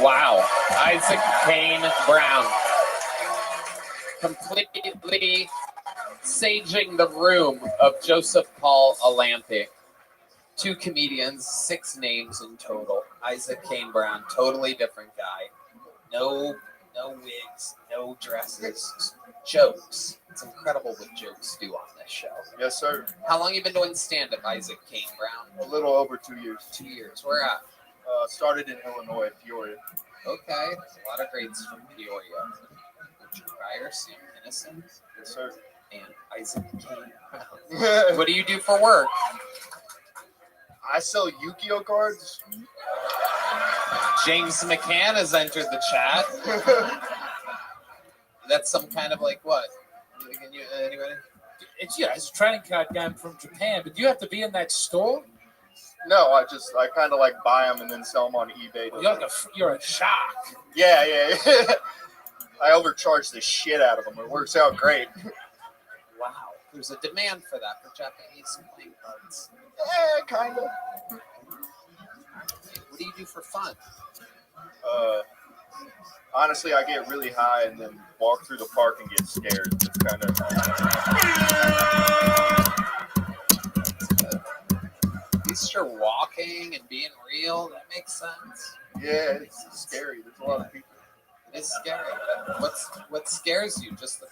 Wow. Isaac Kane Brown. Completely saging the room of Joseph Paul Alampi. 2 comedians, 6 names in total. Isaac Kane Brown, totally different guy. No wigs, no dresses, jokes. It's incredible what jokes do on this show. Yes, sir. How long you been doing stand-up, Isaac Kane Brown? A little over 2 years. 2 years. Where at? Started in Illinois, Peoria. Okay. A lot of greats from Peoria. Richard Pryor, Sam Innocent. Yes, sir. And Isaac Kane Brown. What do you do for work? I sell Yu-Gi-Oh cards. James McCann has entered the chat. That's some kind of like what? Anybody? It's a trading card game from Japan, but do you have to be in that store? No, I kind of like buy them and then sell them on eBay. You're a shark. Yeah. I overcharge the shit out of them. It works out great. Wow. There's a demand for that for Japanese playing cards. Yeah, kind of. What do you do for fun? Honestly, I get really high and then walk through the park and get scared. It's kind of. At least you're walking and being real. That makes sense. Yeah, it's scary. There's a lot of people. It is scary. What scares you? Just the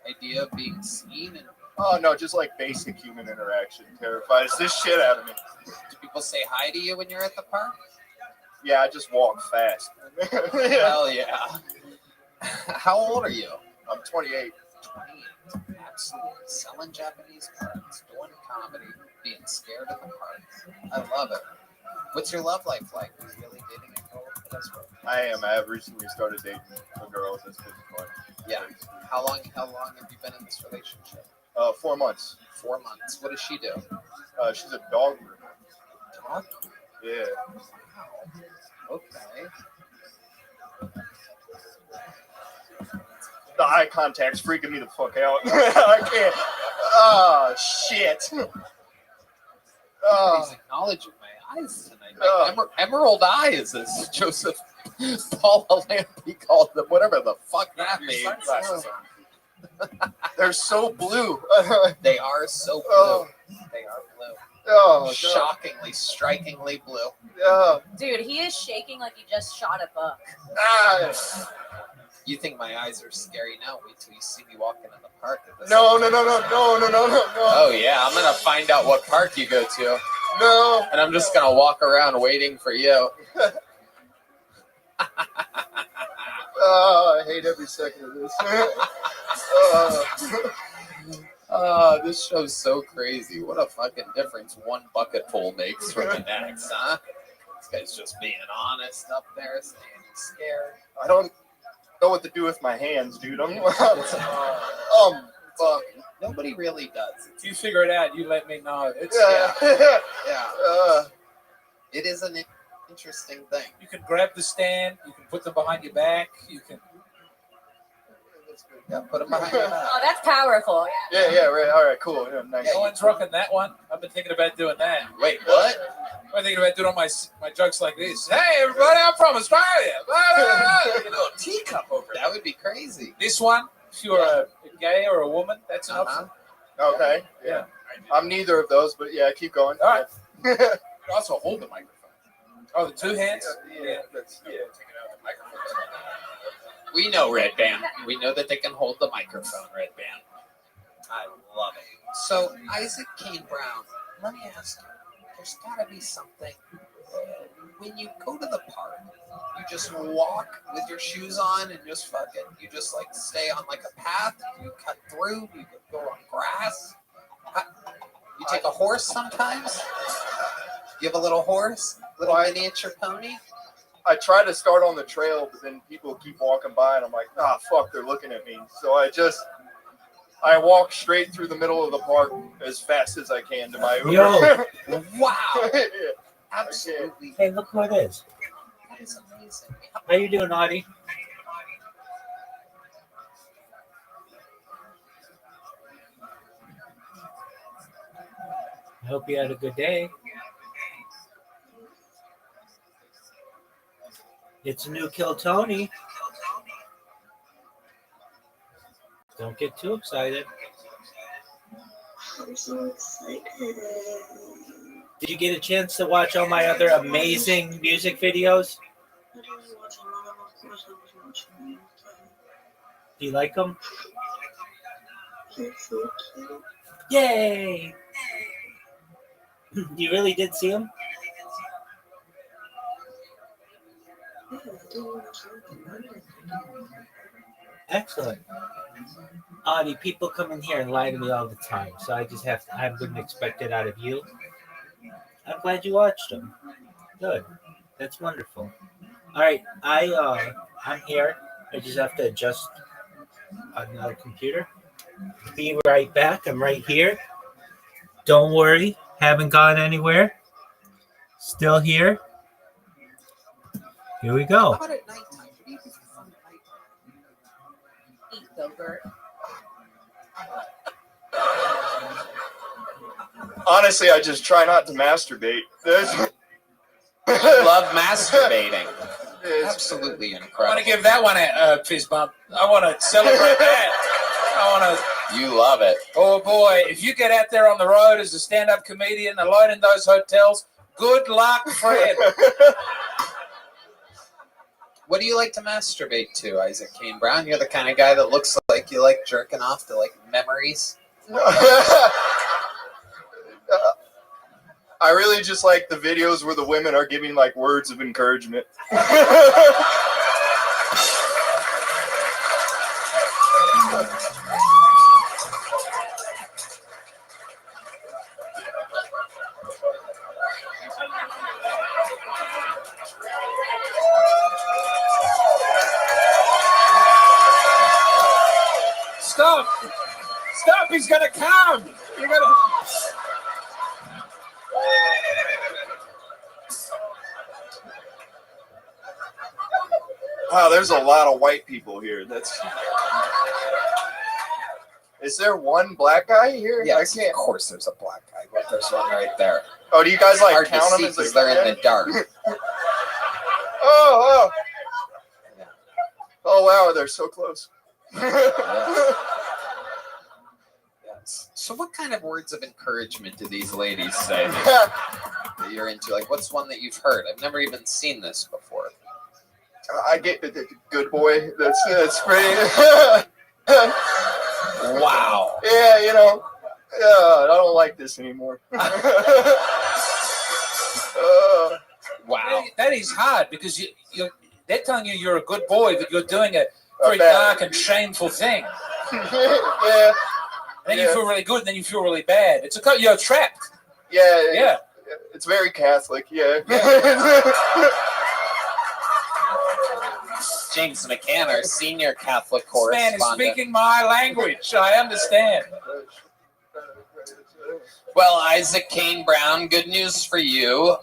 idea of being seen and. Oh no, just like basic human interaction terrifies this shit out of me. Do people say hi to you when you're at the park? Yeah, I just walk fast. Hell yeah. How old are you? I'm 28. 28. Absolutely. Selling Japanese cards, doing comedy, being scared of the park. I love it. What's your love life like? Are you really dating a girl? I am. I have recently started dating a girl that's been fun. Yeah. How long have you been in this relationship? 4 months. 4 months. What does she do? She's a dog groomer. Dog? Yeah. Wow. Okay. The eye contact's freaking me the fuck out. I can't. Oh, shit. Please acknowledge my eyes tonight. Like emerald eyes, as Joseph Paul Alampi called them. Whatever the fuck that means. They're so blue. They are so blue. Oh. They are blue. Oh, shockingly, strikingly blue. Dude, he is shaking like he just shot a buck. You think my eyes are scary now? Wait till you see me walking in the park. No. Oh yeah, I'm gonna find out what park you go to. No. And I'm just gonna walk around waiting for you. I hate every second of this. This show's so crazy. What a fucking difference one bucket full makes from the next, huh? This guy's just being honest up there, saying he's scared. I don't know what to do with my hands, dude. Fuck. Nobody really does. If you figure it out, you let me know. Yeah. It is an interesting thing. You can grab the stand. You can put them behind your back. You can. Yeah, put them behind your back. Oh, that's powerful. Yeah, right. All right, cool. Yeah, nice. No one's rocking that one. I've been thinking about doing that. Wait, what? I'm thinking about doing all my jokes like this. Hey, everybody, I'm from Australia. A little teacup over. That would be crazy. This one, if you're a gay or a woman, that's an option. Okay. Yeah. I'm neither of those, but yeah, keep going. All right. You also hold the microphone. Oh, the 2 hands? Yeah. We know, Red Band. We know that they can hold the microphone, Red Band. I love it. So, Isaac Kane Brown, let me ask you, there's got to be something. When you go to the park, you just walk with your shoes on and just you just like stay on like a path, you cut through, you go on grass. You take a horse sometimes? You have a little horse? Little miniature pony? I try to start on the trail, but then people keep walking by, and I'm like, fuck, they're looking at me. So I walk straight through the middle of the park as fast as I can to my Uber. Yo, wow. Yeah. Absolutely. Hey, look who it is. That is amazing. How you doing, Artie? I hope you had a good day. It's a new Kill Tony. Don't get too excited. I'm so excited. Did you get a chance to watch all my other amazing music videos? I didn't watch a lot of them. Of course, I was watching them. Do you like them? They're so cute. Yay! You really did see them? Yeah, I didn't watch them. Excellent. Audie, people come in here and lie to me all the time, so I wouldn't expect it out of you. I'm glad you watched them. Good. That's wonderful. All right, I'm here. I just have to adjust another computer. Be right back. I'm right here. Don't worry. Haven't gone anywhere. Still here. Here we How go. about at nighttime? What do you do for fun at nighttime? Eat yogurt. Honestly, I just try not to masturbate. Love masturbating. It's- Absolutely I want to incredible. give that one a fist bump. I want to celebrate that. I want to. You love it. Oh boy, if you get out there on the road as a stand-up comedian alone in those hotels, good luck, Fred. What do you like to masturbate to, Isaac Kane Brown? You're the kind of guy that looks like you like jerking off to like memories. I really just like the videos where the women are giving like words of encouragement. Stop! Stop! He's gonna come. You're gonna. Wow, there's a lot of white people here. Is there one black guy here? Yes, I of can't. course there's a black guy. Look, there's one right there. Oh, do you guys like Hard to count see them as because they're in the dark. Oh, Yeah. oh, wow, they're so close. Yes. So what kind of words of encouragement do these ladies say that you're into? Like, what's one that you've heard? I've never even seen this before. I get the good boy. That's pretty. Wow. Yeah, you know. Yeah, I don't like this anymore. Wow. That is hard because they're telling you you're a good boy, but you're doing a very bad. dark and shameful thing. Yeah, And then you feel really good, and then you feel really bad. You're trapped. yeah, Yeah. It's very Catholic. Yeah. James McCann, our senior Catholic This man is correspondent. speaking my language. I understand. Well, Isaac Kane Brown, good news for you.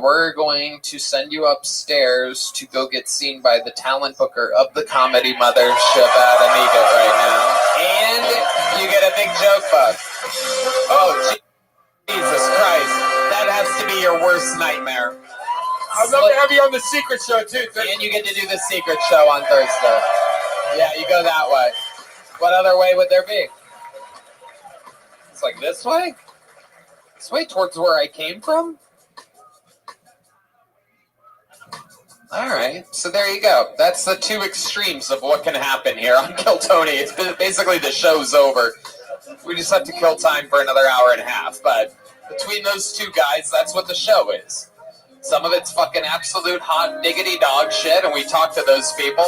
We're going to send you upstairs to go get seen by the talent booker of the Comedy Mothership at Amiga right now. And you get a big joke book. Oh, Jesus Christ. That has to be your worst nightmare. I'd love to have you on the secret show, too. And you get to do the secret show on Thursday. Yeah, you go that way. What other way would there be? It's like this way? This way towards where I came from? All right. So there you go. That's the two extremes of what can happen here on Kill Tony. It's basically the show's over. We just have to kill time for another hour and a half. But between those two guys, that's what the show is. Some of it's fucking absolute hot diggity dog shit, and we talk to those people.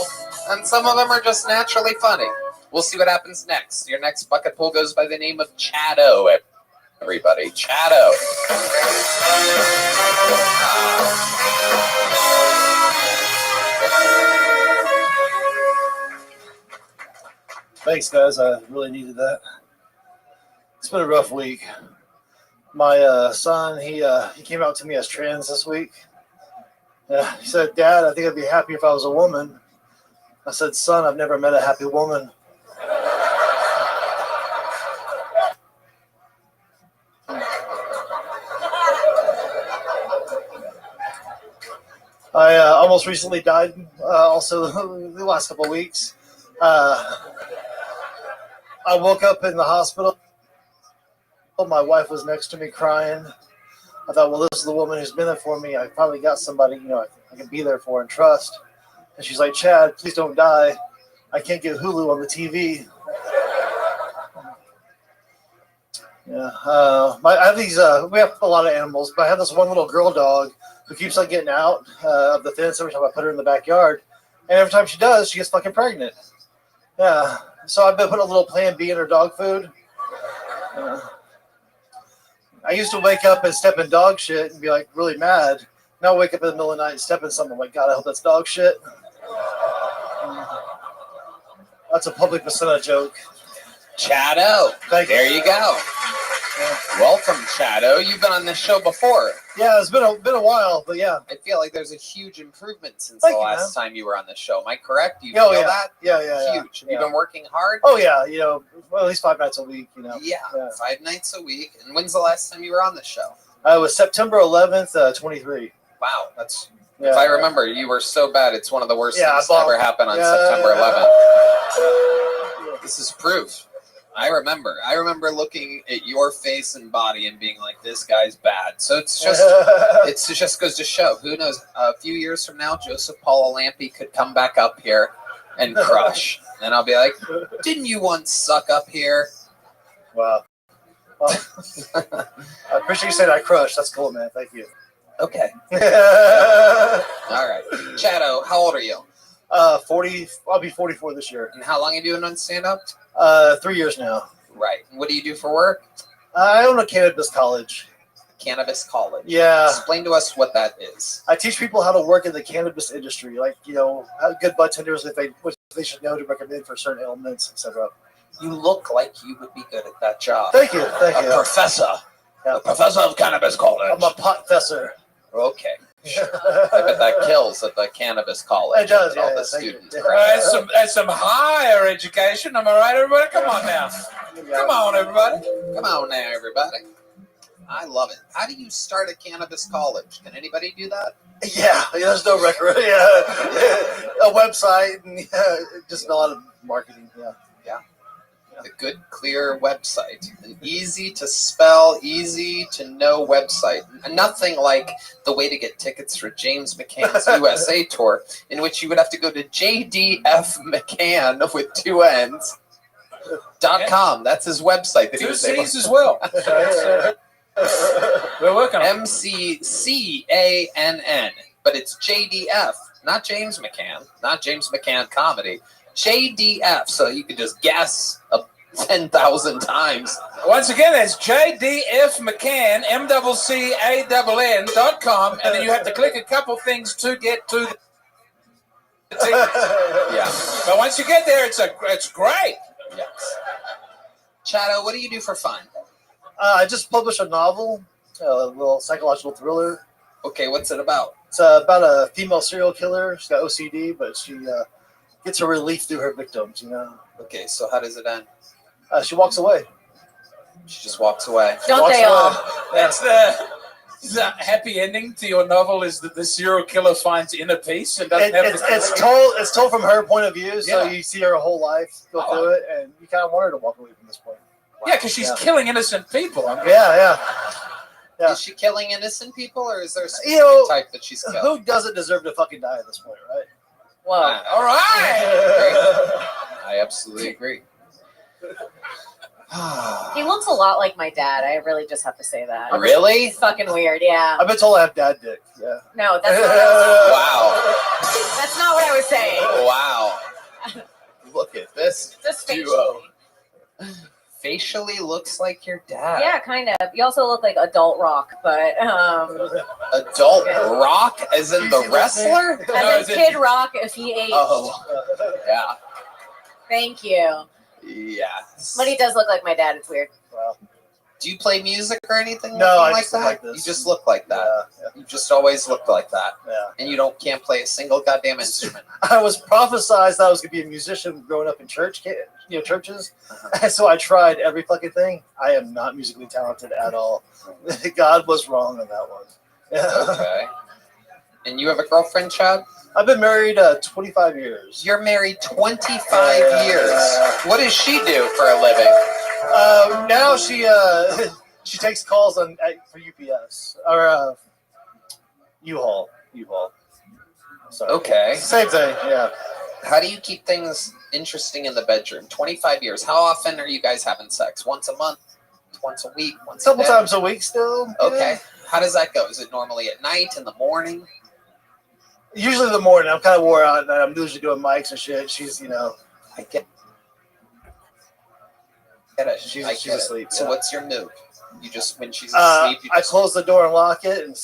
And some of them are just naturally funny. We'll see what happens next. Your next bucket pool goes by the name of Chado. Everybody, Chado. Thanks, guys. I really needed that. It's been a rough week. My son, he came out to me as trans this week. He said, "Dad, I think I'd be happy if I was a woman." I said, "Son, I've never met a happy woman." I almost recently died. Also, the last couple of weeks. I woke up in the hospital. My wife was next to me crying. I thought, well, this is the woman who's been there for me. I finally got somebody, I can be there for and trust. And she's like, Chad, please don't die. I can't get Hulu on the TV. Yeah. I have these, we have a lot of animals, but I have this one little girl dog who keeps on getting out of the fence every time I put her in the backyard. And every time she does, she gets fucking pregnant. Yeah. So I've been putting a little Plan B in her dog food. I used to wake up and step in dog shit and be like really mad. Now I wake up in the middle of the night and step in something. I'm like, God, I hope that's dog shit. That's a public persona joke. Chado. There you go. Yeah. Welcome, Chado. You've been on this show before. Yeah, it's been a while, but yeah. I feel like there's a huge improvement since Thank the you, last time you were on the show. Am I correct? Do you Oh, feel yeah. that? Yeah. Huge. Have you been working hard? Oh yeah, well, at least 5 nights a week. Yeah, 5 nights a week. And when's the last time you were on the show? It was September 11th, 23. Wow, that's. Yeah. If I remember, you were so bad. It's one of the worst Yeah, things to ever happen on September 11th. This is proof. I remember looking at your face and body and being like, "This guy's bad." So it's just goes to show. Who knows? A few years from now, Joseph Paul Lampe could come back up here and crush, and I'll be like, "Didn't you once suck up here?" Wow. Well, I appreciate you saying I crushed. That's cool, man. Thank you. Okay. All right, Chado. How old are you? 40. I'll be 44 this year. And how long have you been on stand-up? 3 years now. Right. What do you do for work? I own a cannabis college. Cannabis college. Yeah. Explain to us what that is. I teach people how to work in the cannabis industry, like how good bartenders what they should know to recommend for certain ailments, etc. You look like you would be good at that job. Thank you. A professor. Yeah. A professor of cannabis college. I'm a pot-fessor. Okay. I bet that kills at the cannabis college. It does, with all yeah, the thank you. students. That's some higher education. Am I right, everybody? Come on now. Come on, everybody. Come on now, everybody. I love it. How do you start a cannabis college? Can anybody do that? Yeah, there's no record. Yeah. A website and just a lot of marketing. Yeah. A good, clear website. An easy to spell, easy to know website. Nothing like the way to get tickets for James McCann's USA tour, in which you would have to go to JDFMccann with 2 N's. .com. That's his website. That he 2 was able C's as well. We're working on it. MCCANN. But it's JDF, not James McCann, not James McCann comedy. JDF, so you could just guess 10,000 times. Once again, that's JDF McCann, MCCANN.com, and then you have to click a couple things to get to the ticket. Yeah. But once you get there, it's great. Yes. Chado, what do you do for fun? I just published a novel, a little psychological thriller. Okay, what's it about? It's about a female serial killer. She's got OCD, but she gets her relief through her victims, Okay, so how does it end? She walks away. She just walks away. Don't Walks they away. all? That's the happy ending to your novel is that the serial killer finds inner peace and doesn't have It's told from her point of view, so Yeah. you see her whole life go through it, and you kind of want her to walk away from this point. Yeah, because she's killing innocent people. Yeah. Is she killing innocent people, or is there a specific type that she's killing? Who doesn't deserve to fucking die at this point, right? Whoa. All right. I absolutely agree. He looks a lot like my dad. I really just have to say that. Really? It's fucking weird, yeah. I've been told I have dad dick. Yeah. No, that's not what I was, Wow. that's not what I was saying. Wow. Look at this Just duo. facially. Facially looks like your dad. Yeah, kind of. You also look like adult Rock, but Adult Rock, as in the wrestler? as in Kid Rock if he aged. Oh, yeah. Thank you. Yes. But he does look like my dad. It's weird. Well, Do you play music or anything No, I like just look that? like this. You just look like that. yeah. You just always looked like that. Yeah. And you can't play a single goddamn instrument. I was prophesized that I was going to be a musician growing up in churches. So I tried every fucking thing. I am not musically talented at all. God was wrong on that one. Yeah. Okay. And you have a girlfriend, Chad? I've been married 25 years. You're married 25 Yeah. years. What does she do for a living? Now she she takes calls for UPS or U-Haul. Sorry. Okay. Same thing. Yeah. How do you keep things interesting in the bedroom? 25 years. How often are you guys having sex? Once a month? Once a week? Once A couple a day? times a week still. Okay. Yeah. How does that go? Is it normally at night, in the morning? Usually in the morning. I'm kind of wore out, and I'm usually doing mics and shit. She's, I get it. She's- I she's get it. asleep, So yeah. what's your move? You just, when she's asleep, you I just... close the door and lock it, and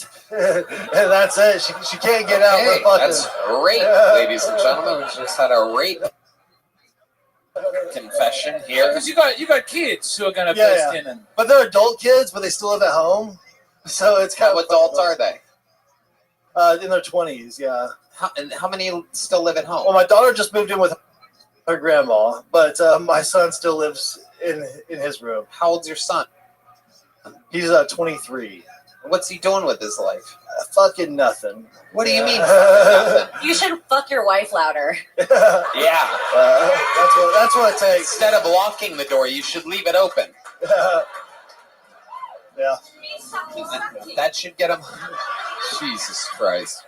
that's it. She can't get out. Hey, We're that's fucking. rape, ladies and gentlemen. We just had a rape confession here. Because you got kids who are going to Yeah, burst in and But they're adult kids, but they still live at home. So it's kind How of adult are they? in their 20s, yeah. And how many still live at home? Well, my daughter just moved in with her grandma, but my son still lives in his room. How old's your son? He's 23. What's he doing with his life? Fucking nothing. What do you mean? Yeah. Nothing? You should fuck your wife louder. Yeah. That's what it takes. Instead of locking the door, you should leave it open. Yeah. That should get him. Jesus Christ.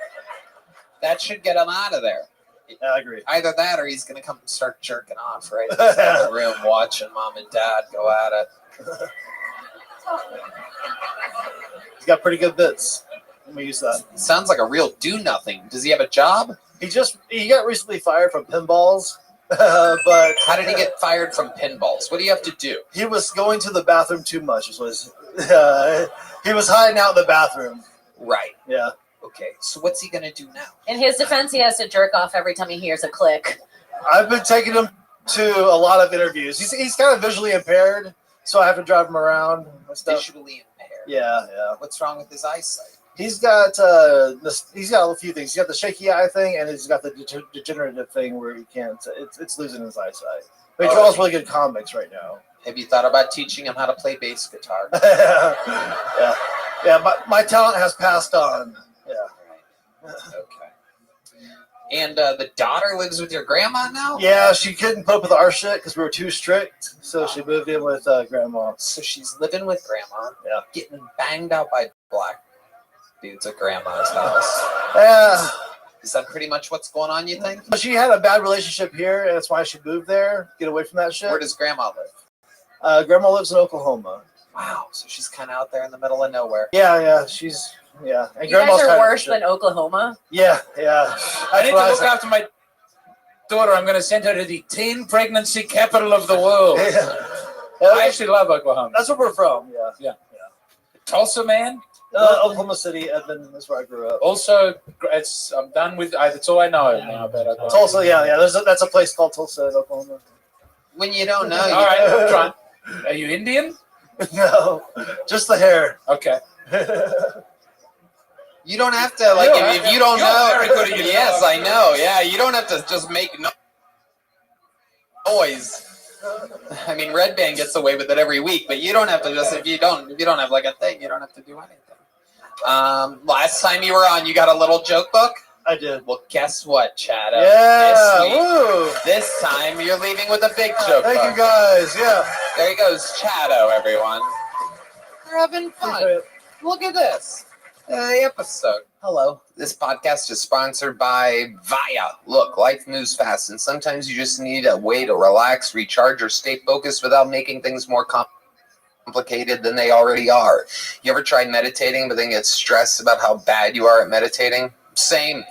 That should get him out of there. Yeah, I agree. Either that, or he's gonna come and start jerking off right in the room, watching mom and dad go at it. He's got pretty good bits. Let me use that. Sounds like a real do nothing. Does he have a job? He got recently fired from pinballs, but How did he get fired from pinballs? What do you have to do? he was going to the bathroom too much. He was hiding out in the bathroom. Right. Yeah. Okay. So what's he gonna do now? In his defense, he has to jerk off every time he hears a click. I've been taking him to a lot of interviews. He's kind of visually impaired, so I have to drive him around and stuff. Visually impaired. Yeah. What's wrong with his eyesight? He's got a few things. He's got the shaky eye thing, and he's got the degenerative thing where he can't. It's losing his eyesight. But he draws really good comics right now. Have you thought about teaching him how to play bass guitar? yeah. My talent has passed on. Yeah. Okay. And the daughter lives with your grandma now? Yeah, she couldn't put up with our shit because we were too strict, so she moved in with grandma. So she's living with grandma, Yeah. getting banged out by black dudes at grandma's house. Yeah, Is that pretty much what's going on, you think? but she had a bad relationship here, and that's why she moved there, get away from that shit. Where does grandma live? Grandma lives in Oklahoma. Wow, so she's kind of out there in the middle of nowhere. Yeah, she's yeah. And You guys grandma's are kind of worse shit. than Oklahoma. Yeah. I need to look after my daughter. I'm going to send her to the teen pregnancy capital of the world. I actually love Oklahoma. That's where we're from. Yeah. Tulsa, man. Oklahoma City, Edmond is where I grew up. Also, I'm done with. That's all I know now about Oklahoma. Tulsa, yeah. That's a place called Tulsa in Oklahoma. When you don't know, All you right, I'm trying. Are you Indian? No, just the hair. Okay. You don't have to, like, if you don't you're know. very good at your Yes, job. I know. Yeah, you don't have to just make noise. I mean, Red Band gets away with it every week, but you don't have to just, if you don't have like a thing, you don't have to do anything. Last time you were on, you got a little joke book? I did. Well, guess what, Chad? Yeah. This week, Woo. this time you're leaving with a big joke Thank book. you guys. Yeah. There he goes, Chado, everyone. We're having fun. Look at this. The episode. Hello. This podcast is sponsored by Via. Look, life moves fast, and sometimes you just need a way to relax, recharge, or stay focused without making things more complicated than they already are. You ever tried meditating, but then get stressed about how bad you are at meditating? Same.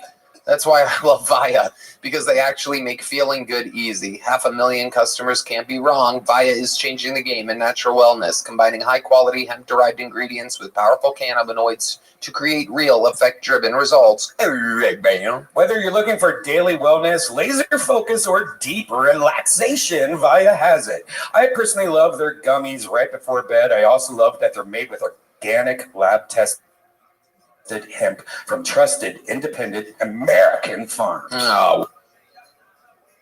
That's why I love Via, because they actually make feeling good easy. 500,000 customers can't be wrong. Via is changing the game in natural wellness, combining high-quality hemp-derived ingredients with powerful cannabinoids to create real, effect-driven results. Whether you're looking for daily wellness, laser focus, or deep relaxation, Via has it. I personally love their gummies right before bed. I also love that they're made with organic, lab-tested hemp from trusted, independent American farms. Oh.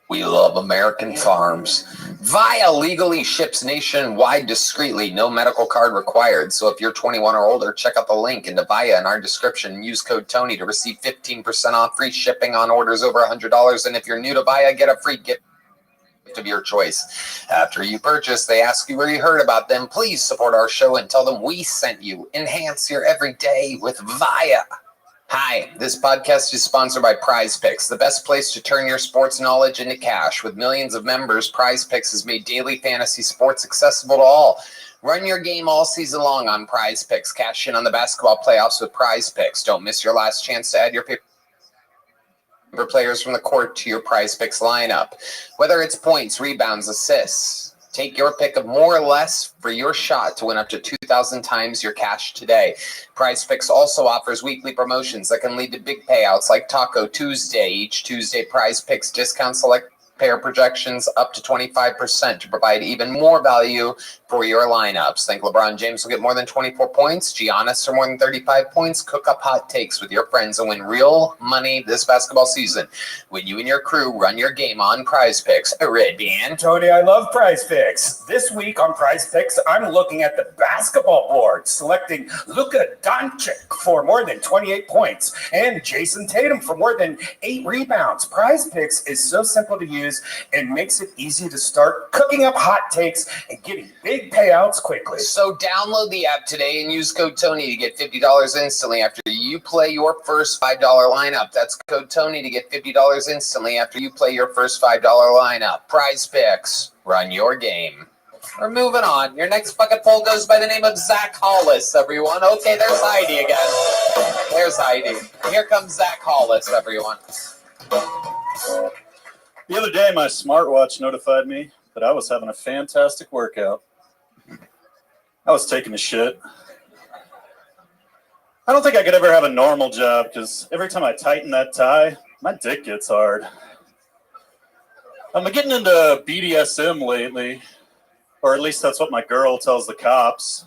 We love American farms. Via legally ships nationwide discreetly, no medical card required. So if you're 21 or older, check out the link into Via in our description and use code Tony to receive 15% off free shipping on orders over $100. And if you're new to Via, get a free gift of your choice. After you purchase, they ask you where you heard about them. Please support our show and tell them we sent you. Enhance your everyday with Via. Hi, this podcast is sponsored by Prize Picks, the best place to turn your sports knowledge into cash. With millions of members, Prize Picks has made daily fantasy sports accessible to all. Run your game all season long on Prize Picks. Cash in on the basketball playoffs with Prize Picks. Don't miss your last chance to add your favorite players from the court to your Prize Picks lineup. Whether it's points, rebounds, assists, take your pick of more or less for your shot to win up to 2,000 times your cash today. Prize Picks also offers weekly promotions that can lead to big payouts like Taco Tuesday. Each Tuesday, Prize Picks discounts select pair projections up to 25% to provide even more value for your lineups. Think LeBron James will get more than 24 points? Giannis or more than 35 points? Cook up hot takes with your friends and win real money this basketball season when you and your crew run your game on Prize Picks. Red Band. Tony, I love Prize Picks. This week on Prize Picks, I'm looking at the basketball board, selecting Luka Doncic for more than 28 points and Jason Tatum for more than 8 rebounds. Prize Picks is so simple to use and makes it easy to start cooking up hot takes and getting big payouts quickly. So download the app today and use code Tony to get $50 instantly after you play your first $5 lineup. That's code Tony to get $50 instantly after you play your first $5 lineup. Prize Picks. Run your game. We're moving on. Your next bucket poll goes by the name of Zach Hollis, everyone. Okay, there's Heidi again. There's Heidi. Here comes Zach Hollis, everyone. The other day, my smartwatch notified me that I was having a fantastic workout. I was taking a shit. I don't think I could ever have a normal job because every time I tighten that tie, my dick gets hard. I'm getting into BDSM lately, or at least that's what my girl tells the cops.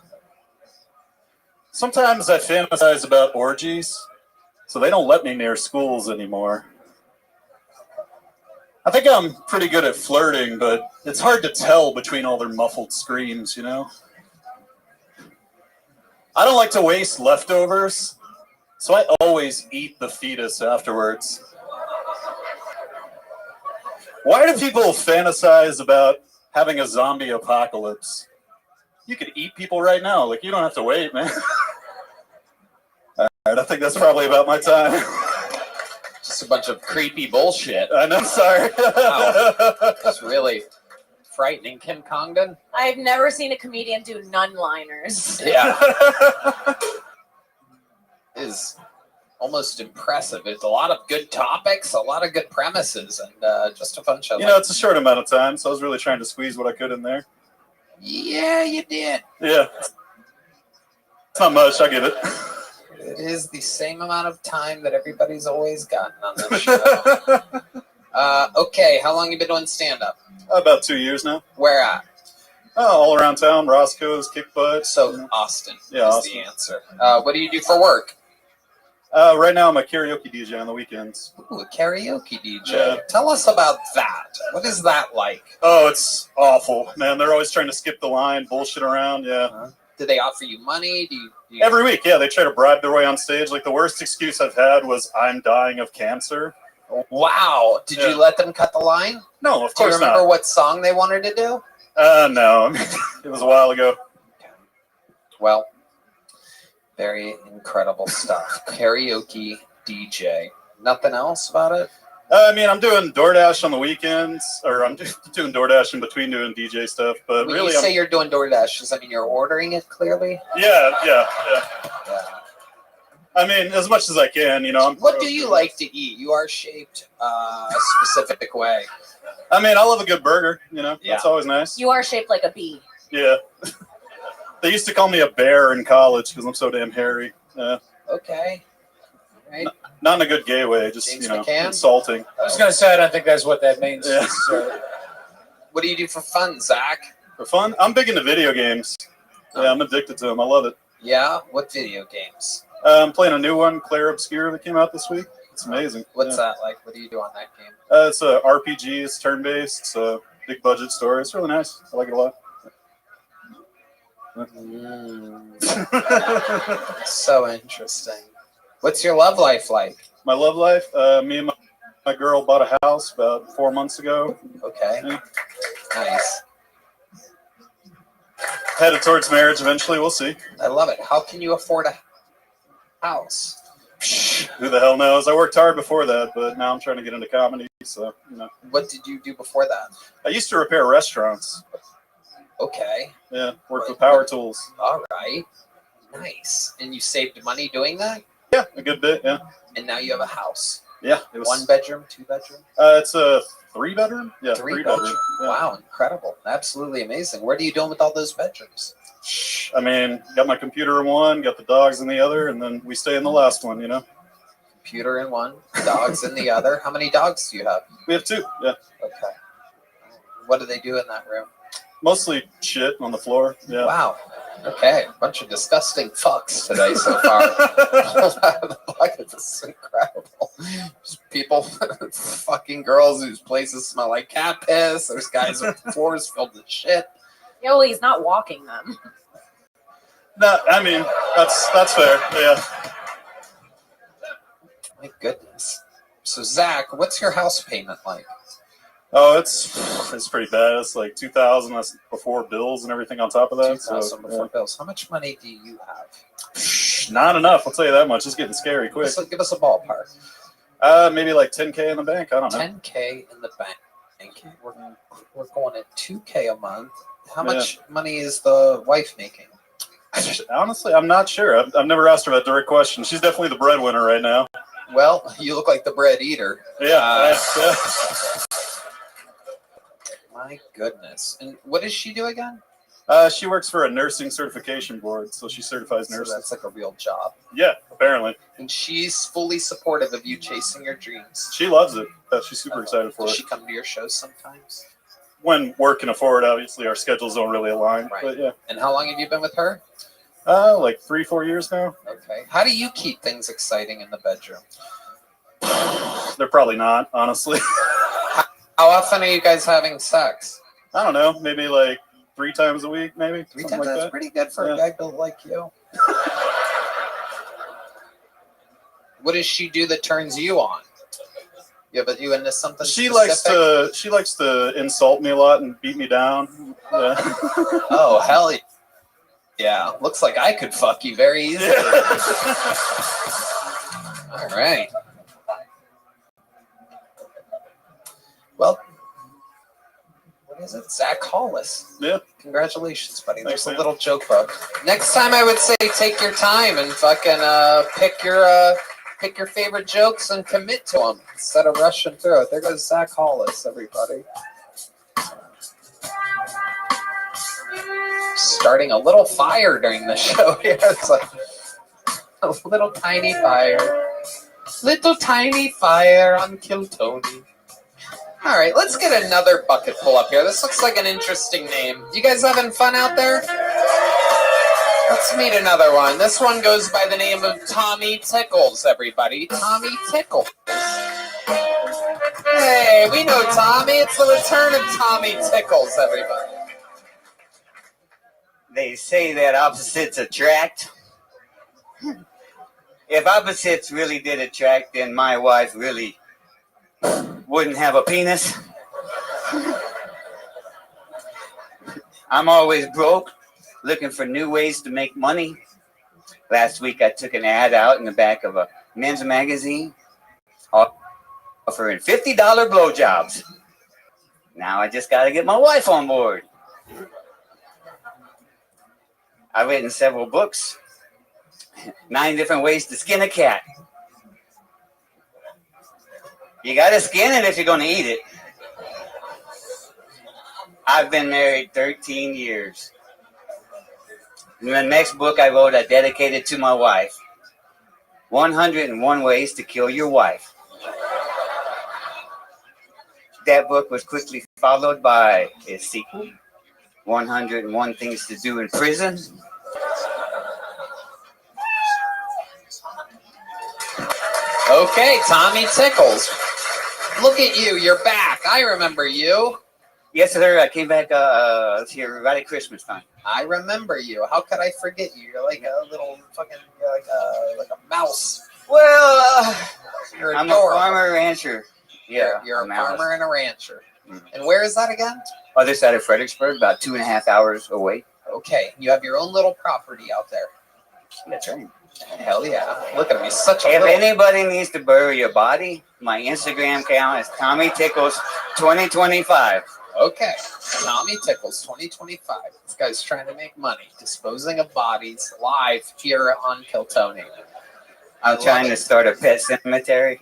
Sometimes I fantasize about orgies, so they don't let me near schools anymore. I think I'm pretty good at flirting, but it's hard to tell between all their muffled screams, you know? I don't like to waste leftovers, so I always eat the fetus afterwards. Why do people fantasize about having a zombie apocalypse? You could eat people right now. Like, you don't have to wait, man. All right, I think that's probably about my time. Just a bunch of creepy bullshit. I know, sorry. Wow. That's really frightening. Kim Congdon? I've never seen a comedian do none-liners. Yeah. Is almost impressive. It's a lot of good topics, a lot of good premises, and just a bunch of... You know, it's a short amount of time, so I was really trying to squeeze what I could in there. Yeah, you did. Yeah. It's not much, I get it. It is the same amount of time that everybody's always gotten on this show. Okay, how long you been doing stand-up? About 2 years now. Where at? Oh, all around town, Roscoe's, Kick Butt. So, Austin is Austin. the answer. What do you do for work? Right now, I'm a karaoke DJ on the weekends. Ooh, a karaoke DJ. Yeah. Tell us about that. What is that like? Oh, it's awful, man. They're always trying to skip the line, bullshit around, yeah. Do they offer you money? Do you... Every week, yeah, they try to bribe their way on stage. Like, the worst excuse I've had was, I'm dying of cancer. Wow. Did you let them cut the line? No, of Do you course remember not. what song they wanted to do? No. I mean, it was a while ago. Well, very incredible stuff. Karaoke DJ. Nothing else about it? I mean, I'm doing DoorDash on the weekends, or I'm doing DoorDash in between doing DJ stuff. But When really, you say you're doing DoorDash, does that mean you're ordering it clearly? Yeah. I mean, as much as I can, you know. What do you like to eat? You are shaped a specific way. I mean, I love a good burger, you know. Yeah. That's always nice. You are shaped like a bee. Yeah. They used to call me a bear in college because I'm so damn hairy. Yeah. Okay. Right. Not in a good gay way, just, James you know, McCann? insulting. I was going to say, I don't think that's what that means. Yeah. What do you do for fun, Zach? For fun? I'm big into video games. Yeah, I'm addicted to them. I love it. Yeah? What video games? I'm playing a new one, Claire Obscure, that came out this week. It's amazing. What's that like? What do you do on that game? It's a RPG. It's turn-based. It's a big budget story. It's really nice. I like it a lot. So interesting. What's your love life like? My love life? Me and my girl bought a house about 4 months ago. Okay. Yeah. Nice. Headed towards marriage eventually. We'll see. I love it. How can you afford a house? Who the hell knows? I worked hard before that, but now I'm trying to get into comedy. So, What did you do before that? I used to repair restaurants. Okay. Yeah, worked with power tools. All right. Nice. And you saved money doing that? Yeah, a good bit. Yeah. And now you have a house. Yeah. It was 1 bedroom, 2 bedroom? It's a 3 bedroom. Yeah, 3 bedroom. bedroom. Yeah. Wow, incredible. Absolutely amazing. What are you doing with all those bedrooms? I mean, got my computer in one, got the dogs in the other, and then we stay in the last one. Computer in one, dogs in the other. How many dogs do you have? We have 2. Yeah. Okay. What do they do in that room? Mostly shit on the floor. Yeah. Wow. Okay. Bunch of disgusting fucks today so far. This is incredible. Just people, fucking girls whose places smell like cat piss. There's guys with floors filled with shit. Yeah, well, he's not walking them. No, I mean that's fair. Yeah. My goodness. So Zach, what's your house payment like? Oh, it's pretty bad. It's like 2,000. That's before bills and everything on top of that. 2,000 before bills. How much money do you have? Not enough. I'll tell you that much. It's getting scary quick. Give us a ballpark. Maybe like 10K in the bank. I don't know. 10K in the bank. We're going at 2K a month. How much money is the wife making? Honestly, I'm not sure. I've never asked her that direct question. She's definitely the breadwinner right now. Well, you look like the bread eater. Yeah. My goodness. And what does she do again? She works for a nursing certification board, so she certifies nurses. So that's like a real job. Yeah, apparently. And she's fully supportive of you chasing your dreams. She loves it. She's super excited for Does it. she come to your shows sometimes? When work can afford, obviously, our schedules don't really align. Right. But yeah. And how long have you been with her? Like 3-4 years now. Okay. How do you keep things exciting in the bedroom? They're probably not, honestly. How often are you guys having sex? I don't know. Maybe like 3 times a week, maybe. 3 something times? like That's that. pretty good for a guy built like you. What does she do that turns you on? You into something She specific? likes to insult me a lot and beat me down. Yeah. Oh, hell yeah. Yeah, looks like I could fuck you very easily. All right. Well, what is it? Zach Hollis. Yeah. Congratulations, buddy. Thanks, There's a man. little joke book. Next time I would say take your time and fucking pick your favorite jokes and commit to them instead of rushing through it. There goes Zach Hollis, everybody. Starting a little fire during the show here. It's like a little tiny fire. Little tiny fire on Kill Tony. All right, let's get another bucket pull up here. This looks like an interesting name. You guys having fun out there? Let's meet another one. This one goes by the name of Tommy Tickles, everybody. Tommy Tickles. Hey, we know Tommy. It's the return of Tommy Tickles, everybody. They say that opposites attract. If opposites really did attract, then my wife really wouldn't have a penis. I'm always broke, looking for new ways to make money. Last week I took an ad out in the back of a men's magazine offering $50 blowjobs. Now I just got to get my wife on board. I've written several books, 9 different ways to skin a cat. You got to skin it if you're going to eat it. I've been married 13 years. In the next book I wrote, I dedicated to my wife. 101 Ways to Kill Your Wife. That book was quickly followed by a sequel, 101 Things to Do in Prison. Okay, Tommy Tickles. Look at you. You're back. I remember you. Yes, sir. I came back here right at Christmas time. I remember you. How could I forget you? You're like a little fucking, you're like a mouse. Well, You're I'm adorable. a farmer rancher. Yeah, You're a mouse. farmer and a rancher. Mhm. And where is that again? Other side of Fredericksburg, about 2.5 hours away. Okay, you have your own little property out there. That's right. Hell yeah. Look at me, such a If little... anybody needs to bury a body, my Instagram account is Tommy Tickles 2025. Okay, Tommy Tickles 2025. This guy's trying to make money, disposing of bodies live here on Kiltony. I'm trying to start a pet cemetery.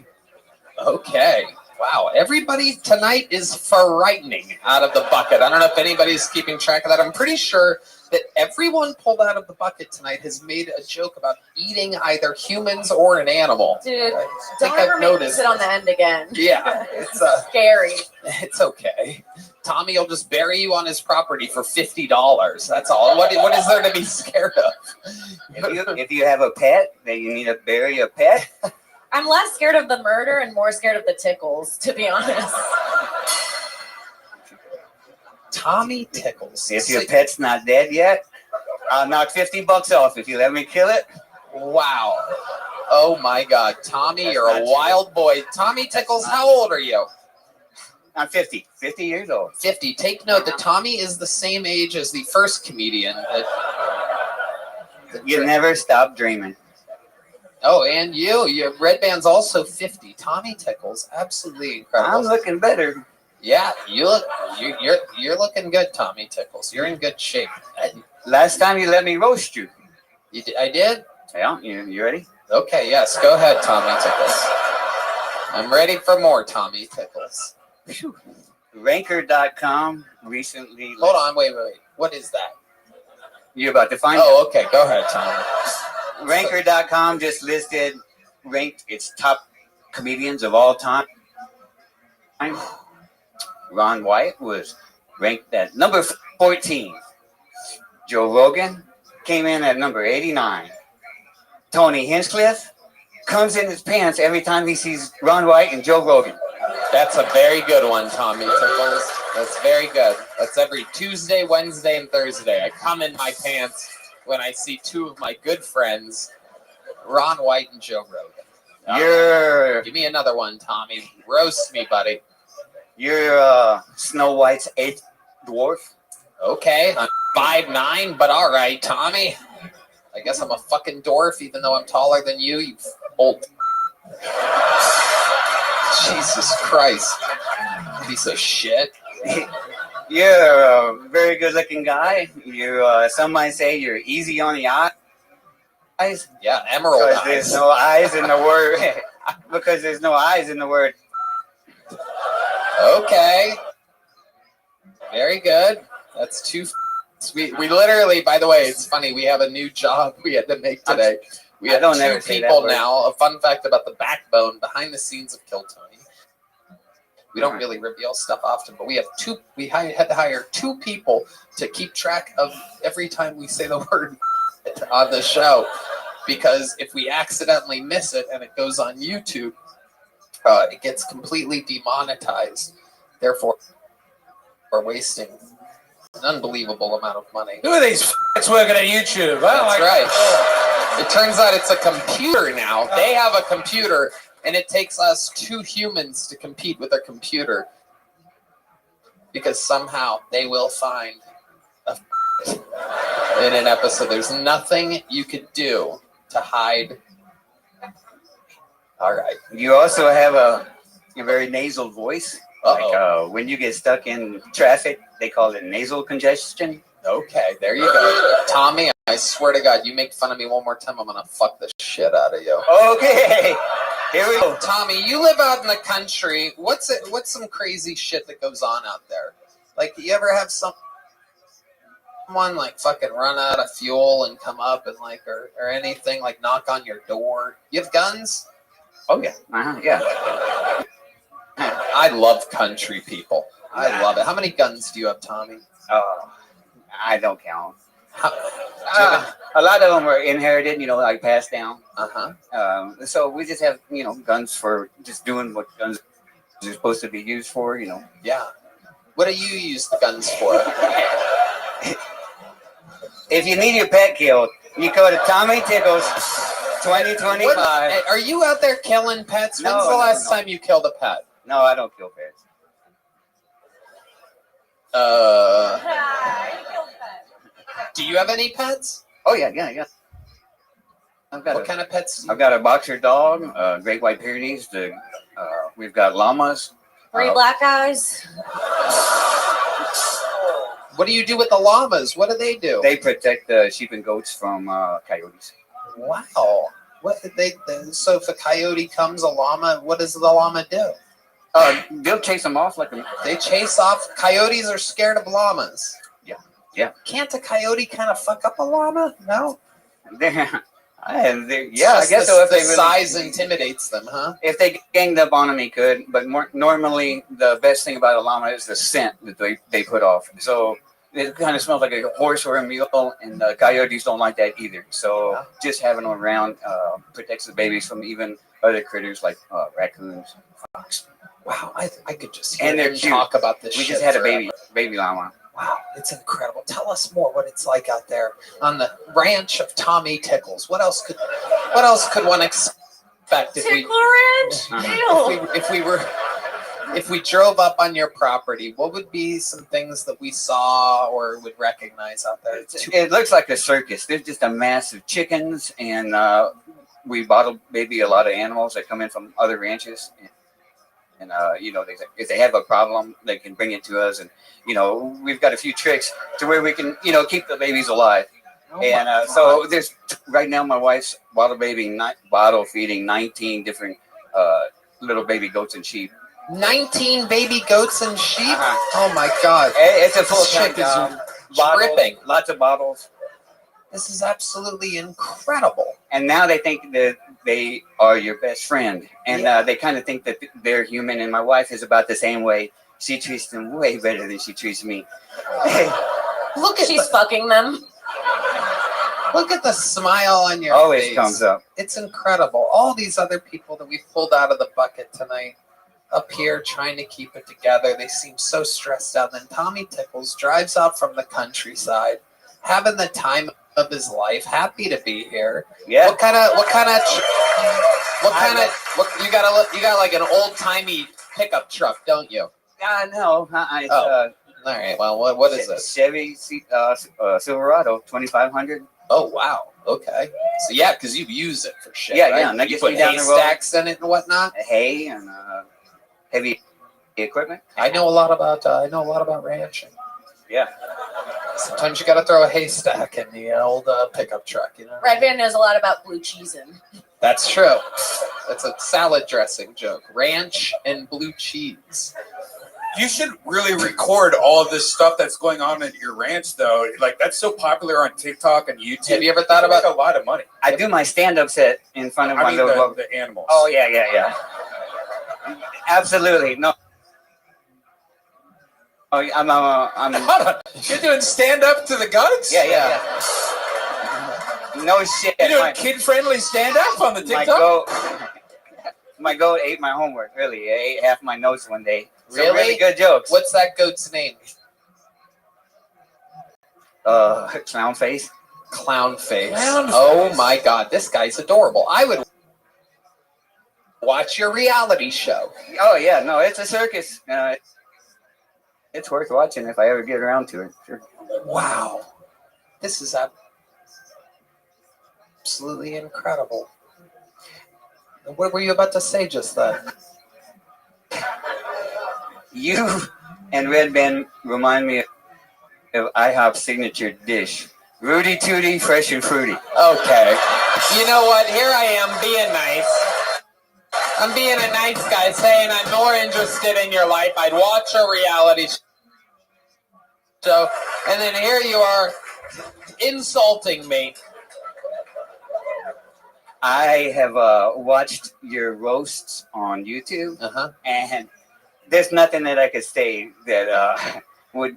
Okay. Wow. Everybody tonight is frightening out of the bucket. I don't know if anybody's keeping track of that. I'm pretty sure that everyone pulled out of the bucket tonight has made a joke about eating either humans or an animal. Dude, I think don't ever I've make me noticed sit on the end again. Yeah, it's Scary. It's okay. Tommy will just bury you on his property for $50. That's all. What is there to be scared of? If you have a pet, then you need to bury a pet. I'm less scared of the murder and more scared of the tickles, to be honest. Tommy Tickles. If your pet's not dead yet, I'll knock $50 off if you let me kill it. Wow. Oh my God. Tommy, That's you're a not true. wild boy. Tommy Tickles, how old are you? I'm 50 years old. 50. Take note that Tommy is the same age as the first comedian. You never stop dreaming. Oh, and you. Red Band's also 50. Tommy Tickles, absolutely incredible. I'm looking better. Yeah, you're looking good, Tommy Tickles. You're in good shape. Last time you let me roast you. I did? Yeah, you ready? Okay, yes. Go ahead, Tommy Tickles. I'm ready for more, Tommy Tickles. Ranker.com recently. Hold on, wait. What is that? You're about to find Oh, okay. Go ahead, Tommy. out. Ranker.com just ranked its top comedians of all time. Ron White was ranked at number 14. Joe Rogan came in at number 89. Tony Hinchcliffe comes in his pants every time he sees Ron White and Joe Rogan. That's a very good one, Tommy Tickles. That's very good. That's every Tuesday, Wednesday, and Thursday. I come in my pants when I see two of my good friends, Ron White and Joe Rogan. Give me another one, Tommy. Roast me, buddy. You're Snow White's 8th dwarf. Okay, I'm 5'9", but all right, Tommy. I guess I'm a fucking dwarf, even though I'm taller than you, you old... Jesus Christ. Piece of shit. You're a very good-looking guy. You, some might say you're easy on the eyes. Yeah, emerald eyes. There's no eyes in the word. Because there's no eyes in the word. Okay. Very good. That's too sweet. We literally, by the way, it's funny. We have a new job we had to make today. We have two people now. A fun fact about the backbone behind the scenes of Kiltony. We don't really reveal stuff often, but we have two. We had to hire 2 people to keep track of every time we say the word on the show, because if we accidentally miss it and it goes on YouTube, it gets completely demonetized. Therefore, we're wasting an unbelievable amount of money. Who are these f***s working at YouTube? That's right. It turns out it's a computer now. They have a computer, and it takes us 2 humans to compete with a computer, because somehow they will find a in an episode. There's nothing you could do to hide. All right. You also have a very nasal voice. Like when you get stuck in traffic, they call it nasal congestion. Okay, there you go. Tommy, I swear to God, you make fun of me one more time, I'm going to fuck the shit out of you. Okay. Here we go. Tommy, you live out in the country. What's some crazy shit that goes on out there? Like, you ever have someone like fucking run out of fuel and come up and like, or anything, like knock on your door? You have guns? Oh, yeah. Yeah. I love country people. I love it. How many guns do you have, Tommy? I don't count. A lot of them were inherited, like passed down. Uh-huh. So we just have, guns for just doing what guns are supposed to be used for, Yeah. What do you use the guns for? If you need your pet killed, you go to Tommy Tickles 2025. Are you out there killing pets? When's the last time you killed a pet? No, I don't kill pets. Do you have any pets? Oh, yeah. What kind of pets? I've got a boxer dog, Great White Pyrenees. We've got llamas. 3 black guys. What do you do with the llamas? What do they do? They protect the sheep and goats from coyotes. Wow. So if a coyote comes, a llama, what does the llama do? They'll chase them off They chase off. Coyotes are scared of llamas. Yeah. Can't a coyote kind of fuck up a llama? No. I guess so. If the they really, size intimidates them, huh? If they ganged up on them, he could. But normally, the best thing about a llama is the scent that they put off. So it kind of smells like a horse or a mule, and coyotes don't like that either. So just having them around protects the babies from even other critters like raccoons, fox. Wow, I could just hear And they're them cute. talk about this. We shit just had a forever. baby llama. Wow, it's incredible. Tell us more what it's like out there on the ranch of Tommy Tickles. What else could one expect Tickle Ranch? Ew. if we drove up on your property? What would be some things that we saw or would recognize out there? It looks like a circus. There's just a mass of chickens, and we bottle maybe a lot of animals that come in from other ranches. And if they have a problem, they can bring it to us, and we've got a few tricks to where we can keep the babies alive. So there's right now my wife's bottle feeding 19 different little baby goats and sheep. 19 baby goats and sheep. Uh-huh. Oh my God! It's a full-time This shit job. is dripping. Lots of bottles. This is absolutely incredible. And now they think that they are your best friend, and they kind of think that they're human. And my wife is about the same way. She treats them way better than she treats me. Look at She's fucking them. Look at the smile on your Always face. comes up. It's incredible. All these other people that we pulled out of the bucket tonight, up here trying to keep it together. They seem so stressed out. Then Tommy Tickles drives out from the countryside, having the time of his life, happy to be here. Yeah. What you got like an old timey pickup truck, don't you? No. All right. Well, what is this? Chevy Silverado 2500. Oh wow. Okay. So yeah, because you use it for shit. Yeah, right? yeah. And that You gets put me down the road. haystacks in it and whatnot. Hay and heavy equipment. I know a lot about ranching. Yeah. Sometimes you got to throw a haystack in the old pickup truck, Red Band knows a lot about blue cheesing. That's true. That's a salad dressing joke. Ranch and blue cheese. You should really record all of this stuff that's going on at your ranch, though. Like, that's so popular on TikTok and YouTube. Have you ever thought about a lot of money? I do my stand-up set in front of I one mean, of those. the animals. Oh yeah. Absolutely no. Oh, I'm. Hold on. You're doing stand up to the goats? Yeah. No shit. You're doing kid-friendly stand up on the TikTok? My goat ate my homework. Really, it ate half my notes one day. So Really? good jokes. What's that goat's name? Clown face. Clown face. Oh my God, this guy's adorable. I would watch your reality show. Oh yeah, no, it's a circus. It's worth watching if I ever get around to it. Sure. Wow, this is absolutely incredible. What were you about to say just then? You and Red Band remind me of IHOP's signature dish. Rudy Tooty, fresh and fruity. Okay. You know what? Here I am being nice. I'm being a nice guy saying I'm more interested in your life. I'd watch a reality show. And then here you are insulting me. I have watched your roasts on YouTube, and there's nothing that I could say that would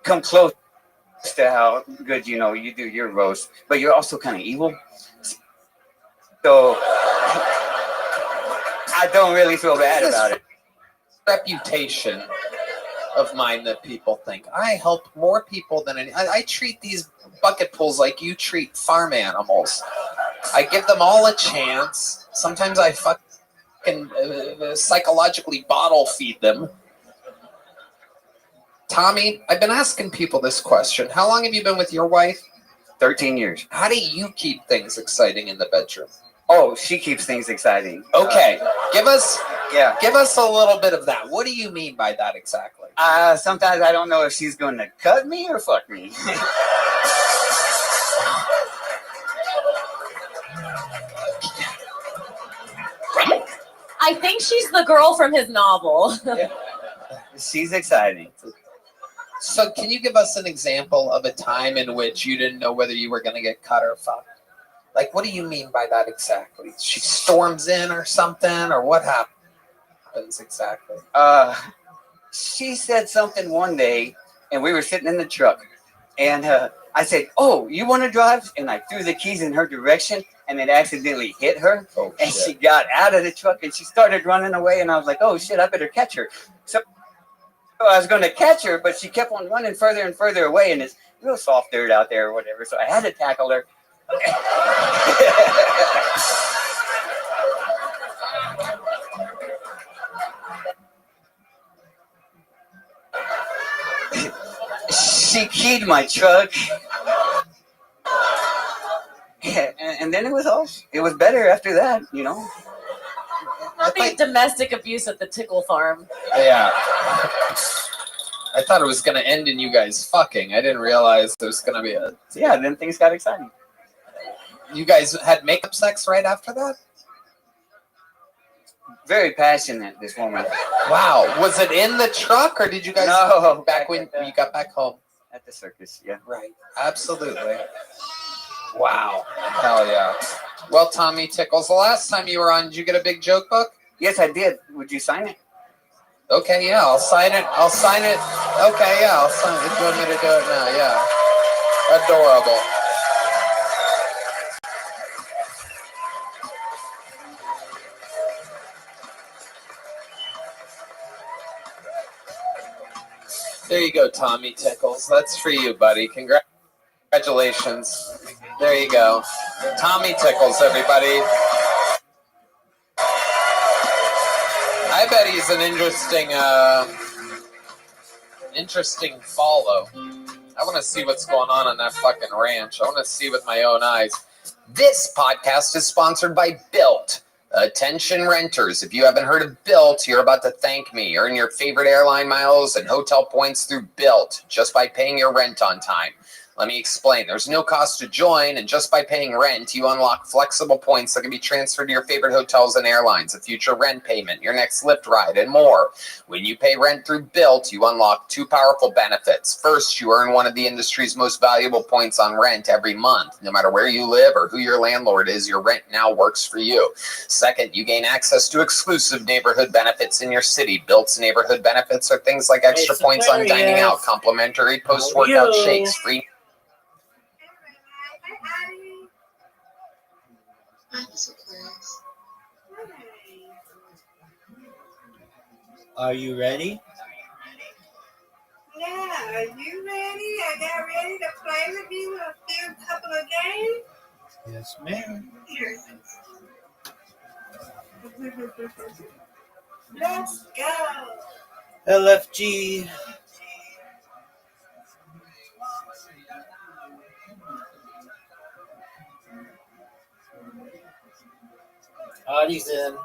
come close to how good you do your roast, but you're also kind of evil. So I don't really feel bad about it. Reputation of mine that people think I help more people than any. I treat these bucket pools like you treat farm animals. I give them all a chance. Sometimes I fucking psychologically bottle feed them. Tommy, I've been asking people this question. How long have you been with your wife? 13 years. How do you keep things exciting in the bedroom? Oh, she keeps things exciting. Okay, give us Yeah. a little bit of that. What do you mean by that exactly? Sometimes I don't know if she's going to cut me or fuck me. I think she's the girl from his novel. She's exciting. So can you give us an example of a time in which you didn't know whether you were going to get cut or fucked? Like, what do you mean by that exactly? She storms in or something, or what happens exactly? She said something one day, and we were sitting in the truck, and I said, "Oh, you want to drive?" And I threw the keys in her direction, and it accidentally hit her, and she got out of the truck, and she started running away, and I was like, "Oh shit, I better catch her." So I was going to catch her, but she kept on running further and further away, and it's real soft dirt out there or whatever, so I had to tackle her. She keyed my truck. Yeah, and then it was better after that, Nothing domestic abuse at the Tickle Farm. Yeah. I thought it was going to end in you guys fucking. I didn't realize there was going to be a... Yeah, then things got exciting. You guys had makeup sex right after that? Very passionate, this woman. Wow. Was it in the truck, or did you guys... No. Back when you got back home? At the circus, yeah. Right. Absolutely. Wow. Hell yeah. Well, Tommy Tickles, the last time you were on, did you get a big joke book? Yes, I did. Would you sign it? Okay, yeah, I'll sign it. Okay, yeah, I'll sign it. If you want me to do it now, yeah. Adorable. There you go, Tommy Tickles. That's for you, buddy. Congratulations. There you go. Tommy Tickles, everybody. I bet he's an interesting follow. I want to see what's going on that fucking ranch. I want to see with my own eyes. This podcast is sponsored by Built. Attention renters, if you haven't heard of Built, you're about to thank me. Earn your favorite airline miles and hotel points through Built just by paying your rent on time. Let me explain. There's no cost to join, and just by paying rent, you unlock flexible points that can be transferred to your favorite hotels and airlines, a future rent payment, your next Lyft ride, and more. When you pay rent through Built, you unlock two powerful benefits. First, you earn one of the industry's most valuable points on rent every month. No matter where you live or who your landlord is, your rent now works for you. Second, you gain access to exclusive neighborhood benefits in your city. Built's neighborhood benefits are things like extra points on dining out, complimentary post-workout shakes, free... Are you ready? Yeah, are you ready? Are y'all ready to play with you a few couple of games? Yes, ma'am. Let's go. LFG. Audie's in.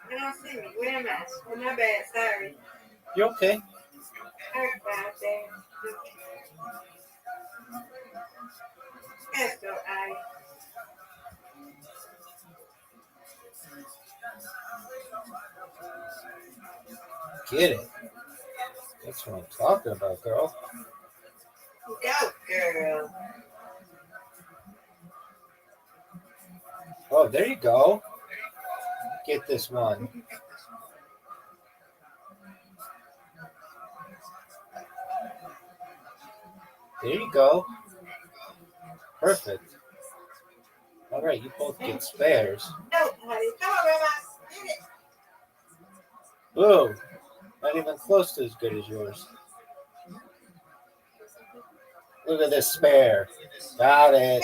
I don't see me. Where am I? Oh, my bad. Sorry. You okay? Sorry about that. Let's go, I. Get it. That's what I'm talking about, girl. Go, girl. Oh, there you go. Get this one. There you go. Perfect. All right, you both get spares. No, honey. Come on, Rabbi. Get it. Ooh, not even close to as good as yours. Look at this spare. Got it.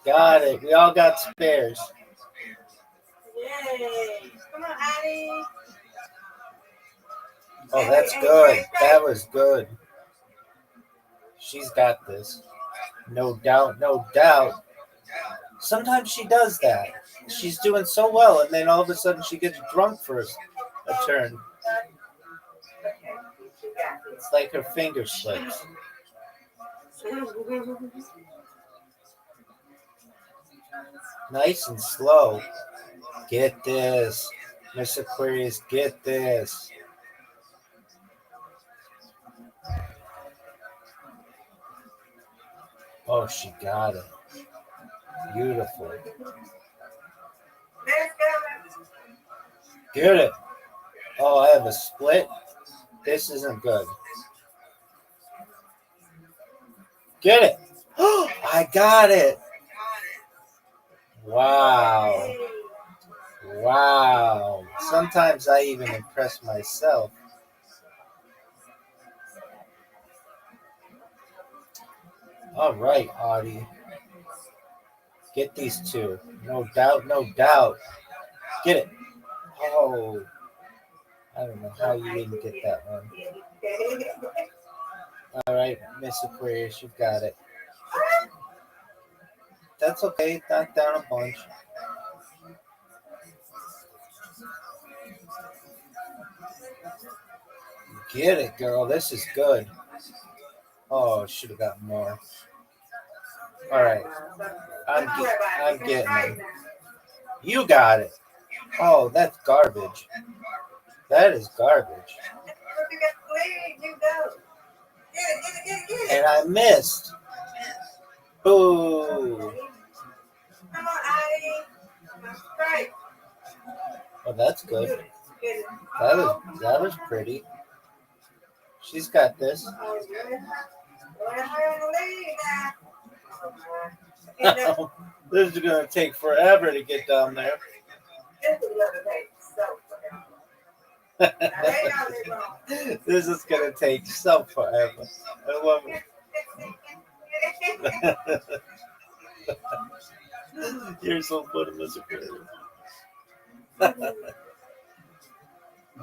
Got it. We all got spares. Yay. Come on, Addie. Oh, that's good. That was good. She's got this. No doubt, no doubt. Sometimes she does that. She's doing so well, and then all of a sudden she gets drunk for a turn. It's like her finger slips. Nice and slow. Get this. Miss Aquarius, get this. Oh, she got it. Beautiful. Get it. Oh, I have a split. This isn't good. Get it. I got it. Wow. Wow. Sometimes I even impress myself. All right, Audie. Get these two. No doubt, no doubt. Get it. Oh. I don't know how you didn't get that one. All right, Miss Aquarius, you've got it. That's okay. Knock down a bunch. Get it, girl. This is good. Oh, should have got more. All right. I'm getting it. You got it. Oh, that's garbage. That is garbage. And I missed. Boo. Come on, Addie. Right. Oh, that's good. That was pretty. She's got this. This is gonna take forever to get down there. This is gonna take so forever. I love it. You're so funny, Mr. Aquarius.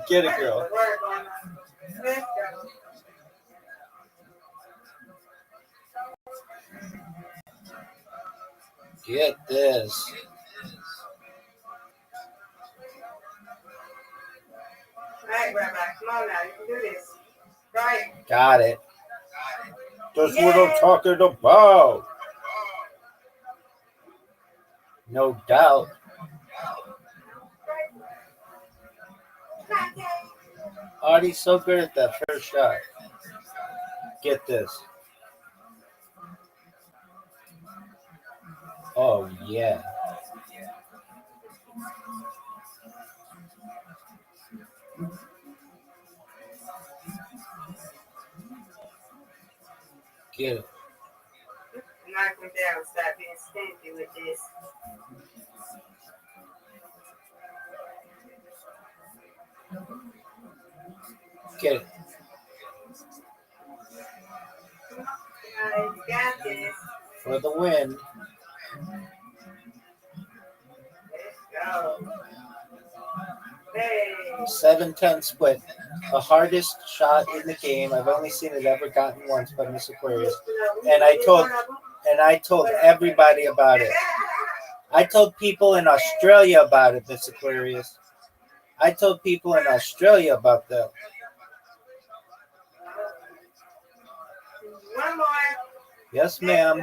Get it, girl. Get this. Right, Rabbi. Come on now. You can do this. Right. Got it. That's what I'm talking about. No doubt. Audie's so good at that first shot. Get this. Oh, yeah. Get it. Knock him down. Stop being stingy with this. Get it. You got this. For the win. Let's go. Hey. 7-10 split. The hardest shot in the game. I've only seen it ever gotten once by Miss Aquarius. And I told everybody about it. I told people in Australia about it, Miss Aquarius. I told people in Australia about that. One more. Yes, ma'am.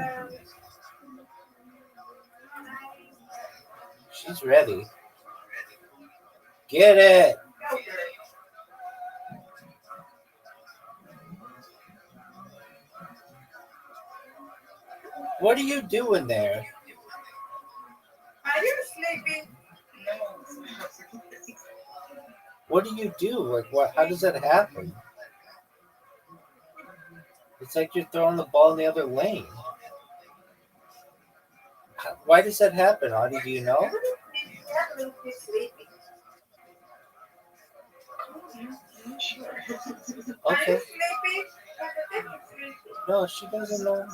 She's ready. Get it. What are you doing there? Are you sleeping? What do you do? Like, what? How does that happen? It's like you're throwing the ball in the other lane. Why does that happen, Audie? Do you know? Okay. No, she doesn't know.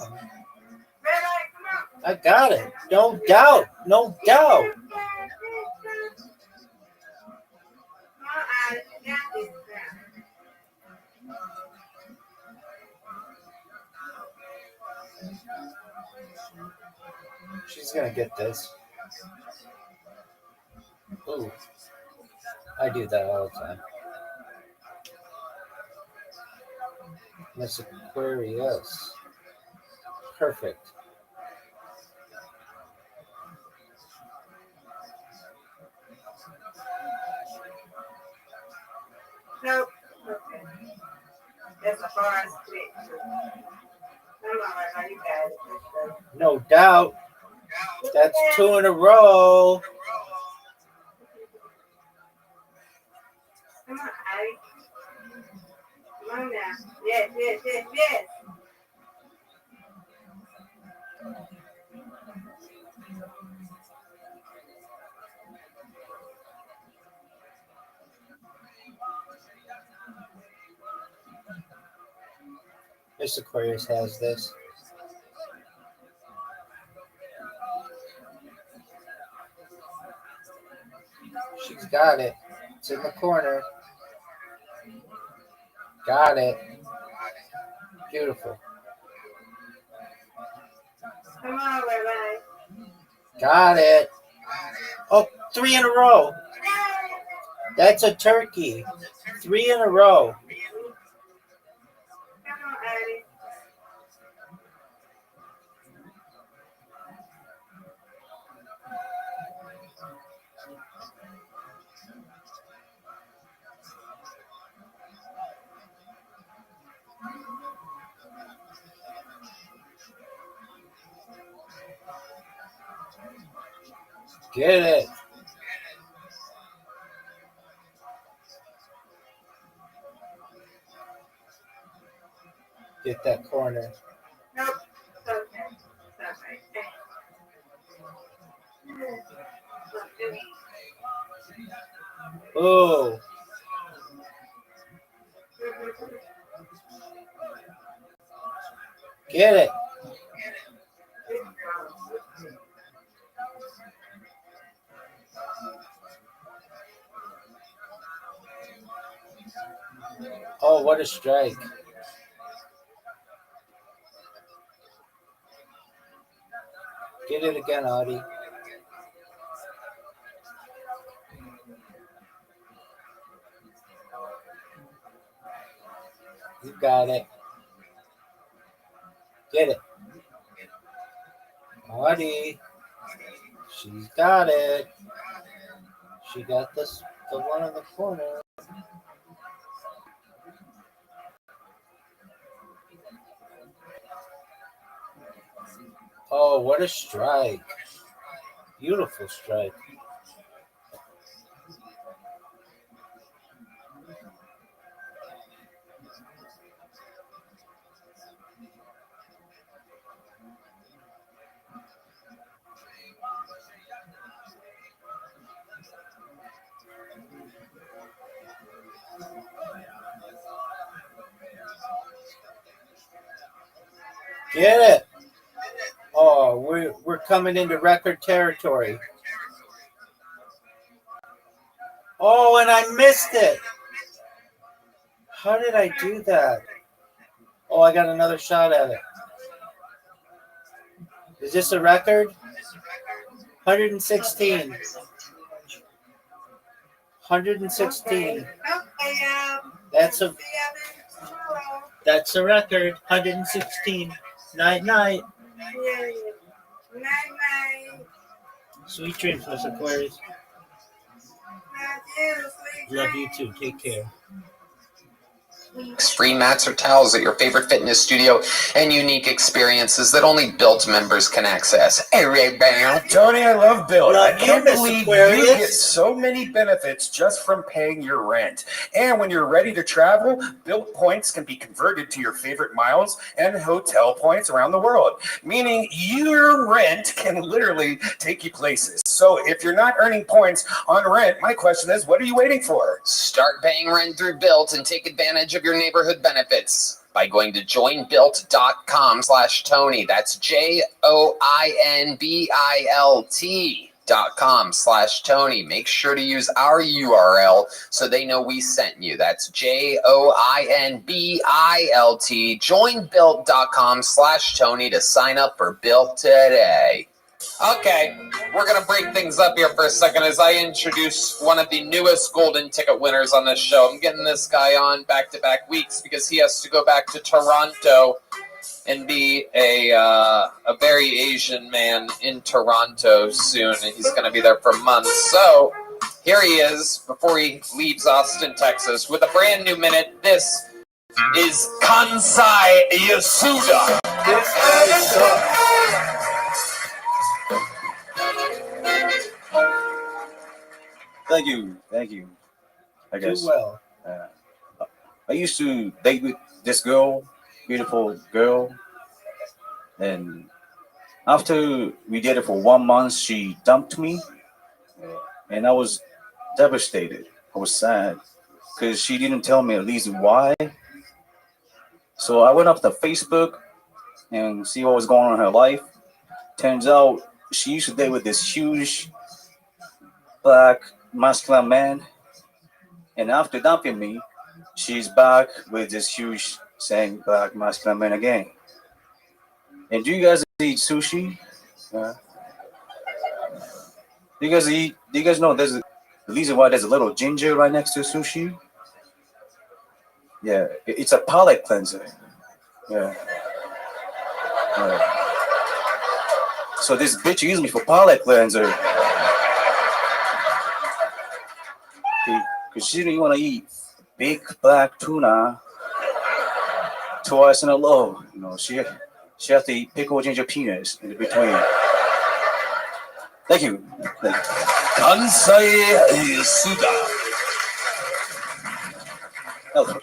I got it. No doubt. No doubt. She's gonna get this. Ooh. I do that all the time. Miss Aquarius. Perfect. Nope. Okay. That's a far split. Come on, you got it. No doubt. That's 2 in a row. Come on, Addie. Come on now. Yes, yes, yes, yes. Miss Aquarius has this. She's got it. It's in the corner. Got it. Beautiful. Come on, Rabbi. Got it. Oh, 3 in a row. That's a turkey. 3 in a row. Come on, Addie. Get it. Get that corner. Nope. Okay. Okay. Oh. Get it. Oh, what a strike. Get it again, Audie. You got it. Get it. Audie. She's got it. She got the one in the corner. Oh, what a strike. Beautiful strike. Get it. Oh, we're coming into record territory. Oh, and I missed it. How did I do that? Oh, I got another shot at it. Is this a record? 116. 116. That's a record. 116. Night, night. Sweet dreams, Miss Aquarius. Love you too. Take care. Free mats or towels at your favorite fitness studio, and unique experiences that only Built members can access. Hey, Ray Bam. Tony, I love Built. I Love you, can't Mr. believe Aquarius. you get so many benefits just from paying your rent. And when you're ready to travel, Built points can be converted to your favorite miles and hotel points around the world, meaning your rent can literally take you places. So if you're not earning points on rent, my question is, what are you waiting for? Start paying rent through Built and take advantage of your neighborhood benefits by going to joinbuilt.com/Tony. That's joinbilt.com/Tony. Make sure to use our URL so they know we sent you. That's joinbilt, joinbuilt.com/Tony to sign up for Built today. Okay, we're going to break things up here for a second as I introduce one of the newest golden ticket winners on this show. I'm getting this guy on back-to-back weeks because he has to go back to Toronto and be a very Asian man in Toronto soon, and he's going to be there for months. So here he is before he leaves Austin, Texas, with a brand new minute. This is Kansai Yasuda. Thank you. I guess. Do well. I used to date with this girl, beautiful girl, and after we dated for 1 month, she dumped me, and I was devastated. I was sad because she didn't tell me at least why. So I went up to Facebook and see what was going on in her life. Turns out she used to date with this huge black masculine man, and after dumping me, she's back with this huge same black masculine man again. And do you guys eat sushi? Do you guys eat? Do you guys know there's the reason why there's a little ginger right next to sushi? Yeah, it's a palate cleanser. Yeah. So this bitch used me for palate cleanser. Because she didn't want to eat big black tuna twice in a row. You know, she has to eat pickled ginger peanuts in between. Thank you. Kansai Yasuda. Hello.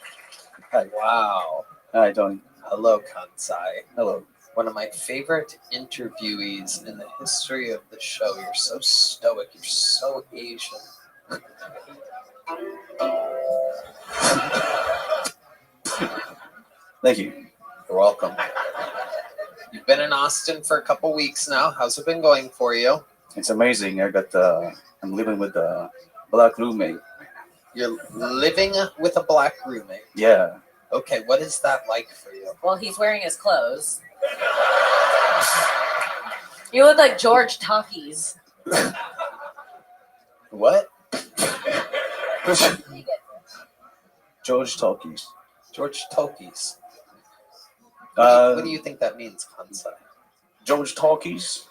Hi. Wow. Hi, Tony. Hello, Kansai. Hello. One of my favorite interviewees in the history of the show. You're so stoic. You're so Asian. Thank you. You're welcome. You've been in Austin for a couple weeks now. How's it been going for you? It's amazing. I'm living with a black roommate. You're living with a black roommate. Yeah. Okay, what is that like for you? Well, he's wearing his clothes. You look like George Takis. What? George Talkies. George Tokis. Uh, What do you think that means, Kansai? George Talkies.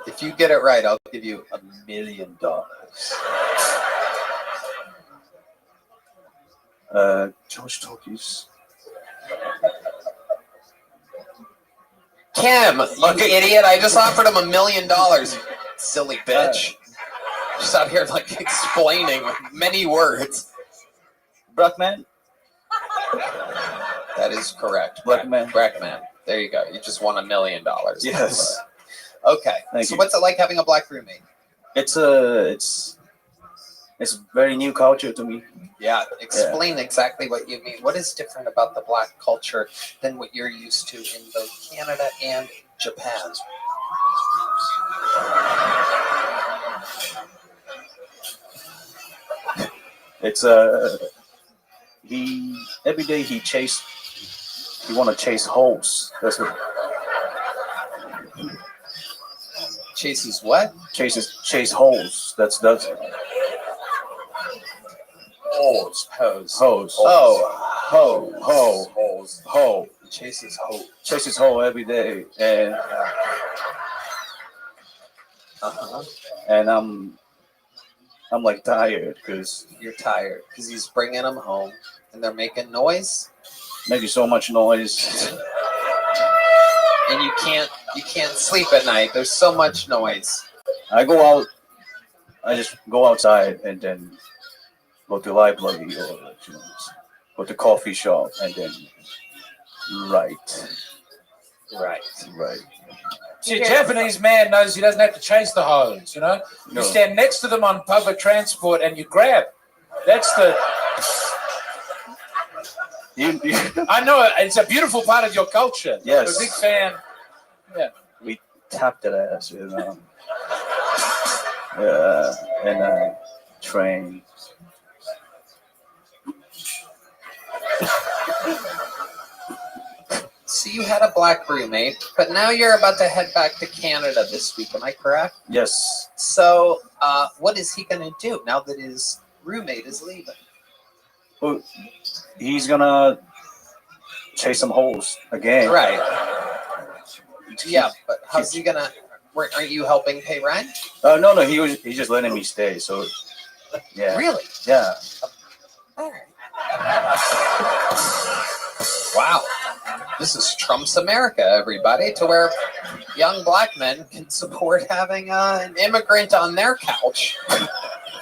If you get it right, I'll give you $1 million. George Talkies. Kim, you idiot! I just offered him $1 million. Silly bitch. Just out here like explaining with many words. Black man. That is correct. Black man. Black man. There you go. You just won $1 million. Yes. Okay. Thank so you. what's it like having a black roommate? It's very new culture to me. Yeah. Explain exactly what you mean. What is different about the black culture than what you're used to in both Canada and Japan? It's he every day he want to chase holes. That's what Chases what? chase holes. That's Hose. hose. Hole. Chases hoe. Chases hole every day, and Uh-huh. and I'm like tired because You're tired because he's bringing them home and they're making noise, making so much noise. and you can't sleep at night. There's so much noise. I go out. I just go outside and then go to library or go to coffee shop and then write. Right. See, a Japanese man knows he doesn't have to chase the hose, you know? No. You stand next to them on public transport and you grab. That's the... I know, it's a beautiful part of your culture. Yes. I'm a big fan. Yeah. We tap that ass, Yeah, and train. So you had a black roommate, but now you're about to head back to Canada this week. Am I correct? Yes. So what is he going to do now that his roommate is leaving? Well, he's gonna chase some holes again. Right. Yeah, but how's he gonna? Aren't you helping pay rent? No. He's just letting me stay. So, yeah. Really? Yeah. All right. Wow. This is Trump's America, everybody, to where young black men can support having an immigrant on their couch.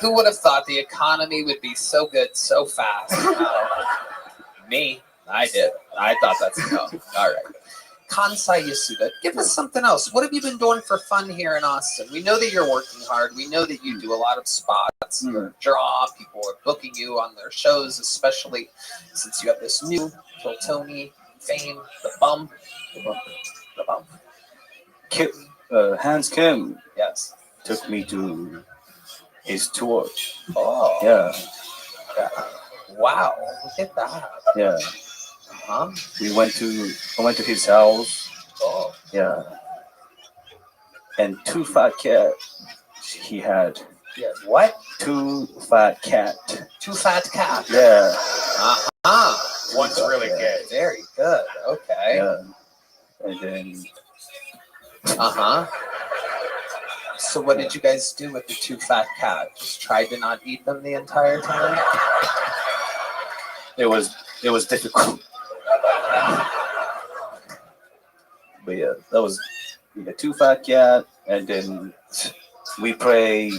Who would have thought the economy would be so good so fast? Me. I did. I thought that's all right. Kansai Yasuda, give us something else. What have you been doing for fun here in Austin? We know that you're working hard. We know that you do a lot of spots. You draw. People are booking you on their shows, especially since you have this new Kill Tony fame, the bump. Hans Kim. Yes. Took me to his tour. Oh. Yeah. Wow. Look at that. Yeah. Huh? I went to his house. Oh. Yeah. And 2 fat cats he had. Yeah. What? 2 fat cat. 2 fat cats. Yeah. Uh-huh. One's really good. Very good. Okay. Yeah. And then. Uh-huh. So what did you guys do with the 2 fat cats? Just tried to not eat them the entire time? It was difficult. But yeah, that was 2 fat cat, and then we play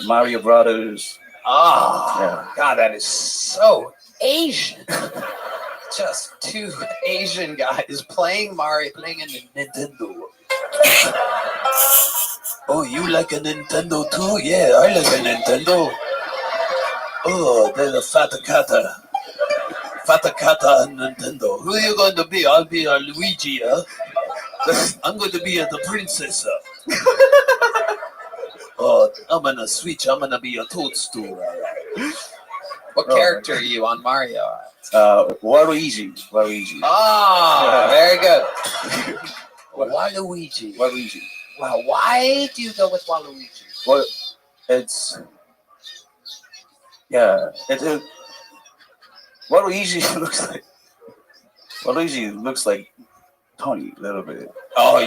Mario Brothers. Oh, Yeah. God, that is so Asian. Just 2 Asian guys playing Mario, playing a Nintendo. Oh, you like a Nintendo too? Yeah, I like a Nintendo. Oh, there's a Fata Kata and Nintendo. Who are you going to be? I'll be a Luigi, huh? I'm going to be the princess. Oh, I'm gonna switch. I'm gonna be a toadstool. What character are you on Mario? Waluigi. Ah, very good. Waluigi. Wow, why do you go with Waluigi? Well, it's Waluigi looks like Tony a little bit. Oh,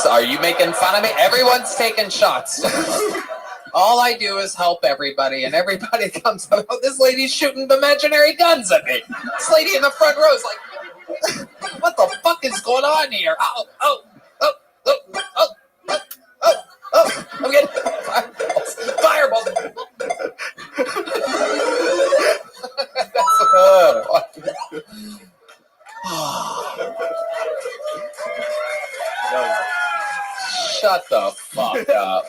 are you making fun of me? Everyone's taking shots. All I do is help everybody, and everybody comes up. Oh, this lady's shooting imaginary guns at me. This lady in the front row is like, what the fuck is going on here? Oh. I'm getting fireballs. Shut the fuck up.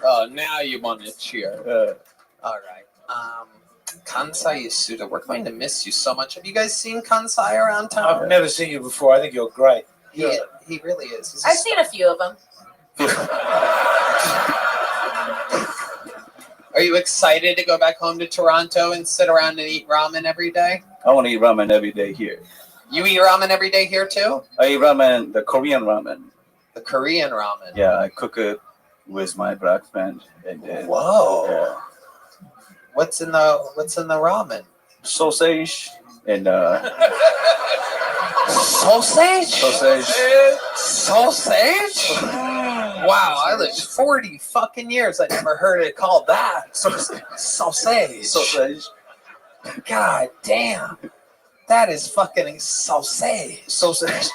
Oh, now you want to cheer. All right. Kansai Yasuda, we're going to miss you so much. Have you guys seen Kansai around town? I've never seen you before. I think you're great. He really is. I've seen a few of them. Are you excited to go back home to Toronto and sit around and eat ramen every day? I want to eat ramen every day here. You eat ramen every day here too? I eat ramen, the Korean ramen. The Korean ramen. Yeah, I cook it with my black friend. And then, whoa. Yeah. What's in the ramen? Sausage and sausage? Sausage. Wow, I lived 40 fucking years. I never heard it called that. Sausage. Sausage. God damn. That is fucking sausage. Sausage.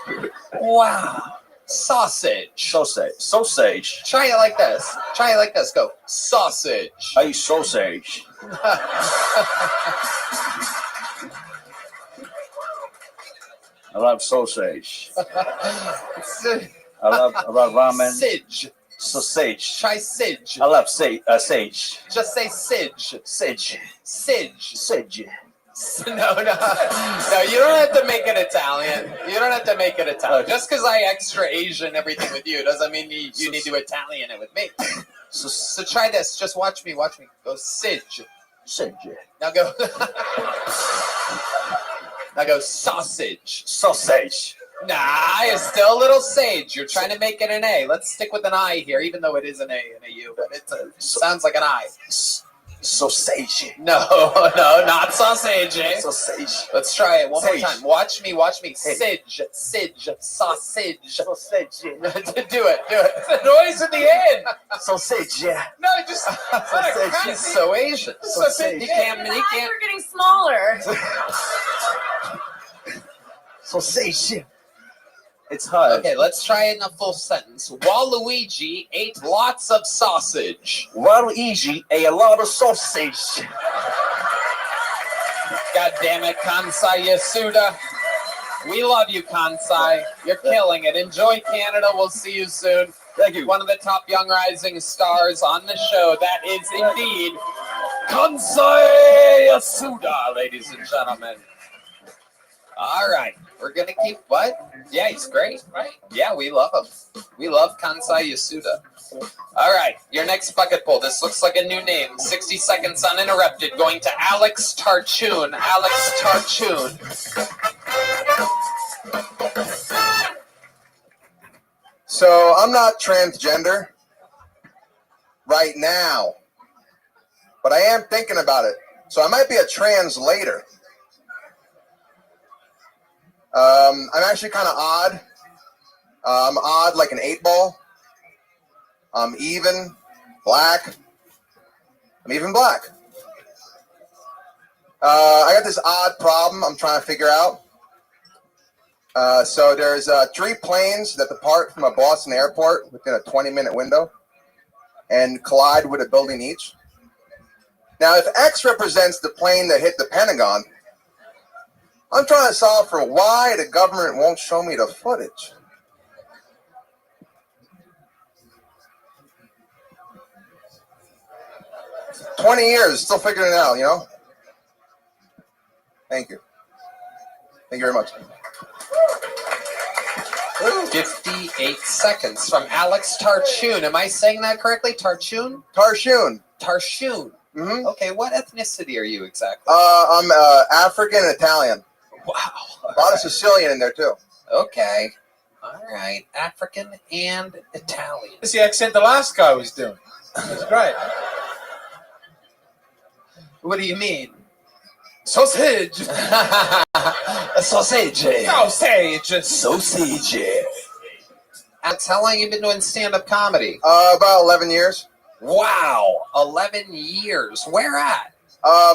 Wow. Sausage. Sausage. Sausage. Try it like this. Try it like this. Go. Sausage. I eat sausage. I love sausage. I love ramen. Sage. Sausage. Try sage. I love sage. Just say sage. Sage. Sage. Sage. No, no. No, you don't have to make it Italian. You don't have to make it Italian. Just because I extra Asian everything with you doesn't mean you need to Italian it with me. So try this. Just watch me. Watch me. Go sage. Sage. Now go. Now go sausage. Sausage. Nah, it's still a little sage. You're trying to make it an A. Let's stick with an I here, even though it is an A and a U, but it sounds like an I. Sausage. No, no, not sausage. Sausage. Let's try it one Sage. more time. Watch me. Hey. Sage, sausage. Sausage. Do it. The noise at the end. Sausage. Yeah. No, just Sausage. He's so Asian. Sausage. He can't. His eyes are getting smaller. Sausage. It's hard. Okay, let's try it in a full sentence. Waluigi ate lots of sausage. Waluigi ate a lot of sausage. God damn it, Kansai Yasuda. We love you, Kansai. You're killing it. Enjoy Canada. We'll see you soon. Thank you. One of the top young rising stars on the show. That is indeed Kansai Yasuda, ladies and gentlemen. All right. We're going to keep what? Yeah, he's great, right? Yeah, we love him. We love Kansai Yasuda. All right. Your next bucket pull. This looks like a new name. 60 seconds uninterrupted. Going to Alex Tarchoon. Alex Tarchoon. So I'm not transgender right now, but I am thinking about it. So I might be a translator. I'm actually kind of odd. I'm odd like an 8-ball. I'm even, black. I'm even black. I got this odd problem I'm trying to figure out. So there's 3 planes that depart from a Boston airport within a 20-minute window and collide with a building each. Now, if X represents the plane that hit the Pentagon, I'm trying to solve for why the government won't show me the footage. "20 years, still figuring it out, you know? Thank you. Thank you very much. 58 seconds from Alex Tarchoon. Am I saying that correctly? Tarchoon? Tarchoon. Tarchoon. Mm-hmm. Okay, what ethnicity are you exactly? I'm African and Italian. Wow. A lot of Sicilian in there, too. Okay. All right. African and Italian. That's the accent the last guy was doing. That's great. What do you mean? Sausage. Sausage. Sausage. Sausage. Alex, how long have you been doing stand-up comedy? About 11 years. Wow. 11 years. Where at?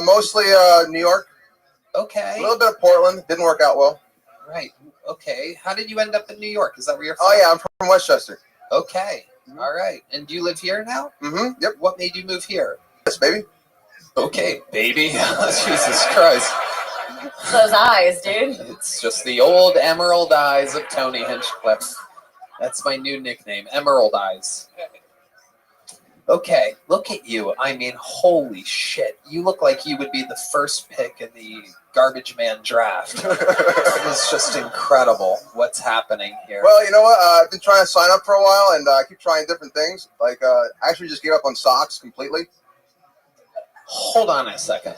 Mostly New York. Okay. A little bit of Portland. Didn't work out well. Right. Okay. How did you end up in New York? Is that where you're from? Oh, yeah. I'm from Westchester. Okay. All right. And do you live here now? Mm-hmm. Yep. What made you move here? Yes, baby. Okay, baby. Jesus Christ. Those eyes, dude. It's just the old emerald eyes of Tony Hinchcliffe. That's my new nickname, Emerald Eyes. Okay, look at you. I mean, holy shit. You look like you would be the first pick in the Garbage Man draft. It is just incredible what's happening here. Well, you know what? I've been trying to sign up for a while, and I keep trying different things. Like, I actually just gave up on socks completely. Hold on a second.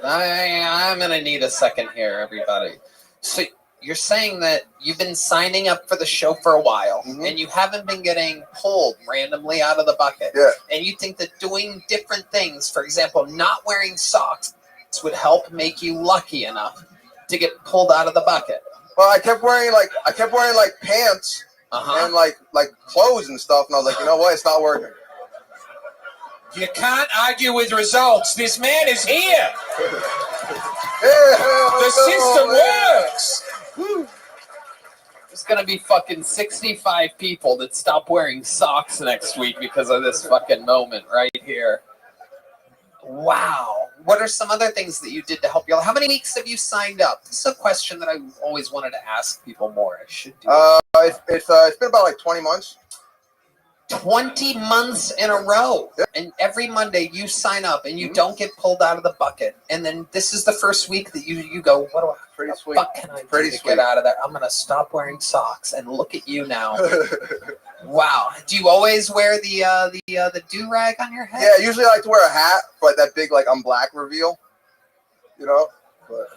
I'm going to need a second here, everybody. So you're saying that you've been signing up for the show for a while, and you haven't been getting pulled randomly out of the bucket. Yeah. And you think that doing different things, for example, not wearing socks, would help make you lucky enough to get pulled out of the bucket. Well, I kept wearing like pants and like clothes and stuff. And I was like, you know what? It's not working. You can't argue with results. This man is here. The system works. There's gonna be fucking 65 people that stop wearing socks next week because of this fucking moment right here. Wow. What are some other things that you did to help you? How many weeks have you signed up? This is a question that I always wanted to ask people more. I should do. It's been about like 20 months. 20 months in a row. Yep. And every Monday you sign up and you don't get pulled out of the bucket. And then this is the first week that you go, what do I Pretty sweet. fuck can I do to get out of there? I'm going to stop wearing socks. And look at you now. Wow. Do you always wear the do-rag on your head? Yeah, usually I like to wear a hat, but that big like I'm black reveal. You know? But,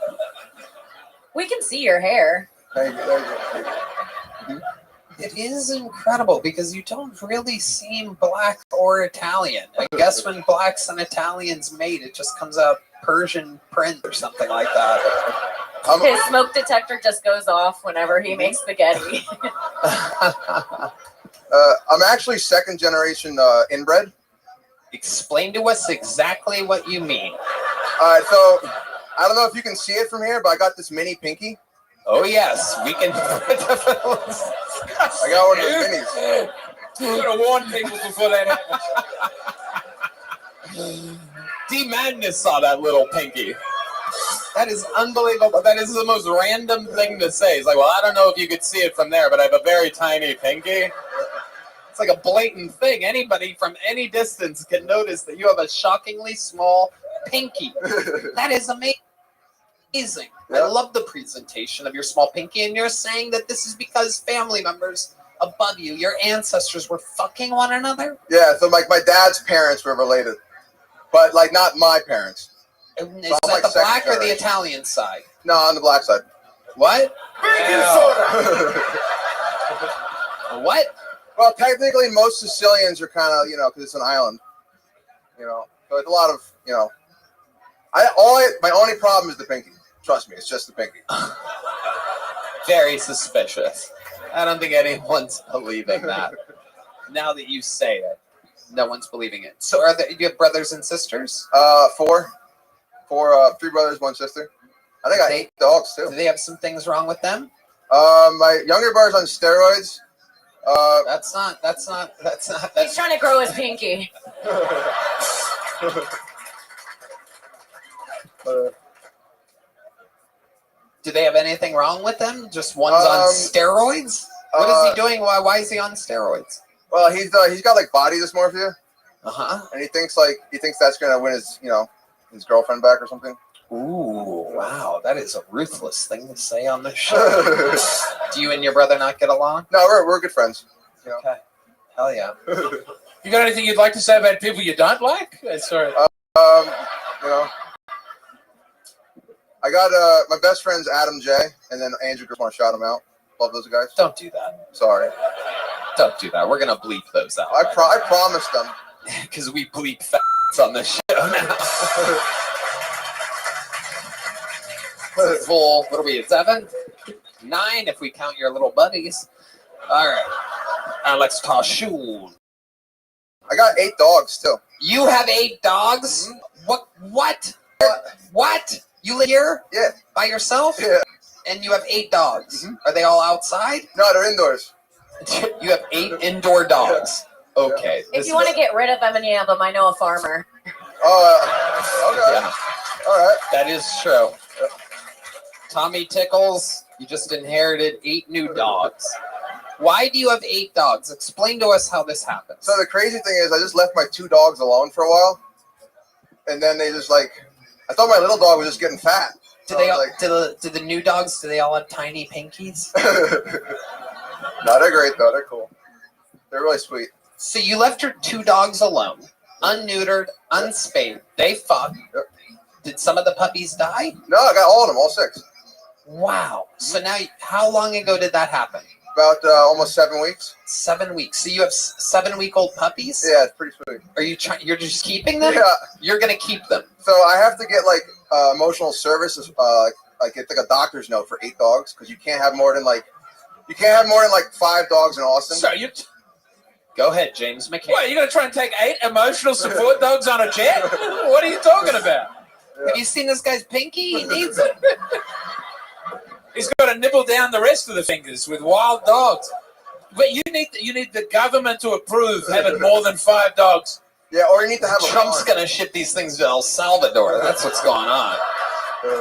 We can see your hair. thank you. It is incredible because you don't really seem black or Italian. I guess when blacks and Italians mate, it just comes out Persian print or something like that. His smoke detector just goes off whenever he makes spaghetti. I'm actually second generation inbred. Explain to us exactly what you mean. All right, so I don't know if you can see it from here, but I got this mini pinky. Oh yes, we can. I got one of those minis. You could have warned people before that happened. D Madness saw that little pinky. That is unbelievable. That is the most random thing to say. It's like, well, I don't know if you could see it from there, but I have a very tiny pinky. It's like a blatant thing. Anybody from any distance can notice that you have a shockingly small pinky. That is amazing. Yep. I love the presentation of your small pinky, and you're saying that this is because family members above you, your ancestors, were fucking one another? Yeah, so like my dad's parents were related, but like not my parents. Is that like the black or the second Italian side? No, on the black side. What? Baking soda. What? Well, technically, most Sicilians are kind of, because it's an island, so it's a lot of, my only problem is the pinky. Trust me, it's just the pinky. Very suspicious. I don't think anyone's believing that. Now that you say it, no one's believing it. So do you have brothers and sisters? Four, 3 brothers, 1 sister. I think I got 8 dogs too. Do they have some things wrong with them? My younger brother's on steroids. That's not. He's trying to grow his pinky. Do they have anything wrong with them? Just one's on steroids? What is he doing? Why is he on steroids? Well, he's got like body dysmorphia. And he thinks that's gonna win his his girlfriend back or something. Ooh, wow, that is a ruthless thing to say on the show. Do you and your brother not get along? No, we're good friends. Okay, hell yeah. You got anything you'd like to say about people you don't like? Sorry. I got my best friend's Adam J, and then Andrew just want to shout him out. Love those guys. Don't do that. Sorry. Don't do that. We're gonna bleep those out. I promised them. Because we bleep facts on the show now. Full. What are we at? 7, 9 if we count your little buddies. All right. Alex Tashoon. I got 8 dogs too. You have 8 dogs? Mm-hmm. What? What? You live here? Yeah. By yourself? Yeah. And you have 8 dogs. Mm-hmm. Are they all outside? No, they're indoors. You have 8 indoor dogs. Yeah. Okay. If you want to get rid of them and you have them, I know a farmer. Okay. Yeah. All right. That is true. Tommy Tickles, you just inherited 8 new dogs. Why do you have 8 dogs? Explain to us how this happens. So the crazy thing is I just left my 2 dogs alone for a while. And then they just I thought my little dog was just getting fat. Do they all, do the new dogs, do they all have tiny pinkies? No, they're great though. They're cool. They're really sweet. So you left your 2 dogs alone, unneutered, unspayed. They fuck. Yep. Did some of the puppies die? No, I got all of them, all 6. Wow. So now, how long ago did that happen? About almost 7 weeks. 7 weeks. So you have 7-week-old puppies? Yeah, it's pretty sweet. Are you you're just keeping them? Yeah. You're gonna keep them. So I have to get emotional services, get a doctor's note for 8 dogs because you can't have more than You can't have more than like 5 dogs in Austin. So you go ahead, James McCain. What, you going to try and take 8 emotional support dogs on a jet? What are you talking about? Have you seen this guy's pinky? He needs it. He's got to nibble down the rest of the fingers with wild dogs. But you need the government to approve having more than 5 dogs. Yeah, or you need to have a Trump's farm. going to ship these things to El Salvador. That's what's going on.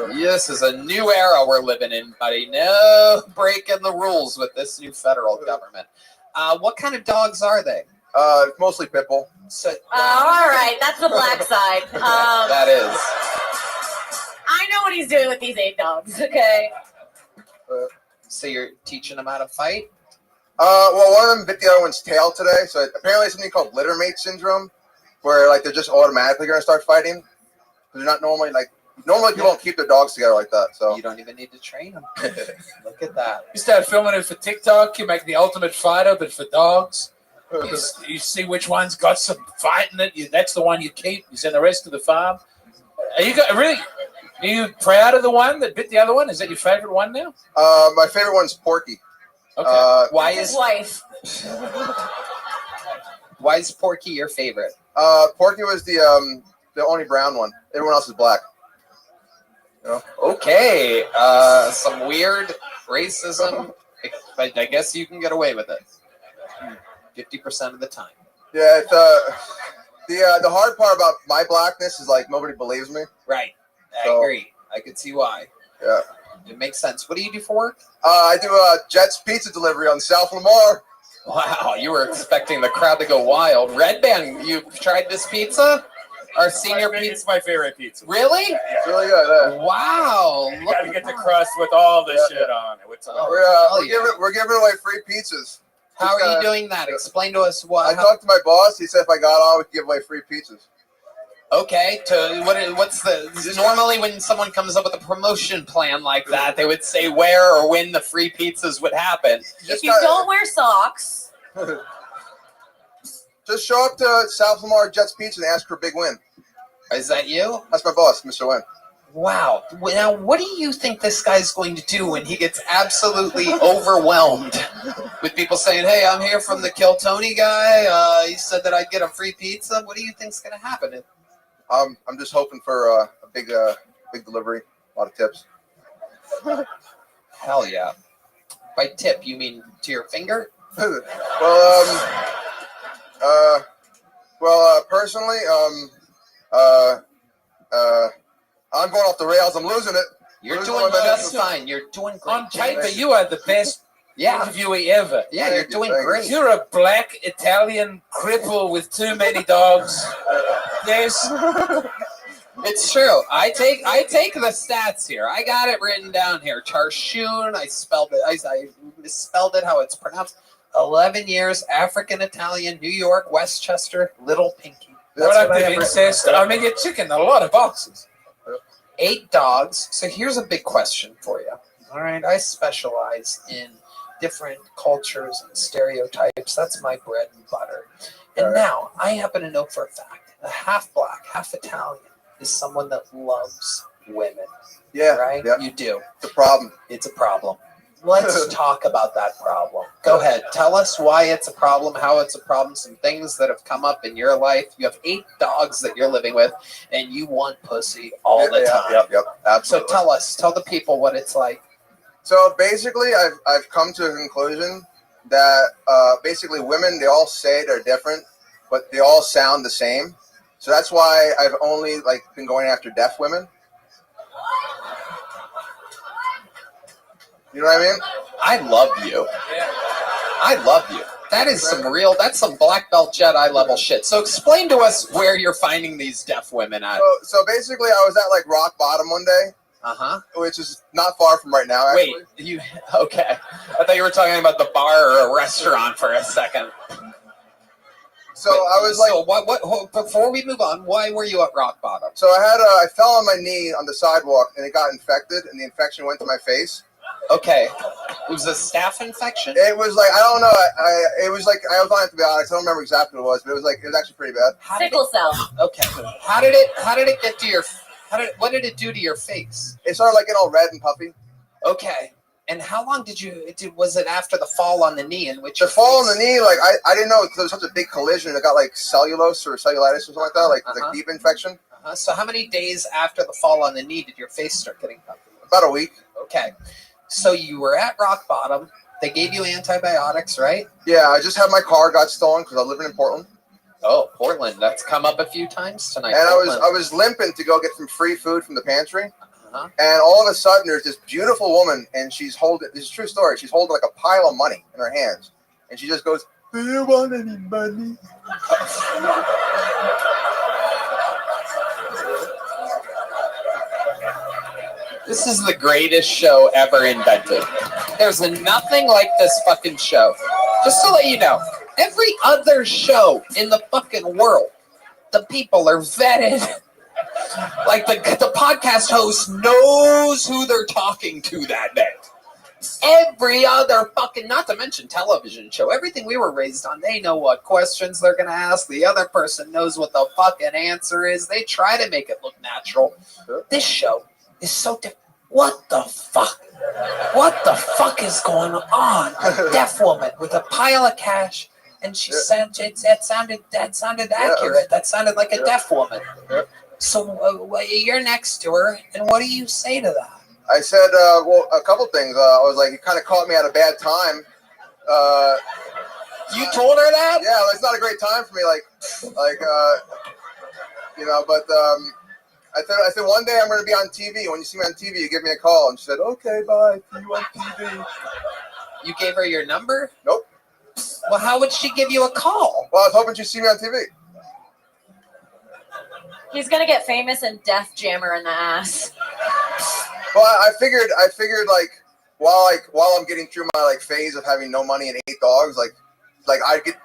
This is a new era we're living in, buddy. No breaking the rules with this new federal government. What kind of dogs are they? Mostly pit bull. So, all right, that's the black side. that is. I know what he's doing with these 8 dogs. Okay. So you're teaching them how to fight? Well, one of them bit the other one's tail today. So apparently something called littermate syndrome, where like they're just automatically going to start fighting. They're not normally people don't keep their dogs together like that. So You don't even need to train them. Look at that. You start filming it for TikTok. You make the ultimate fighter, but for dogs. You see which one's got some fight in it. That's the one you keep. You send the rest to the farm. Are you proud of the one that bit the other one? Is that your favorite one now? my favorite one's Porky. Okay. His wife. Why is Porky your favorite? Porky was the only brown one. Everyone else is black. You know? Okay. Some weird racism, but I guess you can get away with it. 50% of the time. Yeah, it's, the hard part about my blackness is like nobody believes me. Right. I So- agree. I could see why. Yeah. It makes sense. What do you do for work? I do a Jets pizza delivery on South Lamar. Wow, you were expecting the crowd to go wild. Red Band, you tried this pizza? Our senior pizza? It's my favorite pizza. Really? It's really good. Wow. You got to get the crust with all the shit on it. What's Oh, We're giving away free pizzas. How are you doing that? Explain to us what. I talked to my boss. He said if I got on, we could give away free pizzas. Okay. What's the normally when someone comes up with a promotion plan like that, they would say where or when the free pizzas would happen. If you don't wear socks, Just show up to South Lamar Jets Pizza and ask for a big win. Is that you? That's my boss, Mr. Wynn. Wow. Now, what do you think this guy's going to do when he gets absolutely overwhelmed with people saying, "Hey, I'm here from the Kill Tony guy. He said that I'd get a free pizza." What do you think's going to happen? I'm just hoping for a big delivery, a lot of tips. Hell yeah. By tip, you mean to your finger? Personally, I'm going off the rails. I'm losing it. You're doing just fine. You're doing great. On paper, you are the best interviewee ever. Yeah, you're doing great. You're a black Italian cripple with too many dogs. Yes. It's true. I take the stats here. I got it written down here. Charshun. I spelled it. I misspelled it how it's pronounced. 11 years, African Italian, New York, Westchester, Little Pinky. Productive incest. I mean, you're ticking a lot of boxes. 8 dogs. So here's a big question for you. All right, I specialize in different cultures and stereotypes. That's my bread and butter. And now I happen to know for a fact a half black, half Italian is someone that loves women. Yeah, right? Yeah. You do. It's a problem. It's a problem. Let's talk about that problem. Go ahead. Tell us why it's a problem, how it's a problem, some things that have come up in your life. You have 8 dogs that you're living with, and you want pussy all the time. Yep, absolutely. So tell the people what it's like. So basically, I've come to a conclusion that basically women, they all say they're different, but they all sound the same. So that's why I've only been going after deaf women. You know what I mean? I love you. I love you. That is that's some black belt Jedi level shit. So explain to us where you're finding these deaf women at. So basically, I was at rock bottom one day. Which is not far from right now, actually. Wait, okay. I thought you were talking about the bar or a restaurant for a second. So I was like, so what? Before we move on, why were you at rock bottom? So I fell on my knee on the sidewalk and it got infected, and the infection went to my face. Okay, it was a staph infection. It was I don't know. I was on antibiotics. I don't remember exactly what it was, but it was actually pretty bad. sickle cell. Okay, how did it get to your? What did it do to your face? It started getting all red and puffy. Okay, And how long was it after the fall on the knee in which the fall on the knee, like I didn't know there was such a big collision. It got like cellulose or cellulitis or something like that, like deep infection. So how many days after the fall on the knee did your face start getting puffy? About a week. Okay. So you were at rock bottom. They gave you antibiotics, right? Yeah, I just had my car got stolen because I live in Portland. Oh, Portland. That's come up a few times tonight. And Portland. I was limping to go get some free food from the pantry. And all of a sudden, there's this beautiful woman, and she's holding, this is a true story, she's holding like a pile of money in her hands. And she just goes, "Do you want any money?" This is the greatest show ever invented. There's nothing like this fucking show. Just to let you know, every other show in the fucking world, the people are vetted. Like the podcast host knows who they're talking to that day. Every other fucking, not to mention television show, everything we were raised on, they know what questions they're going to ask. The other person knows what the fucking answer is. They try to make it look natural. This show is so different. What the fuck? What the fuck is going on? A deaf woman with a pile of cash, and she said that sounded accurate. That sounded like a deaf woman. So you're next to her, and what do you say to that? I said, well, a couple things. I was like, you kind of caught me at a bad time. You told her that? Yeah, it's not a great time for me. But I said one day I'm going to be on TV. When you see me on TV, you give me a call. And she said, okay, bye. See you on TV. You gave her your number? Nope. Well, how would she give you a call? Well, I was hoping she'd see me on TV. He's gonna get famous and Def Jammer in the ass. Well, I figured while I'm getting through my phase of having no money and 8 dogs, I'd get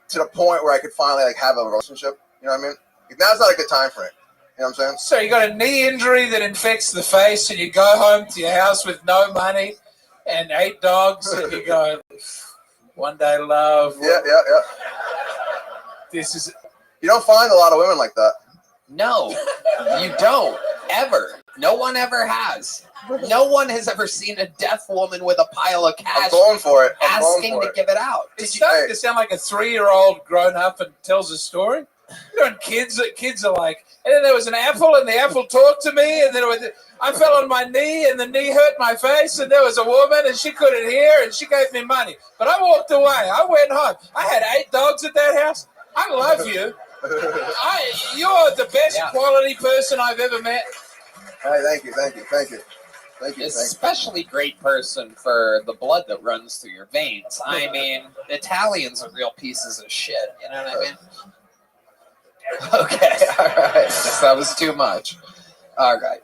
to the point where I could finally have a relationship. You know what I mean? Now's not a good time for it. You know what I'm saying? So you got a knee injury that infects the face, and you go home to your house with no money and 8 dogs, and you go, one day, love. Yeah. This is. You don't find a lot of women like that. No, you don't ever. No one ever has. No one has ever seen a deaf woman with a pile of cash. I'm going for it. Asking to give it out. It's starting to sound like a 3-year-old grown up and tells a story. You know, and kids are like, and then there was an apple, and the apple talked to me, and then I fell on my knee, and the knee hurt my face, and there was a woman, and she couldn't hear, and she gave me money. But I walked away. I went home. I had 8 dogs at that house. I love you. You're the best quality person I've ever met. Hey, thank you. Especially great person for the blood that runs through your veins. I mean, Italians are real pieces of shit. You know what I mean? Okay, all right. That was too much. All right.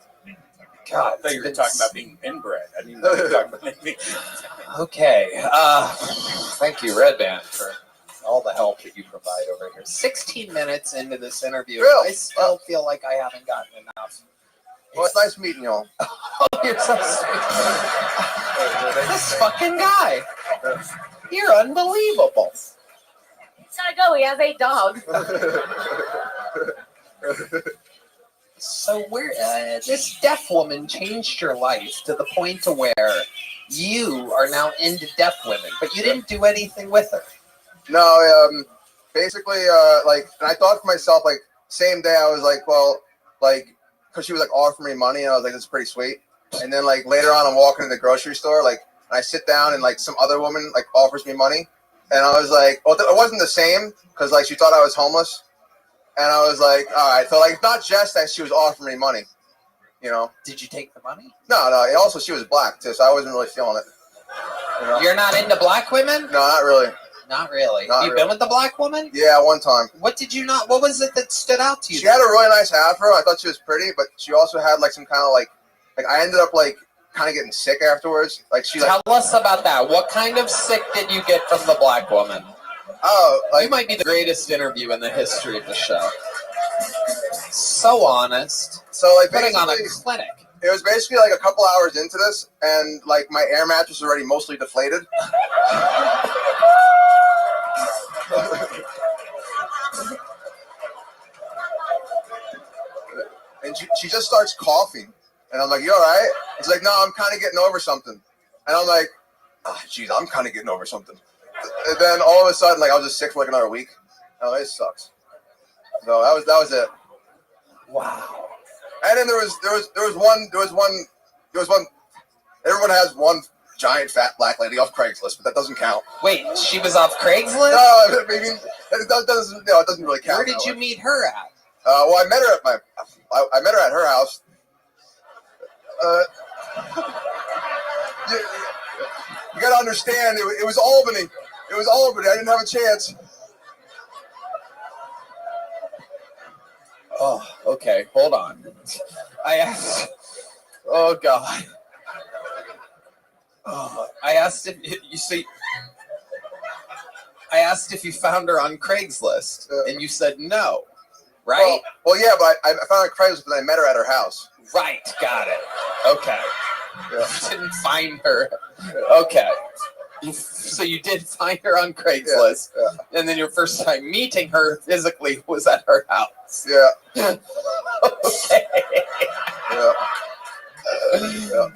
God, I thought you were talking about being inbred. I didn't know you were talking about anything. Okay. Thank you, Red Band, for all the help that you provide over here. 16 minutes into this interview, I still feel like I haven't gotten enough. Well, it's nice meeting y'all. Oh, you're so sweet. This fucking guy. You're unbelievable. He's gotta go. He has 8 dogs. So this deaf woman changed your life to the point to where you are now into deaf women, but you didn't do anything with her. No, basically, and I thought to myself, same day, I was because she was offering me money, and I was like, this is pretty sweet. And then later on, I'm walking in the grocery store, and I sit down, and some other woman offers me money, and I was like, well, it wasn't the same because she thought I was homeless, and I was like, all right, so not just that she was offering me money, you know. Did you take the money? No. And also, she was black too, so I wasn't really feeling it. You know? You're not into black women? No, not really. Not really. You've been with the black woman? Yeah, one time. What was it that stood out to you? She had a really nice afro. I thought she was pretty, but she also had some kind of I ended up kind of getting sick afterwards. Tell us about that. What kind of sick did you get from the black woman? Oh, you might be the greatest interview in the history of the show. So honest. So putting on a clinic. It was basically a couple hours into this, and my air mattress was already mostly deflated. And she just starts coughing, and I'm like, "You all right?" She's like, "No, I'm kind of getting over something." And I'm like, geez, I'm kind of getting over something. And then all of a sudden, like I was just sick for like another week. Oh, it sucks. So that was it. Wow. And then there was one. Everyone has one giant fat black lady off Craigslist, but that doesn't count. Wait, she was off Craigslist? No, I mean it doesn't really count. Where did you meet her at? Well, I met her at her house. You got to understand, it was Albany. It was Albany. I didn't have a chance. Oh, okay. Hold on. I asked. Oh God. Oh, I asked if you see. I asked if you found her on Craigslist, and you said no. Right? Well, yeah, but I found her on Craigslist, but I met her at her house. Right. Got it. Okay. Yeah. You didn't find her. Okay. So you did find her on Craigslist, and then your first time meeting her physically was at her house. Yeah. Okay. Yeah.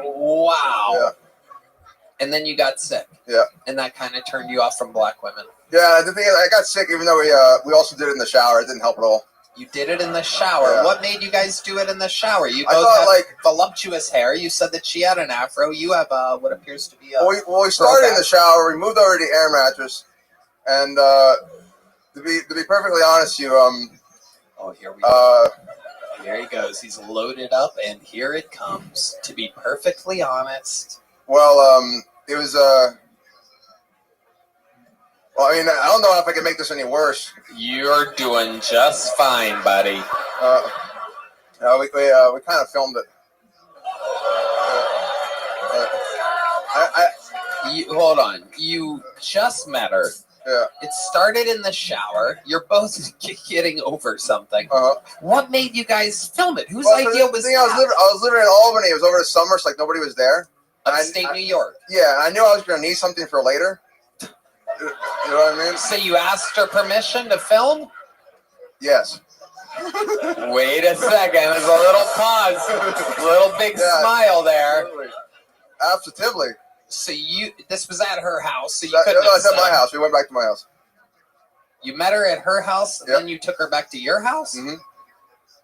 Wow. Yeah. And then you got sick. Yeah. And that kind of turned you off from black women. Yeah. The thing is, I got sick, even though we also did it in the shower. It didn't help at all. You did it in the shower. Yeah. What made you guys do it in the shower? You I both thought, have like, voluptuous hair. You said that she had an afro. You have what appears to be a. Well, we started in the shower. We moved over to the air mattress, and to be perfectly honest, Oh, here we go. Here he goes. He's loaded up, and here it comes. To be perfectly honest. Well, it was Well, I mean, I don't know if I can make this any worse. You're doing just fine, buddy. We kind of filmed it. Hold on. You just met her. Yeah. It started in the shower. You're both getting over something. Uh-huh. What made you guys film it? Whose Well, idea was I that? was living in Albany. It was over the summer, so like nobody was there. Upstate New York. Yeah, I knew I was going to need something for later. You know what I mean? So you asked her permission to film? Yes. Wait a second. There's a little pause. A little big smile there. Absolutely. So this was at her house. So you No, couldn't. it's at my house. We went back to my house. You met her at her house, and Yep. then you took her back to your house. Mm-hmm.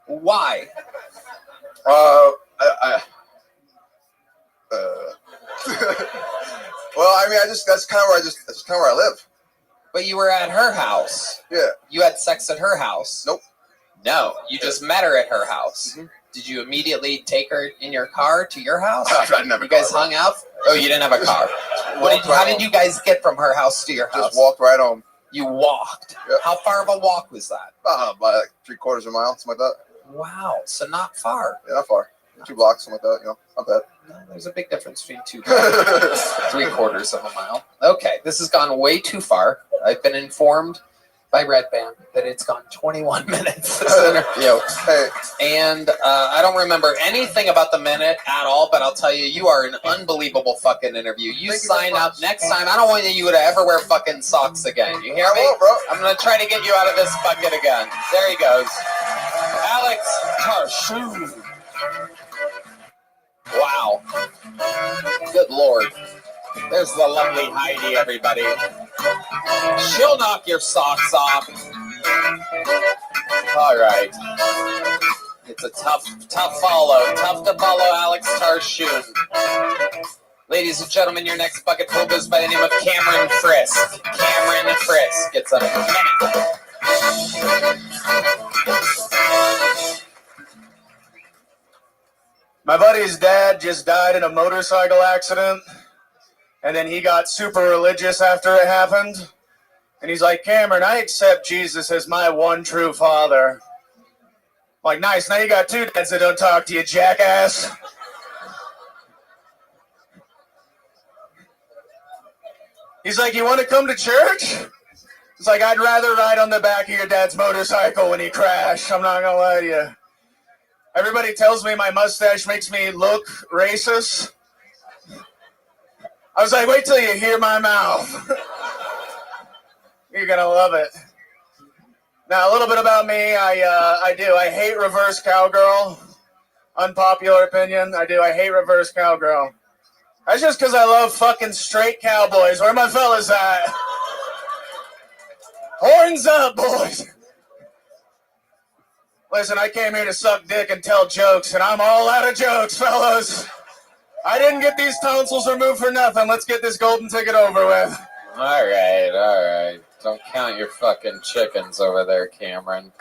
Why? Well, I mean, that's kind of where I live. But you were at her house. Yeah. You had sex at her house. Nope. No, you just met her at her house. Mm-hmm. Did you immediately take her in your car to your house? I didn't have a You guys car, hung out? Oh, you didn't have a car. How did you guys get from her house to your house? Just walked right home. You walked. Yep. How far of a walk was that? By like 3/4 of a mile, something like that. Wow, so not far. Yeah, not far. 2 blocks, something like that. Not bad. No, there's a big difference between 2 blocks, 3/4 of a mile. Okay, this has gone way too far. I've been informed by Red Band that it's gone 21 minutes, this interview. Hey. And I don't remember anything about the minute at all, but I'll tell you, you are an unbelievable fucking interview. You sign up next time. I don't want you to ever wear fucking socks again. You hear me? I won't, bro. I'm going to try to get you out of this bucket again. There he goes. Alex Tarshu. Wow. Good Lord. There's the lovely Heidi, everybody. She'll knock your socks off. All right. It's a tough follow. Tough to follow Alex Tarshoon. Ladies and gentlemen, your next bucket full goes by the name of Cameron Frisk. Cameron Frisk. It's a minute. My buddy's dad just died in a motorcycle accident, and then he got super religious after it happened. And he's like, Cameron, I accept Jesus as my one true father. I'm like, nice, now you got 2 dads that don't talk to you, jackass. He's like, you want to come to church? It's like, I'd rather ride on the back of your dad's motorcycle when he crashed. I'm not going to lie to you. Everybody tells me my mustache makes me look racist. I was like, wait till you hear my mouth. You're going to love it. Now, a little bit about me. I hate reverse cowgirl. Unpopular opinion. I hate reverse cowgirl. That's just because I love fucking straight cowboys. Where my fellas at? Horns up, boys. Listen, I came here to suck dick and tell jokes, and I'm all out of jokes, fellas. I didn't get these tonsils removed for nothing. Let's get this golden ticket over with. All right. Don't count your fucking chickens over there, Cameron.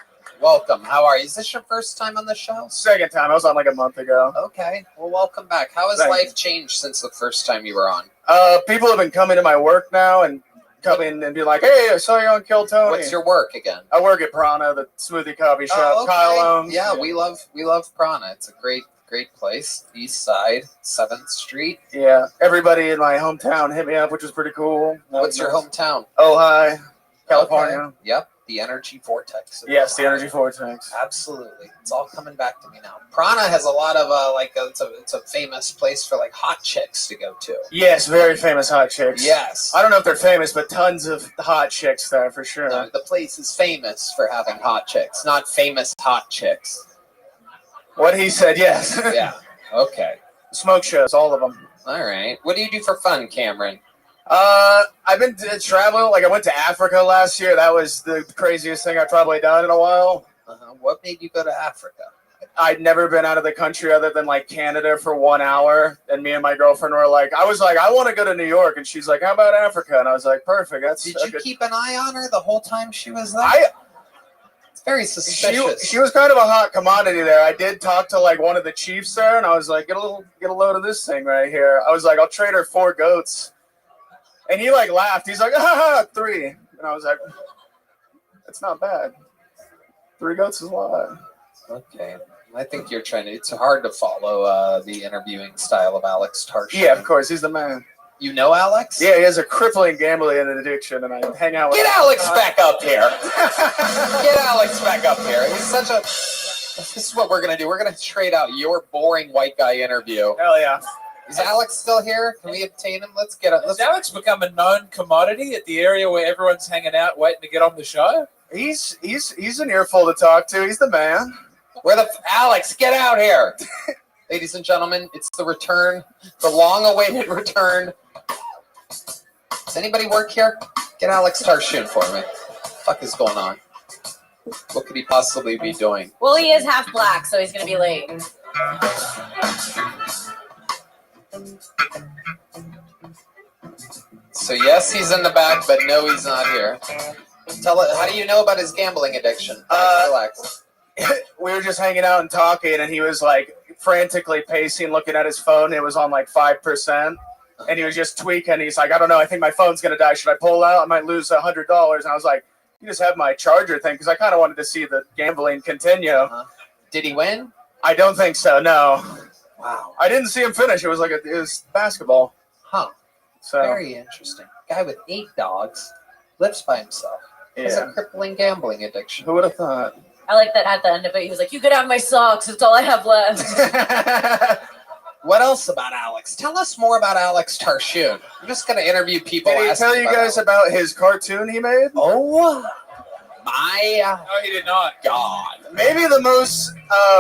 Welcome. How are you? Is this your first time on the show? Second time. I was on like a month ago. Okay. Well, welcome back. How has life changed since the first time you were on? People have been coming to my work now and coming and be like, "Hey, I saw you on Kill Tony." What's your work again? I work at Prana, the smoothie coffee shop. Oh, okay. Kyle owns. Yeah, we love Prana. It's a great place. East Side, 7th Street. Yeah, everybody in my hometown hit me up, which was pretty cool. What's your hometown? Ojai, California. Okay. Yep, the energy vortex. Yes, the energy vortex. Absolutely, it's all coming back to me now. Prana has a lot of it's a famous place for like hot chicks to go to. Yes, very famous hot chicks. Yes. I don't know if they're famous, but tons of hot chicks there for sure. No, the place is famous for having hot chicks, not famous hot chicks. What he said, yes. Yeah. Okay. Smoke shows, all of them. All right. What do you do for fun, Cameron? I've been traveling. Like I went to Africa last year. That was the craziest thing I've probably done in a while. What made you go to Africa? I'd never been out of the country other than like Canada for 1 hour. And me and my girlfriend were like, I was like, I want to go to New York. And she's like, how about Africa? And I was like, perfect. Did you keep an eye on her the whole time she was there? It's very suspicious. She was kind of a hot commodity there. I did talk to like one of the chiefs there, and I was like, get a load of this thing right here. I was like, I'll trade her 4 goats. And he like laughed. He's like, ah, 3. And I was like, it's not bad. 3 goats is a lot. Okay. I think you're trying to. It's hard to follow the interviewing style of Alex Tarshian. Yeah, of course. He's the man. You know Alex? Yeah, he has a crippling gambling addiction, and I hang out with Get him. Alex back up here. Get Alex back up here. He's such a. This is what we're going to do. We're going to trade out your boring white guy interview. Hell yeah. Is Alex still here? Can we obtain him? Let's get it. Has Alex become a known commodity at the area where everyone's hanging out waiting to get on the show? He's an earful to talk to. He's the man. Alex, get out here. Ladies and gentlemen, it's the return, the long-awaited return. Does anybody work here? Get Alex Tarshian for me. What the fuck is going on? What could he possibly be doing? Well, he is half black, so he's going to be late. So yes, he's in the back, but no, he's not here. How do you know about his gambling addiction? Relax. We were just hanging out and talking, and he was like frantically pacing, looking at his phone. It was on like 5%, and he was just tweaking. He's like, I don't know. I think my phone's gonna die. Should I pull out? I might lose $100. And I was like, you just have my charger thing, because I kind of wanted to see the gambling continue. Did he win? I don't think so. No. Wow. I didn't see him finish. It was like it was basketball. Huh. So very interesting. Guy with 8 dogs lives by himself. Yeah. Has a crippling gambling addiction. Who would have thought? I like that at the end of it. He was like, you could have my socks. It's all I have left. What else about Alex? Tell us more about Alex Tarshian. I'm just going to interview people. Did he tell you guys about his cartoon he made? Oh, my No, he did not. God. Maybe the most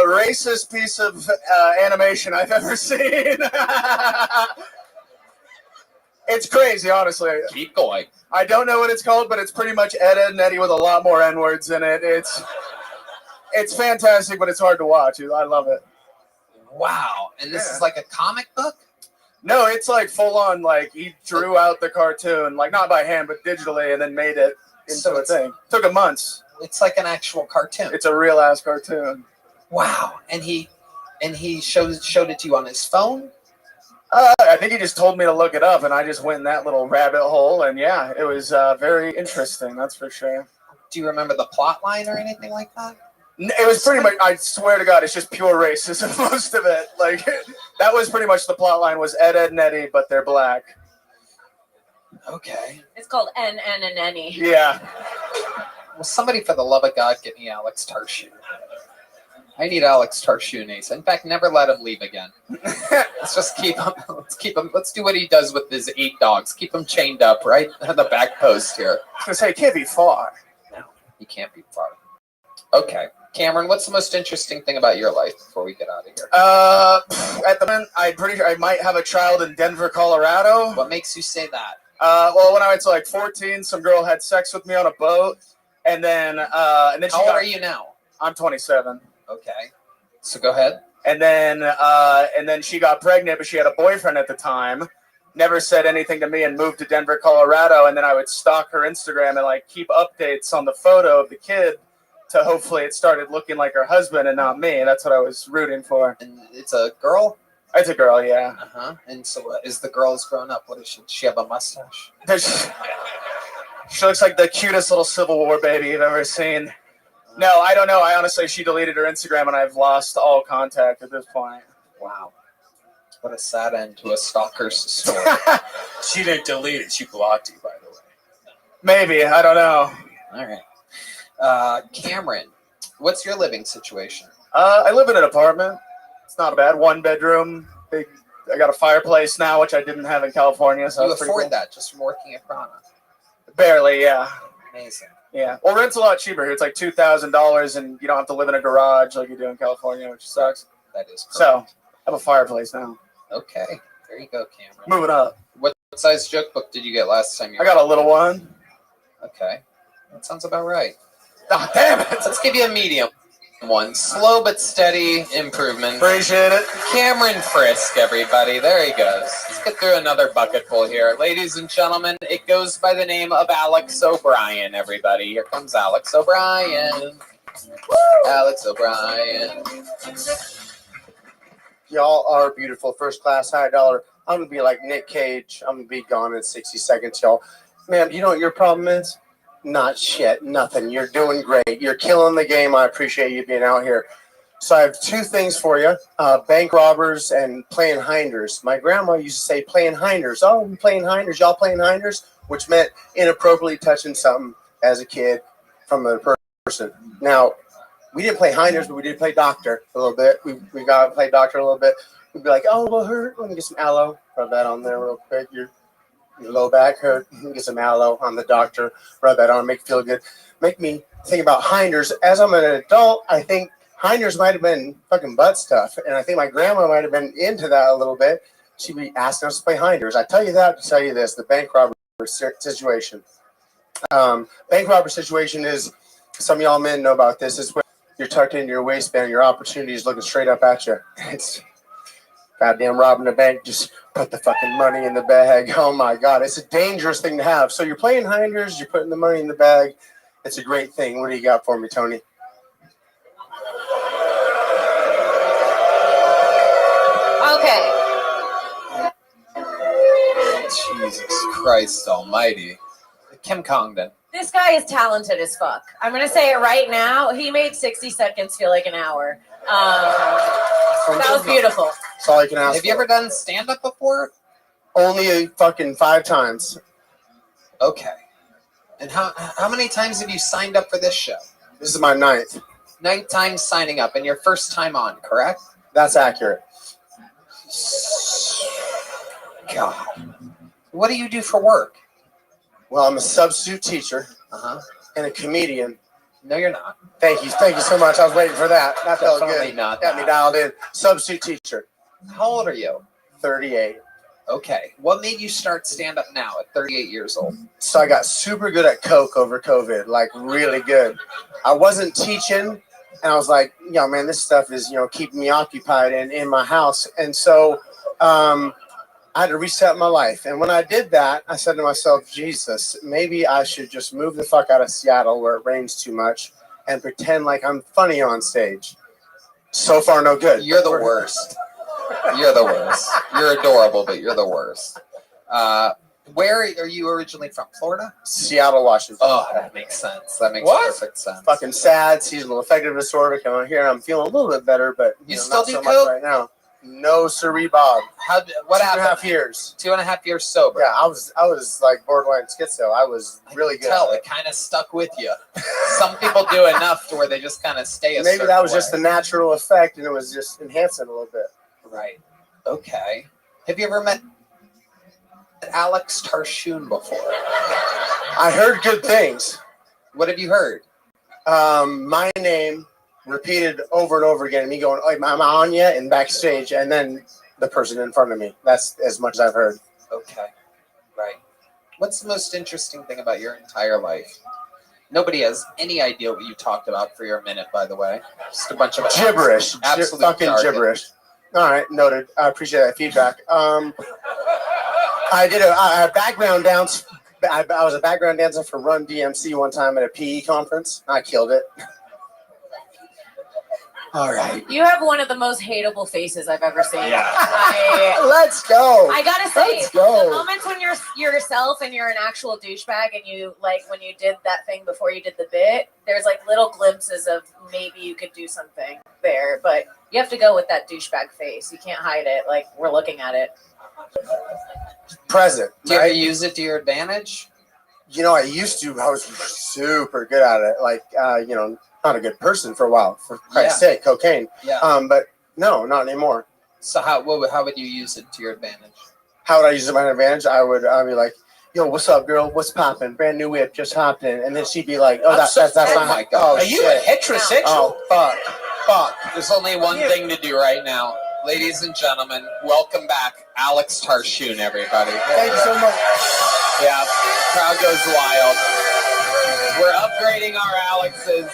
racist piece of animation I've ever seen. It's crazy, honestly. Keep going. I don't know what it's called, but it's pretty much Ed, Edd, and Eddy with a lot more N-words in it. It's fantastic, but it's hard to watch. I love it. Wow. And this is like a comic book? No, it's like full on, like he drew out the cartoon, like not by hand, but digitally, and then made it into a thing. Took him months. It's like an actual cartoon. It's a real ass cartoon. Wow. And he showed it to you on his phone? I think he just told me to look it up, and I just went in that little rabbit hole, and yeah, it was very interesting, that's for sure. Do you remember the plot line or anything like that? It was pretty much, I swear to God, it's just pure racism, most of it. Like, that was pretty much the plot line was Ed, Edd, and Eddy, but they're black. Okay. It's called N, and Any. Yeah. Well, somebody for the love of God get me Alex Tarshian. I need Alex Tarshian. In fact, never let him leave again. Let's just keep him. Let's do what he does with his 8 dogs. Keep him chained up right on the back post here. I was gonna say, he can't be far. No, he can't be far. Okay. Cameron, what's the most interesting thing about your life before we get out of here? At the moment, I'm pretty sure I might have a child in Denver, Colorado. What makes you say that? Well, when I was like 14, some girl had sex with me on a boat, and then How old are you now? I'm 27. Okay, so go ahead. And then she got pregnant, but she had a boyfriend at the time. Never said anything to me and moved to Denver, Colorado. And then I would stalk her Instagram and like keep updates on the photo of the kid to hopefully it started looking like her husband and not me. That's what I was rooting for. And it's a girl? It's a girl, yeah. Uh-huh. And so is the girl's grown up? What is she? Does she have a mustache? She looks like the cutest little Civil War baby you've ever seen. No, I don't know. I honestly, she deleted her Instagram and I've lost all contact at this point. Wow. What a sad end to a stalker's story. She didn't delete it. She blocked you, by the way. Maybe. I don't know. All right. Cameron, what's your living situation? I live in an apartment. It's not bad. 1 bedroom. Big. I got a fireplace now, which I didn't have in California. So You afford that just from working at Prana. Barely, yeah. Amazing. Yeah. Well, rent's a lot cheaper. It's like $2,000, and you don't have to live in a garage like you do in California, which sucks. That is correct. So I have a fireplace now. Okay. There you go, Cameron. Moving up. What size joke book did you get last time? I got a little one. Okay. That sounds about right. Oh, damn it. Let's give you a medium one. Slow but steady improvement. Appreciate it. Cameron Frisk, everybody. There he goes. Let's get through another bucket full here. Ladies and gentlemen, it goes by the name of Alex O'Brien, everybody. Here comes Alex O'Brien. Woo! Alex O'Brien. Y'all are beautiful. First class, high dollar. I'm going to be like Nick Cage. I'm going to be gone in 60 seconds, y'all. Man, you know what your problem is? Not shit. Nothing. You're doing great. You're killing the game. I appreciate you being out here. So I have 2 things for you. Bank robbers and playing hinders. My grandma used to say playing hinders. Oh, we playing hinders. Y'all playing hinders? Which meant inappropriately touching something as a kid from a person. Now, we didn't play hinders, but we did play doctor a little bit. We got to play doctor a little bit. We'd be like, oh, well, hurt. Let me get some aloe. Rub that on there real quick. Your low back hurt. Get some aloe on the doctor. Rub that on. Make it feel good. Make me think about hinders. As I'm an adult, I think hinders might have been fucking butt stuff. And I think my grandma might have been into that a little bit. She'd be asking us to play hinders. I tell you that to tell you this. The bank robber situation. Bank robber situation is, some of y'all men know about this, is when you're tucked into your waistband, your opportunity is looking straight up at you. It's goddamn robbing the bank, just put the fucking money in the bag. Oh my God, it's a dangerous thing to have. So you're playing hinders, you're putting the money in the bag. It's a great thing. What do you got for me, Tony? Okay. Jesus Christ almighty. Kim Congdon. This guy is talented as fuck. I'm going to say it right now. He made 60 seconds feel like an hour. That was beautiful. That's all I can ask. Have you ever done stand-up before? Only fucking 5 times. Okay. And how many times have you signed up for this show? This is my 9th. 9th time signing up, and your first time on, correct? That's accurate. God. What do you do for work? Well, I'm a substitute teacher Uh-huh. and a comedian. No, you're not. Thank you so much. I was waiting for that. That felt Definitely good. not Got me that. dialed in. Substitute teacher. How old are you? 38. Okay. What made you start stand-up now at 38 years old? So I got super good at Coke over COVID, like really good. I wasn't teaching, and I was like, yo, man, this stuff is, keeping me occupied in my house. And so I had to reset my life. And when I did that, I said to myself, Jesus, maybe I should just move the fuck out of Seattle where it rains too much and pretend like I'm funny on stage. So far, no good. You're the worst. You're the worst. You're adorable, but you're the worst. Where are you originally from? Florida? Seattle, Washington. Oh, that makes sense. That makes perfect sense. Fucking sad, seasonal affective disorder. Come on here, and I'm feeling a little bit better, but You still not do so coke? much right now. No, siree, Bob. What 2.5 happened? years. 2.5 years sober. Yeah, I was like borderline schizo. I was really good. Tell it kind of stuck with you. Some people do enough to where they just kind of stay. Maybe that was just the natural effect, and it was just enhancing a little bit. Right. Okay. Have you ever met Alex Tarshoon before? I heard good things. What have you heard? My name repeated over and over again. Me going, "Oh, I'm on yet?" and backstage, and then the person in front of me. That's as much as I've heard. Okay. Right. What's the most interesting thing about your entire life? Nobody has any idea what you talked about for your minute, by the way. Just a bunch of Gibberish. absolute Fucking jargon. gibberish. All right, noted. I appreciate that feedback. I did a background dance. I was a background dancer for Run DMC one time at a PE conference. I killed it. All right. You have one of the most hateable faces I've ever seen. Yeah. Let's go. I gotta say, Let's go. the moments when you're yourself and you're an actual douchebag, and you like when you did that thing before you did the bit, there's like little glimpses of maybe you could do something there, but you have to go with that douchebag face. You can't hide it. Like we're looking at it. Present. Do you right? ever use it to your advantage? You know, I used to. I was super good at it. Like, you know, not a good person for a while. For Christ's sake, cocaine. Yeah. But no, not anymore. So how would you use it to your advantage? How would I use it to my advantage? I'd be like, "Yo, what's up, girl? What's poppin'? Brand new whip, just hopped in." And then she'd be like, "Oh, that's oh not my God. Are you a heterosexual? Oh, fuck. There's only one thing to do right now. Ladies and gentlemen, welcome back Alex Tarshoon, everybody. Thank you so much. Yeah, crowd goes wild. We're upgrading our Alexes.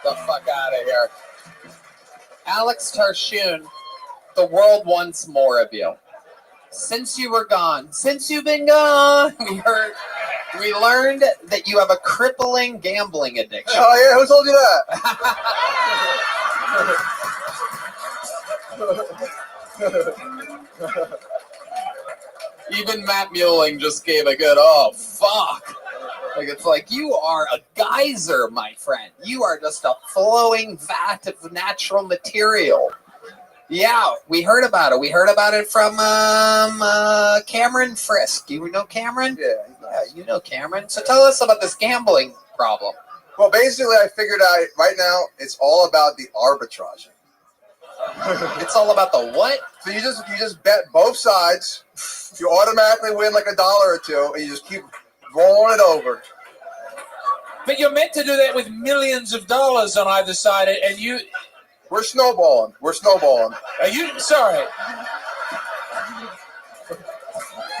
The fuck out of here. Alex Tarshoon, the world wants more of you. Since you were gone, since you've been gone, we learned that you have a crippling gambling addiction. Oh yeah, who told you that? Even Matt Mueling just gave a good, oh, fuck. Like, it's like, you are a geyser, my friend. You are just a flowing vat of natural material. Yeah, we heard about it. We heard about it from Cameron Frisk. You know Cameron? Yeah, you know Cameron. So tell us about this gambling problem. Well, basically, I figured out right now it's all about the arbitrage. It's all about the what? So you just bet both sides. You automatically win like $1 or $2, and you just keep rolling it over. But you're meant to do that with millions of dollars on either side, and you. We're snowballing. Are you sorry?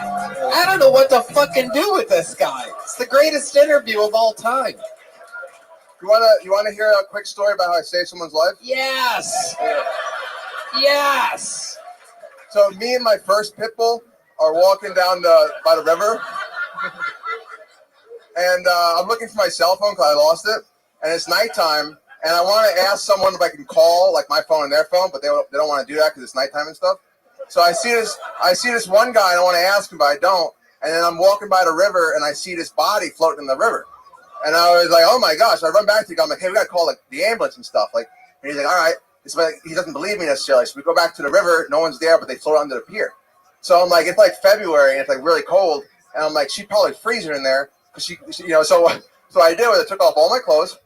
I don't know what to fucking do with this guy. It's the greatest interview of all time. You wanna hear a quick story about how I saved someone's life? Yes. Yes. So me and my first pit bull are walking down by the river, and I'm looking for my cell phone because I lost it, and it's nighttime, and I want to ask someone if I can call like my phone and their phone, but they don't want to do that because it's nighttime and stuff. So I see this one guy, and I want to ask him, but I don't. And then I'm walking by the river, and I see this body floating in the river, and I was like, "Oh my gosh!" I run back to the guy. I'm like, "Hey, we gotta call like the ambulance and stuff." Like, and he's like, "All right." It's like he doesn't believe me necessarily. So we go back to the river. No one's there, but they float under the pier. So I'm like, it's like February, and it's like really cold, and I'm like, she's probably freezing in there because she you know. So I did was I took off all my clothes,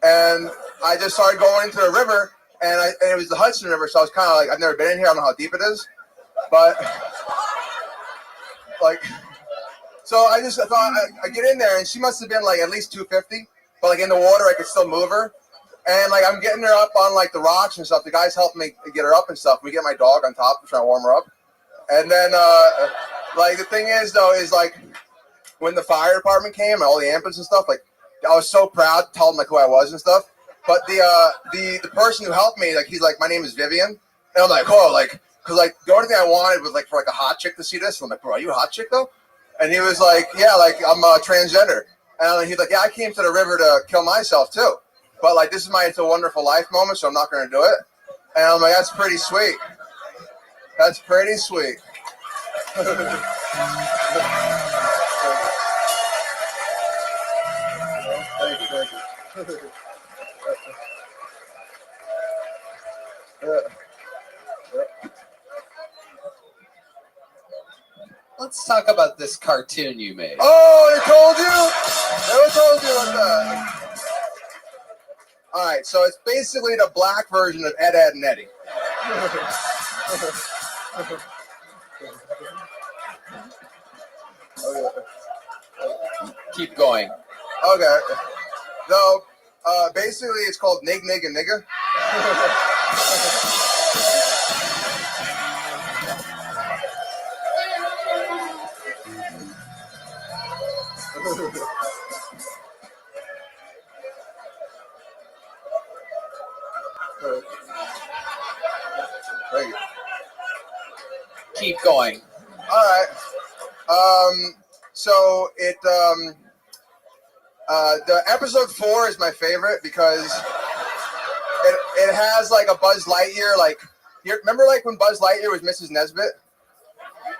and I just started going into the river, and it was the Hudson River. So I was kind of like, I've never been in here. I don't know how deep it is, but like, so I just thought I get in there, and she must have been like at least 250, but like in the water, I could still move her. And like I'm getting her up on like the rocks and stuff. The guys helping me get her up and stuff. We get my dog on top, trying to warm her up. And then like the thing is though is like when the fire department came and all the ambulance and stuff, like I was so proud to tell them like who I was and stuff. But the person who helped me, like he's like, my name is Vivian, and I'm like, oh, like because like the only thing I wanted was like for like a hot chick to see this. And I'm like, bro, are you a hot chick though? And he was like, yeah, like I'm transgender. And he's like, yeah, I came to the river to kill myself too. But like this is my It's a Wonderful Life moment, so I'm not going to do it. And I'm like, that's pretty sweet. That's pretty sweet. Thank you. Let's talk about this cartoon you made. Oh, they told you? Never told you about that. All right, so it's basically the black version of Ed, Ed, and Eddie. Keep going. Okay. So Basically, it's called Nig Nig and Nigga. Thank you. Keep going. All right. So the episode 4 is my favorite because it has like a Buzz Lightyear, like, you remember like when Buzz Lightyear was Mrs. Nesbit?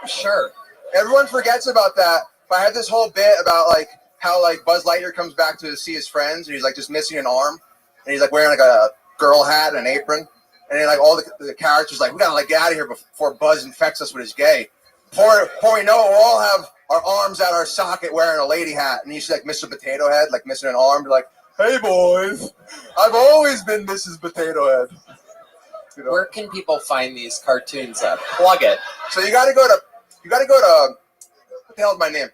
Sure. Everyone forgets about that, but I had this whole bit about like how like Buzz Lightyear comes back to see his friends and he's like just missing an arm and he's like wearing like a girl hat and an apron, and then like all the characters like, we gotta like get out of here before Buzz infects us with his gay. Before we know it, we'll all have our arms out our socket wearing a lady hat, and you see like Mr. Potato Head like missing an arm, be like, hey boys, I've always been Mrs. Potato Head. You know? Where can people find these cartoons at? Plug it. So you gotta go to what the hell is my name?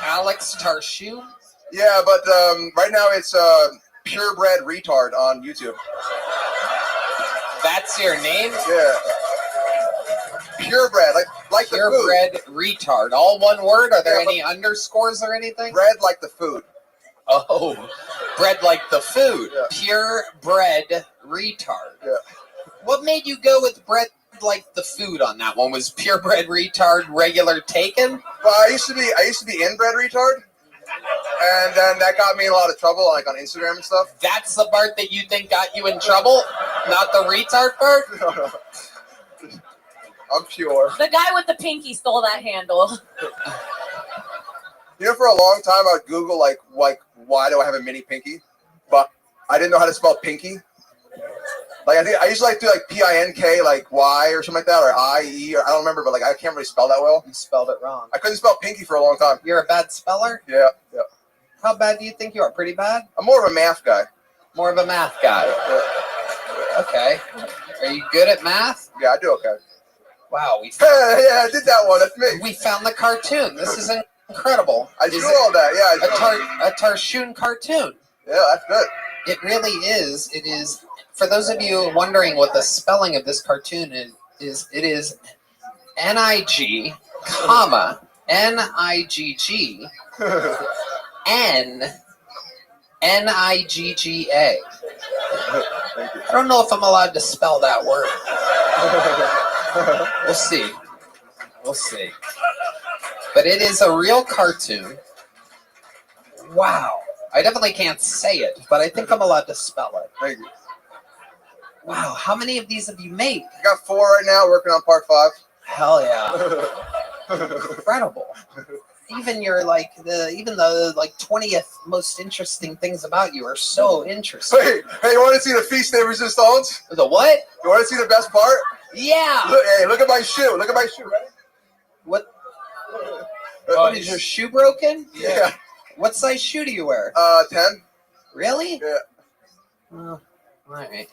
Alex Tarshu? Yeah, but right now it's Purebred Retard on YouTube. That's your name? Yeah. Purebred, like the food. Purebred Retard. All one word? Are there any underscores or anything? Bread like the food. Oh, bread like the food. Yeah. Purebred Retard. Yeah. What made you go with bread like the food on that one? Was Purebred Retard regular taken? Well, I used to be inbred retard, and then that got me in a lot of trouble, like on Instagram and stuff. That's the part that you think got you in trouble, not the retard part? No. I'm pure. The guy with the pinky stole that handle. You know, for a long time, I would Google like why do I have a mini pinky, but I didn't know how to spell pinky. Like I used to like do like PINK like Y or something like that, or IE, or I don't remember, but like I can't really spell that well. You spelled it wrong. I couldn't spell pinky for a long time. You're a bad speller? Yeah. How bad do you think you are? Pretty bad? I'm more of a math guy. More of a math guy. Okay. Are you good at math? Yeah, I do okay. Wow. Yeah, I did that one. That's me. We found the cartoon. This is incredible. I drew all that. Yeah, a Tarshoon cartoon. Yeah, that's good. It really is. It is. For those of you wondering what the spelling of this cartoon is, it is NIG, comma, NIGG, N, NIGGA. I don't know if I'm allowed to spell that word. We'll see. We'll see. But it is a real cartoon. Wow. I definitely can't say it, but I think I'm allowed to spell it. Thank you. Wow, how many of these have you made? I got 4 right now, working on part 5. Hell yeah. Incredible. Even the 20th most interesting things about you are so interesting. Hey, you want to see the feast de resistance? The what? You want to see the best part? Yeah. Look at my shoe. Look at my shoe. Ready? What? What, is your shoe broken? Yeah. What size shoe do you wear? 10. Really? Yeah. All right.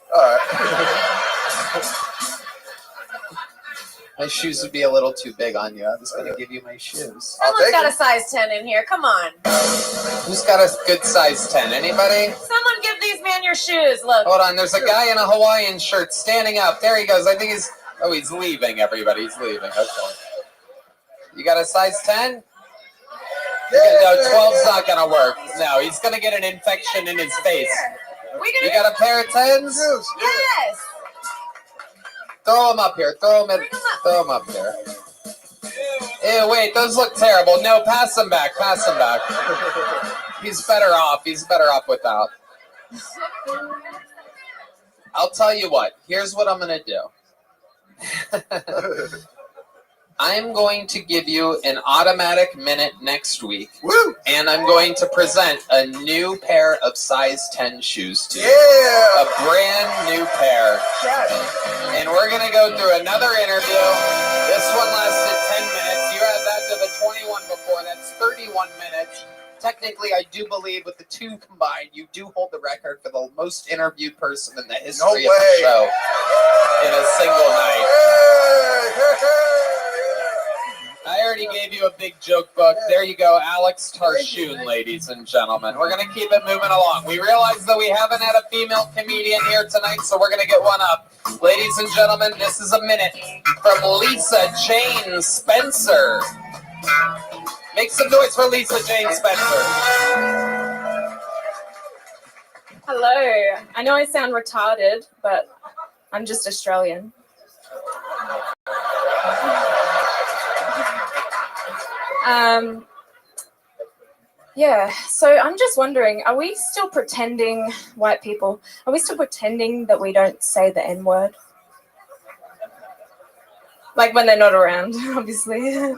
My shoes would be a little too big on you. I was going to give you my shoes. Someone's got a size 10 in here. Come on. Who's got a good size 10? Anybody? Someone give these men your shoes. Look. Hold on. There's a guy in a Hawaiian shirt standing up. There he goes. I think he's leaving, everybody. He's leaving. Okay. You got a size 10? No, 12's not going to work. No, he's going to get an infection in his face. You got a pair of 10s? Yes. Throw them up here. Throw them up there. Ew, wait, those look terrible. No, pass them back. Pass them back. He's better off. He's better off without. I'll tell you what. Here's what I'm going to do. I'm going to give you an automatic minute next week. Woo! And I'm going to present a new pair of size 10 shoes to you. Yeah! A brand new pair. And we're going to go through another interview. This one lasted 10 minutes. You had that to the 21 before. That's 31 minutes. Technically, I do believe with the 2 combined, you do hold the record for the most interviewed person in the history of the show in a single night. I I already gave you a big joke book. There you go, Alex Tarshoon, ladies and gentlemen. We're going to keep it moving along. We realize that we haven't had a female comedian here tonight, so we're going to get one up. Ladies and gentlemen, this is a minute from Lisa Jane Spencer. Make some noise for Lisa Jane Spencer. Hello. I know I sound retarded, but I'm just Australian. Yeah, so I'm just wondering, are we still pretending, white people, are we still pretending that we don't say the N-word? Like when they're not around, obviously.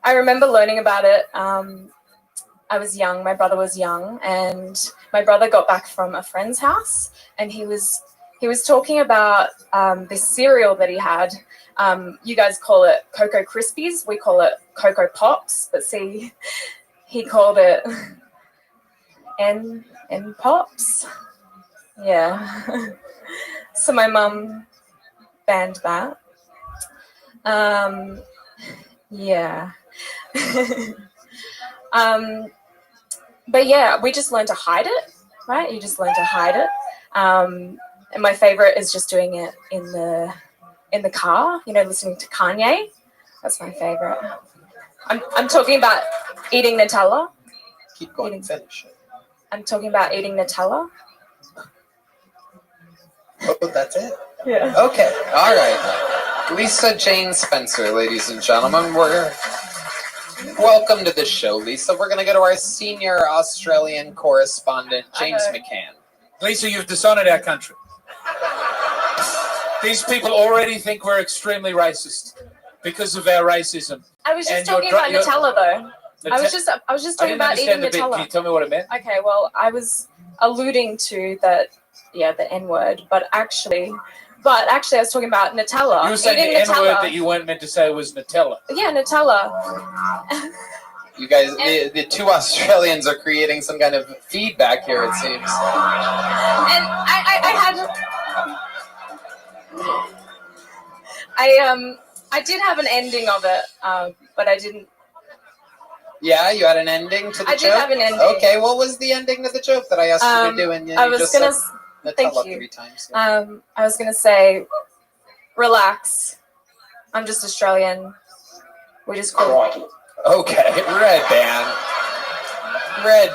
I remember learning about it. I was young, my brother was young, and my brother got back from a friend's house, and he was talking about this cereal that he had. You guys call it Cocoa Krispies. We call it Cocoa Pops. But see, he called it N Pops. Yeah. So my mum banned that. Yeah. But yeah, we just learn to hide it, right? You just learn to hide it. And my favorite is just doing it in the car, you know, listening to Kanye. That's my favorite. I'm talking about eating Nutella. Keep going, finish it. I'm talking about eating Nutella. Oh, that's it? Yeah. Okay, all right. Lisa Jane Spencer, ladies and gentlemen. Welcome to the show, Lisa. We're going to go to our senior Australian correspondent, James McCann. Lisa, you've dishonored our country. These people already think we're extremely racist because of our racism. I was just talking about Nutella, though. I was just talking about eating Nutella. Can you tell me what it meant? Okay, well, I was alluding to that, yeah, the N-word, but actually, I was talking about Nutella. You were saying the N-word that you weren't meant to say was Nutella. Yeah, Nutella. You guys, the two Australians are creating some kind of feedback here, it seems. And I did have an ending of it, but I didn't. Yeah, you had an ending to the joke? I did have an ending. Okay, what was the ending of the joke that I asked you to do? And I was gonna. Thank you. 3 times. Yeah. I was gonna say, relax. I'm just Australian. We just call it. Okay, red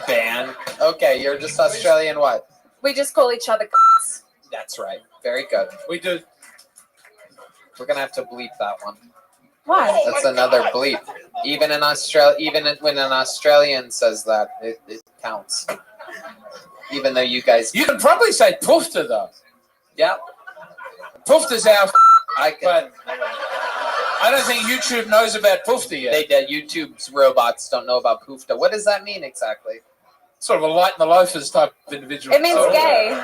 band. Okay, you're just Australian. What? We just call each other c***s. That's right. Very good. We do. We're gonna have to bleep that one. Why? That's another bleep. Even in Australia, when an Australian says that, it counts. Even though you guys, you can probably say poofta though. Yeah, poofta's our. But I don't think YouTube knows about poofta yet. YouTube's robots don't know about poofta. What does that mean exactly? Sort of a light in the loafers type of individual. It means gay.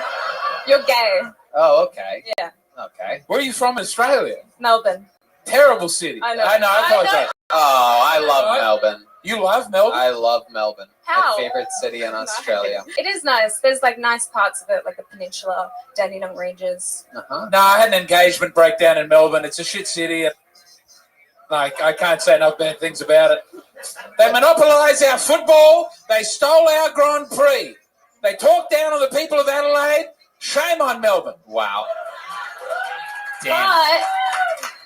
You're gay. Oh, okay. Yeah. Okay. Where are you from, Australia? Melbourne. Terrible city. I know. I apologize. Oh, I love Melbourne. You love Melbourne? I love Melbourne. How? My favorite city in Australia. It is nice. There's like nice parts of it, like the peninsula, Dandenong Ranges. Uh-huh. No, I had an engagement breakdown in Melbourne. It's a shit city. Like, I can't say enough bad things about it. They monopolised our football. They stole our Grand Prix. They talked down on the people of Adelaide. Shame on Melbourne. Wow. Damn.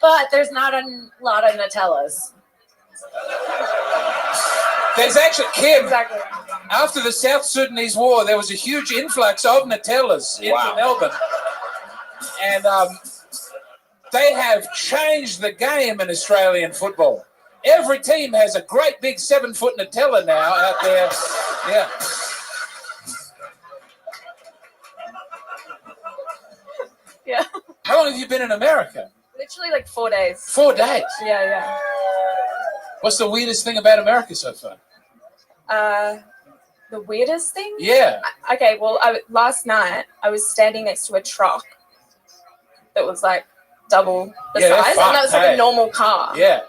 But there's not a lot of Nutellas. There's actually, Kim, Exactly. after the South Sudanese War, there was a huge influx of Nutellas into Melbourne. And they have changed the game in Australian football. Every team has a great big 7-foot Nutella now out there. Yeah. Yeah. How long have you been in America? Literally like 4 days. 4 days? Yeah. What's the weirdest thing about America so far? The weirdest thing? Yeah. Okay, well, last night I was standing next to a truck that was like double the size, and that was like a normal car. Yeah.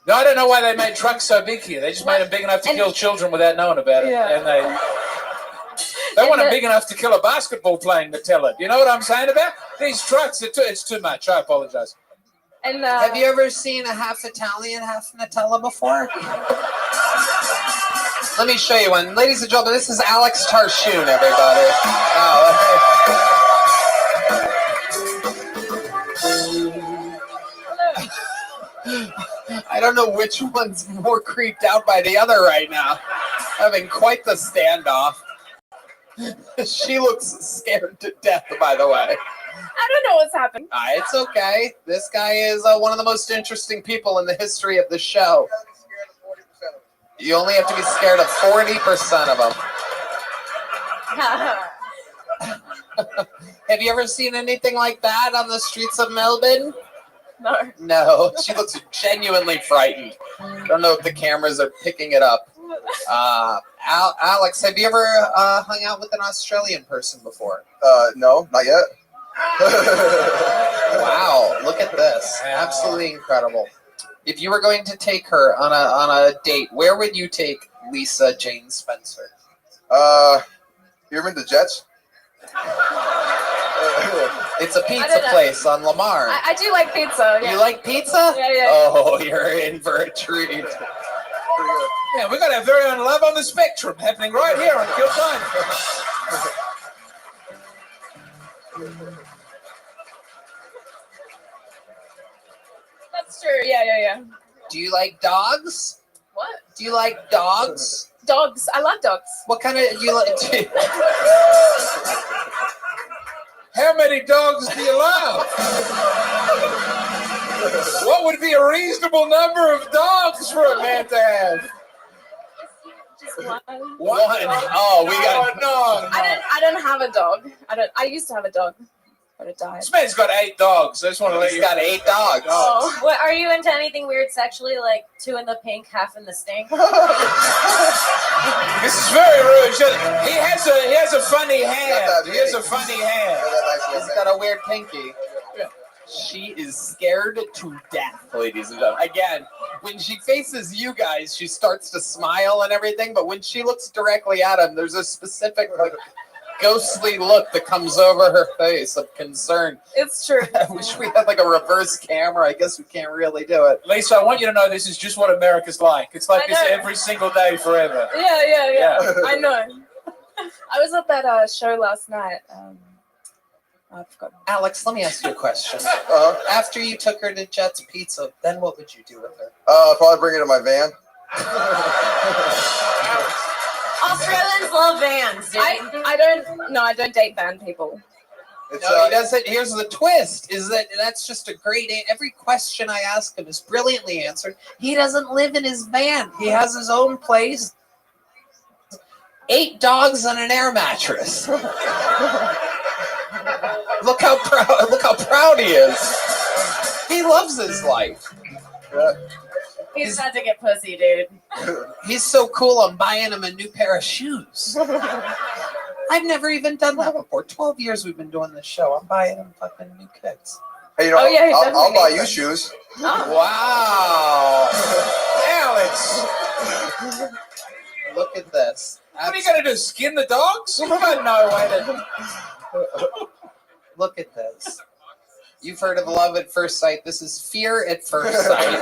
No, I don't know why they made trucks so big here. They just made them big enough to kill children without knowing about it. Yeah. And they want them big enough to kill a basketball playing Nutella. You know what I'm saying about these trucks? It's too much. I apologize. And Have you ever seen a half Italian, half Nutella before? Let me show you one. Ladies and gentlemen, this is Alex Tarshoon, everybody. I don't know which one's more creeped out by the other right now. Having quite the standoff. She looks scared to death, by the way. I don't know what's happening. It's okay. This guy is one of the most interesting people in the history of the show. You only have to be scared of 40% of them. Have you ever seen anything like that on the streets of Melbourne? No. No, she looks genuinely frightened. Don't know if the cameras are picking it up. Alex, have you ever hung out with an Australian person before? No, not yet. Wow, look at this. Absolutely incredible. If you were going to take her on a date, where would you take Lisa Jane Spencer? You ever been to Jets? It's a pizza place on Lamar. I do like pizza. Yeah. You like pizza? Yeah. Oh, you're in for a treat. Yeah, we got our very own love on the spectrum happening right here on Kill Time. That's true. Yeah. Do you like dogs? What? Do you like dogs? Dogs. I love dogs. What kind of do you like? How many dogs do you love? What would be a reasonable number of dogs for a man to have? Just one. Oh, we got no. I don't have a dog. I used to have a dog, but it died. This man's got 8 dogs. I just want to let He's you. got 8 dogs. Oh. What, are you into anything weird sexually, like 2 in the pink, half in the stink? This is very rude. He has a funny hand. He has a funny hand. He's got a weird pinky. She is scared to death, ladies and gentlemen. Again, when she faces you guys, she starts to smile and everything, but when she looks directly at him, there's a specific ghostly look that comes over her face of concern. It's true. I wish we had like a reverse camera. I guess we can't really do it. Lisa, I want you to know this is just what America's like. It's like this know. every single day forever. Yeah. I know. I was at that show last night. I forgot. Alex, let me ask you a question. After you took her to Jet's Pizza, then what would you do with her? Probably bring her to my van. Australians love vans, dude. I don't date van people. No, he doesn't. Here's the twist: is that's just a great. Every question I ask him is brilliantly answered. He doesn't live in his van. He has his own place. 8 dogs and an air mattress. Look how proud he is. He loves his life. He's about to get pussy, dude. He's so cool. I'm buying him a new pair of shoes. I've never even done that before. 12 years we've been doing this show. I'm buying him fucking new kicks. Hey, I'll buy you shoes. Wow. Alex. Look at this. What are you going to do, skin the dogs? You got no way to... Look at this. You've heard of love at first sight. This is fear at first sight.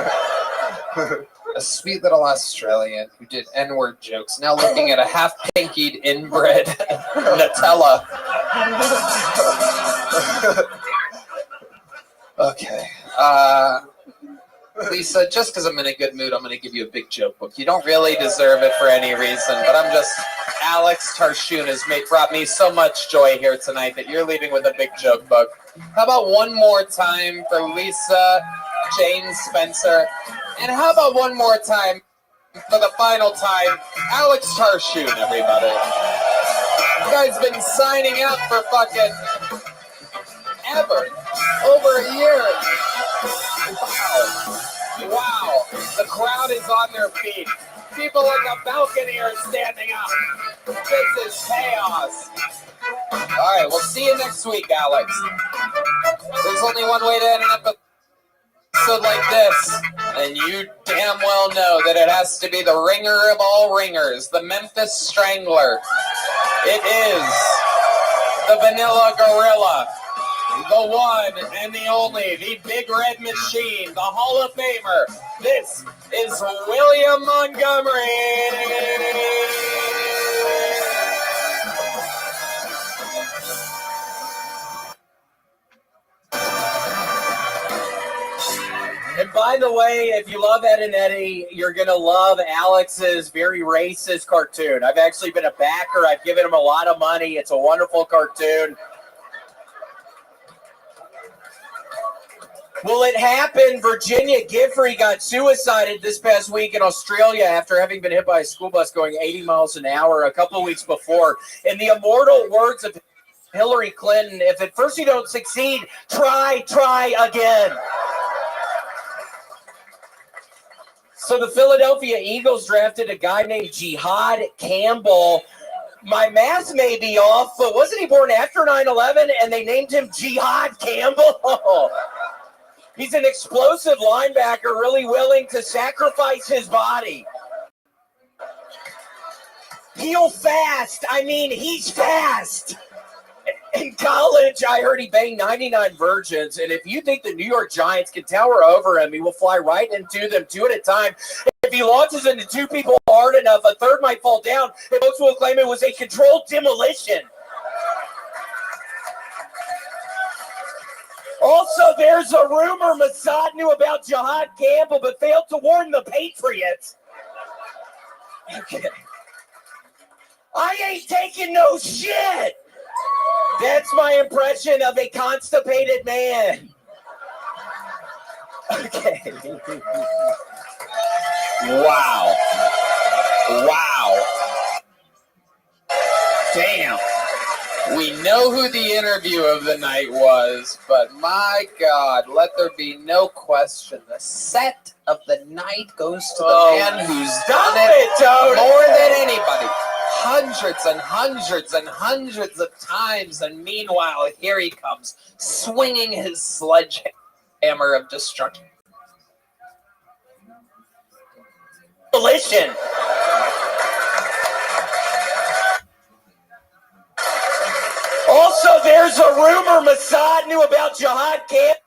A sweet little Australian who did N-word jokes, now looking at a half-pinkied inbred Nutella. Okay. Lisa, just because I'm in a good mood, I'm going to give you a big joke book. You don't really deserve it for any reason, but I'm just... Alex Tarshoon has brought me so much joy here tonight that you're leaving with a big joke book. How about one more time for Lisa Jane Spencer? And how about one more time, for the final time, Alex Tarshoon, everybody. You guys been signing up for fucking ever. Over a year. Wow. The crowd is on their feet. People on the balcony are standing up. This is chaos. All right, we'll see you next week, Alex. There's only one way to end an episode like this, and you damn well know that it has to be the ringer of all ringers, the Memphis Strangler. It is the Vanilla Gorilla. the one and the only, the Big Red Machine, the Hall of Famer. This is William Montgomery. And by the way, if you love Ed and Eddie, you're going to love Alex's very racist cartoon. I've actually been a backer. I've given him a lot of money. It's a wonderful cartoon. Well, it happened. Virginia Giffrey got suicided this past week in Australia after having been hit by a school bus going 80 miles an hour a couple of weeks before. In the immortal words of Hillary Clinton, if at first you don't succeed, try again. So the Philadelphia Eagles drafted a guy named Jihad Campbell. My math may be off, but wasn't he born after 9/11 and they named him Jihad Campbell? He's an explosive linebacker, really willing to sacrifice his body. He'll fast. I mean, he's fast. In college, I heard he banged 99 virgins, and if you think the New York Giants can tower over him, he will fly right into them two at a time. If he launches into two people hard enough, a third might fall down, and folks will claim it was a controlled demolition. Also, there's a rumor Mossad knew about Jihad Campbell but failed to warn the Patriots. Okay. I ain't taking no shit. That's my impression of a constipated man. Okay. Wow. Damn. We know who the interview of the night was, but my God, let there be no question. The set of the night goes to the man who's done it more than anybody. Hundreds and hundreds and hundreds of times, and meanwhile, here he comes, swinging his sledgehammer of destruction. Demolition. Also, there's a rumor Mossad knew about Jihad Campbell.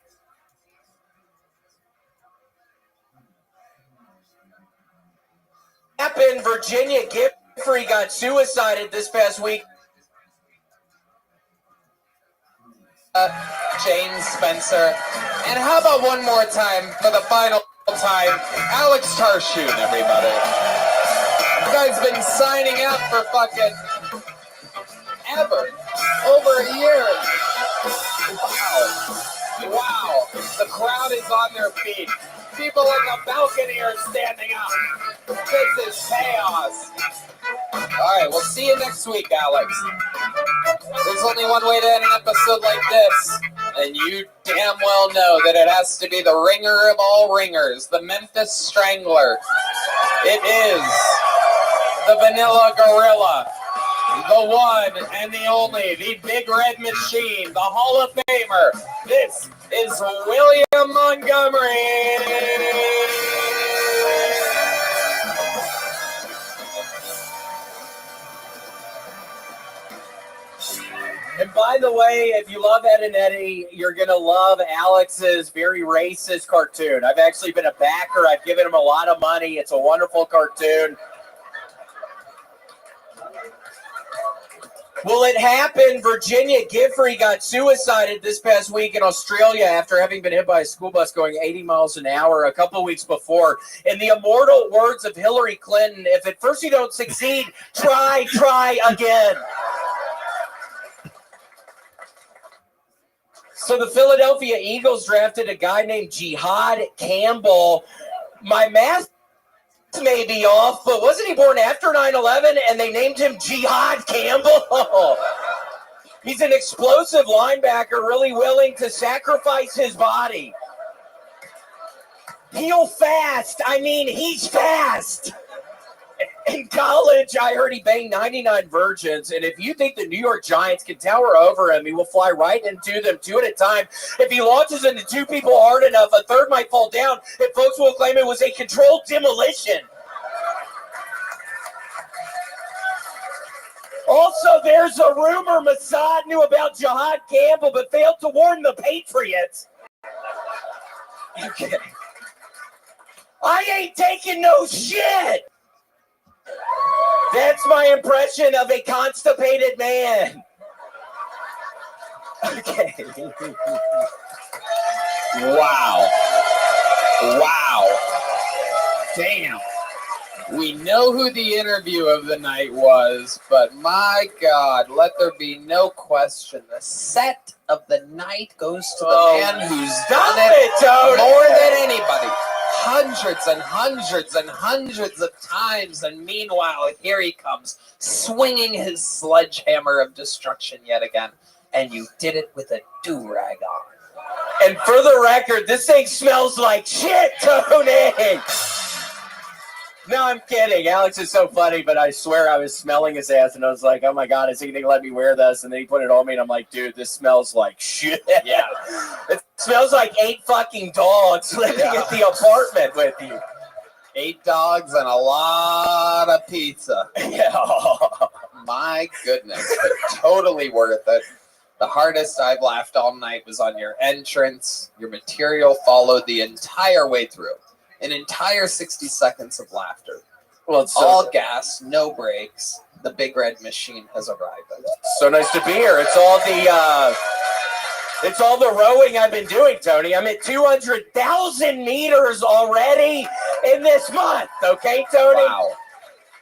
Happened. Virginia Giffrey got suicided this past week. James Spencer. And how about one more time for the final time, Alex Tarshoon, everybody. You guys been signing up for fucking ever. Over a year. Wow. The crowd is on their feet. People in the balcony are standing up. This is chaos. All right, we'll see you next week, Alex. There's only one way to end an episode like this, and you damn well know that it has to be the ringer of all ringers, the Memphis Strangler. It is the Vanilla Gorilla. The one and the only, the Big Red Machine, the Hall of Famer. This is William Montgomery. And by the way, if you love Ed and Eddie, you're going to love Alex's very racist cartoon. I've actually been a backer. I've given him a lot of money. It's a wonderful cartoon. Well, it happened. Virginia Giffrey got suicided this past week in Australia after having been hit by a school bus going 80 miles an hour a couple of weeks before. In the immortal words of Hillary Clinton, if at first you don't succeed, try again. So the Philadelphia Eagles drafted a guy named Jihad Campbell. My math may be off, but wasn't he born after 9/11 and they named him Jihad Campbell? He's an explosive linebacker, really willing to sacrifice his body. He'll fast. I mean, he's fast. In college, I heard he banged 99 virgins, and if you think the New York Giants can tower over him, he will fly right into them two at a time. If he launches into two people hard enough, a third might fall down, and folks will claim it was a controlled demolition. Also, there's a rumor Mossad knew about Jihad Campbell but failed to warn the Patriots. Okay. I ain't taking no shit. That's my impression of a constipated man. Okay. Wow. Wow. Damn. We know who the interview of the night was, but my God, let there be no question. The set of the night goes to the man who's done it more than anybody. Hundreds and hundreds and hundreds of times, and meanwhile, here he comes, swinging his sledgehammer of destruction yet again. And you did it with a do-rag on. And for the record, this thing smells like shit, Tony! No, I'm kidding. Alex is so funny, but I swear I was smelling his ass, and I was like, oh my God, is he going to let me wear this? And then he put it on me, and I'm like, dude, this smells like shit. Yeah. It smells like 8 fucking dogs living at the apartment with you. 8 dogs and a lot of pizza. Yeah. My goodness, but totally worth it. The hardest I've laughed all night was on your entrance. Your material followed the entire way through. An entire 60 seconds of laughter. Well, it's all gas, no brakes. The big red machine has arrived. So nice to be here. It's all the rowing I've been doing, Tony. I'm at 200,000 meters already in this month. Okay, Tony? Wow.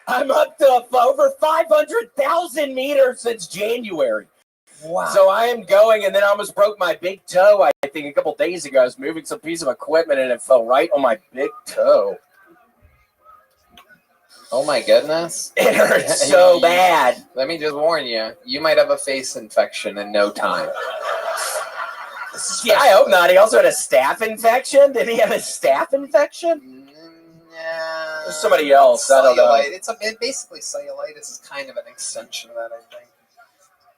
I'm up to over 500,000 meters since January. Wow. So I am going, and then I almost broke my big toe. I think a couple days ago, I was moving some piece of equipment, and it fell right on my big toe. Oh my goodness. It hurts so bad. Let me just warn you, you might have a face infection in no time. Yeah, I hope not. He also had a staph infection. Did he have a staph infection? Yeah. There's somebody else. I don't know. Basically, cellulitis is kind of an extension of that, I think.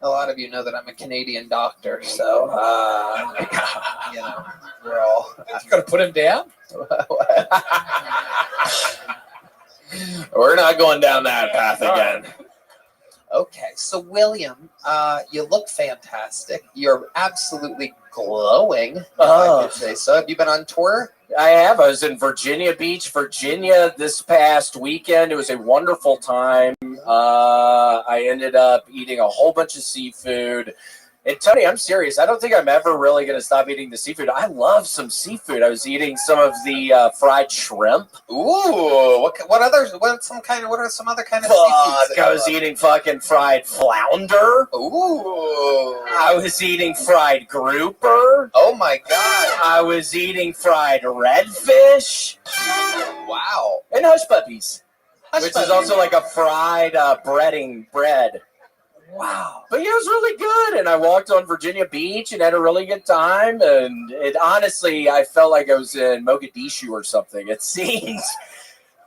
A lot of you know that I'm a Canadian doctor, so, you know, we're all... You gotta put him down? We're not going down that path again. Okay, so William, you look fantastic. You're absolutely glowing, if I could say so. Have you been on tour? I have. I was in Virginia Beach, Virginia this past weekend. It was a wonderful time. I ended up eating a whole bunch of seafood. And Tony, I'm serious. I don't think I'm ever really going to stop eating the seafood. I love some seafood. I was eating some of the fried shrimp. Ooh, what are some other kind of seafood? I was eating fucking fried flounder. Ooh. I was eating fried grouper. Oh my God. I was eating fried redfish. Wow. And hush puppies. Which is also like a fried bread. Wow. But yeah, it was really good. And I walked on Virginia Beach and had a really good time. And it honestly, I felt like I was in Mogadishu or something. It seems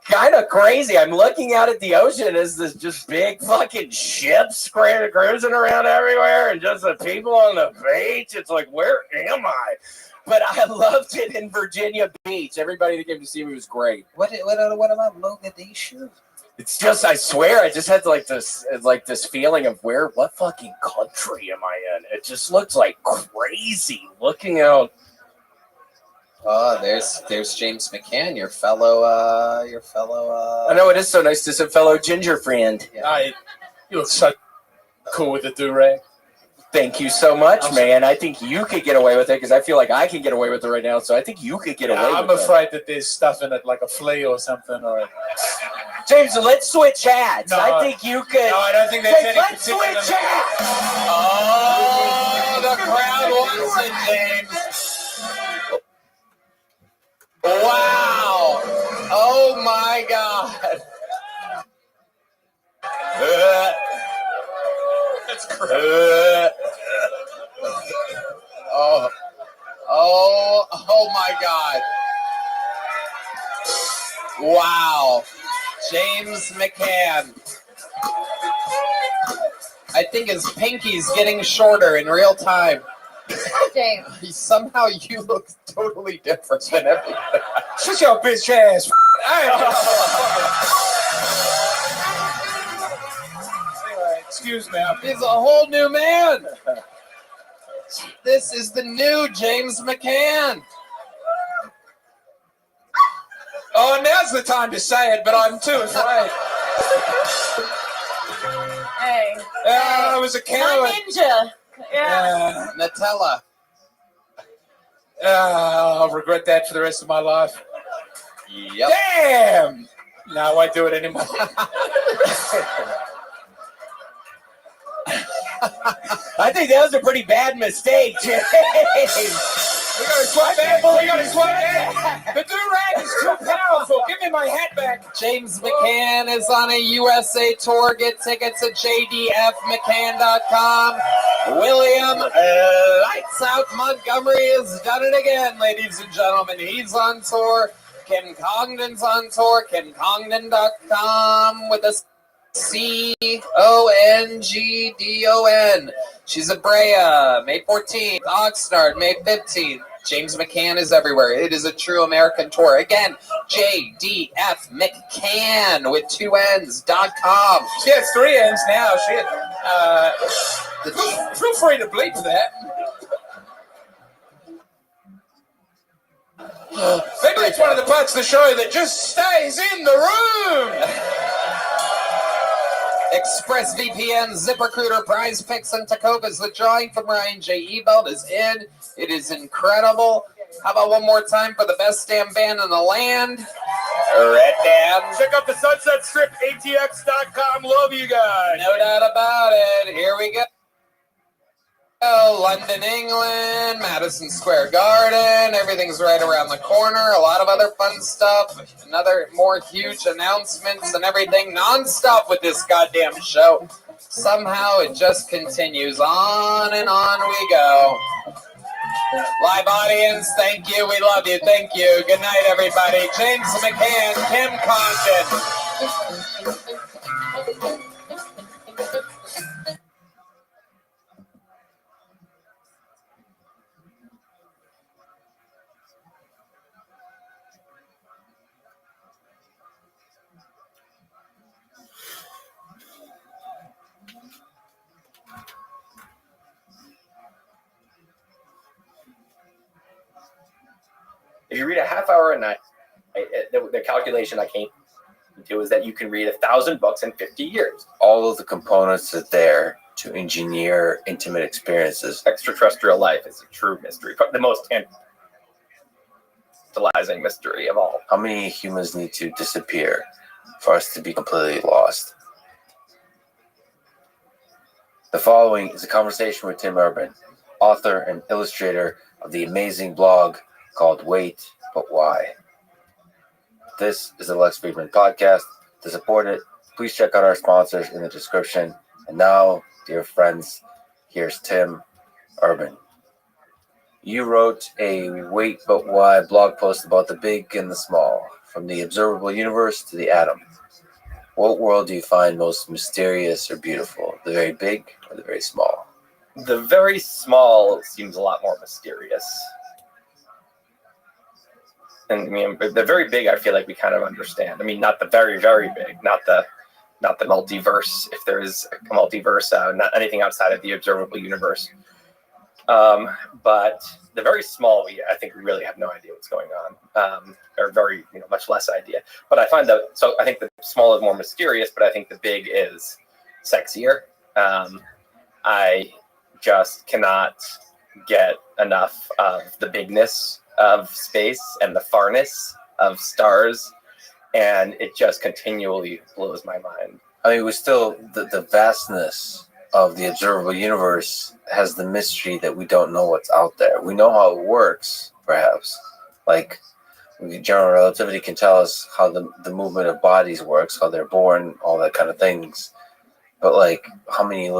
kind of crazy. I'm looking out at the ocean as this just big fucking ships cruising around everywhere and just the people on the beach. It's like, where am I? But I loved it in Virginia Beach. Everybody that came to see me was great. What about Mogadishu? It's just, I swear, I just had this feeling of what fucking country am I in? It just looks like crazy looking out. Oh, there's James McCann, your fellow. I know, it is so nice to see a fellow ginger friend. Yeah. You look so cool with the do-rag. Thank you so much, man. I think you could get away with it because I feel like I can get away with it right now. So I think you could get away with it. I'm afraid that there's stuff in it like a flea or something. James, let's switch hats. No, I think you could. No, I don't think that's any let's switch hats. Oh, the crowd wants it, James. Wow. Oh my God. That's crazy. Oh my God. Wow. James McCann. I think his pinky's getting shorter in real time. James. Somehow you look totally different than everybody. Shut your bitch ass. Excuse me. He's a whole new man. This is the new James McCann. Oh, now's the time to say it, but I'm too afraid. Hey. I was a coward. Ninja. Yeah. Nutella. I'll regret that for the rest of my life. Yep. Damn! No, I won't do it anymore. I think that was a pretty bad mistake, James. We gotta swap that. We gotta swap that. The do-rag is too powerful. Give me my hat back. James McCann is on a USA tour. Get tickets at jdfmccann.com. William Lights Out Montgomery has done it again, ladies and gentlemen. He's on tour. Kim Congdon's on tour. KimCongdon.com with a CONGDON. She's a Brea, May 14th. Oxnard, May 15th. James McCann is everywhere. It is a true American tour. Again, JDFMcCann with 2 N's.com. She has 3 N's now. Shit. Feel free to bleep that. Maybe it's one of the parts of the show that just stays in the room. ExpressVPN, ZipRecruiter, Prize Picks, and Tacovas. The drawing from Ryan J. Ebelt is in. It is incredible. How about one more time for the best damn band in the land? Red Band. Check out the Sunset Strip, ATX.com. Love you guys. No doubt about it. Here we go. London, England, Madison Square Garden. Everything's right around the corner. A lot of other fun stuff. Another more huge announcements and everything nonstop with this goddamn show. Somehow it just continues on and on we go. Live audience, thank you. We love you. Thank you. Good night, everybody. James McCann, Kim Congdon. If you read a half hour a night, the calculation I came to is that you can read 1,000 books in 50 years. All of the components are there to engineer intimate experiences. Extraterrestrial life is a true mystery, the most tantalizing mystery of all. How many humans need to disappear for us to be completely lost? The following is a conversation with Tim Urban, author and illustrator of the amazing blog called Wait, But Why. This is the Lex Friedman podcast. To support it, please check out our sponsors in the description. And now, dear friends, here's Tim Urban. You wrote a Wait, But Why blog post about the big and the small, from the observable universe to the atom. What world do you find most mysterious or beautiful, the very big or the very small? The very small seems a lot more mysterious. And I mean, the very big, I feel like we kind of understand. I mean, not the very, very big, not the multiverse, if there is a multiverse, not anything outside of the observable universe. But the very small, I think we really have no idea what's going on, or very, much less idea. But I find so I think the small is more mysterious, but I think the big is sexier. I just cannot get enough of the bigness of space and the farness of stars, and it just continually blows my mind. I mean, we still, the vastness of the observable universe has the mystery that we don't know what's out there. We know how it works, perhaps. Like, general relativity can tell us how the movement of bodies works, how they're born, all that kind of things. But, like, how many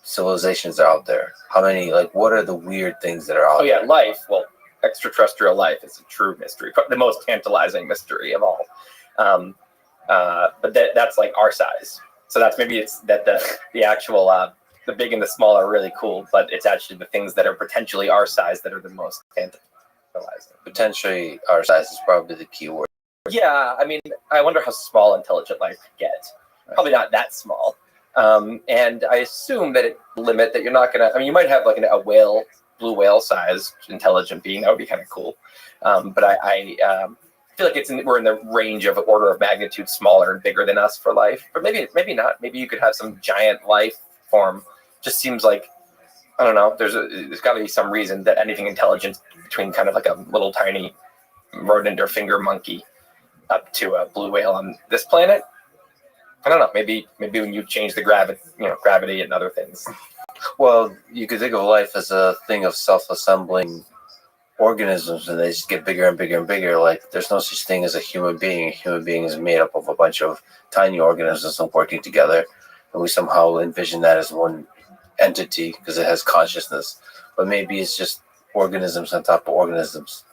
civilizations are out there? How many, what are the weird things that are out there? Oh, yeah, life. Well, extraterrestrial life is a true mystery, the most tantalizing mystery of all. But that's like our size. So that's maybe it's that the actual the big and the small are really cool, but it's actually the things that are potentially our size that are the most tantalizing. Potentially our size is probably the key word. Yeah, I mean, I wonder how small intelligent life could get. Probably not that small. And I assume that it limit that you're not gonna. I mean, you might have like a whale, blue whale size intelligent being. That would be kind of cool. But I feel like we're in the range of order of magnitude smaller and bigger than us for life. But maybe not. Maybe you could have some giant life form. Just seems like, I don't know. There's got to be some reason that anything intelligent between kind of like a little tiny rodent or finger monkey up to a blue whale on this planet. I don't know. Maybe when you change the gravity and other things. Well, you could think of life as a thing of self-assembling organisms, and they just get bigger and bigger and bigger. Like, there's no such thing as a human being. A human being is made up of a bunch of tiny organisms working together, and we somehow envision that as one entity because it has consciousness. But maybe it's just organisms on top of organisms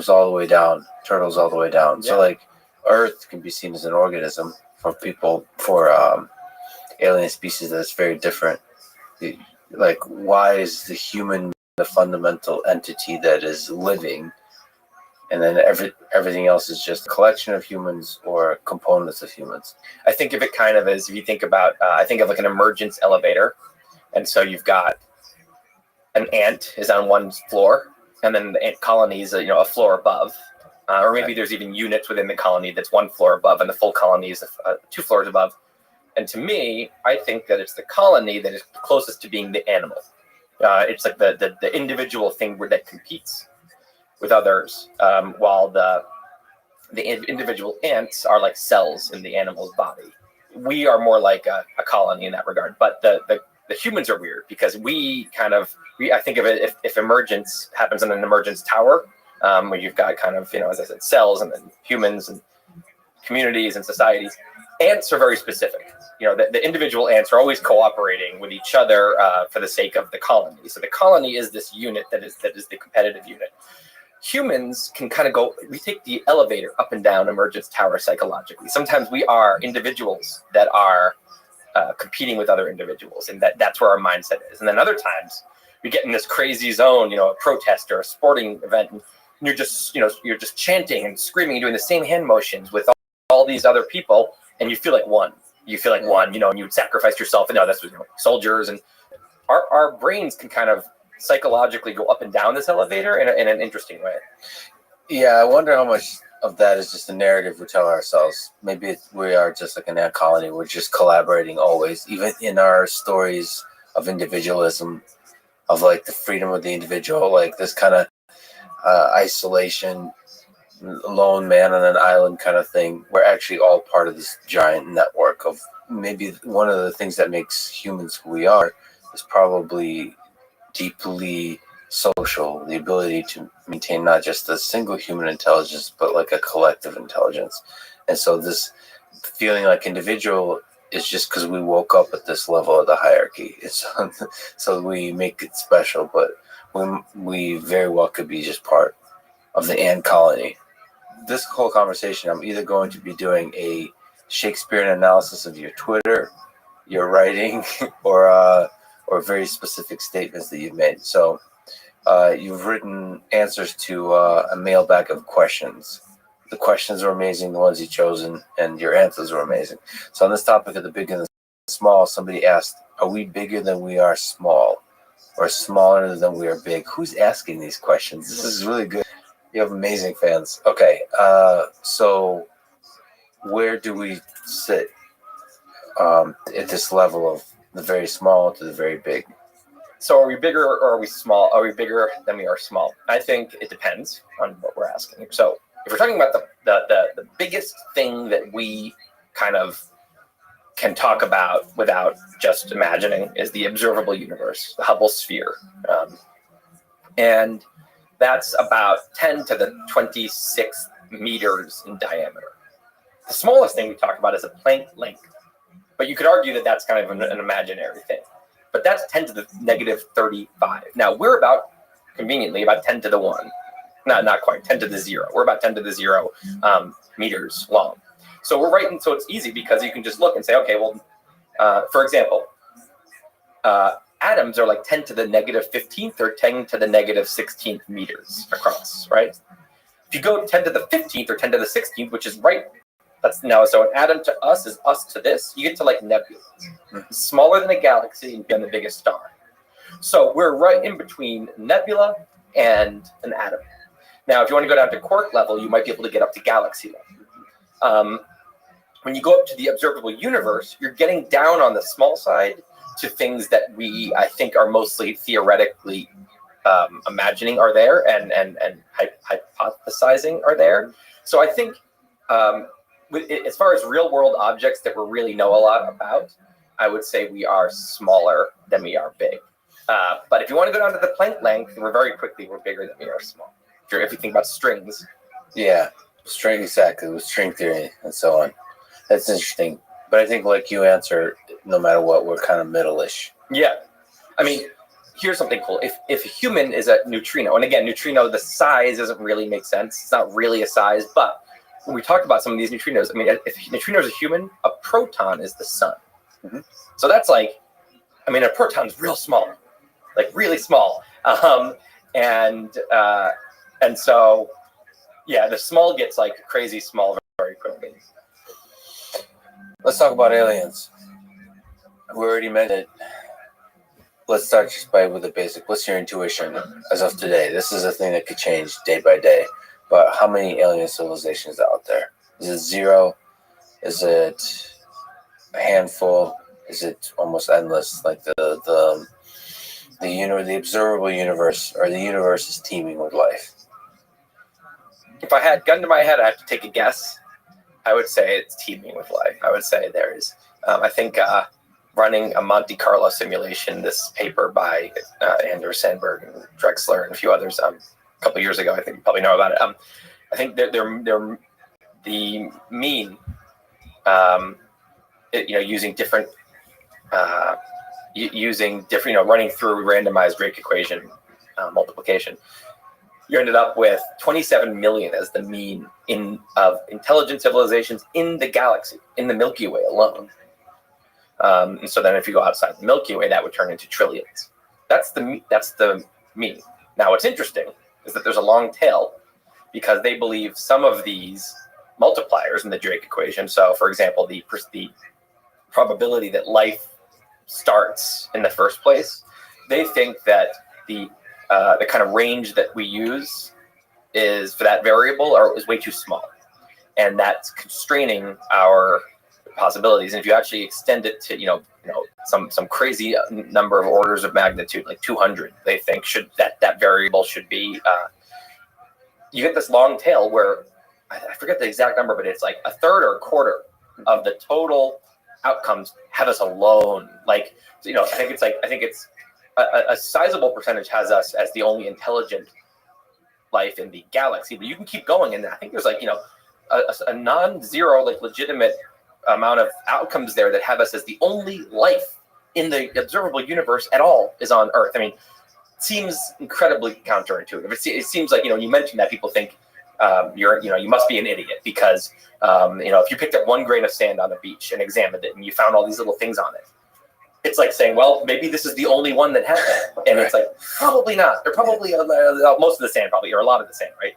all the way down, turtles all the way down. So like Earth can be seen as an organism for people, for alien species that's very different. Like, why is the human the fundamental entity that is living, and then everything else is just a collection of humans or components of humans? I think of it kind of as, if you think about, I think of like an emergence elevator. And so you've got an ant is on one floor, and then the ant colony is a floor above. Or maybe there's even units within the colony that's one floor above, and the full colony is 2 floors above. And to me, I think that it's the colony that is closest to being the animal. It's like the individual thing that competes with others, while the individual ants are like cells in the animal's body. We are more like a colony in that regard. But the humans are weird because I think of it, if emergence happens in an emergence tower, where you've got kind of, as I said, cells and then humans and communities and societies. Ants are very specific. The individual ants are always cooperating with each other for the sake of the colony. So the colony is this unit that is the competitive unit. Humans can kind of we take the elevator up and down emergence tower psychologically. Sometimes we are individuals that are competing with other individuals, and that's where our mindset is. And then other times we get in this crazy zone, a protest or a sporting event, and you're just chanting and screaming and doing the same hand motions with all these other people, and you feel like one. You feel like one, and you would sacrifice yourself. And that's soldiers, and our brains can kind of psychologically go up and down this elevator in an interesting way. Yeah, I wonder how much of that is just a narrative we tell ourselves. Maybe we are just like an ant colony. We're just collaborating always, even in our stories of individualism, of like the freedom of the individual, like this kind of isolation, lone man on an island kind of thing. We're actually all part of this giant network of, maybe one of the things that makes humans who we are is probably deeply social, the ability to maintain not just a single human intelligence, but like a collective intelligence. And so this feeling like individual is just because we woke up at this level of the hierarchy. It's so we make it special, but we very well could be just part of the ant colony. This whole conversation, I'm either going to be doing a Shakespearean analysis of your Twitter, your writing, or very specific statements that you've made. So you've written answers to a mailbag of questions. The questions are amazing, the ones you've chosen, and your answers are amazing. So on this topic of the big and the small, somebody asked, are we bigger than we are small, or smaller than we are big? Who's asking these questions? This is really good. You have amazing fans. Okay, so where do we sit at this level of the very small to the very big? So are we bigger or are we small? Are we bigger than we are small? I think it depends on what we're asking. So if we're talking about the biggest thing that we kind of can talk about without just imagining is the observable universe, the Hubble sphere. And that's about 10 to the 26 meters in diameter. The smallest thing we talk about is a Planck length, but you could argue that that's kind of an imaginary thing. But that's 10 to the negative 35. Now we're conveniently about 10 to the 1. Not quite, 10 to the 0. We're about 10 to the 0 meters long. So we're right, so it's easy because you can just look and say, okay, well, for example, atoms are like 10 to the negative 15th or 10 to the negative 16th meters across, right? If you go 10 to the 15th or 10 to the 16th, which is right That's now, so an atom to us is us to this. You get to like nebulas, smaller than a galaxy and the biggest star. So we're right in between nebula and an atom. Now, if you want to go down to quark level, you might be able to get up to galaxy level. When you go up to the observable universe, you're getting down on the small side to things that I think, are mostly theoretically imagining are there and hypothesizing are there. So I think as far as real world objects that we really know a lot about, I would say we are smaller than we are big. But if you want to go down to the Planck length, we're bigger than we are small. If you think about strings. Yeah, string, exactly, with string theory and so on. That's interesting. But I think, like you answer, no matter what, we're kind of middle-ish. Yeah. I mean, here's something cool. If a human is a neutrino, and again, neutrino, the size doesn't really make sense. It's not really a size, but when we talk about some of these neutrinos, I mean, if a neutrino is a human, a proton is the sun. Mm-hmm. So that's like, I mean, a proton's real small, like really small. And so, yeah, the small gets like crazy small very quickly. Let's talk about aliens. We already mentioned it. Let's start just with the basic. What's your intuition as of today? This is a thing that could change day by day. But how many alien civilizations are out there? Is it zero? Is it a handful? Is it almost endless? Like the observable universe, or the universe is teeming with life? If I had gun to my head, I have to take a guess. I would say it's teeming with life. I would say there is. I think running a Monte Carlo simulation, this paper by Andrew Sandberg and Drexler and a few others a couple of years ago, I think you probably know about it. I think they're the mean, using different, running through randomized Drake equation multiplication. You ended up with 27 million as the mean of intelligent civilizations in the galaxy, in the Milky Way alone. And so then if you go outside the Milky Way, that would turn into trillions. That's the mean. Now, what's interesting is that there's a long tail, because they believe some of these multipliers in the Drake equation. So, for example, the probability that life starts in the first place, they think that the kind of range that we use is for that variable is way too small, and that's constraining our possibilities. And if you actually extend it to some crazy number of orders of magnitude, like 200, they think that variable should be. You get this long tail where I forget the exact number, but it's like a third or a quarter of the total outcomes have us alone. Like, I think it's a sizable percentage has us as the only intelligent life in the galaxy. But you can keep going, and I think there's a non-zero, legitimate amount of outcomes there that have us as the only life in the observable universe at all is on Earth. I mean, it seems incredibly counterintuitive. It seems like, you mentioned that people think you must be an idiot because, if you picked up one grain of sand on the beach and examined it and you found all these little things on it, it's like saying, well, maybe this is the only one that has that. And it's like, probably not. They're probably most of the sand, probably, or a lot of the sand, right?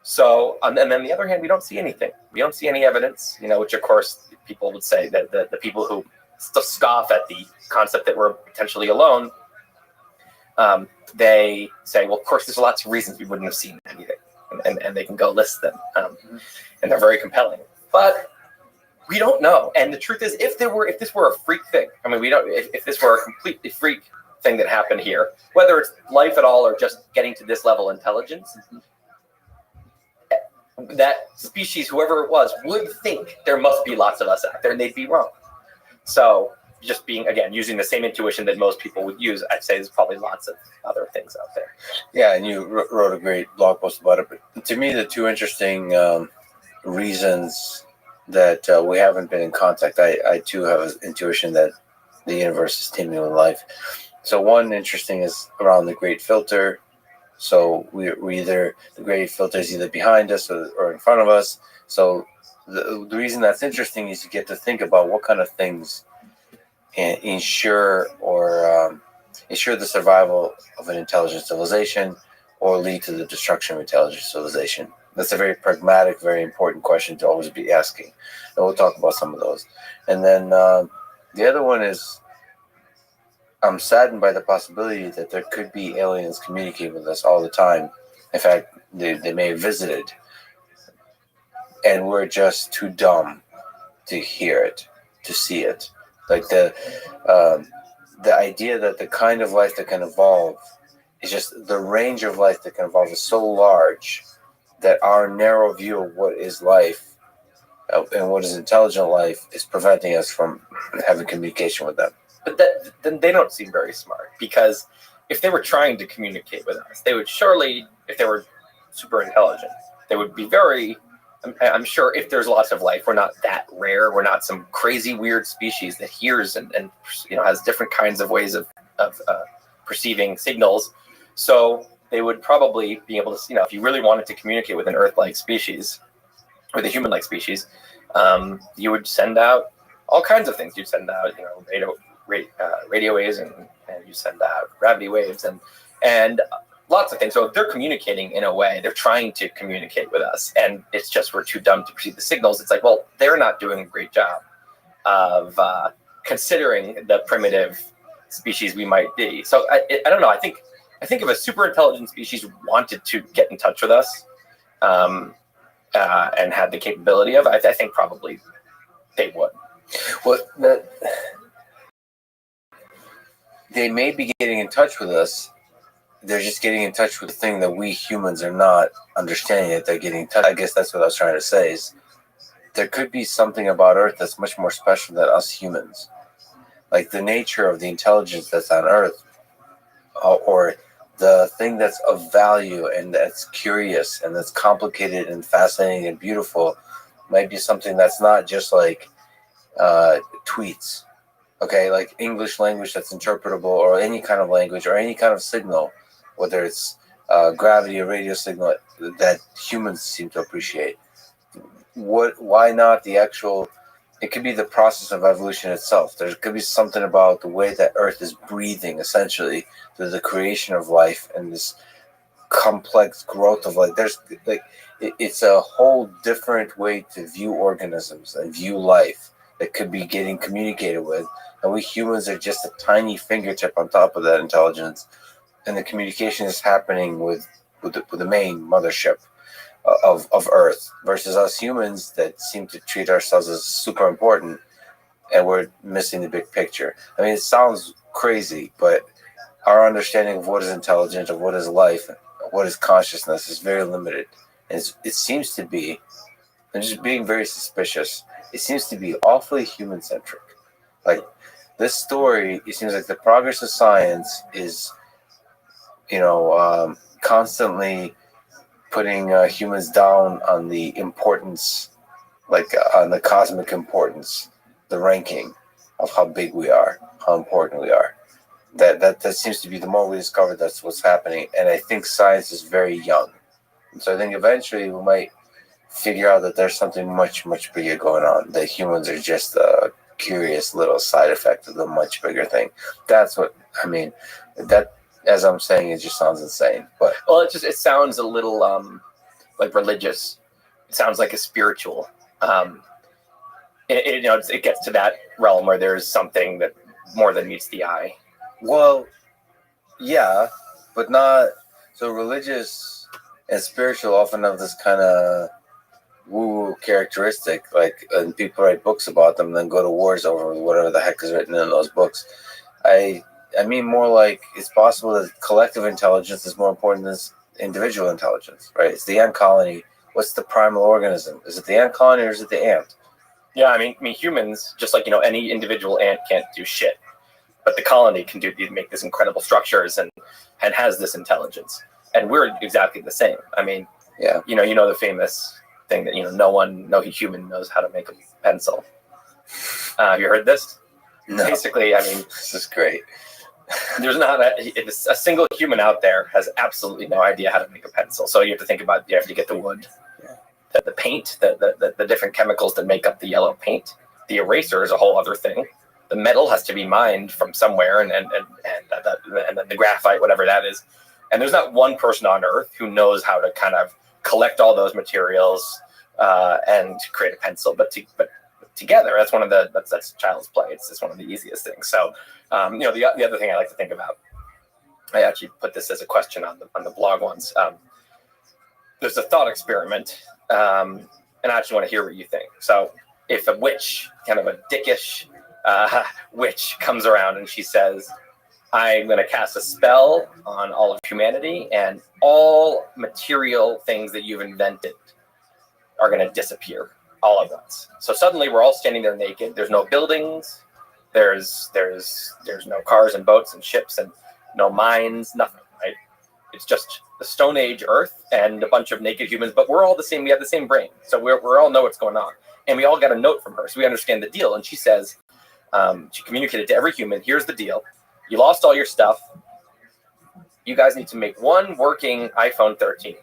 So, and then on the other hand, we don't see anything. We don't see any evidence, which of course people would say that the people who scoff at the concept that we're potentially alone, they say, well, of course, there's lots of reasons we wouldn't have seen anything. And they can go list them. And they're very compelling. But we don't know. And the truth is, if this were a freak thing, I mean, if this were a completely freak thing that happened here, whether it's life at all or just getting to this level of intelligence, that species, whoever it was, would think there must be lots of us out there, and they'd be wrong. So just using the same intuition that most people would use, I'd say there's probably lots of other things out there. Yeah, and you wrote a great blog post about it. But to me, the two interesting reasons that we haven't been in contact, I too have an intuition that the universe is teeming with life. So one interesting is around the Great Filter. So we either, the Great Filter is either behind us or in front of us. So the reason that's interesting is you get to think about what kind of things can ensure the survival of an intelligent civilization or lead to the destruction of intelligent civilization. That's a very pragmatic, very important question to always be asking. And we'll talk about some of those. And then the other one is, I'm saddened by the possibility that there could be aliens communicating with us all the time. In fact, they may have visited, and we're just too dumb to hear it, to see it. Like the idea that the kind of life that can evolve is just the range of life that can evolve is so large that our narrow view of what is life and what is intelligent life is preventing us from having communication with them. But then they don't seem very smart, because if they were trying to communicate with us, they would surely, if they were super intelligent, they would be very, I'm sure if there's lots of life, we're not that rare. We're not some crazy weird species that hears and has different kinds of ways of perceiving signals. So they would probably be able to, if you really wanted to communicate with an Earth-like species, with a human-like species, you would send out all kinds of things. You'd send out, radio waves, and you send out gravity waves and lots of things. So if they're communicating in a way, they're trying to communicate with us, and it's just we're too dumb to perceive the signals. It's like, well, they're not doing a great job of considering the primitive species we might be. So I don't know. I think if a super intelligent species wanted to get in touch with us and had the capability of, I think probably they would. Well, they may be getting in touch with us. They're just getting in touch with the thing that we humans are not understanding that they're getting in touch. I guess that's what I was trying to say, is there could be something about Earth that's much more special than us humans. Like the nature of the intelligence that's on Earth, or the thing that's of value and that's curious and that's complicated and fascinating and beautiful, might be something that's not just like tweets. Okay, like English language that's interpretable, or any kind of language, or any kind of signal, whether it's gravity or radio signal that humans seem to appreciate. Why not the actual? It could be the process of evolution itself. There could be something about the way that Earth is breathing, essentially, through the creation of life and this complex growth of life. It's a whole different way to view organisms and view life that could be getting communicated with. And we humans are just a tiny fingertip on top of that intelligence. And the communication is happening with the main mothership of Earth, versus us humans that seem to treat ourselves as super important, and we're missing the big picture. I mean, it sounds crazy, but our understanding of what is intelligent, of what is life, what is consciousness is very limited. And it seems to be, and just being very suspicious, it seems to be awfully human-centric. Like, this story, it seems like the progress of science is, constantly putting humans down on the importance, like on the cosmic importance, the ranking of how big we are, how important we are. That seems to be, the more we discover, that's what's happening. And I think science is very young. And so I think eventually we might figure out that there's something much, much bigger going on, that humans are just a curious little side effect of the much bigger thing. That's what I mean. That, as I'm saying, it just sounds insane. But well, it sounds a little like religious. It sounds like a spiritual. It gets to that realm where there's something that more than meets the eye. Well, yeah, but not so. Religious and spiritual often have this kind of woo-woo characteristic, like, and people write books about them and then go to wars over whatever the heck is written in those books. I mean more like it's possible that collective intelligence is more important than individual intelligence, right? It's the ant colony. What's the primal organism? Is it the ant colony or is it the ant? Yeah, I mean humans, just like, any individual ant can't do shit, but the colony can make this incredible structures and has this intelligence, and we're exactly the same. I mean, yeah, the famous thing that no human knows how to make a pencil. Have you heard this? No. Basically, I mean, this is great. There's not a single human out there has absolutely no idea how to make a pencil. So you have to think about, you have to get the wood, the paint, the different chemicals that make up the yellow paint. The eraser is a whole other thing. The metal has to be mined from somewhere, and then the graphite, whatever that is. And there's not one person on Earth who knows how to kind of collect all those materials and create a pencil. But together, that's child's play. It's just one of the easiest things. So the other thing I like to think about, I actually put this as a question on the blog once. There's a thought experiment, and I actually want to hear what you think. So if a witch, kind of a dickish witch, comes around and she says, I'm going to cast a spell on all of humanity, and all material things that you've invented are going to disappear, all of us. So suddenly we're all standing there naked. There's no buildings. There's no cars and boats and ships and no mines, nothing, right? It's just the Stone Age Earth and a bunch of naked humans, but we're all the same. We have the same brain. So we all know what's going on. And we all got a note from her, so we understand the deal. And she says, she communicated to every human, here's the deal. You lost all your stuff. You guys need to make one working iPhone 13.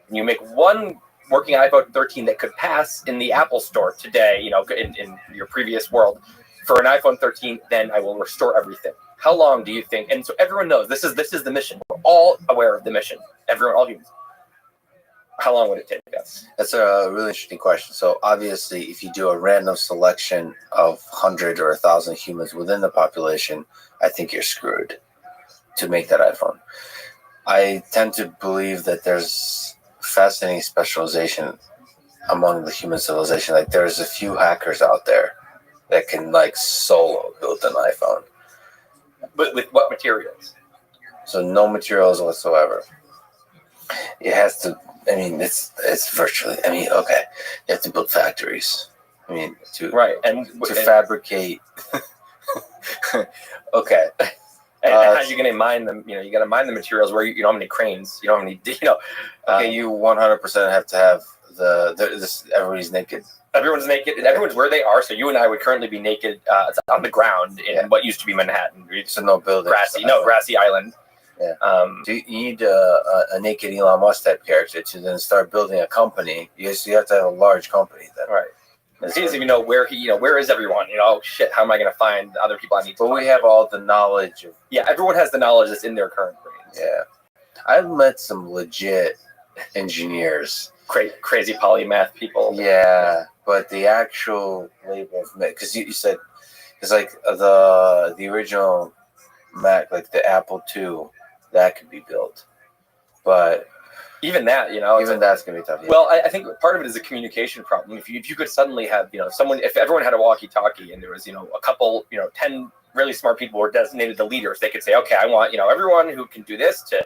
And you make one working iPhone 13 that could pass in the Apple store today, in your previous world, for an iPhone 13, then I will restore everything. How long do you think? And so everyone knows this is the mission. We're all aware of the mission. Everyone, all humans. How long would it take us? That's a really interesting question. So obviously, if you do a random selection of 100 or 1,000 humans within the population, I think you're screwed to make that iPhone. I tend to believe that there's fascinating specialization among the human civilization. Like there's a few hackers out there that can solo build an iPhone. But with what materials? So no materials whatsoever. It has to. It's virtually. Okay, you have to build factories. To fabricate. Okay. And how are you going to mine them? You got to mine the materials where you don't have any cranes. You don't have any. Okay, you 100% have to have everybody's naked. Everyone's naked, and everyone's where they are. So you and I would currently be naked on the ground in what used to be Manhattan. So no buildings. Grassy island. Yeah. So you need a naked Elon Musk type character to then start building a company. You have to have a large company then. Right. As soon as you know where where is everyone? Oh shit, how am I going to find other people I need to find? We have all the knowledge of. Yeah, everyone has the knowledge that's in their current brains. Yeah. I've met some legit engineers. Crazy polymath people. Yeah, but the actual label of because you said it's like the original Mac, like the Apple II, that could be built, but even that, that's gonna be tough. Yeah. Well, I think part of it is a communication problem. If you could suddenly have if everyone had a walkie-talkie and there was a couple 10 really smart people were designated the leaders, they could say, okay, I want everyone who can do this to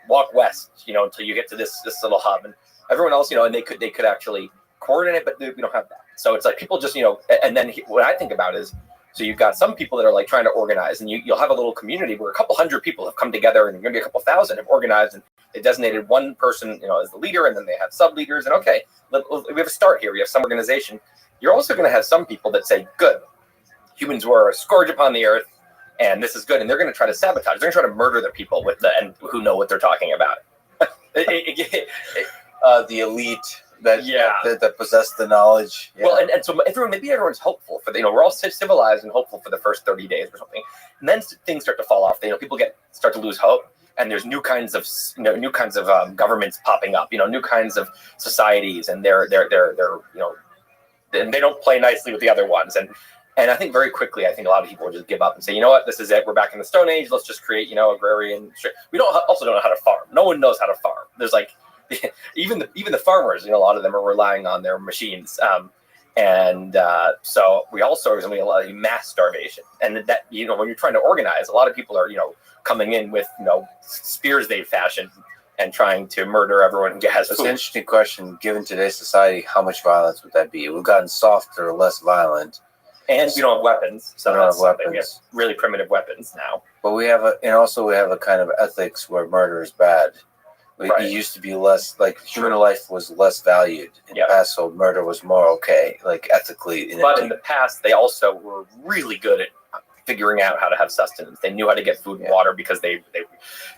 walk west until you get to this little hub, and everyone else and they could actually coordinate, but we don't have that. So it's like people just and then what I think about is, so you've got some people that are trying to organize, and you'll have a little community where a couple hundred people have come together, and maybe a couple thousand have organized, and they designated one person as the leader, and then they have sub leaders, and okay, we have a start here. We have some organization. You're also going to have some people that say, good, humans were a scourge upon the earth, and this is good, and they're going to try to sabotage. They're going to try to murder the people and who know what they're talking about. The elite that possess the knowledge. Yeah. Well, and so everyone's hopeful for we're all civilized and hopeful for the first 30 days or something, and then things start to fall off. People start to lose hope, and there's new kinds of governments popping up. New kinds of societies, and they're and they don't play nicely with the other ones. And I think very quickly, a lot of people will just give up and say, you know what, this is it. We're back in the Stone Age. Let's just create agrarian. We also don't know how to farm. No one knows how to farm. There's even the farmers, a lot of them are relying on their machines, so we also are going to be mass starvation, and that when you're trying to organize, a lot of people are coming in with spears they've fashioned and trying to murder everyone who has food. That's an interesting question. Given today's society, how much violence would that be? We've gotten softer, less violent, and we don't have weapons. So we have really primitive weapons now. But we have a kind of ethics where murder is bad. It used to be less, human life was less valued in the past, so murder was more okay, ethically. But in the past, they also were really good at figuring out how to have sustenance. They knew how to get food and water because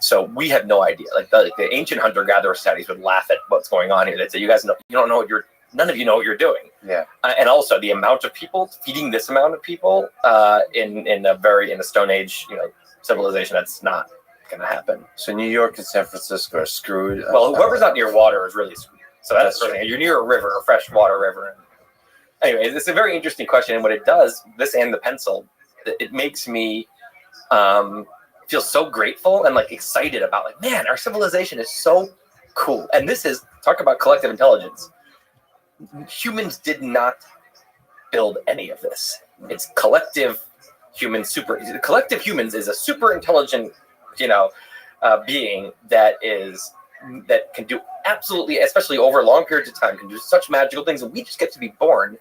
so we have no idea. The ancient hunter-gatherer societies would laugh at what's going on here. They'd say, you guys none of you know what you're doing. Yeah. And also the amount of people, feeding this amount of people in a Stone Age, civilization, that's not going to happen. So New York and San Francisco are screwed. Well, whoever's not near water is really screwed. So that's the first thing. You're near a river, a freshwater river. Anyway, it's a very interesting question. And what it does, this and the pencil, it makes me feel so grateful and like excited about like, man, our civilization is so cool. And this is, talk about collective intelligence. Humans did not build any of this. It's collective humans is a super intelligent, being that can do absolutely, especially over long periods of time, can do such magical things, and we just get to be born.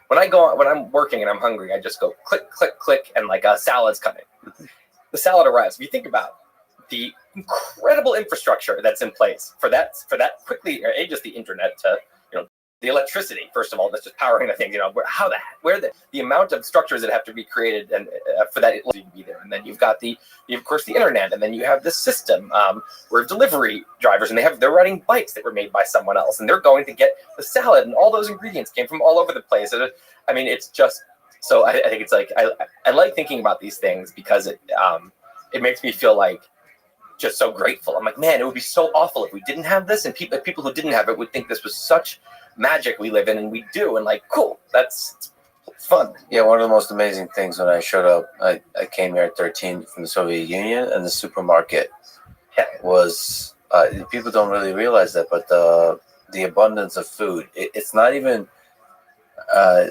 When I'm working and I'm hungry, I just go click, click, click, and like a salad's coming. The salad arrives. If you think about the incredible infrastructure that's in place for that quickly, just the internet to, the electricity, first of all, that's just powering the thing, where the amount of structures that have to be created and for that to be there. And then you've got of course the internet, and then you have this system where delivery drivers, and they're riding bikes that were made by someone else, and they're going to get the salad, and all those ingredients came from all over the place. And it's just, so I think it's like, I like thinking about these things because it makes me feel like just so grateful. I'm like, man, it would be so awful if we didn't have this, and people who didn't have it would think this was such magic we live in, and we do, and like, cool, that's fun. Yeah, one of the most amazing things when I showed up, I came here at 13 from the Soviet Union, and the supermarket was, people don't really realize that, but the abundance of food, it's not even,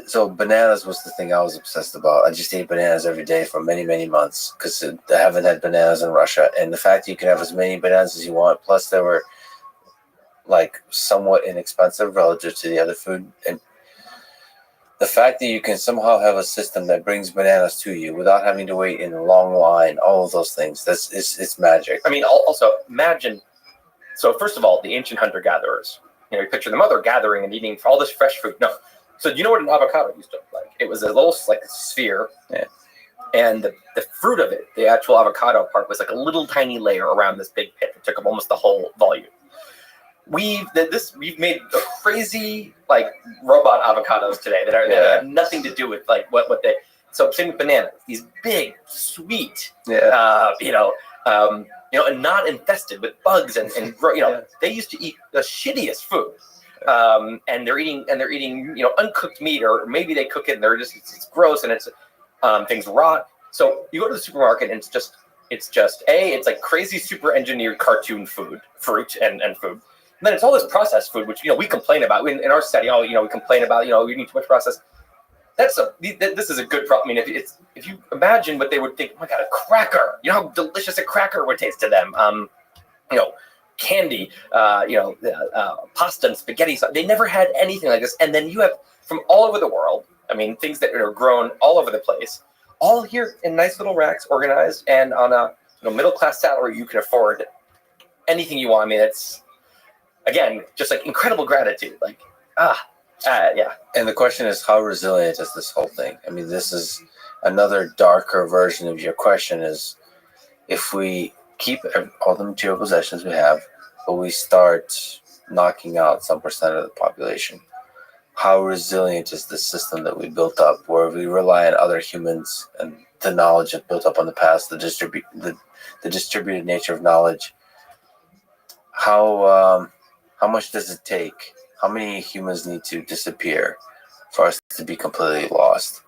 so bananas was the thing I was obsessed about. I just ate bananas every day for many, many months because I haven't had bananas in Russia, and the fact that you can have as many bananas as you want, plus they were like somewhat inexpensive relative to the other food, and the fact that you can somehow have a system that brings bananas to you without having to wait in a long line, all of those things, it's magic. I mean, also imagine, so first of all, the ancient hunter-gatherers, you picture the mother gathering and eating all this fresh fruit. No, so do you know what an avocado used to look like? It was a little like a sphere, and the fruit of it, the actual avocado part, was like a little tiny layer around this big pit that took up almost the whole volume. We've made crazy like robot avocados today that have nothing to do with like what they. So same with bananas, these big, sweet, and not infested with bugs and they used to eat the shittiest food, and they're eating uncooked meat, or maybe they cook it and it's gross and it's things rot. So you go to the supermarket and it's like crazy super engineered cartoon fruit and food. And then it's all this processed food, which we complain about in our study. We complain about we need too much processed. This is a good problem. I mean, if you imagine what they would think, oh my god, a cracker. You know how delicious a cracker would taste to them. Candy, pasta and spaghetti. They never had anything like this. And then you have from all over the world. I mean, things that are grown all over the place, all here in nice little racks, organized, and on a middle class salary, you can afford anything you want. I mean, it's. Again, just like incredible gratitude. Like, yeah. And the question is, how resilient is this whole thing? I mean, this is another darker version of your question is, if we keep all the material possessions we have, but we start knocking out some percent of the population, how resilient is the system that we built up, where we rely on other humans and the knowledge that built up on the past, the distributed nature of knowledge? How much does it take? How many humans need to disappear for us to be completely lost?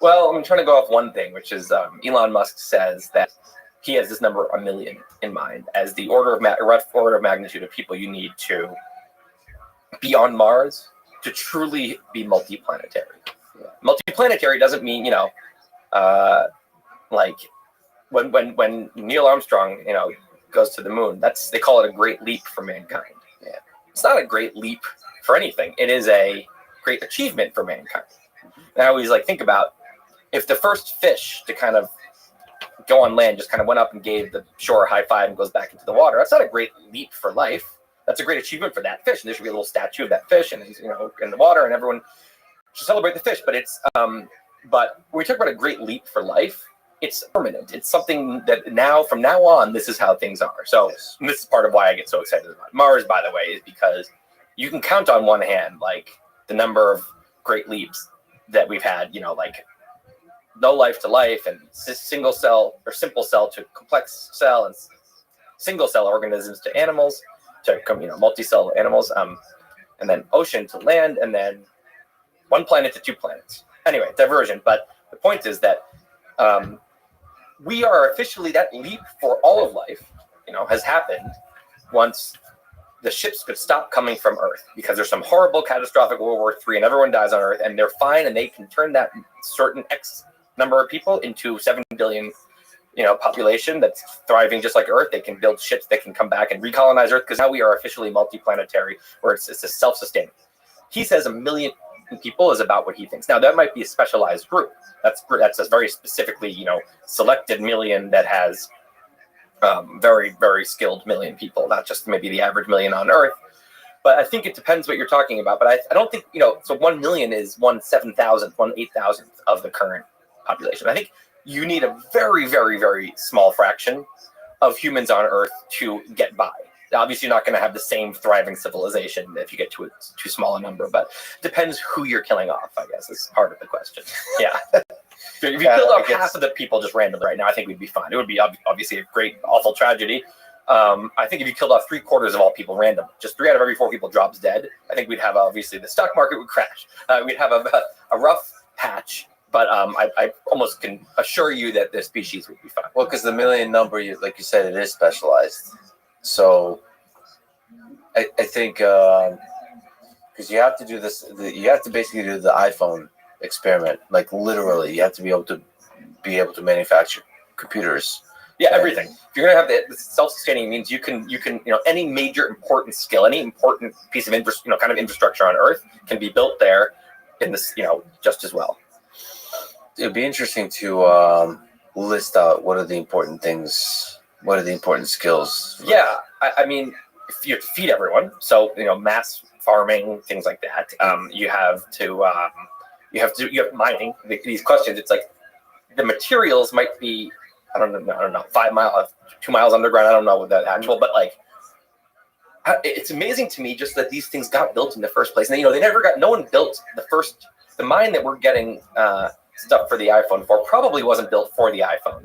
Well, I'm trying to go off one thing, which is Elon Musk says that he has this number 1 million in mind as the order of magnitude of people you need to be on Mars to truly be multiplanetary. Multiplanetary doesn't mean like when Neil Armstrong goes to the moon. They call it a great leap for mankind. Yeah, it's not a great leap for anything. It is a great achievement for mankind. And I always think about if the first fish to kind of go on land just kind of went up and gave the shore a high five and goes back into the water. That's not a great leap for life. That's a great achievement for that fish. And there should be a little statue of that fish, and he's in the water, and everyone should celebrate the fish. But it's but when we talk about a great leap for life, it's permanent. It's something that from now on, this is how things are. So this is part of why I get so excited about Mars, by the way, is because you can count on one hand, the number of great leaps that we've had, no life to life, and single cell or simple cell to complex cell, and single cell organisms to animals, to multi-cell animals, and then ocean to land, and then one planet to two planets. Anyway, diversion. But the point is that we are officially, that leap for all of life, has happened once the ships could stop coming from Earth, because there's some horrible catastrophic World War III and everyone dies on Earth, and they're fine, and they can turn that certain X number of people into 7 billion population that's thriving just like Earth. They can build ships that can come back and recolonize Earth, because now we are officially multiplanetary, where it's a self-sustaining. He says 1 million people is about what he thinks. Now that might be a specialized group. That's a very specifically selected million that has very, very skilled million people, not just maybe the average million on Earth. But I think it depends what you're talking about. But I don't think, so 1 million is 1/7,000th, 1/8,000th of the current population. I think you need a very, very, very small fraction of humans on Earth to get by. Obviously, you're not going to have the same thriving civilization if you get to too small a number, but it depends who you're killing off, I guess, is part of the question. Yeah. If you killed off half of the people just randomly right now, I think we'd be fine. It would be obviously a great, awful tragedy. I think if you killed off 3/4 of all people random, just 3 out of every 4 people drops dead, I think we'd have, obviously, the stock market would crash. We'd have a rough patch, but I almost can assure you that the species would be fine. Well, because the million number, like you said, it is specialized. So I think because you have to do this, you have to basically do the iPhone experiment. Like literally, you have to be able to manufacture computers. Yeah, everything. If you're gonna have the self-sustaining, means you can any major important skill, any important piece of kind of infrastructure on Earth can be built there in this just as well. It'd be interesting to list out what are the important things, what are the important skills. Yeah, I mean, if you have to feed everyone, so mass farming, things like that. You have mining. These questions, it's like the materials might be, I don't know, 5 miles, 2 miles underground. I don't know what that actual, but like, it's amazing to me just that these things got built in the first place. And no one built the mine that we're getting stuff for the iPhone for probably wasn't built for the iPhone,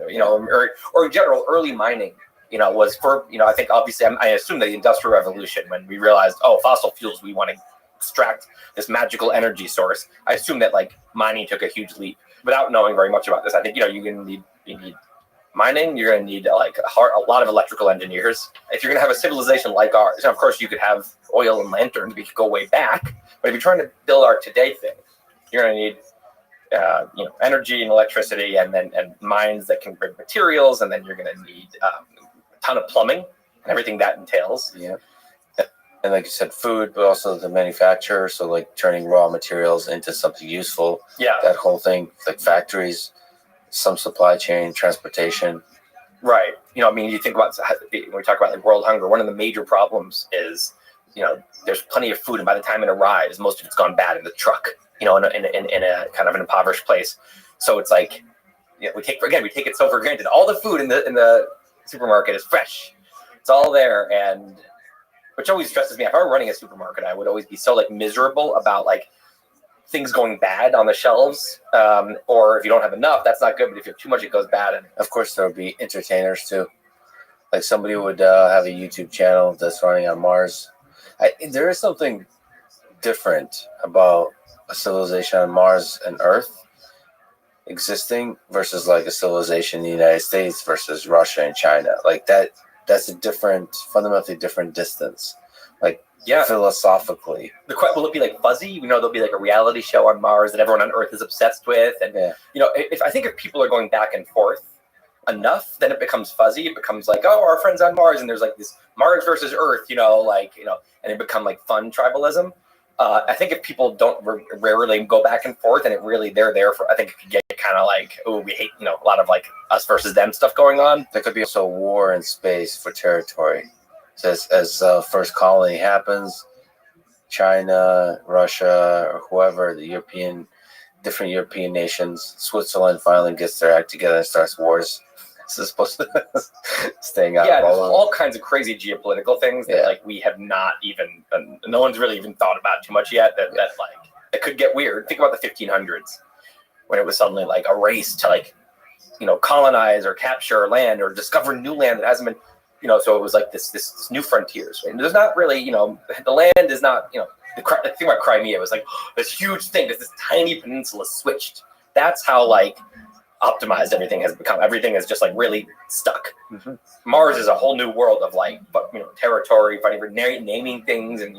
or in general, early mining, was for, I think obviously I assume the Industrial Revolution, when we realized, fossil fuels, we want to extract this magical energy source. I assume that like mining took a huge leap without knowing very much about this. I think, you need mining, you're going to need like a lot of electrical engineers. If you're going to have a civilization like ours, and of course you could have oil and lanterns, we could go way back, but if you're trying to build our today thing, you're going to need energy and electricity, and mines that can bring materials, and then you're going to need a ton of plumbing and everything that entails. Yeah. And like you said, food, but also the manufacturer. So like turning raw materials into something useful. Yeah. That whole thing, like factories, some supply chain, transportation. Right. You think about, when we talk about like world hunger, one of the major problems is, there's plenty of food, and by the time it arrives, most of it's gone bad in the truck, in a kind of an impoverished place. So it's like, we take it so for granted. All the food in the supermarket is fresh. It's all there, and which always stresses me. If I were running a supermarket, I would always be so like miserable about like things going bad on the shelves, or if you don't have enough, that's not good. But if you have too much, it goes bad. And of course, there would be entertainers too. Like somebody would have a YouTube channel that's running on Mars. There is something different about a civilization on Mars and Earth existing versus like a civilization in the United States versus Russia and China. Like that's a fundamentally different distance. Like, yeah, philosophically. Will it be like fuzzy? There'll be like a reality show on Mars that everyone on Earth is obsessed with, and if people are going back and forth enough, then it becomes fuzzy. It becomes like, our friends on Mars, and there's like this Mars versus Earth, and it become like fun tribalism. I think if people don't rarely go back and forth, and they're there for, I think it could get kind of like, we hate, a lot of like us versus them stuff going on. There could be also war in space for territory. So as first colony happens, China, Russia, or whoever, different European nations, Switzerland finally gets their act together and starts wars. This is supposed to staying out. Yeah, there's all kinds of crazy geopolitical things that like we have not even, no one's really even thought about too much yet. That could get weird. Think about the 1500s when it was suddenly like a race to like, colonize or capture land or discover new land that hasn't been. so it was like this new frontiers. And there's not really, the land is not, the thing about Crimea was like this huge thing. This tiny peninsula switched. That's how like optimized everything has become. Everything is just like really stuck. Mm-hmm. Mars is a whole new world of like, territory, naming things, and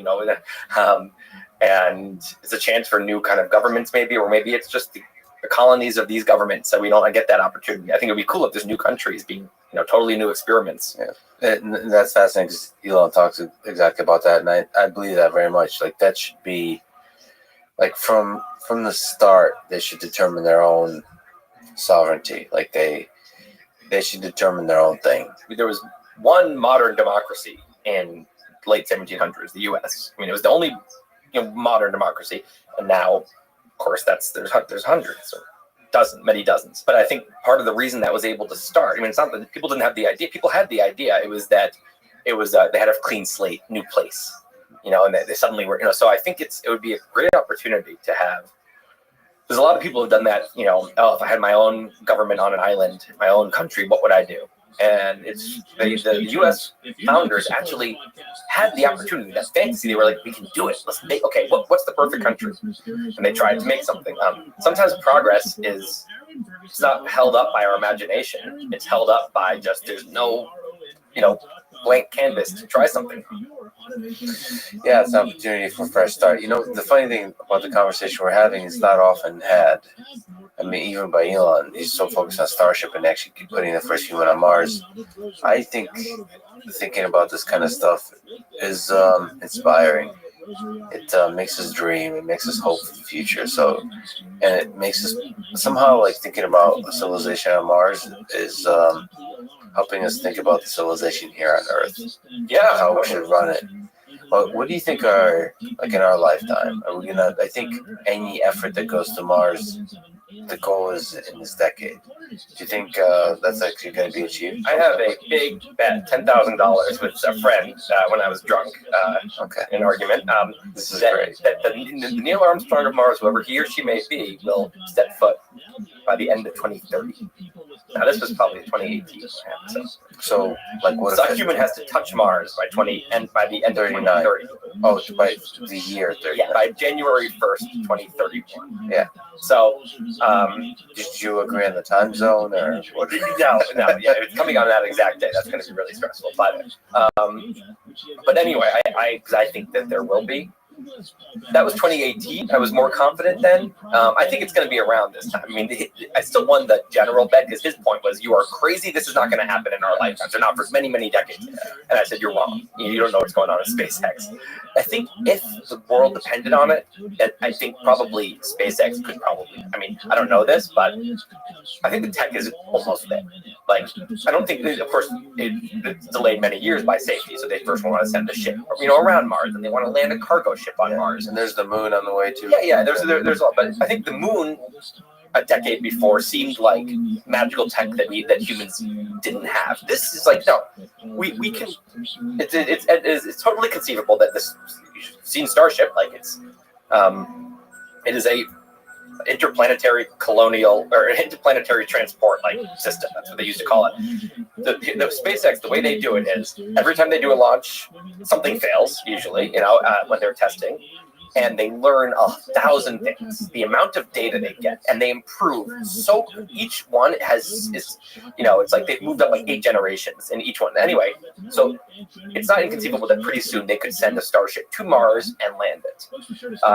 and it's a chance for new kind of governments, maybe, or maybe it's just the colonies of these governments, so we don't get that opportunity. I think it'd be cool if there's new countries being, totally new experiments. Yeah, and that's fascinating because Elon talks exactly about that, and I believe that very much. Like that should be, like from the start, they should determine their own sovereignty. Like they should determine their own thing. There was one modern democracy in late 1700s, the U.S. It was the only modern democracy, and now, of course, there's hundreds or many dozens. But I think part of the reason that was able to start, it's not that people didn't have the idea. People had the idea. It was that they had a clean slate, new place, and they suddenly were, So I think it would be a great opportunity to have. There's a lot of people who've done that. If I had my own government on an island, my own country, what would I do? And it's the U.S. founders actually had the opportunity, that fantasy. They were like, we can do it. Let's make, what's the perfect country? And they tried to make something. Sometimes progress it's not held up by our imagination. It's held up by just, there's no, blank canvas to try something. Yeah, it's an opportunity for a fresh start. The funny thing about the conversation we're having is not often had. Even by Elon, he's so focused on Starship and actually putting the first human on Mars. I think thinking about this kind of stuff is inspiring. It makes us dream. It makes us hope for the future. So, and it makes us somehow like thinking about a civilization on Mars is helping us think about the civilization here on Earth. Yeah, how we should run it. But what do you think are like in our lifetime? Are we gonna? I think any effort that goes to Mars, the goal is in this decade. Do you think that's actually going to be achieved? I have a big bet, $10,000 with a friend when I was drunk in an argument. This is great. That the Neil Armstrong of Mars, whoever he or she may be, will step foot by the end of 2030. Now, this was probably 2018. So like, what? So a human has to touch Mars by the end of 2030. Oh, by the year 30. Yeah, by January 1st, 2031. Yeah. So, did you agree on the time zone or what? No. Yeah, it's coming on that exact day. That's going to be really stressful. But anyway, I think that there will be. That was 2018. I was more confident then. I think it's going to be around this time. I still won the general bet because his point was, you are crazy. This is not going to happen in our lifetimes, or not for many, many decades. And I said, you're wrong. You don't know what's going on in SpaceX. I think if the world depended on it, I think probably SpaceX could probably. I don't know this, but I think the tech is almost there. Like, I don't think, of course, it's delayed many years by safety. So they first want to send a ship, around Mars, and they want to land a cargo ship on Mars. And there's the moon on the way too. Yeah. There's a lot, but I think the moon a decade before seemed like magical tech that humans didn't have. This is like, no, we can. It's totally conceivable that this, you've seen Starship, like it is a interplanetary colonial or interplanetary transport system. That's what they used to call it. The SpaceX, the way they do it is every time they do a launch, something fails usually, when they're testing, and they learn 1,000 things. The amount of data they get, and they improve. So each one it's like they've moved up like 8 generations in each one. Anyway, so it's not inconceivable that pretty soon they could send a Starship to Mars and land it.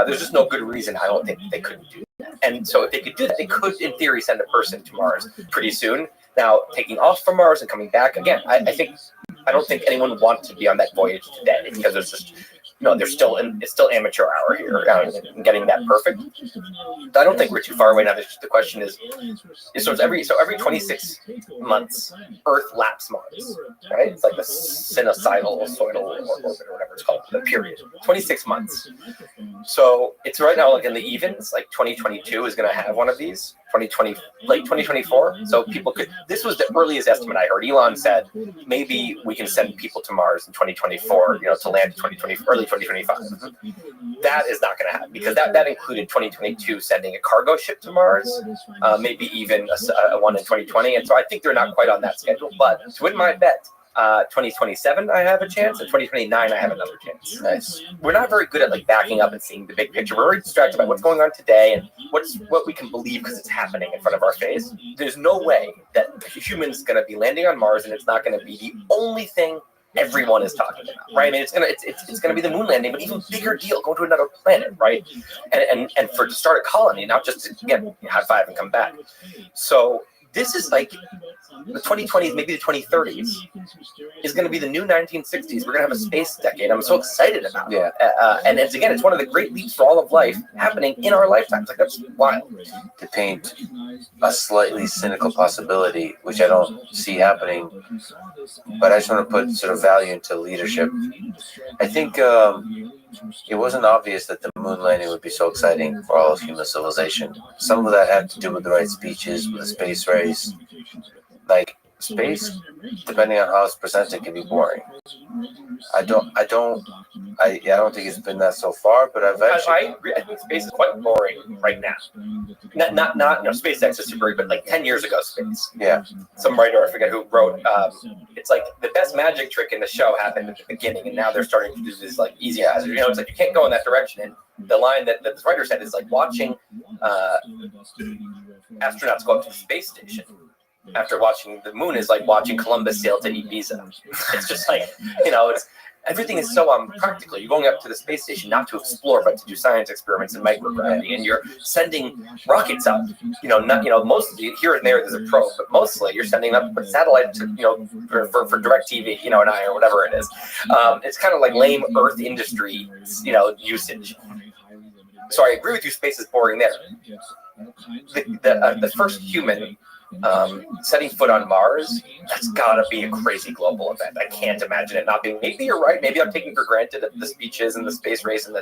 There's just no good reason I don't think they couldn't do that. And so if they could do that, they could, in theory, send a person to Mars pretty soon. Now, taking off from Mars and coming back again, I don't think anyone wants to be on that voyage today because there's just. It's still amateur hour here, getting that perfect. I don't think we're too far away now. The question is every 26 months, Earth laps Mars, right? It's like the sinusoidal orbit or whatever it's called, the period. 26 months. So it's right now like in the evens. Like 2022 is going to have one of these. Late 2024. So people could. This was the earliest estimate I heard. Elon said maybe we can send people to Mars in 2024. To land in early 2025. That is not going to happen because that included 2022 sending a cargo ship to Mars, maybe even a one in 2020. And so I think they're not quite on that schedule. But to win my bet, 2027 I have a chance, and 2029 I have another chance. Nice. We're not very good at like backing up and seeing the big picture. We're very distracted by what's going on today and what we can believe because it's happening in front of our face. There's no way that a human's going to be landing on Mars and it's not going to be the only thing everyone is talking about, right? I mean, it's gonna be the moon landing, but even bigger deal, going to another planet, right? And for to start a colony, not just to, again, high five and come back. So this is like the 2020s, maybe the 2030s is going to be the new 1960s. We're going to have a space decade. I'm so excited about it. And it's, again, it's one of the great leaps for all of life happening in our lifetimes. Like, that's wild. To paint a slightly cynical possibility, which I don't see happening, but I just want to put sort of value into leadership. I think it wasn't obvious that the moon landing would be so exciting for all of human civilization. Some of that had to do with the right speeches, with the space race. Like, space, depending on how it's presented, can be boring. I don't think it's been that so far, but I agree. I think space is quite boring right now. Not SpaceX is super great, but like 10 years ago, space. Yeah. Some writer, I forget who wrote, it's like the best magic trick in the show happened at the beginning, and now they're starting to do this like easy hazard. It's like you can't go in that direction. And the line that this writer said is like watching astronauts go up to the space station. After watching the moon is like watching Columbus sail to Ibiza. It's just like, everything is so practical. You're going up to the space station not to explore, but to do science experiments in microgravity, and you're sending rockets up. Mostly here and there there's a probe, but mostly you're sending up a satellite to, for direct TV, an eye or whatever it is. It's kind of like lame Earth industry, usage. So I agree with you. Space is boring there. The first human setting foot on Mars, that's gotta be a crazy global event. I can't imagine it not being. Maybe you're right. Maybe I'm taking for granted the speeches and the space race and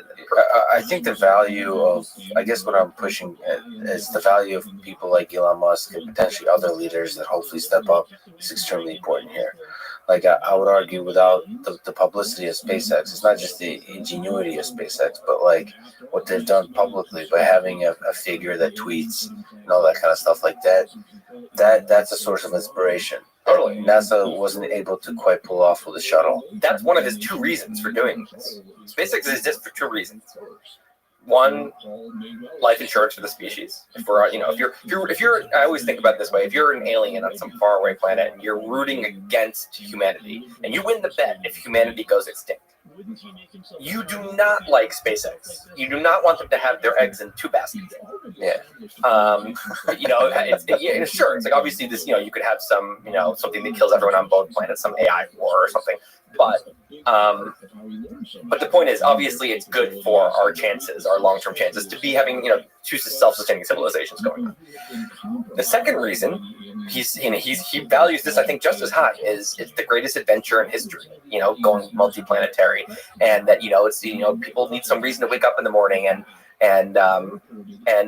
I think the value of, I guess what I'm pushing is the value of people like Elon Musk and potentially other leaders that hopefully step up is extremely important here. Like, I would argue without the publicity of SpaceX, it's not just the ingenuity of SpaceX, but like what they've done publicly by having a figure that tweets and all that kind of stuff like that. That's a source of inspiration. Totally. NASA wasn't able to quite pull off with the shuttle. That's one of his two reasons for doing this. SpaceX exists for two reasons. One, life insurance for the species. If we're, if you're, I always think about it this way: if you're an alien on some faraway planet and you're rooting against humanity, and you win the bet if humanity goes extinct, you do not like SpaceX. You do not want them to have their eggs in two baskets. Yeah. Sure. It's like obviously this. You could have some, something that kills everyone on both planets, some AI war or something. But the point is, obviously, it's good for our chances, our long-term chances, to be having, two self-sustaining civilizations going on. The second reason he values this, I think, just as high is it's the greatest adventure in history. Going multi-planetary, and that it's people need some reason to wake up in the morning and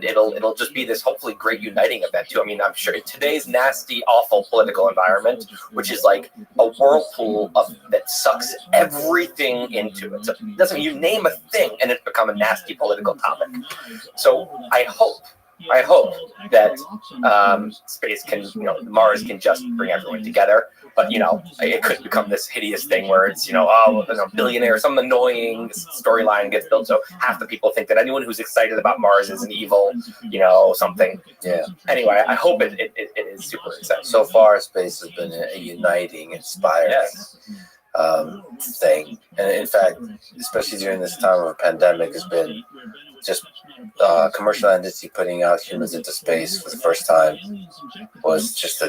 it'll just be this hopefully great uniting event too. I mean, I'm sure in today's nasty, awful political environment, which is like a whirlpool that sucks everything into it. So it doesn't, you name a thing and it's become a nasty political topic. So I hope that space can, Mars can just bring everyone together. But it could become this hideous thing where it's billionaire, some annoying storyline gets built, so half the people think that anyone who's excited about Mars is an evil, something. Yeah. Anyway, I hope it is super exciting. So far, space has been a uniting, inspiring thing, and in fact, especially during this time of a pandemic, has been just commercial entity putting out humans into space for the first time was just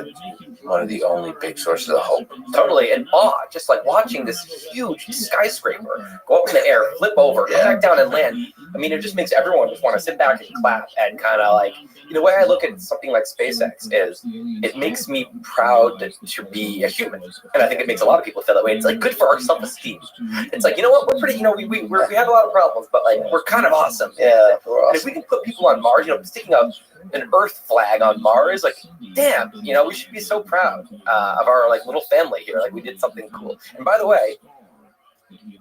one of the only big sources of hope. Totally, and awe, just like watching this huge skyscraper go up in the air, flip over, come back down and land. I mean, it just makes everyone just want to sit back and clap and kind of like, the way I look at something like SpaceX is it makes me proud to be a human. And I think it makes a lot of people feel that way. It's like good for our self-esteem. It's like, what, we're pretty, we have a lot of problems, but like, we're kind of awesome. Yeah, we're awesome. And if we can put people on Mars, sticking up an Earth flag on Mars, like, damn, we should be so proud of our like little family here. Like, we did something cool. And by the way,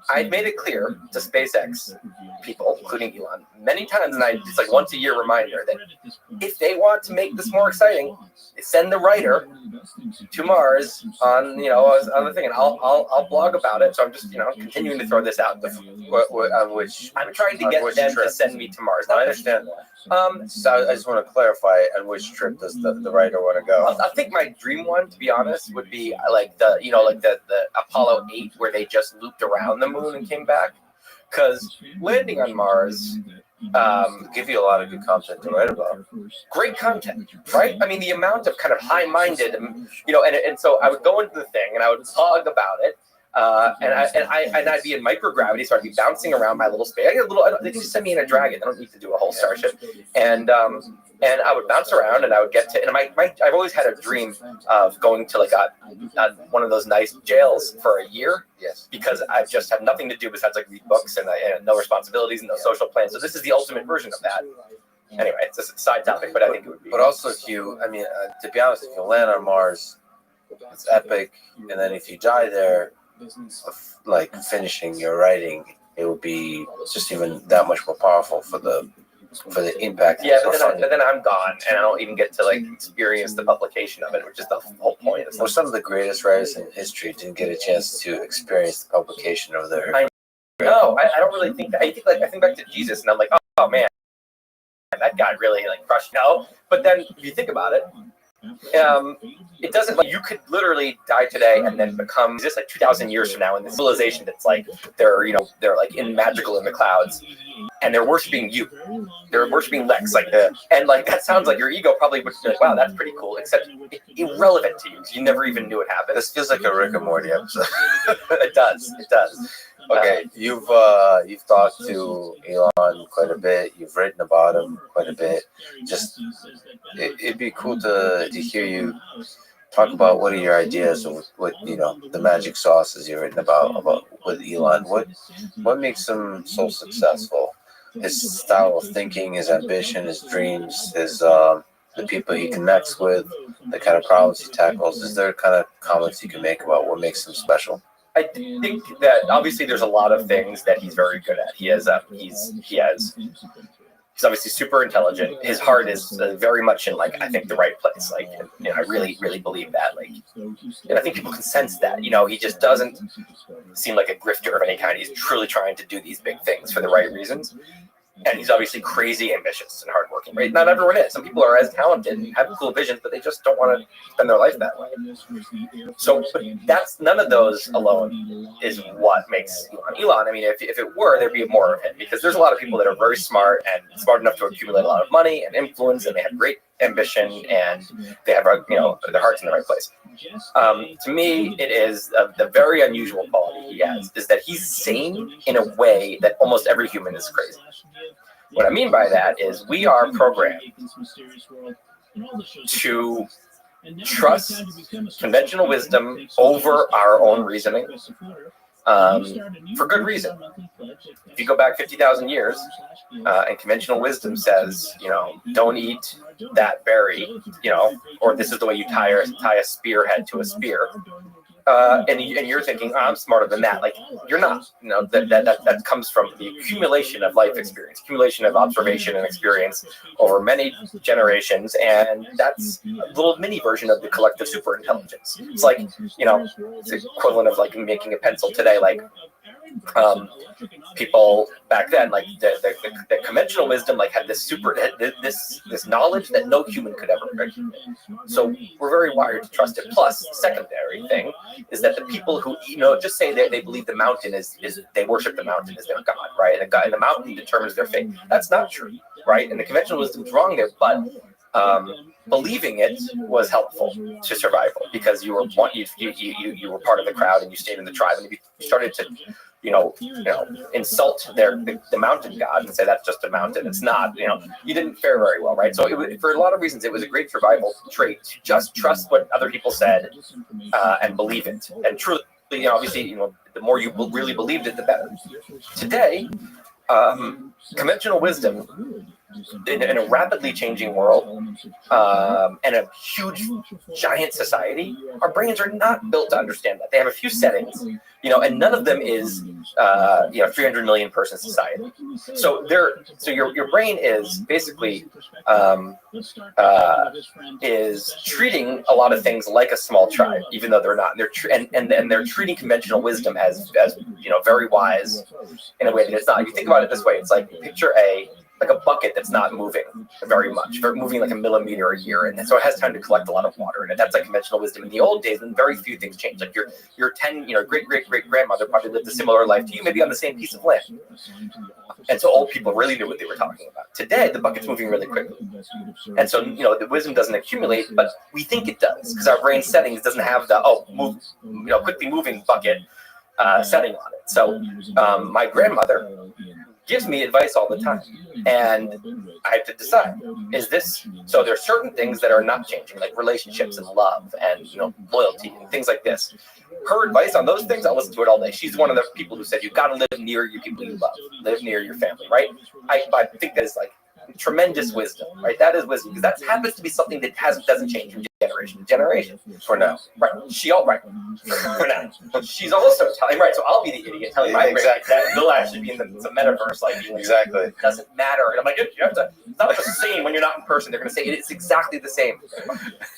I've made it clear to SpaceX people, including Elon, many times, and it's like once a year reminder that if they want to make this more exciting, they send the writer to Mars on the thing, and I'll blog about it. So I'm just continuing to throw this out. Which I'm trying to get them to send me to Mars. I understand that. So I just want to clarify, on which trip does the writer want to go? I think my dream one, to be honest, would be like the Apollo 8, where they just looped around the moon and came back. Because landing on Mars give you a lot of good content to write about. Great content, right? I mean, the amount of kind of high-minded, and so I would go into the thing and I would blog about it. And I'd be in microgravity, so I'd be bouncing around my little space. They can just send me in a dragon. I don't need to do a whole starship. And I would bounce around, and I would get to. And I've always had a dream of going to like one of those nice jails for a year. Yes. Because I just have nothing to do besides like read books and no responsibilities and no social plans. So this is the ultimate version of that. Anyway, it's a side topic, but I think it would be. But also, Hugh, I mean, to be honest, if you land on Mars, it's epic. And then if you die there, like finishing your writing, it would be just even that much more powerful for the impact. Yeah, but then I'm gone, and I don't even get to like experience the publication of it, which is the whole point. Well, some of the greatest writers in history didn't get a chance to experience the publication of their. I don't really think that. I think back to Jesus, and I'm like, oh man, that guy really like crushed. No, but then if you think about it. It doesn't like you could literally die today and then become just like 2,000 years from now in this civilization that's like they're like magical in the clouds and they're worshiping you. They're worshiping Lex and that sounds like your ego probably would be like, wow, that's pretty cool, except irrelevant to you because you never even knew it happened. This feels like a Rick and Morty episode. It does. Okay, you've talked to Elon quite a bit. You've written about him quite a bit. Just it'd be cool to hear you talk about what are your ideas of what the magic sauces you've written about with Elon. What makes him so successful? His style of thinking, his ambition, his dreams, his the people he connects with, the kind of problems he tackles. Is there kind of comments you can make about what makes him special? I think that obviously there's a lot of things that he's very good at. He's obviously super intelligent. His heart is very much in I think the right place. I really, really believe that. And I think people can sense that. He just doesn't seem like a grifter of any kind. He's truly trying to do these big things for the right reasons. And he's obviously crazy ambitious and hardworking, right? Not everyone is. Some people are as talented and have cool visions, but they just don't want to spend their life that way. So, but that's none of those alone is what makes Elon. I mean, if it were, there'd be more of him because there's a lot of people that are very smart and smart enough to accumulate a lot of money and influence, and they have great ambition and they have their heart's in the right place. To me, it is the very unusual quality he has is that he's sane in a way that almost every human is crazy. What I mean by that is we are programmed to trust conventional wisdom over our own reasoning for good reason. If you go back 50,000 years, and conventional wisdom says, don't eat that berry, or this is the way you tie a spearhead to a spear. And you're thinking, I'm smarter than that. You're not. That comes from the accumulation of life experience, accumulation of observation and experience over many generations, and that's a little mini version of the collective superintelligence. It's it's the equivalent of making a pencil today. People back then, the conventional wisdom, had this knowledge that no human could ever bring. So we're very wired to trust it. Plus, secondary thing is that the people who just say they believe the mountain is they worship the mountain as their god, right? And the mountain determines their fate. That's not true, right? And the conventional wisdom's wrong there, but believing it was helpful to survival because you were were part of the crowd and you stayed in the tribe, and if you started to insult the mountain god and say that's just a mountain, it's not, you didn't fare very well, right? So for a lot of reasons, it was a great survival trait to just trust what other people said and believe it. And truly, obviously, the more you really believed it, the better. Today, conventional wisdom in a rapidly changing world and a huge, giant society, our brains are not built to understand that. They have a few settings, and none of them is 300 million person society. So your brain is basically is treating a lot of things like a small tribe, even though they're not. And they're treating conventional wisdom as very wise in a way that it's not. If you think about it this way, it's like picture a bucket that's not moving very much, moving like a millimeter a year, and so it has time to collect a lot of water. And that's like conventional wisdom. In the old days, when very few things changed, like your great grandmother probably lived a similar life to you, maybe on the same piece of land. And so old people really knew what they were talking about. Today, the bucket's moving really quickly, and so the wisdom doesn't accumulate, but we think it does because our brain settings doesn't have the quickly moving bucket setting on it. So my grandmother gives me advice all the time, and I have to decide, is this, so there's certain things that are not changing, like relationships and love and loyalty and things like this. Her advice on those things, I'll listen to it all day. She's one of the people who said you got to live near your people you love, live near your family, right? I think that is like tremendous wisdom, right? That is wisdom, because that happens to be something that doesn't change from generation to generation. For now, right? For now. She's also telling, right? So I'll be the idiot telling my brain that they'll actually be in the metaverse, like exactly. It doesn't matter, and I'm like, you have to. It's not the same when you're not in person. They're going to say it's exactly the same,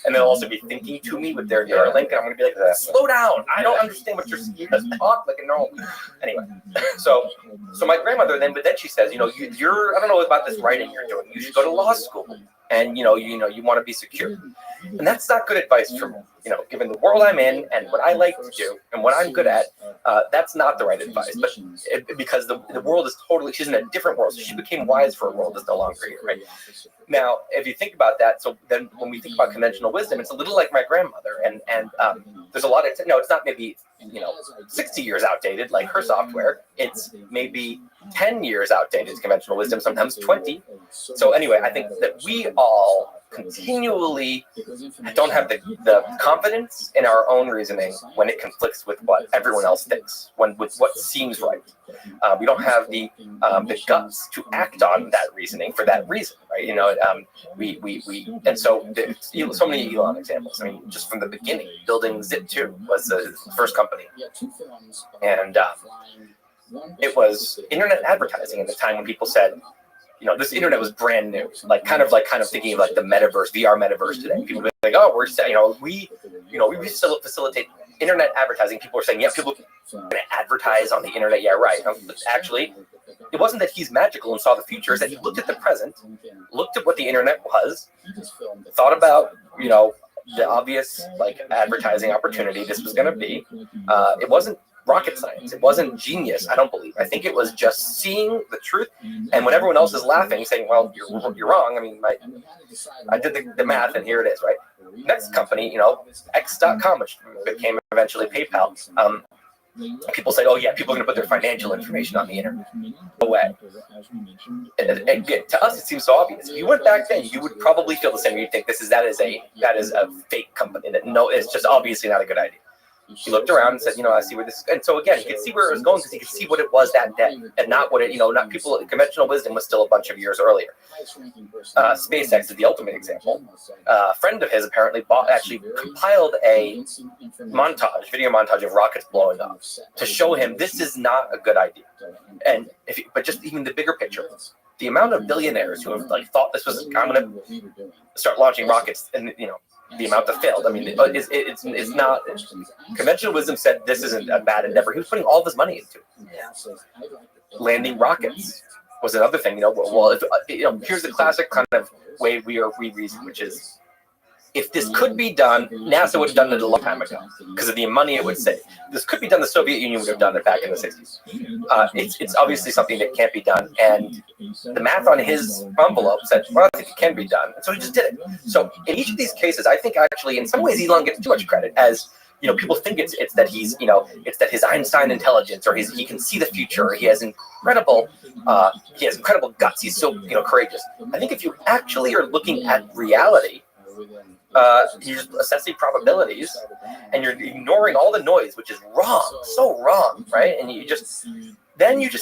and they'll also be thinking to me with their link, and I'm going to be like, slow down. I don't understand what you're saying. You just talk like a normal. Anyway, so my grandmother then she says, you're I don't know about this writing you're doing. You should go to law school, and you want to be secure. And that's not good advice for me. Given the world I'm in and what I like to do and what I'm good at, that's not the right advice. But because the world is totally, she's in a different world. So she became wise for a world that's no longer here, right? Now, if you think about that, so then when we think about conventional wisdom, it's a little like my grandmother. And there's a lot of, it's not maybe, 60 years outdated like her software. It's maybe 10 years outdated conventional wisdom, sometimes 20. So anyway, I think that we all continually don't have the confidence in our own reasoning when it conflicts with what everyone else thinks, with what seems right. We don't have the guts to act on that reasoning for that reason, right? And so there's so many Elon examples. I mean, just from the beginning, building Zip2 was the first company, and it was internet advertising at the time when people said, this internet was brand new, kind of thinking of like the metaverse, VR metaverse today. People would be like, oh, we facilitate internet advertising. People were saying, yeah, people can advertise on the internet. Yeah, right. But actually, it wasn't that he's magical and saw the future. It's that he looked at the present, looked at what the internet was, thought about, the obvious advertising opportunity this was going to be. It wasn't rocket science. It wasn't genius, I don't believe. I think it was just seeing the truth, and when everyone else is laughing, saying, well, you're wrong. I mean, I did the math, and here it is, right? Next company, X.com, which became eventually PayPal. People say, oh yeah, people are going to put their financial information on the internet. No way. And to us, it seems so obvious. If you went back then, you would probably feel the same. You'd think that is a fake company. It's just obviously not a good idea. He looked around and said, I see where this is. And so again, he could see where it was going because he could see what it was that day and not what it, not people, conventional wisdom was still a bunch of years earlier. SpaceX is the ultimate example. A friend of his apparently compiled a video montage of rockets blowing up to show him this is not a good idea. And but just even the bigger picture, the amount of billionaires who have thought this was, I'm going to start launching rockets, and the amount that failed. I mean, it's not. Conventional wisdom said this isn't a bad endeavor. He was putting all of his money into it. Landing rockets was another thing. Here's the classic kind of way we reason, which is, if this could be done, NASA would have done it a long time ago because of the money it would save. This could be done. The Soviet Union would have done it back in the 60s. It's obviously something that can't be done. And the math on his envelope said, well, I think it can be done. And so he just did it. So in each of these cases, I think actually in some ways Elon gets too much credit, as people think it's that he's it's that his Einstein intelligence, or he can see the future, or he has incredible guts. He's so courageous. I think if you actually are looking at reality, you're just assessing probabilities, and you're ignoring all the noise, which is wrong, so wrong, right? And you just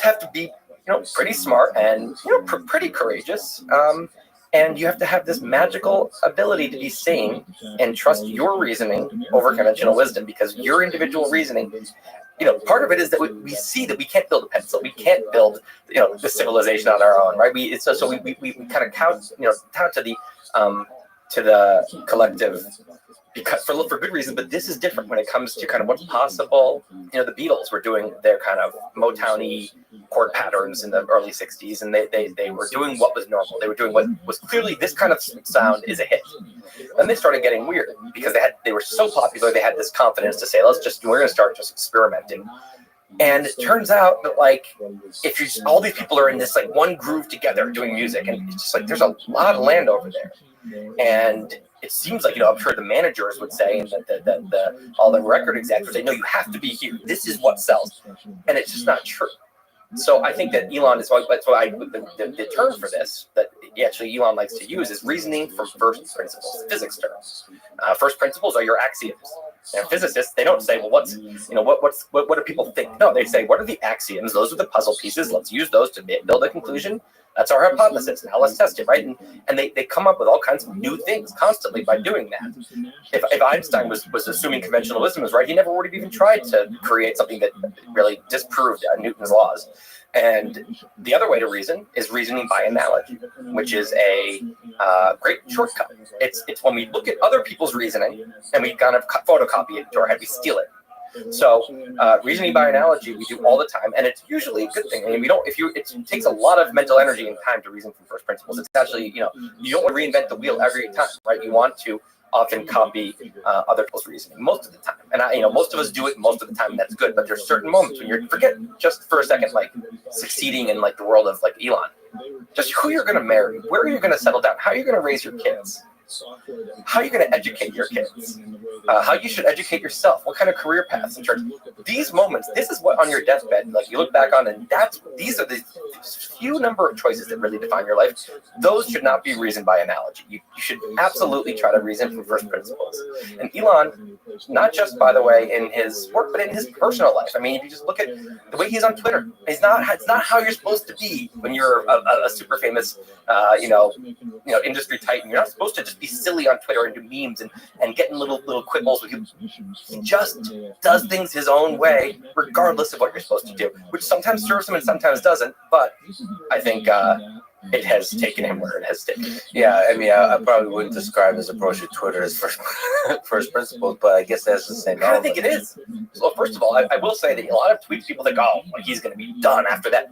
have to be pretty smart and pretty courageous. And you have to have this magical ability to be sane and trust your reasoning over conventional wisdom, because your individual reasoning, part of it is that we see that we can't build a pencil, we can't build, the civilization on our own, right? We kind of count to the collective, because for good reason. But this is different when it comes to kind of what's possible. The Beatles were doing their kind of Motown-y chord patterns in the early 60s, and they were doing what was normal. They were doing what was clearly this kind of sound is a hit. Then they started getting weird because they were so popular. They had this confidence to say, we're going to start just experimenting. And it turns out that if all these people are in this one groove together doing music, and it's just there's a lot of land over there. And it seems I'm sure the managers would say, and that all the record execs would say, no, you have to be here. This is what sells. And it's just not true. So I think that Elon is the term for this that Elon likes to use is reasoning from first principles, physics terms. First principles are your axioms. And physicists, they don't say, well, what do people think? No, they say, what are the axioms? Those are the puzzle pieces. Let's use those to build a conclusion. That's our hypothesis. Now let's test it, right? And they come up with all kinds of new things constantly by doing that. If Einstein was assuming conventional wisdom was right, he never would have even tried to create something that really disproved Newton's laws. And the other way to reason is reasoning by analogy, which is a great shortcut. It's when we look at other people's reasoning and we kind of photocopy it to our head, we steal it. So reasoning by analogy we do all the time, and it's usually a good thing. I mean, it takes a lot of mental energy and time to reason from first principles. It's actually, you don't want to reinvent the wheel every time, right? You want to often copy other people's reasoning most of the time. And most of us do it most of the time, and that's good. But there's certain moments when you forget just for a second, succeeding in the world of Elon, just who you're going to marry, where are you going to settle down, how are you going to raise your kids, how are you going to educate your kids, how you should educate yourself, what kind of career paths in church. These moments, this is what on your deathbed, you look back on, and these are the few number of choices that really define your life. Those should not be reasoned by analogy. You should absolutely try to reason from first principles. And Elon, not just, by the way, in his work, but in his personal life. I mean, if you just look at the way he's on Twitter, it's not how you're supposed to be when you're a super famous, industry titan. You're not supposed to just be silly on Twitter and do memes and get in little quibbles with you. He just does things his own way, regardless of what you're supposed to do, which sometimes serves him and sometimes doesn't. But I think it has taken him where it has taken him. Yeah, I mean, I probably wouldn't describe his approach to Twitter as first principles, but I guess that's the same. I think it is. Well, first of all, I will say that a lot of tweets people think, oh, he's going to be done after that.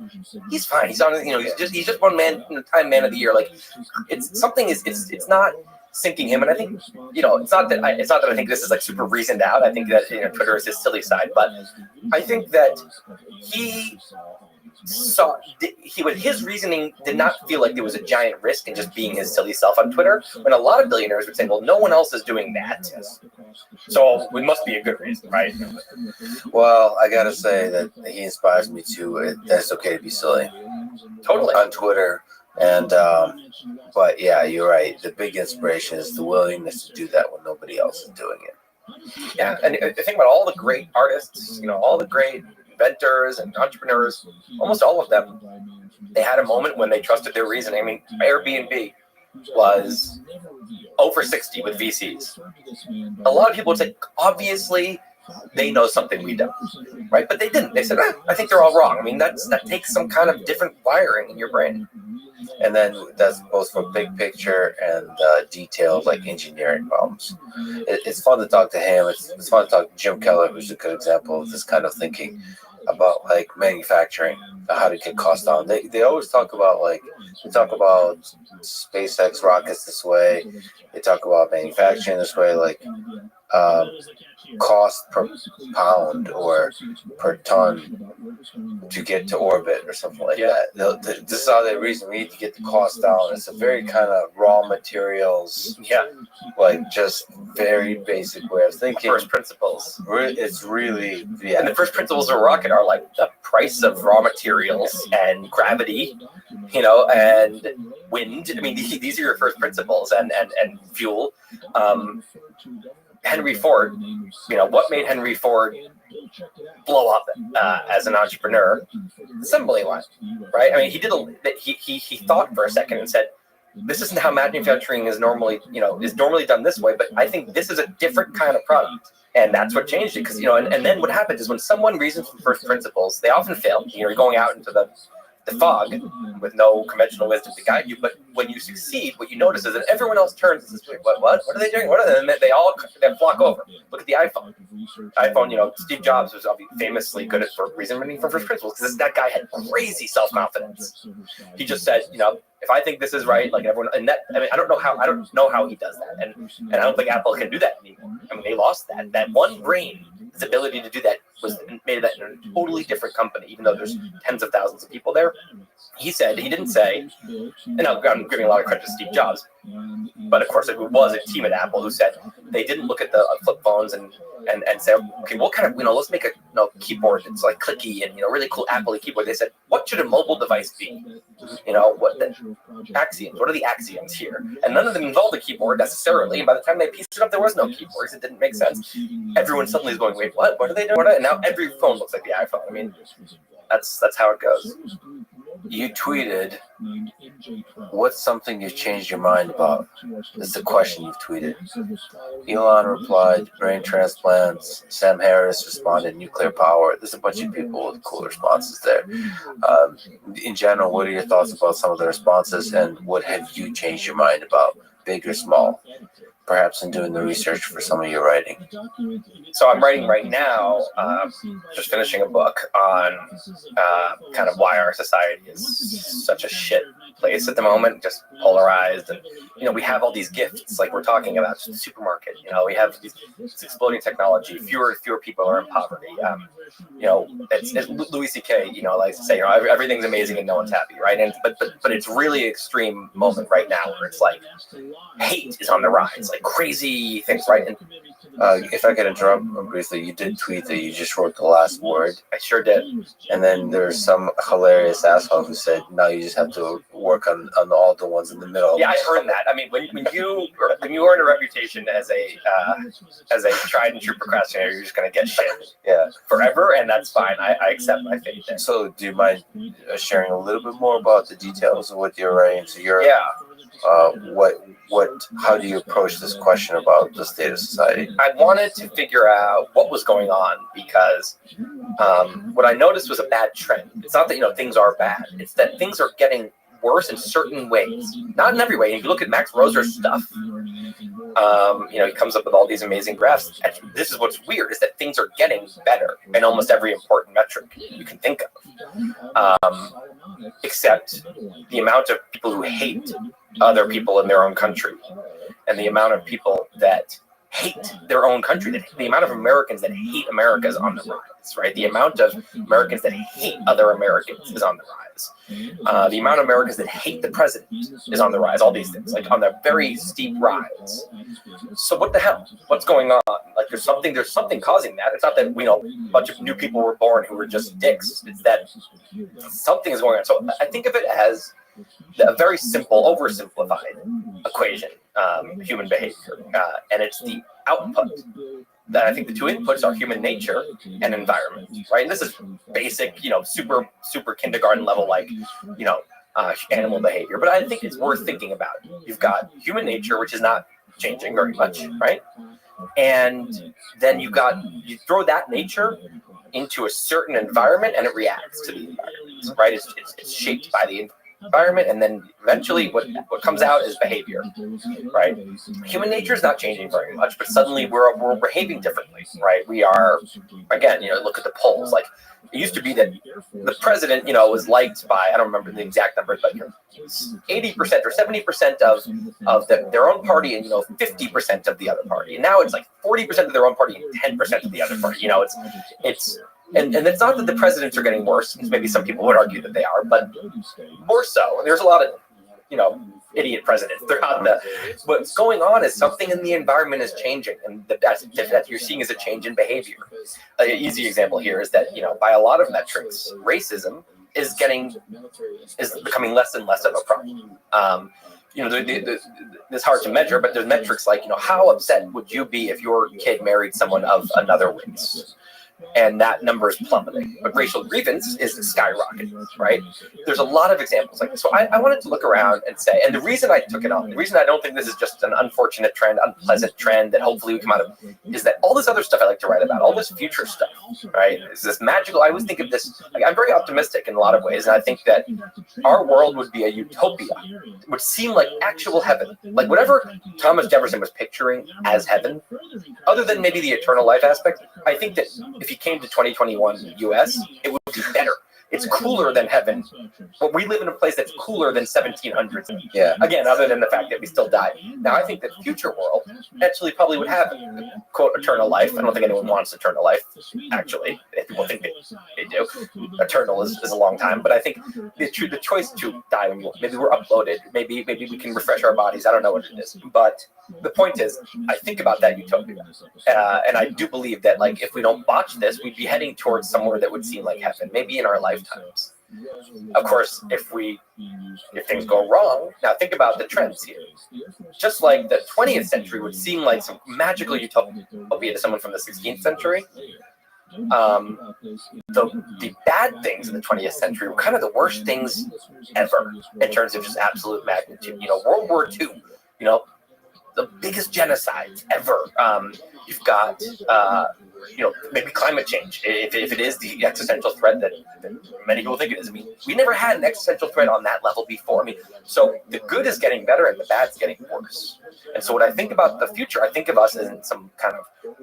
He's fine. He's on. He's just one man, Time Man of the Year. It's something. It's not sinking him, and I think it's not that I think this is super reasoned out. I think that Twitter is his silly side, but I think that his reasoning did not feel like there was a giant risk in just being his silly self on Twitter, when a lot of billionaires would say, well, no one else is doing that, so it must be a good reason, right? Well, I gotta say that he inspires me too. That's okay to be silly. Totally. On Twitter. And but yeah, you're right. The big inspiration is the willingness to do that when nobody else is doing it. Yeah, and I think about all the great artists, all the great inventors and entrepreneurs, almost all of them, they had a moment when they trusted their reasoning. I mean, Airbnb was over 60 with VCs. A lot of people would say, obviously, they know something we don't, right? But they didn't. They said, I think they're all wrong. I mean, that takes some kind of different wiring in your brain. And then that's both for big picture and detailed, engineering problems. It's fun to talk to him. It's fun to talk to Jim Keller, who's a good example of this kind of thinking about manufacturing, how to get costs down. They always talk about they talk about SpaceX rockets this way. They talk about manufacturing this way, cost per pound or per ton to get to orbit or something like that. This is how they reason. We need to get the cost down. It's a very kind of raw materials, just very basic way of thinking. First principles. It's really, And the first principles of a rocket are the price of raw materials and gravity, and wind. I mean, these are your first principles, and fuel. Henry Ford, what made Henry Ford blow up as an entrepreneur? Assembly line, right? I mean, he thought for a second and said, this isn't how manufacturing is normally done this way, but I think this is a different kind of product. And that's what changed it, because and then what happens is when someone reasons from first principles, they often fail. You're going out into the fog with no conventional wisdom to guide you. But when you succeed, what you notice is that everyone else turns and says, "Wait, what are they doing? What are they?" And they flock over. Look at the iPhone. Steve Jobs was famously good at reasoning from first principles, because that guy had crazy self-confidence. He just said, if I think this is right, like everyone, and that, I mean, I don't know how he does that, and I don't think Apple can do that anymore. I mean, they lost that one brain. His ability to do that made that in a totally different company, even though there's tens of thousands of people there. He didn't say, and I'm giving a lot of credit to Steve Jobs, but of course it was a team at Apple who said they didn't look at the flip phones and say, okay, what kind of, let's make a keyboard that's like clicky and really cool Apple keyboard. They said, what should a mobile device be? What the axioms? What are the axioms here? And none of them involved a keyboard necessarily. And by the time they pieced it up, there was no keyboards. It didn't make sense. Everyone suddenly is going, wait, what? What are they doing? And now every phone looks like the iPhone. I mean, that's how it goes. You tweeted, what's something you've changed your mind about? It's the question you've tweeted. Elon replied, brain transplants. Sam Harris responded, nuclear power. There's a bunch of people with cool responses there. In general, what are your thoughts about some of the responses, and what have you changed your mind about, big or small? Perhaps in doing the research for some of your writing. So I'm writing right now, just finishing a book on kind of why our society is such a shit place at the moment, just polarized. And, we have all these gifts, like we're talking about, just the supermarket. We have this exploding technology. Fewer people are in poverty. It's Louis C.K., likes to say, everything's amazing and no one's happy, right? And but it's really extreme moment right now where it's like hate is on the rise, like crazy things, right? And if I could interrupt briefly, you did tweet that you just wrote the last word. I sure did. And then there's some hilarious asshole who said, now you just have to work on all the ones in the middle. Yeah, I earned that. I mean, when you earn a reputation as a tried and true procrastinator, you're just gonna get shit forever, and that's fine. I accept my fate there. So do you mind sharing a little bit more about the details of what you're writing? So you're how do you approach this question about the state of society? I wanted to figure out what was going on, because what I noticed was a bad trend. It's not that things are bad; it's that things are getting worse in certain ways, not in every way. If you look at Max Roser's stuff, he comes up with all these amazing graphs. And this is what's weird, is that things are getting better in almost every important metric you can think of, except the amount of people who hate other people in their own country, and the amount of people that hate their own country, the amount of Americans that hate America is on the rise, right? The amount of Americans that hate other Americans is on the rise. The amount of Americans that hate the president is on the rise. All these things, like on a very steep rise. So what the hell? What's going on? Like there's something causing that. It's not that a bunch of new people were born who were just dicks. It's that something is going on. So I think of it as a very simple, oversimplified equation, human behavior, and it's the output. That I think the two inputs are human nature and environment, right? And this is basic, super kindergarten level, like, animal behavior. But I think it's worth thinking about. You've got human nature, which is not changing very much, right? And then you throw that nature into a certain environment, and it reacts to the environment, right? It's shaped by the environment, and then eventually what comes out is behavior, right? Human nature is not changing very much, but suddenly we're behaving differently, right? We are, again, look at the polls. Like, it used to be that the president, was liked by, I don't remember the exact numbers, but 80% or 70% of their own party, and 50% of the other party. And now it's like 40% of their own party and 10% of the other party. And it's not that the presidents are getting worse. Maybe some people would argue that they are, but more so. And there's a lot of, idiot presidents throughout what's going on is something in the environment is changing, and that you're seeing is a change in behavior. An easy example here is that, by a lot of metrics, racism is becoming less and less of a problem. it's hard to measure, but there's metrics like, how upset would you be if your kid married someone of another race? And that number is plummeting. But racial grievance is skyrocketing, right? There's a lot of examples like this. So I wanted to look around and say, and the reason I took it on, the reason I don't think this is just an unfortunate trend, unpleasant trend that hopefully we come out of, is that all this other stuff I like to write about, all this future stuff, right? Is this magical? I always think of this, like, I'm very optimistic in a lot of ways, and I think that our world would be a utopia. It would seem like actual heaven. Like whatever Thomas Jefferson was picturing as heaven, other than maybe the eternal life aspect, I think that if he came to 2021 US, it would be better. It's cooler than heaven. But we live in a place that's cooler than 1700s. Yeah. Again, other than the fact that we still die. Now, I think that the future world actually probably would have, quote, eternal life. I don't think anyone wants eternal life, actually. If people think they do. Eternal is a long time. But I think the choice to die, maybe we're uploaded. Maybe we can refresh our bodies. I don't know what it is. But the point is, I think about that utopia. And I do believe that, like, if we don't botch this, we'd be heading towards somewhere that would seem like heaven, maybe in our lifetimes. Of course, if things go wrong, now think about the trends here. Just like the 20th century would seem like some magical utopia to someone from the 16th century, the bad things in the 20th century were kind of the worst things ever in terms of just absolute magnitude. World War II, the biggest genocides ever. You've got, maybe climate change, if it is the existential threat that many people think it is. I mean, we never had an existential threat on that level before. I mean, so the good is getting better and the bad's getting worse. And so when I think about the future, I think of us as in some kind of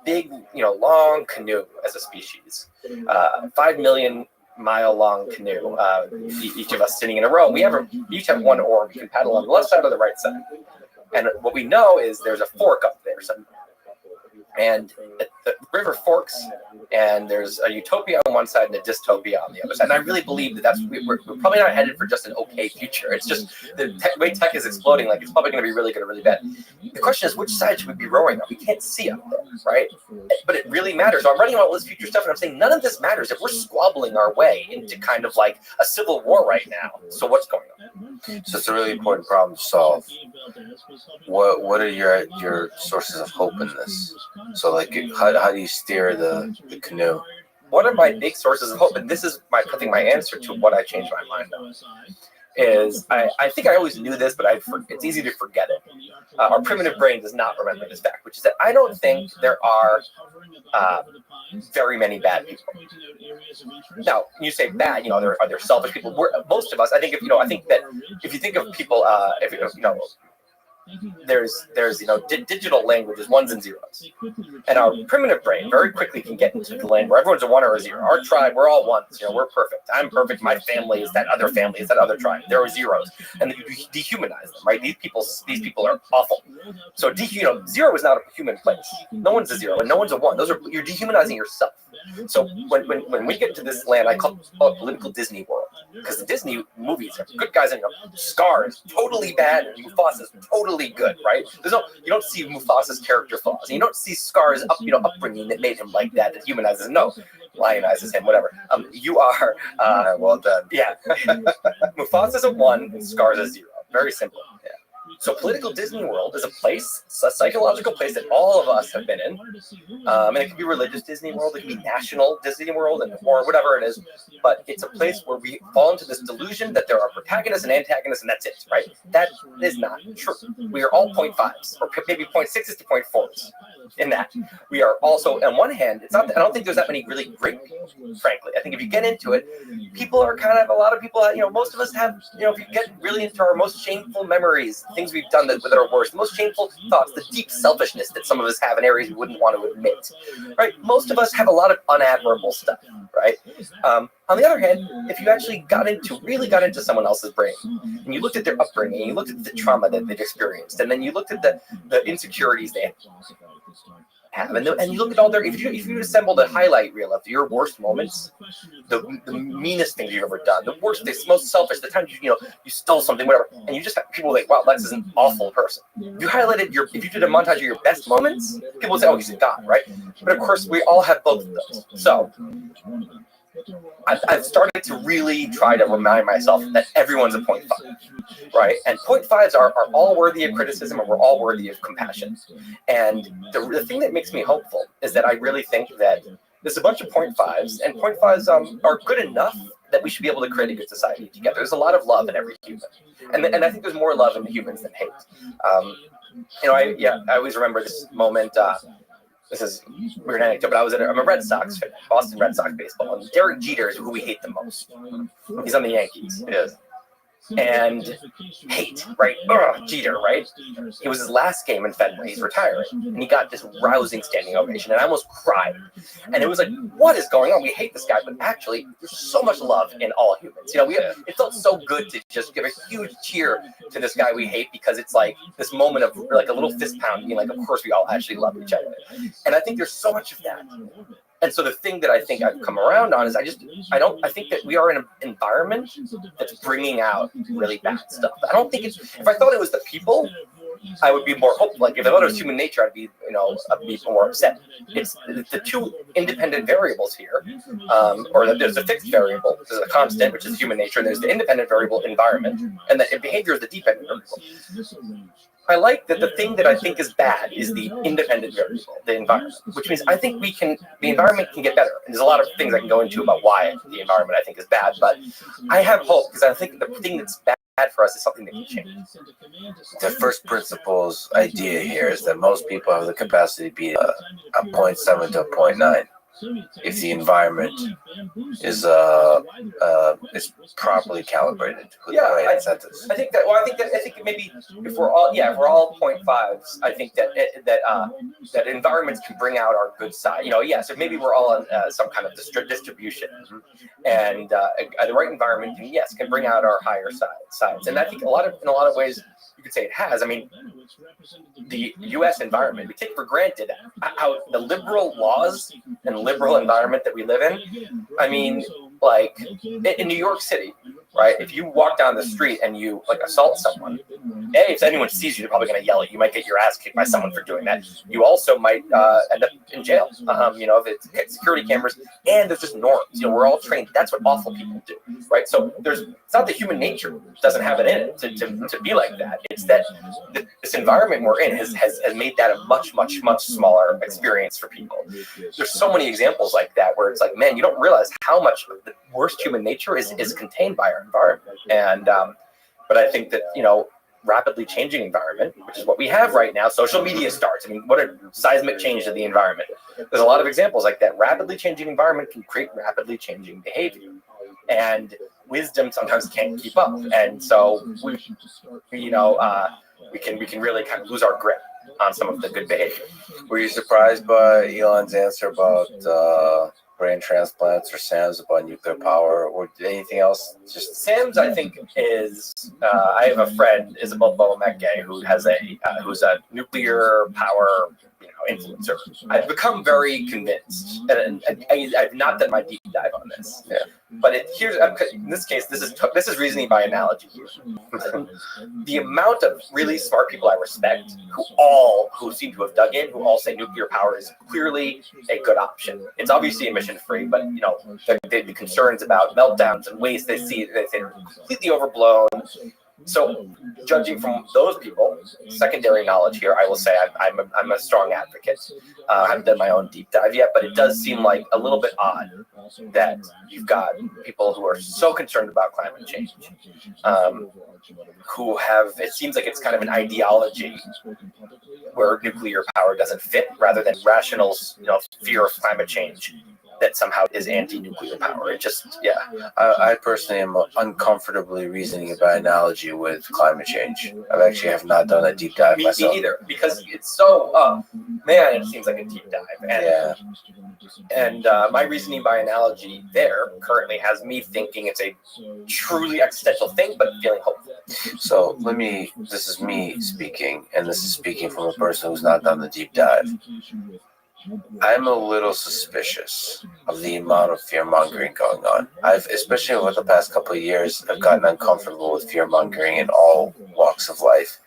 big, long canoe as a species, 5 million mile long canoe, each of us sitting in a row. We each have one oar. We can paddle on the left side or the right side. And what we know is there's a fork up there. And the river forks, and there's a utopia on one side and a dystopia on the other side. And I really believe that we're probably not headed for just an okay future. It's just the way tech is exploding, like it's probably going to be really good or really bad. The question is, which side should we be rowing on? We can't see up there, right? But it really matters. So I'm writing about all this future stuff, and I'm saying none of this matters if we're squabbling our way into kind of like a civil war right now. So what's going on? So it's a really important problem to solve. What are your sources of hope in this? So, like, how do you steer the canoe? One of my big sources of hope, and this is I think my answer to what I changed my mind on, is I think I always knew this, but it's easy to forget it. Our primitive brain does not remember this fact, which is that I don't think there are very many bad people. Now, you say bad, are there selfish people? Most of us, I think that if you think of people, there's digital languages, ones and zeros, and our primitive brain very quickly can get into the land where everyone's a one or a zero. Our tribe, we're all ones. We're perfect. I'm perfect. My family is that other tribe. There are zeros, and you dehumanize them, right? These people are awful. So zero is not a human place. No one's a zero, and no one's a one. You're dehumanizing yourself. So when we get to this land, I call it political Disney world, because the Disney movies are good guys, and Scar is totally bad, and Mufasa's totally good, right? You don't see Mufasa's character flaws, and you don't see Scar's upbringing that made him like that humanizes him. No, lionizes him, whatever. You are well done. Yeah, Mufasa's a 1, Scar's a 0. Very simple. Yeah. So political Disney World is a place, a psychological place that all of us have been in. And it can be religious Disney World, it can be national Disney World, or whatever it is. But it's a place where we fall into this delusion that there are protagonists and antagonists, and that's it, right? That is not true. We are all 0.5s, or maybe 0.6s to 0.4s. In that, we are also, on one hand, I don't think there's that many really great people, frankly. I think if you get into it, people are a lot of people, most of us have, if you get really into our most shameful memories, things we've done that are worse, the most shameful thoughts, the deep selfishness that some of us have in areas we wouldn't want to admit, right? Most of us have a lot of unadmirable stuff, right? On the other hand, if you actually really got into someone else's brain, and you looked at their upbringing, and you looked at the trauma that they've experienced, and then you looked at the insecurities they have, and you look at all if you assembled a highlight reel of your worst moments, the meanest things you've ever done, the worst, the most selfish, the times you stole something, whatever, and you just have people like, wow, Lex is an awful person. You highlighted if you did a montage of your best moments, people would say, oh, he's a god, right? But of course, we all have both of those. So I've started to really try to remind myself that everyone's a 0.5, right? And 0.5s are all worthy of criticism, and we're all worthy of compassion. And the thing that makes me hopeful is that I really think that there's a bunch of 0.5s, and 0.5s are good enough that we should be able to create a good society together. There's a lot of love in every human, and I think there's more love in humans than hate. I always remember this moment. This is a weird anecdote, but I'm a Red Sox fan, Boston Red Sox baseball, and Derek Jeter is who we hate the most. He's on the Yankees. Yes. And hate, right? Jeter, right? It was his last game in Fenway. He's retiring, and he got this rousing standing ovation, and I almost cried. And it was like, what is going on? We hate this guy, but actually, there's so much love in all humans. It felt so good to just give a huge cheer to this guy we hate, because it's like this moment of like a little fist pound, being like, of course we all actually love each other. And I think there's so much of that. And so the thing that I think I've come around on is I think that we are in an environment that's bringing out really bad stuff. I don't think if I thought it was the people, I would be more hopeful. Like if I thought it was human nature, I'd be more upset. It's the two independent variables here, or there's a fixed variable, there's a constant, which is human nature, and there's the independent variable environment, and the behavior is the dependent variable. I like that the thing that I think is bad is the independent variable, the environment, which means I think the environment can get better. And there's a lot of things I can go into about why the environment I think is bad, but I have hope, because I think the thing that's bad for us is something that can change. The first principles idea here is that most people have the capacity to be a 0.7 to a 0.9 if the environment is properly calibrated with the right incentives. I think maybe if we're all 0.5s, I think that environments can bring out our good side. So maybe we're all on some kind of distribution, and the right environment can bring out our higher sides. And I think in a lot of ways you could say it has. I mean, the U.S. environment, we take for granted how the liberal laws and liberal environment that we live in. I mean, like in New York City, right? If you walk down the street and you assault someone, if anyone sees you, they're probably going to yell at you. You might get your ass kicked by someone for doing that. You also might end up in jail. If it's security cameras, and there's just norms. We're all trained. That's what awful people do, right? So it's not that human nature doesn't have it in it to be like that. It's that this environment we're in has made that a much, much, much smaller experience for people. There's so many examples like that where it's like, man, you don't realize how much of the worst human nature is contained by our environment. And but I think that rapidly changing environment, which is what we have right now, social media starts. I mean, what a seismic change to the environment. There's a lot of examples like that. Rapidly changing environment can create rapidly changing behavior, and wisdom sometimes can't keep up. And so we can really kind of lose our grip on some of the good behavior. Were you surprised by Elon's answer about brain transplants, or Sam's about nuclear power, or anything else? Just Sam's, I think, is I have a friend, Isabel Boameke, who's a nuclear power influencer. I've become very convinced, and I've not done my deep dive on this. Yeah. But in this case, this is reasoning by analogy here. The amount of really smart people I respect who seem to have dug in, who all say nuclear power is clearly a good option. It's obviously emission free, but the concerns about meltdowns and waste they say are completely overblown. So, judging from those people, secondary knowledge here, I will say I'm a strong advocate. I haven't done my own deep dive yet, but it does seem like a little bit odd that you've got people who are so concerned about climate change, who have, it seems like it's kind of an ideology where nuclear power doesn't fit, rather than rational, fear of climate change that somehow is anti-nuclear power. It just, I personally am uncomfortably reasoning by analogy with climate change. I actually have not done a deep dive myself. Me either, because it's so, man, it seems like a deep dive. And my reasoning by analogy there currently has me thinking it's a truly existential thing, but feeling hopeful. So this is me speaking, and this is speaking from a person who's not done the deep dive. I'm a little suspicious of the amount of fear-mongering going on. Especially over the past couple of years, I've gotten uncomfortable with fear-mongering in all walks of life.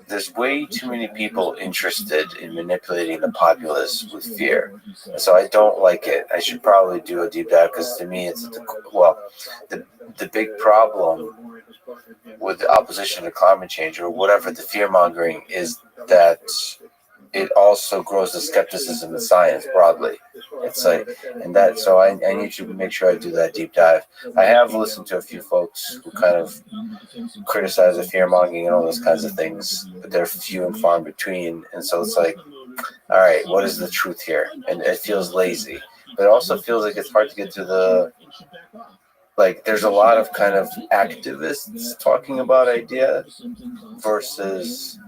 there's way too many people interested in manipulating the populace with fear. So I don't like it. I should probably do a deep dive because to me, it's the big problem with the opposition to climate change or whatever the fear mongering is that it also grows the skepticism in science broadly. It's like, and that, so I need to make sure I do that deep dive. I have listened to a few folks who kind of criticize the fear mongering and all those kinds of things, but they're few and far in between. And so it's like, all right, what is the truth here? And it feels lazy, but it also feels like it's hard to get to the, like, there's a lot of kind of activists talking about ideas versus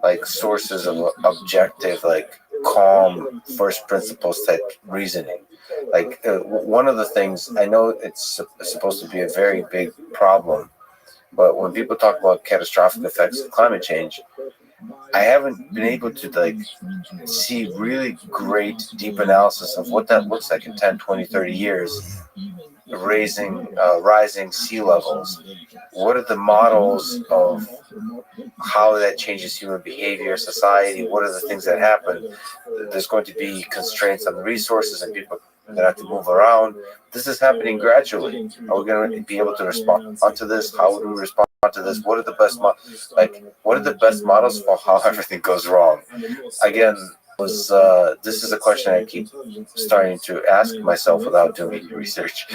like sources of objective, like calm first principles type reasoning. Like one of the things, I know it's supposed to be a very big problem, but when people talk about catastrophic effects of climate change, I haven't been able to like see really great deep analysis of what that looks like in 10, 20, 30 years, rising sea levels. What are the models of how that changes human behavior, society? What are the things that happen? There's going to be constraints on the resources and people that have to move around. This is happening gradually. Are we going to be able to respond to this? How would we respond to this? What are the best what are the best models for how everything goes wrong? Again, this is a question I keep starting to ask myself without doing research,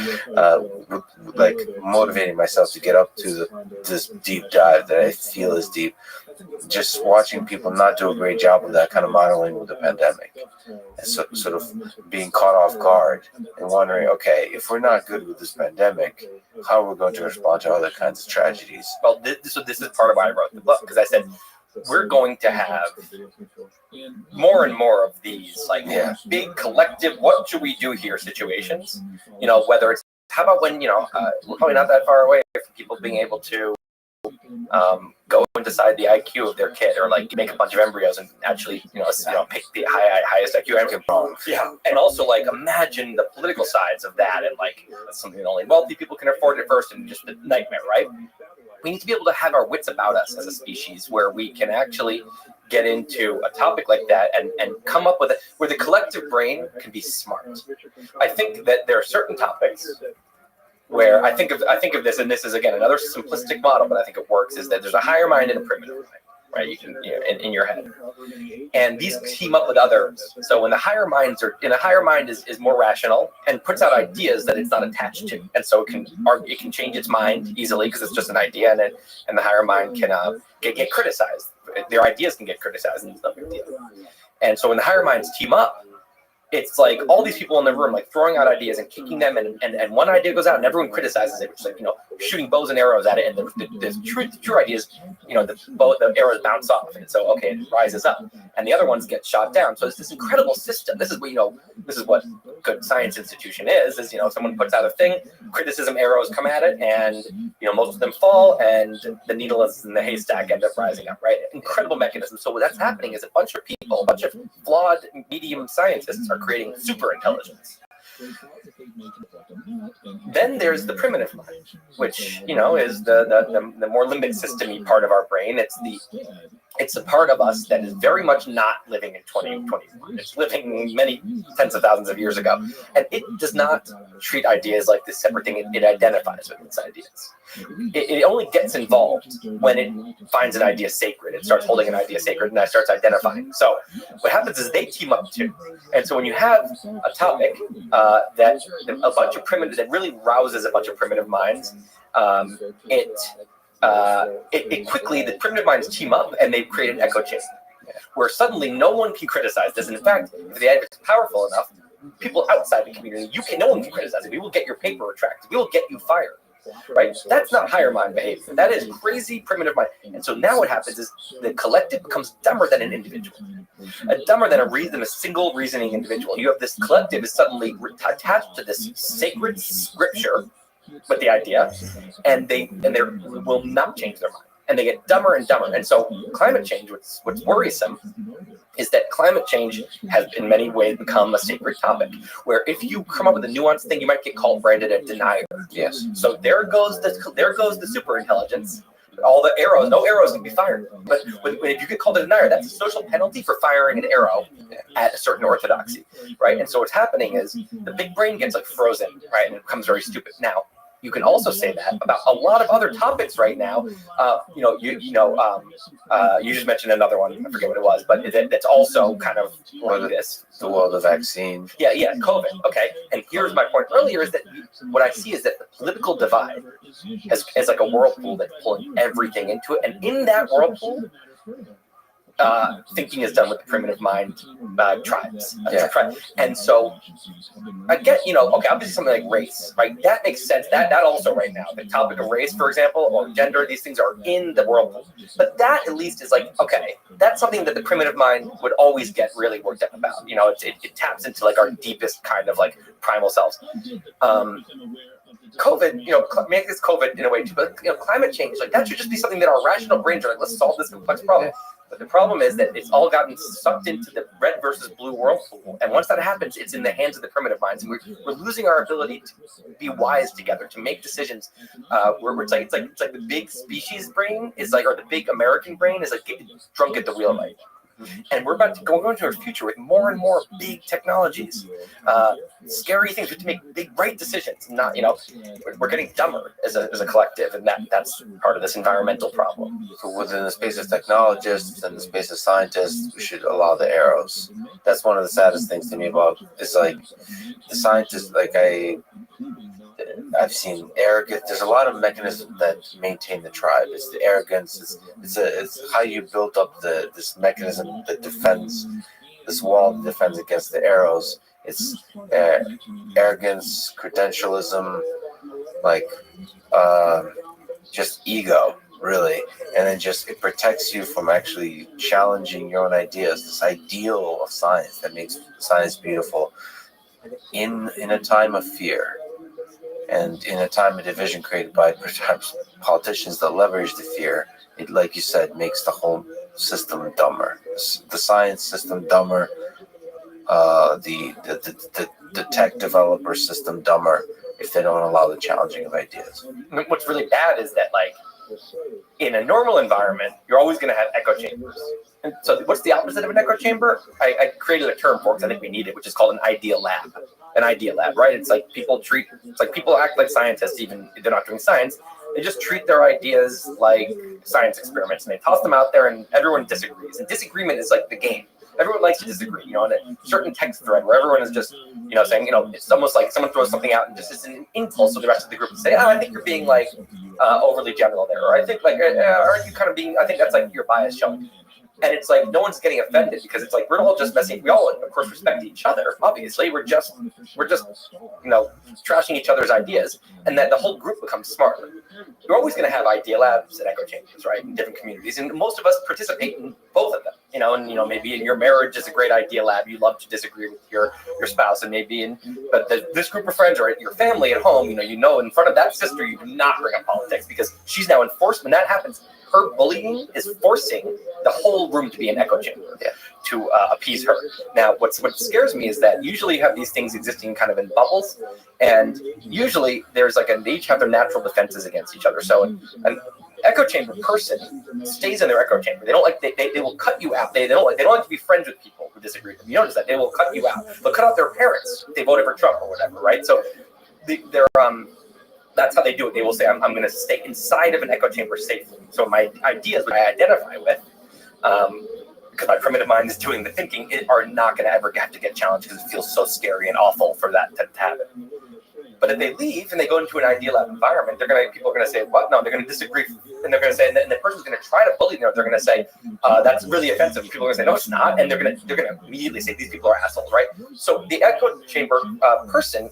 like motivating myself to get up to this deep dive that I feel is deep. Just watching people not do a great job of that kind of modeling with the pandemic, and sort of being caught off guard and wondering, okay, if we're not good with this pandemic, how are we going to respond to other kinds of tragedies? Well, this is part of why I wrote the book, because I said we're going to have more and more of these big collective, what should we do here situations, whether it's, how about when, we're probably not that far away from people being able to go and decide the IQ of their kid, or like make a bunch of embryos and actually, pick the highest IQ embryo. Yeah. And also like imagine the political sides of that, and like that's something that only wealthy people can afford at first, and just a nightmare, right? We need to be able to have our wits about us as a species, where we can actually get into a topic like that and come up with it, where the collective brain can be smart. I think that there are certain topics where I think of this, and this is again another simplistic model, but I think it works, is that there's a higher mind and a primitive mind, right? You can, in your head, and these team up with others. So when the higher minds a higher mind is more rational and puts out ideas that it's not attached to, and so it can change its mind easily because it's just an idea, and the higher mind can get criticized. Their ideas can get criticized, and it's no big deal. And so when the higher minds team up, it's like all these people in the room like throwing out ideas and kicking them, and one idea goes out and everyone criticizes it, which is like shooting bows and arrows at it, and the true ideas, the arrows bounce off, and so okay, it rises up, and the other ones get shot down. So it's this incredible system. This is what good science institution is someone puts out a thing, criticism arrows come at it, and most of them fall, and the needle is in the haystack end up rising up, right? Incredible mechanism. So what's happening is a bunch of people, a bunch of flawed medium scientists are creating super intelligence. Then there's the primitive mind, which is the more limbic system-y part of our brain. It's a part of us that is very much not living in 2021. It's living many tens of thousands of years ago, and it does not treat ideas like this separate thing. It identifies with its ideas. It only gets involved when it finds an idea sacred. It starts holding an idea sacred, and that starts identifying. So what happens is they team up too. And so when you have a topic that a bunch of primitive, that really rouses a bunch of primitive minds, it quickly, the primitive minds team up and they create an echo chamber where suddenly no one can criticize this. And in fact, if the idea is powerful enough, people outside the community, no one can criticize it. We will get your paper retracted. We will get you fired. Right? That's not higher mind behavior. That is crazy primitive mind. And so now what happens is the collective becomes dumber than an individual, dumber than a single reasoning individual. You have this collective is suddenly attached to this sacred scripture with the idea, and they will not change their mind, and they get dumber and dumber. And so climate change, what's worrisome is that climate change has in many ways become a sacred topic, where if you come up with a nuanced thing, you might get called branded a denier. Yes. So there goes the super intelligence all the arrows, no arrows can be fired. But if you get called a denier, that's a social penalty for firing an arrow at a certain orthodoxy, right? And so what's happening is the big brain gets like frozen, right, and it becomes very stupid. Now, you can also say that about a lot of other topics right now. You just mentioned another one. I forget what it was, but that's also kind of like this. The world of vaccine. Yeah, COVID. Okay, and here's my point earlier: is that what I see is that the political divide is like a whirlpool that's pulling everything into it, and in that whirlpool, thinking is done with the primitive mind tribes. And so I get, okay, obviously something like race, right? That makes sense. That also right now, the topic of race, for example, or gender, these things are in the whirlpool. But that at least is like, okay, that's something that the primitive mind would always get really worked up about. It taps into like our deepest kind of like primal selves. COVID, make this COVID in a way too, but climate change, like that should just be something that our rational brains are like, let's solve this complex problem. But the problem is that it's all gotten sucked into the red versus blue whirlpool, and once that happens, it's in the hands of the primitive minds, and we're losing our ability to be wise together, to make decisions. Where it's like the big species brain is like, or the big American brain is like getting drunk at the wheel right now. And we're about to go into a future with more and more big technologies, scary things. We have to make big, right decisions. Not, we're getting dumber as a collective, and that's part of this environmental problem. So within the space of technologists and the space of scientists, we should allow the arrows. That's one of the saddest things to me about it's like the scientists. Like I've seen arrogance. There's a lot of mechanisms that maintain the tribe. It's the arrogance. It's how you build up this mechanism that defends this wall that defends against the arrows. It's arrogance, credentialism, like just ego, really, and then just it protects you from actually challenging your own ideas. This ideal of science that makes science beautiful in a time of fear. And in a time of division created by perhaps politicians that leverage the fear, it, like you said, makes the whole system dumber. The science system dumber, the tech developer system dumber if they don't allow the challenging of ideas. What's really bad is that, like, in a normal environment, you're always going to have echo chambers. And so what's the opposite of an echo chamber? I created a term for it because I think we need it, which is called an idea lab. An idea lab, right? It's like people act like scientists, even if they're not doing science. They just treat their ideas like science experiments, and they toss them out there, and everyone disagrees. And disagreement is like the game. Everyone likes to disagree, on a certain text thread where everyone is just, saying, it's almost like someone throws something out and just is an impulse to the rest of the group to say, I think you're being like overly general there, or I think like, aren't you kind of being? I think that's like your bias showing. And it's like no one's getting offended because it's like we're all just messing. We all, of course, respect each other. Obviously, we're just trashing each other's ideas, and that the whole group becomes smarter. You're always going to have idea labs and echo chambers, right, in different communities, and most of us participate in both of them. And maybe in your marriage is a great idea lab. You love to disagree with your spouse, and maybe but this group of friends or your family at home, in front of that sister, you do not bring up politics because she's now enforced. When that happens, her bullying is forcing the whole room to be an echo chamber to appease her. Now, what scares me is that usually you have these things existing kind of in bubbles, and usually there's they each have their natural defenses against each other. So an echo chamber person stays in their echo chamber. They don't they will cut you out. They don't like to be friends with people who disagree with them. You notice that they will cut you out. They'll cut out their parents if they voted for Trump or whatever, right? So they're that's how they do it. They will say, I'm going to stay inside of an echo chamber safely. So my ideas, which I identify with, because my primitive mind is doing the thinking, are not going to ever have to get challenged because it feels so scary and awful for that to happen. But if they leave and they go into an idea lab environment, people are going to say, what? No, they're going to disagree. And they're going to say, and the person's going to try to bully them. They're going to say, that's really offensive. And people are going to say, no, it's not. And they're going to immediately say, these people are assholes, right? So the echo chamber person,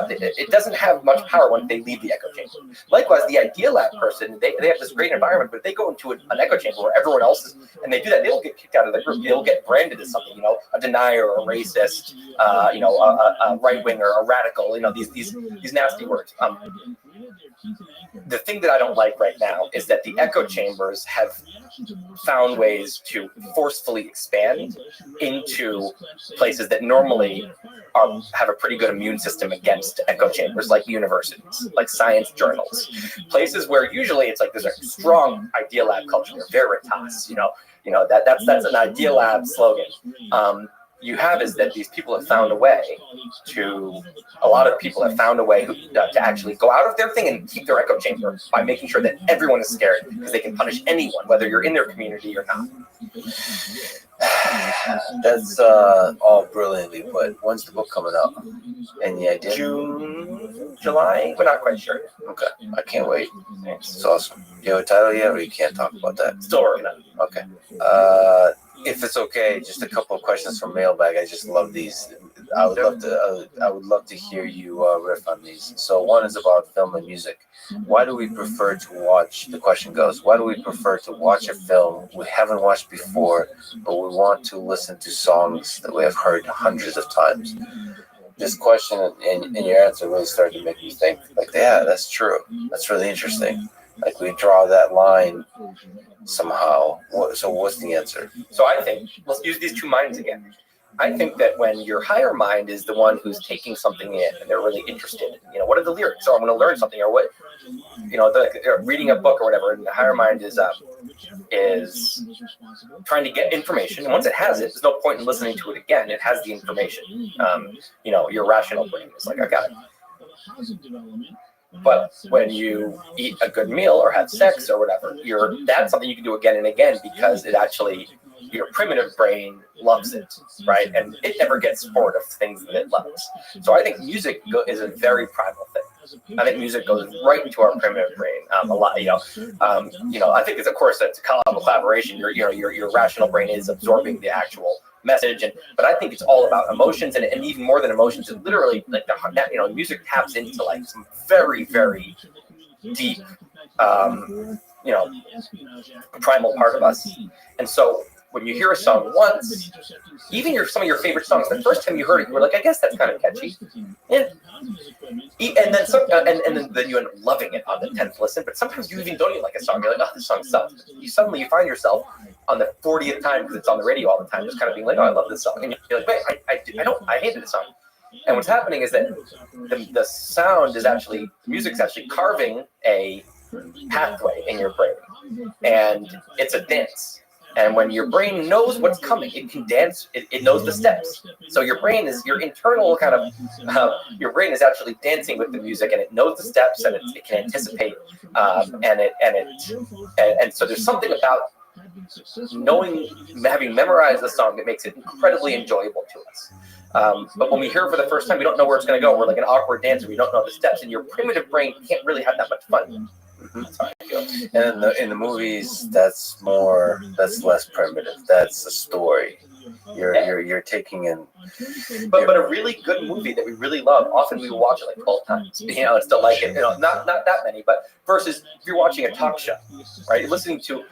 it doesn't have much power when they leave the echo chamber. Likewise, the idea lab person, they have this great environment, but if they go into an echo chamber where everyone else is, and they do that, they'll get kicked out of the group. They'll get branded as something, a denier or a racist, a right winger, a radical, these nasty words. the thing that I don't like right now is that the echo chambers have found ways to forcefully expand into places that normally have a pretty good immune system against echo chambers, like universities, like science journals, places where usually it's like there's a strong Idea Lab culture, Veritas, that's an Idea Lab slogan. You have is that these people have found a way a lot of people have found a way to actually go out of their thing and keep their echo chamber by making sure that everyone is scared because they can punish anyone, whether you're in their community or not. That's all brilliantly put. When's the book coming out? Any idea? June, July? We're not quite sure. Okay, I can't wait. It's awesome. You have a title yet, or you can't talk about that? Still working on it. Okay. If it's okay, just a couple of questions from Mailbag. I just love these. I would love to hear you riff on these. So one is about film and music. Why do we prefer to watch? The question goes: why do we prefer to watch a film we haven't watched before, but we want to listen to songs that we have heard hundreds of times? This question and your answer really started to make me think. Like, yeah, that's true. That's really interesting. Like, we draw that line somehow. So what's the answer? So I think, let's use these two minds again. I think that when your higher mind is the one who's taking something in and they're really interested, what are the lyrics? Or I'm going to learn something, or what, reading a book or whatever, and the higher mind is trying to get information. And once it has it, there's no point in listening to it again. It has the information. Your rational brain is like, I got it. But when you eat a good meal or have sex or whatever, that's something you can do again and again because it actually, your primitive brain loves it, right? And it never gets bored of things that it loves. So I think music is a very primal thing. I think music goes right into our primitive brain. I think it's, of course, it's a collaboration. Your rational brain is absorbing the actual message, but I think it's all about emotions, and even more than emotions, it literally, like, music taps into like some very, very deep, primal part of us. And so when you hear a song once, even some of your favorite songs, the first time you heard it, you were like, I guess that's kind of catchy. Yeah. And then you end up loving it on the 10th listen, but sometimes you don't even like a song. You're like, oh, this song sucks. You find yourself on the 40th time, because it's on the radio all the time, just kind of being like, oh, I love this song. And you're like, wait, I hated this song. And what's happening is that the sound is actually, music's actually carving a pathway in your brain. And it's a dance. And when your brain knows what's coming, it can dance, it knows the steps. So your brain is, your internal kind of, your brain is actually dancing with the music, and it knows the steps, and it can anticipate. And so there's something about having memorized the song that makes it incredibly enjoyable to us. But when we hear it for the first time, we don't know where it's going to go. We're like an awkward dancer. We don't know the steps, and your primitive brain can't really have that much fun. That's how I feel. And in the movies, that's less primitive. That's a story. You're taking in. But a really good movie that we really love, often we watch it like 12 times. And still like it. Not that many, but versus if you're watching a talk show, right? If you're listening to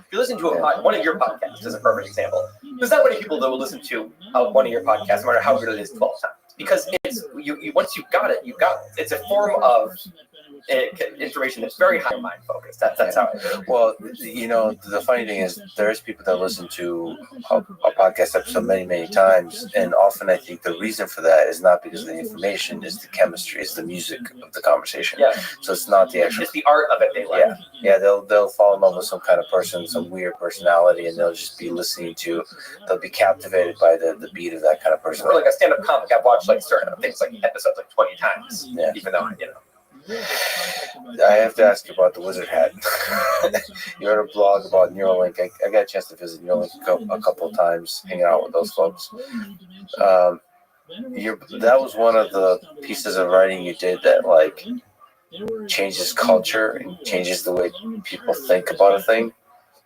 one of your podcasts is a perfect example. There's not many people that will listen to one of your podcasts, no matter how good it is, 12 times. Because it's you once you've got it, it's a form of information that's very high mind focused. That's how it is. Well, the funny thing is, there's people that listen to a podcast episode many, many times, and often I think the reason for that is not because of the information, it's the chemistry, it's the music of the conversation. Yeah. So it's not the actual. It's the art of it they like. Yeah. They'll fall in love with some kind of person, some weird personality, and they'll just be they'll be captivated by the beat of that kind of person. Or like a stand-up comic, I've watched like certain things, like episodes like 20 times. Yeah. Even though I have to ask you about the wizard hat. You wrote a blog about Neuralink. I got a chance to visit Neuralink a couple of times, hanging out with those folks. That was one of the pieces of writing you did that changes culture and changes the way people think about a thing.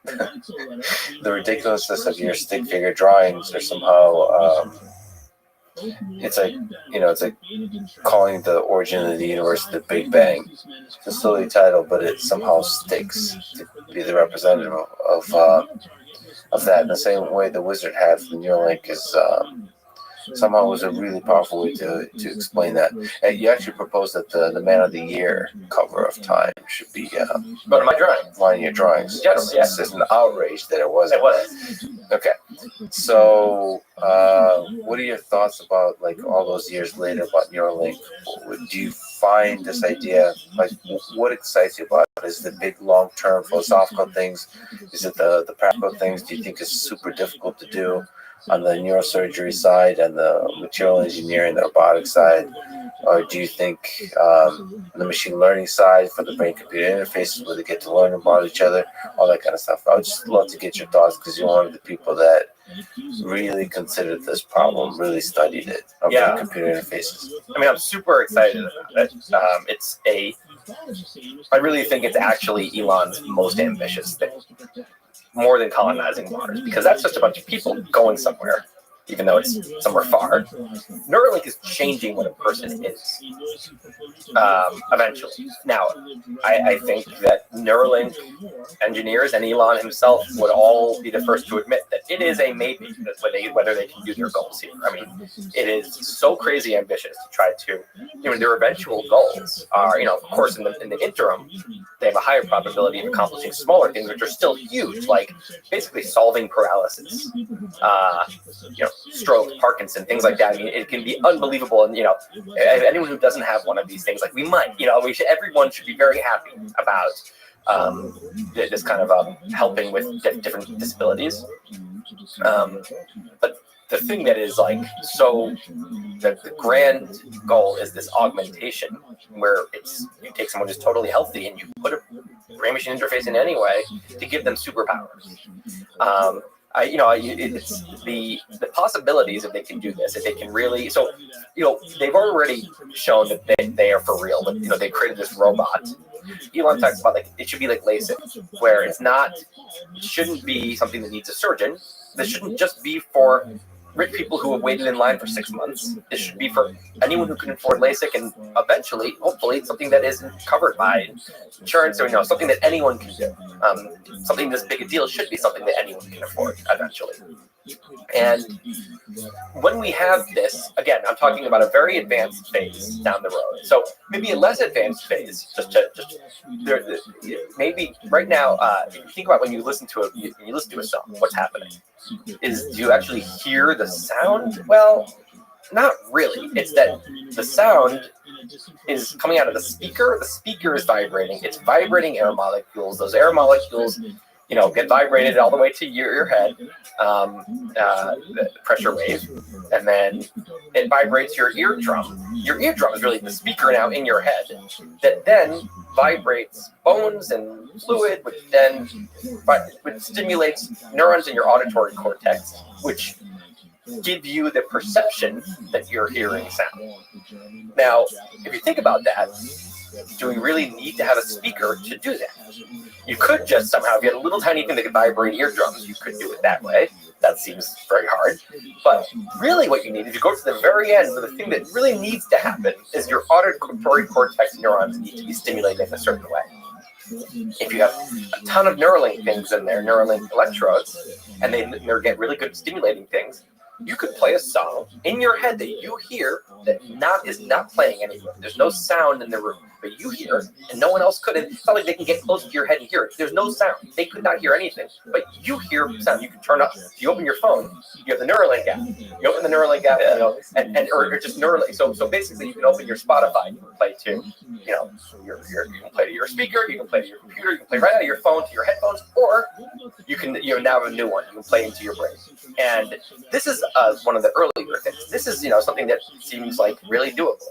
The ridiculousness of your stick figure drawings are somehow. It's like calling the origin of the universe the Big Bang. It's a silly title, but it somehow sticks to be the representative of that. In the same way, the wizard hat from Neuralink is somehow was a really powerful way to explain that. And you actually proposed that the Man of the Year cover of Time should be one of my drawings. One of your drawings. Generally, yeah. It's just an outrage that it wasn't. It was. Okay. So, what are your thoughts about, like, all those years later about Neuralink? Do you find this idea, like, what excites you about it? Is it the big long-term philosophical things? Is it the practical things? Do you think it's super difficult to do on the neurosurgery side and the material engineering, the robotics side? Or do you think the machine learning side for the brain-computer interfaces where they get to learn about each other, all that kind of stuff? I would just love to get your thoughts because you're one of the people that really considered this problem, really studied it, of brain-computer interfaces. I mean, I'm super excited about it. I really think it's actually Elon's most ambitious thing, more than colonizing Mars, because that's just a bunch of people going somewhere, even though it's somewhere far. Neuralink is changing what a person is, eventually. Now, I think that Neuralink engineers and Elon himself would all be the first to admit that it is a maybe whether they can do their goals here. I mean, it is so crazy ambitious to try to, their eventual goals are, of course, in the interim, they have a higher probability of accomplishing smaller things, which are still huge, like basically solving paralysis, stroke, Parkinson, things like that. I mean, it can be unbelievable. And, anyone who doesn't have one of these things, like we might, everyone should be very happy about this kind of helping with different disabilities. But the thing that is like, so the grand goal is this augmentation where you take someone who's totally healthy and you put a brain machine interface in anyway to give them superpowers. It's the possibilities if they can do this, if they can really. So, they've already shown that they are for real. But they created this robot. Elon talks about it should be like LASIK, where it shouldn't be something that needs a surgeon. This shouldn't just be for rich people who have waited in line for 6 months. This should be for anyone who can afford LASIK, and eventually, hopefully, something that isn't covered by insurance, or something that anyone can do. Something this big a deal should be something that anyone can afford eventually. And when we have this, again, I'm talking about a very advanced phase down the road. So maybe a less advanced phase, maybe right now. If you think about when you listen to a song, what's happening? Do you actually hear the sound? Well, not really. It's that the sound is coming out of the speaker. The speaker is vibrating. It's vibrating air molecules. Those air molecules, get vibrated all the way to your head, the pressure wave, and then it vibrates your eardrum. Your eardrum is really the speaker now in your head that then vibrates bones and fluid, which stimulates neurons in your auditory cortex, which give you the perception that you're hearing sound. Now, if you think about that, do we really need to have a speaker to do that? You could just somehow, if you had a little tiny thing that could vibrate eardrums, you could do it that way. That seems very hard. But really what you need, if you go to the very end, the thing that really needs to happen is your auditory cortex neurons need to be stimulated in a certain way. If you have a ton of Neuralink things in there, Neuralink electrodes, and they get really good at stimulating things, you could play a song in your head that you hear that is not playing anywhere. There's no sound in the room, but you hear it, and no one else could. It's not like they can get close to your head and hear it. There's no sound. They could not hear anything, but you hear sound. You can turn up. If you open your phone, you have the Neuralink app. You open the Neuralink app, or just Neuralink. So basically, you can open your Spotify. You can play to, you can play to your speaker. You can play to your computer. You can play right out of your phone to your headphones, or you now have a new one. You can play into your brain. And this is one of the earlier things. This is something that seems like really doable.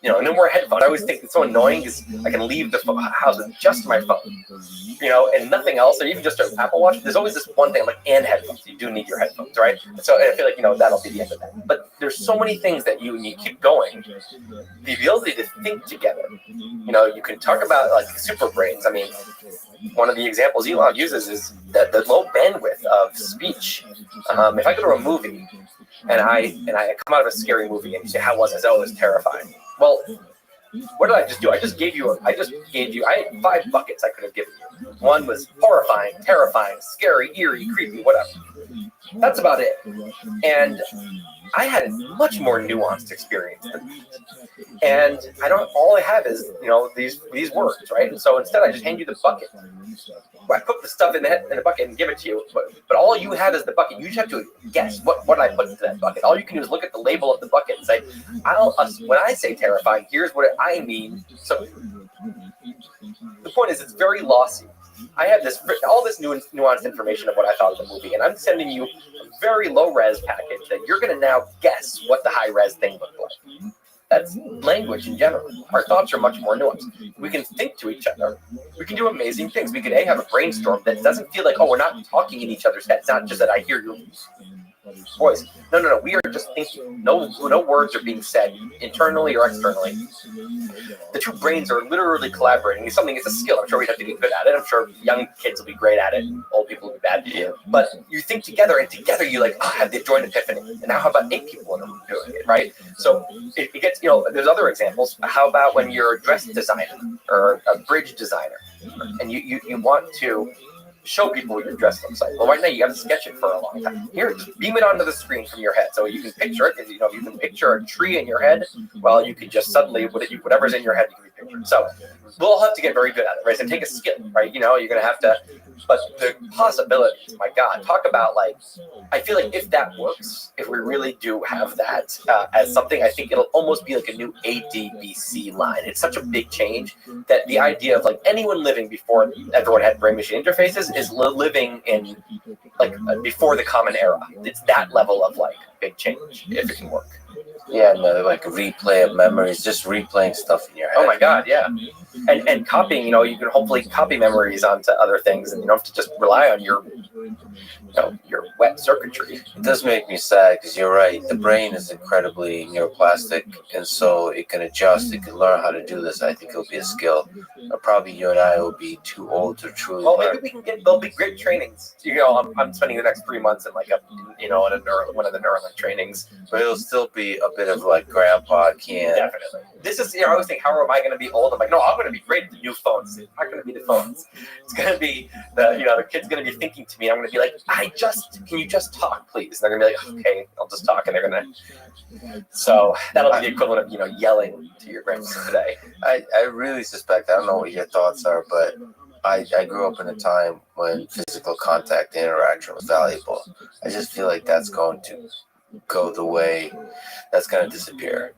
No more headphones. I always think it's so annoying because I can leave the house with just my phone, and nothing else, or even just an Apple Watch. There's always this one thing, I'm like, and headphones. You do need your headphones, right? So I feel like, that'll be the end of that. But there's so many things that you keep going. The ability to think together. You can talk about like super brains. I mean, one of the examples Elon uses is the low bandwidth of speech. If I go to a movie and I come out of a scary movie and you say, how was it? I say, oh, it was terrifying. Well, what did I just do? I had 5 buckets I could have given you. One was horrifying, terrifying, scary, eerie, creepy, whatever. That's about it. And I had a much more nuanced experience than that. And all I have is, these words, right? And so instead I just hand you the bucket. I put the stuff in the bucket and give it to you, but all you have is the bucket. You just have to guess what I put into that bucket. All you can do is look at the label of the bucket and say, when I say terrifying, here's what I mean. So the point is, it's very lossy. I have all this nuanced information of what I thought of the movie, and I'm sending you a very low-res package that you're going to now guess what the high-res thing looked like. That's language in general. Our thoughts are much more nuanced. We can think to each other. We can do amazing things. We could have a brainstorm that doesn't feel like, we're not talking in each other's heads. Not just that I hear your voice. No. We are just thinking. No words are being said internally or externally. The two brains are literally collaborating. It's a skill. I'm sure we'd have to get good at it. I'm sure young kids will be great at it. Old people will be bad. But you think together, and together you have the joint epiphany. And now how about 8 people in the room doing it, right? So it gets, there's other examples. How about when you're a dress designer or a bridge designer, and you want to show people what your dress looks like. Well, right now you have to sketch it for a long time. Here, just beam it onto the screen from your head, so you can picture it. Because if you can picture a tree in your head, well, you can just suddenly whatever's in your head, you can be pictured. So we'll all have to get very good at it, right? It's gonna take a skill, right? You're gonna have to. But the possibilities, my God, talk about I feel like if that works, if we really do have that as something, I think it'll almost be like a new ADBC line. It's such a big change that the idea of anyone living before everyone had brain machine interfaces is living in before the common era. It's that level of big change if it can work. Yeah, no, like a replay of memories, just replaying stuff in your head. Oh my God, yeah. And copying, you can hopefully copy memories onto other things, and you don't have to just rely on your wet circuitry. It does make me sad because you're right. The brain is incredibly neuroplastic, and so it can adjust. It can learn how to do this. I think it'll be a skill. Probably you and I will be too old to truly. Well, maybe we can there'll be great trainings. I'm spending the next 3 months in one of the Neuralink trainings. But it'll still be a bit of grandpa can't. Definitely. This is, I always think, how am I going to be old? I'm like, no, I'm going to be great at the new phones. It's not going to be the phones. It's going to be the kid's going to be thinking to me. I'm going to be like, can you just talk, please? And they're going to be like, okay, I'll just talk. And they're going to, so that'll be the equivalent of, yelling to your grandson today. I really suspect, I don't know what your thoughts are, but I grew up in a time when physical contact and interaction was valuable. I just feel like that's going to go the way, that's going to disappear.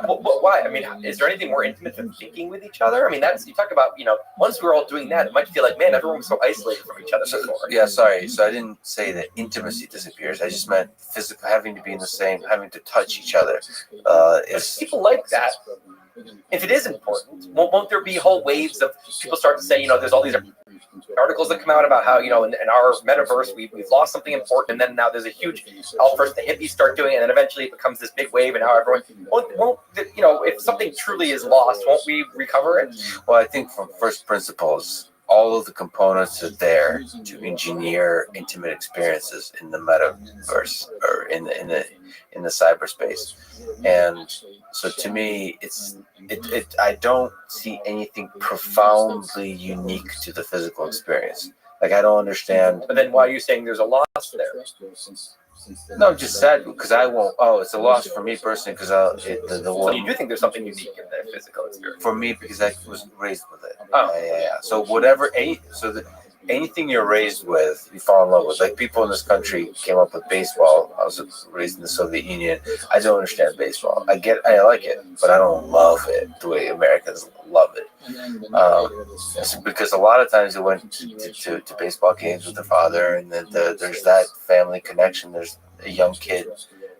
Well, why? I mean, is there anything more intimate than thinking with each other? I mean, you talk about, once we're all doing that, it might feel like, man, everyone was so isolated from each other before. Yeah, sorry. So I didn't say that intimacy disappears. I just meant physical, having to be in the same, having to touch each other. People like that. If it is important, won't there be whole waves of people start to say, there's all these articles that come out about how, in our metaverse, we've lost something important, and then now there's a huge, first the hippies start doing it, and then eventually it becomes this big wave, and now everyone, won't if something truly is lost, won't we recover it? Well, I think from first principles, all of the components are there to engineer intimate experiences in the metaverse or in the cyberspace, and so to me, I don't see anything profoundly unique to the physical experience. I don't understand. But then why are you saying there's a loss there? No, I'm just sad because I won't. Oh, it's a loss for me personally because So you do think there's something unique in the physical experience? For me, because I was raised with it. Oh, yeah. So anything you're raised with, you fall in love with. Like people in this country came up with baseball. I was raised in the Soviet Union. I don't understand baseball. I like it, but I don't love it the way Americans love it. Because a lot of times they went to baseball games with their father, and then there's that family connection. There's a young kid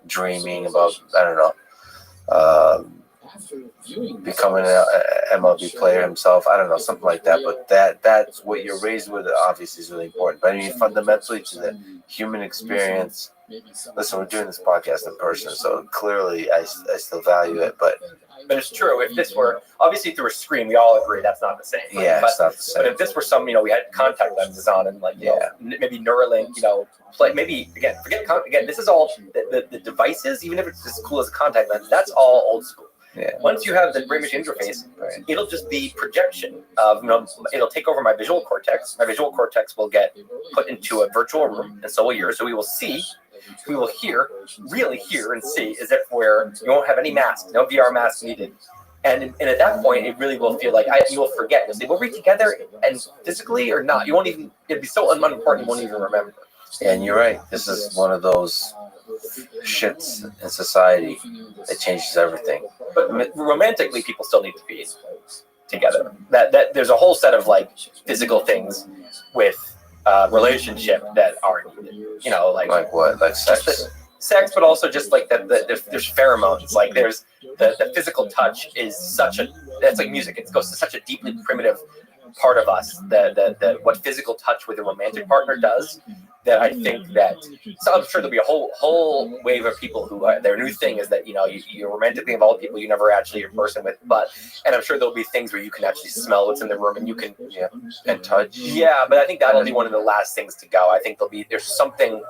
dreaming about, I don't know, becoming an MLB player himself. I don't know, something like that. But that's what you're raised with. Obviously, is really important. But I mean, fundamentally, to the human experience. Listen, we're doing this podcast in person, so clearly I still value it. But it's true. If this were obviously through a screen, we all agree that's not the same. Right? Yeah, it's not the same. But if this were some, we had contact lenses on and maybe Neuralink, maybe again, this is all the devices. Even if it's as cool as a contact lens, that's all old school. Yeah. Once you have the brain-machine interface, it'll just be projection of, it'll take over my visual cortex. My visual cortex will get put into a virtual room, and so will yours. So we will see, we will hear, really hear and see, as if you won't have any mask, no VR mask needed. And at that point, it really will feel like you'll forget. You'll say, were we together and physically or not? You won't even, it'd be so unimportant, you won't even remember. Yeah, and you're right. This is one of those shits in society that changes everything. But romantically, people still need to be together. That there's a whole set of like physical things with relationship that are needed. Like what? Like sex? Sex, but also just like that. There's pheromones. Like there's the physical touch is that's like music. It goes to such a deeply primitive part of us that what physical touch with a romantic partner does. That I think that, so I'm sure there'll be a whole wave of people who their new thing is that you're romantically involved with people you never actually in person with, and I'm sure there'll be things where you can actually smell what's in the room and you can and touch. Yeah, but I think that'll be one of the last things to go. I think there's something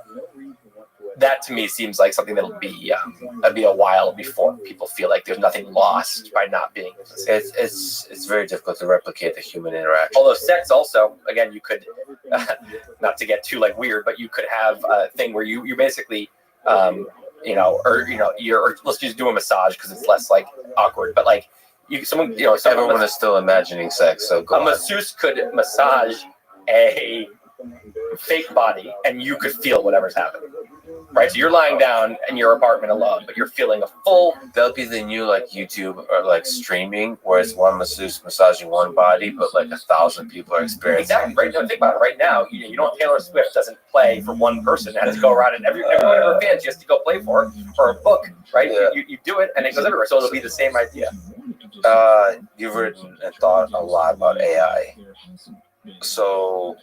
that to me seems like something that'll be a while before people feel like there's nothing lost by not being. It's very difficult to replicate the human interaction. Although sex also, again, you could not to get too like weird, but you could have a thing where you basically let's just do a massage because it's less like awkward, but like everyone is still imagining sex, so go on. Masseuse could massage a fake body and you could feel whatever's happening. Right, so you're lying down in your apartment alone, but you're feeling a full. That'll be the new like YouTube or like streaming, where it's one masseuse massaging one body, but like 1,000 people are experiencing. Exactly. Right now, think about it. Right now, Taylor Swift doesn't play for one person. It has to go around, and every one of her fans she has to go play for a book. Right, you do it, and it goes everywhere. So it'll be the same idea. You've written and thought a lot about AI. So.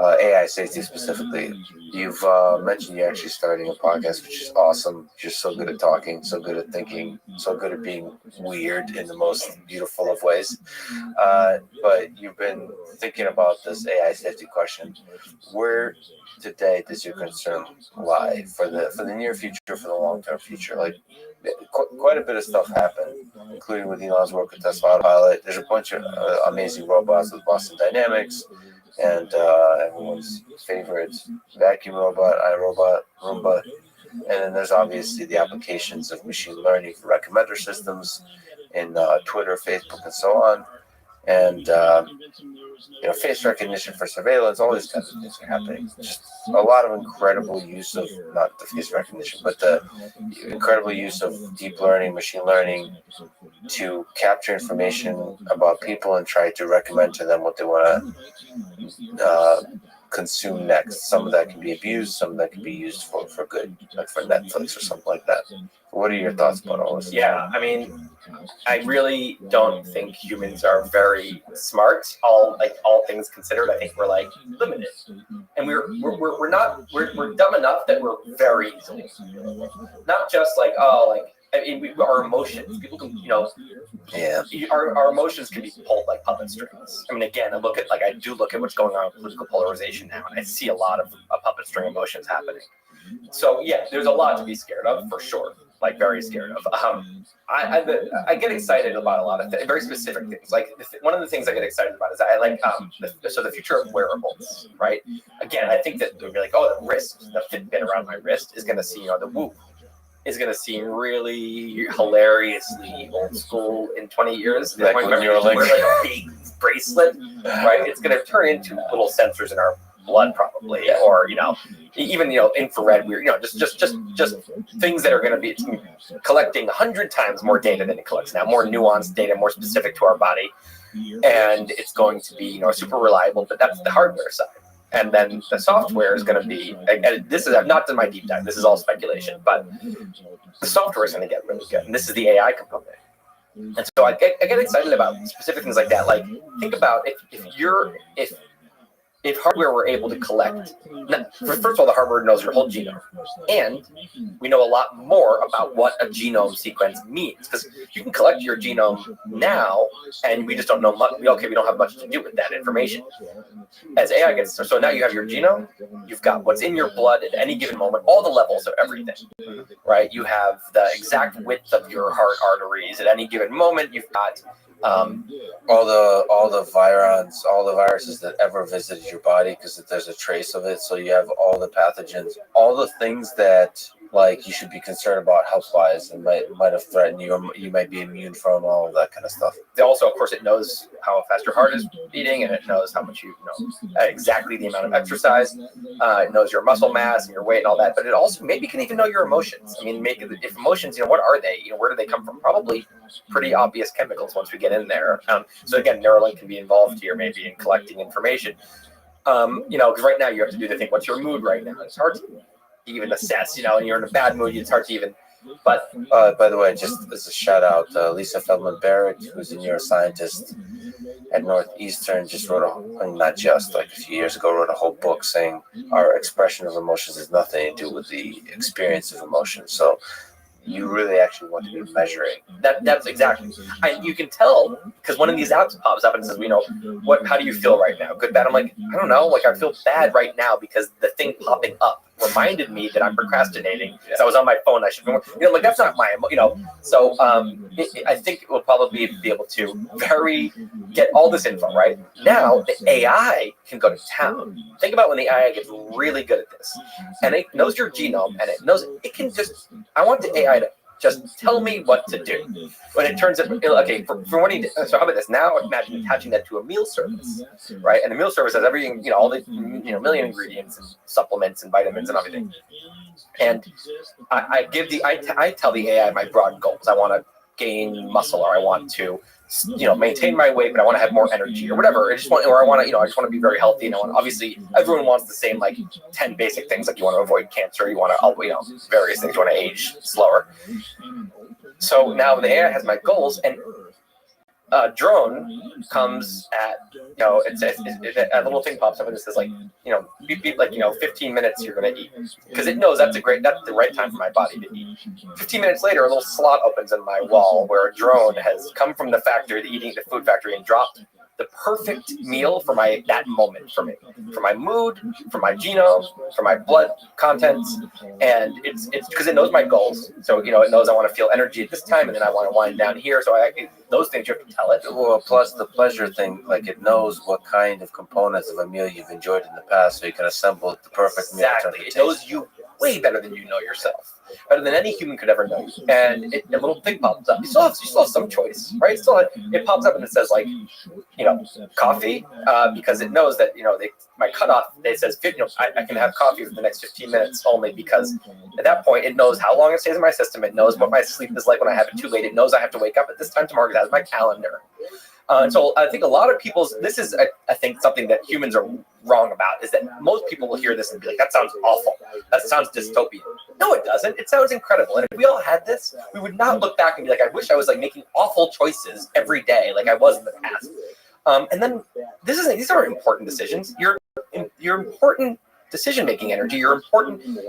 AI safety specifically. You've mentioned you're actually starting a podcast, which is awesome. You're so good at talking, so good at thinking, so good at being weird in the most beautiful of ways. But you've been thinking about this AI safety question. Where today does your concern lie for the near future, for the long-term future? Like quite a bit of stuff happened, including with Elon's work with Tesla Autopilot. There's a bunch of amazing robots with Boston Dynamics. And everyone's favorite vacuum robot, iRobot, Roomba. And then there's obviously the applications of machine learning for recommender systems in Twitter, Facebook, and so on. And face recognition for surveillance, all these kinds of things are happening. Just a lot of incredible use of, not the face recognition, but the incredible use of deep learning, machine learning to capture information about people and try to recommend to them what they want to consume next. Some of that can be abused, some of that can be used for good, like for Netflix or something like that. What are your thoughts about all this? Yeah, I mean, I really don't think humans are very smart. All things considered, I think we're like limited, and we're dumb enough that we're very easily, not just like our emotions. People can, our emotions can be pulled like puppet strings. I mean, again, I do look at what's going on with political polarization now, and I see a lot of puppet string emotions happening. So yeah, there's a lot to be scared of for sure. Like very scared of. I get excited about a lot of very specific things. Like one of the things I get excited about is I like the future of wearables. Right. Again, I think that they'll be like, the wrist, the Fitbit around my wrist is going to see, the Whoop is going to seem really hilariously old school in 20 years. Like when you're like a big bracelet, right? It's going to turn into little sensors in our blood probably, or even infrared, just things that are going to be collecting 100 times more data than it collects now, more nuanced data, more specific to our body, and it's going to be super reliable. But that's the hardware side, and then the software is going to be. And this is, I've not done my deep dive. This is all speculation, but the software is going to get really good, and this is the AI component. And so I get excited about specific things like that. Like think about if if hardware were able to collect, first of all, the hardware knows your whole genome, and we know a lot more about what a genome sequence means, because you can collect your genome now, and we just don't know much. Okay, we don't have much to do with that information. As AI gets, so now you have your genome, you've got what's in your blood at any given moment, all the levels of everything, right? You have the exact width of your heart arteries at any given moment. You've got all the virons, all the viruses that ever visited your body, because there's a trace of it. So you have all the pathogens, all the things that like you should be concerned about health-wise and might have threatened you, or you might be immune from, all of that kind of stuff. Also, of course, it knows how fast your heart is beating, and it knows how much you know exactly the amount of exercise. It knows your muscle mass and your weight and all that. But it also maybe can even know your emotions. I mean, if emotions, what are they? Where do they come from? Probably pretty obvious chemicals once we get in there. So again, Neuralink can be involved here, maybe in collecting information. Because right now you have to do the thing. What's your mood right now? It's hard to even assess. And you're in a bad mood. It's hard to even. But by the way, just as a shout out, Lisa Feldman Barrett, who's a neuroscientist at Northeastern, just a few years ago, wrote a whole book saying our expression of emotions has nothing to do with the experience of emotion. So you really actually want to be measuring. That's exactly. You can tell because one of these apps pops up and says, how do you feel right now? Good, bad? I'm like, I don't know. Like I feel bad right now because the thing popping up reminded me that I'm procrastinating. So I was on my phone. I should be, like that's not my, So I think it will probably be able to get all this info right now. The AI can go to town. Think about when the AI gets really good at this, and it knows your genome, and it knows it can just. I want the AI to just tell me what to do. When it turns out, okay, for when so how about this? Now imagine attaching that to a meal service, right? And the meal service has everything, all the million ingredients and supplements and vitamins and everything. And I tell the AI my broad goals. I want to gain muscle, or I want to maintain my weight, but I want to have more energy or whatever. I just want to be very healthy. And obviously everyone wants the same 10 basic things, like you want to avoid cancer, you want to, various things, you want to age slower. So now the AI has my goals, and drone comes at, a little thing pops up and it says beep, beep, 15 minutes you're going to eat. Because it knows that's the right time for my body to eat. 15 minutes later, a little slot opens in my wall where a drone has come from the factory, the food factory, and dropped the perfect meal for that moment for me, for my mood, for my genome, for my blood contents, and it's because it knows my goals. So it knows I want to feel energy at this time, and then I want to wind down here. So those things you have to tell it. Well, plus the pleasure thing, it knows what kind of components of a meal you've enjoyed in the past, so you can assemble the perfect meal. Exactly, it knows you way better than you know yourself. Better than any human could ever know you. And a little thing pops up. You still have some choice, right? It pops up and it says coffee, because it knows that my cutoff. It says I can have coffee for the next 15 minutes only, because at that point it knows how long it stays in my system. It knows what my sleep is like when I have it too late. It knows I have to wake up at this time tomorrow because it has my calendar. So I think a lot of this is, I think, something that humans are wrong about, is that most people will hear this and be like, that sounds awful. That sounds dystopian. No, it doesn't. It sounds incredible. And if we all had this, we would not look back and be like, I wish I was making awful choices every day like I was in the past. And then these are important decisions. Your important decision-making energy, your important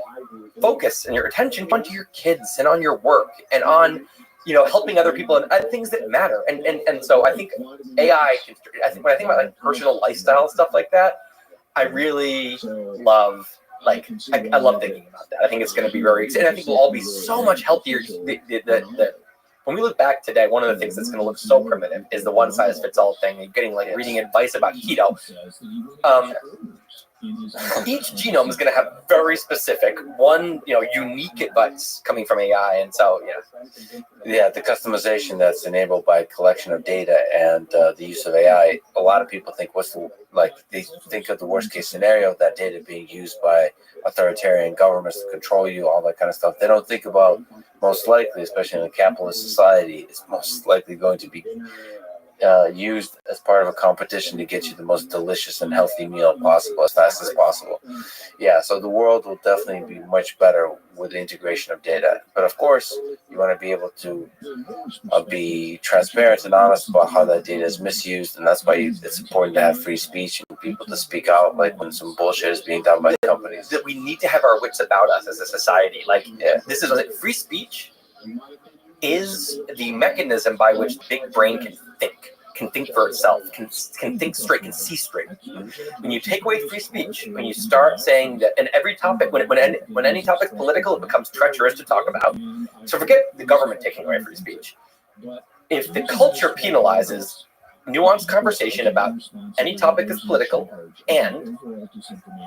focus and your attention onto your kids and on your work and on helping other people and things that matter. And so I think AI when I think about personal lifestyle stuff like that, I really love I love thinking about that. I think it's going to be very exciting. I think we'll all be so much healthier. When we look back today, one of the things that's going to look so primitive is the one-size-fits-all thing. You're getting reading advice about keto. Each genome is going to have very specific, unique advice coming from AI, and so the customization that's enabled by collection of data and the use of AI. A lot of people think they think of the worst case scenario of that data being used by authoritarian governments to control you, all that kind of stuff. They don't think about most likely, especially in a capitalist society, it's most likely going to be used as part of a competition to get you the most delicious and healthy meal possible as fast as possible. Yeah, so the world will definitely be much better with the integration of data. But of course, you want to be able to be transparent and honest about how that data is misused, and that's why it's important to have free speech and people to speak out, like when some bullshit is being done by companies. That we need to have our wits about us as a society. Like, this is like free speech is the mechanism by which the big brain can think for itself, can think straight, can see straight. When you take away free speech, when you start saying that in every topic, when any topic's political, it becomes treacherous to talk about. So forget the government taking away free speech. If the culture penalizes nuanced conversation about any topic that's political, and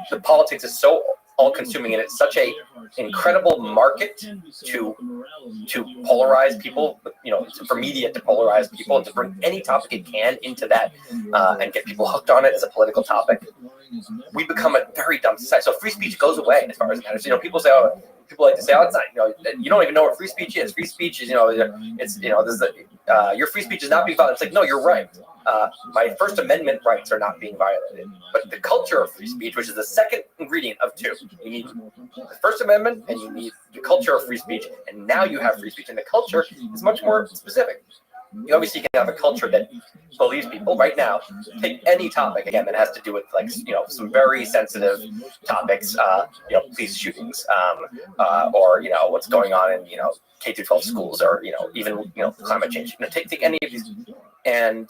the politics is so all-consuming, and it's such a incredible market to polarize people, for media to polarize people and to bring any topic it can into that and get people hooked on it as a political topic, we become a very dumb society. So free speech goes away as far as it matters. People say, people like to say, it's not, you don't even know what free speech is. Free speech is, your free speech is not being violated. It's like, no, you're right. My First Amendment rights are not being violated. But the culture of free speech, which is the second ingredient of two, you need the First Amendment and you need the culture of free speech, and now you have free speech. And the culture is much more specific. You obviously can have a culture that believes people right now. Take any topic again that has to do with some very sensitive topics, police shootings, or what's going on in K-12 schools, or even climate change. Take any of these, and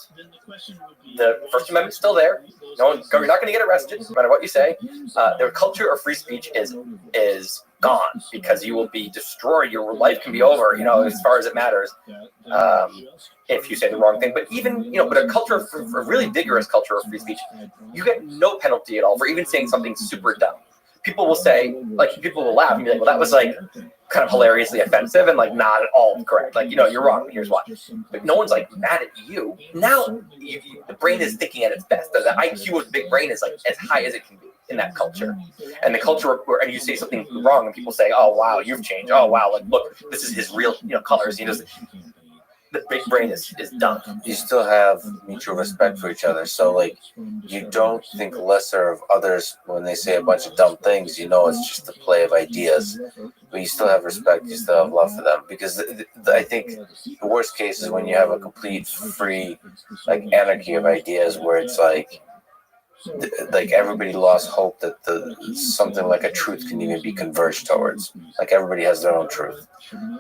the First Amendment's still there. You're not going to get arrested no matter what you say. The culture of free speech is gone because you will be destroyed. Your life can be over. As far as it matters. If you say the wrong thing, but even but a really vigorous culture of free speech, you get no penalty at all for even saying something super dumb. People will say, people will laugh and be like, well, that was kind of hilariously offensive and not at all correct. You're wrong. Here's why. But no one's mad at you. Now the brain is thinking at its best. The IQ of the big brain is as high as it can be in that culture. And the culture where and you say something wrong and people say, oh wow, you've changed. Oh wow, look, this is his real colors. The big brain is dumb. You still have mutual respect for each other, so you don't think lesser of others when they say a bunch of dumb things. It's just a play of ideas, but you still have respect. You still have love for them, because I think the worst case is when you have a complete free anarchy of ideas where it's everybody lost hope that something like a truth can even be converged towards. Everybody has their own truth.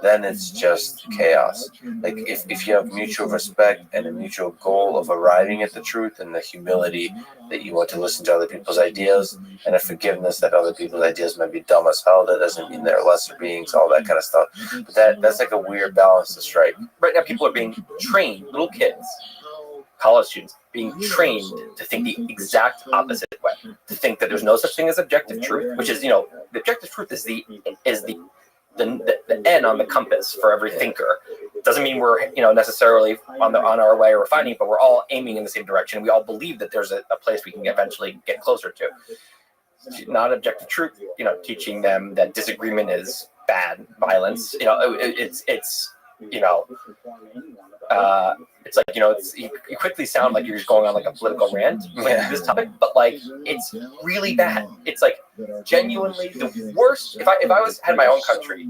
Then it's just chaos. If you have mutual respect and a mutual goal of arriving at the truth, and the humility that you want to listen to other people's ideas, and a forgiveness that other people's ideas might be dumb as hell, that doesn't mean they're lesser beings, all that kind of stuff. But that's a weird balance to strike. Right now people are being trained, little kids, college students, being trained to think the exact opposite way, to think that there's no such thing as objective truth, which is, the objective truth is the N on the compass for every thinker. It doesn't mean we're, necessarily on our way or finding it, but we're all aiming in the same direction. We all believe that there's a place we can eventually get closer to. Not objective truth, teaching them that disagreement is bad, violence. You quickly sound like you're just going on a political rant with this topic, but it's really bad. It's genuinely the worst. If I had my own country,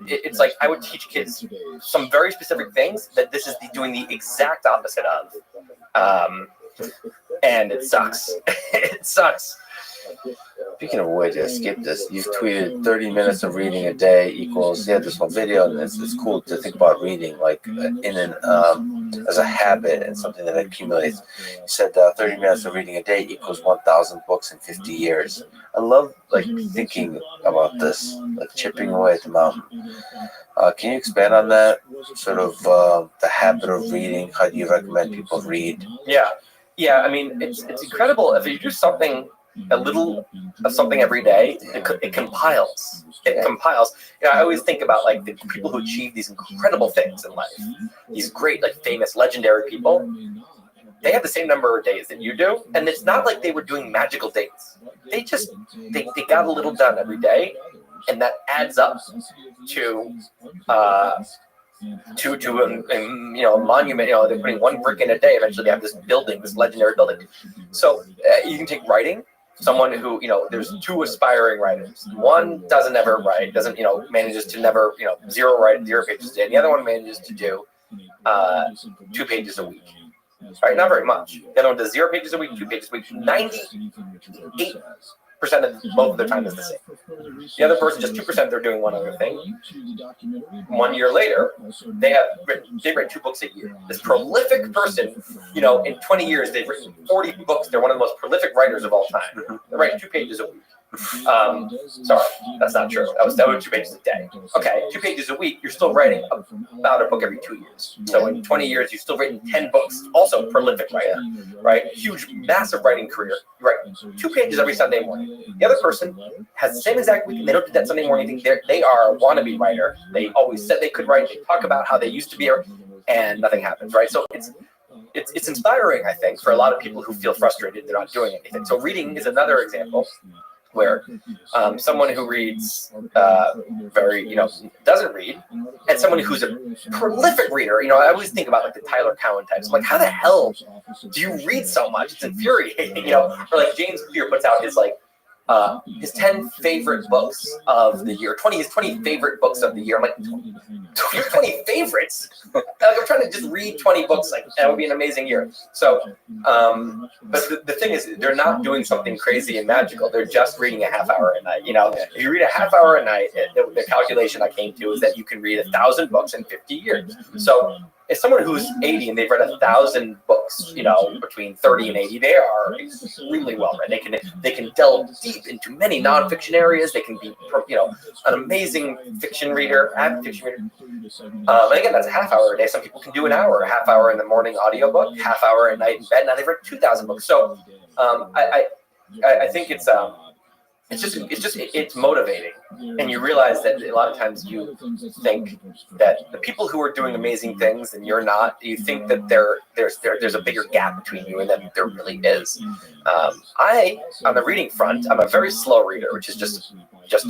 it's I would teach kids some very specific things that this is doing the exact opposite of, and it sucks. It sucks. Speaking of which, I skipped this. You've tweeted 30 minutes of reading a day equals, this whole video, and it's cool to think about reading as a habit and something that accumulates. You said 30 minutes of reading a day equals 1,000 books in 50 years. I love thinking about this, chipping away at the mountain. Can you expand on that? Sort of the habit of reading. How do you recommend people read? Yeah. It's incredible if you do something. A little of something every day, it compiles. It compiles. I always think about the people who achieve these incredible things in life. These great, famous, legendary people. They have the same number of days that you do, and it's not like they were doing magical days. They got a little done every day, and that adds up to a monument. They're putting one brick in a day. Eventually, they have this building, this legendary building. So you can take writing. Someone who, there's two aspiring writers. One doesn't ever write, manages to never, zero pages a day. And the other one manages to do 2 pages a week. Right, not very much. The other one does 0 pages a week, 2 pages a week. 98% of both of their time is the same. The other person, just 2%, they're doing one other thing. 1 year later, they write 2 books a year. This prolific person, in 20 years, they've written 40 books. They're one of the most prolific writers of all time. They write 2 pages a week. Sorry, that's not true. That was 2 pages a day. Okay, 2 pages a week, you're still writing about a book every 2 years. So in 20 years, you've still written 10 books. Also prolific writer, right? Huge, massive writing career. You write 2 pages every Sunday morning. The other person has the same exact week, and they don't do that Sunday morning thing. They are a wannabe writer. They always said they could write. They talk about how they used to be, and nothing happens, right? So it's inspiring, I think, for a lot of people who feel frustrated they're not doing anything. So reading is another example where someone who reads doesn't read, and someone who's a prolific reader. I always think about the Tyler Cowen types. I'm like, how the hell do you read so much? It's infuriating. Or like James Clear puts out his 10 favorite books of the year, 20 favorite books of the year. I'm like, your 20 favorites? I'm trying to just read 20 books. That would be an amazing year. So, but the thing is, they're not doing something crazy and magical. They're just reading a half hour a night. If you read a half hour a night, the calculation I came to is that you can read 1,000 books in 50 years. So, if someone who's 80 and they've read 1,000 books, between 30 and 80, they are extremely well read. They can delve deep into many nonfiction areas. They can be, an amazing fiction reader, avid fiction reader. And again, that's a half hour a day. Some people can do an hour, a half hour in the morning audiobook, half hour at night in bed. Now they've read 2,000 books. So I think it's motivating, and you realize that a lot of times you think that the people who are doing amazing things and you're not, you think that there's a bigger gap between you and them. There really is. On the reading front, I'm a very slow reader, which is just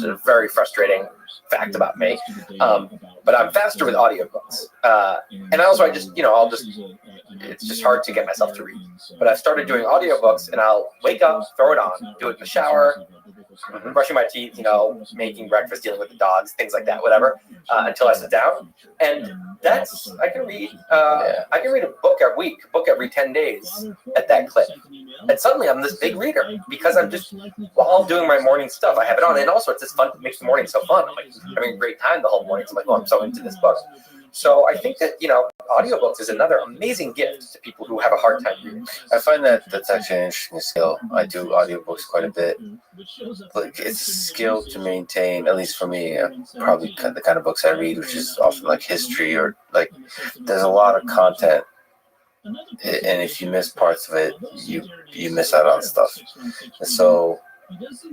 a very frustrating fact about me. But I'm faster with audiobooks, and also it's just hard to get myself to read. But I've started doing audiobooks, and I'll wake up, throw it on, do it in the shower, brushing my teeth, making breakfast, dealing with the dogs, things like that, whatever, until I sit down. And I can read a book every week, a book every 10 days at that clip. And suddenly I'm this big reader because I'm just, while I'm doing my morning stuff, I have it on. And also it's just fun, it makes the morning so fun. I'm like having a great time the whole morning. So I'm like, oh, I'm so into this book. So I think that, audiobooks is another amazing gift to people who have a hard time reading. I find that's actually an interesting skill. I do audiobooks quite a bit. Like, it's a skill to maintain, at least for me, probably the kind of books I read, which is often like history or like, there's a lot of content. And if you miss parts of it, you miss out on stuff. So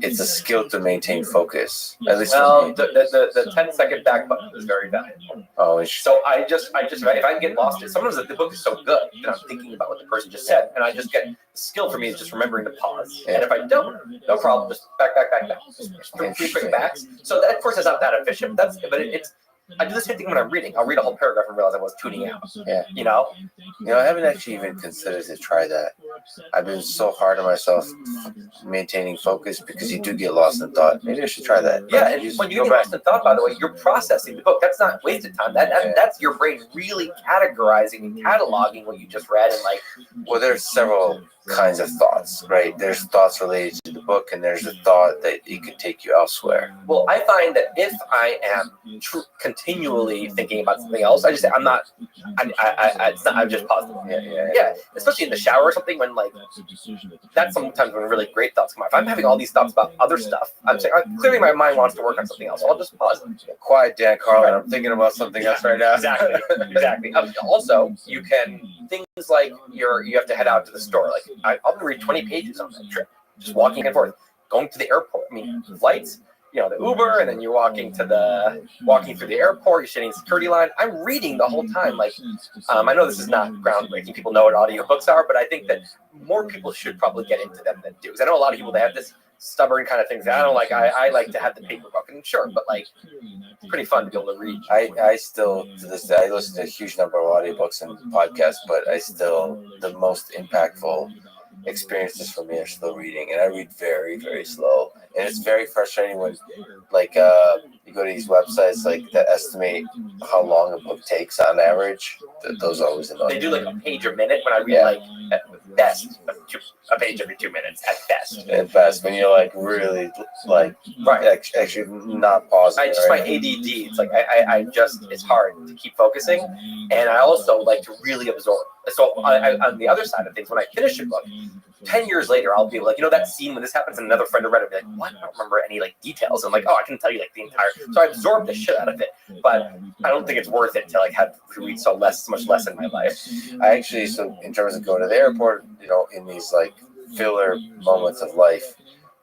it's a skill to maintain focus. At least the 10-second back button is very valuable. Oh, so I just if I get lost, sometimes the book is so good that I'm thinking about what the person just said, and I just get the skill for me is just remembering to pause. Yeah. And if I don't, no problem, just back. Just 3 quick backs. So that, of course, is not that efficient. I do the same thing when I'm reading. I'll read a whole paragraph and realize I was tuning out. Yeah. I haven't actually even considered to try that. I've been so hard on myself maintaining focus because you do get lost in thought. Maybe I should try that. Yeah, and when you get lost in thought, by the way, you're processing the book. That's not wasted time. That's your brain really categorizing and cataloging what you just read and Well, there's several kinds of thoughts, right? There's thoughts related to the book, and there's a thought that it could take you elsewhere. Well, I find that if I am continually thinking about something else, I just say I'm just positive. Yeah. Especially in the shower or something, when that's sometimes when really great thoughts come out. If I'm having all these thoughts about other stuff, I'm saying clearly my mind wants to work on something else. So I'll just pause. Quiet, Dan Carlin. I'm thinking about something else right now. Exactly. Also, you can things like you have to head out to the store. I'll read 20 pages on that trip, just walking and forth, going to the airport. Flights. The Uber, and then you're walking through the airport, you're sitting in the security line. I'm reading the whole time. I know this is not groundbreaking. People know what audiobooks are, but I think that more people should probably get into them than do. Because I know a lot of people, they have this stubborn kind of things that I don't like. I like to have the paper book, and sure, but like it's pretty fun to be able to read. I still, to this day, I listen to a huge number of audiobooks and podcasts, but I still, the most impactful experiences for me are still reading, and I read very, very slow. And it's very frustrating when, like, you go to these websites like that estimate how long a book takes on average. Those always annoy me. They do like a page a minute when I read like at best a page every 2 minutes at best. At best, when you're like really like actually not pausing. I just my ADD. It's like I just it's hard to keep focusing, and I also like to really absorb. So on the other side of things, when I finish a book, 10 years later, I'll be like, that scene when this happens, and another friend will read it, be like, what? I don't remember any like details. I'm like, oh, I can tell you like the entire. So I absorb the shit out of it, but I don't think it's worth it to like have to read so much less in my life. I actually, so in terms of going to the airport, in these like filler moments of life,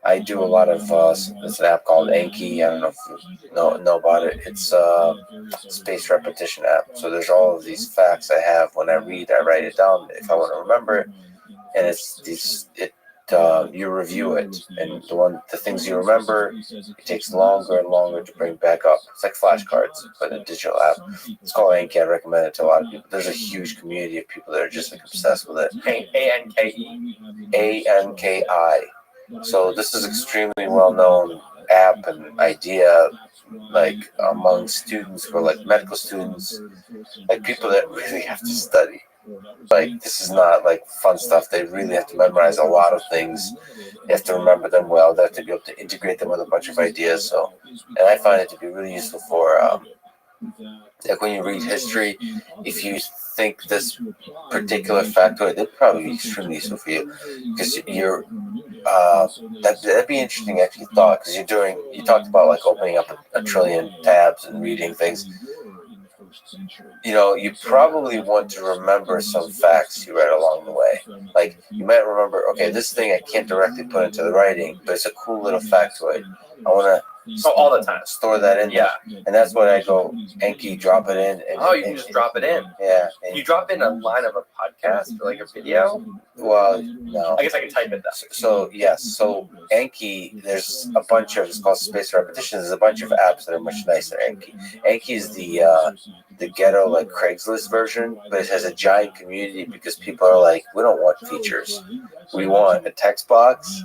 I do a lot of it's an app called Anki. I don't know if you know about it. It's a spaced repetition app. So there's all of these facts I have when I read. I write it down if I want to remember it, and it's these. You review it, and the things you remember, it takes longer and longer to bring back up. It's like flashcards, but a digital app. It's called Anki. I recommend it to a lot of people. There's a huge community of people that are just like obsessed with it. ANKI. So this is extremely well-known app and idea, like among students who are like medical students, like people that really have to study. Like this is not like fun stuff. They really have to memorize a lot of things. They have to remember them well. They have to be able to integrate them with a bunch of ideas. So, and I find it to be really useful for like when you read history, if you think this particular factoid, it'd probably be extremely useful for you because you're that'd be interesting actually thought because you talked about like opening up a trillion tabs and reading things. You probably want to remember some facts you read along the way. Like you might remember, okay, this thing I can't directly put into the writing, but it's a cool little factoid. I want to all the time store that in there. And that's when I go Anki, drop it in. And, you can just drop it in. Yeah. Can you drop in a line of a podcast or like a video? Well, no. I guess I can type it though. So yes, so Anki, there's a bunch of, it's called Spaced Repetition. There's a bunch of apps that are much nicer than Anki. Anki is the ghetto like Craigslist version, but it has a giant community because people are like, we don't want features. We want a text box.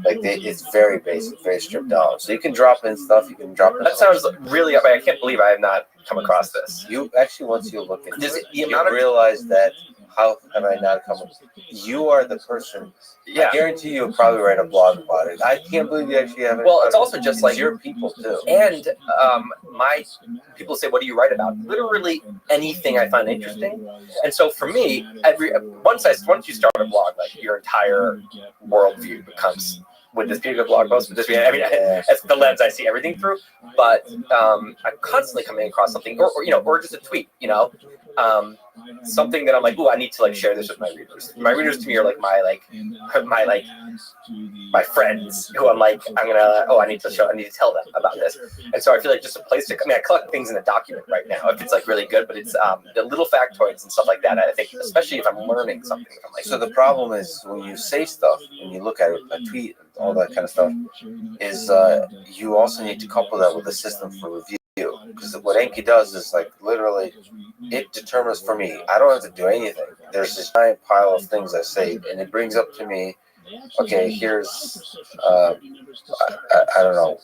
Like it's very basic, very stripped down. So you can drop in stuff. You can drop in. That sounds really. I can't believe I have not come across this. You actually, once you look into it, you realize that. How have I not come? You are the person. Yeah. I guarantee you'll probably write a blog about it. I can't believe you actually haven't. Well, it's also just like your people too. And my people say, "What do you write about?" Literally anything I find interesting. And so for me, once you start a blog, like your entire worldview becomes. Would this be a good blog post? Would this be? I mean, that's the lens I see everything through. But I'm constantly coming across something, or just a tweet. Something that I'm like, ooh, I need to like share this with my readers. My readers to me are like my friends who I'm like, I need to tell them about this. And so I feel like just a place to. I collect things in a document right now if it's like really good, but it's the little factoids and stuff like that. I think, especially if I'm learning something, I'm like. So the problem is when you say stuff and you look at it, a tweet, all that kind of stuff, is you also need to couple that with a system for review. Because what Anki does is like literally, it determines for me. I don't have to do anything. There's this giant pile of things I saved, and it brings up to me. Okay, here's I don't know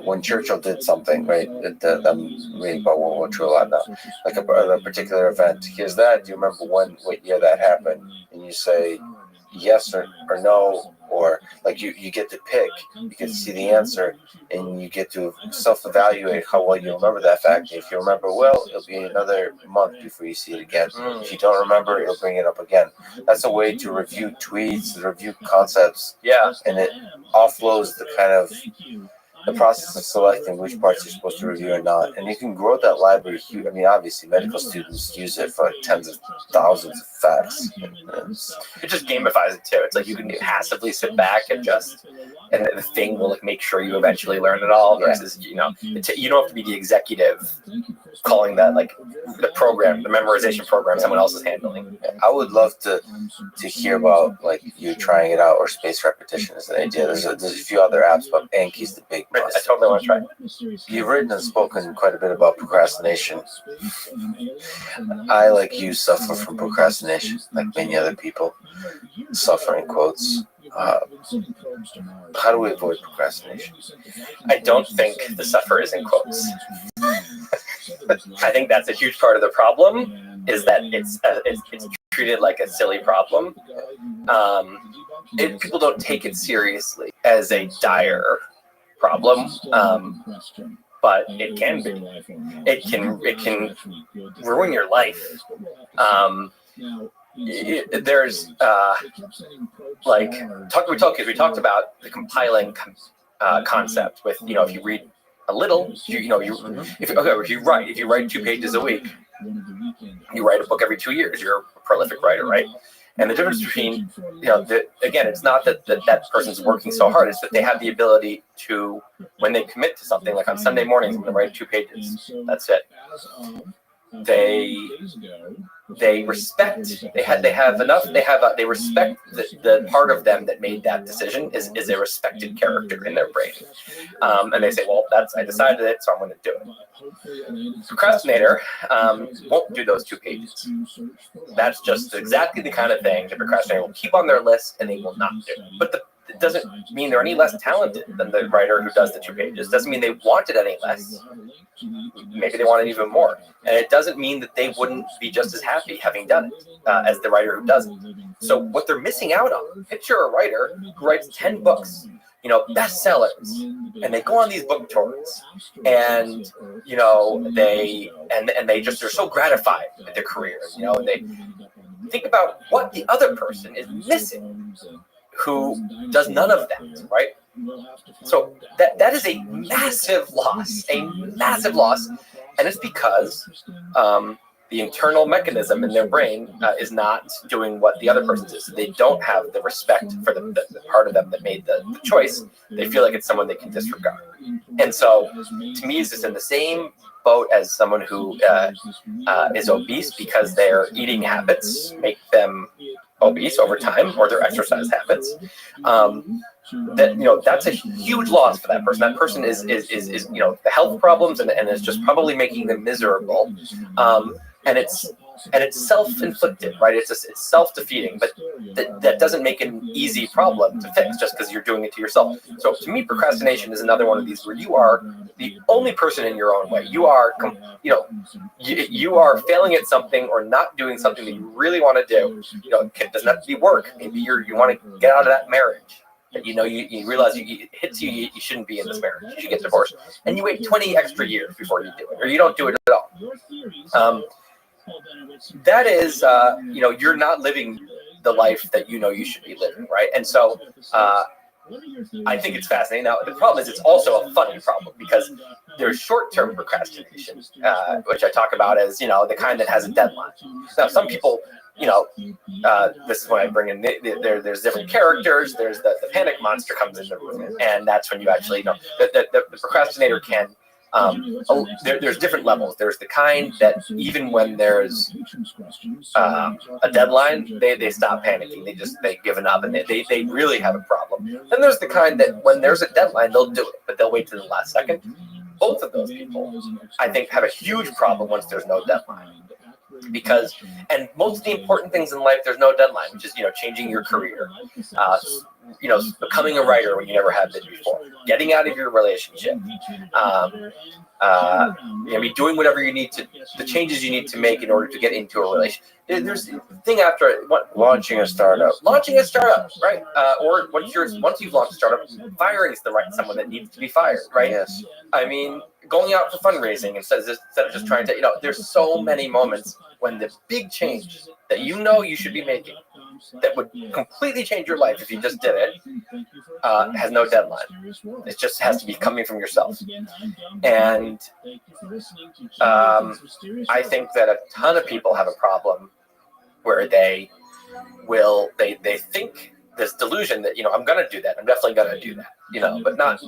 when Churchill did something, right? I'm reading about World War II a lot now, like a particular event. Here's that. Do you remember what year that happened? And you say yes or no, or like you get to pick, you get to see the answer, and you get to self-evaluate how well you remember that fact. If you remember well, it'll be another month before you see it again. If you don't remember, it'll bring it up again. That's a way to review tweets, review concepts. Yeah. And it offloads the kind of the process of selecting which parts you're supposed to review or not. And you can grow that library huge. I mean, obviously, medical students use it for like tens of thousands of facts. It just gamifies it too. It's like you can passively sit back and the thing will like make sure you eventually learn it all. Versus, you don't have to be the executive calling that like the program, the memorization program someone else is handling. I would love to hear about like you trying it out or spaced repetition as an idea. There's a few other apps, but Anki's the big must. I totally want to try. You've written and spoken quite a bit about procrastination. I, like you, suffer from procrastination, like many other people. Suffer in quotes. How do we avoid procrastination? I don't think the suffer is in quotes. I think that's a huge part of the problem, is that it's treated like a silly problem. People don't take it seriously as a dire problem, but it can be. It can ruin your life. There's we talked about the compiling concept with, if you read a little, if you write 2 pages a week, you write a book every 2 years, you're a prolific writer, right? And the difference between, again, it's not that person's working so hard, it's that they have the ability to, when they commit to something, like on Sunday mornings, I'm going to write 2 pages. That's it. They respect. They respect the part of them that made that decision is a respected character in their brain, and they say, well, I decided it, so I'm going to do it. Procrastinator won't do those 2 pages. That's just exactly the kind of thing the procrastinator will keep on their list and they will not do. But it doesn't mean they're any less talented than the writer who does the 2 pages. Doesn't mean they want it any less. Maybe they want it even more. And it doesn't mean that they wouldn't be just as happy having done it as the writer who doesn't. So what they're missing out on, picture a writer who writes 10 books, bestsellers, and they go on these book tours, and they just are so gratified with their career, and they think about what the other person is missing who does none of that, right? So that is a massive loss, and it's because the internal mechanism in their brain is not doing what the other person is. They don't have the respect for the part of them that made the choice. They feel like it's someone they can disregard. And so, to me, it's just in the same boat as someone who is obese because their eating habits make them obese over time, or their exercise habits. That's a huge loss for that person. That person is the health problems and is just probably making them miserable. And it's self-inflicted, right? It's self-defeating, but that doesn't make an easy problem to fix just because you're doing it to yourself. So to me, procrastination is another one of these where you are the only person in your own way. You are, you are failing at something or not doing something that you really want to do. It doesn't have to be work. Maybe you want to get out of that marriage. That you realize it hits you, you shouldn't be in this marriage. You should get divorced, and you wait 20 extra years before you do it, or you don't do it at all. That is, you're not living the life that you should be living, right? And so, I think it's fascinating. Now, the problem is it's also a funny problem because there's short-term procrastination, which I talk about as, the kind that has a deadline. Now, some people, this is when I bring in, there's different characters. There's the panic monster comes in the room, and that's when you actually, the procrastinator can, there's different levels. There's the kind that even when there's a deadline, they stop panicking. They've given up, and they really have a problem. Then there's the kind that when there's a deadline, they'll do it, but they'll wait to the last second. Both of those people, I think, have a huge problem once there's no deadline. And most of the important things in life, there's no deadline, which is, changing your career, becoming a writer when you never have been before, getting out of your relationship, doing whatever you need to, the changes you need to make in order to get into a relationship. There's the thing after launching a startup, right? Or once you've launched a startup, firing someone that needs to be fired, right? Yes. I mean, going out for fundraising instead of just trying to, there's so many moments when the big change that you should be making that would completely change your life if you just did it has no deadline. It just has to be coming from yourself. And I think that a ton of people have a problem where they think this delusion that, I'm going to do that. I'm definitely going to do that, but not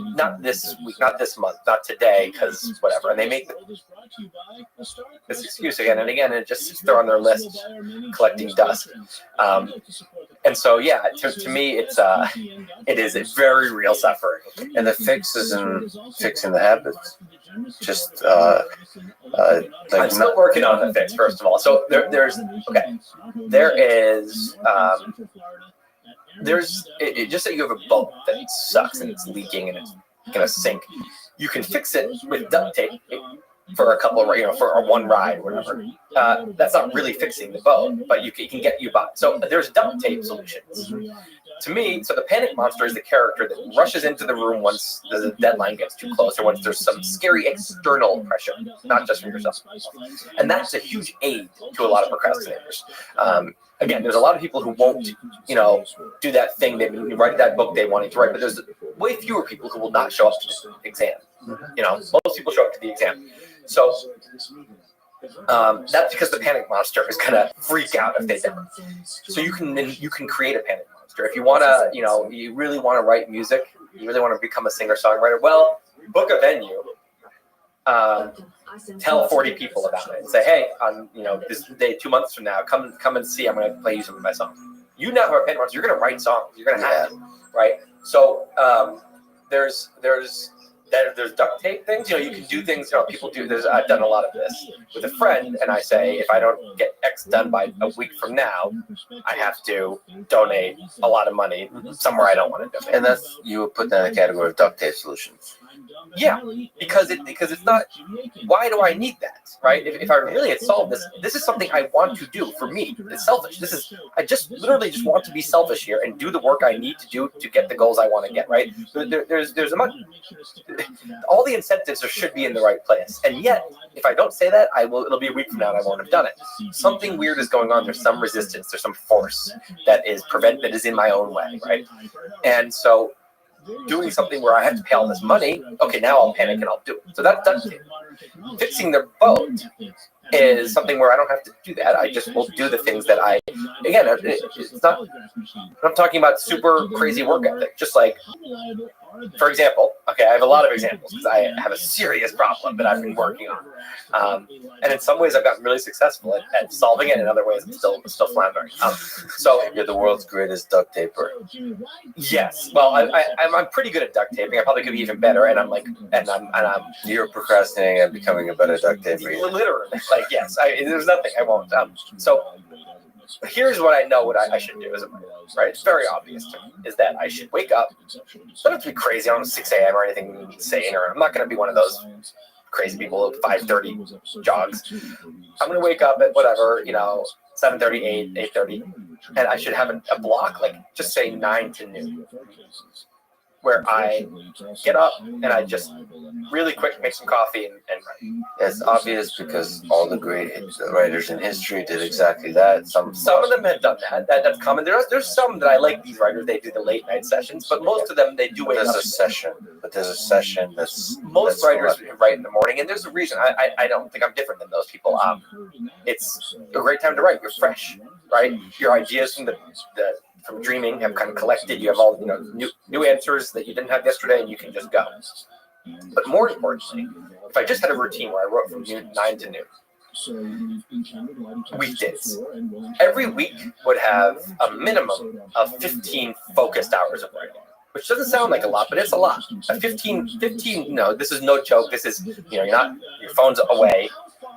this week, not this month, not today, because whatever. And they make this excuse again and again, and it just throw on their list, collecting dust. And so, yeah, to me, it is a very real suffering. And the fix is in fixing the habits. Just I'm still working on the fix, first of all. So there's just say you have a boat that sucks and it's leaking and it's gonna sink. You can fix it with duct tape for a couple of, for one ride or whatever. That's not really fixing the boat, but it can get you by. So there's duct tape solutions. To me, so the panic monster is the character that rushes into the room once the deadline gets too close or once there's some scary external pressure, not just from yourself. And that's a huge aid to a lot of procrastinators. Again, there's a lot of people who won't, do that thing. They write that book they wanted to write, but there's way fewer people who will not show up to the exam. Most people show up to the exam. So that's because the panic monster is gonna freak out if they don't. So you can create a panic monster if you want to. You really want to write music. You really want to become a singer-songwriter. Well, book a venue. Tell 40 people about it and say, hey, on this day 2 months from now, come and see. I'm going to play you some of my songs. You now have a panic monster. You're going to write songs. You're going to have them, right? So there's duct tape things. You can do things. People do. I've done a lot of this with a friend, and I say, if I don't get X done by a week from now, I have to donate a lot of money somewhere I don't want to donate. And you would put that in the category of duct tape solutions. Yeah, because it's not. Why do I need that, right? If I really had solved this is something I want to do for me. It's selfish. I just literally just want to be selfish here and do the work I need to do to get the goals I want to get, right? There's all the incentives should be in the right place, and yet if I don't say that, it'll be a week from now and I won't have done it. Something weird is going on. There's some resistance. There's some force that is in my own way, right? And so doing something where I have to pay all this money, okay, now I'll panic and I'll do it. So that's duct tape. Fixing the boat is something where I don't have to do that. I just will do the things that it's not, I'm talking about super crazy work ethic. Just like, for example, okay, I have a lot of examples because I have a serious problem that I've been working on. And in some ways I've gotten really successful at solving it. In other ways I'm still floundering. So you're the world's greatest duct taper. Yes. Well, I'm pretty good at duct taping. I probably could be even better. And you're procrastinating and becoming a better duct taper. Literally. Like, yes, there's nothing I won't. So here's what I know what I should do, right? It's very obvious to me, is that I should wake up. Don't have to be crazy on 6 a.m. or anything insane, or I'm not going to be one of those crazy people at 5:30 jogs. I'm going to wake up at whatever, 7:30, 8:30, and I should have a block, like just say 9 to noon, where I get up and I just really quick make some coffee and write. It's obvious because all the great writers in history did exactly that. Some of them have done that. That's common. There's some that I like, these writers, they do the late night sessions, but most of them they do wake up. There's a session that's most writers write in the morning, and there's a reason. I don't think I'm different than those people. It's a great time to write. You're fresh, right? Your ideas from dreaming have kind of collected. You have all new answers that you didn't have yesterday, and you can just go. But more importantly, if I just had a routine where I wrote from 9 to noon, weekdays, every week would have a minimum of 15 focused hours of writing, which doesn't sound like a lot, but it's a lot. 15, this is no joke. This is, your phone's away.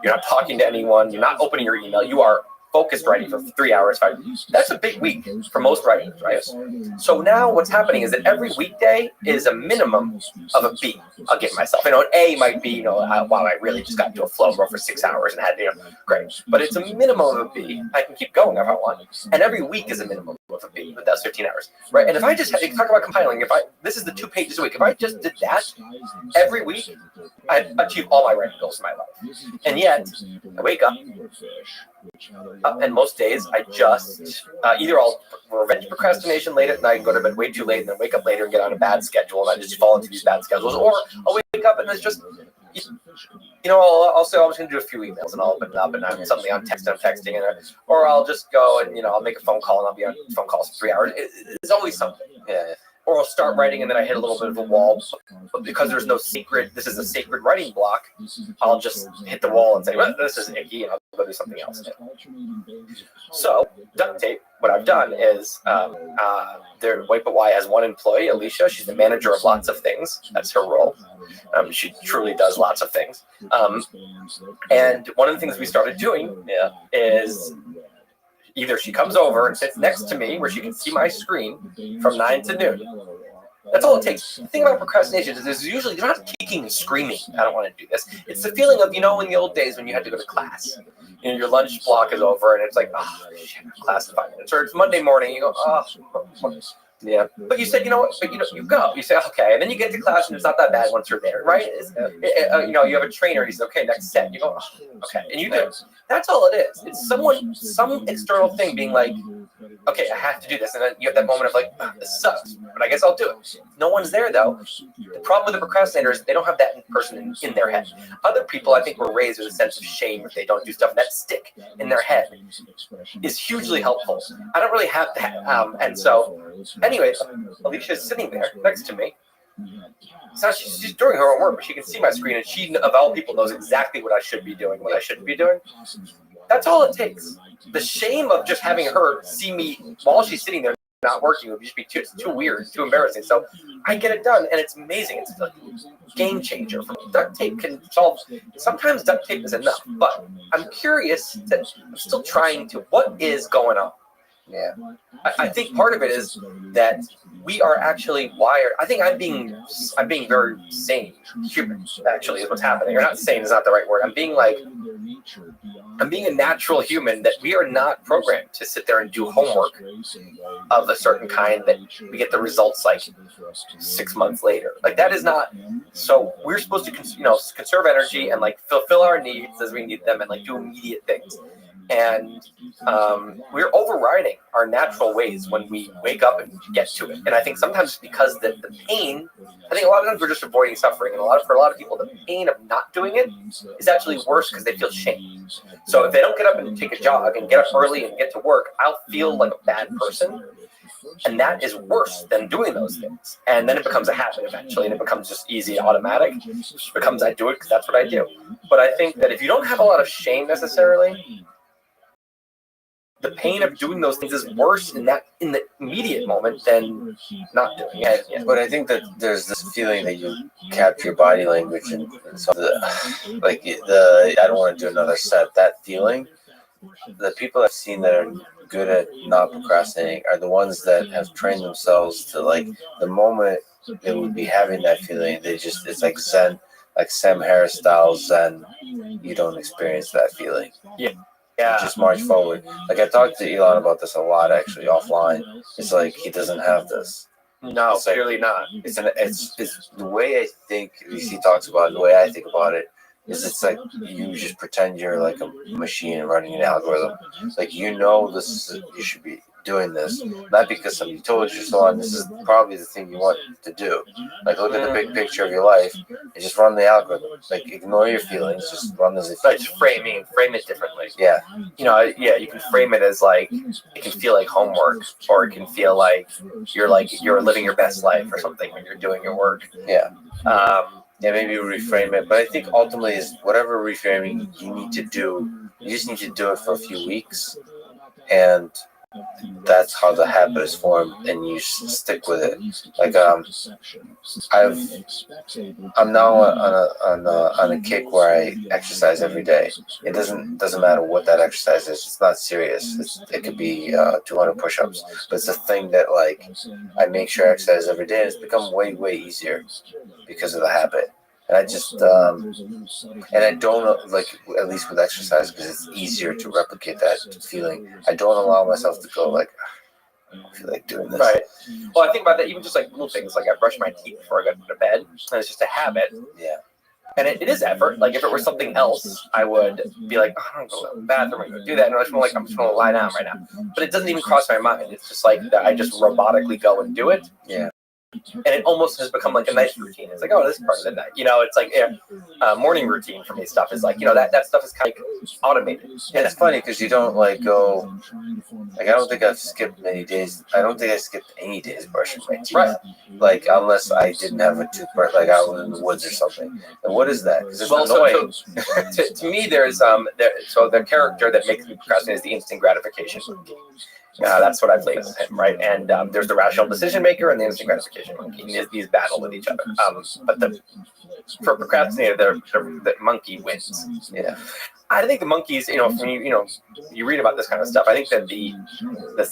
You're not talking to anyone. You're not opening your email. You are focused writing for 3 hours, 5 hours. That's a big week for most writers, right? So now what's happening is that every weekday is a minimum of a B I'll give myself. An A might be, wow, I really just got into a flow for 6 hours and had, great. But it's a minimum of a B. I can keep going if I want. And every week is a minimum of a B, but that's 15 hours, right? And if I just had to talk about compiling, this is the 2 pages a week. If I just did that every week, I'd achieve all my writing goals in my life. And yet, I wake up, And most days I just either I'll revenge procrastination late at night and go to bed way too late and then wake up later and get on a bad schedule and I just fall into these bad schedules, or I'll wake up and it's just, I'll say I was going to do a few emails and I'll open it up and I'm suddenly I'm texting, or I'll just go and I'll make a phone call and I'll be on phone calls for 3 hours. It's always something. Yeah. Or I'll start writing and then I hit a little bit of a wall. But because there's no this is a sacred writing block, I'll just hit the wall and say, well, this is icky, and I'll go do something else. So, duct tape, what I've done is, White But Why has one employee, Alicia. She's the manager of lots of things. That's her role. She truly does lots of things. And one of the things we started doing is either she comes over and sits next to me where she can see my screen from 9 to noon. That's all it takes. The thing about procrastination is there's usually, you're not kicking and screaming, I don't want to do this. It's the feeling of, in the old days when you had to go to class. Your lunch block is over and it's like, oh, shit, class in 5 minutes. Or it's Monday morning, you go, oh, yeah. But you said, you know what, but you go. You say, okay. And then you get to class and it's not that bad once you're there, right? You have a trainer and he says, okay, next set. You go, oh, okay. And you do. That's all it is. It's some external thing being like, okay, I have to do this. And then you have that moment of like, oh, this sucks, but I guess I'll do it. No one's there though. The problem with the procrastinators, they don't have that person in their head. Other people, I think, were raised with a sense of shame if they don't do stuff. And that stick in their head is hugely helpful. I don't really have that. And so, anyways, Alicia's sitting there next to me. So she's doing her own work, but she can see my screen, and she, of all people, knows exactly what I should be doing, what I shouldn't be doing. That's all it takes. The shame of just having her see me while she's sitting there not working would just be too weird, too embarrassing. So I get it done, and it's amazing. It's a game changer. Duct tape can solve. Sometimes duct tape is enough, but I'm curious. I'm still trying to. What is going on? Yeah, I think part of it is that we are actually wired. I think I'm being very sane human. Actually, is what's happening. Or not sane is not the right word. I'm being a natural human, that we are not programmed to sit there and do homework of a certain kind that we get the results like 6 months later. Like that is not. So we're supposed to conserve energy and like fulfill our needs as we need them and like do immediate things. And we're overriding our natural ways when we wake up and get to it. And I think sometimes because the pain, I think a lot of times we're just avoiding suffering. And for a lot of people, the pain of not doing it is actually worse because they feel shame. So if they don't get up and take a jog and get up early and get to work, I'll feel like a bad person. And that is worse than doing those things. And then it becomes a habit eventually, and it becomes just easy, automatic. It just becomes I do it because that's what I do. But I think that if you don't have a lot of shame necessarily, the pain of doing those things is worse in the immediate moment than not doing it. Yeah. But I think that there's this feeling that you capture your body language and so I don't want to do another set. That feeling, the people I've seen that are good at not procrastinating are the ones that have trained themselves to like the moment they would be having that feeling, it's like Zen, like Sam Harris style Zen. You don't experience that feeling. Yeah. Yeah. Just march forward. Like I talked to Elon about this a lot actually offline. It's like he doesn't have this. No, it's like, clearly not. It's the way I think. At least he talks about it. The way I think about it is it's like you just pretend you're like a machine running an algorithm. Like this is, you should be doing this, not because somebody told you so on. This is probably the thing you want to do. Like look at the big picture of your life and just run the algorithm. Like ignore your feelings, just run as if. Like frame it differently. Yeah. You can frame it as like it can feel like homework, or it can feel like you're living your best life or something when you're doing your work. Yeah. Yeah, maybe reframe it, but I think ultimately is whatever reframing you need to do, you just need to do it for a few weeks, and that's how the habit is formed, and you stick with it. Like I'm now on a kick where I exercise every day. It doesn't matter what that exercise is. It's not serious. It could be 200 push-ups, but it's a thing that like I make sure I exercise every day, and it's become way easier because of the habit. And I just and I don't like, at least with exercise, because it's easier to replicate that feeling. I don't allow myself to go like, I feel like doing this. Right. Well, I think about that even just like little things, like I brush my teeth before I go to bed, and it's just a habit. Yeah. And it is effort. Like if it were something else, I would be like, oh, I'm going to go to the bathroom, I'm going to do that. And I'm just going to lie down right now. But it doesn't even cross my mind. It's just like that I just robotically go and do it. Yeah. And it almost has become like a night routine. It's like, oh, this is part of the night. It's like morning routine for me stuff is like, that stuff is kind of automated. And it's funny because you don't like go, like I don't think I've skipped many days. I don't think I skipped any days brushing my teeth. Right. Like unless I didn't have a toothbrush, like I was in the woods or something. And what is that? Because it's annoying. So to me, there's so the character that makes me procrastinate is the instant gratification monkey. That's what I've labeled him, right? And there's the rational decision maker and the instant gratification monkey. And these battle with each other. But for a procrastinator, the monkey wins. Yeah. I think the monkeys, when you read about this kind of stuff, I think that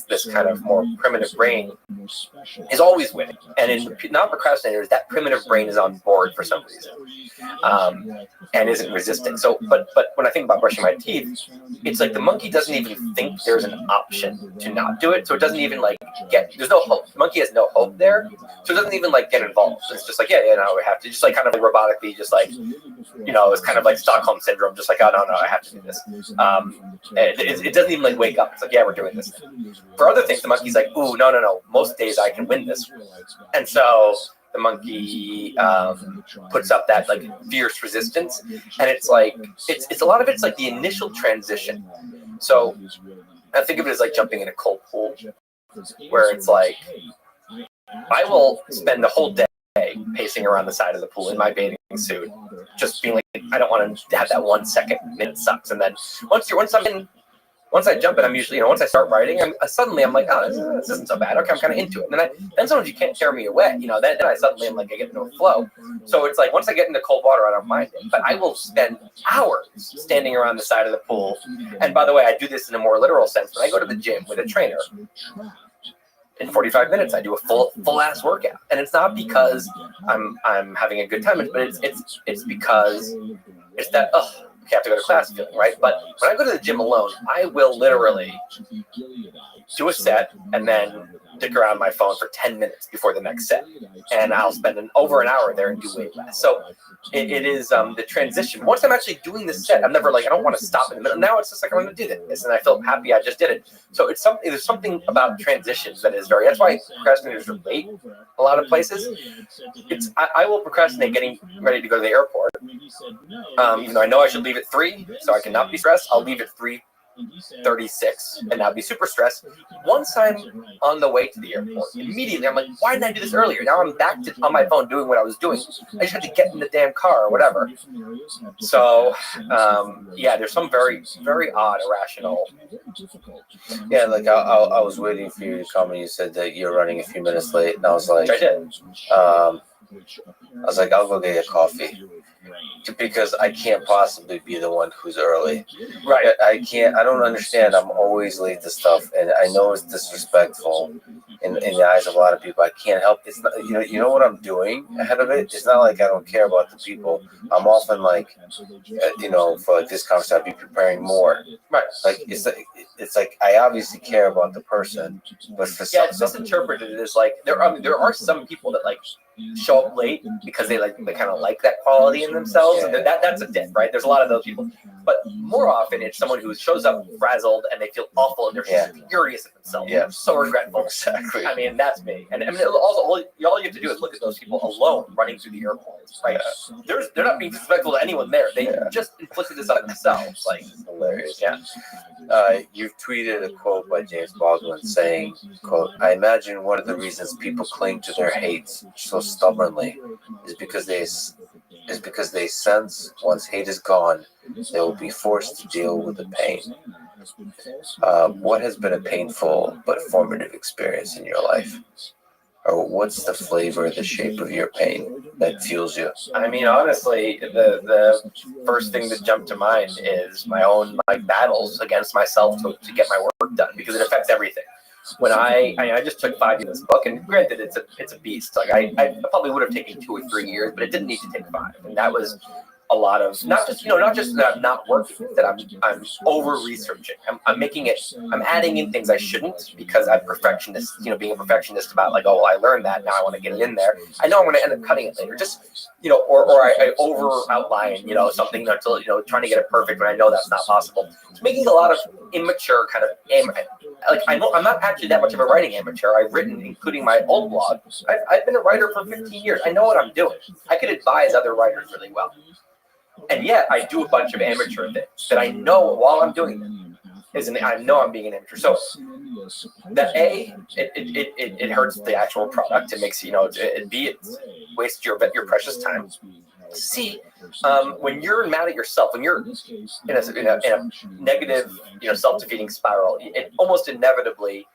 this kind of more primitive brain is always winning. And in non-procrastinators, that primitive brain is on board for some reason and isn't resisting. So, but when I think about brushing my teeth, it's like the monkey doesn't even think there's an option to not do it. So it doesn't even there's no hope. The monkey has no hope there. So it doesn't even get involved. It's just like, we have to just kind of robotically, just it's kind of like Stockholm syndrome, just like, oh, no, I have to do this. It doesn't even wake up. It's like, we're doing this. For other things, the monkey's like, ooh, no. Most days I can win this. And so the monkey puts up that fierce resistance. And it's like, it's a lot of it's like the initial transition. So I think of it as like jumping in a cold pool where it's like, I will spend the whole day pacing around the side of the pool in my bathing suit, just being like, I don't want to have that 1 second, minute sucks. And then once I jump in, I'm usually, once I start writing, I'm like, oh, this isn't so bad. Okay, I'm kind of into it. And then sometimes you can't tear me away, then I suddenly am like, I get into a flow. So it's like, once I get into cold water, I don't mind it. But I will spend hours standing around the side of the pool. And by the way, I do this in a more literal sense. When I go to the gym with a trainer, in 45 minutes, I do a full ass workout, and it's not because I'm having a good time, but it's because it's that you have to go to class feeling, right? But when I go to the gym alone, I will literally do a set and then dick around my phone for 10 minutes before the next set, and I'll spend over an hour there and do way less. So it is the transition. Once I'm actually doing the set, I'm never like, I don't want to stop in the middle. Now it's just like, I'm going to do this, and I feel happy I just did it. So there's something about transitions that is that's why procrastinators are late a lot of places. I will procrastinate getting ready to go to the airport, even though I know I should leave at 3, so I cannot be stressed. I'll leave at 3:36 and not be super stressed. Once I'm on the way to the airport, immediately I'm like, why didn't I do this earlier? Now I'm back on my phone doing what I was doing. I just had to get in the damn car or whatever. So there's some very, very odd, irrational. Yeah, like I was waiting for you to come and you said that you're running a few minutes late, and I was like, I did. I was like, I'll go get you a coffee. Because I can't possibly be the one who's early. Right. I don't understand. I'm always late to stuff, and I know it's disrespectful in the eyes of a lot of people. I can't help. It's not, you know what I'm doing ahead of it? It's not like I don't care about the people. I'm often like, for like this conversation, I'll be preparing more. Right. Like it's like I obviously care about the person, but for it's misinterpreted as like there are some people that show up late because they kind of like that quality in themselves. Yeah. And that's a dip, right? There's a lot of those people, but more often it's someone who shows up frazzled and they feel awful and they're furious at themselves. Yeah. They're so regretful. Exactly. I mean, that's me. And I mean, also all you have to do is look at those people alone running through the airport. Right? They're not being disrespectful to anyone there. They just inflicted this on themselves. Like, hilarious. Yeah. You've tweeted a quote by James Baldwin saying, quote, I imagine one of the reasons people cling to their hates so stubbornly is because they sense once hate is gone, they will be forced to deal with the pain. What has been a painful but formative experience in your life? Or what's the flavor, the shape of your pain that fuels you? I mean, honestly, the first thing that jumped to mind is my own battles against myself to get my work done, because it affects everything. When I just took 5 years in this book, and granted, it's a beast. Like I probably would have taken 2 or 3 years, but it didn't need to take 5, and that was a lot of not just that I'm not working, that I'm over researching. I'm making it. I'm adding in things I shouldn't because I'm perfectionist. Being a perfectionist about like, oh, well, I learned that, now I want to get it in there. I know I'm going to end up cutting it later. Just or I over outline something until trying to get it perfect when I know that's not possible. It's making a lot of immature kind of like I'm not actually that much of a writing amateur. I've written, including my old blog. I've been a writer for 15 years. I know what I'm doing. I could advise other writers really well. And yet I do a bunch of amateur things that I know while I'm doing them I know I'm being an amateur. So that it hurts the actual product. It makes it wastes your precious time. C, when you're mad at yourself, when you're in a negative, self-defeating spiral, it almost inevitably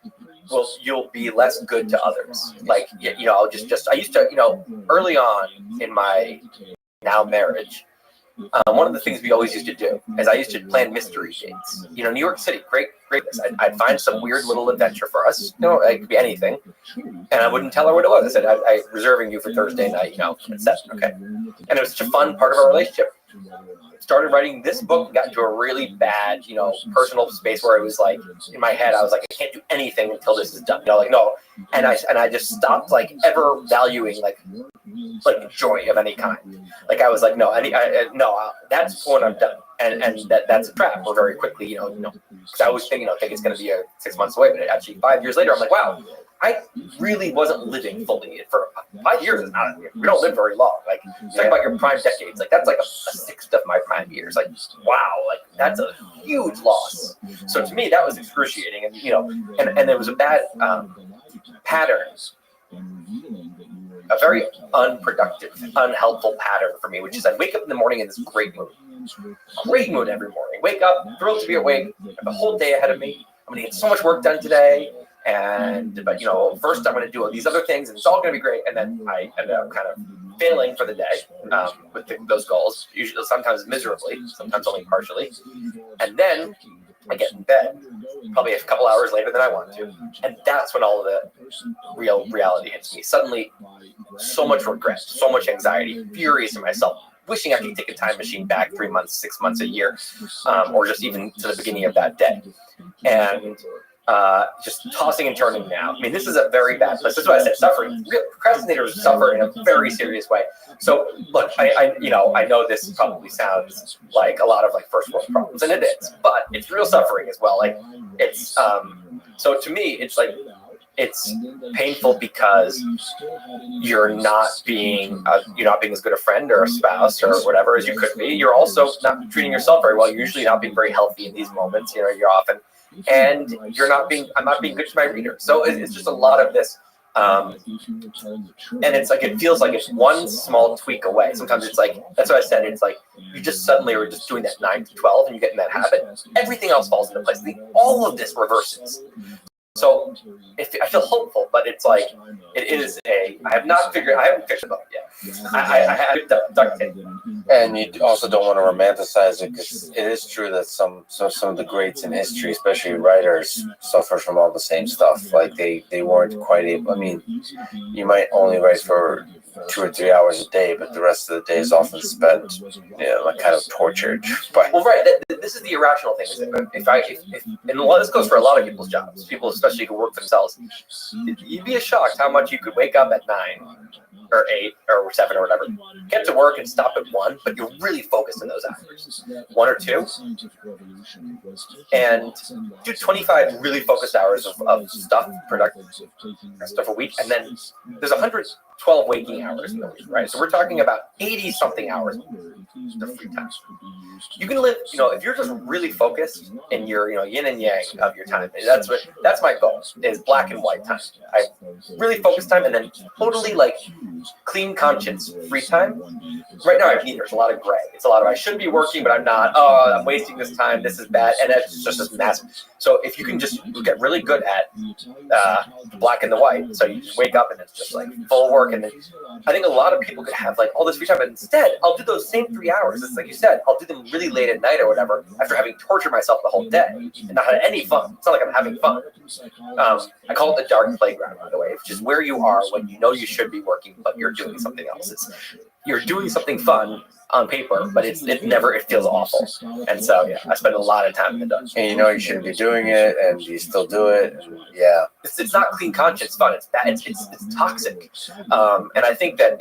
you'll be less good to others. Like, I used to, early on in my now marriage, one of the things we always used to do is I used to plan mystery dates. New York City, great. I'd find some weird little adventure for us. It could be anything, and I wouldn't tell her what it was. I said, I'm reserving you for Thursday night, at 7, okay? And it was such a fun part of our relationship. Started writing this book, got into a really bad, personal space where it was like, in my head, I was like, I can't do anything until this is done. No. And I just stopped like ever valuing like joy of any kind. Like I was like, no, that's when I'm done. And that's a trap. We're very quickly, because I always think it's going to be 6 months away, but actually 5 years later, I'm like, wow, I really wasn't living fully for 5 years. We don't live very long. Like, talk about your prime decades. Like, that's like a sixth of my prime years. Like, wow, like that's a huge loss. So to me, that was excruciating. And and there was a bad pattern, a very unproductive, unhelpful pattern for me, which is I wake up in the morning in this great mood every morning. Wake up, thrilled to be awake. I have the whole day ahead of me. I'm gonna get so much work done today. But first I'm going to do all these other things, and it's all going to be great. And then I end up kind of failing for the day with those goals. Usually, sometimes miserably, sometimes only partially. And then I get in bed, probably a couple hours later than I want to, and that's when all of the real reality hits me. Suddenly, so much regret, so much anxiety, furious in myself, wishing I could take a time machine back 3 months, 6 months, a year, or just even to the beginning of that day, and just tossing and turning now. I mean, this is a very bad place. This is why I said suffering. Real procrastinators suffer in a very serious way. So look, I know this probably sounds like a lot of like first world problems, and it is, but it's real suffering as well. Like it's so to me, it's like it's painful because you're not being as good a friend or a spouse or whatever as you could be. You're also not treating yourself very well. You're usually not being very healthy in these moments. You're often. And I'm not being good to my reader. So it's just a lot of this. And it's like, it feels like it's one small tweak away. Sometimes it's like, that's what I said. It's like, you just suddenly are just doing that 9 to 12 and you get in that habit. Everything else falls into place. All of this reverses. So I feel hopeful, but it's like, I haven't figured it out yet. I have duct tape. And you also don't want to romanticize it, because it is true that some of the greats in history, especially writers, suffer from all the same stuff. Like they weren't quite able. I mean, you might only write for 2 or 3 hours a day, but the rest of the day is often spent, like kind of tortured. But well, right. This is the irrational thing. Is and this goes for a lot of people's jobs. People, especially who work for themselves, you'd be shocked how much you could wake up at 9 or 8 or 7 or whatever, get to work and stop at 1, but you're really focused on those hours, 1 or 2, and do 25 really focused hours of stuff, productive stuff a week, and then there's 112 waking hours in the week, right? So we're talking about 80 something hours of free time. You can live, if you're just really focused in your, yin and yang of your time. That's my goal, is black and white time. I really focus time, and then totally like clean conscience free time. Right now I have neither. It's a lot of gray. It's a lot of I should be working, but I'm not. Oh, I'm wasting this time. This is bad, and it's just this mess. So if you can just get really good at the black and the white, so you just wake up and it's just like full work, and then I think a lot of people could have like all this free time, but instead I'll do those same 3 hours. It's like you said, I'll do them really late at night or whatever after having tortured myself the whole day and not had any fun. It's not like I'm having fun. I call it the dark playground, by the way, which is where you are when you know you should be working, but you're doing something else. you're doing something fun on paper, but it feels awful. And so yeah, I spend a lot of time in the dungeon. And you know you shouldn't be doing it, and you still do it. And yeah, it's not clean conscience fun. It's bad. It's toxic. And I think that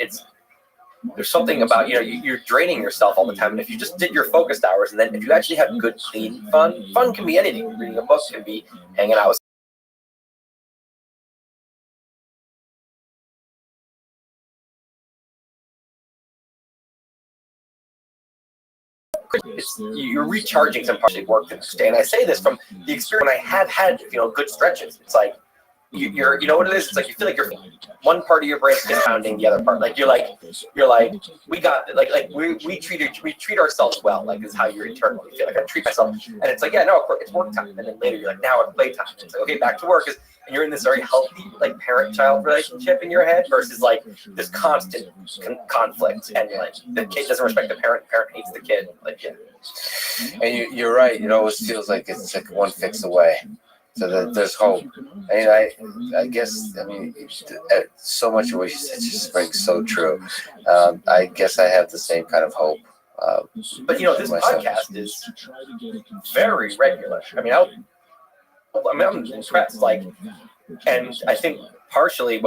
there's something about you're draining yourself all the time. And if you just did your focused hours, and then if you actually have good, clean fun can be anything. Reading a book can be hanging out with. You're recharging some parts of work the next day, and I say this from the experience when I have had good stretches. It's like you're you know what it is. It's like you feel like you're one part of your brain is pounding the other part. Like you're like we got like we treat ourselves well. Like is how you're internally feel. Like I treat myself, and it's like of course it's work time, and then later you're like now it's playtime. It's like okay, back to work. And you're in this very healthy like parent-child relationship in your head versus like this constant conflict, and like the kid doesn't respect the parent hates the kid. Like and you're right. It always feels like it's like one fix away. So there's hope. And I guess so much of what you said just rings so true. I guess I have the same kind of hope. But this podcast is very regular. I'm impressed. And I think partially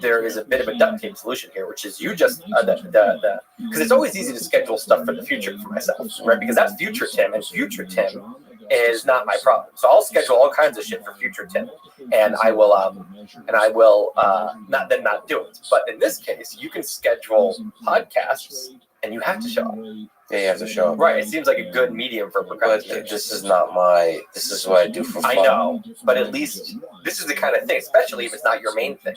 there is a bit of a duct tape solution here, which is you just because it's always easy to schedule stuff for the future for myself, right? Because that's future Tim, and future Tim is not my problem. So I'll schedule all kinds of shit for future Tim, and I will not do it. But in this case, you can schedule podcasts, and you have to show up. Yeah, you have to show up. Right. It seems like a good medium for procrastination. But this is not this is what I do for fun. I know, but at least this is the kind of thing, especially if it's not your main thing.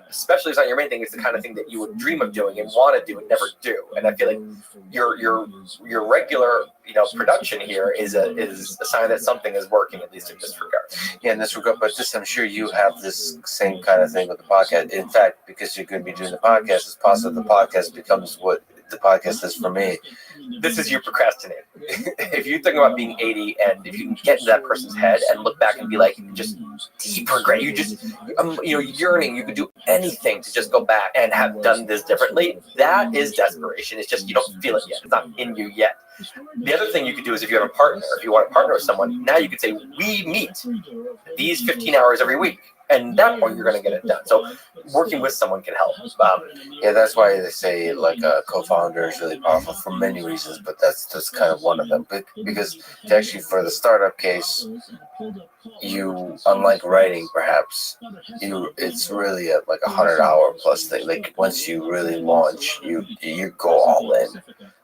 Especially if it's not your main thing, it's the kind of thing that you would dream of doing and want to do and never do. And I feel like your regular production here is a sign that something is working, at least in this regard. Yeah, in this regard, but I'm sure you have this same kind of thing with the podcast. In fact, because you're going to be doing the podcast, it's possible the podcast becomes what the podcast is for me. This is you procrastinating. If you're thinking about being 80, and if you can get into that person's head and look back and be like, just deep regret, you just, yearning, you could do anything to just go back and have done this differently. That is desperation. It's just you don't feel it yet. It's not in you yet. The other thing you could do is if you have a partner, if you want to partner with someone, now you could say, we meet these 15 hours every week. And at that point, you're going to get it done. So working with someone can help. Yeah, that's why they say like a co-founder is really powerful for many reasons, but that's kind of one of them. But because actually for the startup case, you, unlike writing, perhaps, it's really like 100-hour plus thing. Like once you really launch, you go all in.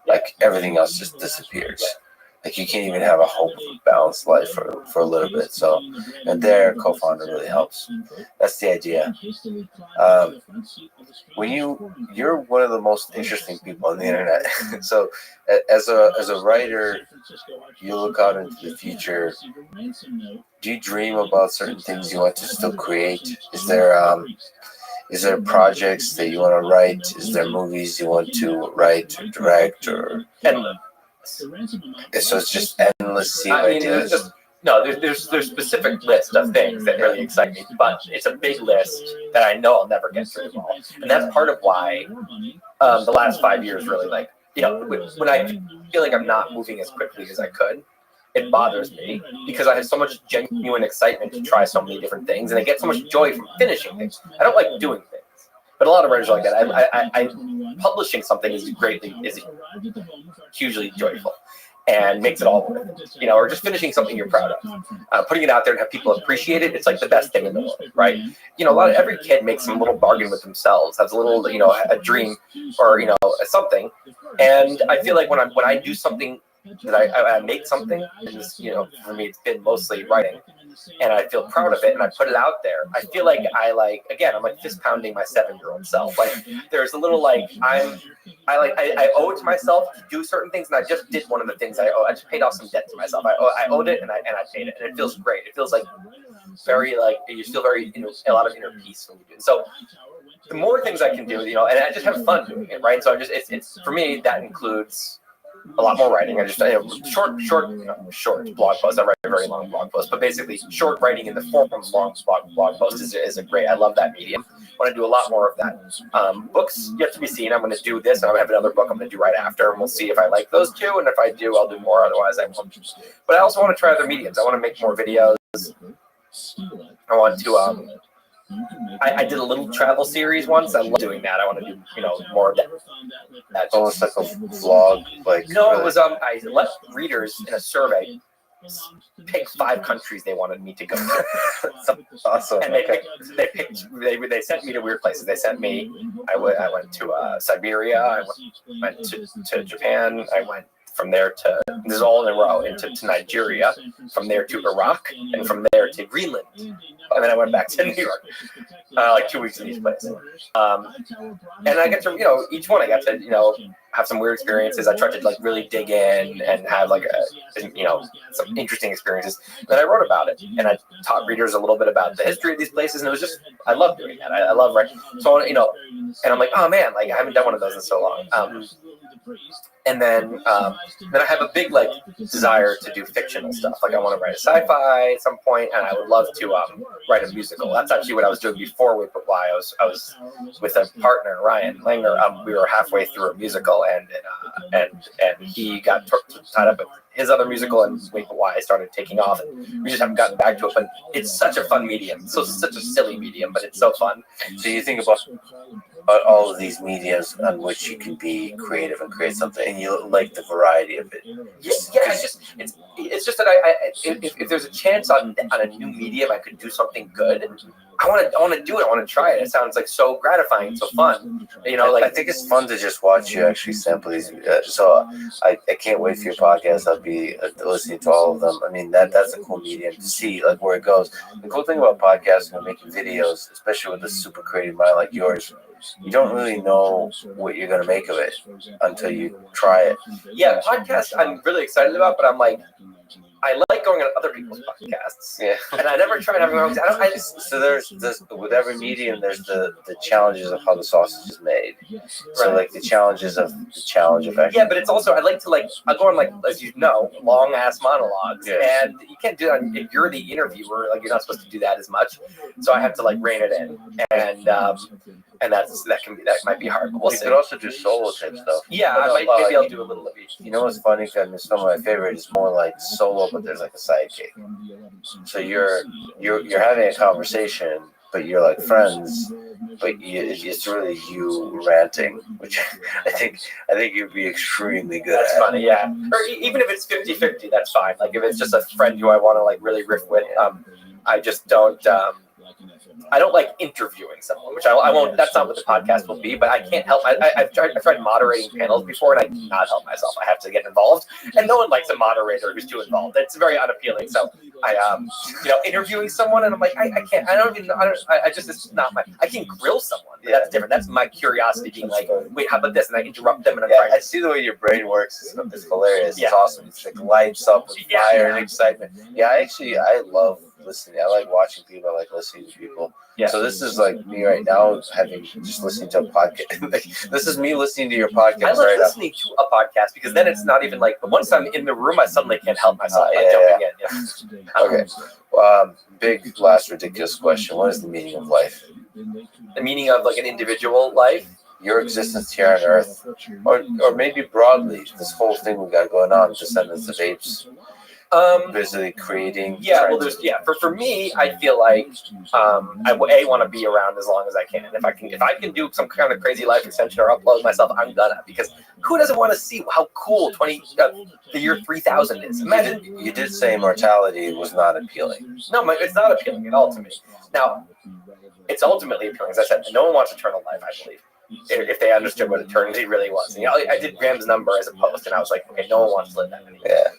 Like everything else just disappears. Like you can't even have a hope of a balanced life for a little bit. So, and their co-founder really helps. That's the idea. When you're one of the most interesting people on the internet. So, as a writer, you look out into the future. Do you dream about certain things you want to still create? Is there projects that you want to write? Is there movies you want to write or direct or? So it's just endless ideas. There's specific list of things that really excite me, but it's a big list that I know I'll never get through them all, and that's part of why the last 5 years really when I feel like I'm not moving as quickly as I could, it bothers me because I have so much genuine excitement to try so many different things, and I get so much joy from finishing things. I don't like doing things. But a lot of writers are like that. I publishing something is hugely joyful and makes it all worth it. Or just finishing something you're proud of, putting it out there and have people appreciate it. It's like the best thing in the world, right? Every kid makes some little bargain with themselves, has a little, a dream or something. And I feel like when I do something that I make something, and this, for me it's been mostly writing, and I feel proud of it, and I put it out there. I feel like I'm like fist pounding my 7-year-old self. Like there's a little I owe it to myself to do certain things, and I just did one of the things I owe. I just paid off some debt to myself. I owed it, and I paid it, and it feels great. It feels like very you feel very a lot of inner peace when you do it. So the more things I can do, and I just have fun doing it, right? So it's for me that includes a lot more writing. I just short blog posts. I write a very long blog post, but basically short writing in the form of long blog post is a great. I love that medium. want to do a lot more of that. Books yet to be seen. I'm going to do this, and I have another book I'm going to do right after, and we'll see if I like those two. And if I do, I'll do more. Otherwise, I won't. But I also want to try other mediums. I want to make more videos. I want to. I did a little travel series once. I love doing that. I want to do, more of that. Almost like a vlog, like no, it was I let readers in a survey pick 5 countries they wanted me to go to. Awesome. And they sent me to weird places. They sent me. I went to Siberia. I went to Japan. I went from there to, this is all in a row, to Nigeria, from there to Iraq, and from there to Greenland. And then I went back to New York, like 2 weeks in each place. And I got to, each one I got to, have some weird experiences. I tried to like really dig in and have like some interesting experiences. And then I wrote about it, and I taught readers a little bit about the history of these places. And it was just, I love doing that. I love writing. So, and I'm like, oh man, like I haven't done one of those in so long. And then I have a big like desire to do fictional stuff. Like I want to write a sci-fi at some point, and I would love to write a musical. That's actually what I was doing before Wait But Why. I was with a partner, Ryan Langer. We were halfway through a musical, and he got tied up with his other musical, and Wait But Why started taking off. And we just haven't gotten back to it, but it's such a fun medium. So such a silly medium, but it's so fun. So you think about all of these mediums on which you can be creative and create something, and you like the variety of it. Yeah, it's just that if there's a chance on a new medium, I could do something good. And I want to do it. I want to try it. It sounds like so gratifying, so fun. I think it's fun to just watch you actually sample these. So I can't wait for your podcast. I'll be listening to all of them. I mean that's a cool medium to see like where it goes. The cool thing about podcasting and making videos, especially with a super creative mind like yours, you don't really know what you're going to make of it until you try it. Yeah, podcasts I'm really excited about, but I'm like, I like going on other people's podcasts. Yeah. And I never tried having my own. So there's with every medium, there's the challenges of how the sausage is made. So like the challenge of actually. Yeah, but it's also, I like to I go on as you know, long ass monologues. Yeah. And you can't do that if you're the interviewer, like you're not supposed to do that as much. So I have to rein it in. And that might be hard. But we'll see. You could also do solo type stuff. Yeah, maybe I'll do a little of each. You know what's funny? Because some of my favorite is more like solo, but there's like a sidekick. So you're having a conversation, but you're like friends, but it's really you ranting, which I think you'd be extremely good at. That's funny, yeah. Or even if it's 50-50, that's fine. Like if it's just a friend who I want to really riff with, I just don't. I don't like interviewing someone, which I won't. That's not what the podcast will be. But I can't help. I've tried moderating panels before, and I cannot help myself. I have to get involved, and no one likes a moderator who's too involved. It's very unappealing. So I, interviewing someone, and I'm like, I can't. I don't even. It's not my. I can grill someone. But that's different. That's my curiosity being like, wait, how about this? And I interrupt them, and I'm trying. I see the way your brain works. It's hilarious. Yeah. It's awesome. It's like lights up with fire and excitement. Yeah, I love listening. I like watching people. I like listening to people. Yeah. So this is like me right now, just listening to a podcast. This is me listening to your podcast. I love listening to a podcast because then it's not even like once I'm in the room, I suddenly can't help myself jumping in. Yeah. Okay. Big last ridiculous question. What is the meaning of life? The meaning of an individual life? Your existence here on Earth, or maybe broadly, this whole thing we got going on, descendants of apes. Basically creating. Yeah, well, for me, I feel like I want to be around as long as I can. If I can do some kind of crazy life extension or upload myself, I'm gonna, because who doesn't want to see how cool the year 3000 is? Imagine you did say immortality was not appealing. No, it's not appealing at all to me. Now, it's ultimately appealing, as I said. No one wants eternal life, I believe. If they understood what eternity really was. And, I did Graham's number as a post, and I was like, okay, no one wants to live that many. Yeah.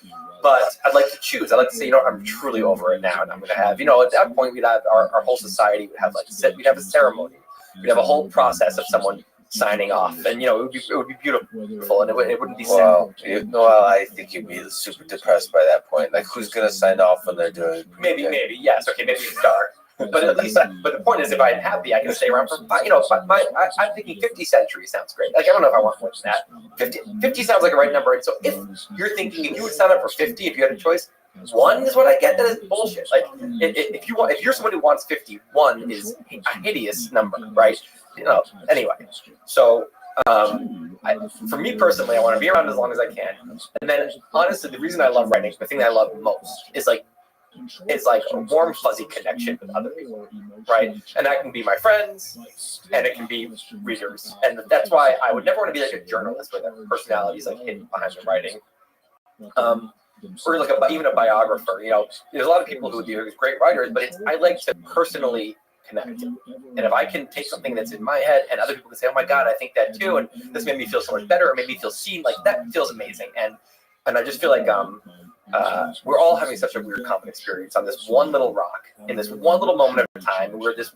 But I'd like to choose. I'd like to say, I'm truly over it now, and I'm going to have, at that point, we'd have our whole society would have we'd have a ceremony, we'd have a whole process of someone signing off, and it would be beautiful, and it wouldn't be sad. Well, I think you'd be super depressed by that point. Like, who's going to sign off when they're doing? Maybe, yes, okay, maybe it's dark. But at least, but the point is, if I'm happy, I can stay around for, I'm thinking 50 centuries sounds great. Like, I don't know if I want more than that. 50 sounds like a right number. And so if you're thinking, if you would sign up for 50, if you had a choice, 51 is what I get. That is bullshit. Like, if you're somebody who wants 51 is a hideous number, right? Anyway, so for me personally, I want to be around as long as I can. And then, honestly, the reason I love writing, the thing that I love most, is like a warm, fuzzy connection with other people, right? And that can be my friends, and it can be readers. And that's why I would never want to be like a journalist where their personality is like hidden behind the writing. Or like even a biographer. There's a lot of people who would be great writers, but I like to personally connect. And if I can take something that's in my head and other people can say, "Oh my God, I think that too," and this made me feel so much better, or made me feel seen, like that feels amazing. And I just feel like we're all having such a weird common experience on this one little rock in this one little moment of time. We're these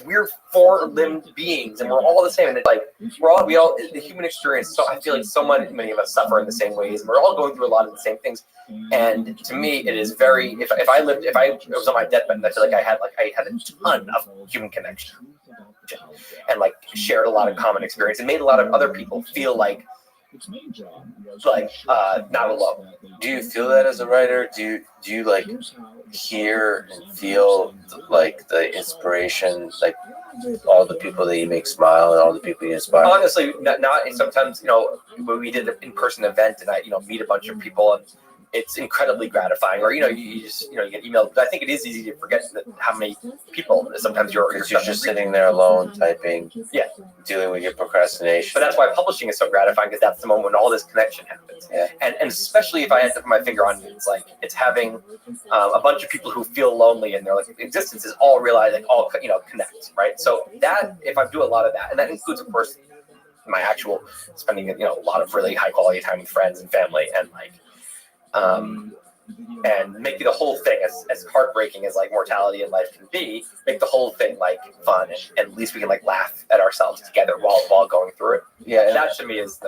weird four-limbed beings, and we're all the same. And it's like we all the human experience. So I feel like so many of us suffer in the same ways, and we're all going through a lot of the same things. And to me, it is very. If I was on my deathbed, I feel like I had a ton of human connection, and like shared a lot of common experience, and made a lot of other people feel like not alone. Do you feel that as a writer? Do you like hear and feel like the inspiration, like all the people that you make smile and all the people you inspire? Honestly, not sometimes, when we did an in-person event and I meet a bunch of people, and it's incredibly gratifying. Or you just you get emailed. But I think it is easy to forget how many people sometimes you're just sitting there alone typing, dealing with your procrastination. But that's why publishing is so gratifying, because that's the moment when all this connection happens. Yeah. And especially if I had to put my finger on it, it's having a bunch of people who feel lonely and their existence is all realized, all connect, right? So that, if I do a lot of that, and that includes, of course, my actual spending a lot of really high quality time with friends and family, and and making the whole thing as heartbreaking as mortality in life can be, make the whhole thing fun, and at least we can laugh at ourselves together while going through it. Yeah, that to me is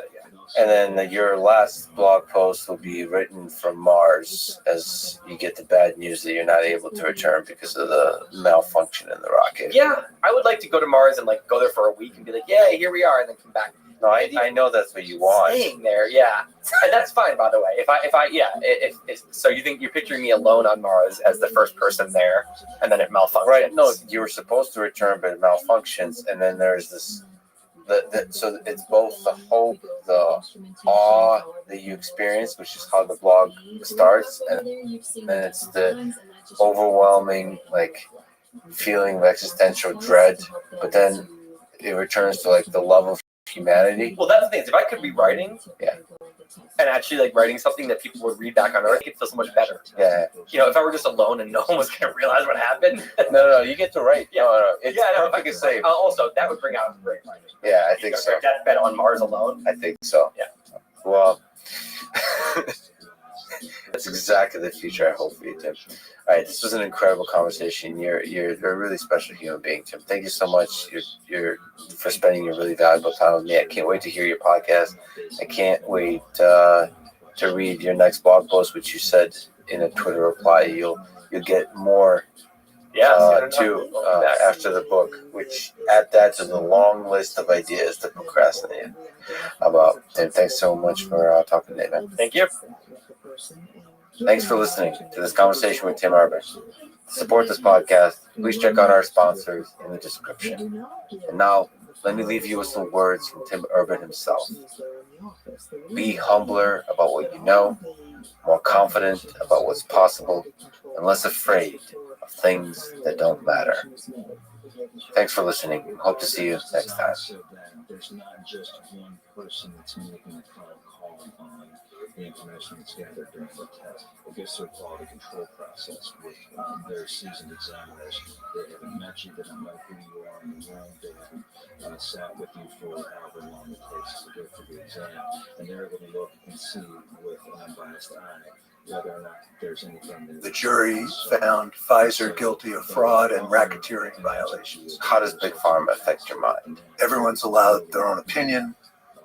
And then your last blog post will be written from Mars as you get the bad news that you're not able to return because of the malfunction in the rocket. Yeah, I would like to go to Mars and go there for a week and be like, yeah, here we are, and then come back. No, I know that's what you want. Staying there, yeah, and that's fine, by the way. If so you think you're picturing me alone on Mars as the first person there, and then it malfunctions? Right? No, you were supposed to return, but it malfunctions, and then there's this. So it's both the hope, the awe that you experience, which is how the blog starts, and then it's the overwhelming feeling of existential dread, but then it returns to the love of humanity. Well, that's the thing. If I could be writing, and actually writing something that people would read back on Earth, it'd feel so much better. Yeah. If I were just alone and no one was going to realize what happened. No, you get to write. Yeah. No, it's perfectly safe. Also, that would bring out great writing. Yeah, I think so. Deathbed on Mars alone. I think so. Yeah. Well, that's exactly the future I hope for you, Tim. All right, this was an incredible conversation. You're a really special human being, Tim. Thank you so much. You're for spending your really valuable time with me. I can't wait to hear your podcast. I can't wait to read your next blog post, which you said in a Twitter reply you'll get more. After the book, which add that to the long list of ideas to procrastinate about. And thanks so much for talking today, man. Thank you. Thanks for listening to this conversation with Tim Urban. To support this podcast, please check out our sponsors in the description. And now, let me leave you with some words from Tim Urban himself. Be humbler about what you know, more confident about what's possible, and less afraid of things that don't matter. Thanks for listening. Hope to see you next time. There's not just one person that's making a final call on the information that's gathered during the test. It goes through a quality control process with their seasoned examiners. They haven't met you, they don't know who you are in the room, they haven't sat with you for however long it takes to go through the exam, and they're able to look and see with an unbiased eye whether or not there's anything. The jury found Pfizer guilty of fraud and racketeering violations. How does Big Pharma affect your mind? Everyone's allowed their own opinion.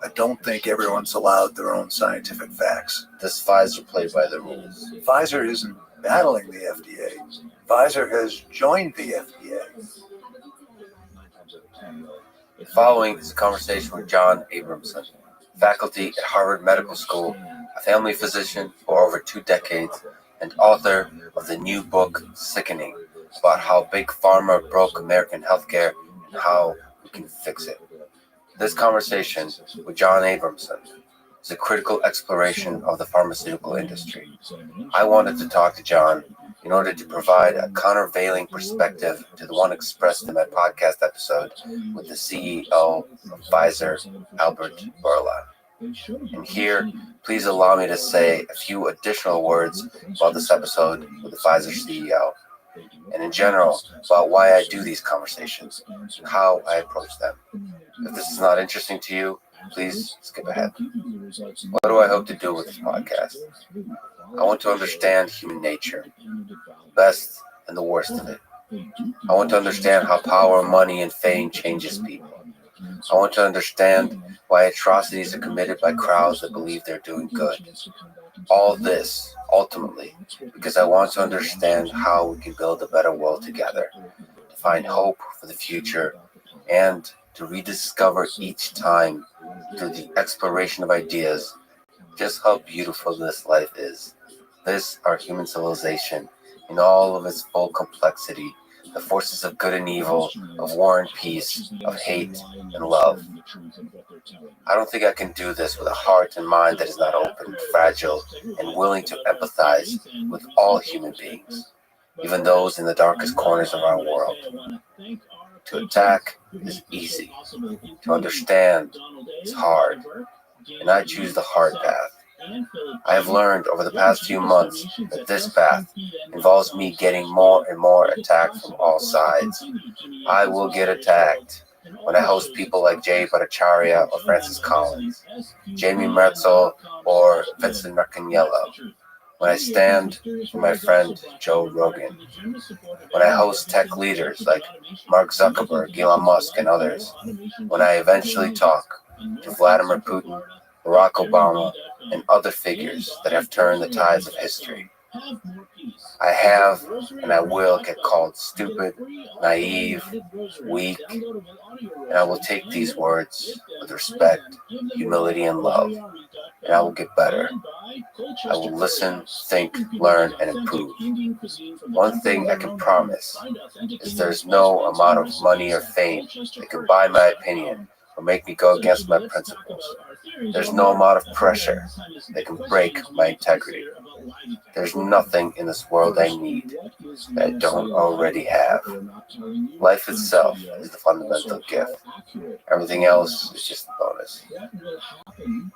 I don't think everyone's allowed their own scientific facts. Does Pfizer play by the rules? Pfizer isn't battling the FDA. Pfizer has joined the FDA. Following is a conversation with John Abramson, faculty at Harvard Medical School a family physician for over 2 decades, and author of the new book, Sickening, about how Big Pharma broke American healthcare and how we can fix it. This conversation with John Abramson is a critical exploration of the pharmaceutical industry. I wanted to talk to John in order to provide a countervailing perspective to the one expressed in my podcast episode with the CEO of Pfizer, Albert Bourla. And here, please allow me to say a few additional words about this episode with the Pfizer CEO, and in general about why I do these conversations and how I approach them. If this is not interesting to you, please skip ahead. What do I hope to do with this podcast? I want to understand human nature, the best and the worst of it. I want to understand how power, money, and fame changes people. I want to understand why atrocities are committed by crowds that believe they're doing good. All this, ultimately, because I want to understand how we can build a better world together, to find hope for the future, and to rediscover each time through the exploration of ideas just how beautiful this life is. This, our human civilization, in all of its full complexity, the forces of good and evil, of war and peace, of hate and love. I don't think I can do this with a heart and mind that is not open, fragile, and willing to empathize with all human beings, even those in the darkest corners of our world. To attack is easy. To understand is hard. And I choose the hard path. I have learned over the past few months that this path involves me getting more and more attacked from all sides. I will get attacked when I host people like Jay Bhattacharya or Francis Collins, Jamie Merzel or Vincent Marcaniello, when I stand for my friend Joe Rogan, when I host tech leaders like Mark Zuckerberg, Elon Musk, and others, when I eventually talk to Vladimir Putin, Barack Obama, and other figures that have turned the tides of history. I have and I will get called stupid, naive, weak, and I will take these words with respect, humility, and love, and I will get better. I will listen, think, learn, and improve. One thing I can promise is there's no amount of money or fame that can buy my opinion or make me go against my principles. There's no amount of pressure that can break my integrity. There's nothing in this world I need that I don't already have. Life itself is the fundamental gift. Everything else is just a bonus.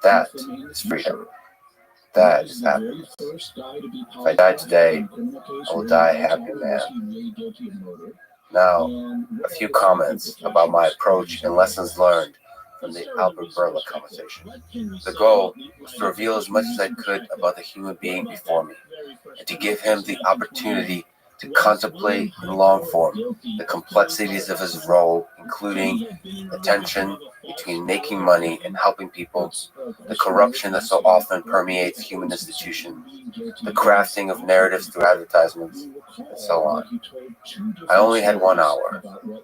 That is freedom. That is happiness. If I die today, I will die a happy man. Now, a few comments about my approach and lessons learned from the Albert Bourla conversation. The goal was to reveal as much as I could about the human being before me, and to give him the opportunity to contemplate in long form the complexities of his role, including the tension between making money and helping people, the corruption that so often permeates human institutions, the crafting of narratives through advertisements, and so on. I only had 1 hour,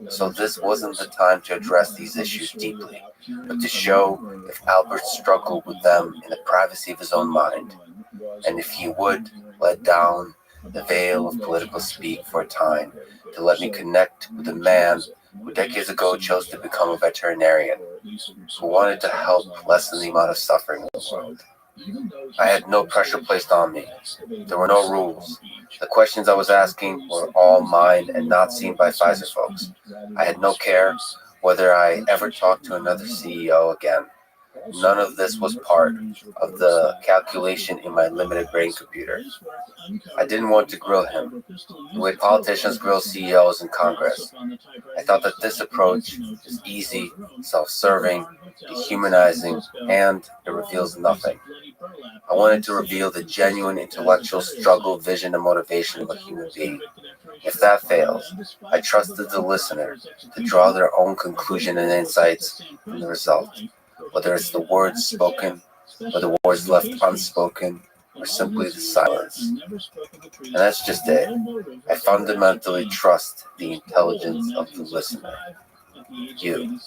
so this wasn't the time to address these issues deeply, but to show if Albert struggled with them in the privacy of his own mind, and if he would let down the veil of political speak for a time to let me connect with a man who decades ago chose to become a veterinarian, who wanted to help lessen the amount of suffering in the world. I had no pressure placed on me. There were no rules. The questions I was asking were all mine and not seen by Pfizer folks. I had no care whether I ever talked to another CEO again. None of this was part of the calculation in my limited brain computer. I didn't want to grill him the way politicians grill CEOs in Congress. I thought that this approach is easy, self-serving, dehumanizing, and it reveals nothing. I wanted to reveal the genuine intellectual struggle, vision, and motivation of a human being. If that fails, I trusted the listener to draw their own conclusion and insights from the result, whether it's the words spoken, or the words left unspoken, or simply the silence. And that's just it. I fundamentally trust the intelligence of the listener. You.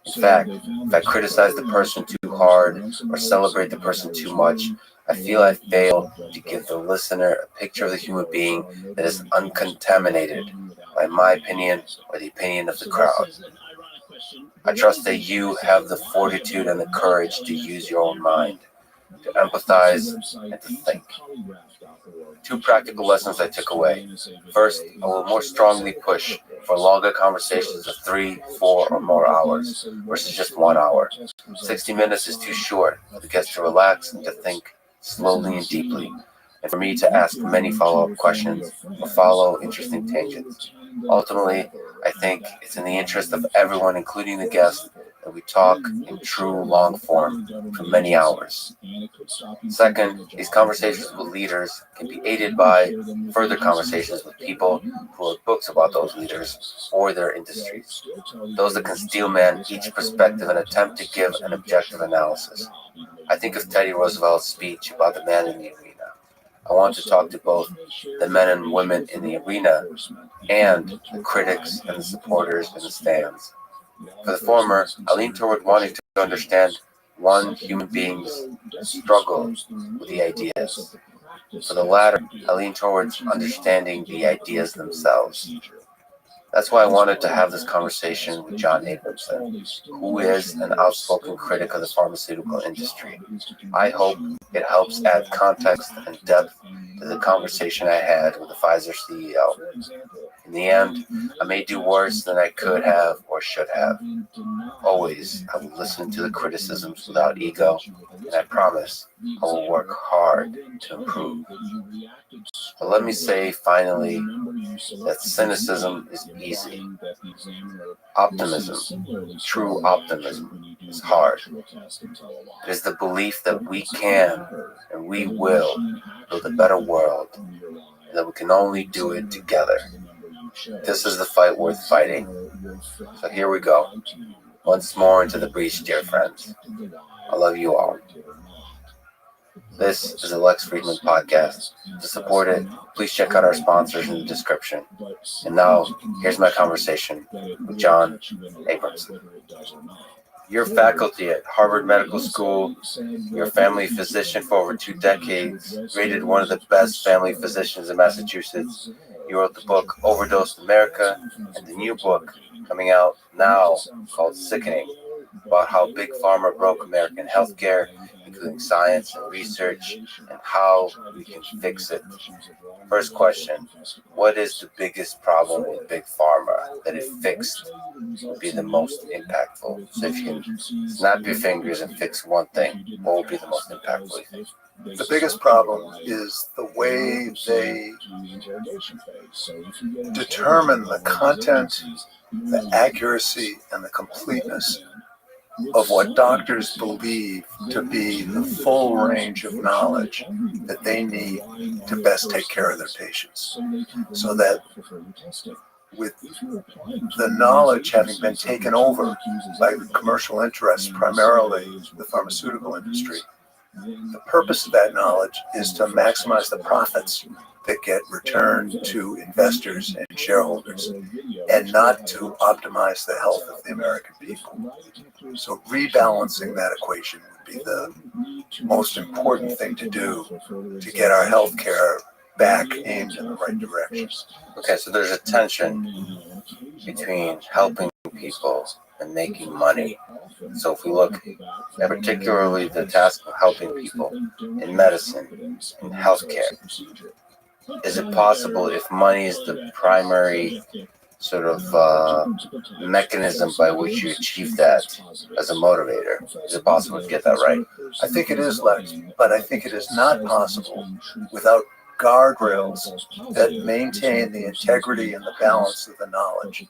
In fact, if I criticize the person too hard or celebrate the person too much, I feel I fail to give the listener a picture of the human being that is uncontaminated by my opinion or the opinion of the crowd. I trust that you have the fortitude and the courage to use your own mind, to empathize, and to think. 2 practical lessons I took away. First, I will more strongly push for longer conversations of 3, 4, or more hours versus just 1 hour. 60 minutes is too short for the guests to relax and to think slowly and deeply, and for me to ask many follow-up questions or follow interesting tangents. Ultimately, I think it's in the interest of everyone, including the guest, that we talk in true long form for many hours. Second, these conversations with leaders can be aided by further conversations with people who wrote books about those leaders or their industries. Those that can steelman each perspective and attempt to give an objective analysis. I think of Teddy Roosevelt's speech about the man in the arena. I want to talk to both the men and women in the arena and the critics and the supporters in the stands. For the former, I lean toward wanting to understand one human being's struggle with the ideas. For the latter, I lean towards understanding the ideas themselves. That's why I wanted to have this conversation with John Abramson, who is an outspoken critic of the pharmaceutical industry. I hope it helps add context and depth to the conversation I had with the Pfizer CEO. In the end, I may do worse than I could have or should have. Always, I will listen to the criticisms without ego, and I promise I will work hard to improve. But let me say finally that cynicism is easy. Optimism, true optimism, is hard. It is the belief that we can and we will build a better world, and that we can only do it together. This is the fight worth fighting. So here we go. Once more into the breach, dear friends. I love you all. This is a Lex Friedman podcast. To support it, please check out our sponsors in the description. And now, here's my conversation with John Abramson. You're faculty at Harvard Medical School. You're a family physician for over 2 decades, rated one of the best family physicians in Massachusetts. You wrote the book Overdosed America and the new book coming out now called Sickening, about how Big Pharma broke American healthcare, including science and research, and how we can fix it. First question, what is the biggest problem with Big Pharma that if fixed would be the most impactful? So if you can snap your fingers and fix one thing, what would be the most impactful, you think? The biggest problem is the way they determine the content, the accuracy, and the completeness of what doctors believe to be the full range of knowledge that they need to best take care of their patients. So that with the knowledge having been taken over by the commercial interests, primarily the pharmaceutical industry, the purpose of that knowledge is to maximize the profits that get returned to investors and shareholders, and not to optimize the health of the American people. So rebalancing that equation would be the most important thing to do to get our health care back aimed in the right direction. Okay, so there's a tension between helping people and making money. So if we look at particularly the task of helping people in medicine, in healthcare, is it possible, if money is the primary sort of mechanism by which you achieve that as a motivator, is it possible to get that right? I think it is, Lex, but I think it is not possible without guardrails that maintain the integrity and the balance of the knowledge.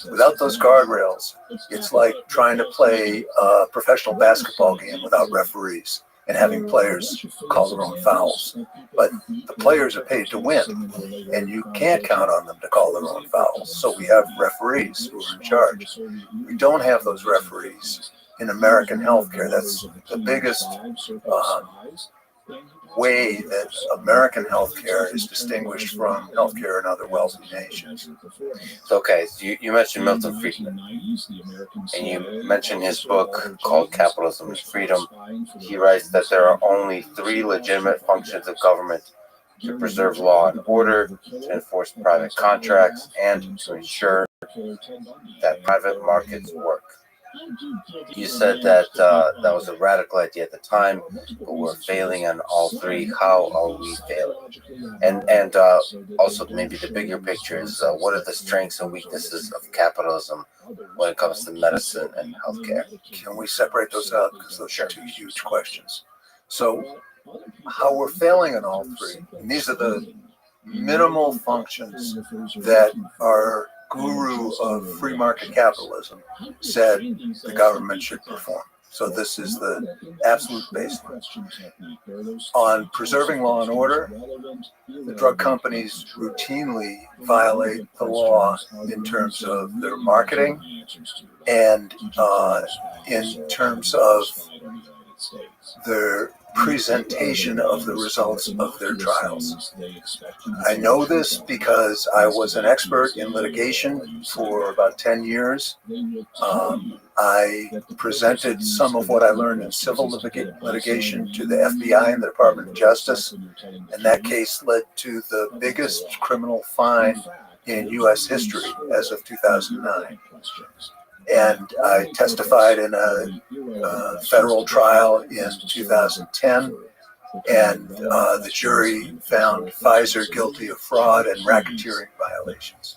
Without those guardrails, it's like trying to play a professional basketball game without referees and having players call their own fouls. But the players are paid to win, and you can't count on them to call their own fouls. So we have referees who are in charge. We don't have those referees in American healthcare. That's the biggest way that American healthcare is distinguished from healthcare in other wealthy nations. Okay, so you mentioned Milton Friedman, and you mentioned his book called Capitalism and Freedom. He writes that there are only 3 legitimate functions of government: to preserve law and order, to enforce private contracts, and to ensure that private markets work. You said that that was a radical idea at the time, but we're failing on all 3. How are we failing? And also maybe the bigger picture is what are the strengths and weaknesses of capitalism when it comes to medicine and healthcare? Can we separate those out? Because those are 2 huge questions. So how we're failing in all 3. And these are the minimal functions that our guru of free market capitalism said the government should perform. So this is the absolute baseline. On preserving law and order, the drug companies routinely violate the law in terms of their marketing and in terms of their presentation of the results of their trials. I know this because I was an expert in litigation for about 10 years. I presented some of what I learned in civil litigation to the FBI and the Department of Justice, and that case led to the biggest criminal fine in U.S. history as of 2009. And I testified in a federal trial in 2010, and the jury found Pfizer guilty of fraud and racketeering violations.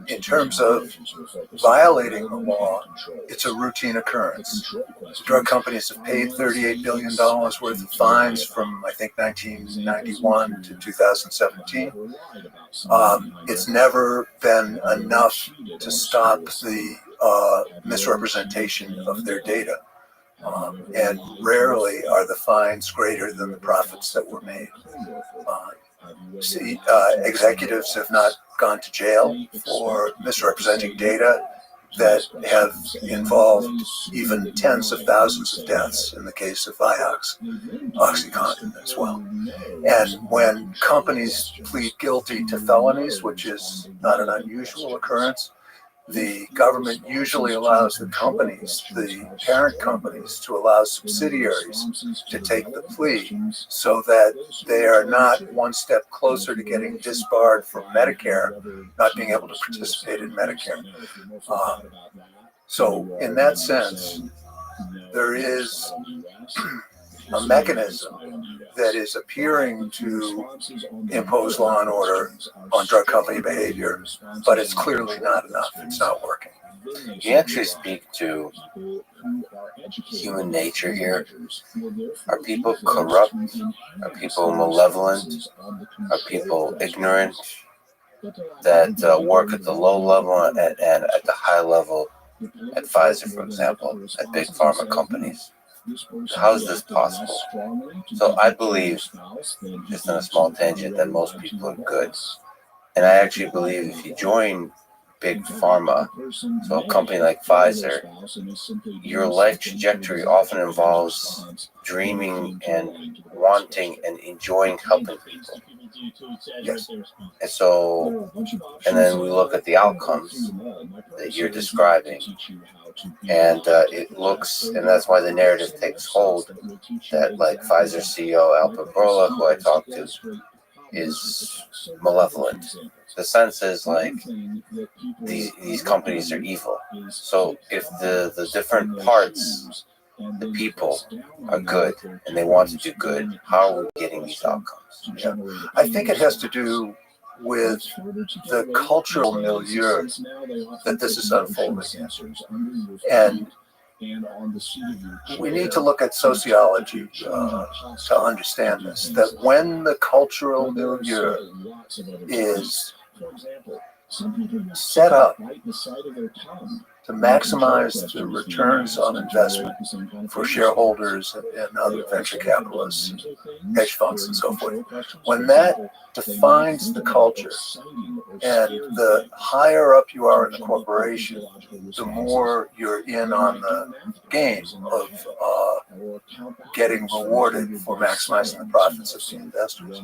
In terms of violating the law, it's a routine occurrence. The drug companies have paid $38 billion worth of fines from, I think, 1991 to 2017. It's never been enough to stop the misrepresentation of their data. And rarely are the fines greater than the profits that were made. Executives have not gone to jail for misrepresenting data that have involved even tens of thousands of deaths in the case of Vioxx, OxyContin as well. And when companies plead guilty to felonies, which is not an unusual occurrence, the government usually allows the companies, the parent companies, to allow subsidiaries to take the plea so that they are not one step closer to getting disbarred from Medicare, not being able to participate in Medicare. So in that sense, there is a mechanism that is appearing to impose law and order on drug company behavior, but it's clearly not enough. It's not working. You actually speak to human nature here. Are people corrupt? Are people malevolent? Are people ignorant that work at the low level and at the high level at Pfizer, for example, at big pharma companies? How is this possible? So I believe, just on a small tangent, that most people are good. And I actually believe if you join big pharma, so a company like Pfizer, your life trajectory often involves dreaming and wanting and enjoying helping people. Yes. And so, and then we look at the outcomes that you're describing, and it looks, and that's why the narrative takes hold, that like Pfizer CEO Albert Bourla, who I talked to, is malevolent. The sense is like these companies are evil. So if the different parts, the people are good and they want to do good, how are we getting these outcomes? Yeah. I think it has to do with the cultural milieu that this is unfolding in. And we need to look at sociology to understand this, that when the cultural milieu is set up to maximize the returns on investment for shareholders and other venture capitalists, and hedge funds, and so forth. When that defines the culture, and the higher up you are in the corporation, the more you're in on the game of getting rewarded for maximizing the profits of the investors.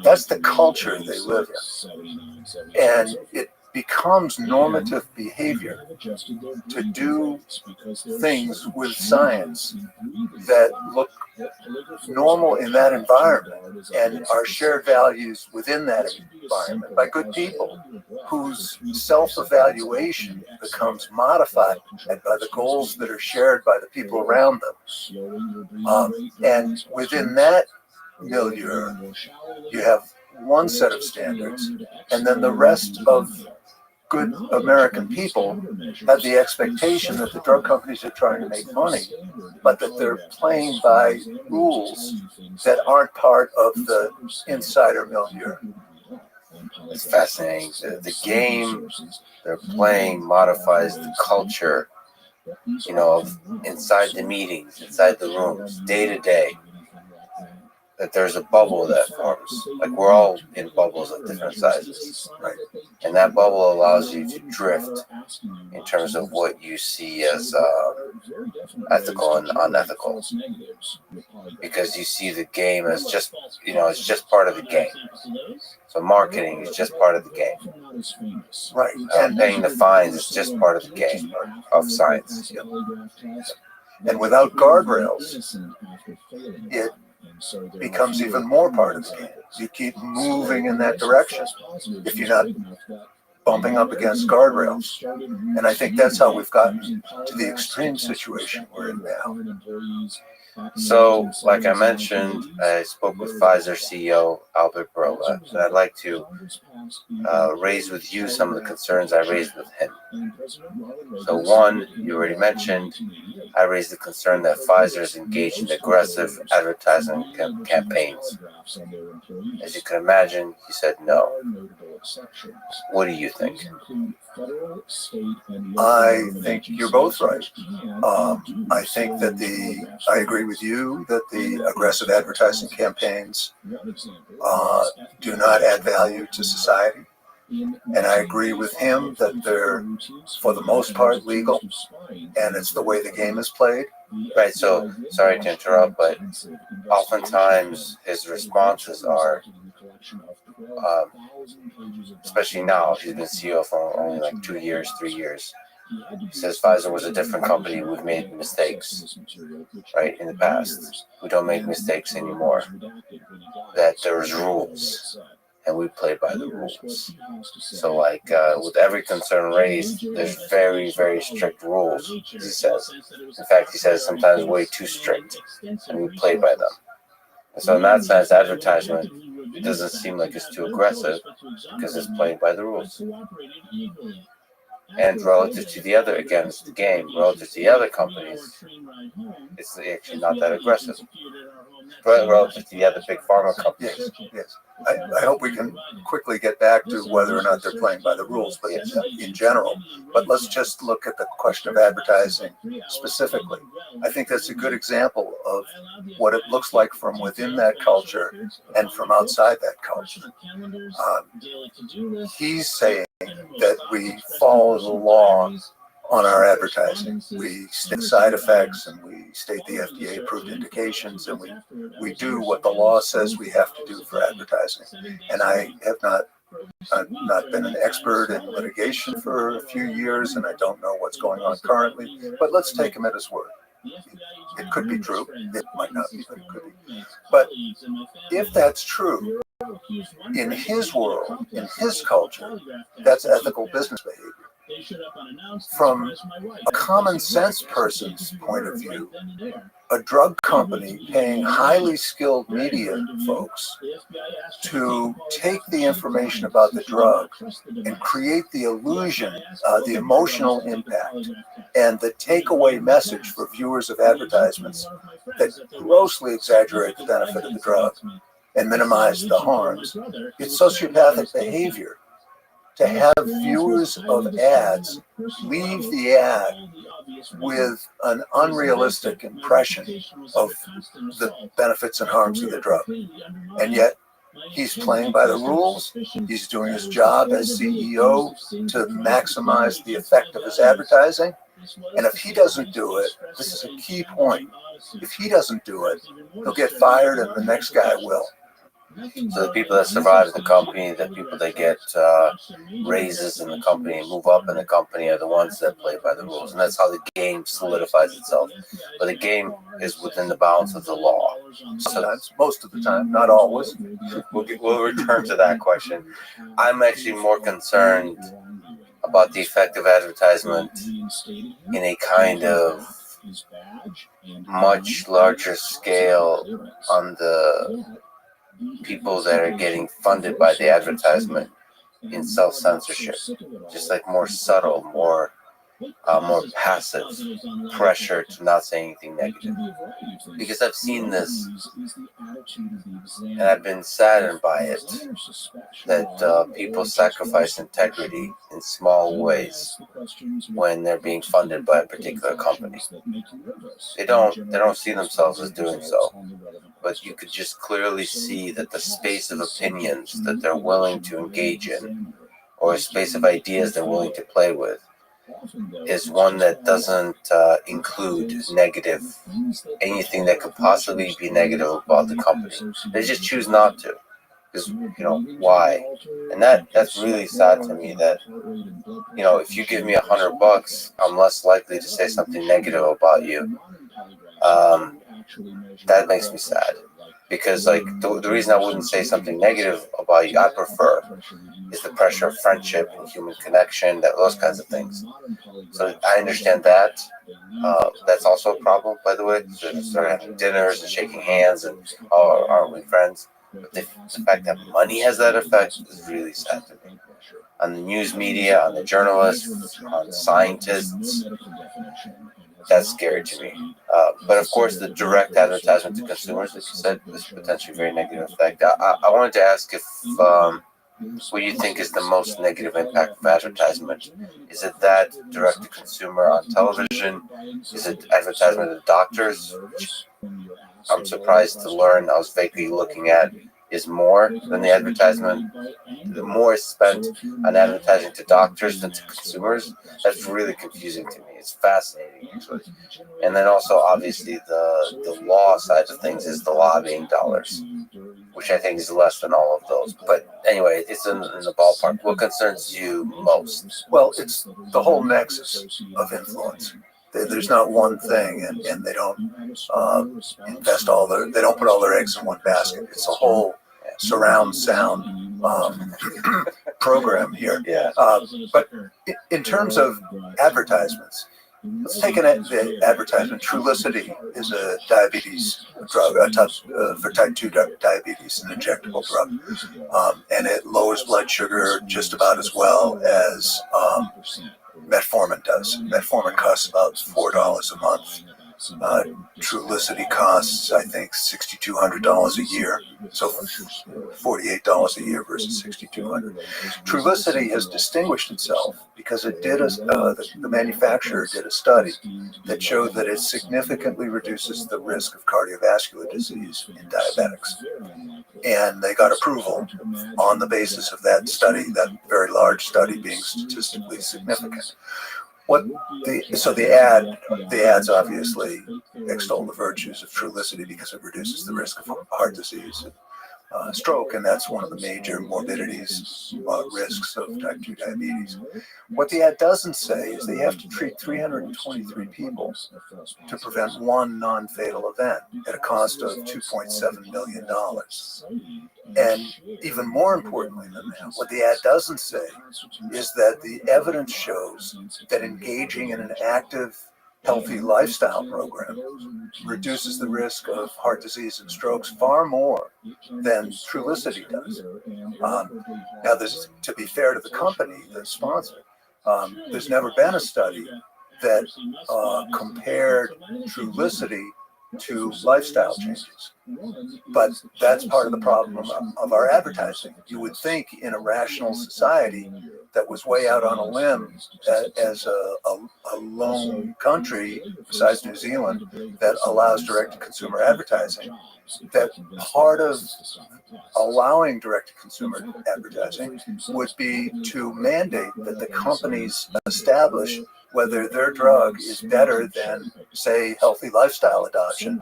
That's the culture they live in. And it becomes normative behavior to do things with science that look normal in that environment and are shared values within that environment by good people whose self-evaluation becomes modified by the goals that are shared by the people around them. And within that milieu, you have one set of standards, and then the rest of good American people have the expectation that the drug companies are trying to make money, but that they're playing by rules that aren't part of the insider milieu. It's fascinating. The game they're playing modifies the culture, of inside the meetings, inside the rooms, day to day. That there's a bubble that forms. Like we're all in bubbles of different sizes, right? And that bubble allows you to drift in terms of what you see as ethical and unethical, because you see the game as just, it's just part of the game. So marketing is just part of the game, right? And paying the fines is just part of the game of science. And without guardrails, it becomes even more part of the game. You keep moving in that direction if you're not bumping up against guardrails. And I think that's how we've gotten to the extreme situation we're in now. So, like I mentioned, I spoke with Pfizer CEO Albert Bourla, and I'd like to raise with you some of the concerns I raised with him. So, one, you already mentioned, I raised the concern that Pfizer is engaged in aggressive advertising campaigns. As you can imagine, he said no. What do you think? I think you're both right. I think that I agree with you that the aggressive advertising campaigns do not add value to society. And I agree with him that they're, for the most part, legal, and it's the way the game is played. Right, so sorry to interrupt, but oftentimes his responses are, especially now, he's been CEO for only like 2 years, 3 years. He says Pfizer was a different company. We've made mistakes, right, in the past. We don't make mistakes anymore. That there's rules, and we play by the rules. So, like, with every concern raised, there's very, very strict rules, he says. In fact, he says sometimes way too strict, and we play by them. And so in that sense, advertisement, it doesn't seem like it's too aggressive because it's playing by the rules. And relative to the other, again, it's the game. Relative to the other companies, it's actually not that aggressive. But relative to the other big pharma companies. Yes. I hope we can quickly get back to whether or not they're playing by the rules, but in general. But let's just look at the question of advertising specifically. I think that's a good example of what it looks like from within that culture and from outside that culture. He's saying that we follow the law on our advertising. We state side effects and we state the FDA approved indications, and we do what the law says we have to do for advertising. And I have I've not been an expert in litigation for a few years, and I don't know what's going on currently, but let's take him at his word. It could be true. It might not be, but it could be. But if that's true, in his world, in his culture, that's ethical business behavior. From a common sense person's point of view, a drug company paying highly skilled media folks to take the information about the drug and create the illusion, the emotional impact, and the takeaway message for viewers of advertisements that grossly exaggerate the benefit of the drug and minimize the harms. It's sociopathic behavior. to have viewers of ads leave the ad with an unrealistic impression of the benefits and harms of the drug. And yet, he's playing by the rules. He's doing his job as CEO to maximize the effect of his advertising. And if he doesn't do it, this is a key point. If he doesn't do it, he'll get fired and the next guy will. So the people that survive in the company, the people that get raises in the company and move up in the company are the ones that play by the rules. And that's how the game solidifies itself. But the game is within the bounds of the law. So that's most of the time, not always. We'll return to that question. I'm actually more concerned about the effect of advertisement in a kind of much larger scale on the people that are getting funded by the advertisement in self-censorship, just like more subtle, more passive pressure to not say anything negative. Because I've seen this and I've been saddened by it, that people sacrifice integrity in small ways when they're being funded by a particular company. They don't see themselves as doing so, but you could just clearly see that the space of opinions that they're willing to engage in, or a space of ideas they're willing to play with, is one that doesn't include anything that could possibly be negative about the company. They just choose not to. Because, why? And that's really sad to me that, if you give me $100, I'm less likely to say something negative about you. That makes me sad. Because, the reason I wouldn't say something negative about you, I prefer, is the pressure of friendship and human connection, those kinds of things. So I understand that. That's also a problem, by the way. So start having dinners and shaking hands and, aren't we friends? But the fact that money has that effect is really sad to me. On the news media, on the journalists, on scientists, that's scary to me. But of course, the direct advertisement to consumers, like you said, is potentially a very negative effect. I wanted to ask if what you think is the most negative impact of advertisement. Is it that direct to consumer on television? Is it advertisement to doctors? Which I'm surprised to learn, I was vaguely looking at, is more than the advertisement. The more is spent on advertising to doctors than to consumers. That's really confusing to me. It's fascinating, actually. And then also, obviously, the law side of things is the lobbying dollars, which I think is less than all of those. But anyway, it's in the ballpark. What concerns you most? Well, it's the whole nexus of influence. There's not one thing, and they don't they don't put all their eggs in one basket. It's a whole surround sound program here. Yeah. But in terms of advertisements, let's take the advertisement. Trulicity is a diabetes drug, for type 2 diabetes, an injectable drug. And it lowers blood sugar just about as well as metformin does. Metformin costs about $4 a month. Trulicity costs, I think, $6,200 a year. So $48 a year versus $6,200. Trulicity has distinguished itself because it did the manufacturer did a study that showed that it significantly reduces the risk of cardiovascular disease in diabetics. And they got approval on the basis of that study, that very large study being statistically significant. The ads obviously extol the virtues of Trulicity because it reduces the risk of heart disease and stroke, and that's one of the major morbidities, risks of type 2 diabetes. What the ad doesn't say is that you have to treat 323 people to prevent one non-fatal event at a cost of $2.7 million. And even more importantly than that, what the ad doesn't say is that the evidence shows that engaging in an active, healthy lifestyle program reduces the risk of heart disease and strokes far more than Trulicity does. Now, to be fair to the company, the sponsor, there's never been a study that compared Trulicity to lifestyle changes. But that's part of the problem of our advertising. You would think in a rational society that was way out on a limb as a lone country, besides New Zealand, that allows direct-to-consumer advertising, that part of allowing direct-to-consumer advertising would be to mandate that the companies establish whether their drug is better than, say, healthy lifestyle adoption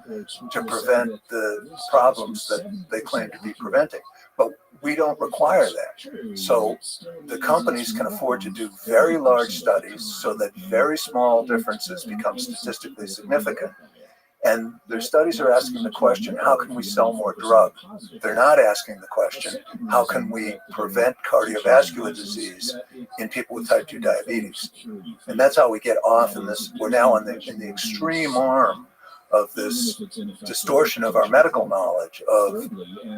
to prevent the problems that they claim to be preventing. But we don't require that. So the companies can afford to do very large studies so that very small differences become statistically significant. And their studies are asking the question, how can we sell more drug? They're not asking the question, how can we prevent cardiovascular disease in people with type 2 diabetes? And that's how we get off in this. We're now in the extreme arm of this distortion of our medical knowledge of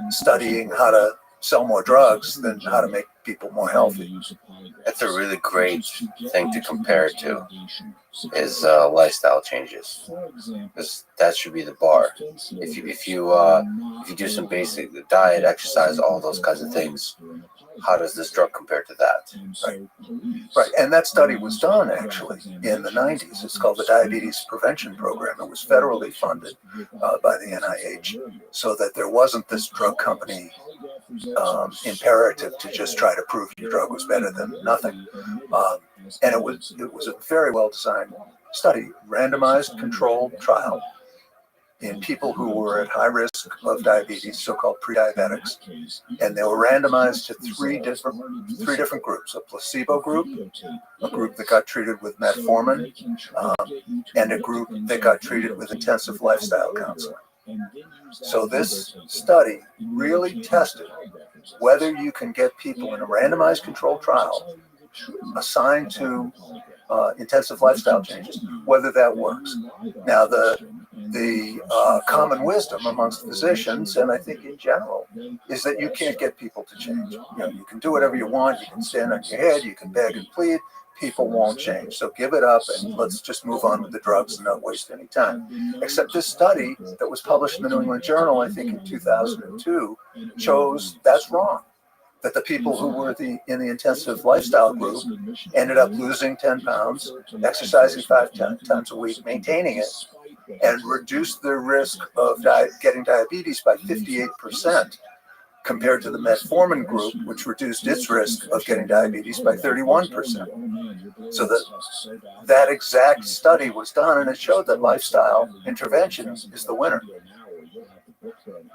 studying how to sell more drugs than how to make people more healthy. That's a really great thing to compare it to, is lifestyle changes, because that should be the bar. If you do some basic diet, exercise, all those kinds of things, how does this drug compare to that? Right, and that study was done actually in the 90s. It's called the Diabetes Prevention Program. It was federally funded by the NIH, so that there wasn't this drug company imperative to just try to prove your drug was better than nothing. And it was a very well designed study, randomized controlled trial in people who were at high risk of diabetes, so-called pre-diabetics, and they were randomized to three different groups: a placebo group, a group that got treated with metformin, and a group that got treated with intensive lifestyle counseling. So this study really tested whether you can get people in a randomized controlled trial assigned to intensive lifestyle changes, whether that works. Now, the common wisdom amongst physicians, and I think in general, is that you can't get people to change. You can do whatever you want, you can stand on your head, you can beg and plead, people won't change. So give it up and let's just move on with the drugs and not waste any time. Except this study that was published in the New England Journal, I think in 2002, shows that's wrong. That the people who were in the intensive lifestyle group ended up losing 10 pounds, exercising 5 times a week, maintaining it, and reduced their risk of getting diabetes by 58% compared to the metformin group, which reduced its risk of getting diabetes by 31%. So that exact study was done, and it showed that lifestyle intervention is the winner.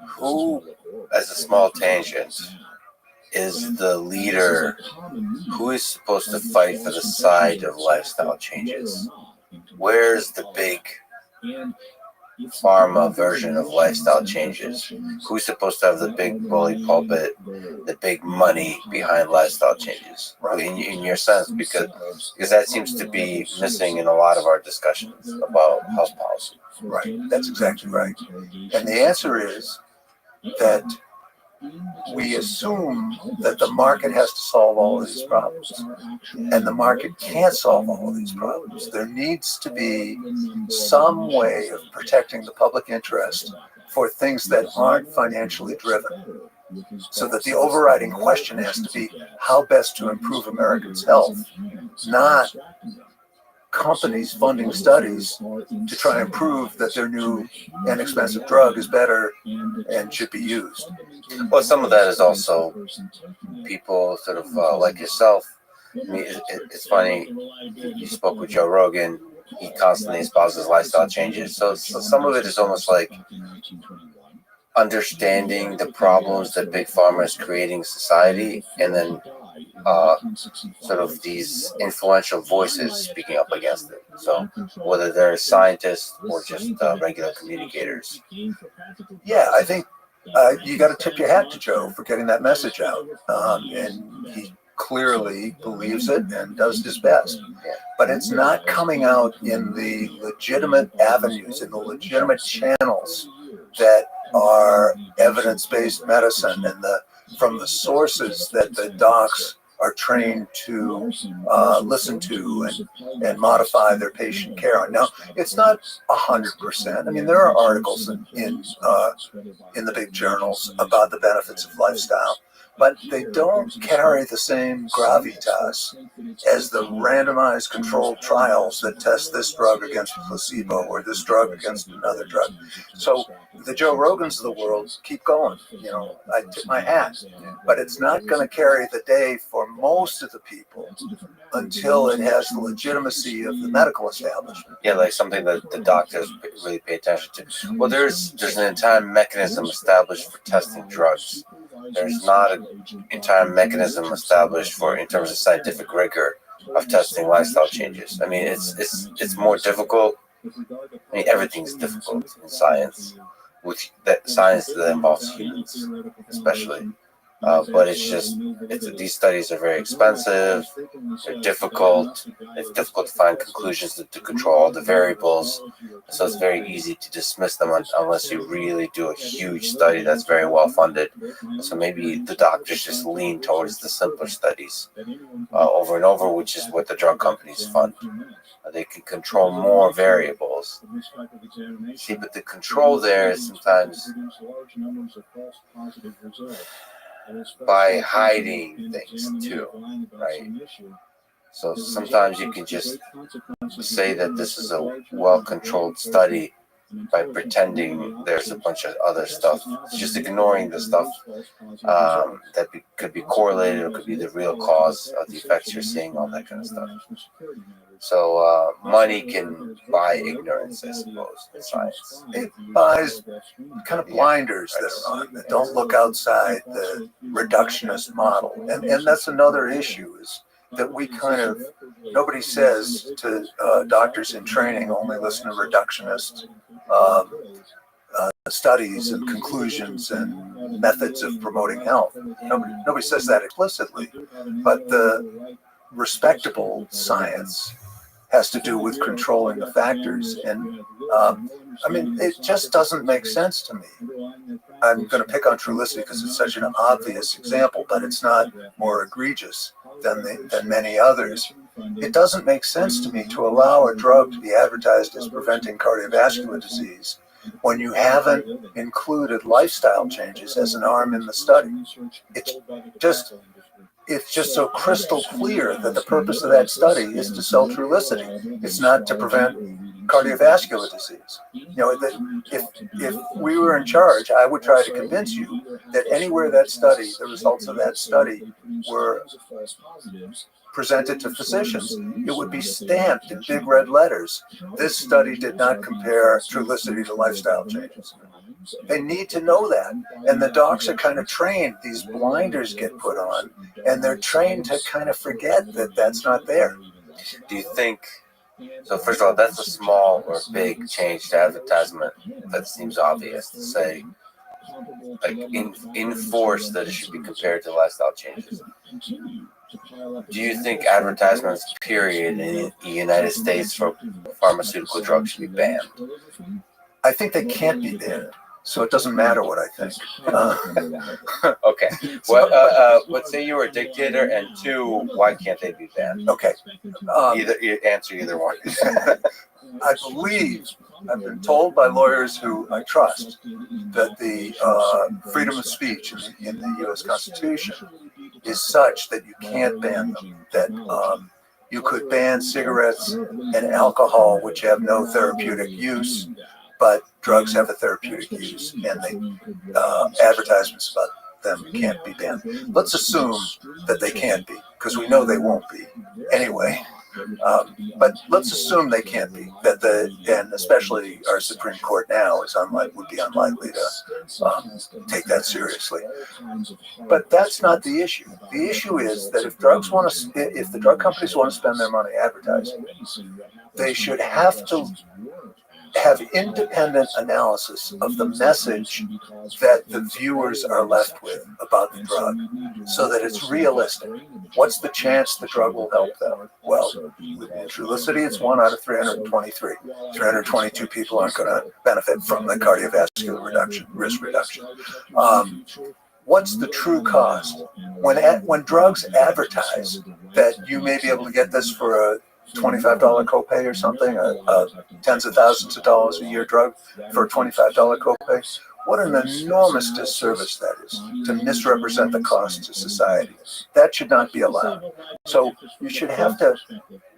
Who, as a small tangent, is the leader who is supposed to fight for the side of lifestyle changes? Where's the big pharma version of lifestyle changes? Who's supposed to have the big bully pulpit, the big money behind lifestyle changes? In your sense, because that seems to be missing in a lot of our discussions about health policy. Right, that's exactly right. And the answer is that we assume that the market has to solve all of these problems, and the market can't solve all of these problems. There needs to be some way of protecting the public interest for things that aren't financially driven, so that the overriding question has to be how best to improve Americans' health, not companies funding studies to try and prove that their new inexpensive drug is better and should be used. Well, some of that is also people sort of like yourself. I mean, it's funny, you spoke with Joe Rogan, he constantly espouses lifestyle changes. So some of it is almost like understanding the problems that Big Pharma is creating in society, and then sort of these influential voices speaking up against it. So whether they're scientists or just regular communicators. Yeah, I think you got to tip your hat to Joe for getting that message out. And he clearly believes it and does his best. But it's not coming out in the legitimate avenues, in the legitimate channels that are evidence-based medicine and from the sources that the docs are trained to listen to and modify their patient care on. Now, it's not 100%. I mean, there are articles in the big journals about the benefits of lifestyle, but they don't carry the same gravitas as the randomized controlled trials that test this drug against placebo or this drug against another drug. So the Joe Rogans of the world keep going. You know, I tip my hat, but it's not going to carry the day for most of the people until it has the legitimacy of the medical establishment. Yeah, like something that the doctors really pay attention to. Well, there's an entire mechanism established for testing drugs. There's not an entire mechanism established for, in terms of scientific rigor, of testing lifestyle changes. I mean, it's more difficult. I mean, everything's difficult in science, with that science that involves humans, especially. But these studies are very expensive. They're difficult. It's difficult to find conclusions to control all the variables. So it's very easy to dismiss them unless you really do a huge study that's very well funded. So maybe the doctors just lean towards the simpler studies over and over, which is what the drug companies fund. They can control more variables. See, but the control there is sometimes by hiding things too, right? So sometimes you can just say that this is a well-controlled study by pretending there's a bunch of other stuff, just ignoring the stuff that could be correlated or could be the real cause of the effects you're seeing, all that kind of stuff. So money can buy ignorance, I suppose, in science. It buys kind of blinders that are on, that don't look outside the reductionist model. And that's another issue, is that we kind of, nobody says to doctors in training, only listen to reductionist studies and conclusions and methods of promoting health. Nobody says that explicitly, but the respectable science has to do with controlling the factors. And I mean, it just doesn't make sense to me. I'm going to pick on Trulicity because it's such an obvious example, but it's not more egregious than many others. It doesn't make sense to me to allow a drug to be advertised as preventing cardiovascular disease when you haven't included lifestyle changes as an arm in the study. It's just so crystal clear that the purpose of that study is to sell Trulicity. It's not to prevent cardiovascular disease. You know, that if we were in charge, I would try to convince you that anywhere that study, the results of that study were presented to physicians, it would be stamped in big red letters. This study did not compare Trulicity to lifestyle changes. They need to know that. And the docs are kind of trained, these blinders get put on, and they're trained to kind of forget that that's not there. Do you think, so first of all, that's a small or big change to advertisement that seems obvious to say, like enforce that it should be compared to lifestyle changes. Do you think advertisements, period, in the United States for pharmaceutical drugs should be banned? I think they can't be banned, so it doesn't matter what I think. Okay. Well, let's say you were a dictator, and two, why can't they be banned? Okay. Answer either one. I believe, I've been told by lawyers who I trust, that the freedom of speech in the U.S. Constitution is such that you can't ban them, that you could ban cigarettes and alcohol, which have no therapeutic use, but drugs have a therapeutic use, and advertisements about them can't be banned. Let's assume that they can be, because we know they won't be anyway. But let's assume they can't be, and especially our Supreme Court now would be unlikely to take that seriously. But that's not the issue. The issue is that if the drug companies want to spend their money advertising, they should have to have independent analysis of the message that the viewers are left with about the drug, so that it's realistic. What's the chance the drug will help them? Well, with Trulicity, it's 1 out of 323. 322 people aren't going to benefit from the cardiovascular risk reduction. what's the true cost? When drugs advertise that you may be able to get this for a $25 copay or something, a tens of thousands of dollars a year drug for a $25 copay, what an enormous disservice that is to misrepresent the cost to society. That should not be allowed. So you should have to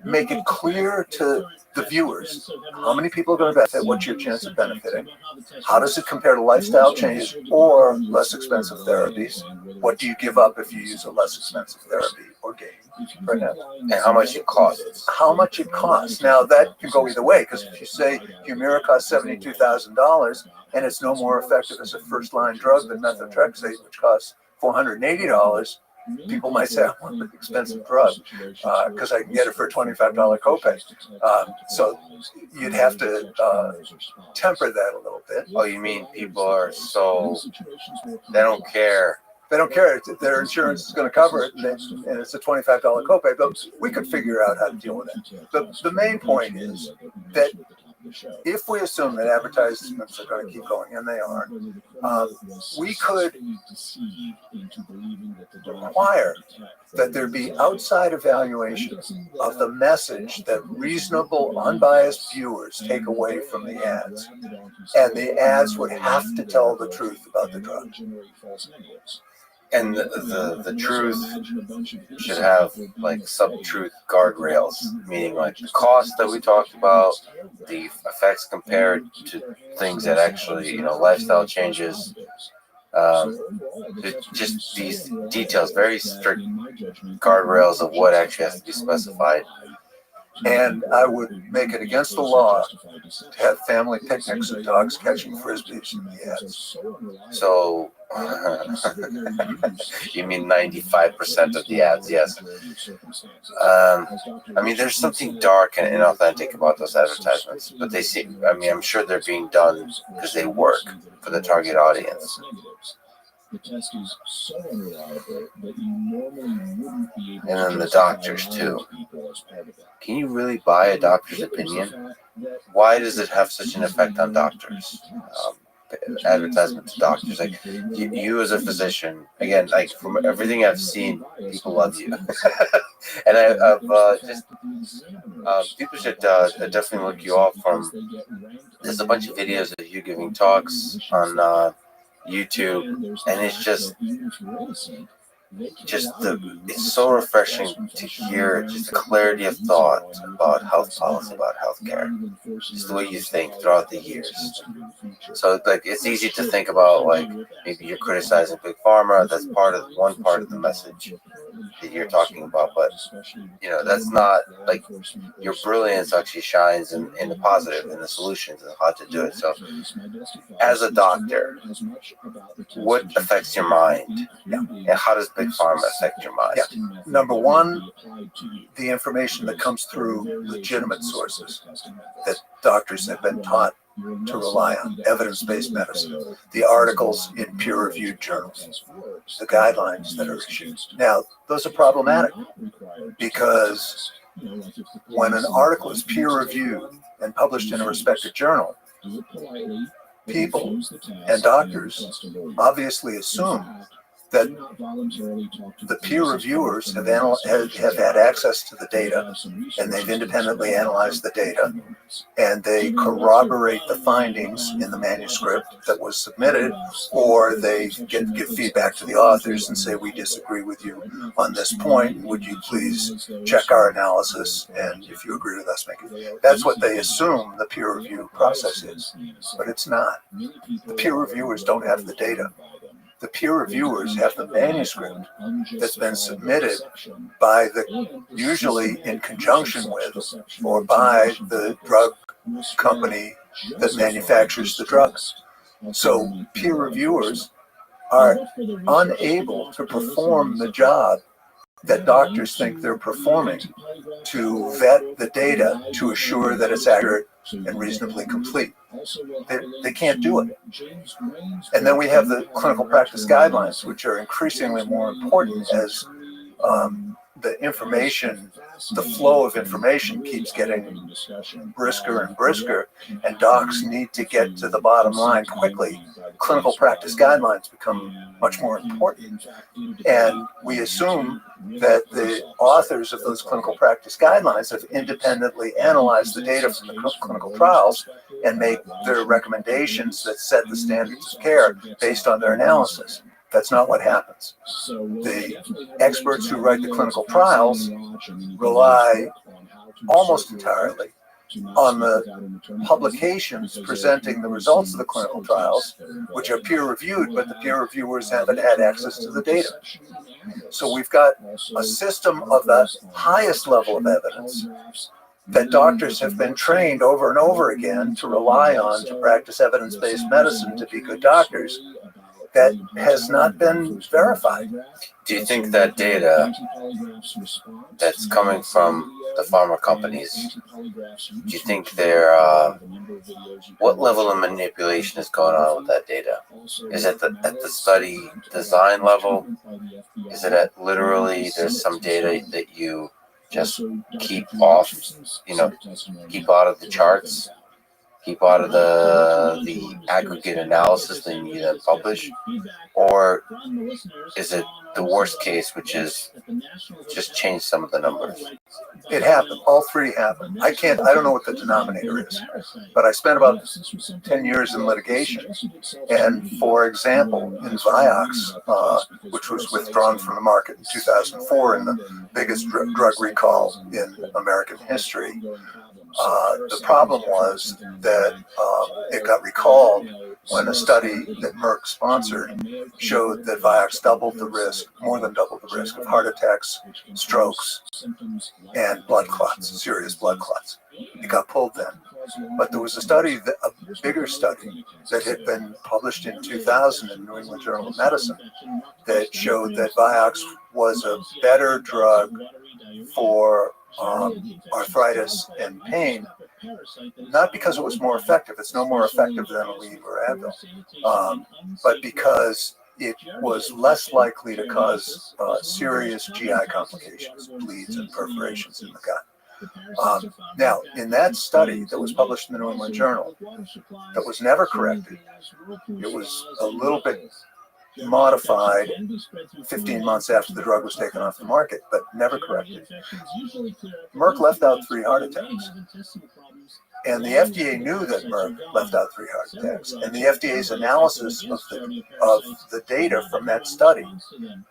make it clear to the viewers how many people are going to benefit, what's your chance of benefiting, how does it compare to lifestyle changes or less expensive therapies, what do you give up if you use a less expensive therapy or gain, perhaps, and how much it costs. How much it costs. Now that can go either way, because if you say Humira costs $72,000 and it's no more effective as a first-line drug than methotrexate, which costs $480, people might say, I want the expensive drug because I can get it for a $25 copay. So you'd have to temper that a little bit. Oh, you mean people are so, they don't care. They don't care. Their insurance is going to cover it, and it's a $25 copay. But we could figure out how to deal with it. The main point is that if we assume that advertisements are going to keep going, and they are, we could require that there be outside evaluation of the message that reasonable, unbiased viewers take away from the ads. And the ads would have to tell the truth about the drug. And the truth should have like sub-truth guardrails, meaning like the cost that we talked about, the effects compared to things that actually, lifestyle changes, just these details, very strict guardrails of what actually has to be specified. And I would make it against the law to have family picnics of dogs catching frisbees in the ads. So, you mean 95% of the ads? Yes. I mean, there's something dark and inauthentic about those advertisements, but they seem, I'm sure they're being done because they work for the target audience. The test is so unreliable that you normally wouldn't be able and then the doctors too. Can you really buy a doctor's opinion? Why does it have such an effect on doctors? Advertisement to doctors, like you as a physician, again, like from everything I've seen, people love you, and I've just people should definitely look you up. There's a bunch of videos of you giving talks on YouTube, and it's it's so refreshing to hear just the clarity of thought about health policy, about healthcare, just the way you think throughout the years. So like it's easy to think about like maybe you're criticizing big pharma. That's one part of the message that you're talking about, but that's not like your brilliance actually shines in the positive, in the solutions and how to do it. So as a doctor, what affects your mind, and how does big pharma affect your mind? Yeah. Number one, the information that comes through legitimate sources that doctors have been taught to rely on, evidence-based medicine, the articles in peer-reviewed journals, the guidelines that are issued. Now, those are problematic because when an article is peer-reviewed and published in a respected journal, people and doctors obviously assume that the peer reviewers have had access to the data, and they've independently analyzed the data, and they corroborate the findings in the manuscript that was submitted, or they give feedback to the authors and say, we disagree with you on this point, would you please check our analysis, and if you agree with us, make it. That's what they assume the peer review process is, but it's not. The peer reviewers don't have the data. The peer reviewers have the manuscript that's been submitted by usually in conjunction with or by the drug company that manufactures the drugs. So peer reviewers are unable to perform the job that doctors think they're performing to vet the data to assure that it's accurate and reasonably complete. They can't do it. And then we have the clinical practice guidelines, which are increasingly more important as the information, the flow of information keeps getting brisker and brisker, and docs need to get to the bottom line quickly. Clinical practice guidelines become much more important. And we assume that the authors of those clinical practice guidelines have independently analyzed the data from the clinical trials and make their recommendations that set the standards of care based on their analysis. That's not what happens. The experts who write the clinical trials rely almost entirely on the publications presenting the results of the clinical trials, which are peer-reviewed, but the peer reviewers haven't had access to the data. So we've got a system of the highest level of evidence that doctors have been trained over and over again to rely on to practice evidence-based medicine to be good doctors that has not been verified. Do you think that data that's coming from the pharma companies, do you think they're, what level of manipulation is going on with that data? Is it at the study design level? Is it at literally there's some data that you just keep off, keep out of the charts? Keep out of the aggregate analysis that you then publish? Or is it the worst case, which is just change some of the numbers? It happened. All three happened. I don't know what the denominator is, but I spent about 10 years in litigation. And for example, in Vioxx, which was withdrawn from the market in 2004 in the biggest drug recall in American history, the problem was that it got recalled when a study that Merck sponsored showed that Vioxx doubled the risk, more than doubled the risk of heart attacks, strokes, and blood clots, serious blood clots. It got pulled then. But there was a study, a bigger study, that had been published in 2000 in New England Journal of Medicine that showed that Vioxx was a better drug for arthritis and pain, not because it was more effective. It's no more effective than Aleve or Advil, but because it was less likely to cause serious GI complications, bleeds and perforations in the gut. Now, in that study that was published in the New England Journal, that was never corrected, it was a little bit modified 15 months after the drug was taken off the market, but never corrected. Merck left out 3 heart attacks. And the FDA knew that Merck left out 3 heart attacks. And the FDA's analysis of the data from that study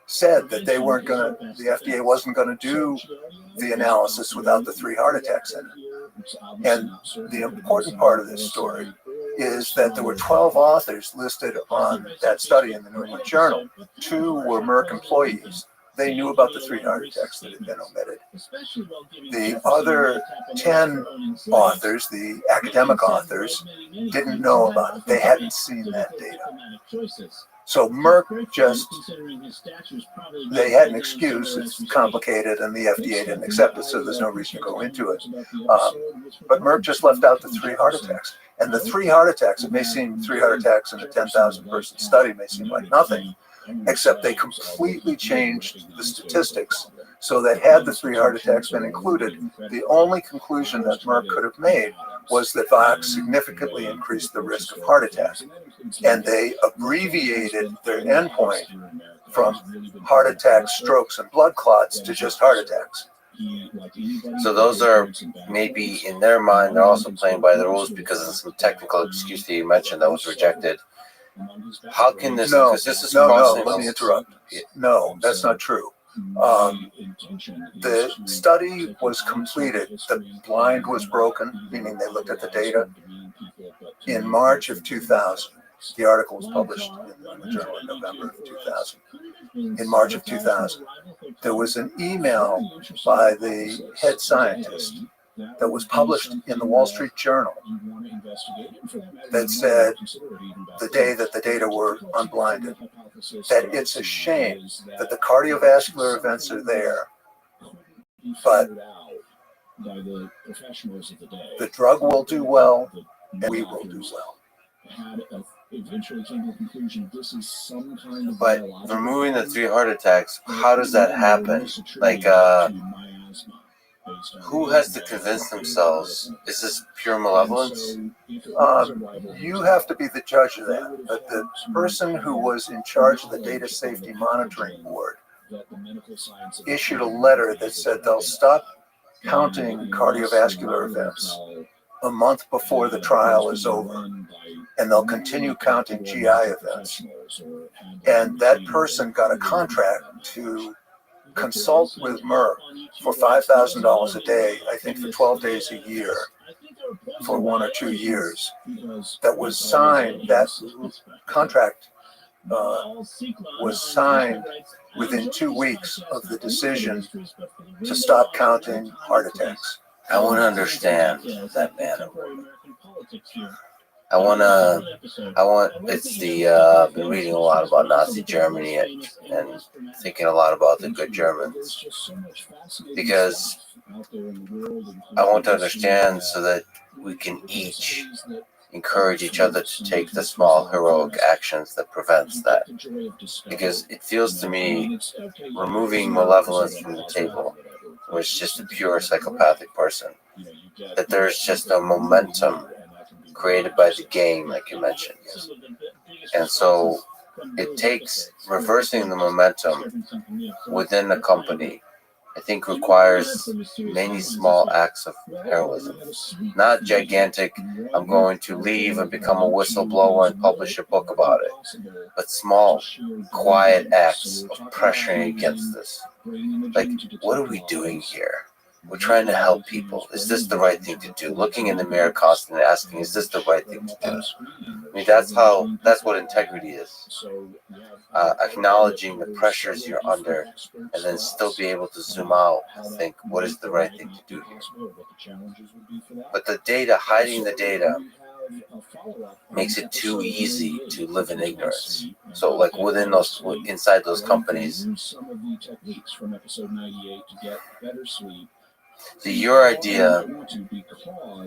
said that the FDA wasn't going to do the analysis without the 3 heart attacks in it. And the important part of this story is that there were 12 authors listed on that study in the New England Journal. 2 were Merck employees. They knew about the 3 heart attacks that had been omitted. The other 10 authors, the academic authors, didn't know about it. They hadn't seen that data. So Merck they had an excuse, it's complicated, and the FDA didn't accept it, so there's no reason to go into it. But Merck just left out the 3 heart attacks. And the 3 heart attacks, it may seem 3 heart attacks in a 10,000 person study may seem like nothing, except they completely changed the statistics so that had the 3 heart attacks been included, the only conclusion that Merck could have made was that Vioxx significantly increased the risk of heart attack. And they abbreviated their endpoint from heart attacks, strokes, and blood clots to just heart attacks. So those are maybe in their mind, they're also playing by the rules because of some technical excuse that you mentioned that was rejected. How can this? No, because this is crossing. Let me interrupt. No, that's not true. The study was completed. The blind was broken, meaning they looked at the data, in March of 2000. The article was published in the journal in November of 2000. In March of 2000, there was an email by the head scientist that was published in the Wall Street Journal that said, the day that the data were unblinded, that it's a shame that the cardiovascular events are there, but the drug will do well, and we will do well. eventually came to the conclusion this is some kind of But biological removing the 3 heart attacks, how does that happen? Like, who has to convince themselves? Is this pure malevolence? You have to be the judge of that. But the person who was in charge of the Data Safety Monitoring Board issued a letter that said they'll stop counting cardiovascular events a month before the trial is over, and they'll continue counting GI events. And that person got a contract to consult with Merck for $5,000 a day, I think for 12 days a year, for 1 or 2 years. That was signed, that contract was signed within 2 weeks of the decision to stop counting heart attacks. I want to understand that man. I've been reading a lot about Nazi Germany and thinking a lot about the good Germans. Because I want to understand so that we can each encourage each other to take the small heroic actions that prevents that. Because it feels to me, removing malevolence from the table, where it's just a pure psychopathic person, that there's just a momentum created by the game, like you mentioned. And so it takes reversing the momentum within a company, I think, requires many small acts of heroism. Not gigantic, I'm going to leave and become a whistleblower and publish a book about it, but small, quiet acts of pressuring against this. Like, what are we doing here? We're trying to help people. Is this the right thing to do? Looking in the mirror constantly asking, is this the right thing to do? I mean, that's what integrity is. Acknowledging the pressures you're under and then still be able to zoom out and think, what is the right thing to do here? But the data, hiding the data, makes it too easy to live in ignorance. So like inside those companies, your idea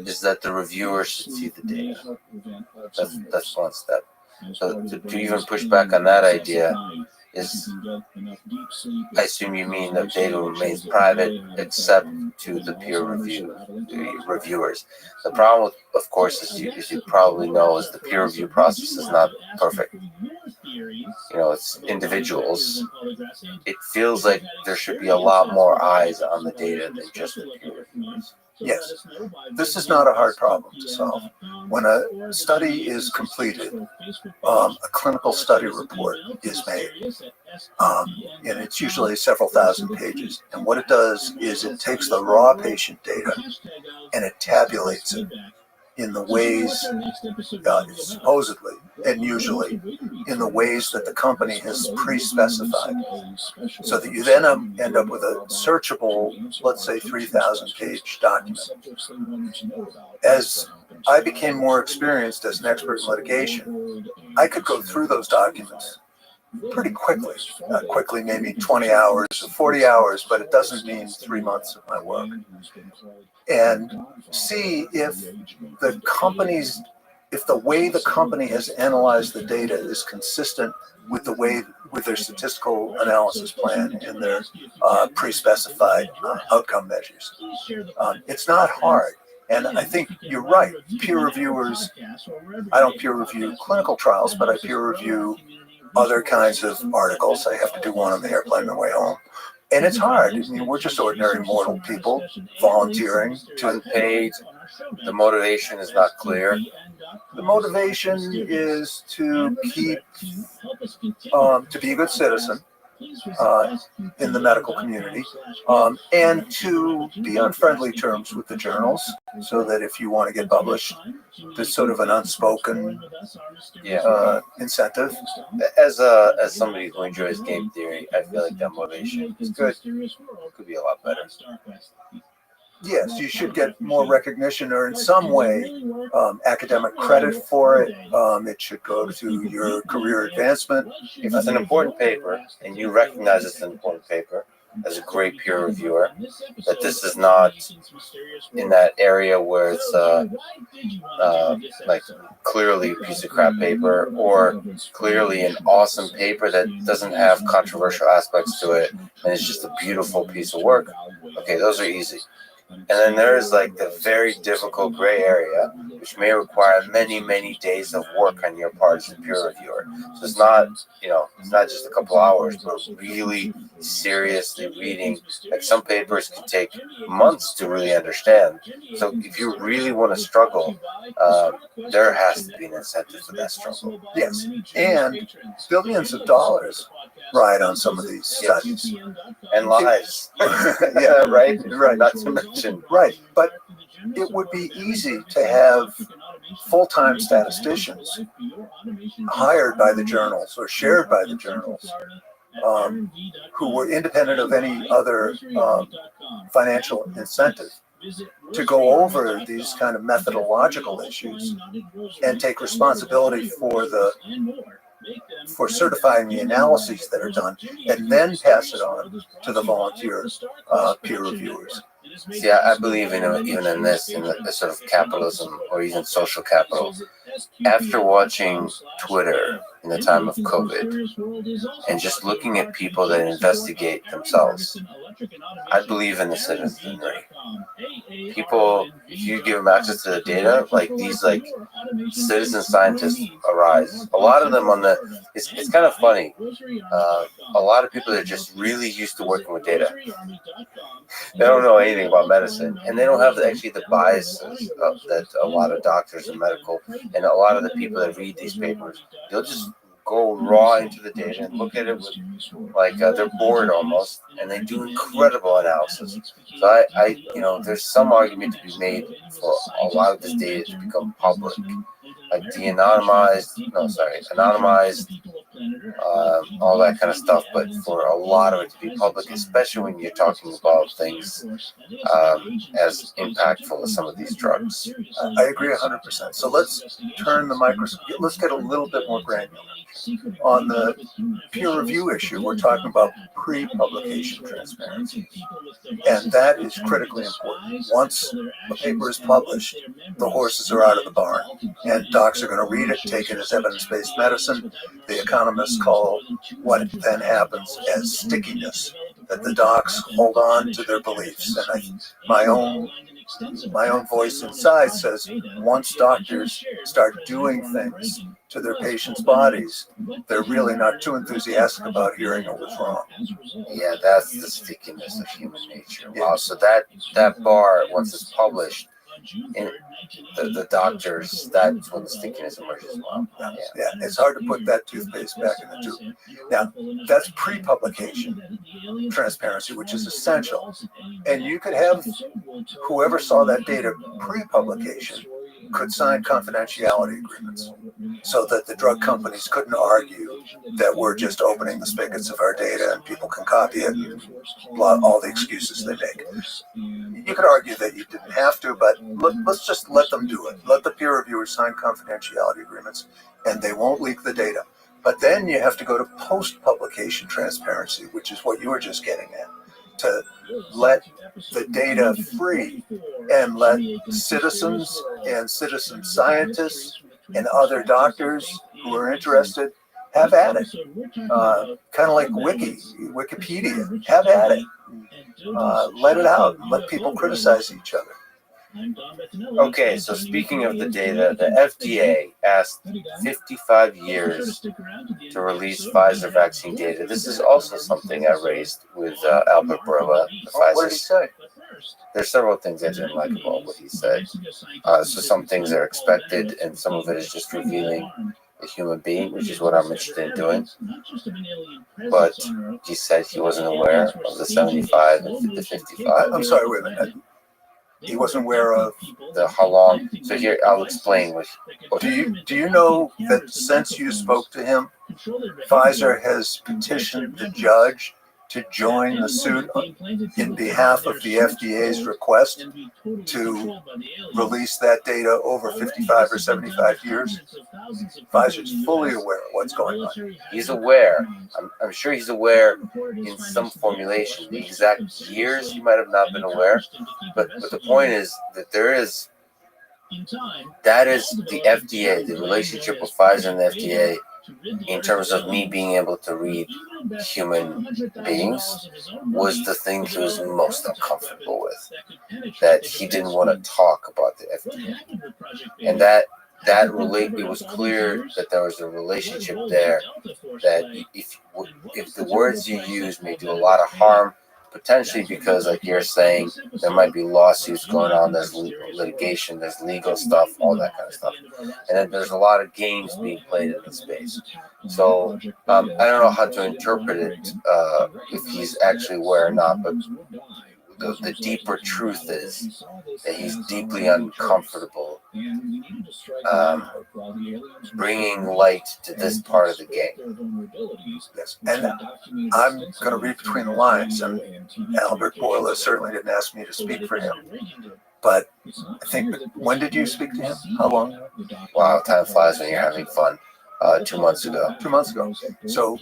is that the reviewer should see the data. That's one step. So to even push back on that idea is, I assume you mean the data remains private except to the peer reviewers. The problem, of course, as you probably know, is the peer review process is not perfect. It's individuals. It feels like there should be a lot more eyes on the data than just the peer reviewers. Yes, this is not a hard problem to solve. When a study is completed, a clinical study report is made, and it's usually several thousand pages. And what it does is it takes the raw patient data and it tabulates it in the ways, supposedly and usually, in the ways that the company has pre-specified, so that you then end up with a searchable, let's say, 3,000-page document. As I became more experienced as an expert in litigation, I could go through those documents pretty quickly. Not quickly, maybe 20 hours or 40 hours, but it doesn't mean 3 months of my work. And see if the way the company has analyzed the data is consistent with their statistical analysis plan and their pre-specified outcome measures. It's not hard. And I think you're right. Peer reviewers, I don't peer review clinical trials, but I peer review other kinds of articles. I have to do one on the airplane on the way home. And it's hard. I mean, we're just ordinary mortal people volunteering to unpaid. The motivation is not clear. The motivation is to keep, to be a good citizen in the medical community, and to be on friendly terms with the journals, so that if you want to get published, there's sort of an unspoken incentive. As somebody who enjoys game theory, I feel like that motivation is good. Could be a lot better. Yes, you should get more recognition, or in some way academic credit for it. It should go to your career advancement. If it's an important paper and you recognize it's an important paper, as a great peer reviewer, that this is not in that area where it's like clearly a piece of crap paper or clearly an awesome paper that doesn't have controversial aspects to it and it's just a beautiful piece of work. Okay, those are easy. And then there's like the very difficult gray area, which may require many, many days of work on your part as a peer reviewer. So it's not, it's not just a couple hours, but really seriously reading. Like some papers can take months to really understand. So if you really want to struggle, there has to be an incentive for that struggle. Yes, and billions of dollars ride on some of these studies. And lives. Yeah, right. Not to mention. Right, but it would be easy to have full-time statisticians hired by the journals or shared by the journals who were independent of any other financial incentive to go over these kind of methodological issues and take responsibility for certifying the analyses that are done and then pass it on to the volunteer peer reviewers. See, I believe even in this, in the sort of capitalism or even social capital. After watching Twitter in the time of COVID and just looking at people that investigate themselves, I believe in the citizenry. People, if you give them access to the data, like these like citizen scientists arise. A lot of them it's kind of funny. A lot of people are just really used to working with data. They don't know anything about medicine, and they don't have actually the biases that a lot of doctors and medical and a lot of the people that read these papers, they'll just go raw into the data and look at it with like they're bored almost, and they do incredible analysis. So I there's some argument to be made for a lot of this data to become public, like anonymized, all that kind of stuff. But for a lot of it to be public, especially when you're talking about things as impactful as some of these drugs. I agree 100%. So let's turn the microscope. Let's get a little bit more granular. On the peer review issue, we're talking about pre-publication transparency. And that is critically important. Once a paper is published, the horses are out of the barn. And docs are going to read it, take it as evidence-based medicine. The economists call what then happens as stickiness, that the docs hold on to their beliefs. And my own voice inside says once doctors start doing things to their patients' bodies, they're really not too enthusiastic about hearing it was wrong. Yeah, that's the stickiness of human nature. Wow, so that bar, once it's published, in the doctors, that's when the stickiness emerges. Wow. Yeah, it's hard to put that toothpaste back in the tube. Now, that's pre-publication transparency, which is essential. And you could have whoever saw that data pre-publication could sign confidentiality agreements so that the drug companies couldn't argue that we're just opening the spigots of our data and people can copy it and all the excuses they make. You could argue that you didn't have to, but let's just let them do it. Let the peer reviewers sign confidentiality agreements and they won't leak the data. But then you have to go to post-publication transparency, which is what you were just getting at, to let the data free and let citizens and citizen scientists and other doctors who are interested have at it. Kind of like Wikipedia, have at it. Let it out and let people criticize each other. Okay, so speaking of the data, the FDA asked 55 years to release Pfizer vaccine data. This is also something I raised with Albert Bourla, the Pfizer. What did he say? There's several things I didn't like about what he said. So some things are expected, and some of it is just revealing a human being, which is what I'm interested in doing. But he said he wasn't aware of the 75 and the 55. I'm sorry, wait a minute. He wasn't aware of how long. So here, I'll explain. Do you know that since you spoke to him, Pfizer has petitioned the judge to join the suit in behalf of the FDA's request to release that data over 55 or 75 years? Pfizer's fully aware of what's going on. He's aware. I'm sure he's aware in some formulation. The exact years he might have not been aware, but the point is that that is the FDA, the relationship with Pfizer and the FDA in terms of me being able to read human beings was the thing he was most uncomfortable with. That he didn't want to talk about the FDA. And it was clear that there was a relationship there that if the words you use may do a lot of harm, potentially because, like you're saying, there might be lawsuits going on, there's litigation, there's legal stuff, all that kind of stuff. And then there's a lot of games being played in the space. So I don't know how to interpret it, if he's actually aware or not, but the deeper truth is that he's deeply uncomfortable bringing light to this part of the game. Yes. And I'm going to read between the lines, and Albert Boyle certainly didn't ask me to speak for him. But I think, when did you speak to him? How long? Wow, time flies when you're having fun. 2 months ago. 2 months ago. So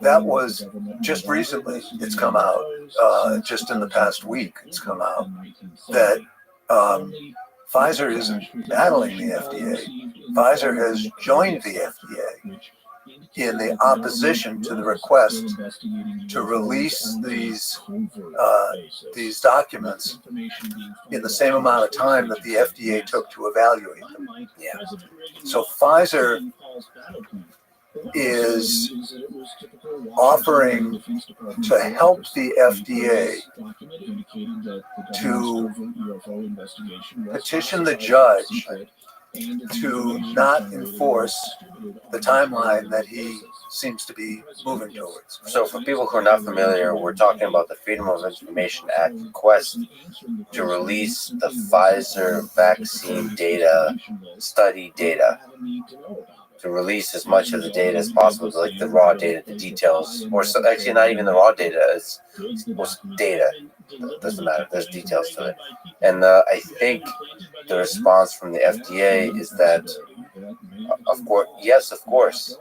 that was just recently. It's come out, just in the past week. It's come out that Pfizer isn't battling the FDA. Pfizer has joined the FDA in the opposition to the request to release these documents in the same amount of time that the FDA took to evaluate them. Yeah. So Pfizer is offering to help the FDA to petition the judge to not enforce the timeline that he seems to be moving towards. So for people who are not familiar, we're talking about the Freedom of Information Act request to release the Pfizer vaccine data, study data, to release as much of the data as possible, like the raw data, the details, or so, actually not even the raw data, it's data. It doesn't matter, there's details to it. And I think the response from the FDA is that, of course, yes, of course.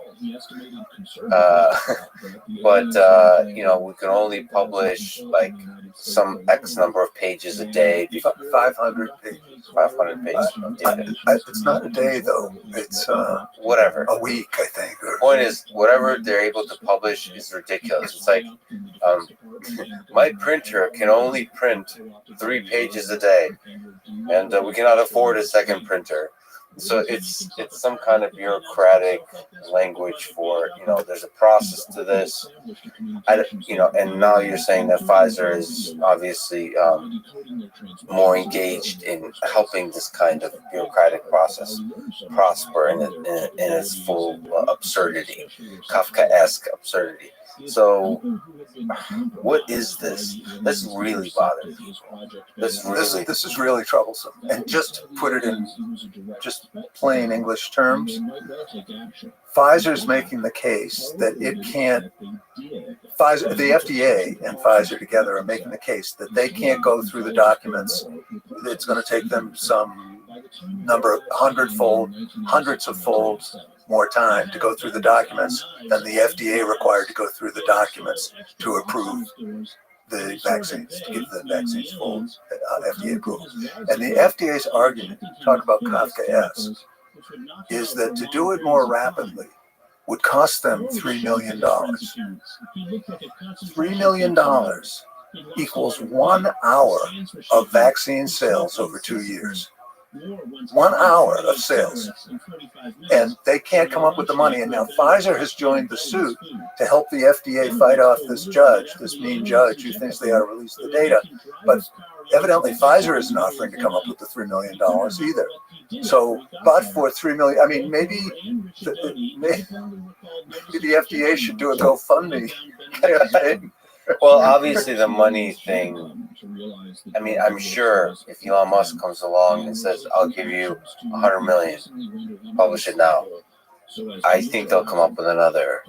But we can only publish like some X number of pages a day. 500 pages. 500 pages of data. It's not a day though. It's whatever. A week, I think. The point is, whatever they're able to publish is ridiculous. It's like my printer can only print 3 pages a day, and we cannot afford a second printer. So it's some kind of bureaucratic language for, there's a process to this. And now you're saying that Pfizer is obviously more engaged in helping this kind of bureaucratic process prosper in its full absurdity, Kafkaesque absurdity. So, what is this? This really bothers people. This is really troublesome. And just to put it in just plain English terms, Pfizer's making the case that it can't. Pfizer, the FDA and Pfizer together are making the case that they can't go through the documents. It's going to take them some number of hundreds of folds more time to go through the documents than the FDA required to go through the documents to approve the vaccines, to give the vaccines full FDA approval. And the FDA's argument, talk about Kafkaesque, is that to do it more rapidly would cost them $3 million. $3 million equals 1 hour of vaccine sales over 2 years. 1 hour of sales. And they can't come up with the money. And now Pfizer has joined the suit to help the FDA fight off this judge, this mean judge who thinks they ought to release the data. But evidently Pfizer isn't offering to come up with the $3 million either. So, but for $3 million, I mean, maybe the FDA should do a GoFundMe kind of thing. Well, obviously the money thing, I mean, I'm sure if Elon Musk comes along and says, I'll give you 100 million, publish it now. I think they'll come up with another.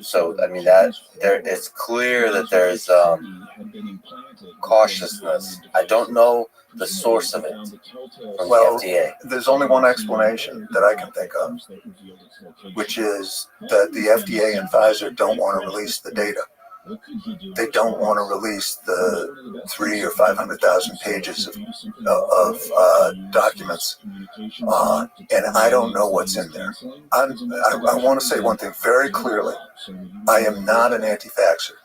So I mean that it's clear that there's cautiousness. I don't know the source of it from Well, the FDA. there's only one explanation that I can think of, which is that the FDA and Pfizer don't want to release the data. They don't want to release the 300,000 or 500,000 pages of documents, and I don't know what's in there. I want to say one thing very clearly. I am not an anti-vaxxer.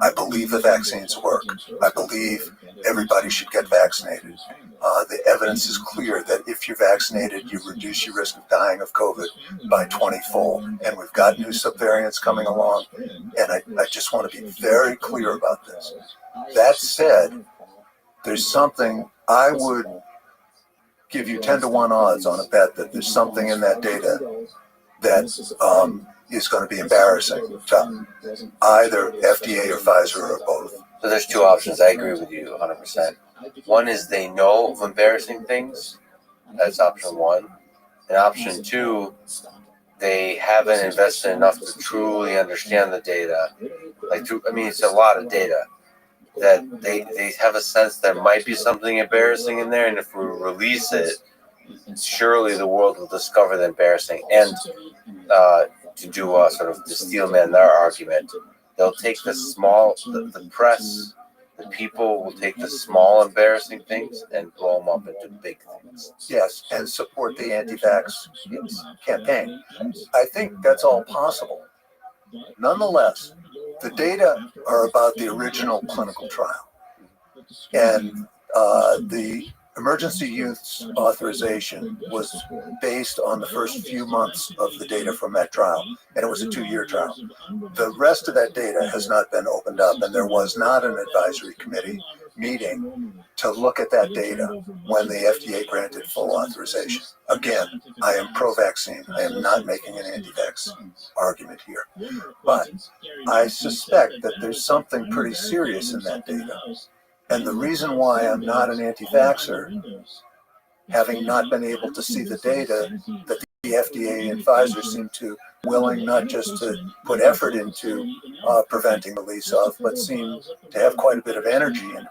I believe the vaccines work. I believe everybody should get vaccinated. The evidence is clear that if you're vaccinated, you reduce your risk of dying of COVID by 20-fold. And we've got new subvariants coming along. And I just want to be very clear about this. That said, there's something I would give you 10-to-1 odds on a bet that there's something in that data that is going to be embarrassing to either FDA or Pfizer or both. So there's two options. I agree with you 100%. One is they know of embarrassing things. That's option one. And option two, they haven't invested enough to truly understand the data. It's a lot of data that they have a sense there might be something embarrassing in there, and if we release it, surely the world will discover the embarrassing. And to do a sort of to steelman their argument, they'll take the press, the people will take the small embarrassing things and blow them up into big things. Yes, and support the anti-vax campaign. I think that's all possible. Nonetheless, the data are about the original clinical trial. And the emergency use authorization was based on the first few months of the data from that trial, and it was a 2-year trial. The rest of that data has not been opened up, and there was not an advisory committee meeting to look at that data when the FDA granted full authorization. Again, I am pro-vaccine. I am not making an anti-vax argument here. But I suspect that there's something pretty serious in that data. And the reason why I'm not an anti-vaxxer, having not been able to see the data that the FDA and Pfizer seem to willing not just to put effort into preventing the release of, but seem to have quite a bit of energy in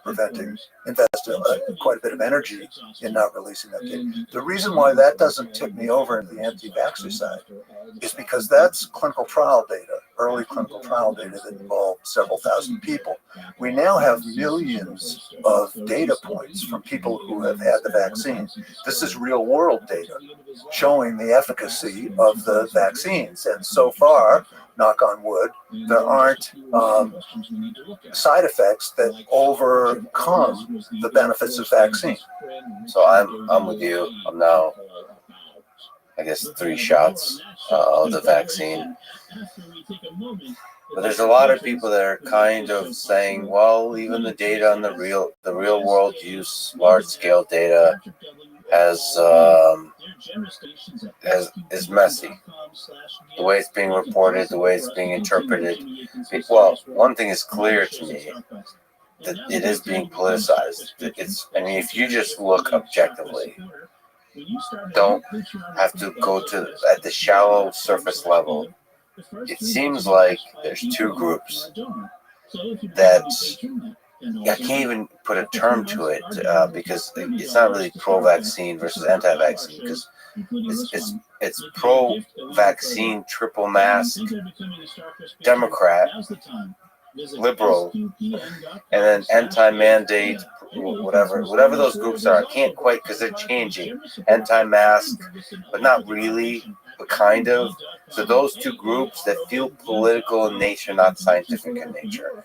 quite a bit of energy in not releasing that data. The reason why that doesn't tip me over into the anti-vaxxer side is because that's clinical trial data, early clinical trial data that involved several thousand people. We now have millions of data points from people who have had the vaccine. This is real world data showing the efficacy of the vaccines. And so far, knock on wood, there aren't side effects that overcome the benefits of vaccine. So I'm with you. I'm now, I guess, 3 shots of the vaccine. But there's a lot of people that are kind of saying, well, even the data on the real world use, large scale data is messy. The way it's being reported, the way it's being interpreted. Well, one thing is clear to me, that it is being politicized. If you just look objectively, don't have to go at the shallow surface level. It seems like there's 2 groups that I can't even put a term to it because it's not really pro-vaccine versus anti-vaccine, because it's pro-vaccine, triple mask, Democrat, liberal, and then anti-mandate, whatever those groups are. I can't quite, because they're changing. Anti-mask, but not really, but kind of. So those 2 groups that feel political in nature, not scientific in nature,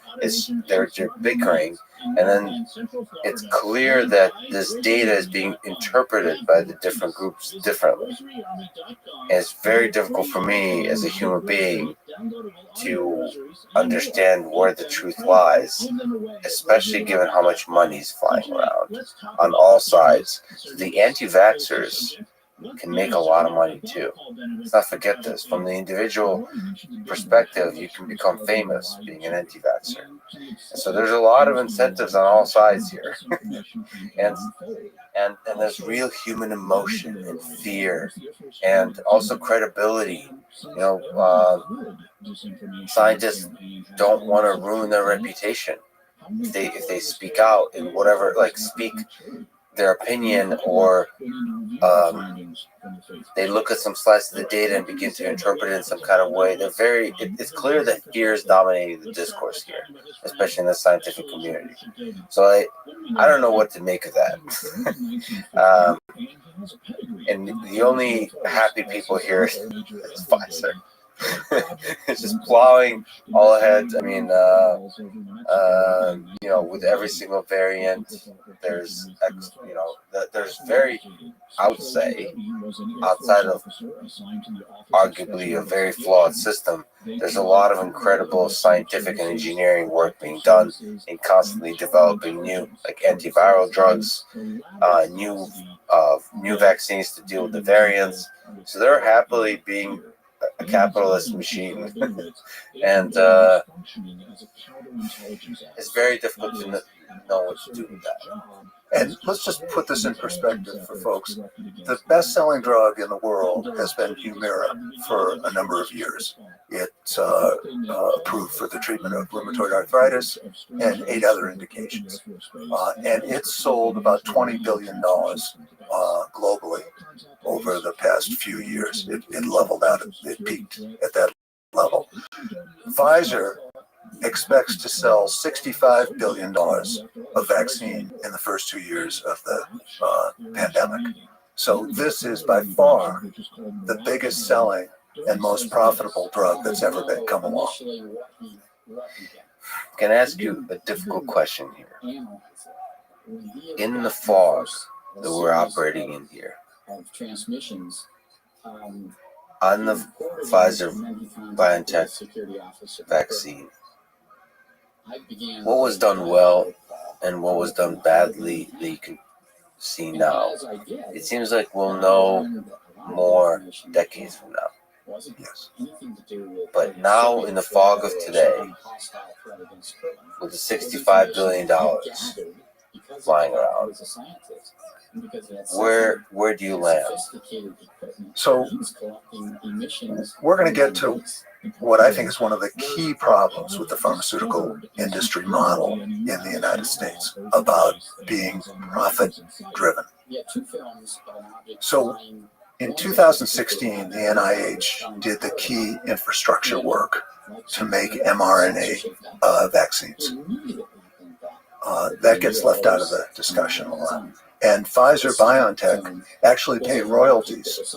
they're bickering. And then it's clear that this data is being interpreted by the different groups differently. And it's very difficult for me as a human being to understand where the truth lies, especially given how much money is flying around on all sides. So the anti-vaxxers can make a lot of money too. Let's not forget this. From the individual perspective, you can become famous being an anti-vaxxer. So there's a lot of incentives on all sides here. and there's real human emotion and fear and also credibility. Scientists don't want to ruin their reputation. If they speak out in whatever, like speak their opinion, or they look at some slice of the data and begin to interpret it in some kind of way. It's clear that fear is dominating the discourse here, especially in the scientific community. So I don't know what to make of that. And the only happy people here is Pfizer. It's just plowing all ahead. I mean, with every single variant, there's very, I would say, outside of arguably a very flawed system, there's a lot of incredible scientific and engineering work being done in constantly developing new, like antiviral drugs, new vaccines to deal with the variants. So they're happily being a capitalist machine, and it's very difficult to know what to do with that. And let's just put this in perspective for folks. The best-selling drug in the world has been Humira for a number of years. It's approved for the treatment of rheumatoid arthritis and 8 other indications. And it's sold about $20 billion globally over the past few years. It leveled out. It peaked at that level. Pfizer expects to sell $65 billion of vaccine in the first 2 years of the pandemic. So this is by far the biggest selling and most profitable drug that's ever come along. Can I ask you a difficult question here? In the fog that we're operating in here, on the Pfizer-BioNTech vaccine, what was done well and what was done badly that you can see now? It seems like we'll know more decades from now. Yes. But now, in the fog of today, with the $65 billion flying around, where do you land? So we're going to get to what I think is one of the key problems with the pharmaceutical industry model in the United States about being profit-driven. So in 2016, the NIH did the key infrastructure work to make mRNA vaccines. That gets left out of the discussion a lot. And Pfizer-BioNTech actually paid royalties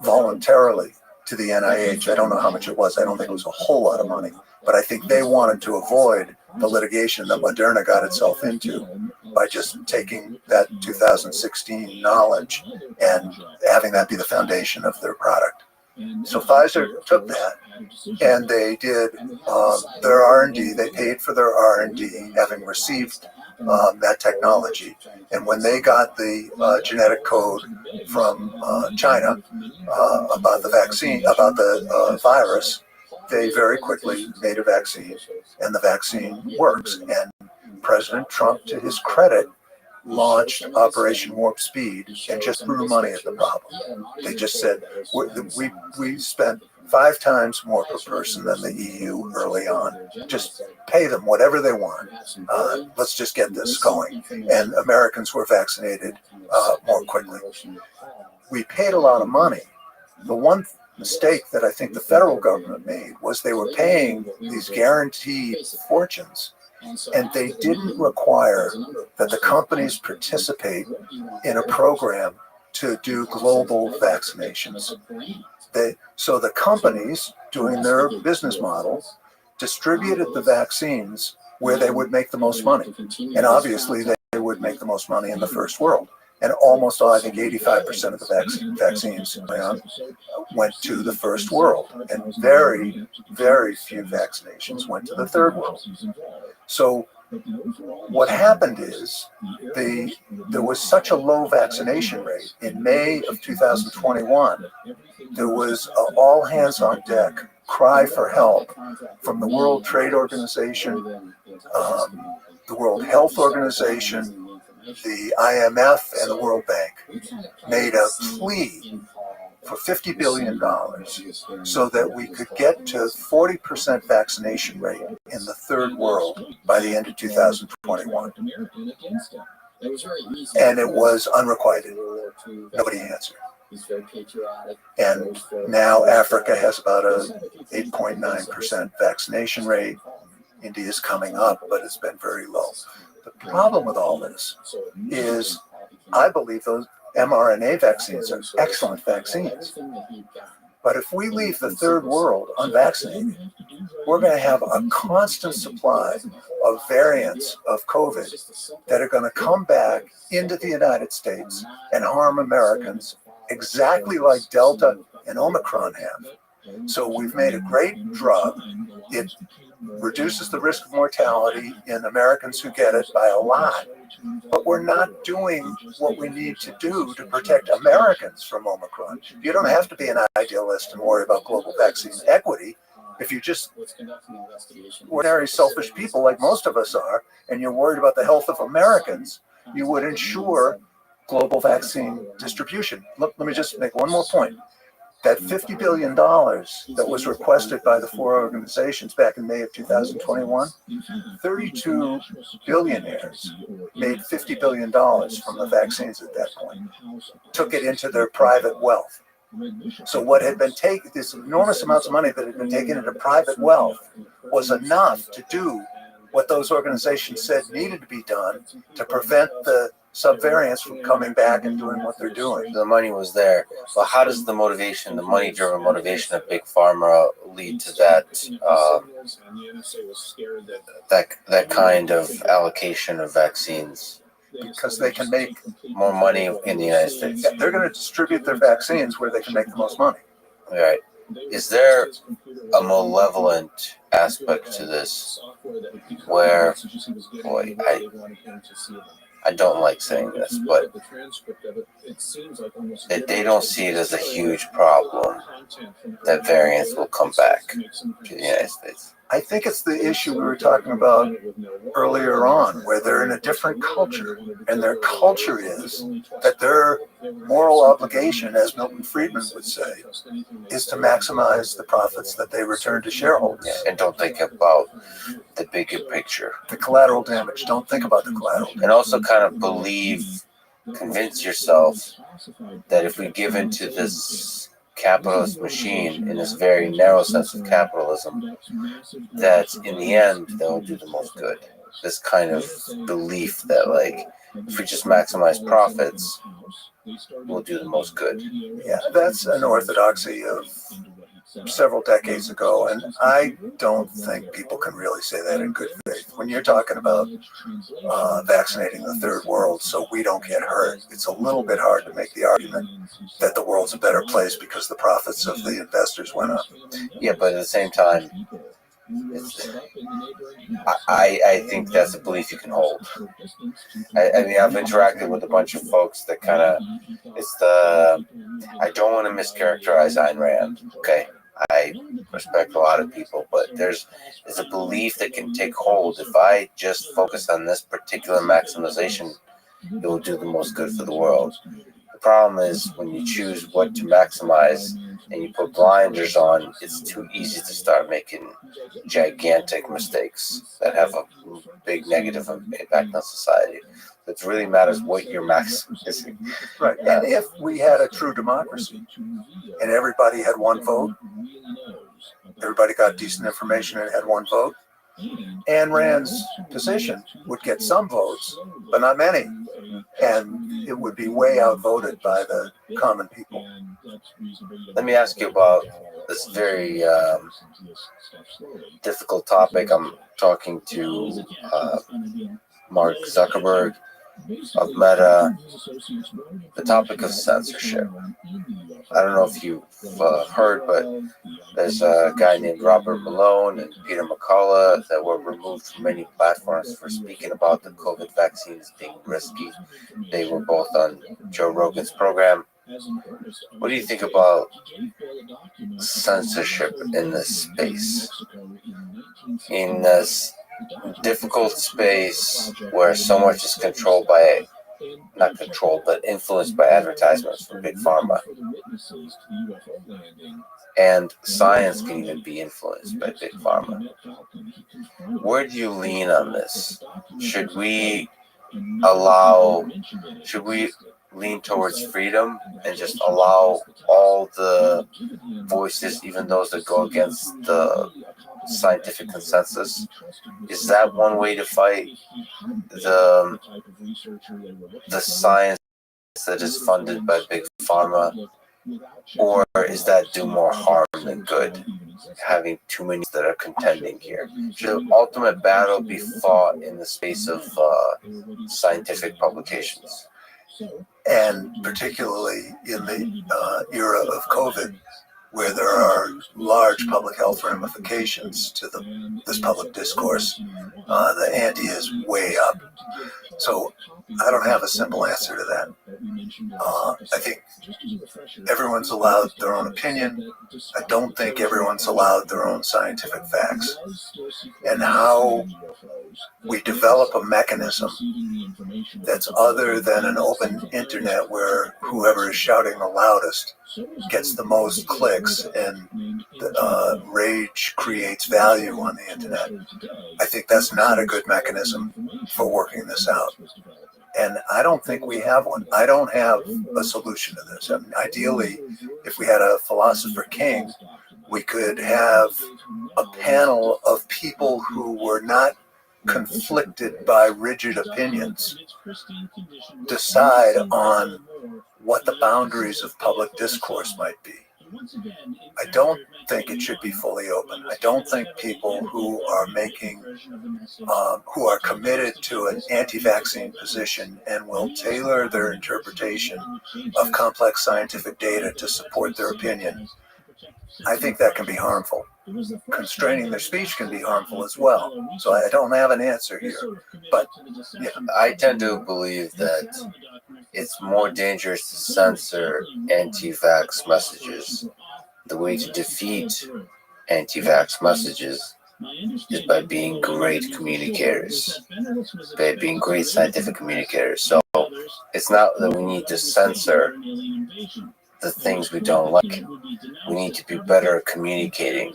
voluntarily to the NIH. I don't know how much it was. I don't think it was a whole lot of money. But I think they wanted to avoid the litigation that Moderna got itself into by just taking that 2016 knowledge and having that be the foundation of their product. So Pfizer took that and they did their R&D. They paid for their R&D, having received that technology. And when they got the genetic code from China about the vaccine, about the virus, they very quickly made a vaccine, and the vaccine works. And President Trump, to his credit, launched Operation Warp Speed and just threw money at the problem. They just said, we spent 5 times more per person than the EU early on. Just pay them whatever they want. Let's just get this going. And Americans were vaccinated more quickly. We paid a lot of money. The one mistake that I think the federal government made was they were paying these guaranteed fortunes, and they didn't require that the companies participate in a program to do global vaccinations. So the companies, doing their business model, distributed the vaccines where they would make the most money. And obviously they would make the most money in the first world. And almost all, I think 85% of the vaccines went to the first world. And very, very few vaccinations went to the third world. So what happened is there was such a low vaccination rate. In May of 2021, there was all hands on deck cry for help from the World Trade Organization, the World Health Organization, the IMF, and the World Bank made a plea for $50 billion so that we could get to 40% vaccination rate in the third world by the end of 2021. And it was unrequited. Nobody answered. And now Africa has about a 8.9% vaccination rate. India is coming up, but it's been very low. The problem with all this is I believe those mRNA vaccines are excellent vaccines. But if we leave the third world unvaccinated, we're going to have a constant supply of variants of COVID that are going to come back into the United States and harm Americans exactly like Delta and Omicron have. So we've made a great drug. It reduces the risk of mortality in Americans who get it by a lot. But we're not doing what we need to do to protect Americans from Omicron. You don't have to be an idealist and worry about global vaccine equity. If you just ordinary selfish people like most of us are, and you're worried about the health of Americans, you would ensure global vaccine distribution. Let me just make one more point. That $50 billion that was requested by the four organizations back in May of 2021, 32 billionaires made $50 billion from the vaccines at that point, took it into their private wealth. So what had been taken, this enormous amounts of money that had been taken into private wealth was enough to do what those organizations said needed to be done to prevent the subvariants from coming back and doing what they're doing. The money was there, but how does the motivation, the money-driven motivation of big pharma, lead to that kind of allocation of vaccines? Because they can make more money in the United States. Yeah, they're going to distribute their vaccines where they can make the most money. All right. Is there a malevolent aspect to this where, boy, I don't like saying this, but they don't see it as a huge problem that variants will come back to the United States? I think it's the issue we were talking about earlier on, where they're in a different culture, and their culture is that their moral obligation, as Milton Friedman would say, is to maximize the profits that they return to shareholders. Yeah, and don't think about the bigger picture. The collateral damage. Don't think about the collateral damage. And also kind of convince yourself that if we give into this capitalist machine, in this very narrow sense of capitalism, that in the end they'll do the most good. This kind of belief that, like, if we just maximize profits, we'll do the most good. Yeah, that's an orthodoxy of several decades ago, and I don't think people can really say that in good faith. When you're talking about vaccinating the third world so we don't get hurt, it's a little bit hard to make the argument that the world's a better place because the profits of the investors went up. Yeah, but at the same time, I think that's a belief you can hold. I mean, I've interacted with a bunch of folks that kind of, I don't want to mischaracterize Ayn Rand, okay? I respect a lot of people, but there's a belief that can take hold. If I just focus on this particular maximization, it will do the most good for the world. The problem is when you choose what to maximize and you put blinders on, it's too easy to start making gigantic mistakes that have a big negative impact on society. It really matters what you're maximizing. Right. And if we had a true democracy and everybody had one vote, everybody got decent information and had one vote, Ayn Rand's position would get some votes, but not many. And it would be way outvoted by the common people. Let me ask you about this very difficult topic. I'm talking to Mark Zuckerberg of Meta, the topic of censorship. I don't know if you've heard, but there's a guy named Robert Malone and Peter McCullough that were removed from many platforms for speaking about the COVID vaccines being risky. They were both on Joe Rogan's program. What do you think about censorship in this space? In this difficult space where so much is controlled by, not controlled, but influenced by advertisements from Big Pharma. And science can even be influenced by Big Pharma. Where do you lean on this? Should we lean towards freedom and just allow all the voices, even those that go against the scientific consensus? Is that one way to fight the science that is funded by Big Pharma? Or is that do more harm than good, having too many that are contending here? Should the ultimate battle be fought in the space of scientific publications? And particularly in the era of COVID, where there are large public health ramifications to this public discourse, the ante is way up. So I don't have a simple answer to that. I think everyone's allowed their own opinion. I don't think everyone's allowed their own scientific facts. And how we develop a mechanism that's other than an open internet where whoever is shouting the loudest gets the most clicks and rage creates value on the internet. I think that's not a good mechanism for working this out. And I don't think we have one. I don't have a solution to this. I mean, ideally, if we had a philosopher king, we could have a panel of people who were not conflicted by rigid opinions decide on what the boundaries of public discourse might be. I don't think it should be fully open. I don't think people who are who are committed to an anti-vaccine position and will tailor their interpretation of complex scientific data to support their opinion, I think that can be harmful. Constraining their speech can be harmful as well. So I don't have an answer here. But yeah. I tend to believe that it's more dangerous to censor anti-vax messages. The way to defeat anti-vax messages is by being great communicators, by being great scientific communicators. So it's not that we need to censor the things we don't like. We need to be better at communicating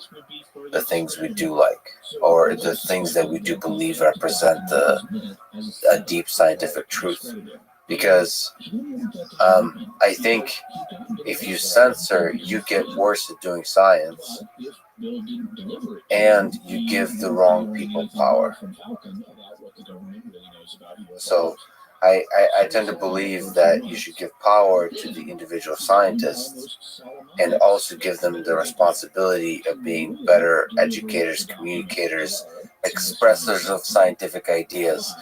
the things we do like, or the things that we do believe represent a deep scientific truth. Because I think if you censor, you get worse at doing science, and you give the wrong people power. So I tend to believe that you should give power to the individual scientists and also give them the responsibility of being better educators, communicators, expressors of scientific ideas.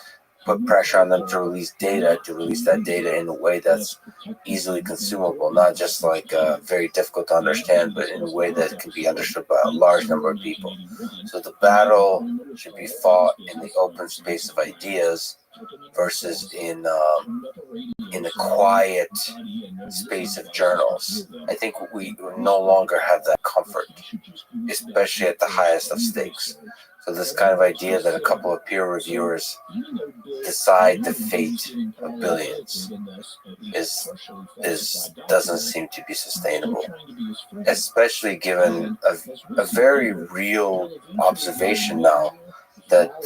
Put pressure on them to release that data in a way that's easily consumable, not just like very difficult to understand, but in a way that can be understood by a large number of people. So the battle should be fought in the open space of ideas versus in the quiet space of journals. I think we no longer have that comfort, especially at the highest of stakes. So this kind of idea that a couple of peer reviewers decide the fate of billions doesn't seem to be sustainable, especially given a very real observation now that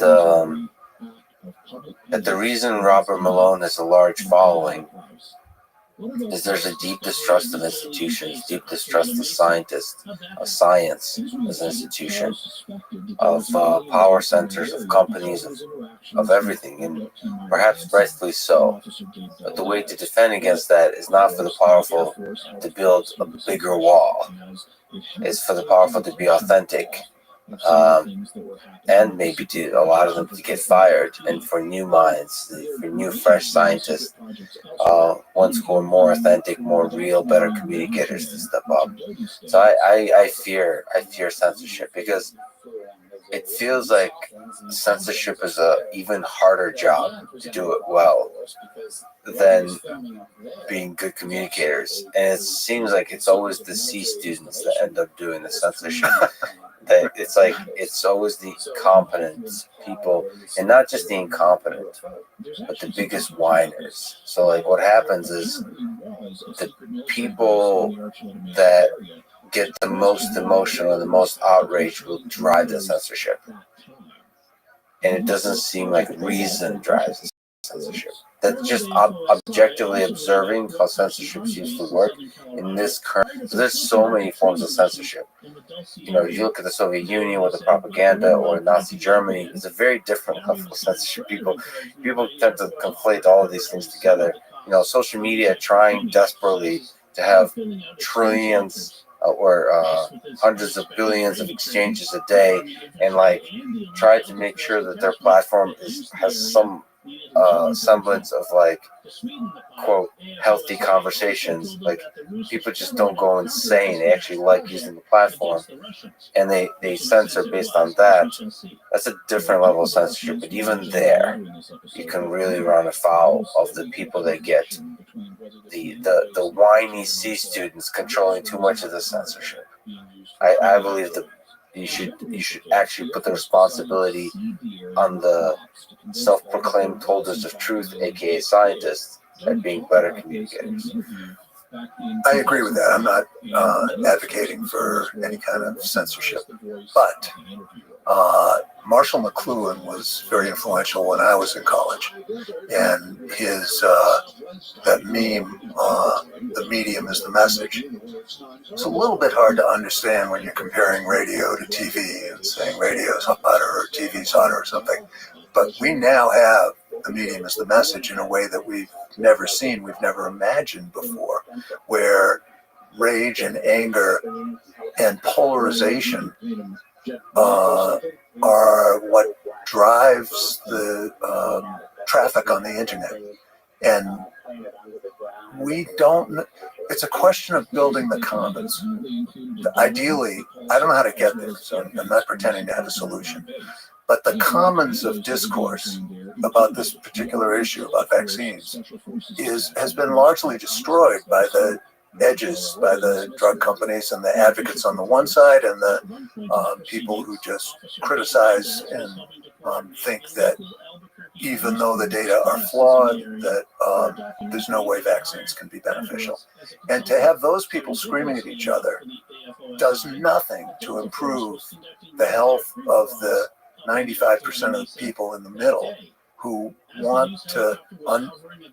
the reason Robert Malone has a large following is there's a deep distrust of institutions, deep distrust of scientists, of science as an institution, of power centers, of companies, of everything, and perhaps rightfully so. But the way to defend against that is not for the powerful to build a bigger wall. It's for the powerful to be authentic. And maybe to a lot of them to get fired, and for new minds, for new fresh scientists, ones who are more authentic, more real, better communicators to step up. So I fear censorship, because it feels like censorship is a even harder job to do it well than being good communicators. And it seems like it's always the C students that end up doing the censorship. That it's like it's always the incompetent people, and not just the incompetent, but the biggest whiners. So like what happens is the people that get the most emotional and the most outrage will drive the censorship. And it doesn't seem like reason drives the censorship. That's just objectively observing how censorship seems to work in this current. So there's so many forms of censorship. You know, you look at the Soviet Union with the propaganda, or Nazi Germany, it's a very different level of censorship. People tend to conflate all of these things together. You know, social media trying desperately to have trillions or hundreds of billions of exchanges a day, and like try to make sure that their platform has some semblance of like quote healthy conversations. Like people just don't go insane. They actually like using the platform, and they censor based on that. That's a different level of censorship. But even there, you can really run afoul of the people that get the whiny C students controlling too much of the censorship. I believe that you should actually put the responsibility on the self-proclaimed holders of truth, aka scientists, at being better communicators. I agree with that. I'm not advocating for any kind of censorship, but Marshall McLuhan was very influential when I was in college, and his that meme, the medium is the message. It's a little bit hard to understand when you're comparing radio to TV and saying radio's hotter or TV's hotter or something, but we now have the medium is the message in a way that we've never seen, we've never imagined before, where rage and anger and polarization are what drives the traffic on the internet. And we don't, it's a question of building the commons. Ideally, I don't know how to get there, so I'm not pretending to have a solution. But the commons of discourse about this particular issue, about vaccines, has been largely destroyed by the edges, by the drug companies and the advocates on the one side, and the people who just criticize and think that even though the data are flawed, that there's no way vaccines can be beneficial. And to have those people screaming at each other does nothing to improve the health of the 95% of the people in the middle who want to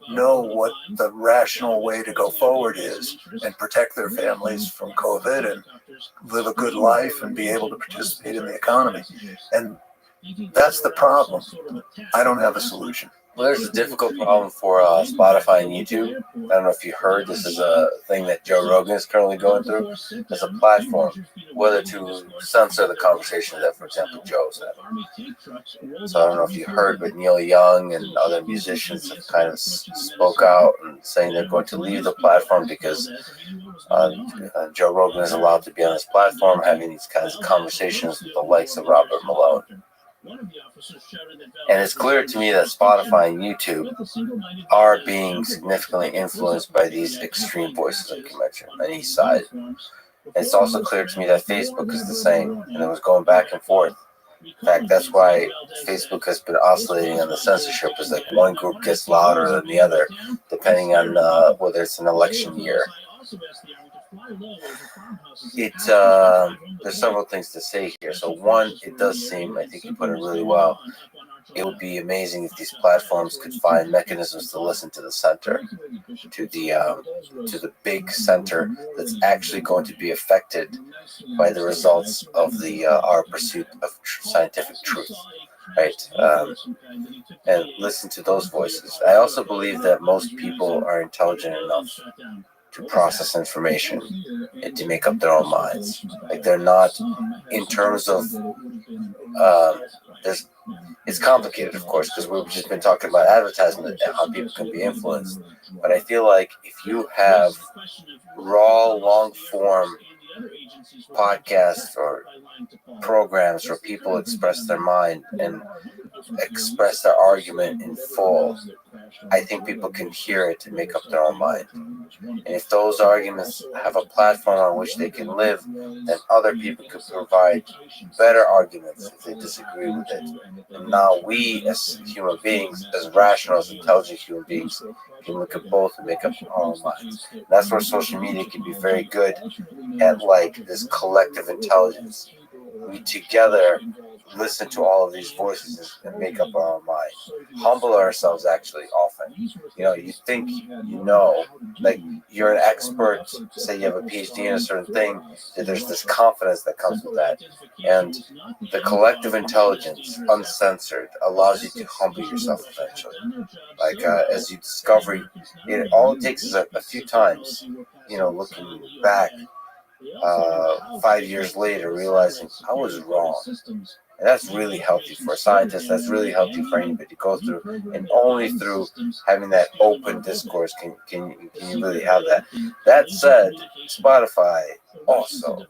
know what the rational way to go forward is and protect their families from COVID and live a good life and be able to participate in the economy. And that's the problem. I don't have a solution. Well, there's a difficult problem for Spotify and YouTube. I don't know if you heard, this is a thing that Joe Rogan is currently going through as a platform, whether to censor the conversation that, for example, Joe's had. So I don't know if you heard, but Neil Young and other musicians have kind of spoke out and saying they're going to leave the platform because Joe Rogan is allowed to be on his platform having these kinds of conversations with the likes of Robert Malone. And it's clear to me that Spotify and YouTube are being significantly influenced by these extreme voices like you mentioned on each side. And it's also clear to me that Facebook is the same, and it was going back and forth. In fact, that's why Facebook has been oscillating on the censorship, is like one group gets louder than the other, depending on whether it's an election year. There's several things to say here. So one, it does seem, I think you put it really well, it would be amazing if these platforms could find mechanisms to listen to the center, to the big center that's actually going to be affected by the results of our pursuit of scientific truth, right? And listen to those voices. I also believe that most people are intelligent enough to process information and to make up their own minds. Like they're not, in terms of, it's complicated, of course, because we've just been talking about advertisement and how people can be influenced. But I feel like if you have raw, long form podcasts or programs where people express their mind and express their argument in full, I think people can hear it and make up their own mind. And if those arguments have a platform on which they can live, then other people could provide better arguments if they disagree with it. And now we, as human beings, as rational, as intelligent human beings, can look at both and make up our own minds. And that's where social media can be very good at, like, this collective intelligence. We together listen to all of these voices and make up our own mind. Humble ourselves, actually, often. You know, you think you know, like you're an expert, say you have a PhD in a certain thing, that there's this confidence that comes with that. And the collective intelligence, uncensored, allows you to humble yourself eventually. Like, as you discover, it all it takes is a few times, you know, looking back 5 years later, realizing I was wrong. And that's really healthy for a scientist. That's really healthy for anybody to go through. And only through having that open discourse can you really have that. That said, Spotify also,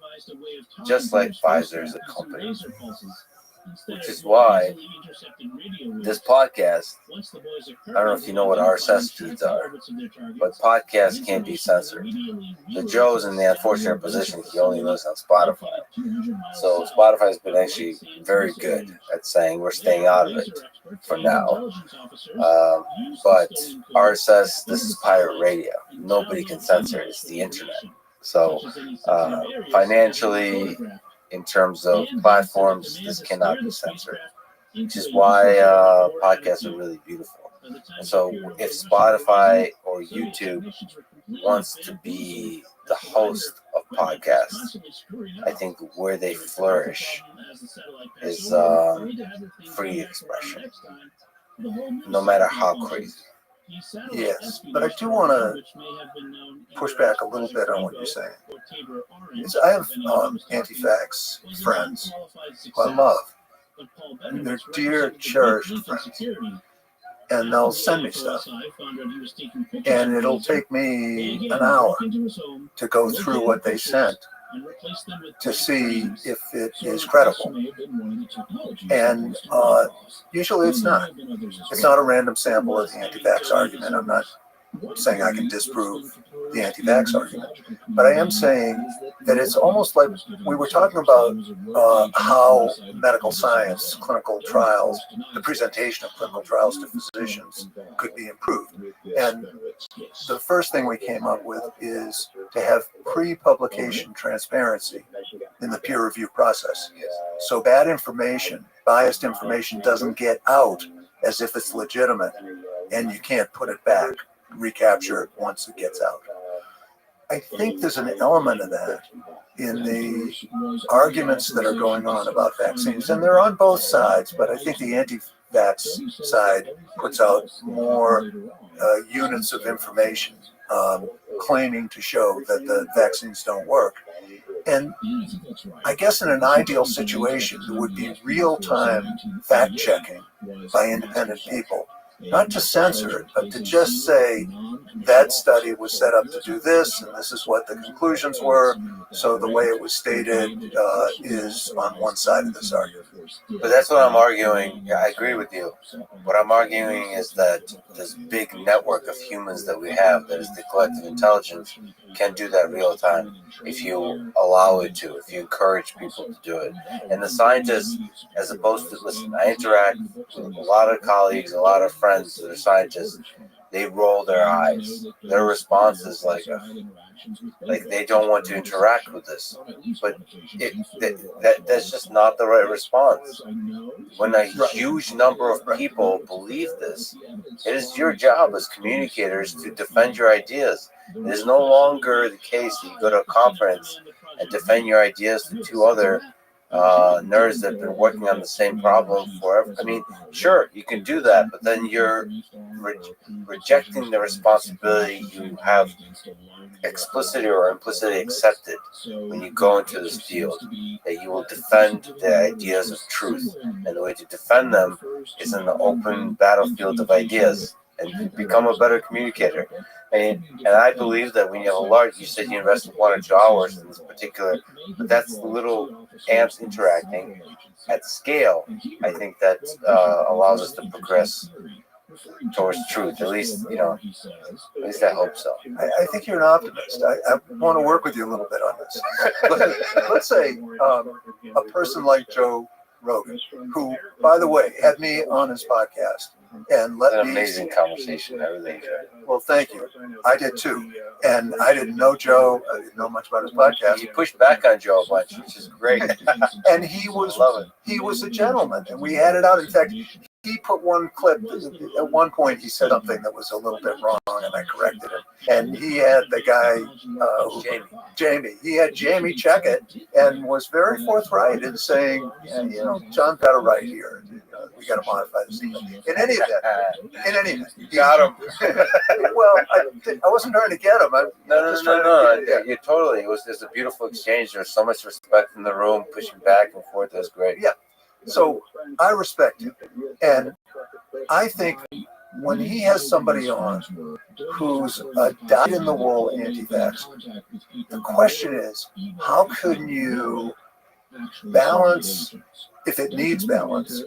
just like Pfizer, is a company. Which is why this podcast, I don't know if you know what RSS feeds are, but podcasts can't be censored. The Joe's in the unfortunate position he only lives on Spotify. So Spotify has been actually very good at saying we're staying out of it for now. But RSS, this is pirate radio. Nobody can censor it. It's the internet. So financially, in terms of platforms, this cannot be censored, which is why podcasts are really beautiful. And so if Spotify or YouTube wants to be the host of podcasts, I think where they flourish is free expression, no matter how crazy. Yes, but I do want to push back a little bit on what you're saying. I have anti-vax friends who I love. And they're dear, cherished friends. And they'll send me stuff. And it'll take me an hour to go through what they sent to see if it is credible. And usually it's not. It's not a random sample of the anti-vax argument. I'm not saying I can disprove the anti-vax argument, but I am saying that it's almost like we were talking about how medical science, clinical trials, the presentation of clinical trials to physicians could be improved. And the first thing we came up with is to have pre-publication transparency in the peer review process. So bad information, biased information doesn't get out as if it's legitimate, and you can't put it back, recapture it once it gets out. I think there's an element of that in the arguments that are going on about vaccines, and they're on both sides, but I think the anti-vax side puts out more units of information claiming to show that the vaccines don't work. And I guess in an ideal situation, there would be real-time fact-checking by independent people. Not to censor it, but to just say that study was set up to do this, and this is what the conclusions were. So the way it was stated is on one side of this argument. But that's what I'm arguing. Yeah, I agree with you. What I'm arguing is that this big network of humans that we have, that is the collective intelligence, can do that real time if you allow it to, if you encourage people to do it. And the scientists, as opposed to, listen, I interact with a lot of colleagues, a lot of friends that are scientists. They roll their eyes. Their response is like they don't want to interact with this. But that's just not the right response. When a huge number of people believe this, it is your job as communicators to defend your ideas. It is no longer the case that you go to a conference and defend your ideas to two other nerds that have been working on the same problem forever. I mean, sure, you can do that, but then you're rejecting the responsibility you have explicitly or implicitly accepted when you go into this field, that you will defend the ideas of truth. And the way to defend them is in the open battlefield of ideas. and become a better communicator. And I believe that when you have a large, you said you invested 1 or 2 hours in this particular, but that's little ants interacting at scale. I think that allows us to progress towards truth. At least, at least I hope so. I think you're an optimist. I want to work with you a little bit on this. Let's say a person like Joe Rogan, who, by the way, had me on his podcast and let An me. amazing conversation. I really enjoyed it. Well, thank you. I did too. And I didn't know Joe. I didn't know much about his podcast. You pushed back on Joe a bunch, which is great. And he was a gentleman, and we had it out. In fact, he put one clip. At one point, he said something that was a little bit wrong, and I corrected it. And he had the guy, Jamie. He had Jamie check it and was very forthright in saying, John got it right here. We got to modify this. In any event, you got him. Well, I wasn't trying to get him. No. You totally. It was just a beautiful exchange. There was so much respect in the room, pushing back and forth. It was great. Yeah. So I respect him, and I think when he has somebody on who's a dyed-in-the-wool anti-vax, the question is, how can you balance, if it needs balance,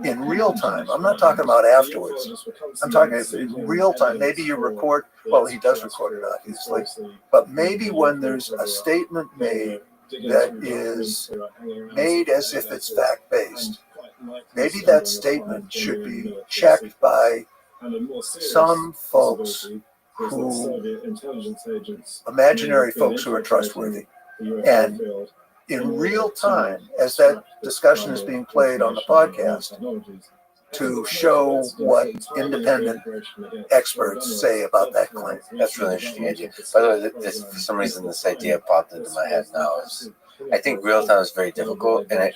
in real time? I'm not talking about afterwards. I'm talking in real time. Maybe you record, well, he does record it, obviously, but maybe when there's a statement made that is made as if it's fact-based, maybe that statement should be checked by some folks imaginary folks who are trustworthy. And in real time, as that discussion is being played on the podcast, to show what independent experts say about that claim. That's a really interesting idea. By the way, for some reason, this idea popped into my head now. I think real time is very difficult, and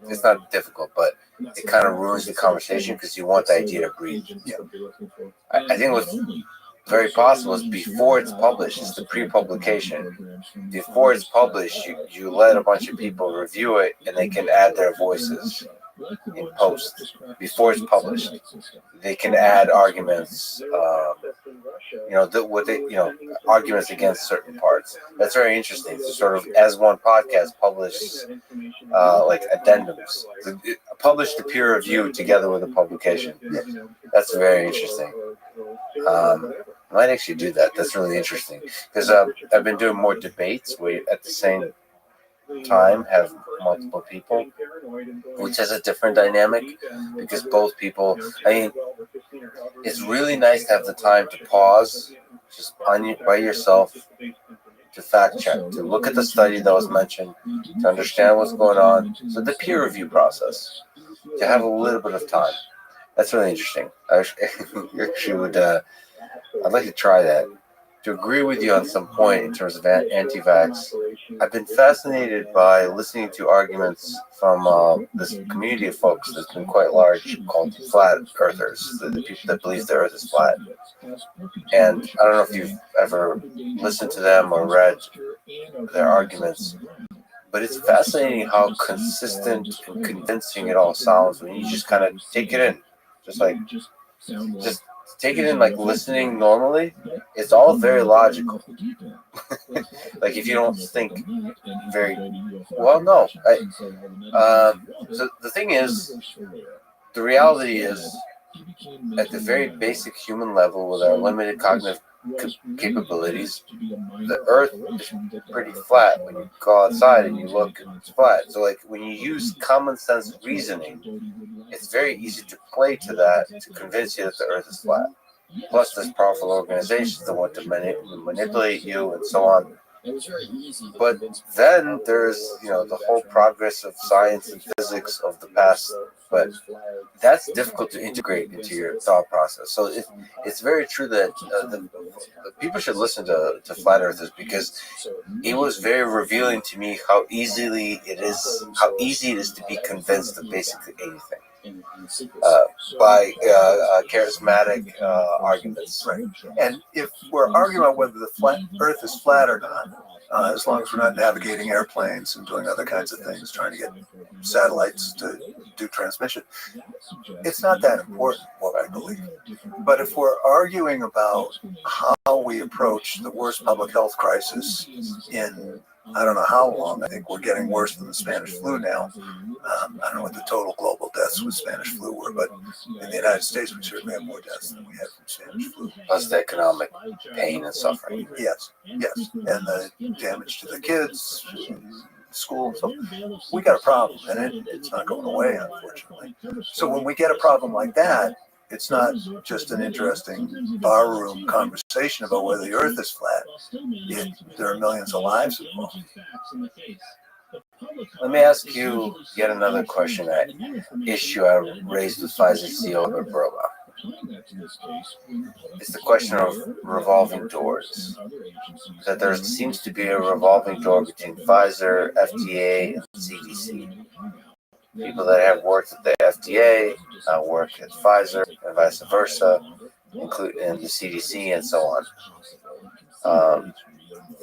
it's not difficult, but it kind of ruins the conversation because you want the idea to breathe. Yeah. I think what's very possible is before it's published, it's the pre-publication. Before it's published, you let a bunch of people review it, and they can add their voices in post before it's published. They can add arguments, arguments against certain parts. That's very interesting. So sort of as one podcast publishes like addendums, publish the peer review together with a publication. That's very interesting. I might actually do that. That's really interesting because I've been doing more debates where at the same time have multiple people, which has a different dynamic because both people, it's really nice to have the time to pause just by yourself to fact check, to look at the study that was mentioned, to understand what's going on. So the peer review process, to have a little bit of time. That's really interesting. I actually would, I'd like to try that. To agree with you on some point in terms of anti-vax, I've been fascinated by listening to arguments from this community of folks that's been quite large called flat earthers, the people that believe the earth is flat. And I don't know if you've ever listened to them or read their arguments, but it's fascinating how consistent and convincing it all sounds when you just kind of take it in. Just take it in like listening normally. It's all very logical. Like if you don't think very well, no. So the thing is, the reality is, at the very basic human level, with our limited cognitive capabilities, the earth is pretty flat. When you go outside and you look, it's flat. So like when you use common sense reasoning, it's very easy to play to that to convince you that the earth is flat. Plus there's powerful organizations that want to manipulate you and so on. But then there's, the whole progress of science and physics of the past, but that's difficult to integrate into your thought process. So it's very true that the people should listen to Flat Earthers because it was very revealing to me how easy it is to be convinced of basically anything. By charismatic arguments. Right. And if we're arguing about whether the Earth is flat or not, as long as we're not navigating airplanes and doing other kinds of things, trying to get satellites to do transmission. It's not that important, what I believe. But if we're arguing about how we approach the worst public health crisis in I don't know how long. I think we're getting worse than the Spanish flu now. I don't know what the total global deaths with Spanish flu were, but in the United States, we certainly have more deaths than we had from Spanish flu. Plus the economic pain and suffering. Yes, and the damage to the kids, school, and so we got a problem, and it's not going away, unfortunately. So when we get a problem like that, it's not just an interesting barroom conversation about whether the earth is flat. There are millions of lives involved. Let me ask you yet another question, issue I raised with Pfizer CEO Rabbi. It's the question of revolving doors. That there seems to be a revolving door between Pfizer, FDA, and CDC. People that have worked at the FDA work at Pfizer and vice versa, including the CDC and so on.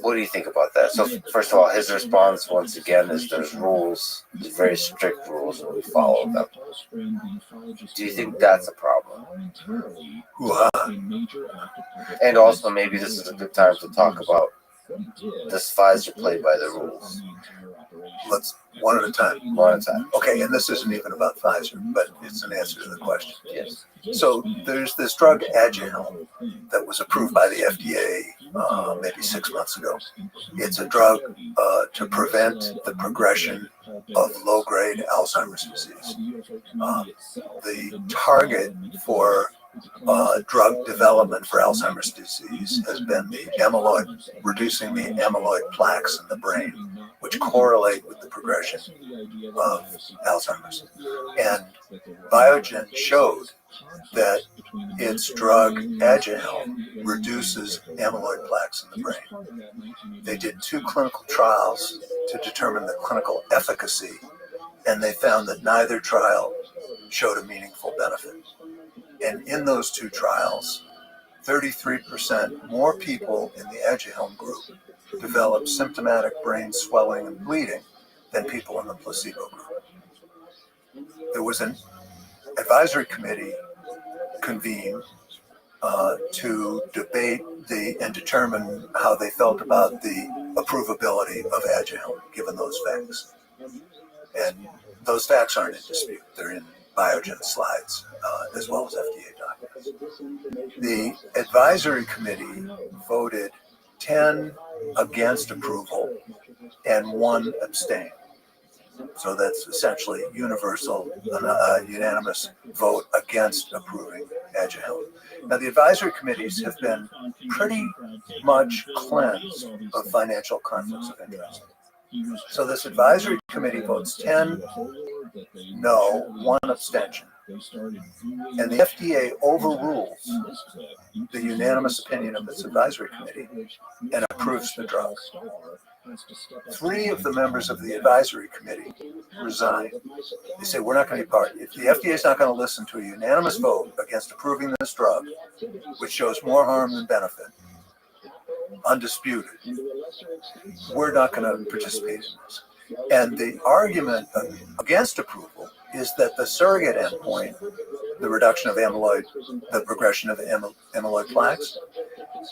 What do you think about that? So first of all, his response once again is there's rules, there's very strict rules, and we follow them. Do you think that's a problem? And also maybe this is a good time to talk about does Pfizer play by the rules? Let's one at a time. One at a time. Okay, and this isn't even about Pfizer, but it's an answer to the question. Yes. So there's this drug Aduhelm that was approved by the FDA maybe 6 months ago. It's a drug to prevent the progression of low-grade Alzheimer's disease. The target for drug development for Alzheimer's disease has been reducing the amyloid plaques in the brain, which correlate with the progression of Alzheimer's. And Biogen showed that its drug Aduhelm reduces amyloid plaques in the brain. They did 2 clinical trials to determine the clinical efficacy, and they found that neither trial showed a meaningful benefit. And in those 2 trials, 33% more people in the Aduhelm group developed symptomatic brain swelling and bleeding than people in the placebo group. There was an advisory committee convened to debate and determine how they felt about the approvability of Aduhelm, given those facts. And those facts aren't in dispute. They're in Biogen slides, as well as FDA documents. The advisory committee voted 10 against approval and 1 abstain. So that's essentially universal, unanimous vote against approving Aduhelm. Now, the advisory committees have been pretty much cleansed of financial conflicts of interest. So this advisory committee votes 10 no, 1 abstention. And the FDA overrules the unanimous opinion of this advisory committee and approves the drug. 3 of the members of the advisory committee resign. They say, we're not going to be part. If the FDA is not going to listen to a unanimous vote against approving this drug, which shows more harm than benefit, undisputed, we're not going to participate in this. And the argument against approval is that the surrogate endpoint, the reduction of amyloid, the progression of amyloid plaques,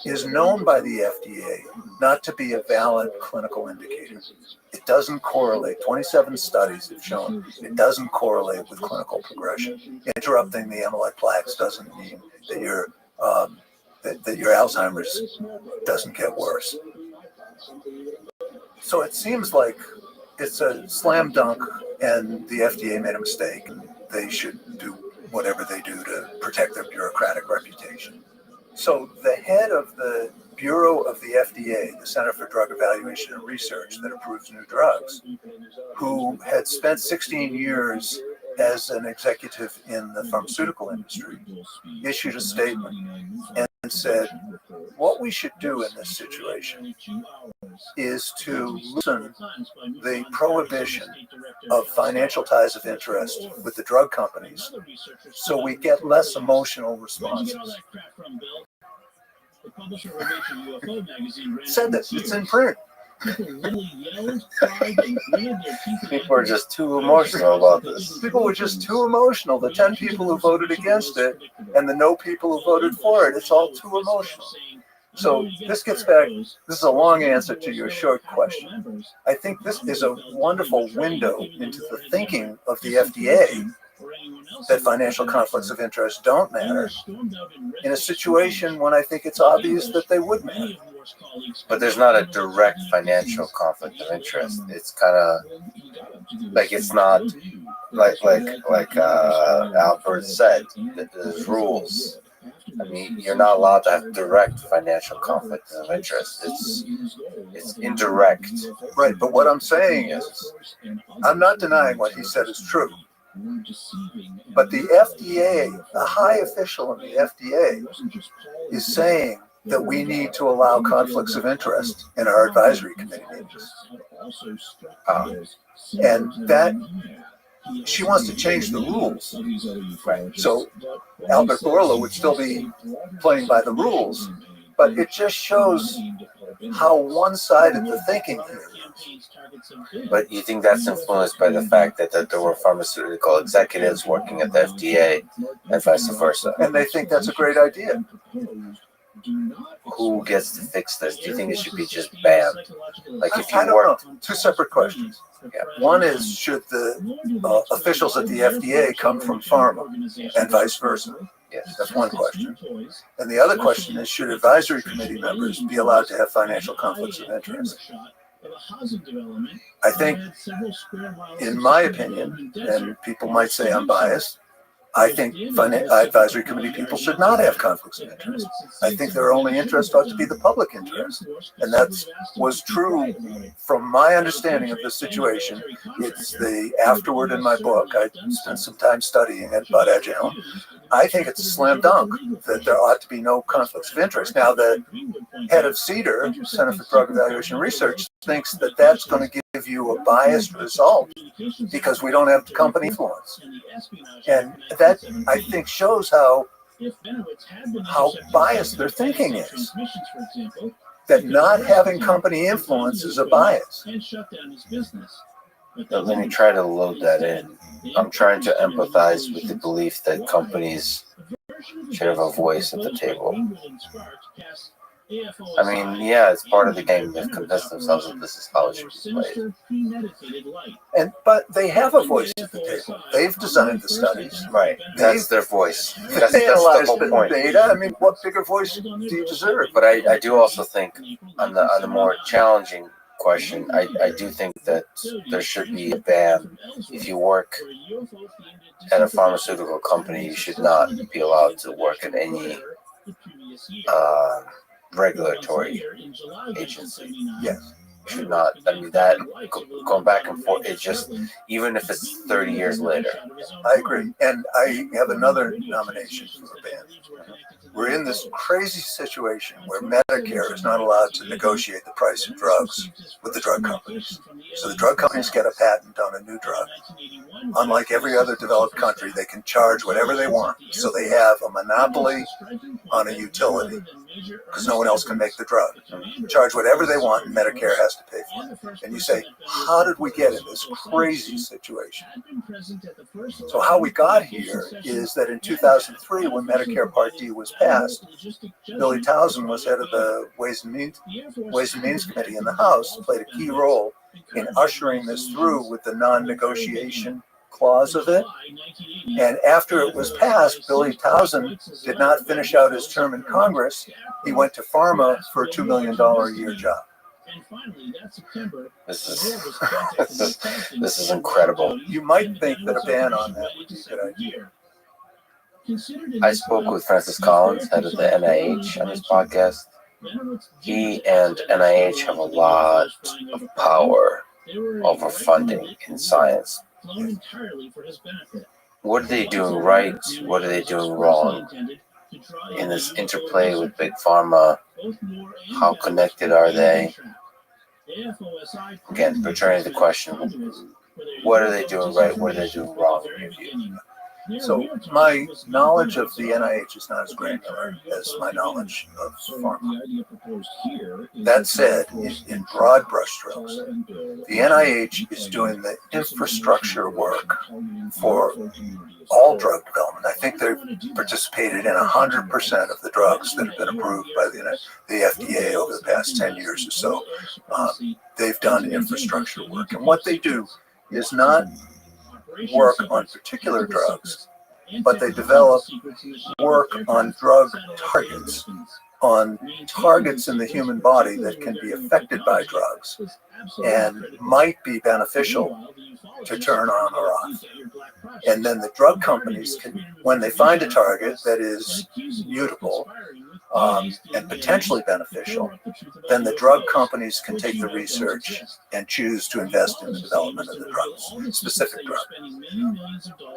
is known by the FDA not to be a valid clinical indicator. It doesn't correlate. 27 studies have shown it doesn't correlate with clinical progression. Interrupting the amyloid plaques doesn't mean that your Alzheimer's doesn't get worse. So it seems like it's a slam dunk, and the FDA made a mistake. They should do whatever they do to protect their bureaucratic reputation. So the head of the Bureau of the FDA, the Center for Drug Evaluation and Research that approves new drugs, who had spent 16 years as an executive in the pharmaceutical industry, issued a statement and said, what we should do in this situation is to loosen the prohibition of financial ties of interest with the drug companies so we get less emotional responses. Said this, it's in print. People are just too emotional about this. People were just too emotional. The 10 people who voted against it and the no people who voted for it, it's all too emotional. So this gets back, this is a long answer to your short question. I think this is a wonderful window into the thinking of the FDA that financial conflicts of interest don't matter in a situation when I think it's obvious that they would matter. But there's not a direct financial conflict of interest. It's kind of like it's not like Albert said. That there's rules. I mean, you're not allowed to have direct financial conflict of interest. It's indirect. Right, but what I'm saying is, I'm not denying what he said is true. But the FDA, a high official in the FDA, is saying that we need to allow conflicts of interest in our advisory committee meetings. And that she wants to change the rules. Right. So Albert Bourla would still be playing by the rules, but it just shows how one-sided the thinking here is. But you think that's influenced by the fact that there were pharmaceutical executives working at the FDA and vice versa? And they think that's a great idea. Who gets to fix this? Do you think it should be just banned? Like if you I don't worked, know. Two separate questions. Yeah. One is, should the officials at the FDA come from pharma and vice versa? Yes. That's one question. And the other question is, should advisory committee members be allowed to have financial conflicts of interest? I think, in my opinion, and people might say I'm biased, I think advisory committee people should not have conflicts of interest. I think their only interest ought to be the public interest. And that was true from my understanding of the situation. It's the afterward in my book. I spent some time studying it about Agile. I think it's a slam dunk that there ought to be no conflicts of interest. Now, the head of CEDAR, Center for Drug Evaluation and Research, thinks that that's going to give you a biased result because we don't have company influence. And that, I think, shows how biased their thinking is. That not having company influence is a bias. Let me try to load that in. I'm trying to empathize with the belief that companies should have a voice at the table. I mean, yeah, it's part of the game. They've convinced themselves that this is how it should be played. But they have a voice at the table. They've designed the studies. Right. That's their voice. That's They the analyze whole the point. data. I mean, what bigger voice do you deserve? But I do also think on the more challenging question, I do think that there should be a ban. If you work at a pharmaceutical company, you should not be allowed to work at any regulatory agency. Yes. Should not. I mean, that going back and forth, it just, even if it's 30 years later. I agree. And I have another nomination for a ban. We're in this crazy situation where Medicare is not allowed to negotiate the price of drugs with the drug companies. So the drug companies get a patent on a new drug. Unlike every other developed country, they can charge whatever they want. So they have a monopoly on a utility because no one else can make the drug. Charge whatever they want and Medicare has to pay for it. And you say, how did we get in this crazy situation? So how we got here is that in 2003, when Medicare Part D was passed, Billy Towson was head of the Ways and Means Committee in the House, played a key role in ushering this through with the non-negotiation clause of it. And after it was passed, Billy Towson did not finish out his term in Congress. He went to pharma for a $2 million a year job. This is incredible. You might think that a ban on that would be a good idea. I spoke with Francis Collins, head of the NIH, on his podcast. He and NIH have a lot of power over funding in science. What are they doing right? What are they doing wrong? In this interplay with Big Pharma, how connected are they? Again, returning to the question, what are they doing right? What are they doing wrong in your view? So my knowledge of the NIH is not as granular as my knowledge of pharma. That said, in broad brushstrokes, the NIH is doing the infrastructure work for all drug development. I think they've participated in 100% of the drugs that have been approved by the FDA over the past 10 years or so. They've done infrastructure work. And what they do is not work on particular drugs, but they develop work on drug targets, on targets in the human body that can be affected by drugs and might be beneficial to turn on or off. And then the drug companies can, when they find a target that is mutable and potentially beneficial, then the drug companies can take the research and choose to invest in the development of the drugs, specific drug.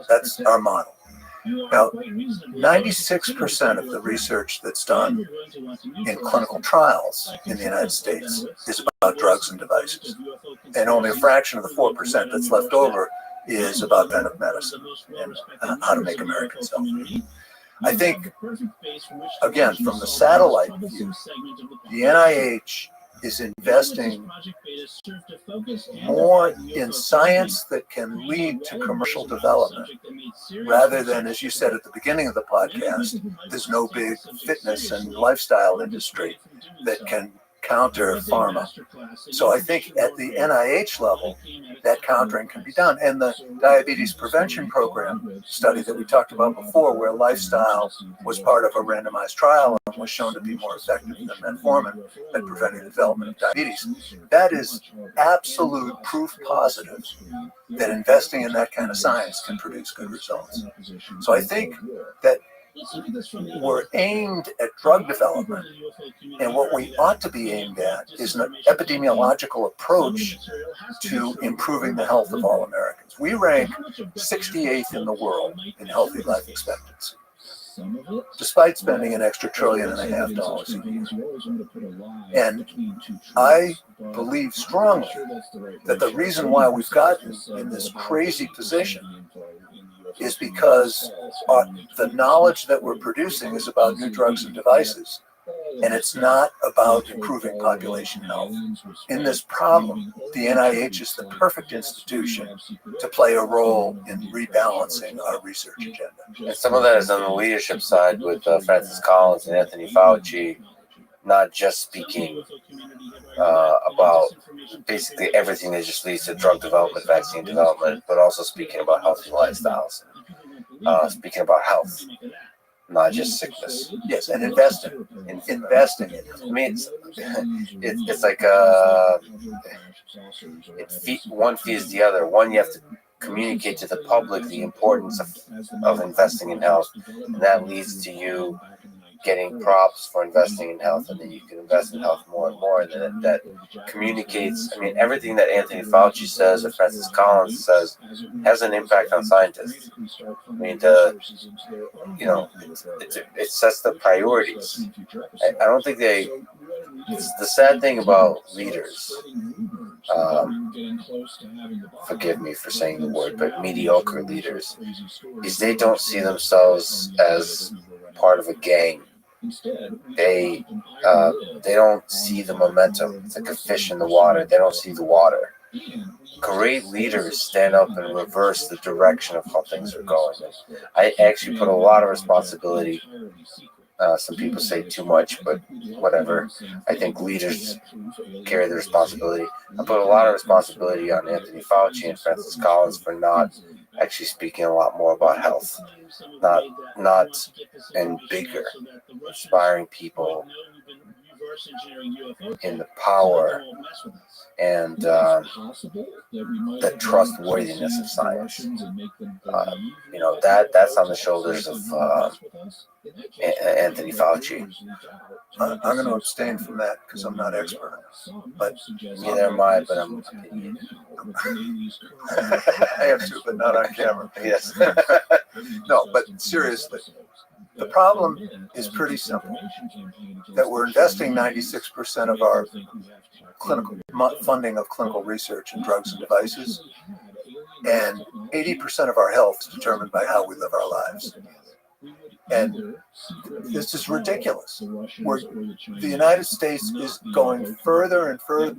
That's our model. Now, 96% of the research that's done in clinical trials in the United States is about drugs and devices. And only a fraction of the 4% that's left over is about preventive medicine and how to make Americans healthy. I think, again, from the satellite view, the NIH is investing more in science that can lead to commercial development, rather than, as you said at the beginning of the podcast, there's no big fitness and lifestyle industry that can counter pharma. So I think at the NIH level, that countering can be done. And the diabetes prevention program study that we talked about before, where lifestyle was part of a randomized trial and was shown to be more effective than metformin at preventing the development of diabetes, that is absolute proof positive that investing in that kind of science can produce good results. So I think that we're aimed at drug development, and what we ought to be aimed at is an epidemiological approach to improving the health of all Americans. We rank 68th in the world in healthy life expectancy, despite spending an extra $1.5 trillion a year. And I believe strongly that the reason why we've gotten in this crazy position is because the knowledge that we're producing is about new drugs and devices, and it's not about improving population health. In this problem, the NIH is the perfect institution to play a role in rebalancing our research agenda. And some of that is on the leadership side with Francis Collins and Anthony Fauci, not just speaking about basically everything that just leads to drug development, vaccine development, but also speaking about healthy lifestyles, speaking about health, not just sickness. Yes, and investing in it. I mean, it's like one feeds the other. One, you have to communicate to the public the importance of investing in health, and that leads to you getting props for investing in health, and then you can invest in health more and more, and then that communicates. I mean, everything that Anthony Fauci says or Francis Collins says has an impact on scientists. I mean, it sets the priorities. I don't think it's the sad thing about leaders, forgive me for saying the word, but mediocre leaders, is they don't see themselves as part of a gang. They don't see the momentum. It's like a fish in the water. They don't see the water. Great leaders stand up and reverse the direction of how things are going. I actually put a lot of responsibility. Some people say too much, but whatever. I think leaders carry the responsibility. I put a lot of responsibility on Anthony Fauci and Francis Collins for not actually speaking a lot more about health, not and bigger, inspiring people in the power and the trustworthiness of science. That's on the shoulders of Anthony Fauci. I'm going to abstain from that because I'm not expert on it. But neither am I, but I'm opinion. I have to, but not on camera. Yes. No, but seriously, the problem is pretty simple. That we're investing 96% of our clinical funding of clinical research in drugs and devices, And 80% of our health is determined by how we live our lives. And this is ridiculous. The United States is going further and further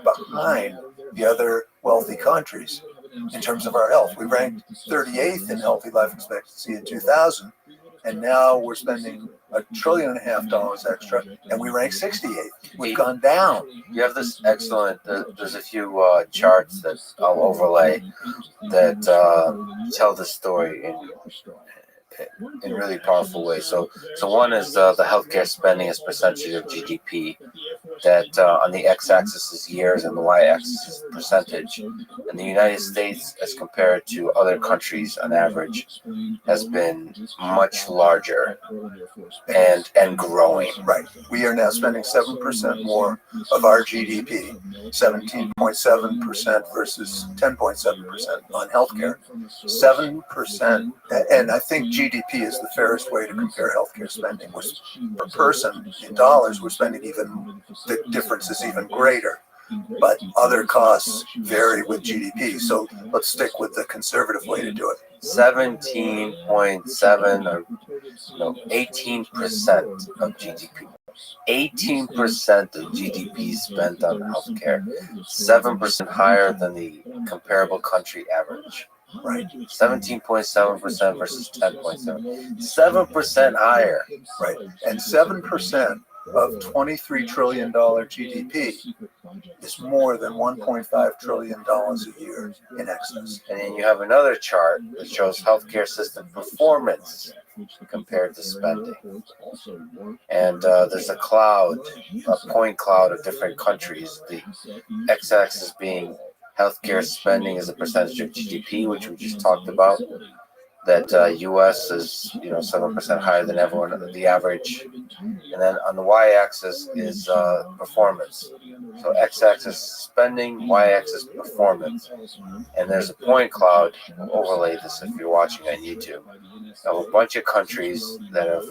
behind the other wealthy countries in terms of our health. We ranked 38th in healthy life expectancy in 2000, and now we're spending $1.5 trillion extra, and we rank 68th. We've gone down. You have this excellent. There's a few charts that I'll overlay that tell the story in really powerful ways. So one is the healthcare spending as percentage of GDP. That on the x-axis is years and the y-axis is percentage. And the United States, as compared to other countries on average, has been much larger and growing. Right. We are now spending 7% more of our GDP, 17.7% versus 10.7% on healthcare. 7%, and I think GDP is the fairest way to compare healthcare spending. Per person in dollars, we're spending the difference is even greater. But other costs vary with GDP. So let's stick with the conservative way to do it. 17.7 or 18% of GDP. 18% of GDP spent on healthcare. 7% higher than the comparable country average. Right. 17.7% versus 10.7. 7% higher. Right. And 7% of $23 trillion GDP is more than $1.5 trillion a year in excess. And then you have another chart that shows healthcare system performance compared to spending. And there's a point cloud of different countries. The x-axis being healthcare spending as a percentage of GDP, which we just talked about. That U.S. is 7% higher than everyone, the average, and then on the y-axis is performance. So x-axis spending, y-axis performance, and there's a point cloud. We'll overlay this if you're watching on YouTube. Of a bunch of countries that have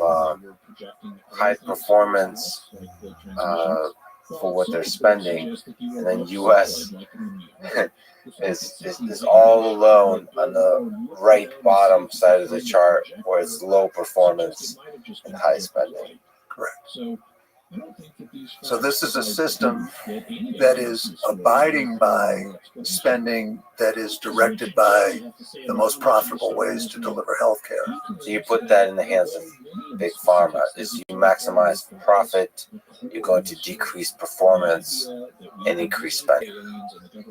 high performance for what they're spending, and then U.S. is all alone on the right bottom side of the chart, where it's low performance and high spending. Correct. So this is a system that is abiding by spending that is directed by the most profitable ways to deliver health care. So you put that in the hands of big pharma. Is you maximize profit, you're going to decrease performance and increase spending.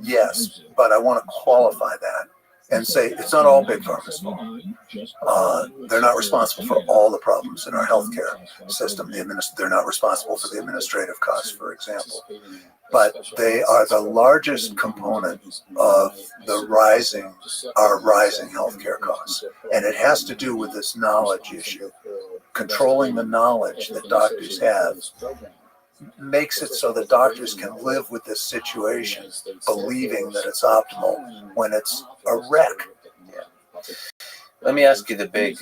Yes, but I want to qualify that and say it's not all big pharma's fault. They're not responsible for all the problems in our healthcare system. They're not responsible for the administrative costs, for example. But they are the largest component of our rising healthcare costs. And it has to do with this knowledge issue. Controlling the knowledge that doctors have makes it so that doctors can live with this situation, believing that it's optimal when it's a wreck. Yeah. Let me ask you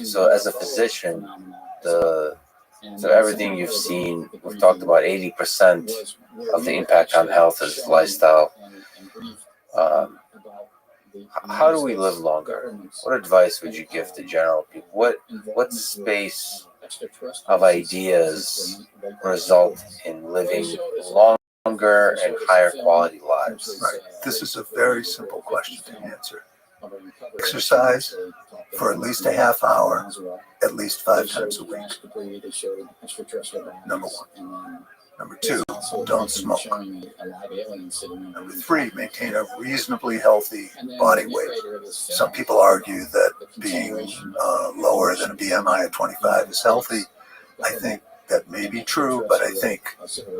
so as a physician, so everything you've seen, we've talked about 80% of the impact on health is lifestyle. How do we live longer? What advice would you give to general people? What space of ideas result in living longer and higher quality lives? Right. This is a very simple question to answer. Exercise for at least a half hour, at least 5 times a week. Number 1. Number 2, don't smoke. Number 3, maintain a reasonably healthy body weight. Some people argue that being lower than a BMI of 25 is healthy. I think that may be true, but I think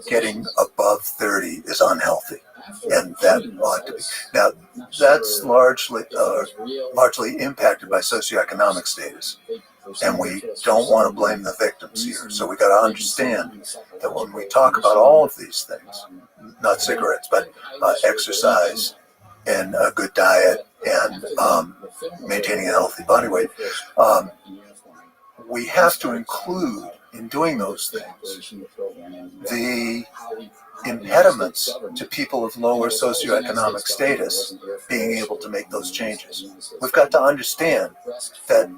getting above 30 is unhealthy, and that ought to be. Now, that's largely impacted by socioeconomic status. And we don't want to blame the victims here. So we got to understand that when we talk about all of these things, not cigarettes, but exercise and a good diet and maintaining a healthy body weight, we have to include in doing those things, the impediments to people of lower socioeconomic status being able to make those changes. We've got to understand that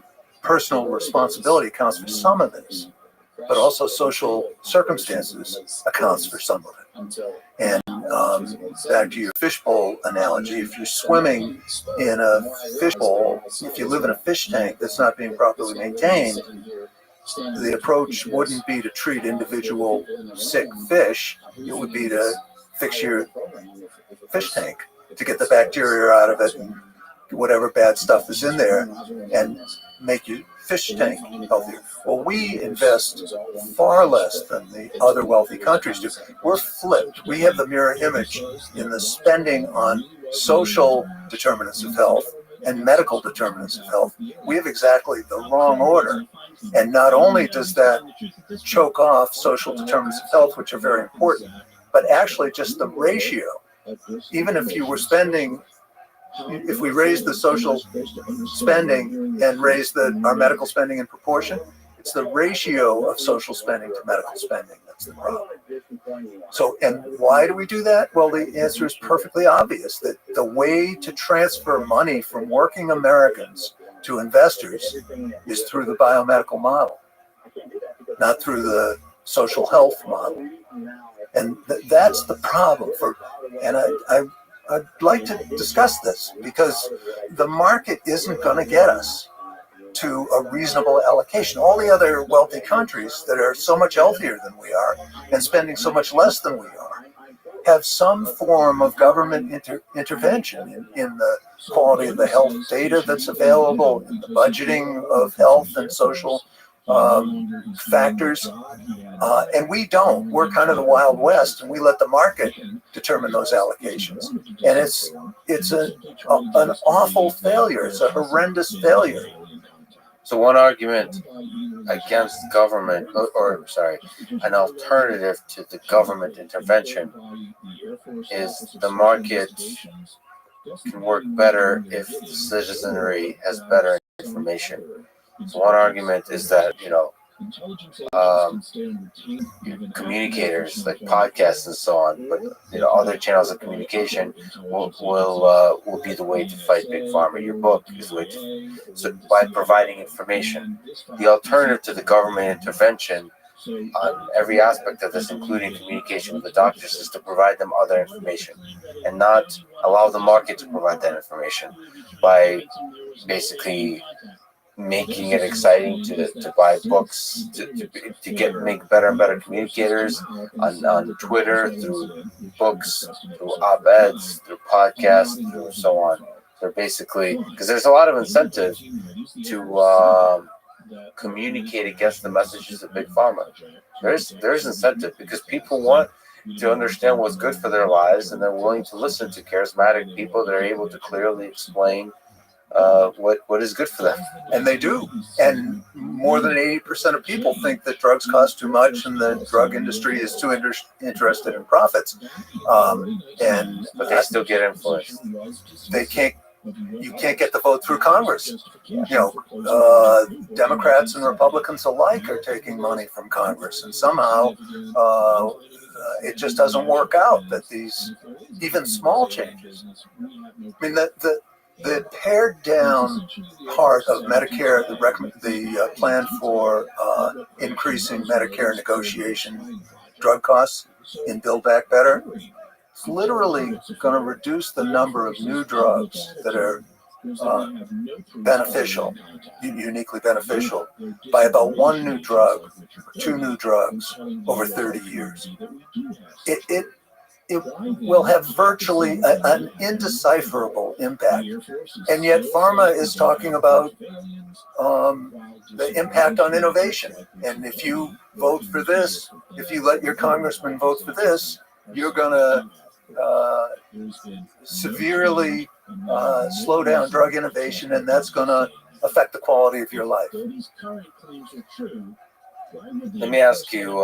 personal responsibility accounts for some of this, but also social circumstances accounts for some of it. And back to your fishbowl analogy, if you're swimming in a fishbowl, if you live in a fish tank that's not being properly maintained, the approach wouldn't be to treat individual sick fish. It would be to fix your fish tank, to get the bacteria out of it and whatever bad stuff is in there and make your fish tank healthier. Well, we invest far less than the other wealthy countries do. We're flipped. We have the mirror image in the spending on social determinants of health and medical determinants of health. We have exactly the wrong order. And not only does that choke off social determinants of health, which are very important, but actually just the ratio. Even if you were spending, if we raise the social spending and raise our medical spending in proportion, it's the ratio of social spending to medical spending that's the problem. So, and why do we do that? Well, the answer is perfectly obvious, that the way to transfer money from working Americans to investors is through the biomedical model, not through the social health model. And that's the problem. And I'd like to discuss this, because the market isn't going to get us to a reasonable allocation. All the other wealthy countries that are so much healthier than we are and spending so much less than we are have some form of government intervention in the quality of the health data that's available, in the budgeting of health and social factors. And we don't. We're kind of the Wild West, and we let the market determine those allocations. And it's an awful failure. It's a horrendous failure. So one argument against government, an alternative to the government intervention is the market can work better if the citizenry has better information. So one argument is that, communicators like podcasts and so on, but other channels of communication will be the way to fight big pharma. Your book is the way to, so by providing information. The alternative to the government intervention on every aspect of this, including communication with the doctors, is to provide them other information and not allow the market to provide that information by basically making it exciting to buy books, to make better and better communicators on Twitter, through books, through op-eds, through podcasts, through so on. They're basically, because there's a lot of incentive to communicate against the messages of big pharma. There's incentive because people want to understand what's good for their lives, and they're willing to listen to charismatic people that are able to clearly explain what is good for them. And they do. And more than 80% of people think that drugs cost too much and the drug industry is too interested in profits. But they still get influenced. You can't get the vote through Congress. Democrats and Republicans alike are taking money from Congress, and somehow it just doesn't work out that these even small changes. I mean, the pared down part of Medicare, the plan for increasing Medicare negotiation drug costs in Build Back Better, it's literally going to reduce the number of new drugs that are beneficial, uniquely beneficial, by about one new drug, two new drugs over 30 years. It will have virtually an indecipherable impact. And yet pharma is talking about the impact on innovation. And if you vote for this, if you let your congressman vote for this, you're going to severely slow down drug innovation, and that's going to affect the quality of your life. Let me ask you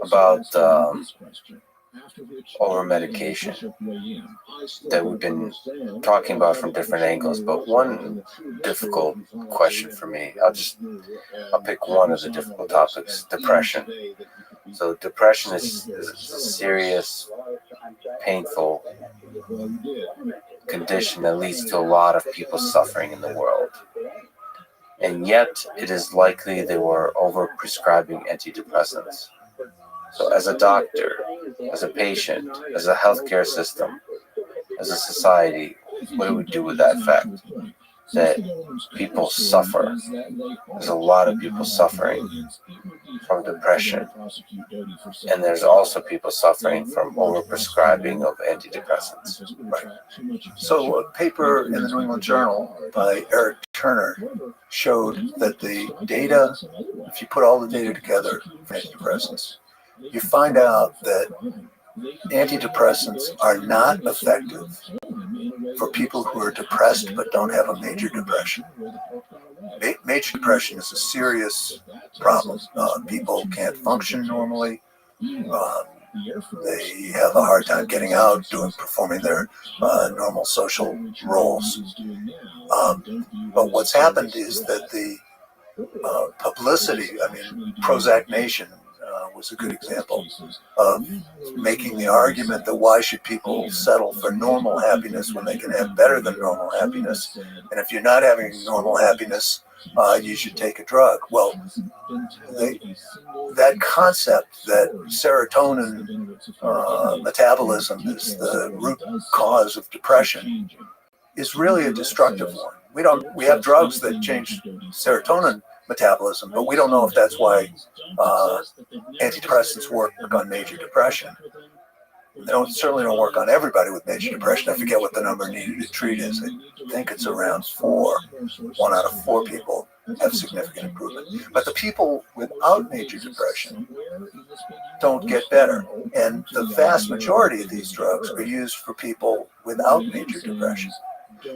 about over medication that we've been talking about from different angles. But one difficult question for me, I'll pick one of the difficult topics: depression. So depression is a serious, painful condition that leads to a lot of people suffering in the world. And yet it is likely they were over-prescribing antidepressants. So as a doctor, as a patient, as a healthcare system, as a society, what do we do with that fact? That people suffer. There's a lot of people suffering from depression. And there's also people suffering from overprescribing of antidepressants. Right. So a paper in the New England Journal by Eric Turner showed that the data, if you put all the data together for antidepressants, you find out that antidepressants are not effective for people who are depressed but don't have a major depression. Major depression is a serious problem. People can't function normally. They have a hard time getting out, performing their normal social roles. But what's happened is that the publicity, Prozac Nation was a good example of making the argument that why should people settle for normal happiness when they can have better than normal happiness? And if you're not having normal happiness, you should take a drug. Well, that concept that serotonin metabolism is the root cause of depression is really a destructive one. We have drugs that change serotonin metabolism, but we don't know if that's why antidepressants work on major depression. They certainly don't work on everybody with major depression. I forget what the number needed to treat is. I think it's around 4. 1 out of 4 people have significant improvement. But the people without major depression don't get better. And the vast majority of these drugs are used for people without major depression.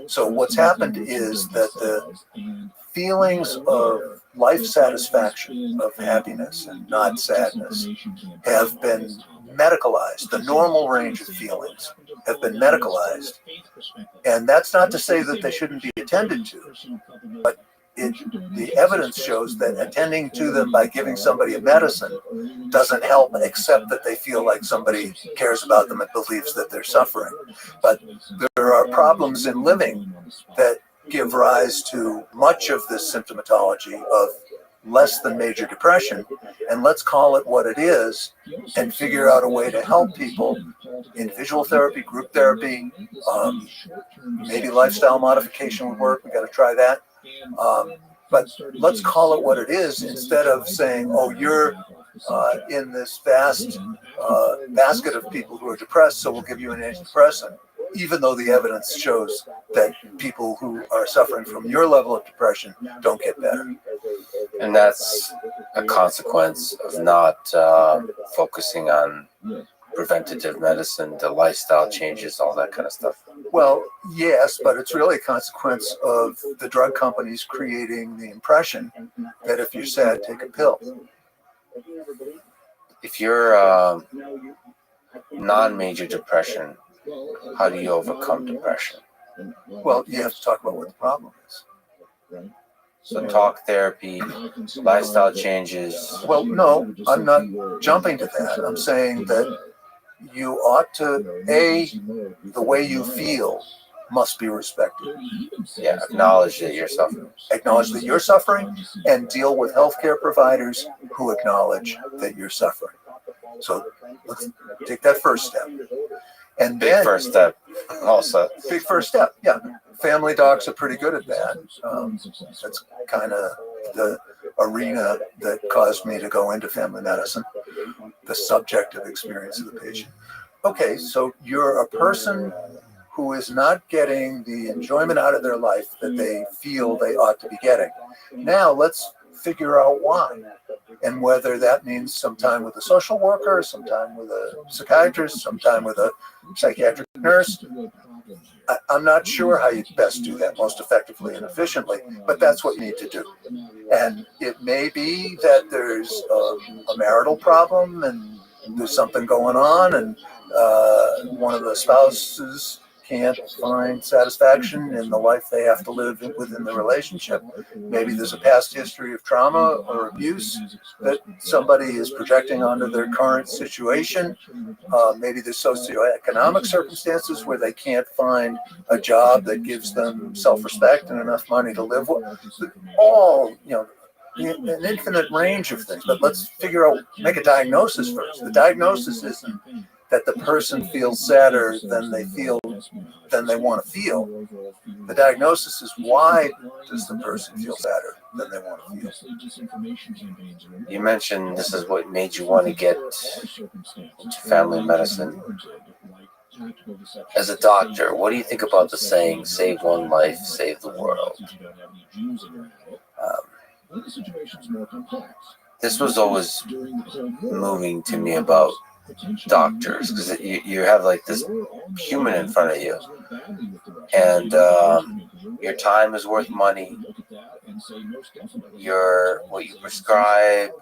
So what's happened is that the feelings of life satisfaction, of happiness and not sadness, have been medicalized. The normal range of feelings have been medicalized. And that's not to say that they shouldn't be attended to, but the evidence shows that attending to them by giving somebody a medicine doesn't help, except that they feel like somebody cares about them and believes that they're suffering. But there are problems in living that give rise to much of this symptomatology of less than major depression, and let's call it what it is and figure out a way to help people. Individual therapy, group therapy, maybe lifestyle modification would work. We got to try that. But let's call it what it is instead of saying, oh, you're in this vast basket of people who are depressed, so we'll give you an antidepressant, even though the evidence shows that people who are suffering from your level of depression don't get better. And that's a consequence of not focusing on preventative medicine, the lifestyle changes, all that kind of stuff. Well, yes, but it's really a consequence of the drug companies creating the impression that if you're sad, take a pill. If you're non-major depression, how do you overcome depression? Well, you have to talk about what the problem is. So talk therapy, lifestyle changes. Well, no, I'm not jumping to that. I'm saying that you ought to, the way you feel must be respected. Yeah, acknowledge that you're suffering. Acknowledge that you're suffering and deal with healthcare providers who acknowledge that you're suffering. So let's take that first step. And big first step also. Big first step, yeah. Family docs are pretty good at that. That's kind of the arena that caused me to go into family medicine, the subjective experience of the patient. Okay, so you're a person who is not getting the enjoyment out of their life that they feel they ought to be getting. Now let's figure out why, and whether that means some time with a social worker, some time with a psychiatrist, some time with a psychiatric nurse. I'm not sure how you best do that most effectively and efficiently, but that's what you need to do. And it may be that there's a marital problem, and there's something going on, and one of the spouses can't find satisfaction in the life they have to live within the relationship. Maybe there's a past history of trauma or abuse that somebody is projecting onto their current situation. Maybe there's socioeconomic circumstances where they can't find a job that gives them self-respect and enough money to live with. All, an infinite range of things. But let's make a diagnosis first. The diagnosis isn't that the person feels sadder than they want to feel. The diagnosis is, why does the person feel sadder than they want to feel? You mentioned this is what made you want to get into family medicine. As a doctor, what do you think about the saying, save one life, save the world? This was always moving to me about doctors, because you have like this human in front of you, and your time is worth money. What you prescribe,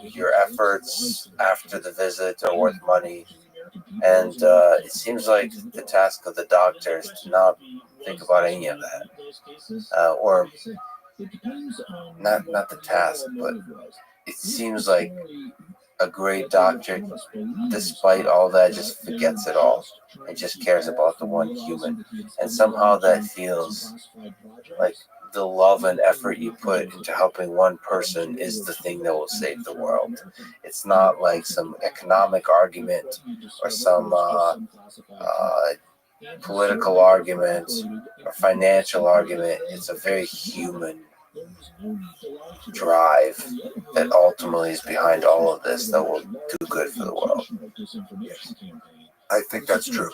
your efforts after the visit are worth money, and it seems like the task of the doctor is to not think about any of that, or not the task, but it seems like a great doctor, despite all that, just forgets it all and just cares about the one human. And somehow that feels like the love and effort you put into helping one person is the thing that will save the world. It's not like some economic argument or some political argument or financial argument. It's a very human drive that ultimately is behind all of this that will do good for the world. I think that's true.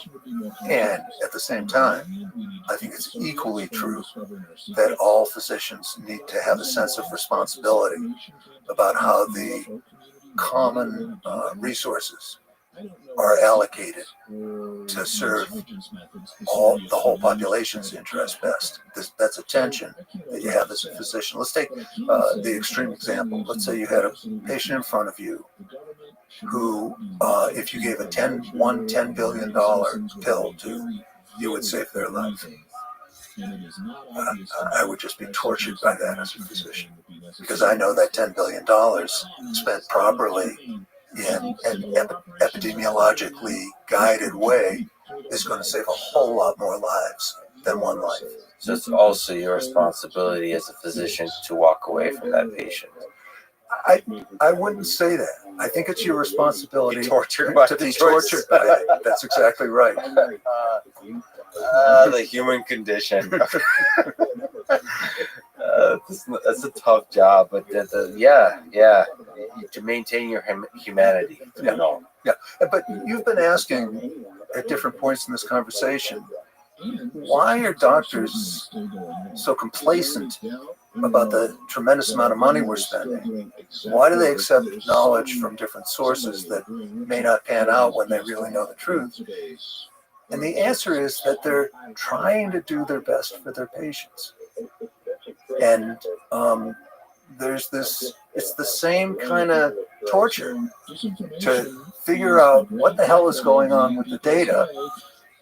And at the same time, I think it's equally true that all physicians need to have a sense of responsibility about how the common resources are allocated to serve the whole population's interest best. That's a tension that you have as a physician. Let's take the extreme example. Let's say you had a patient in front of you who, if you gave a $10 billion pill to, you would save their life. I would just be tortured by that as a physician, because I know that $10 billion spent properly in an epidemiologically guided way is going to save a whole lot more lives than one life. So it's also your responsibility as a physician to walk away from that patient. I wouldn't say that. I think it's your responsibility to be tortured by it. That's exactly right. The human condition. That's a tough job, but to maintain your humanity. Yeah. But you've been asking at different points in this conversation, why are doctors so complacent about the tremendous amount of money we're spending? Why do they accept knowledge from different sources that may not pan out when they really know the truth? And the answer is that they're trying to do their best for their patients. And it's the same kind of torture to figure out what the hell is going on with the data.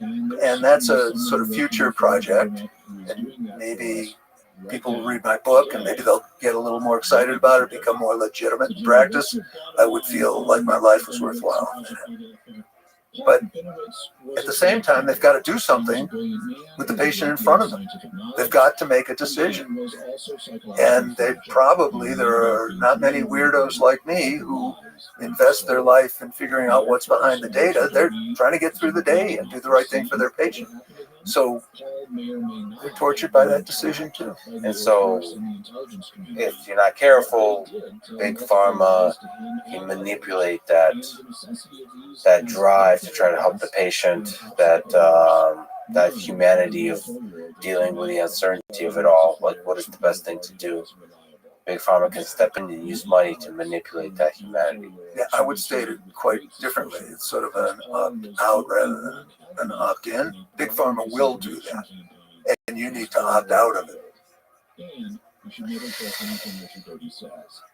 And that's a sort of future project. And maybe people will read my book and maybe they'll get a little more excited about it, become more legitimate in practice. I would feel like my life was worthwhile. But at the same time, they've got to do something with the patient in front of them. They've got to make a decision. And there are not many weirdos like me who invest their life in figuring out what's behind the data. They're trying to get through the day and do the right thing for their patient. So they're tortured by that decision too. And so if you're not careful, Big Pharma can manipulate that drive to try to help the patient, that humanity of dealing with the uncertainty of it all. Like, what is the best thing to do? Big Pharma can step in and use money to manipulate that humanity. Yeah, I would state it quite differently. It's sort of an opt-out rather than an opt-in. Big Pharma will do that, and you need to opt out of it.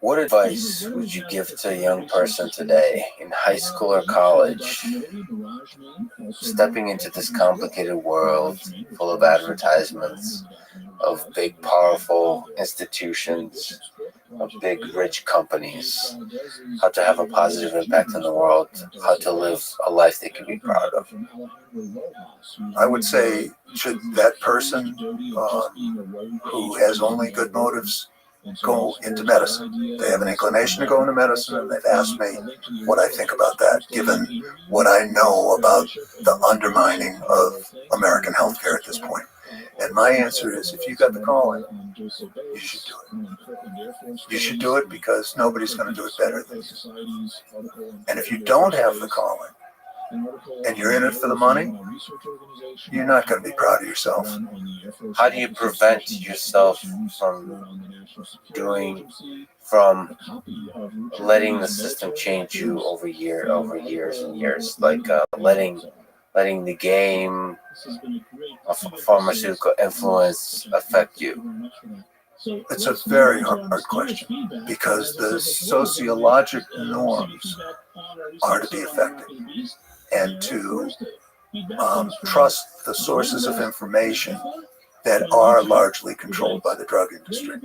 What advice would you give to a young person today in high school or college, stepping into this complicated world full of advertisements, of big, powerful institutions, of big, rich companies, how to have a positive impact in the world, how to live a life they can be proud of? I would say, should that person who has only good motives go into medicine? They have an inclination to go into medicine, and they've asked me what I think about that, given what I know about the undermining of American healthcare at this point. And my answer is, if you got the calling, you should do it. You should do it because nobody's going to do it better than you. And if you don't have the calling, and you're in it for the money, you're not going to be proud of yourself. How do you prevent yourself from letting the system change you over years and years, like letting the game of pharmaceutical influence affect you? It's a very hard question, because the sociologic norms are to be effective and to trust the sources of information that are largely controlled by the drug industry.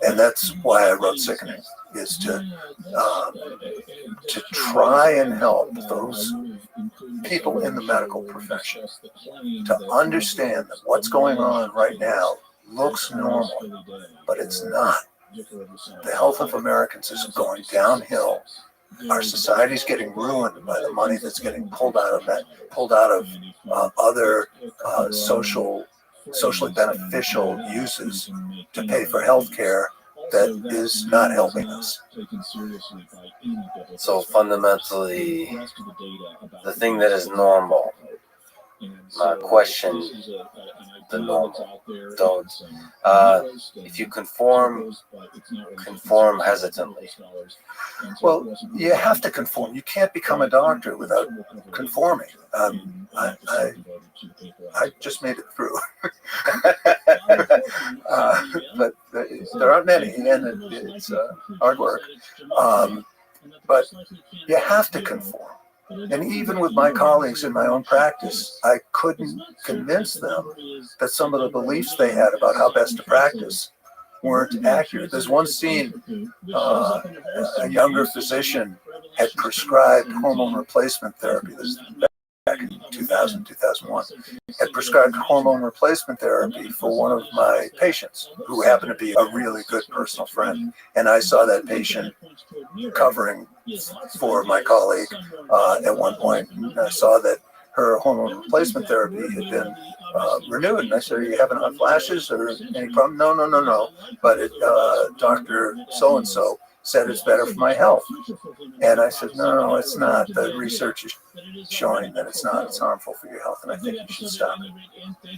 And that's why I wrote Sickening, is to try and help those people in the medical profession to understand that what's going on right now looks normal, but it's not. The health of Americans is going downhill. Our society's getting ruined by the money that's getting pulled out of other socially beneficial uses to pay for health care that is not helping us. So fundamentally, the thing that is normal, question the normal. Don't. If you conform hesitantly. Well, you have to conform. You can't become a doctor without conforming. I just made it through. But there aren't many, and it's hard work. But you have to conform. And even with my colleagues in my own practice, I couldn't convince them that some of the beliefs they had about how best to practice weren't accurate. There's one scene, a younger physician had prescribed hormone replacement therapy. This is back in 2000, 2001, had prescribed hormone replacement therapy for one of my patients who happened to be a really good personal friend. And I saw that patient covering for my colleague at one point, and I saw that her hormone replacement therapy had been renewed. And I said, "Are you having hot flashes or any problem?" No. But Dr. So-and-so said it's better for my health. And I said, no, it's not. The research is showing that it's not. It's harmful for your health, and I think you should stop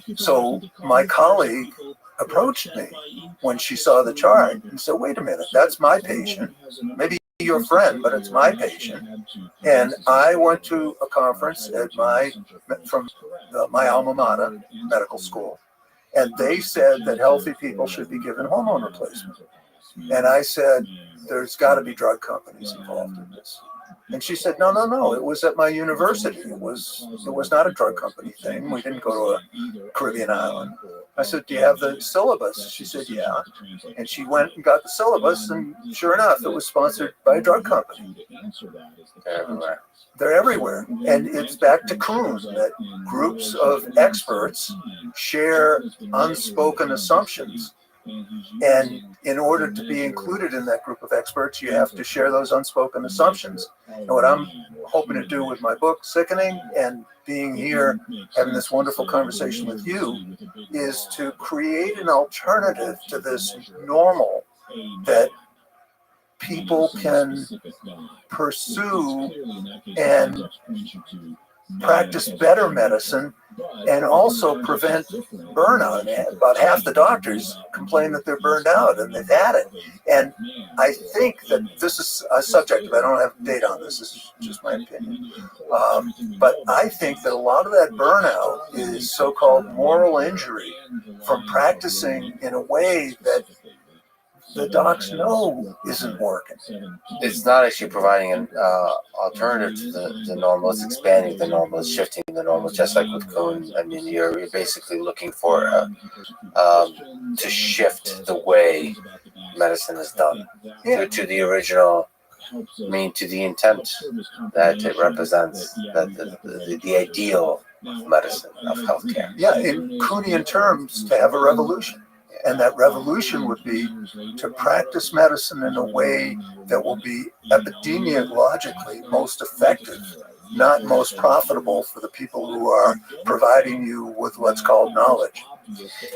it. So my colleague approached me when she saw the chart and said, "Wait a minute, that's my patient. Maybe your friend, but it's my patient." And I went to a conference at from my alma mater, medical school, and they said that healthy people should be given hormone replacement. And I said, "There's got to be drug companies involved in this." And she said, no, it was at my university. It was not a drug company thing. We didn't go to a Caribbean island. I said, "Do you have the syllabus?" She said, "Yeah." And she went and got the syllabus, and sure enough, it was sponsored by a drug company. They're everywhere. And it's back to Kuhn, that groups of experts share unspoken assumptions. And in order to be included in that group of experts, you have to share those unspoken assumptions. And what I'm hoping to do with my book, Sickening, and being here, having this wonderful conversation with you, is to create an alternative to this normal that people can pursue and practice better medicine and also prevent burnout. About half the doctors complain that they're burned out, and they've had it. And I think that this is a subject, I don't have data on this is just my opinion. But I think that a lot of that burnout is so-called moral injury from practicing in a way that the docs know isn't working. It's not actually providing an alternative to the normal. It's expanding the normal. It's shifting the normal. Just like with Kuhn, I mean, you're basically looking for to shift the way medicine is done to the original. I mean, to the intent that it represents, that the ideal of medicine, of healthcare. Yeah, in Kuhnian terms, to have a revolution. And that revolution would be to practice medicine in a way that will be epidemiologically most effective, not most profitable for the people who are providing you with what's called knowledge.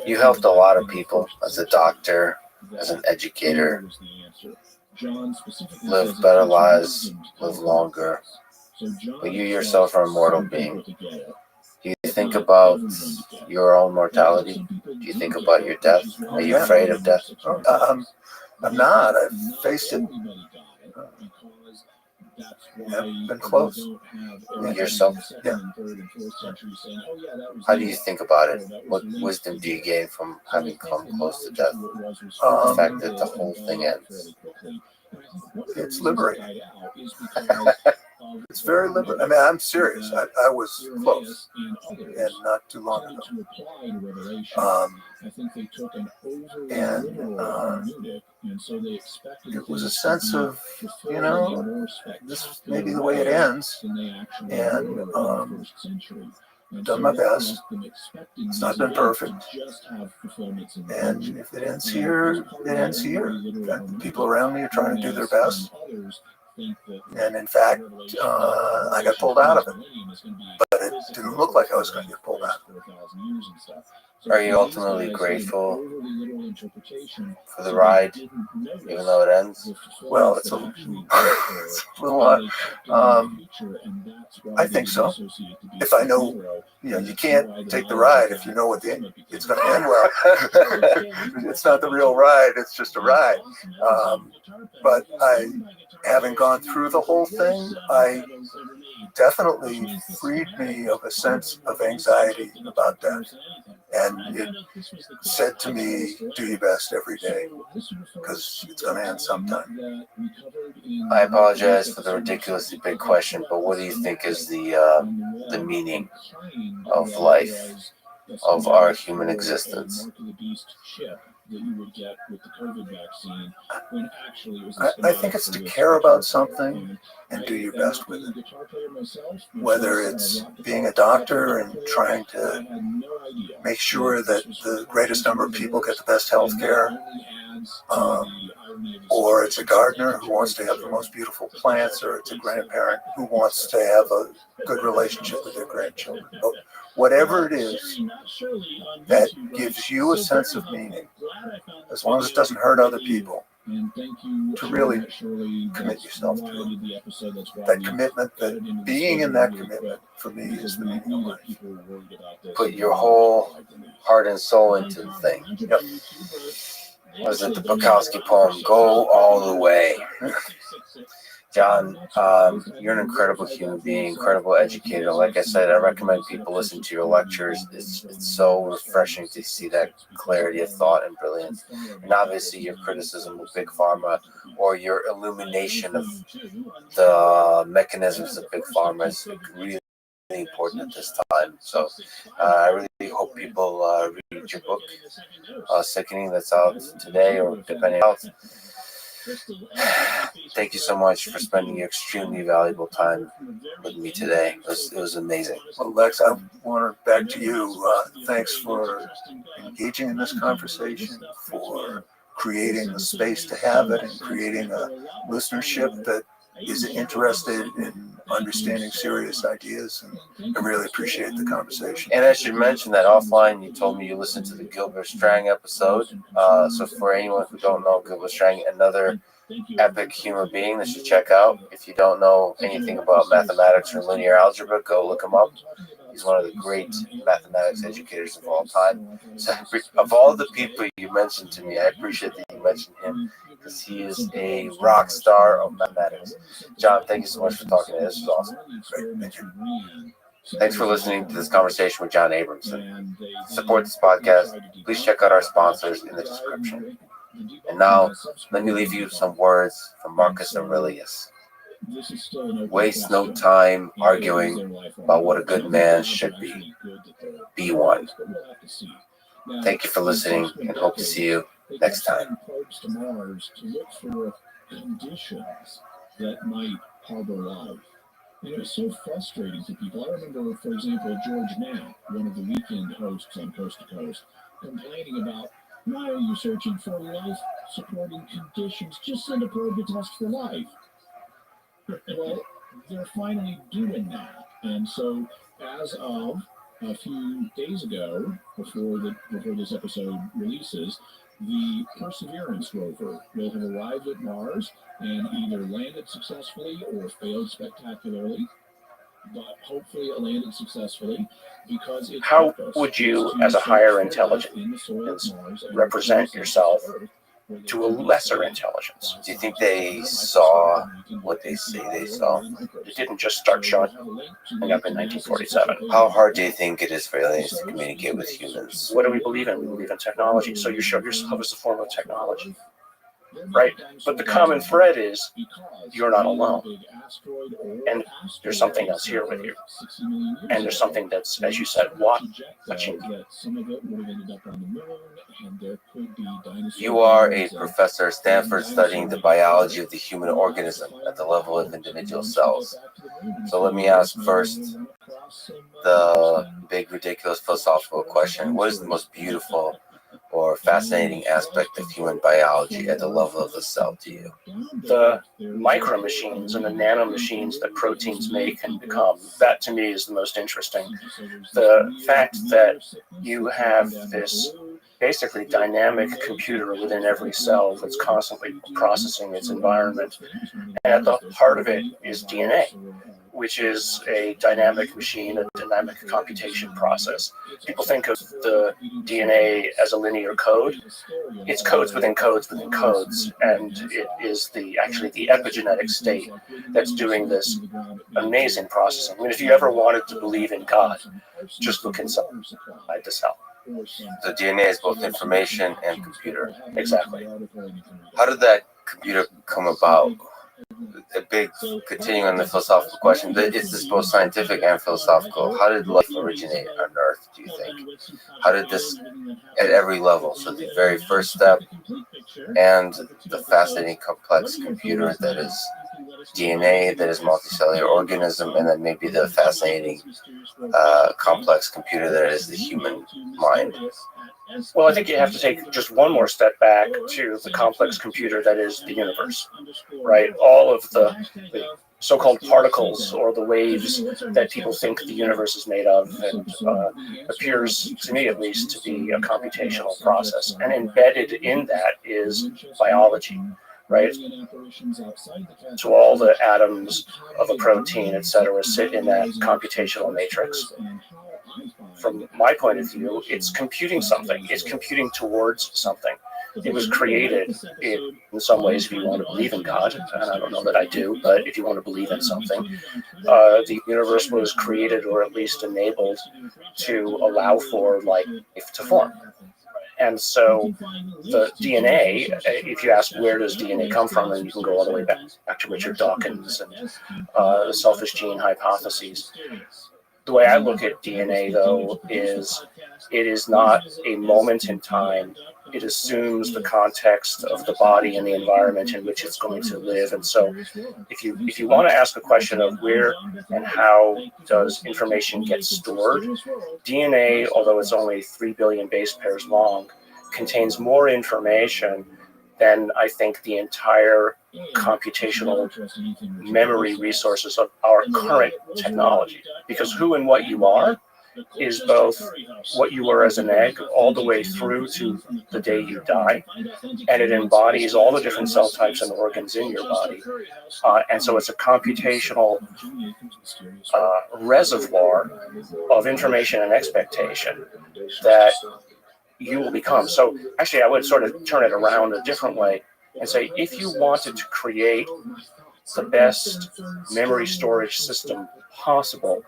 You helped a lot of people as a doctor, as an educator, live better lives, live longer. But you yourself are a mortal being. Do you think about your own mortality? Do you think about your death? Are you afraid of death? I'm not. I've faced it. I've been close. Yourself? Yeah. How do you think about it? What wisdom do you gain from having come close to death? The fact that the whole thing ends. It's liberating. It's very liberating. I mean, I'm serious. I was close, and not too long ago. It was a sense of, this may be the way it ends, and I've done my best. It's not been perfect. And if it ends here, it ends here. The people around me are trying to do their best. And in fact, I got pulled out of it. But it didn't look like I was going to get pulled out. Are you ultimately grateful for the ride, even though it ends? Well, it's a little I think so. If I know, you can't take the ride if you know it's going to end well. It's not the real ride, it's just a ride. But having gone through the whole thing, I definitely freed me of a sense of anxiety about death. And it said to me, do your best every day, because it's going to end sometime. I apologize for the ridiculously big question, but what do you think is the meaning of life, of our human existence? I think it's to care about something and do your best with it. Whether it's being a doctor and trying to make sure that the greatest number of people get the best health care, or it's a gardener who wants to have the most beautiful plants, or it's a grandparent who wants to have a good relationship with their grandchildren. But whatever it is that gives you a sense of meaning, as long as it doesn't hurt other people, to really commit yourself to it. That commitment, that being in that commitment, for me, is the meaning of life. Put your whole heart and soul into the thing. Yep. Was it the Bukowski poem, Go All the Way? John, you're an incredible human being, incredible educator. Like I said, I recommend people listen to your lectures. It's so refreshing to see that clarity of thought and brilliance. And obviously your criticism of Big Pharma, or your illumination of the mechanisms of Big Pharma, is really important at this time. So I really hope people read your book, Sickening, that's out today, or depending on health. Thank you so much for spending your extremely valuable time with me today. It was amazing. Well, Lex, I want to back to you. Thanks for engaging in this conversation, for creating a space to have it, and creating a listenership that is interested in understanding serious ideas. And I really appreciate the conversation. And I should mention that offline, you told me you listened to the Gilbert Strang episode. So for anyone who don't know, Gilbert Strang, another epic human being that you check out. If you don't know anything about mathematics or linear algebra, go look him up. He's one of the great mathematics educators of all time. So of all the people you mentioned to me, I appreciate that you mentioned him, because he is a rock star of mathematics. John, thank you so much for talking to me. This was awesome. Great. Thank you. Thanks for listening to this conversation with John Abramson. To support this podcast, please check out our sponsors in the description. And now, let me leave you some words from Marcus Aurelius. Waste no time arguing about what a good man should be. Be one. Thank you for listening, and hope to see you next time. Probes to Mars to look for conditions that might harbor life. And it was so frustrating to people. I remember, for example, George Knapp, one of the weekend hosts on Coast to Coast, complaining about, why are you searching for life-supporting conditions? Just send a probe to test for life. Well, they're finally doing that. And so, as of a few days ago, before this episode releases, the Perseverance rover will have arrived at Mars and either landed successfully or failed spectacularly. But hopefully it landed successfully because it. How would you, as a higher intelligence, represent yourself to a lesser intelligence? Do you think they saw what they say they saw? It didn't just start showing up in 1947. How hard do you think it is for aliens to communicate with humans? What do we believe in? We believe in technology. So you show yourself as a form of technology, right? But the common thread is you're not alone. And there's something else here with you. And there's something that's, as you said, watching you. You are a professor at Stanford studying the biology of the human organism at the level of individual cells. So let me ask first the big, ridiculous philosophical question. What is the most beautiful or fascinating aspect of human biology at the level of the cell to you? The micro machines and the nano machines that proteins make and become, that to me is the most interesting. The fact that you have this basically dynamic computer within every cell that's constantly processing its environment. And at the heart of it is DNA, which is a dynamic machine, a dynamic computation process. People think of the DNA as a linear code. It's codes within codes within codes, and it is actually the epigenetic state that's doing this amazing processing. I mean, if you ever wanted to believe in God, just look inside the cell. So DNA is both information and computer. Exactly. How did that computer come about? A big, continuing on the philosophical question, is this both scientific and philosophical? How did life originate on Earth, do you think? How did this, at every level, so the very first step and the fascinating complex computer that is DNA, that is multicellular organism, and then maybe the fascinating complex computer that is the human mind? Well, I think you have to take just one more step back to the complex computer that is the universe, right? All of the so-called particles or the waves that people think the universe is made of, and appears, to me at least, to be a computational process. And embedded in that is biology, right? So all the atoms of a protein, etc., sit in that computational matrix. From my point of view, it's computing something. It's computing towards something. It was created in some ways, if you want to believe in God, and I don't know that I do, but if you want to believe in something, the universe was created, or at least enabled, to allow for life to form. And so the DNA, if you ask where does DNA come from, then you can go all the way back to Richard Dawkins and the selfish gene hypotheses. The way I look at DNA, though, is it is not a moment in time. It assumes the context of the body and the environment in which it's going to live. And so if you want to ask a question of where and how does information get stored, DNA, although it's only 3 billion base pairs long, contains more information than I think the entire computational memory resources of our current technology. Because who and what you are is both what you were as an egg all the way through to the day you die, and it embodies all the different cell types and organs in your body. And so it's a computational reservoir of information and expectation that you will become. So actually, I would sort of turn it around a different way and say, if you wanted to create the best memory storage system possible,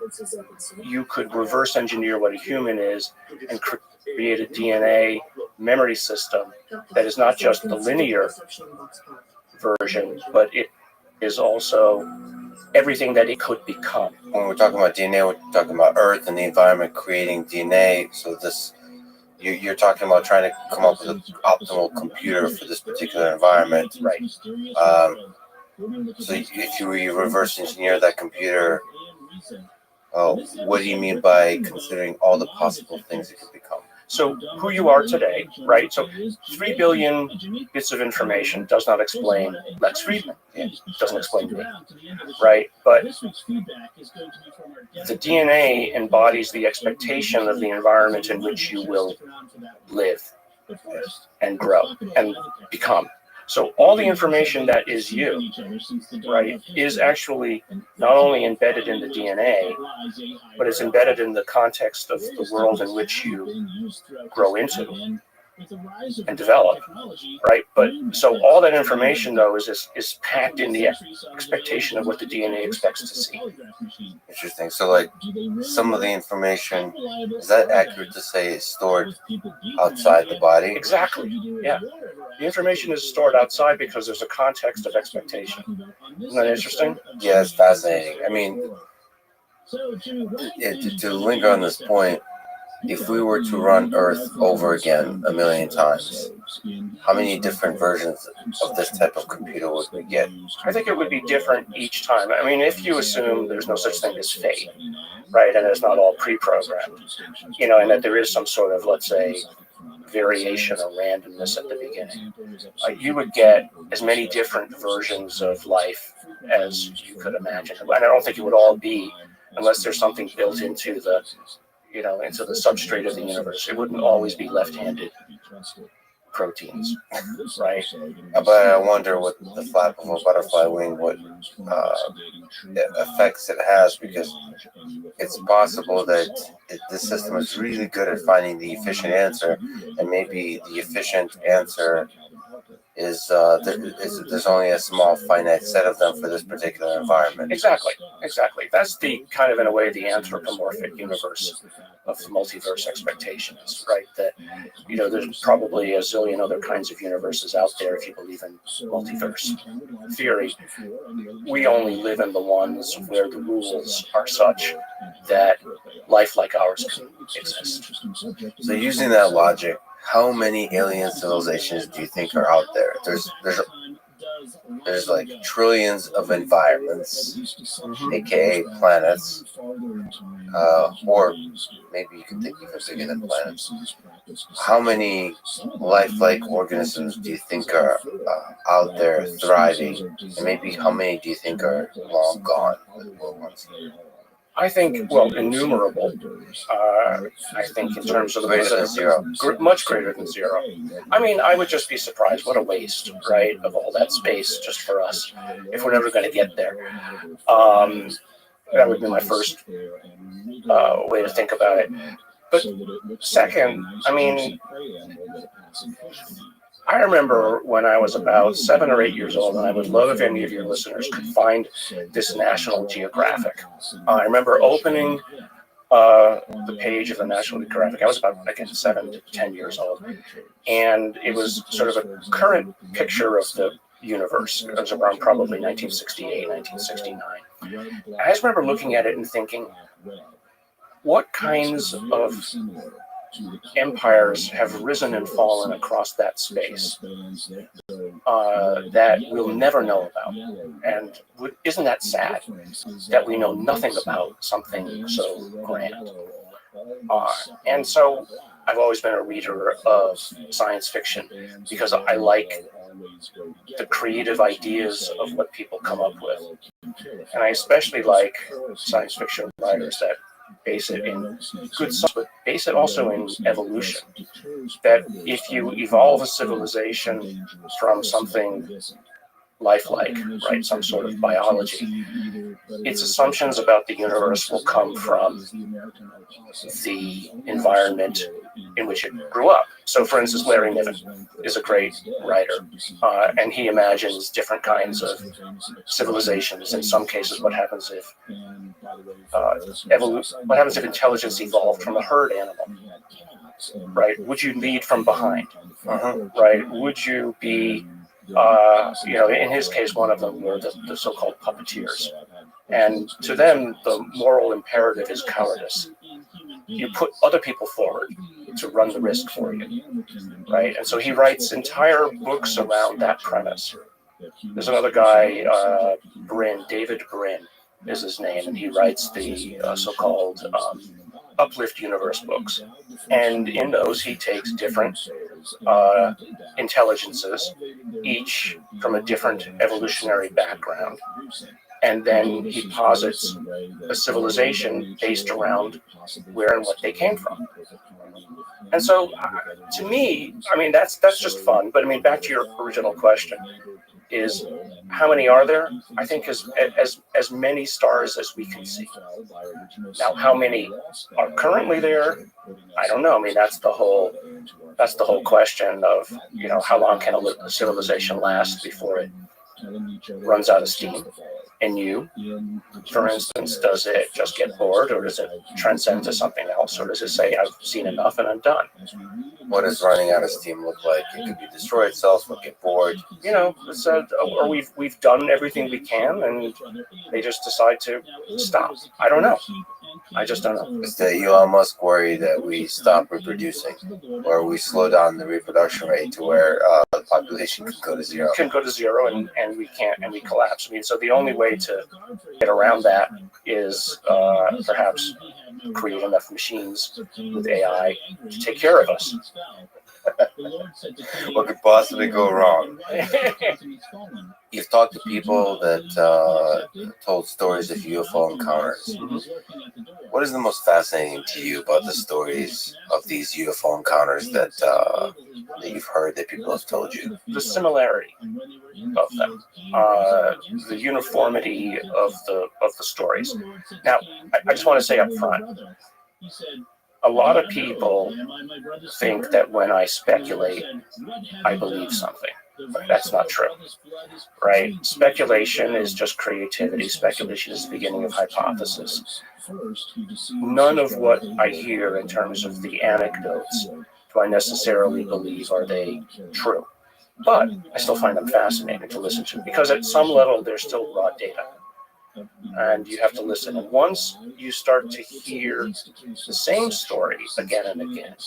you could reverse engineer what a human is and create a DNA memory system that is not just the linear version, but it is also everything that it could become. When we're talking about DNA, we're talking about Earth and the environment creating DNA. So this, you're talking about trying to come up with an optimal computer for this particular environment. Right. So if you were reverse engineer that computer, what do you mean by considering all the possible things it could become? So who you are today, right? So 3 billion bits of information does not explain Lex Friedman. It doesn't explain me, right? But the DNA embodies the expectation of the environment in which you will live and grow and become. So all the information that is you, right, is actually not only embedded in the DNA, but it's embedded in the context of the world in which you grow into and develop, right? But so all that information, though, is packed in the expectation of what the DNA expects to see. Interesting. So, like, some of the information, is that accurate to say is stored outside the body? Exactly. Yeah. The information is stored outside because there's a context of expectation. Isn't that interesting? Yeah, it's fascinating. I mean, to linger on this point, if we were to run Earth over again 1,000,000 times, how many different versions of this type of computer would we get? I think it would be different each time. I mean, if you assume there's no such thing as fate, right, and it's not all pre-programmed, and that there is some sort of, let's say, variation or randomness at the beginning, you would get as many different versions of life as you could imagine. And I don't think it would all be, unless there's something built into the into the substrate of the universe. It wouldn't always be left-handed proteins, right? But I wonder what the flap of a butterfly wing, what effects it has, because it's possible that this system is really good at finding the efficient answer, and maybe the efficient answer is there's only a small finite set of them for this particular environment. Exactly. That's the kind of, in a way, the anthropomorphic universe of multiverse expectations, right? That there's probably a zillion other kinds of universes out there if you believe in multiverse theory. We only live in the ones where the rules are such that life like ours can exist. So using that logic, how many alien civilizations do you think are out there? There's like trillions of environments, aka planets, or maybe you can think even bigger than planets. How many lifelike organisms do you think are out there thriving, and maybe how many do you think are long gone? I think, well, innumerable. I think in terms of the Greater than zero. Much greater than zero. I mean, I would just be surprised. What a waste, right, of all that space just for us, if we're never going to get there. That would be my first way to think about it. But second, I mean, I remember when I was about 7 or 8 years old, and I would love if any of your listeners could find this National Geographic. I remember opening the page of the National Geographic. I was about, again, 7 to 10 years old. And it was sort of a current picture of the universe. It was around probably 1968, 1969. And I just remember looking at it and thinking, what kinds of empires have risen and fallen across that space that we'll never know about? And isn't that sad that we know nothing about something so grand? And so I've always been a reader of science fiction because I like the creative ideas of what people come up with. And I especially like science fiction writers that base it in good science, but base it also in evolution. That if you evolve a civilization from something lifelike, right, some sort of biology, its assumptions about the universe will come from the environment in which it grew up. So, for instance, Larry Niven is a great writer, and he imagines different kinds of civilizations. In some cases, what happens if intelligence evolved from a herd animal? right? Would you lead from behind, Uh-huh. right? Would you be, in his case, one of them were the so-called puppeteers. And to them, the moral imperative is cowardice. You put other people forward to run the risk for you, right? And so he writes entire books around that premise. There's another guy, David Brin is his name, and he writes the so-called Uplift Universe books. And in those, he takes different intelligences, each from a different evolutionary background, and then he posits a civilization based around where and what they came from. And so, to me, I mean, that's just fun. But I mean, back to your original question, is how many are there? I think as many stars as we can see. Now, how many are currently there? I don't know. I mean, that's the whole question of, how long can a civilization last before it runs out of steam? And you, for instance, does it just get bored, or does it transcend to something else, or does it say, I've seen enough and I'm done? What does running out of steam look like? It could be destroy itself, or get bored. It's or we've done everything we can, and they just decide to stop. I don't know. I just don't know. Is the Elon Musk worry that we stop reproducing, or we slow down the reproduction rate to where the population can go to zero? Can go to zero, and we can't, and we collapse. I mean, so the only way to get around that is perhaps create enough machines with AI to take care of us. What could possibly go wrong? You've talked to people that told stories of UFO encounters. What is the most fascinating to you about the stories of these UFO encounters that you've heard that people have told you? The similarity of them, the uniformity of the stories. Now, I just want to say up front, a lot of people think that when I speculate, I believe something. That's not true, right? Speculation is just creativity. Speculation is the beginning of hypothesis. None of what I hear in terms of the anecdotes do I necessarily believe are they true. But I still find them fascinating to listen to, because at some level they're still raw data. And you have to listen. And once you start to hear the same story again and again,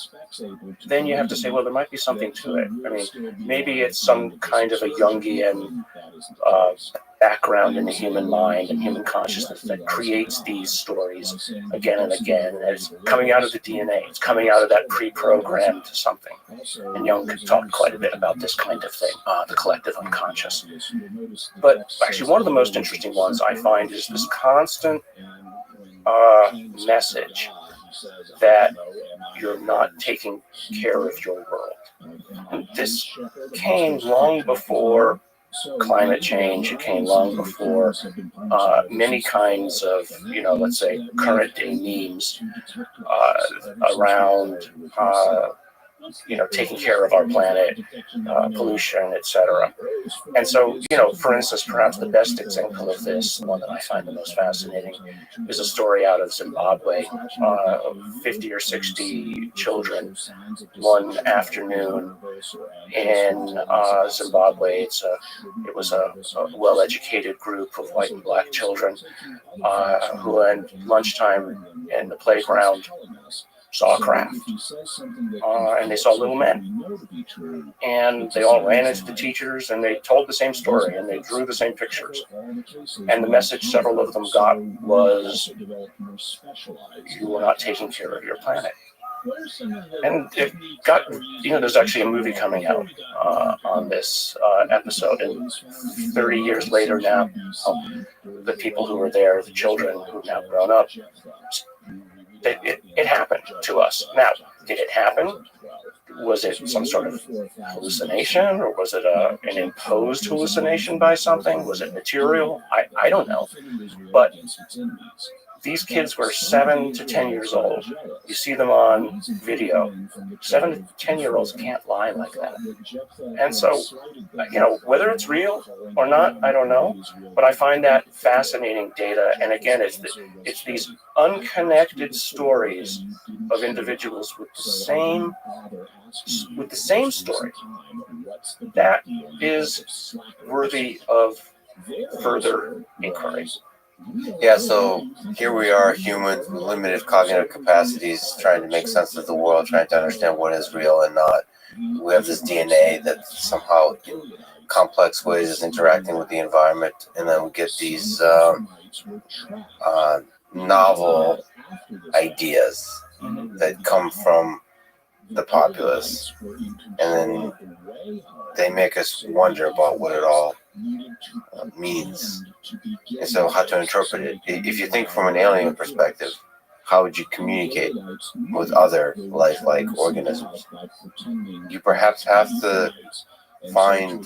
then you have to say, well, there might be something to it. I mean, maybe it's some kind of a Jungian background in the human mind and human consciousness that creates these stories again and again. And it's coming out of the DNA. It's coming out of that pre-programmed something. And Jung talked quite a bit about this kind of thing, the collective unconscious. But actually, one of the most interesting ones I find is this constant message that you're not taking care of your world. And this came long before climate change. It came long before many kinds of, let's say, current day memes around taking care of our planet, pollution, etc. And so, for instance, perhaps the best example of this, the one that I find the most fascinating, is a story out of Zimbabwe. 50 or 60 children one afternoon in Zimbabwe. It was a well-educated group of white and black children who at lunchtime in the playground saw a craft, and they saw little men, and they all ran into the teachers, and they told the same story, and they drew the same pictures, and the message several of them got was, you are not taking care of your planet. And it got, there's actually a movie coming out on this episode, and 30 years later now, the people who were there, the children who've now grown up, it happened to us. Now, did it happen? Was it some sort of hallucination, or was it an imposed hallucination by something? Was it material? I don't know. But these kids were 7 to 10 years old. You see them on video. 7 to 10-year-olds can't lie like that. And so, whether it's real or not, I don't know. But I find that fascinating data. And again, it's these unconnected stories of individuals with the same story that is worthy of further inquiry. Yeah, so here we are, humans with limited cognitive capacities, trying to make sense of the world, trying to understand what is real and not. We have this DNA that somehow, in complex ways, is interacting with the environment, and then we get these novel ideas that come from the populace, and then they make us wonder about what it all means, and so how to interpret it. If you think from an alien perspective, how would you communicate with other lifelike organisms? You perhaps have to find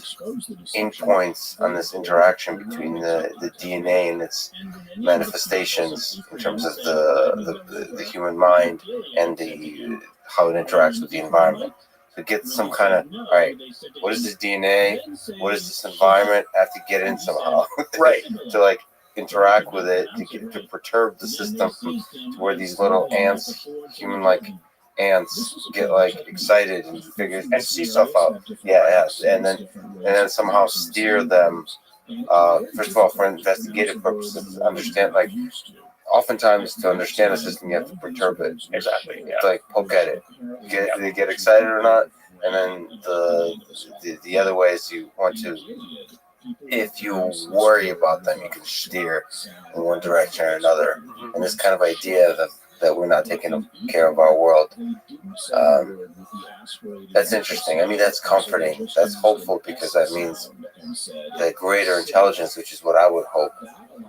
endpoints on this interaction between the DNA and its manifestations in terms of the human mind and how it interacts with the environment. To get some kind of, all right, what is this DNA? What is this environment? I have to get in somehow. Right. To like interact with it, to perturb the system to where these little ants, human-like ants, get like excited and figure and see stuff out. Yeah, and then somehow steer them. First of all, for investigative purposes, understand, like, oftentimes to understand a system, you have to perturb it. Exactly. Yeah. To like poke at it, they get excited or not, and then the other ways you want to. If you worry about them, you can steer in one direction or another. And this kind of idea that we're not taking care of our world, that's interesting. I mean, that's comforting. That's hopeful, because that means that greater intelligence, which is what I would hope,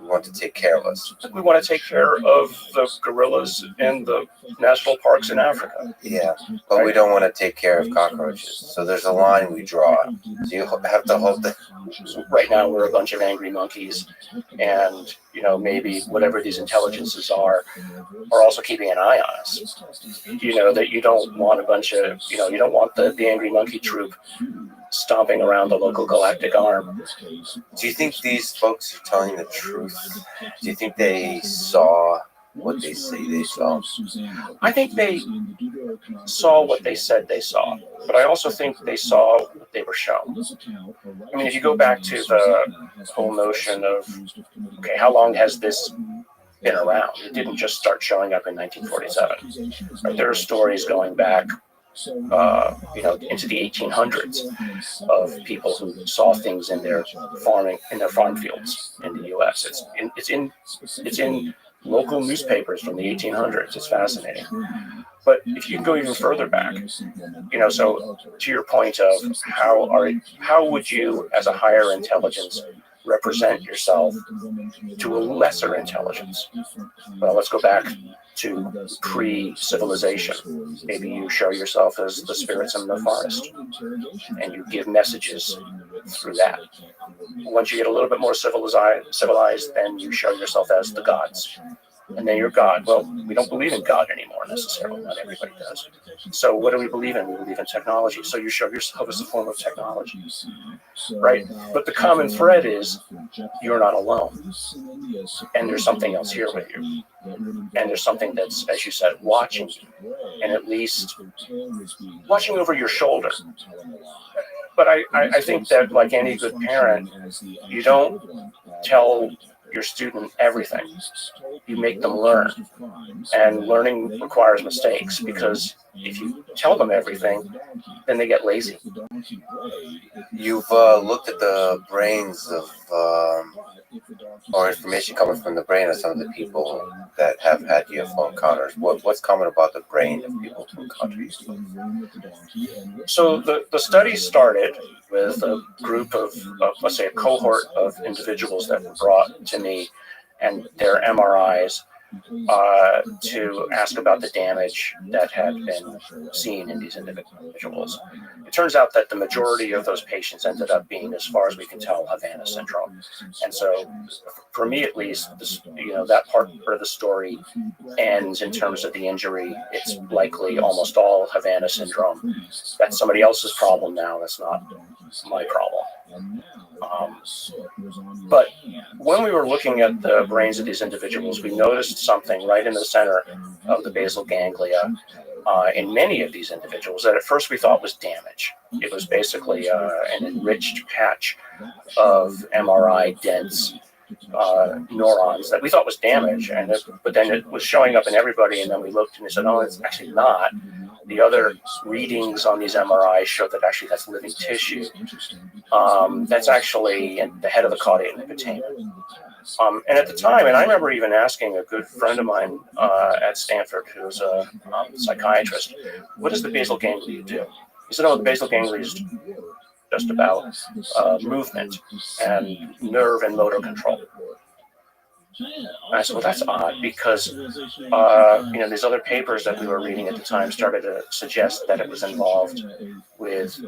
we want to take care of us. We want to take care of the gorillas in the national parks in Africa. Yeah, but we don't want to take care of cockroaches. So there's a line we draw. So you have to hope that. Right now, we're a bunch of angry monkeys, and maybe whatever these intelligences are also keeping an eye on us. That you don't want a bunch of, you don't want the angry monkey troop stomping around the local galactic arm. Do you think these folks are telling the truth? Do you think they saw what they say they saw? I think they saw what they said they saw, but I also think they saw what they were shown. I mean, if you go back to the whole notion of, okay, how long has this been around? It didn't just start showing up in 1947. Right? There are stories going back into the 1800s of people who saw things in their farm fields in the U.S. It's in local newspapers from the 1800s. It's fascinating. But if you can go even further back, so to your point of how would you, as a higher intelligence, represent yourself to a lesser intelligence? Well, let's go back to pre-civilization. Maybe you show yourself as the spirits in the forest, and you give messages through that. Once you get a little bit more civilized, then you show yourself as the gods. And then you're God. Well, we don't believe in God anymore necessarily. Not everybody does. So what do we believe in? We believe in technology. So you show yourself as a form of technology, right? But the common thread is you're not alone. And there's something else here with you. And there's something that's, as you said, watching you, and at least watching over your shoulder. But I think that, like any good parent, you don't tell your student everything. You make them learn. And learning requires mistakes, because if you tell them everything, then they get lazy. You've looked at the brains of, or information coming from the brain of some of the people that have had UFO encounters. What's common about the brain of people who encounter UFOs? So the study started with a group of, let's say, a cohort of individuals that were brought to me, and their MRIs to ask about the damage that had been seen in these individuals. It turns out that the majority of those patients ended up being, as far as we can tell, Havana syndrome. And so, for me at least, that part of the story ends in terms of the injury. It's likely almost all Havana syndrome. That's somebody else's problem now. That's not my problem. But when we were looking at the brains of these individuals, we noticed something right in the center of the basal ganglia in many of these individuals that at first we thought was damage. It was basically an enriched patch of MRI dense neurons that we thought was damage, but then it was showing up in everybody, and then we looked and we said, oh, it's actually not. The other readings on these MRIs showed that actually that's living tissue. That's actually in the head of the caudate and the putamen. And at the time, and I remember even asking a good friend of mine at Stanford, who's a psychiatrist, what does the basal ganglia do? He said, oh, the basal ganglia is just about movement and nerve and motor control. And I said, well, that's odd because, these other papers that we were reading at the time started to suggest that it was involved with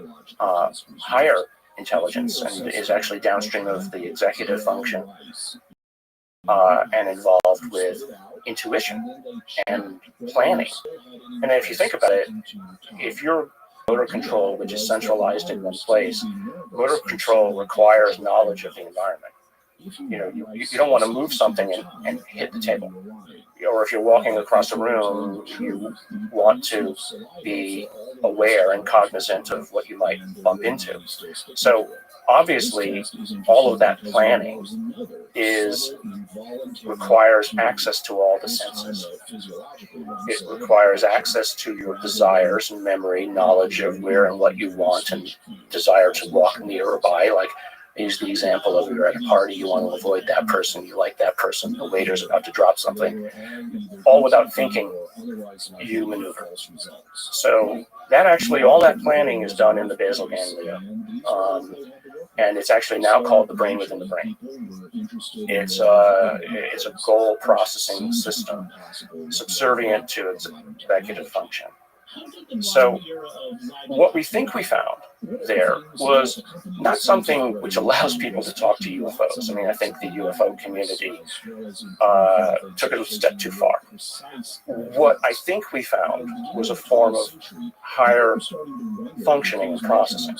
higher intelligence and is actually downstream of the executive function and involved with intuition and planning. And if you think about it, if you're motor control, which is centralized in one place, motor control requires knowledge of the environment. You don't want to move something and hit the table. Or if you're walking across a room, you want to be aware and cognizant of what you might bump into. So obviously, all of that planning requires access to all the senses. It requires access to your desires and memory, knowledge of where and what you want, and desire to walk near or by. Like I use the example of you're at a party, you want to avoid that person, you like that person, the waiter's about to drop something. All without thinking, you maneuver. So that actually, all that planning is done in the basal ganglia. And it's actually now called the brain within the brain. It's a goal processing system subservient to executive function. So what we think we found there was not something which allows people to talk to UFOs. I mean, I think the UFO community took it a step too far. What I think we found was a form of higher functioning and processing.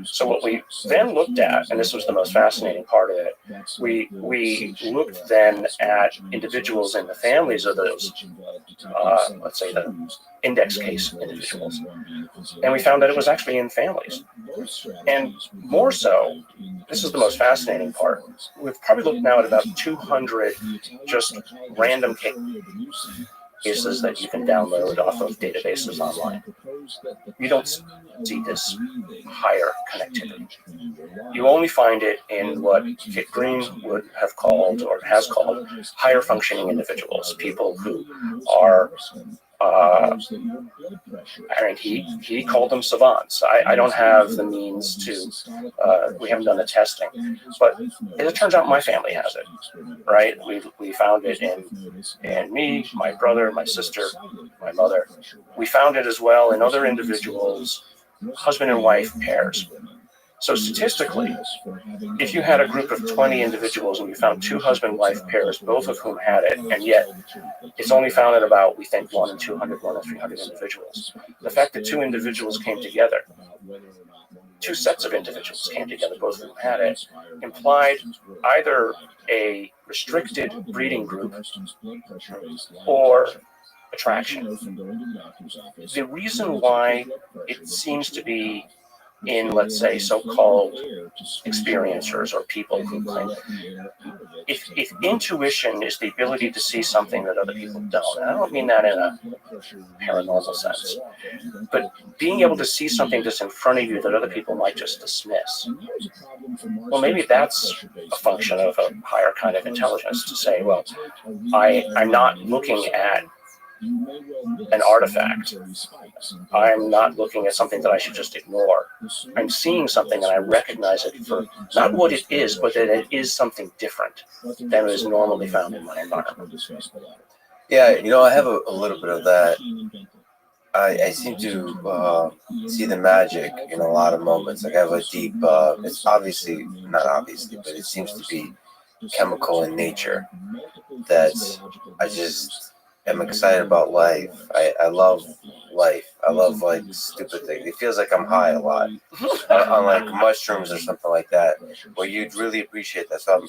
So what we then looked at, and this was the most fascinating part of it, we looked then at individuals in the families of those, let's say the index case individuals. And we found that it was actually in families. And more so, this is the most fascinating part, we've probably looked now at about 200 just random cases that you can download off of databases online. You don't see this higher connectivity. You only find it in what Kit Green would have called, or has called, higher functioning individuals, people who are and he called them savants. I don't have the means to, we haven't done the testing, but it turns out my family has it, right? We found it in me, my brother, my sister, my mother. We found it as well in other individuals, husband and wife pairs. So statistically, if you had a group of 20 individuals and you found two husband-wife pairs, both of whom had it, and yet it's only found in about, we think, 1 in 200, 1 in 300 individuals. The fact that two individuals came together, two sets of individuals came together, both of whom had it, implied either a restricted breeding group or attraction. The reason why it seems to be in, let's say, so-called experiencers or people who claim, if intuition is the ability to see something that other people don't, and I don't mean that in a paranormal sense, but being able to see something that's in front of you that other people might just dismiss, well, maybe that's a function of a higher kind of intelligence to say, well, I'm not looking at an artifact, I'm not looking at something that I should just ignore. I'm seeing something and I recognize it for not what it is, but that it is something different than is normally found in my environment. Yeah, I have a little bit of that. I seem to see the magic in a lot of moments. Like I have a deep, it's obviously, not obviously, but it seems to be chemical in nature that I just am excited about life. I love life. I love like stupid things. It feels like I'm high a lot on like mushrooms or something like that, where you'd really appreciate that. So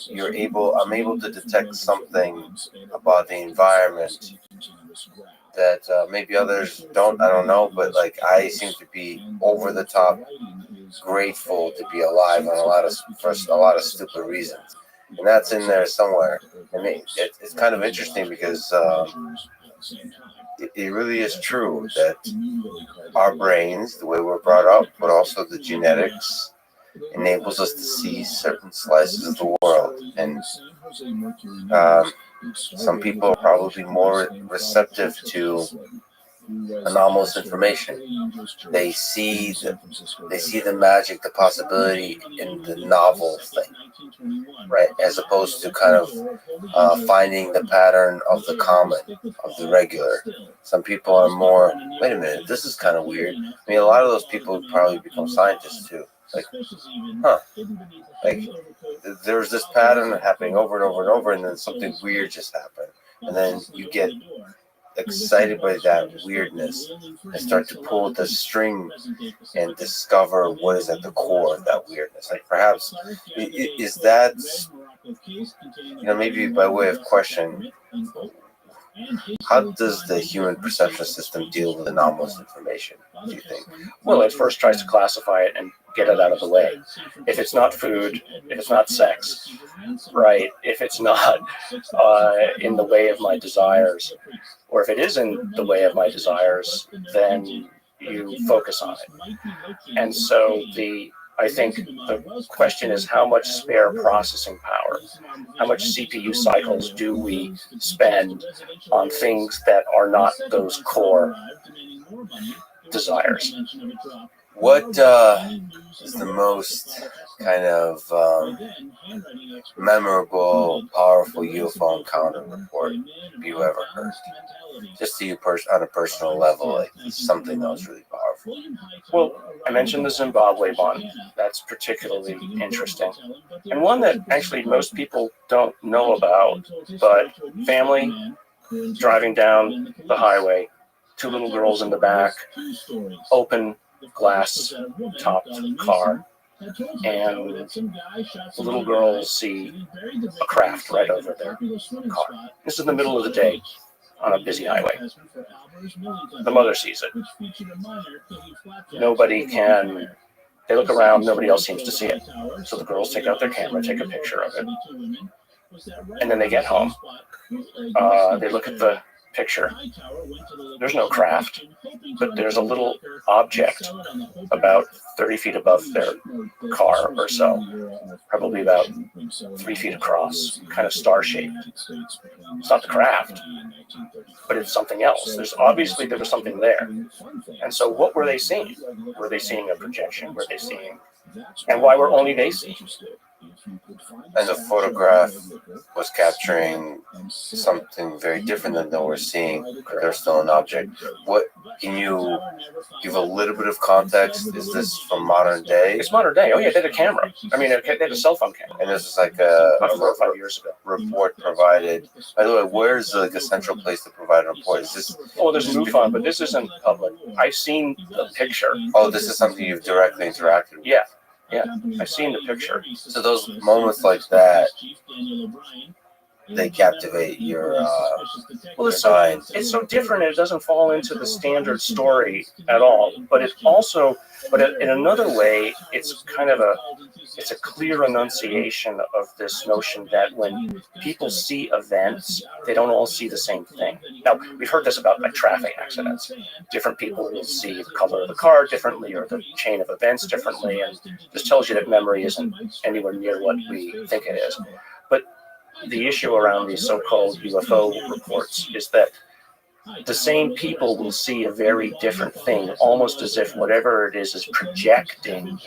I'm able to detect something about the environment that maybe others don't. I don't know, but like I seem to be over the top grateful to be alive on for a lot of stupid reasons, and that's in there somewhere. I mean, it's kind of interesting because it really is true that our brains, the way we're brought up, but also the genetics, enables us to see certain slices of the world, and some people are probably more receptive to anomalous information. They see the magic, the possibility in the novel thing, right? As opposed to kind of finding the pattern of the common, of the regular. Some people are more, wait a minute, this is kind of weird. I mean, a lot of those people would probably become scientists too. Like, like there's this pattern happening over and over and over, and then something weird just happened. And then you get excited by that weirdness and start to pull the string and discover what is at the core of that weirdness. Like perhaps is that, maybe by way of question, how does the human perception system deal with anomalous information, do you think? Well, it first tries to classify it and get it out of the way. If it's not food, if it's not sex, right? If it's not in the way of my desires, or if it is in the way of my desires, then you focus on it. And so I think the question is how much spare processing power, how much CPU cycles do we spend on things that are not those core desires? What is the most kind of memorable, powerful UFO encounter report you ever heard? Just to you on a personal level, like something that was really powerful. Well, I mentioned the Zimbabwe one. That's particularly interesting. And one that actually most people don't know about, but family driving down the highway, two little girls in the back, open glass top car, and the little girls see a craft right over their car. This is in the middle of the day on a busy highway. The mother sees it. They look around, nobody else seems to see it. So the girls take out their camera, take a picture of it, and then they get home. They look at the picture. There's no craft, but there's a little object about 30 feet above their car or so, probably about 3 feet across, kind of star-shaped. It's not the craft, but it's something else. There was something there. And so what were they seeing? Were they seeing a projection? Were they seeing, and why were only they seeing? And the photograph was capturing something very different than what we're seeing. There's still an object. What can you give a little bit of context? Is this from modern day? It's modern day. Oh yeah, they had a camera. I mean, they had a cell phone camera. And this is like a 4 or 5 years ago. Report provided. By the way, where's like a central place to provide a report? Is this? Oh, there's MUFON, but this isn't public. I've seen the picture. Oh, this is something you've directly interacted with. Yeah. Yeah, I've seen the picture. So those moments like that, they captivate your well, it's so different. It doesn't fall into the standard story at all. But in another way, it's kind of a clear enunciation of this notion that when people see events, they don't all see the same thing. Now, we've heard this about like traffic accidents. Different people will see the color of the car differently or the chain of events differently, and this tells you that memory isn't anywhere near what we think it is. But the issue around these so-called UFO reports is that the same people will see a very different thing, almost as if whatever it is projecting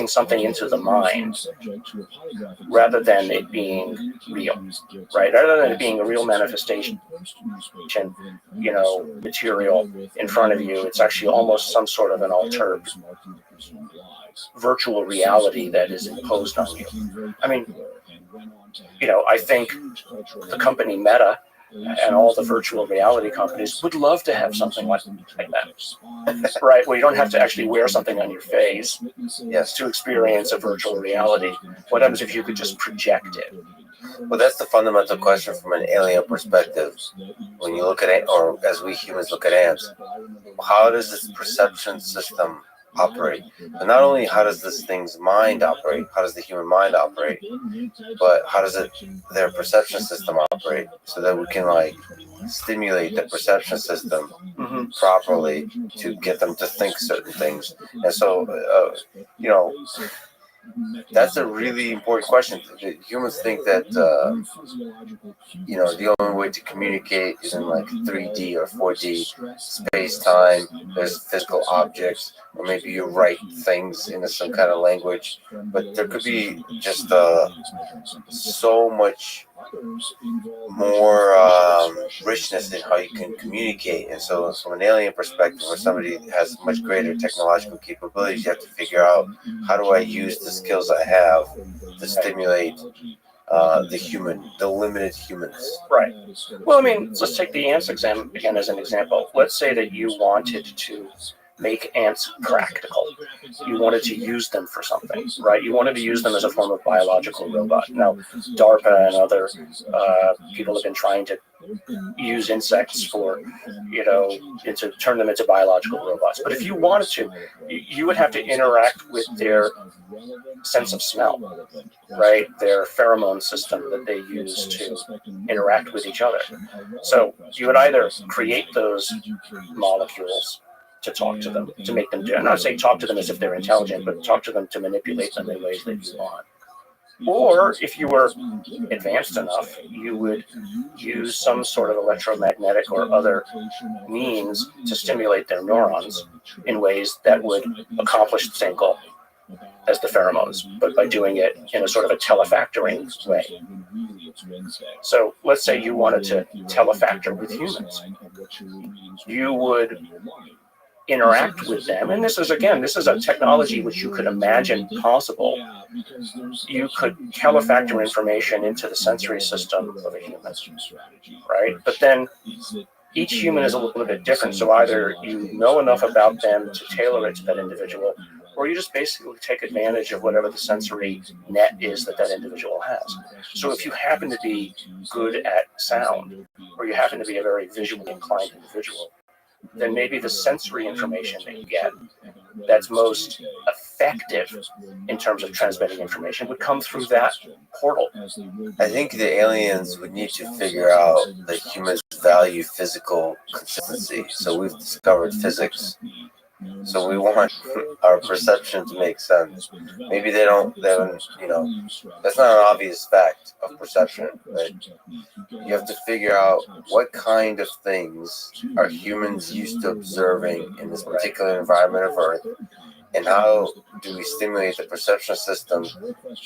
something into the mind rather than it being real, right? Rather than it being a real manifestation, material in front of you, it's actually almost some sort of an altered virtual reality that is imposed on you. I mean, I think the company Meta and all the virtual reality companies would love to have something like that, right? Where you don't have to actually wear something on your face to experience a virtual reality. What happens if you could just project it? Well, that's the fundamental question from an alien perspective. When you look at it, or as we humans look at ants, how does this perception system operate? And not only how does this thing's mind operate, how does the human mind operate, but how does their perception system operate, so that we can stimulate the perception system properly to get them to think certain things. And so, that's a really important question. Humans think that, the only way to communicate is in 3D or 4D space-time. There's physical objects, or maybe you write things in some kind of language. But there could be just so much more richness in how you can communicate. And so from an alien perspective, where somebody has much greater technological capabilities, you have to figure out, how do I use the skills I have to stimulate the limited humans? Right. Well, I mean, let's take the ants again as an example. Let's say that you wanted to make ants practical. You wanted to use them for something, right? You wanted to use them as a form of biological robot. Now, DARPA and other people have been trying to use insects to turn them into biological robots. But if you wanted to, you would have to interact with their sense of smell, right? Their pheromone system that they use to interact with each other. So you would either create those molecules to talk to them, to make them do. I'm not saying talk to them as if they're intelligent, but talk to them to manipulate them in ways that you want. Or if you were advanced enough, you would use some sort of electromagnetic or other means to stimulate their neurons in ways that would accomplish the same goal as the pheromones, but by doing it in a sort of a telefactoring way. So let's say you wanted to telefactor with humans. You would interact with them, and this is a technology which you could imagine possible. You could telefactor information into the sensory system of a human, right? But then each human is a little bit different, so either you know enough about them to tailor it to that individual, or you just basically take advantage of whatever the sensory net is that individual has. So if you happen to be good at sound, or you happen to be a very visually inclined individual, then maybe the sensory information that you get that's most effective in terms of transmitting information would come through that portal. I think the aliens would need to figure out that humans value physical consistency. So we've discovered physics. So we want our perception to make sense. Maybe they don't, that's not an obvious fact of perception, right? You have to figure out what kind of things are humans used to observing in this particular environment of Earth, and how do we stimulate the perception system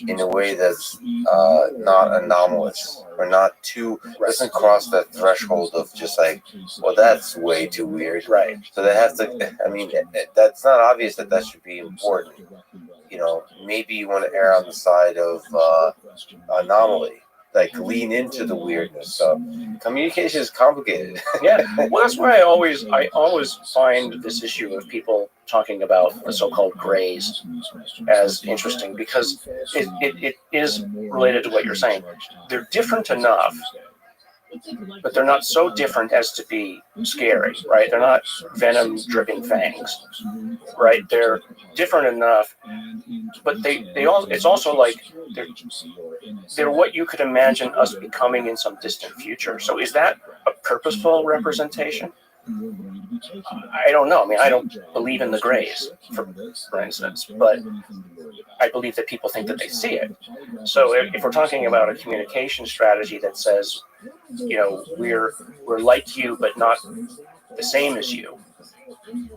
in a way that's not anomalous, or not too, doesn't cross that threshold of just well, that's way too weird. Right. So they have to, that's not obvious that should be important. Maybe you want to err on the side of anomaly. Lean into the weirdness. So communication is complicated. Yeah, well, that's why I always find this issue of people talking about the so-called grays as interesting, because it is related to what you're saying. They're different enough, but they're not so different as to be scary, right? They're not venom-dripping fangs, right? They're different enough, but it's also they're what you could imagine us becoming in some distant future. So is that a purposeful representation? I don't know. I mean, I don't believe in the grays, for instance, but I believe that people think that they see it. So if we're talking about a communication strategy that says, we're like you but not the same as you,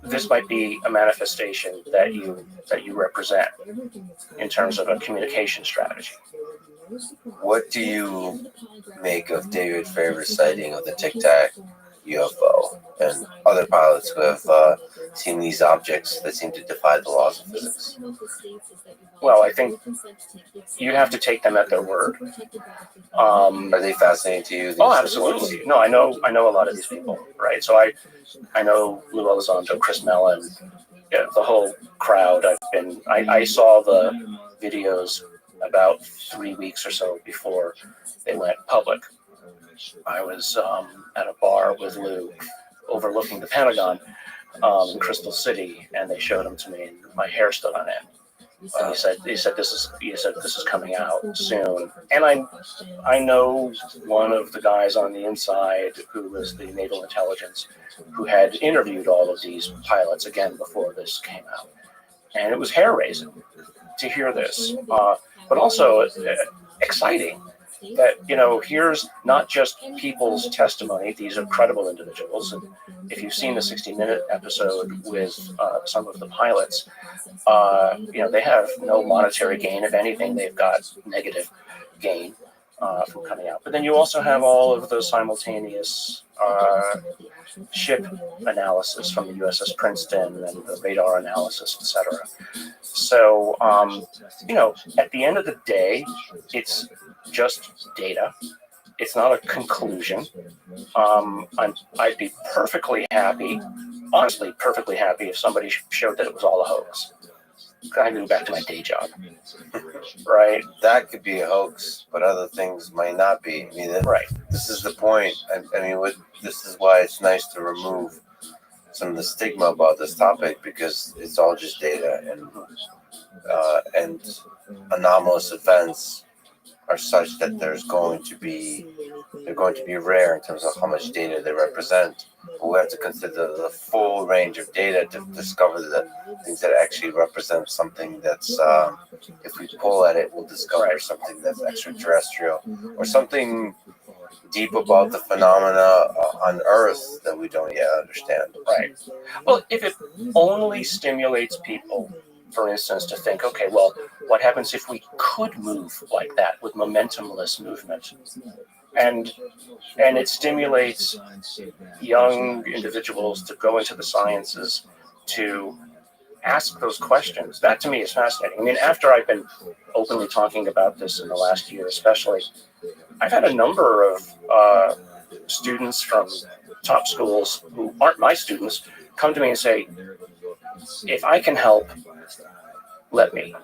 this might be a manifestation that you represent in terms of a communication strategy. What do you make of David Faber's sighting of the Tic Tac UFO and other pilots who have seen these objects that seem to defy the laws of physics? Well, I think you have to take them at their word. Are they fascinating to you? Oh, absolutely. No, I know a lot of these people, right? So I know Lou Elizondo, Chris Mellon, the whole crowd. I saw the videos about 3 weeks or so before they went public. I was at a bar with Lou overlooking the Pentagon in Crystal City, and they showed them to me, and my hair stood on end. And he said this is coming out soon. And I know one of the guys on the inside who was the naval intelligence who had interviewed all of these pilots again before this came out, and it was hair raising to hear this, but also exciting that here's not just people's testimony. These are credible individuals, and if you've seen the 60-minute episode with some of the pilots, they have no monetary gain. If anything, they've got negative gain from coming out. But then you also have all of the simultaneous ship analysis from the USS Princeton and the radar analysis, etc. So, at the end of the day, it's just data. It's not a conclusion. I'd be perfectly happy, honestly, perfectly happy if somebody showed that it was all a hoax. I go back to my day job, right? That could be a hoax, but other things might not be. I mean, right. This is the point. I mean, this is why it's nice to remove some of the stigma about this topic, because it's all just data, and anomalous events are such that they're going to be rare in terms of how much data they represent. But we have to consider the full range of data to discover the things that actually represent something that's, if we pull at it, we'll discover something that's extraterrestrial or something deep about the phenomena on Earth that we don't yet understand. Right. Well, if it only stimulates people, for instance, to think, okay, well, what happens if we could move like that with momentumless movement? And it stimulates young individuals to go into the sciences to ask those questions. That to me is fascinating. I mean, after I've been openly talking about this in the last year, especially, I've had a number of students from top schools who aren't my students come to me and say, if I can help, let me.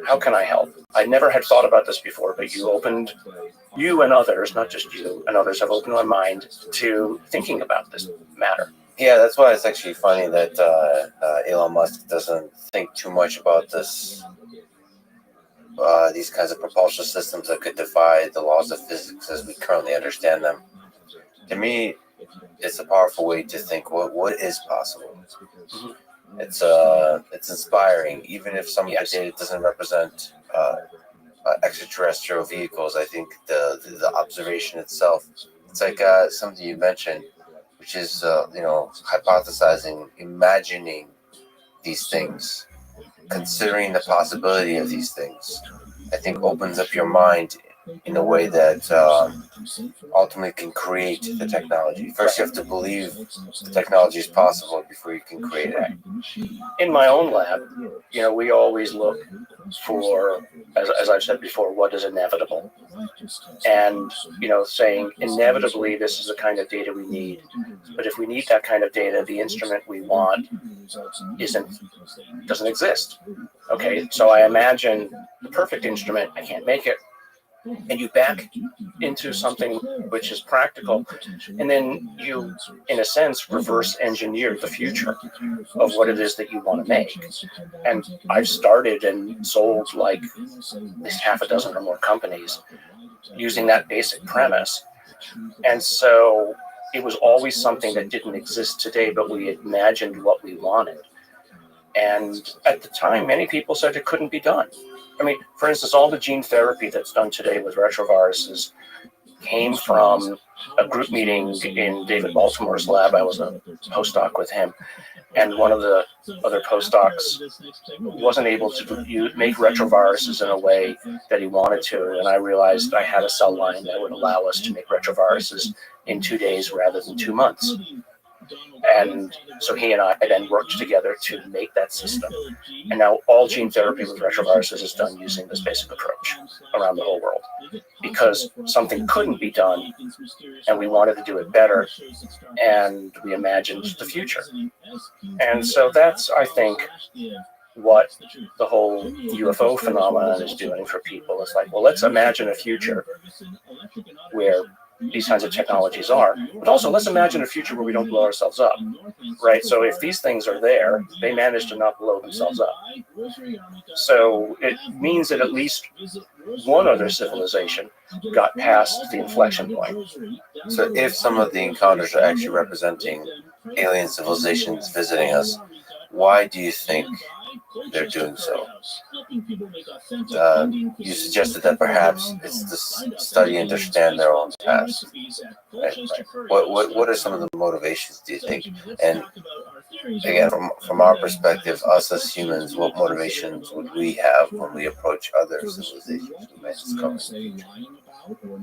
How can I help? I never had thought about this before, but you and others, not just you, and others have opened my mind to thinking about this matter. Yeah, that's why it's actually funny that Elon Musk doesn't think too much about this. These kinds of propulsion systems that could defy the laws of physics as we currently understand them. To me, it's a powerful way to think what is possible. Mm-hmm. It's inspiring, even if some of the data doesn't represent extraterrestrial vehicles. I think the observation itself, it's like something you mentioned, which is hypothesizing, imagining these things, considering the possibility of these things. I think opens up your mind in a way that ultimately can create the technology. First, you have to believe the technology is possible before you can create it. In my own lab, we always look for, as I've said before, what is inevitable. And, saying inevitably this is the kind of data we need. But if we need that kind of data, the instrument we want doesn't exist. Okay, so I imagine the perfect instrument, I can't make it. And you back into something which is practical, and then you, in a sense, reverse engineer the future of what it is that you want to make. And I've started and sold like at least half a dozen or more companies using that basic premise. And so it was always something that didn't exist today, but we imagined what we wanted. And at the time, many people said it couldn't be done. I mean, for instance, all the gene therapy that's done today with retroviruses came from a group meeting in David Baltimore's lab. I was a postdoc with him. And one of the other postdocs wasn't able to make retroviruses in a way that he wanted to. And I realized I had a cell line that would allow us to make retroviruses in 2 days rather than 2 months. And so he and I then worked together to make that system. And now all gene therapy with retroviruses is done using this basic approach around the whole world. Because something couldn't be done, and we wanted to do it better, and we imagined the future. And so that's, I think, what the whole UFO phenomenon is doing for people. It's like, well, let's imagine a future where these kinds of technologies are, but also let's imagine a future where we don't blow ourselves up, right? So if these things are there, they manage to not blow themselves up. So it means that at least one other civilization got past the inflection point. So if some of the encounters are actually representing alien civilizations visiting us, why do you think they're doing so? You suggested that perhaps it's to study and understand their own past. Right? What are some of the motivations, do you think? And again, from our perspective, us as humans, what motivations would we have when we approach other civilizations we might discover?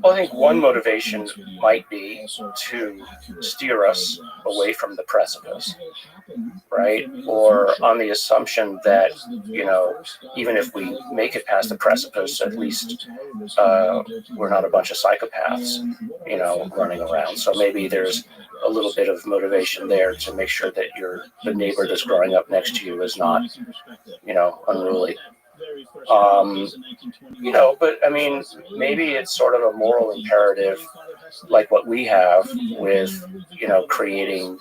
Well, I think one motivation might be to steer us away from the precipice, right? Or on the assumption that, even if we make it past the precipice, at least we're not a bunch of psychopaths, running around. So maybe there's a little bit of motivation there to make sure that the neighbor that's growing up next to you is not, unruly. But I mean, maybe it's sort of a moral imperative, like what we have with, creating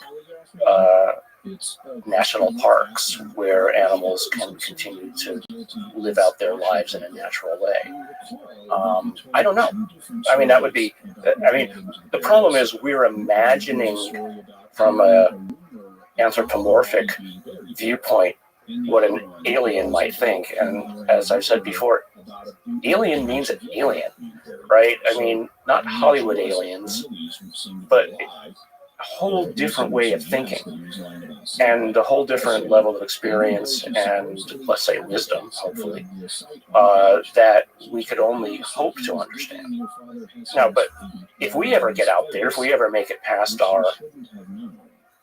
national parks where animals can continue to live out their lives in a natural way. I don't know. I mean, the problem is we're imagining from a anthropomorphic viewpoint what an alien might think. And as I've said before, alien means alien, right? I mean, not Hollywood aliens, but a whole different way of thinking and a whole different level of experience and, let's say, wisdom, hopefully, that we could only hope to understand. Now, but if we ever get out there, if we ever make it past our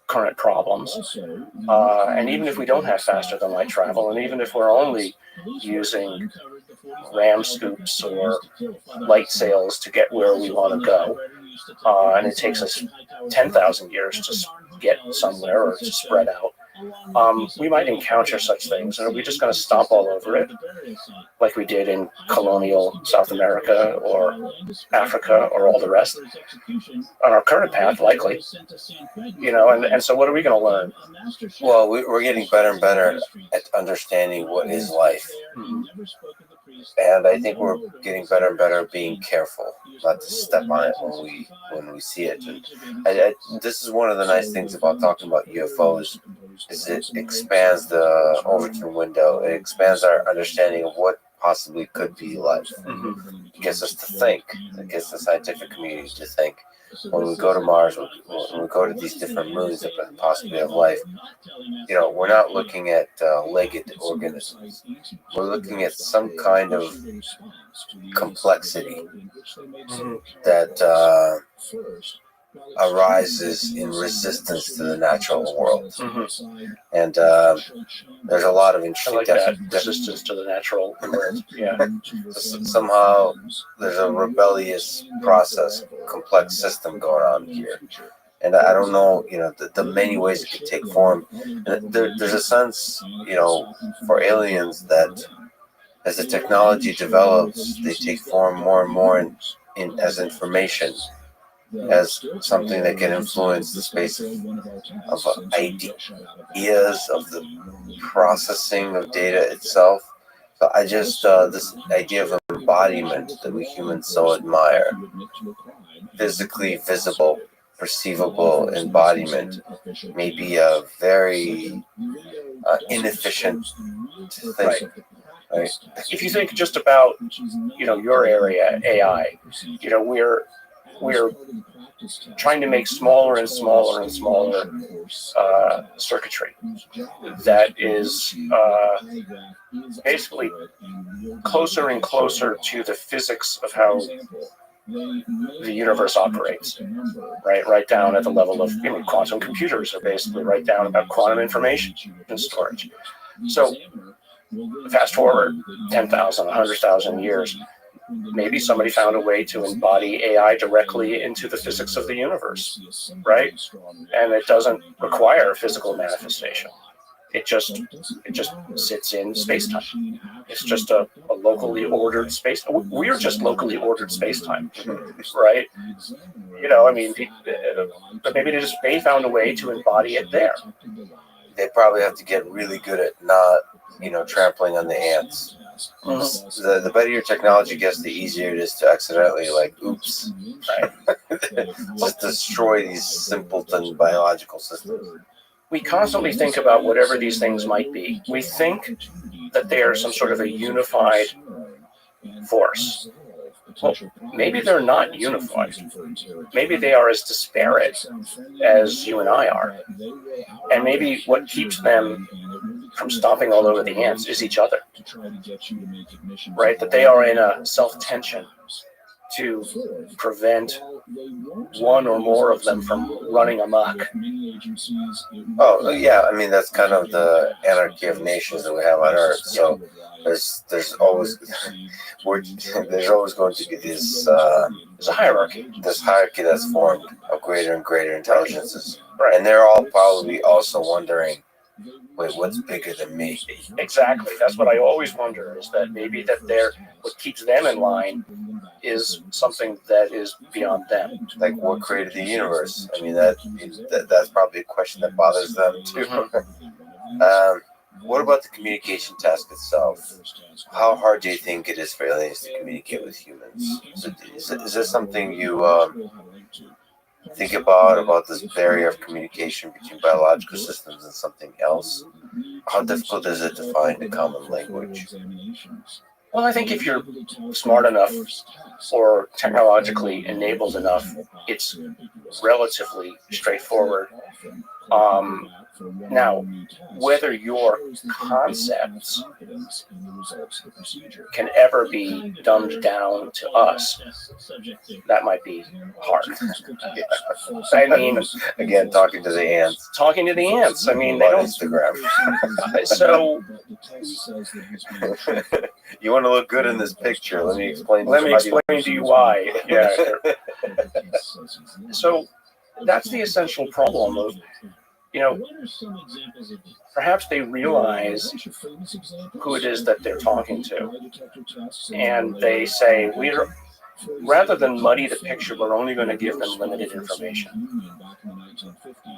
current problems, and even if we don't have faster than light travel, and even if we're only using ram scoops or light sails to get where we want to go, and it takes us 10,000 years to get somewhere or to spread out, we might encounter such things. And are we just going to stomp all over it like we did in colonial South America or Africa or all the rest? On our current path, likely. And so what are we going to learn? Well, we're getting better and better at understanding what is life. And I think we're getting better and better at being careful not to step on it when we see it. And this is one of the nice things about talking about UFOs, is it expands the Overton window. It expands our understanding of what possibly could be life. It gets us to think. It gets the scientific community to think. When we go to Mars, when we go to these different moons that possibly have life, we're not looking at legged organisms. We're looking at some kind of complexity that arises in resistance to the natural world. And there's a lot of interesting resistance to the natural world. Yeah. Somehow there's a rebellious process, complex system going on here. And I don't know, the many ways it could take form. And there's a sense, for aliens that as the technology develops, they take form more and more as information, as something that can influence the space of ideas, of the processing of data itself. So I just, this idea of embodiment that we humans so admire, physically visible, perceivable embodiment may be a very inefficient thing. Right. If you think just about, your area, AI, we're trying to make smaller and smaller and smaller circuitry that is basically closer and closer to the physics of how the universe operates, right down at the level of quantum computers are basically right down about quantum information and storage. So fast forward 10,000, 100,000 years, maybe somebody found a way to embody AI directly into the physics of the universe, right? And it doesn't require physical manifestation. It just sits in space-time. It's just a locally ordered space. We're just locally ordered space-time, right? But maybe they found a way to embody it there. They probably have to get really good at not, trampling on the ants. Mm-hmm. The better your technology gets, the easier it is to accidentally, oops, just destroy these simpleton biological systems. We constantly think about whatever these things might be. We think that they are some sort of a unified force. Well, maybe they're not unified. Maybe they are as disparate as you and I are. And maybe what keeps them from stomping all over the ants is each other. Right? That they are in a self-tension to prevent one or more of them from running amok. Oh, yeah. That's kind of the anarchy of nations that we have on Earth. So there's always going to be this there's a hierarchy. This hierarchy that's formed of greater and greater intelligences. Right. And they're all probably also wondering, wait, what's bigger than me? Exactly. That's what I always wonder, is that maybe that what keeps them in line is something that is beyond them. Like, what created the universe? That's probably a question that bothers them too. What about the communication task itself? How hard do you think it is for aliens to communicate with humans? Is this something you think about this barrier of communication between biological systems and something else? How difficult is it to find a common language? Well, I think if you're smart enough or technologically enabled enough, it's relatively straightforward. Now, whether your concepts can ever be dumbed down to us, that might be hard. Again, talking to the ants. Talking to the ants. They don't. Instagram. So, you want to look good in this picture? Let me explain to you why. Yeah. So, that's the essential problem of. Perhaps they realize who it is that they're talking to, and they say, rather than muddy the picture, we're only going to give them limited information,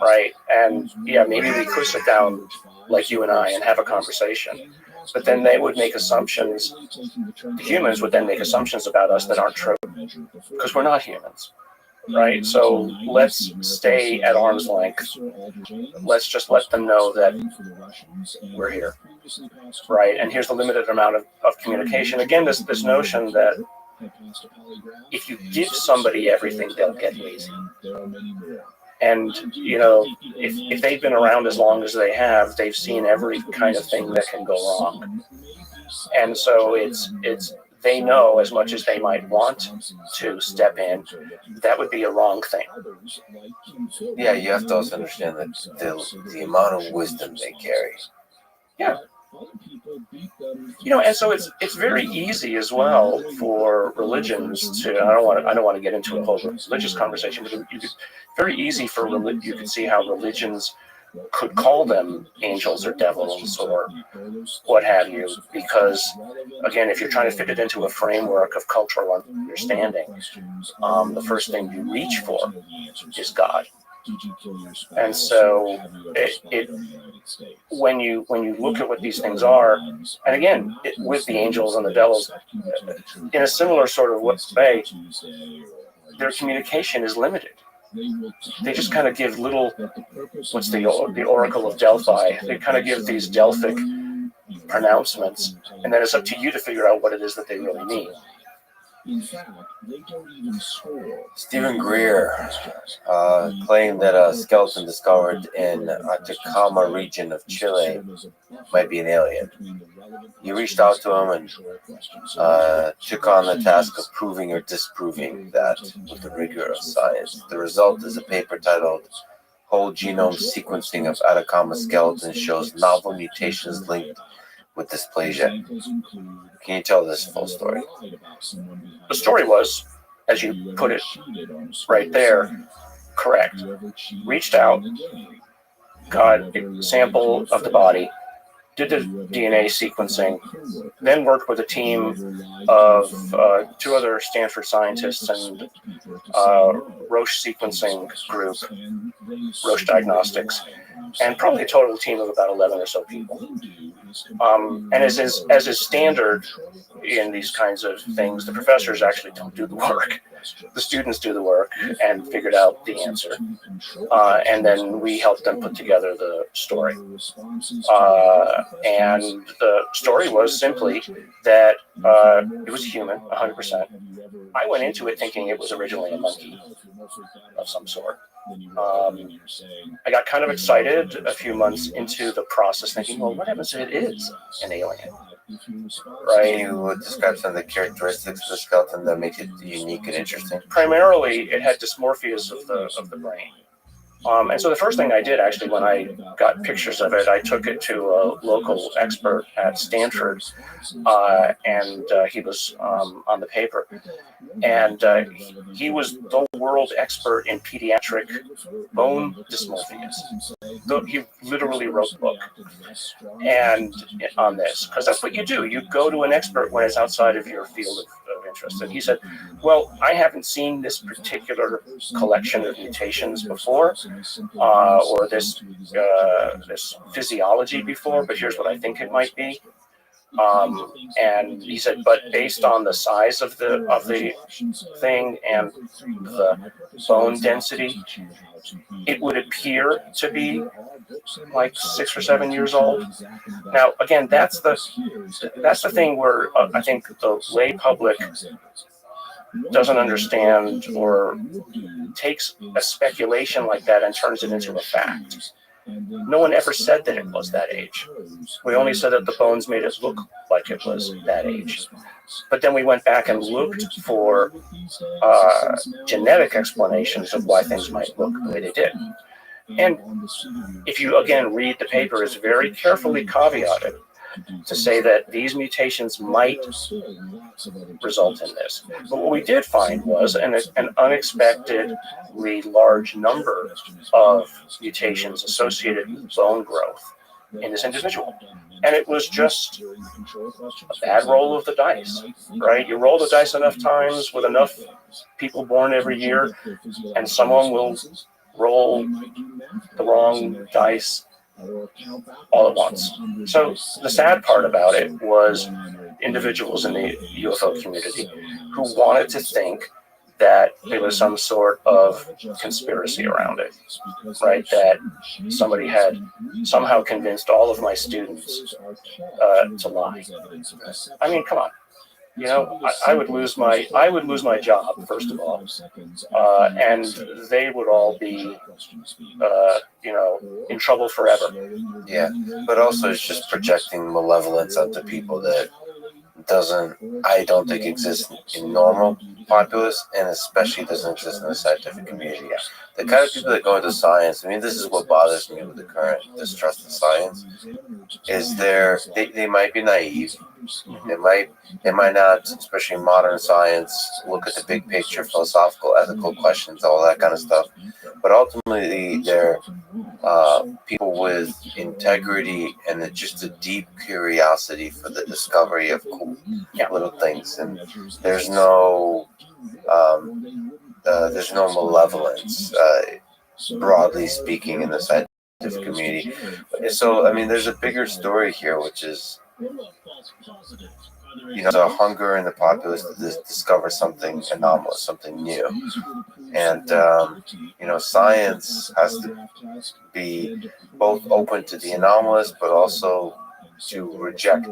right? And maybe we could sit down like you and I and have a conversation, but then they would make assumptions. The humans would then make assumptions about us that aren't true, because we're not humans. Right, so let's stay at arm's length. Let's just let them know that we're here, right? And here's the limited amount of communication. Again, this notion that if you give somebody everything, they'll get lazy. And if they've been around as long as they have, they've seen every kind of thing that can go wrong. And so it's they know, as much as they might want to step in, that would be a wrong thing. Yeah, you have to also understand that the amount of wisdom they carry. Yeah. And so it's very easy as well for religions to. I don't want to get into a whole religious conversation, but it's very easy for you can see how religions could call them angels or devils or what have you, because again, if you're trying to fit it into a framework of cultural understanding, the first thing you reach for is God. And so when you look at what these things are, and again, with the angels and the devils, in a similar sort of way, their communication is limited. they just kind of give little, what's the Oracle of Delphi? They kind of give these Delphic pronouncements, and then it's up to you to figure out what it is that they really mean. Stephen Greer claimed that a skeleton discovered in Atacama region of Chile might be an alien. He reached out to him and took on the task of proving or disproving that with the rigor of science. The result is a paper titled "Whole Genome Sequencing of Atacama Skeleton Shows Novel Mutations Linked with Dysplasia." Can you tell this full story? The story was, as you put it right there, correct. Reached out, got a sample of the body, did the DNA sequencing, then worked with a team of 2 other Stanford scientists and Roche sequencing group, Roche Diagnostics, and probably a total team of about 11 or so people. And as is standard in these kinds of things, the professors actually don't do the work. The students do the work and figured out the answer. And then we helped them put together the story. And the story was simply that it was human, 100%. I went into it thinking it was originally a monkey of some sort. I got kind of excited a few months into the process, thinking, well, what happens if it is an alien? Right? You would describe some of the characteristics of the skeleton that make it unique and interesting. Primarily, it had dysmorphias of the brain. And so the first thing I did, actually, when I got pictures of it, I took it to a local expert at Stanford, and he was on the paper. And he was the world expert in pediatric bone dysmorphias. He literally wrote the book and on this, because that's what you do. You go to an expert when it's outside of your field of interest. And he said, well, I haven't seen this particular collection of mutations before, or this physiology before, but here's what I think it might be. And he said, but based on the size of the thing and the bone density, it would appear to be like 6 or 7 years old. Now, again, that's the thing where I think the lay public doesn't understand or takes a speculation like that and turns it into a fact. No one ever said that it was that age. We only said that the bones made it look like it was that age. But then we went back and looked for genetic explanations of why things might look the way they did. And if you, again, read the paper, it's very carefully caveated to say that these mutations might result in this. But what we did find was an unexpectedly large number of mutations associated with bone growth in this individual. And it was just a bad roll of the dice, right? You roll the dice enough times with enough people born every year, and someone will roll the wrong dice all at once. So the sad part about it was individuals in the UFO community who wanted to think that there was some sort of conspiracy around it, right? That somebody had somehow convinced all of my students to lie. I mean, come on. You know, I would lose my job, first of all, and they would all be, in trouble forever. Yeah, but also it's just projecting malevolence onto people that I don't think exists in normal populace, and especially doesn't exist in the scientific community. Yeah. The kind of people that go into science, I mean, this is what bothers me with the current distrust of science, is they might be naive. They might not, especially in modern science, look at the big picture, philosophical, ethical questions, all that kind of stuff. But ultimately, they're people with integrity and just a deep curiosity for the discovery of cool little things. And there's no malevolence, broadly speaking, in the scientific community. So, I mean, there's a bigger story here, which is the hunger in the populace to discover something anomalous, something new. And, science has to be both open to the anomalous, but also to reject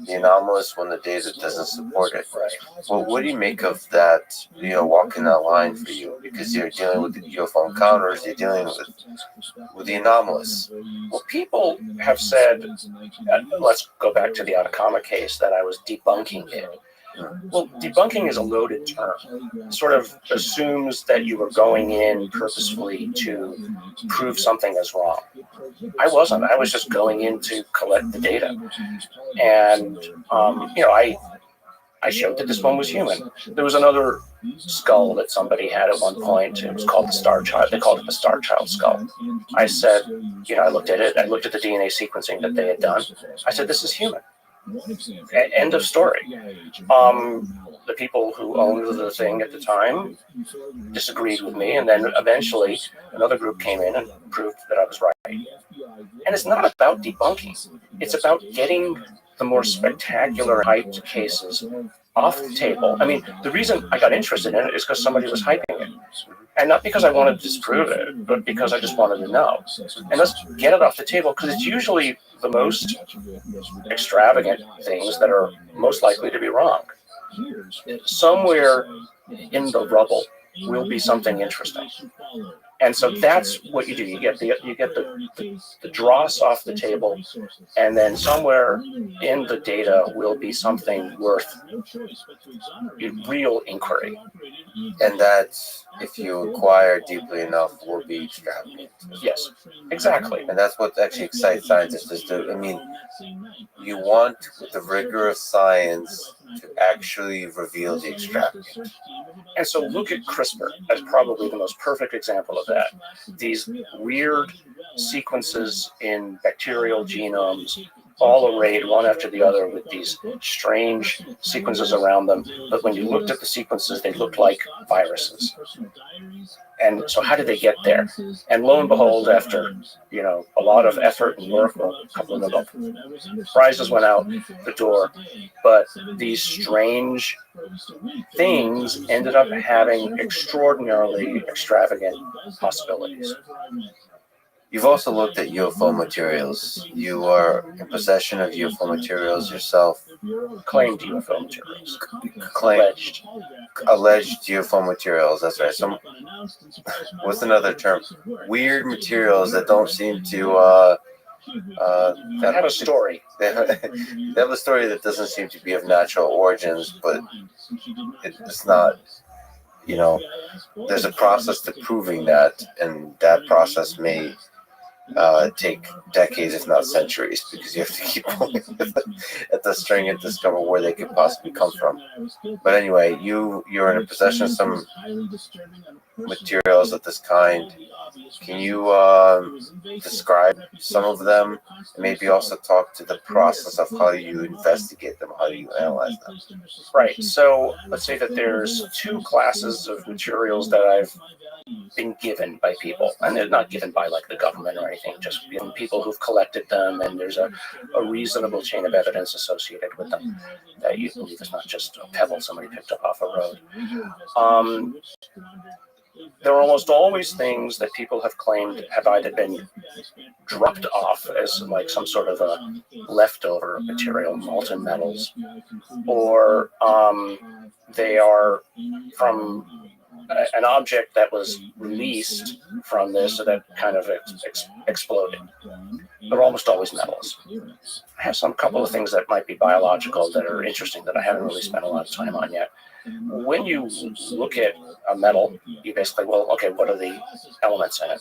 the anomalous when the data doesn't support it. Well, what do you make of that, walking that line for you? Because you're dealing with the UFO encounters, you're dealing with the anomalous. Well, people have said, let's go back to the Atacama case, that I was debunking it. Well, debunking is a loaded term. It sort of assumes that you were going in purposefully to prove something is wrong. I wasn't. I was just going in to collect the data. And, I showed that this one was human. There was another skull that somebody had at one point. It was called the Star Child. They called it the Star Child skull. I said, I looked at it. I looked at the DNA sequencing that they had done. I said, this is human. End of story. The people who owned the thing at the time disagreed with me, and then eventually another group came in and proved that I was right. And it's not about debunking. It's about getting the more spectacular hyped cases off the table. I mean, the reason I got interested in it is because somebody was hyping it. And not because I wanted to disprove it, but because I just wanted to know. And let's get it off the table, because it's usually the most extravagant things that are most likely to be wrong. Somewhere in the rubble will be something interesting. And so that's what you do. You get the dross off the table, and then somewhere in the data will be something worth real inquiry. And that's, if you inquire deeply enough, will be extravagant. Yes, exactly. And that's what actually excites scientists is you want, with the rigor of science, to actually reveal the extravagant. And so look at CRISPR as probably the most perfect example of that. These weird sequences in bacterial genomes, all arrayed one after the other with these strange sequences around them. But when you looked at the sequences, they looked like viruses. And so how did they get there? And lo and behold, after a lot of effort and work, a couple of Nobel Prizes went out the door, but these strange things ended up having extraordinarily extravagant possibilities. You've also looked at UFO materials. You are in possession of UFO materials yourself. Claimed UFO materials. Alleged UFO materials, that's right. What's another term? Weird materials that don't seem to... They have a story. They have a story that doesn't seem to be of natural origins, but it's not... there's a process to proving that, and that process may take decades, if not centuries, because you have to keep pulling at the string and discover where they could possibly come from. But anyway, you're in possession of some materials of this kind. Can you describe some of them, and maybe also talk to the process of how you investigate them, how you analyze them? Right. So let's say that there's two classes of materials that I've been given by people, and they're not given by like the government or anything, just people who've collected them, and there's a reasonable chain of evidence associated with them that you believe is not just a pebble somebody picked up off a road. There are almost always things that people have claimed have either been dropped off as like some sort of a leftover material, molten metals, or they are from an object that was released from this that kind of exploded. They're almost always metals. I have some couple of things that might be biological that are interesting that I haven't really spent a lot of time on yet. When you look at a metal, you basically, what are the elements in it?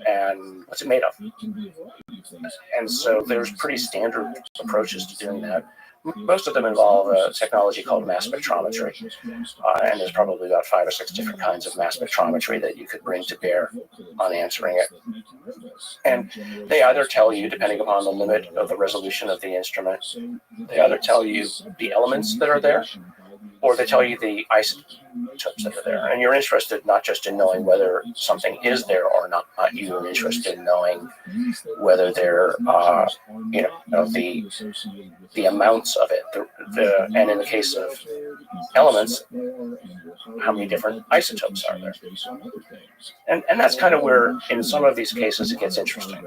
And what's it made of? And so there's pretty standard approaches to doing that. Most of them involve a technology called mass spectrometry. And there's probably about 5 or 6 different kinds of mass spectrometry that you could bring to bear on answering it. And they either tell you, depending upon the limit of the resolution of the instrument, they either tell you the elements that are there, or they tell you the isotopes that are there, and you're interested not just in knowing whether something is there or not. You're interested in knowing whether there are, the amounts of it, and in the case of elements, how many different isotopes are there? And that's kind of where, in some of these cases, it gets interesting,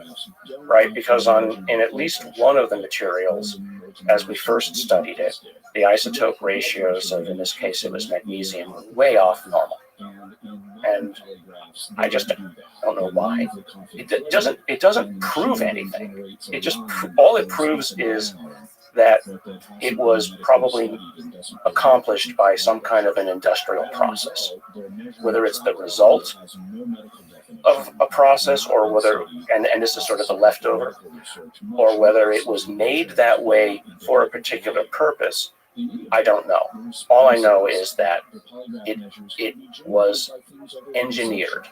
right? Because in at least one of the materials, as we first studied it, the isotope ratios of, in this case, it was magnesium, were way off normal. And I just don't know why. It doesn't prove anything. It just all it proves is that it was probably accomplished by some kind of an industrial process, whether it's the result of a process or whether, and this is sort of the leftover, or whether it was made that way for a particular purpose. I don't know. All I know is that it was engineered.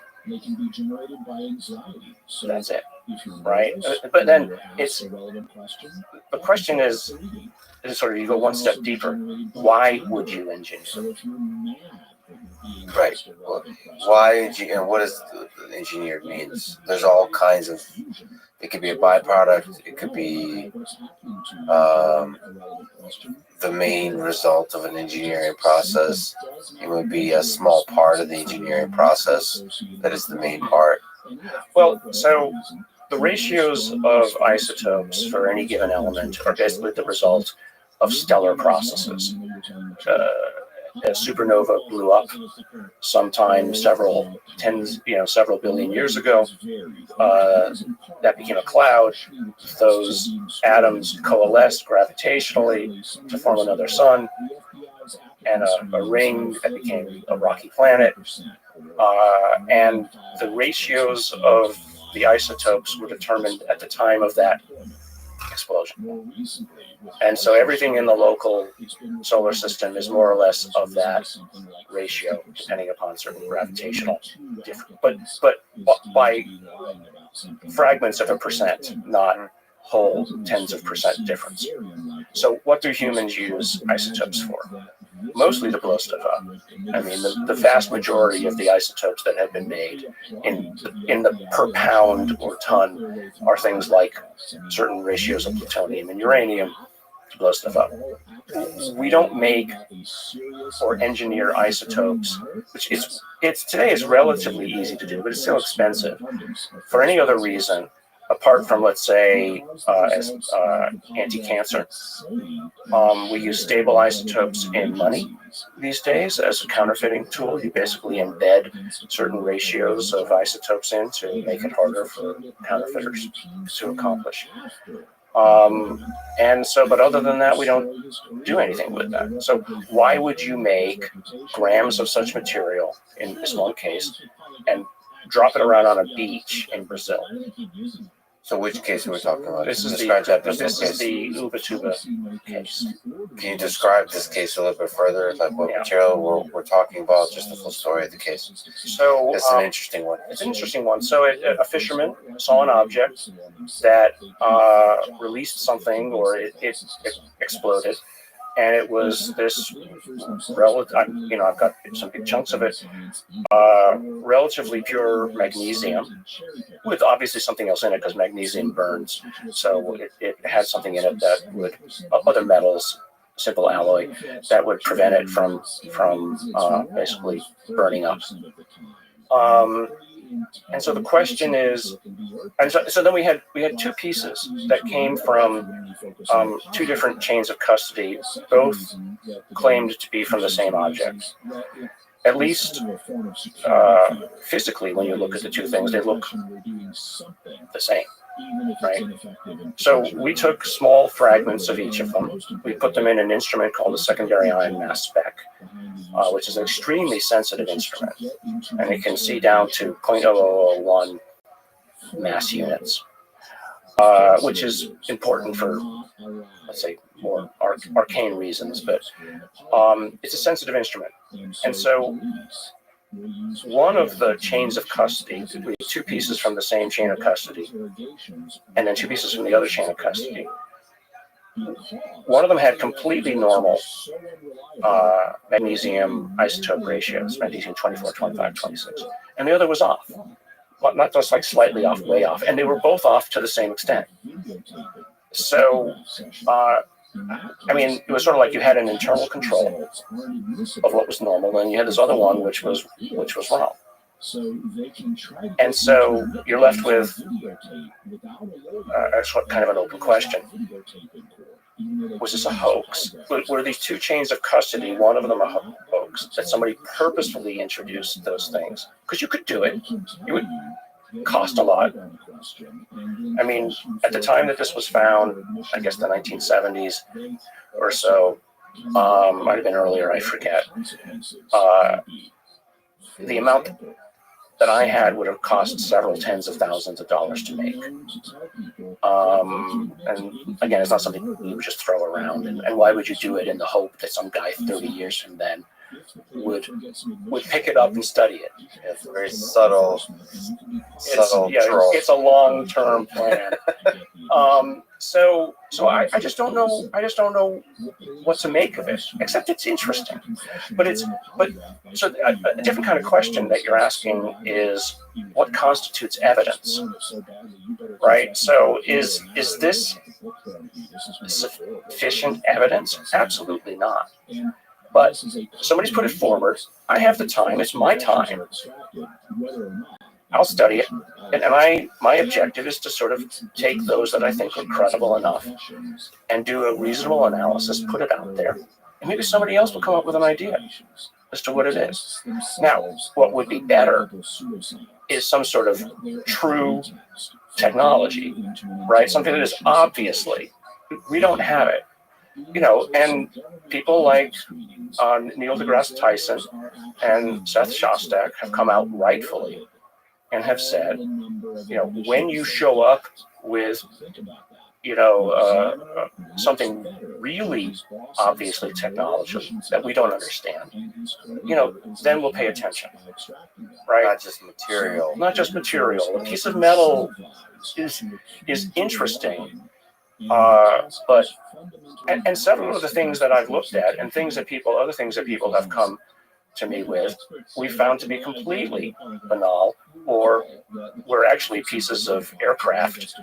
That's it, right? But then the question is sort of, you go one step deeper. Why would you engineer? Right. Why engineer? What does engineered means? There's all kinds of. It could be a byproduct. It could be the main result of an engineering process. It would be a small part of the engineering process that is the main part. Well, so the ratios of isotopes for any given element are basically the result of stellar processes. A supernova blew up sometime several billion years ago. That became a cloud. Those atoms coalesced gravitationally to form another sun and a ring that became a rocky planet. And the ratios of the isotopes were determined at the time of that explosion. And so everything in the local solar system is more or less of that ratio, depending upon certain gravitational difference. But by fragments of a percent, not whole tens of percent difference. So what do humans use isotopes for? Mostly to blow stuff up. I mean, the vast majority of the isotopes that have been made in the per pound or ton are things like certain ratios of plutonium and uranium to blow stuff up. We don't make or engineer isotopes, which today is relatively easy to do, but it's still expensive. For any other reason, apart from, let's say, as anti-cancer, we use stable isotopes in money these days as a counterfeiting tool. You basically embed certain ratios of isotopes in to make it harder for counterfeiters to accomplish. But other than that, we don't do anything with that. So why would you make grams of such material in this one case and drop it around on a beach in Brazil? So which case are we talking about? This is the Ubatuba case. Can you describe this case a little bit further? Like what material we're talking about, just the full story of the case? So it's an interesting one. It's an interesting one. So a fisherman saw an object that released something, or it exploded. And it was this I've got some big chunks of it, relatively pure magnesium, with obviously something else in it because magnesium burns. So it had something in it that would, other metals, simple alloy, that would prevent it from basically burning up. And so the question is, and so then we had two pieces that came from two different chains of custody, both claimed to be from the same object. At least physically, when you look at the two things, they look the same. Right. So we took small fragments of each of them. We put them in an instrument called a secondary ion mass spec, which is an extremely sensitive instrument, and it can see down to 0.0001 mass units, which is important for, let's say, more arcane reasons. But it's a sensitive instrument, and so one of the chains of custody, we have two pieces from the same chain of custody, and then two pieces from the other chain of custody, one of them had completely normal magnesium isotope ratios, magnesium 24, 25, 26, and the other was off. But not just like slightly off, way off, and they were both off to the same extent. So, I mean, it was sort of like you had an internal control of what was normal, and you had this other one which was wrong. And so you're left with kind of an open question. Was this a hoax? Were these two chains of custody, one of them a hoax, that somebody purposefully introduced those things? Because you could do it. It would cost a lot. I mean, at the time that this was found, I guess the 1970s or so, might have been earlier, I forget. The amount that I had would have cost several tens of thousands of dollars to make. And again, it's not something you would just throw around. And why would you do it in the hope that some guy 30 years from then would pick it up and study it? It's very subtle. It's a long-term plan. So I just don't know. I just don't know what to make of it. Except it's interesting. But so a different kind of question that you're asking is what constitutes evidence, right? So is this sufficient evidence? Absolutely not. But somebody's put it forward. I have the time. It's my time. I'll study it. And my objective is to sort of take those that I think are credible enough and do a reasonable analysis, put it out there. And maybe somebody else will come up with an idea as to what it is. Now, what would be better is some sort of true technology, right? Something that is obviously, we don't have it. You know, and people like Neil deGrasse Tyson and Seth Shostak have come out rightfully and have said, you know, when you show up with, you know, something really obviously technology that we don't understand, you know, then we'll pay attention, right? Not just material. Not just material. A piece of metal is interesting, but and several of the things that I've looked at and other things that people have come to me with, we found to be completely banal, or were actually pieces of aircraft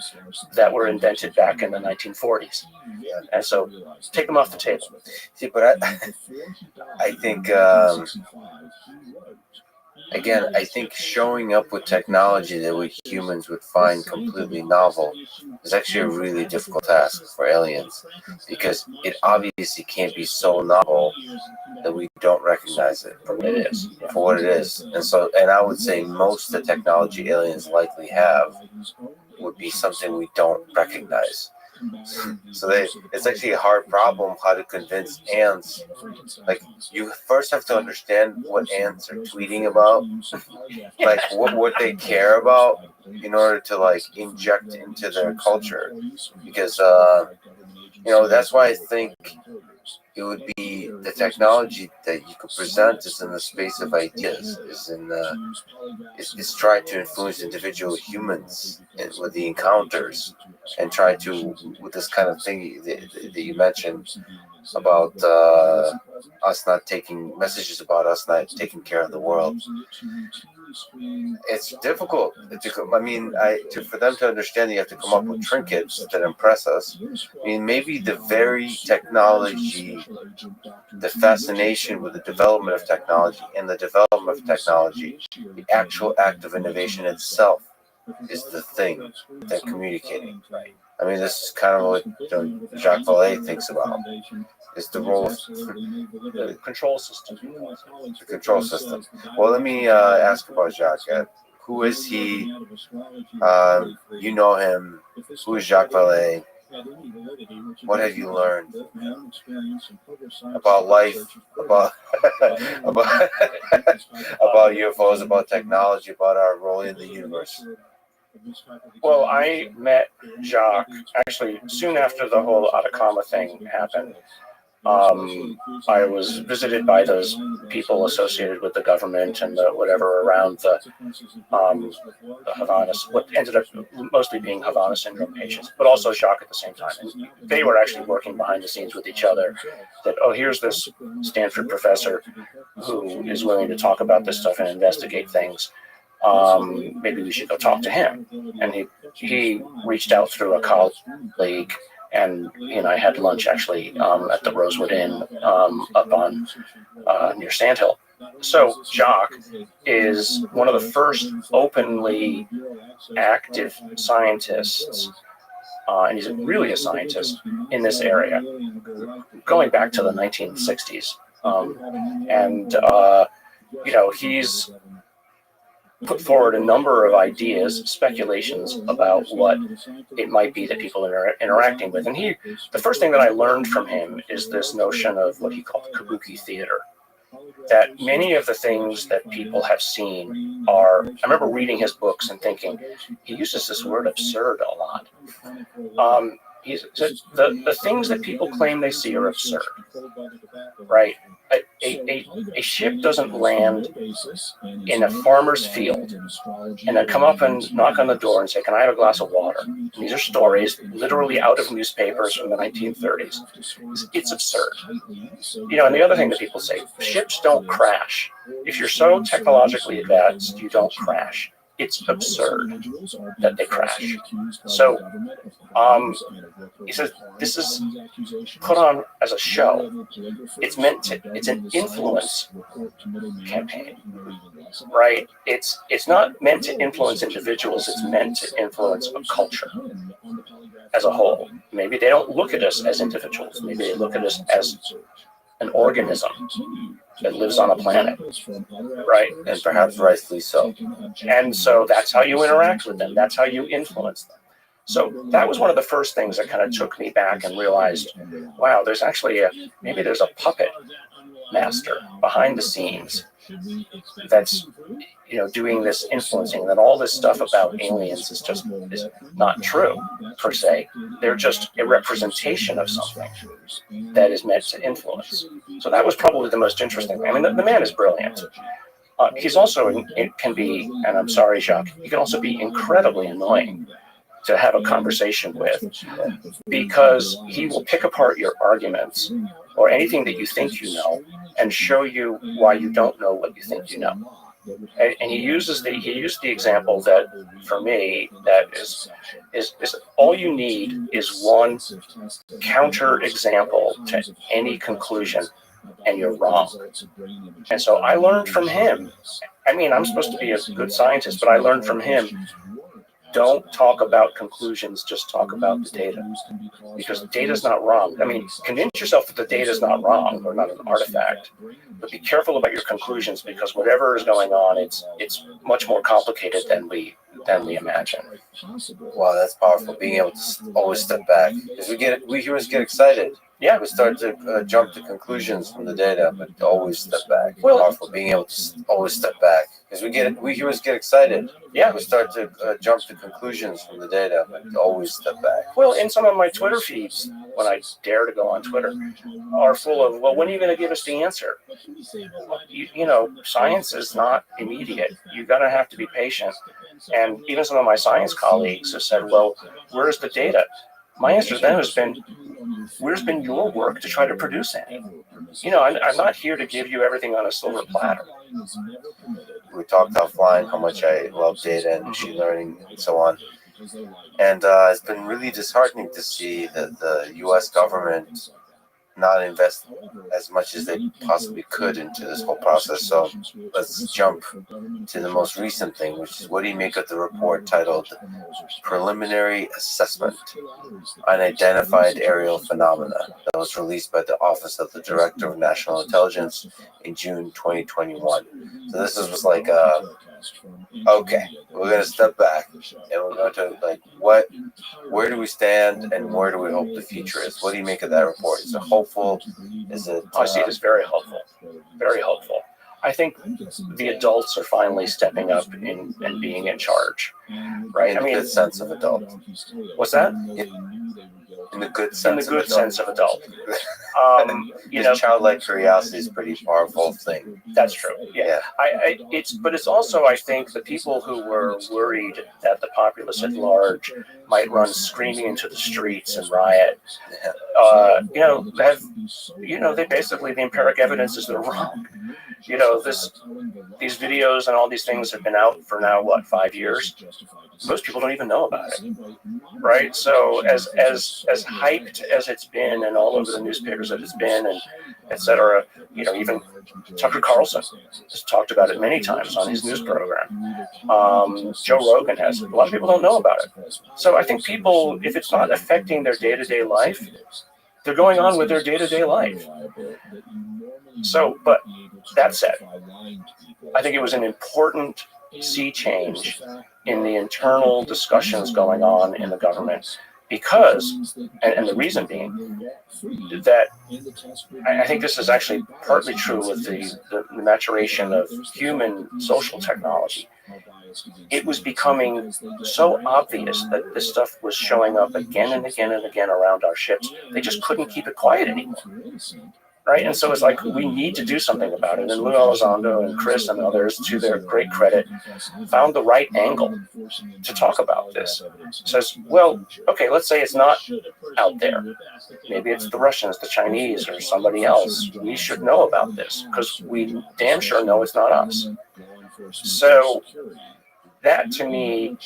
that were invented back in the 1940s. And so take them off the table. See, but I think, again, I think showing up with technology that we humans would find completely novel is actually a really difficult task for aliens, because it obviously can't be so novel that we don't recognize it for what it is. And I would say most of the technology aliens likely have would be something we don't recognize. So it's actually a hard problem how to convince ants. Like, you first have to understand what ants are tweeting about, like what they care about, in order to like inject into their culture. Because you know, that's why I think it would be the technology that you could present is in the space of ideas, is try to influence individual humans with the encounters, and try to, with this kind of thing that you mentioned about us not taking messages about us not taking care of the world. It's difficult. I mean, for them to understand, you have to come up with trinkets that impress us. I mean, maybe the very technology, the fascination with the development of technology, and the development of technology, the actual act of innovation itself is the thing they're communicating. Right. I mean, this is kind of what Jacques Vallée thinks about. It's the role of the control system. The control system. Well, let me ask about Jacques. Who is he? You know him. Who is Jacques Vallée? What have you learned about life, about UFOs, about technology, about our role in the universe? Well, I met Jacques actually soon after the whole Atacama thing happened. I was visited by those people associated with the government and the whatever around the Havana, what ended up mostly being Havana syndrome patients, but also shock at the same time. And they were actually working behind the scenes with each other. That, oh, here's this Stanford professor who is willing to talk about this stuff and investigate things. Maybe we should go talk to him. And he reached out through a colleague, and he and I had lunch actually at the Rosewood Inn up on near Sandhill. So Jacques is one of the first openly active scientists, and he's really a scientist in this area, going back to the 1960s. He's put forward a number of ideas, speculations about what it might be that people are interacting with. And the first thing that I learned from him is this notion of what he called kabuki theater. That many of the things that people have seen are, I remember reading his books and thinking, he uses this word absurd a lot. The things that people claim they see are absurd, right? A ship doesn't land in a farmer's field and then come up and knock on the door and say, can I have a glass of water? And these are stories literally out of newspapers from the 1930s. It's absurd. And the other thing that people say, ships don't crash. If you're so technologically advanced, you don't crash. It's absurd that they crash. So he says this is put on as a show. It's an influence campaign, right? It's not meant to influence individuals. It's meant to influence a culture as a whole. Maybe they don't look at us as individuals. Maybe they look at us as an organism that lives on a planet, right? And perhaps rightfully so. And so that's how you interact with them. That's how you influence them. So that was one of the first things that kind of took me back and realized, wow, there's actually maybe there's a puppet master behind the scenes that's doing this influencing, and that all this stuff about aliens is not true per se. They're just a representation of something that is meant to influence. So that was probably the most interesting thing. I mean, the man is brilliant. He's also, it can be, and I'm sorry, Jacques, he can also be incredibly annoying to have a conversation with, because he will pick apart your arguments or anything that you think you know and show you why you don't know what you think you know. And he used the example that, for me, that is all you need is one counter example to any conclusion, and you're wrong. And so I learned from him. I mean, I'm supposed to be a good scientist, but I learned from him, don't talk about conclusions, just talk about the data. Because the data's not wrong. I mean, convince yourself that the data's not wrong or not an artifact, but be careful about your conclusions, because whatever is going on, it's much more complicated than we imagine. Wow, that's powerful. Being able to always step back. Because we humans get excited. Yeah. We start to jump to conclusions from the data, but always step back. Well, powerful. Being able to always step back. Because we humans get excited. Yeah. We start to jump to conclusions from the data, but always step back. Well, in some of my Twitter feeds, when I dare to go on Twitter, are full of, well, when are you going to give us the answer? Science is not immediate. You're going to have to be patient. And even some of my science colleagues have said, well, where's the data? My answer to them has been, where's been your work to try to produce any? I'm not here to give you everything on a silver platter. We talked offline how much I love data and machine learning and so on. And it's been really disheartening to see that the U.S. government not invest as much as they possibly could into this whole process. So let's jump to the most recent thing, which is, what do you make of the report titled Preliminary Assessment Unidentified Aerial Phenomena that was released by the Office of the Director of National Intelligence in June 2021? So this was like, okay, we're going to step back and we're going to where do we stand and where do we hope the future is? What do you make of that report? Is it hopeful? Is it? I see it as very helpful. Very helpful. I think the adults are finally stepping up and being in charge, right? In a good sense of adult. What's that? In the good sense. In the good sense of adult. Because childlike curiosity is a pretty powerful thing. That's true. Yeah. But it's also, I think, the people who were worried that the populace at large might run screaming into the streets and riot. They basically, the empiric evidence is they're wrong. These videos and all these things have been out for now, 5 years? Most people don't even know about it, right? So as hyped as it's been and all over the newspapers that it's been and et cetera, even Tucker Carlson has talked about it many times on his news program. Joe Rogan has. A lot of people don't know about it. So I think people, if it's not affecting their day-to-day life, they're going on with their day-to-day life. So, but that said, I think it was an important sea change in the internal discussions going on in the government because, and the reason being that I think this is actually partly true with the maturation of human social technology. It was becoming so obvious that this stuff was showing up again and again and again around our ships. They just couldn't keep it quiet anymore. Right? And so it's like, we need to do something about it. And Lou Elizondo and Chris and others, to their great credit, found the right angle to talk about this. Says, well, okay, let's say it's not out there. Maybe it's the Russians, the Chinese, or somebody else. We should know about this because we damn sure know it's not us. So that, to me,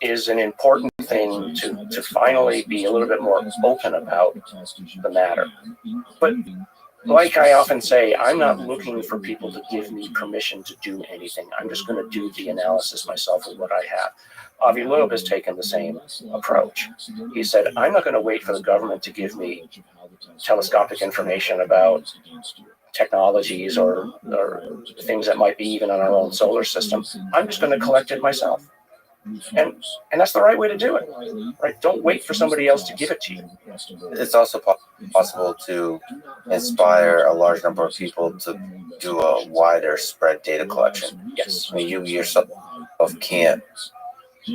is an important thing to finally be a little bit more open about the matter. But like I often say, I'm not looking for people to give me permission to do anything. I'm just going to do the analysis myself with what I have. Avi Loeb has taken the same approach. He said, I'm not going to wait for the government to give me telescopic information about technologies or things that might be even on our own solar system. I'm just going to collect it myself. And that's the right way to do it, right? Don't wait for somebody else to give it to you. It's also possible to inspire a large number of people to do a wider spread data collection. Yes. I mean, you yourself can't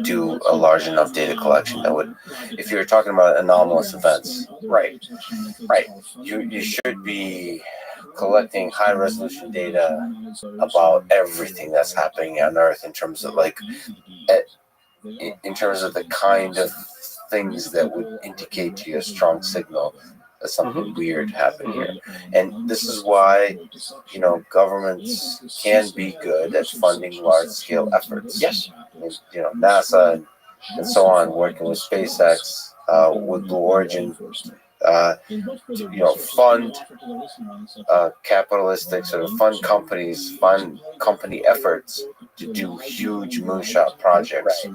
do a large enough data collection that would, if you're talking about anomalous events, right, you should be collecting high resolution data about everything that's happening on Earth in terms of in terms of the kind of things that would indicate to you a strong signal that something weird happened here. And this is why, governments can be good at funding large scale efforts. Yes. NASA and so on, working with SpaceX, with Blue Origin, fund capitalistic sort of fund companies, fund company efforts to do huge moonshot projects,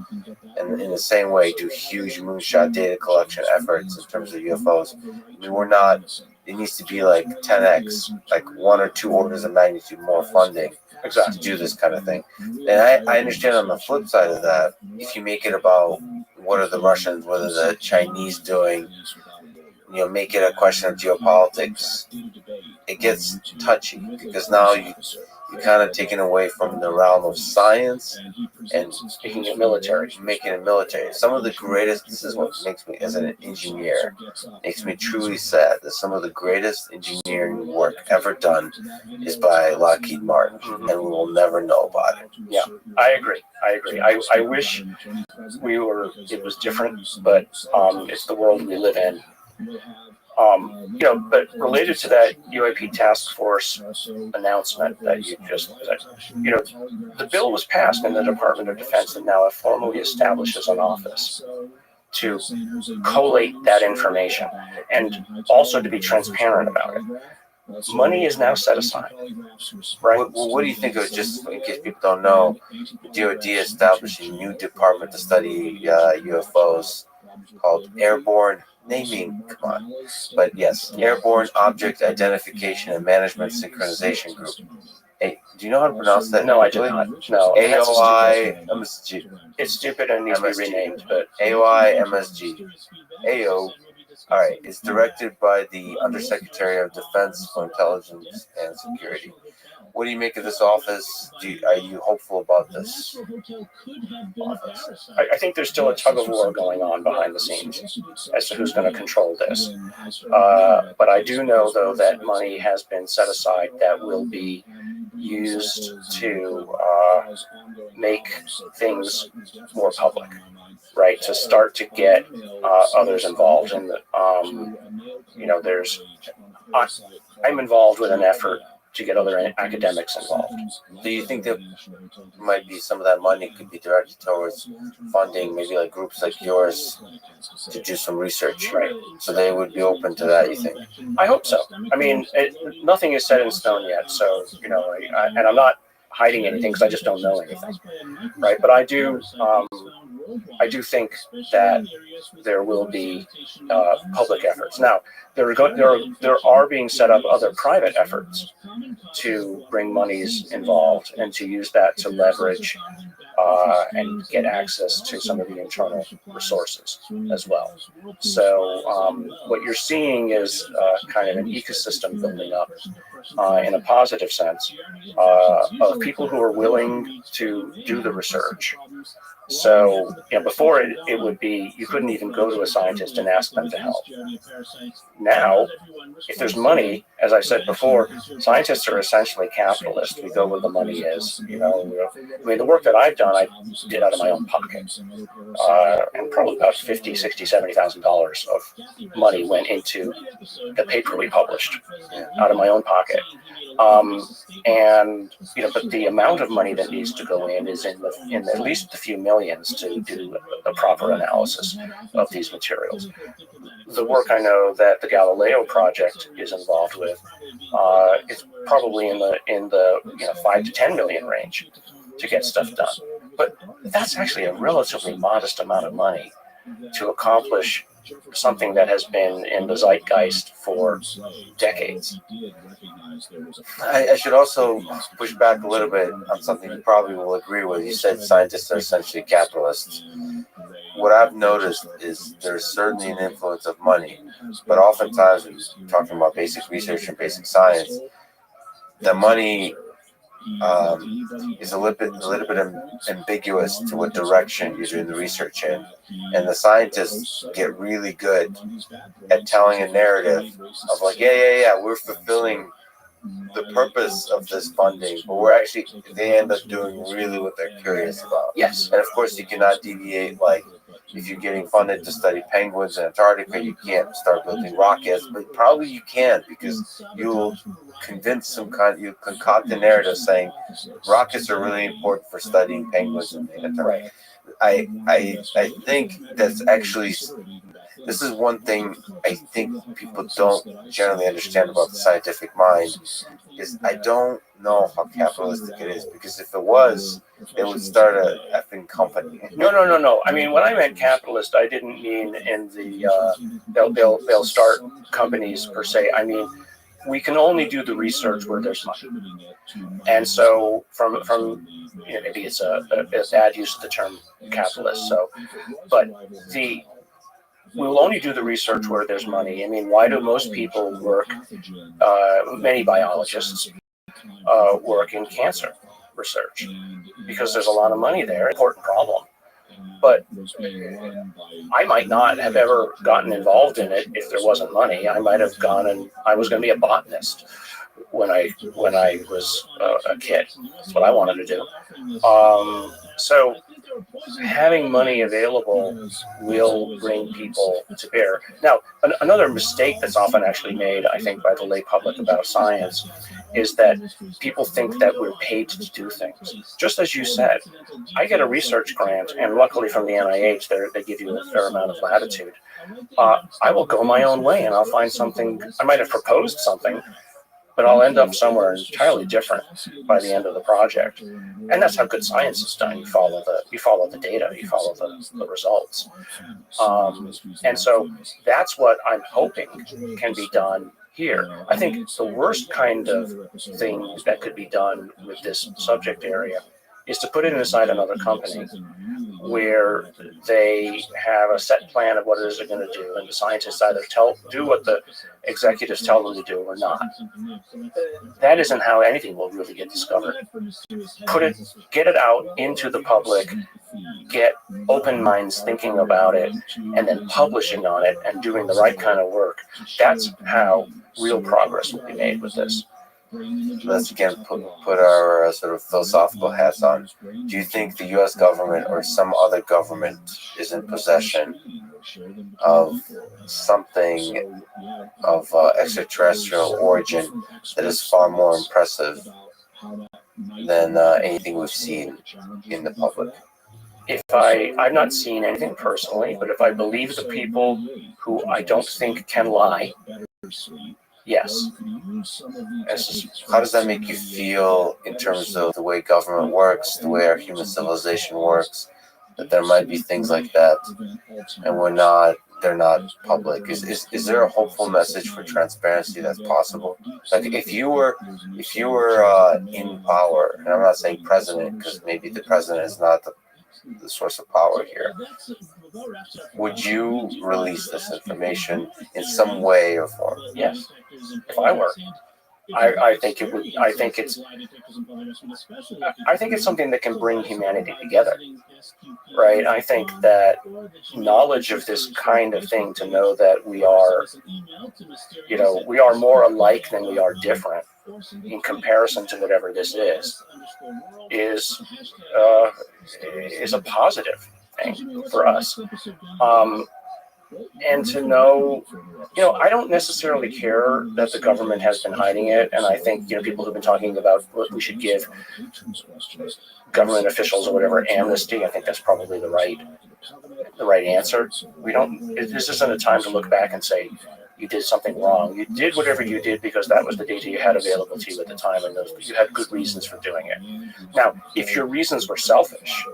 and in the same way do huge moonshot data collection efforts in terms of UFOs. I mean, we're not. It needs to be like 10x, like 1 or 2 orders of magnitude more funding to do this kind of thing. And I understand on the flip side of that, if you make it about what are the Russians, what are the Chinese doing, make it a question of geopolitics, it gets touchy because now you're kind of taken away from the realm of science and making it military. Some of the greatest, this is what makes me, as an engineer, makes me truly sad that some of the greatest engineering work ever done is by Lockheed Martin, and we will never know about it. Yeah, I agree. I wish it was different, but it's the world we live in. But related to that UAP task force announcement that you just said, the bill was passed in the Department of Defense and now it formally establishes an office to collate that information and also to be transparent about it. Money is now set aside, right? What do you think of, just in case people don't know, the DoD established a new department to study UFOs called Airborne Naming, come on. But yes, Airborne Object Identification and Management Synchronization Group. Hey, do you know how to pronounce that? No, I do not. No. AOI MSG. It's stupid and needs to be renamed, but AOI MSG. AO. All right. It's directed by the Undersecretary of Defense for Intelligence and Security. What do you make of this office? Are you hopeful about this office? I think there's still a tug of war going on behind the scenes as to who's going to control this. But I do know, though, that money has been set aside that will be used to make things more public, right? To start to get others involved. And, I'm involved with an effort to get other academics involved. Do you think that might be some of that money could be directed towards funding maybe like groups like yours to do some research? Right. So they would be open to that, you think? I hope so. I mean, nothing is set in stone yet. So, and I'm not hiding anything because I just don't know anything, right? But I do think that there will be public efforts. Now, there are being set up other private efforts to bring monies involved and to use that to leverage and get access to some of the internal resources as well. So what you're seeing is kind of an ecosystem building up in a positive sense of people who are willing to do the research. So, before it would be, you couldn't even go to a scientist and ask them to help. Now, if there's money, as I said before, scientists are essentially capitalists. We go where the money is, the work that I've done, I did out of my own pocket. And probably about $50,000, $60,000, $70,000 of money went into the paper we published out of my own pocket. But the amount of money that needs to go in is in at least a few millions to do a proper analysis of these materials. The work I know that the Galileo project is involved with is probably in the 5 to 10 million range to get stuff done. But that's actually a relatively modest amount of money to accomplish something that has been in the zeitgeist for decades. I should also push back a little bit on something you probably will agree with. You said scientists are essentially capitalists. What I've noticed is there's certainly an influence of money, but oftentimes when you're talking about basic research and basic science, the money is a little bit ambiguous to what direction you're doing the research in. And the scientists get really good at telling a narrative of like, yeah, we're fulfilling the purpose of this funding, but they end up doing really what they're curious about. Yes. And of course, you cannot deviate. Like, if you're getting funded to study penguins in Antarctica, you can't start building rockets, but probably you can, because you'll you concoct a narrative saying rockets are really important for studying penguins in Antarctica. I think that's actually, this is one thing I think people don't generally understand about the scientific mind, is I don't know how capitalistic it is, because if it was, they would start a effing company. No. I mean, when I meant capitalist, I didn't mean in the they'll start companies per se. I mean, we can only do the research where there's money. And so from maybe it's a bad use of the term capitalist. So, but we will only do the research where there's money. I mean, why do most people work, many biologists work in cancer research? Because there's a lot of money there, important problem. But I might not have ever gotten involved in it if there wasn't money. I might have gone and I was going to be a botanist when I was a kid. That's what I wanted to do. So having money available will bring people to bear. Now, another mistake that's often actually made, I think, by the lay public about science is that people think that we're paid to do things. Just as you said, I get a research grant, and luckily from the NIH, they give you a fair amount of latitude. I will go my own way, and I'll find something. I might have proposed something, but I'll end up somewhere entirely different by the end of the project. And that's how good science is done. You follow the data, you follow the results. And so that's what I'm hoping can be done here. I think the worst kind of thing that could be done with this subject area is to put it inside another company where they have a set plan of what it is they're going to do, and the scientists either do what the executives tell them to do or not. That isn't how anything will really get discovered. Get it out into the public, get open minds thinking about it, and then publishing on it and doing the right kind of work. That's how real progress will be made with this. Let's again put our sort of philosophical hats on. Do you think the U.S. government or some other government is in possession of something of extraterrestrial origin that is far more impressive than anything we've seen in the public? I've not seen anything personally, but if I believe the people who I don't think can lie, yes. How does that make you feel in terms of the way government works, the way our human civilization works, that there might be things like that, and they're not public? Is there a hopeful message for transparency that's possible? Like if you were in power, and I'm not saying president, because maybe the president is not the source of power here, would you release this information in some way or form? Yes. If I were, I think it would. I think it's something that can bring humanity together, right? I think that knowledge of this kind of thing, to know that we are more alike than we are different in comparison to whatever this is a positive thing for us. And to know, I don't necessarily care that the government has been hiding it. And I think, people who've been talking about what we should give government officials or whatever amnesty, I think that's probably the right answer. This isn't a time to look back and say, you did something wrong. You did whatever you did because that was the data you had available to you at the time, and you had good reasons for doing it. Now, if your reasons were selfish,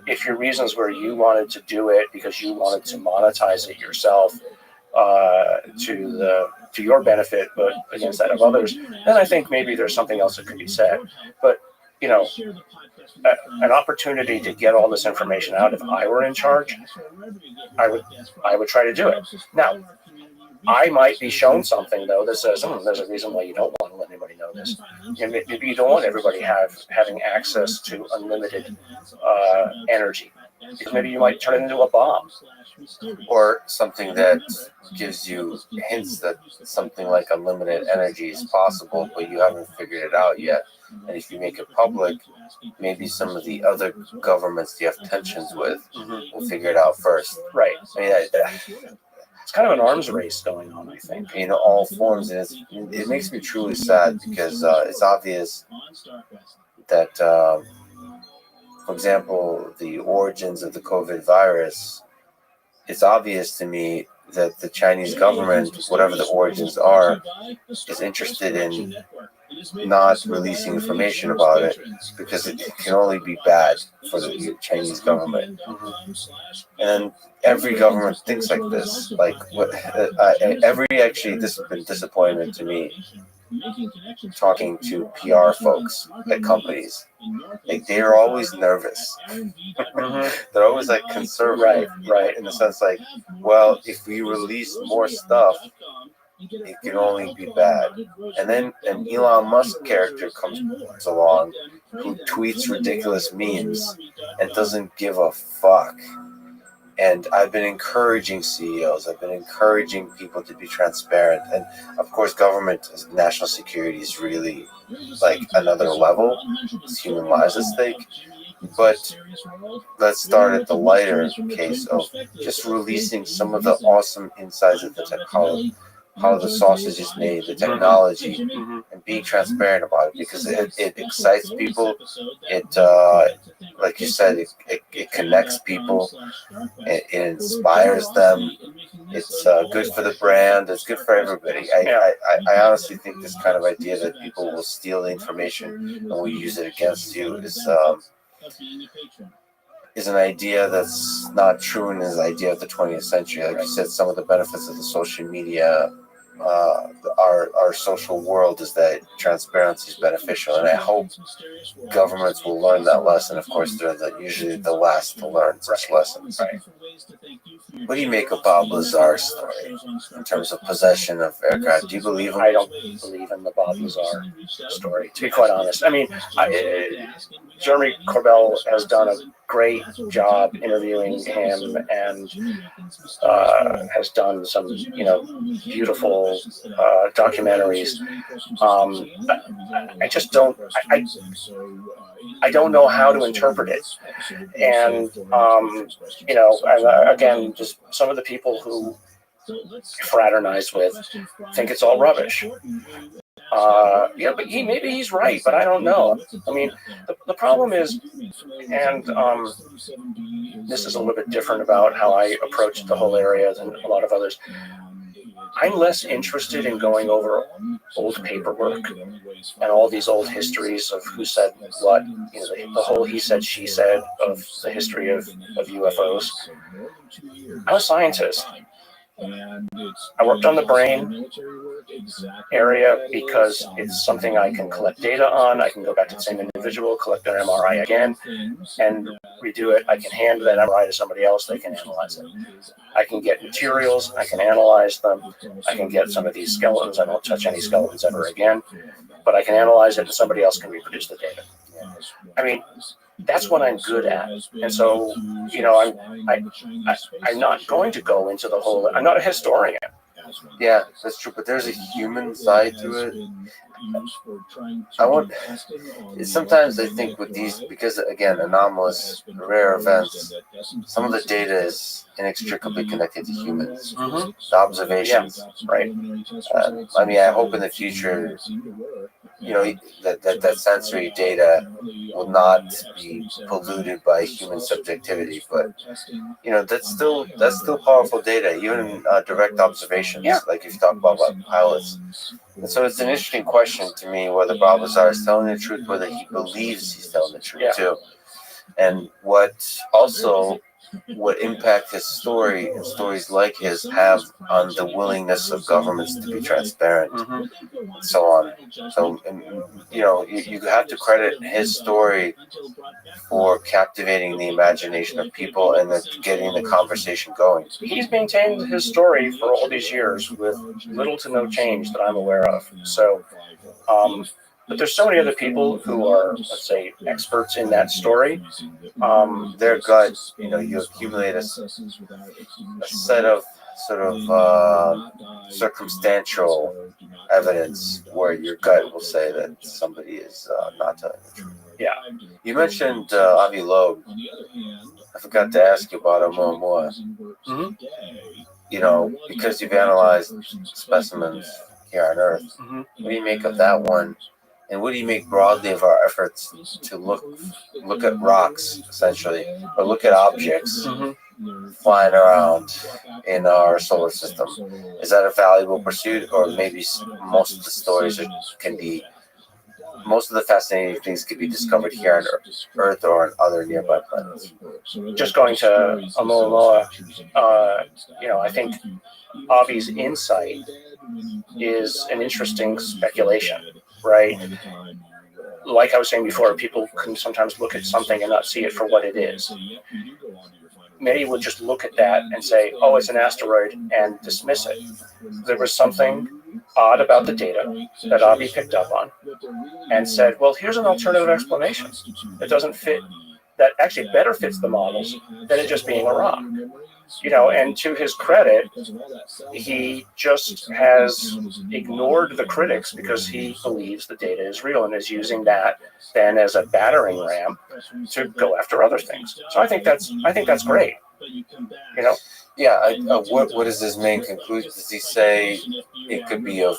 if your reasons were you wanted to do it because you wanted to monetize it yourself to your benefit, but against that of others, then I think maybe there's something else that could be said. But an opportunity to get all this information out, if I were in charge, I would try to do it. Now, I might be shown something though that says, there's a reason why you don't want to let anybody know this. Maybe you don't want everybody having access to unlimited energy, because maybe you might turn it into a bomb, or something that gives you hints that something like unlimited energy is possible, but you haven't figured it out yet. And if you make it public, maybe some of the other governments you have tensions with will figure it out first. Right. I mean, it's kind of an arms race going on, I think. In all forms, and it makes me truly sad because it's obvious that, for example, the origins of the COVID virus, it's obvious to me that the Chinese government, whatever the origins are, is interested in not releasing information about it because it can only be bad for the Chinese government. And every government thinks like this. Like this has been disappointment to me talking to PR folks at companies. Like they're always nervous. They're always like conservative, right? In the sense like, well, if we release more stuff, it can only be bad. And then an Elon Musk character comes along who tweets ridiculous memes and doesn't give a fuck. And I've been encouraging CEOs, I've been encouraging people to be transparent. And of course, government, national security is really like another level. It's human lives at stake. But let's start at the lighter case of just releasing some of the awesome insides of the technology, how the sausage is made, the technology, and being transparent about it, because it excites people. It, like you said, it connects people. It inspires them. It's good for the brand. It's good for everybody. I honestly think this kind of idea that people will steal the information and will use it against you is an idea that's not true and is an idea of the 20th century. Like you said, some of the benefits of the social media our social world is that transparency is beneficial, and I hope governments will learn that lesson. Of course, they're usually the last to learn such lessons. Right. What do you make of Bob Lazar's story in terms of possession of aircraft? Do you believe him? I don't believe in the Bob Lazar story, to be quite honest. I mean, Jeremy Corbell has done a great job interviewing him and has done some, beautiful documentaries. I just don't. I don't know how to interpret it, and again, just some of the people who fraternize with think it's all rubbish. But maybe he's right, but I don't know. I mean, the problem is, and this is a little bit different about how I approach the whole area than a lot of others. I'm less interested in going over old paperwork and all these old histories of who said what, the whole he said, she said of the history of UFOs. I'm a scientist. I worked on the brain area because it's something I can collect data on. I can go back to the same individual, collect their MRI again, and redo it. I can hand that MRI to somebody else. They can analyze it. I can get materials. I can analyze them. I can get some of these skeletons. I don't touch any skeletons ever again, but I can analyze it and somebody else can reproduce the data. I mean, that's what I'm good at. And so, I'm not going to go into the whole, I'm not a historian. Yeah, that's true, but there's a human side to it. Sometimes I think with these, because again, anomalous, rare events, some of the data is inextricably connected to humans. Mm-hmm. The observations, right? I hope in the future, that sensory data will not be polluted by human subjectivity, but that's still powerful data, even direct observations. Yeah. Like if you talk about pilots. And so it's an interesting question to me whether Bob Lazar is telling the truth, whether he believes he's telling the truth too, and what impact his story and stories like his have on the willingness of governments to be transparent, and so on. So, you have to credit his story for captivating the imagination of people and getting the conversation going. He's maintained his story for all these years with little to no change that I'm aware of. So, but there's so many other people who are, let's say, experts in that story. Their gut, you accumulate a set of sort of circumstantial evidence where your gut will say that somebody is not telling the truth. Yeah. You mentioned Avi Loeb. I forgot to ask you about Oumuamua. Mm-hmm. Because you've analyzed specimens here on Earth. Mm-hmm. What do you make of that one? And what do you make broadly of our efforts to look at rocks, essentially, or look at objects flying around in our solar system? Is that a valuable pursuit, or maybe most of the stories most of the fascinating things could be discovered here on Earth or on other nearby planets? Just going to Oumuamua, I think Avi's insight is an interesting speculation, right? Like I was saying before, people can sometimes look at something and not see it for what it is. Many would just look at that and say, oh, it's an asteroid, and dismiss it. There was something odd about the data that Avi picked up on and said, well, here's an alternative explanation that doesn't fit, that actually better fits the models than it just being a rock. And to his credit, he just has ignored the critics because he believes the data is real and is using that then as a battering ram to go after other things. So I think that's great. Yeah. What is his main conclusion? Does he say it could be of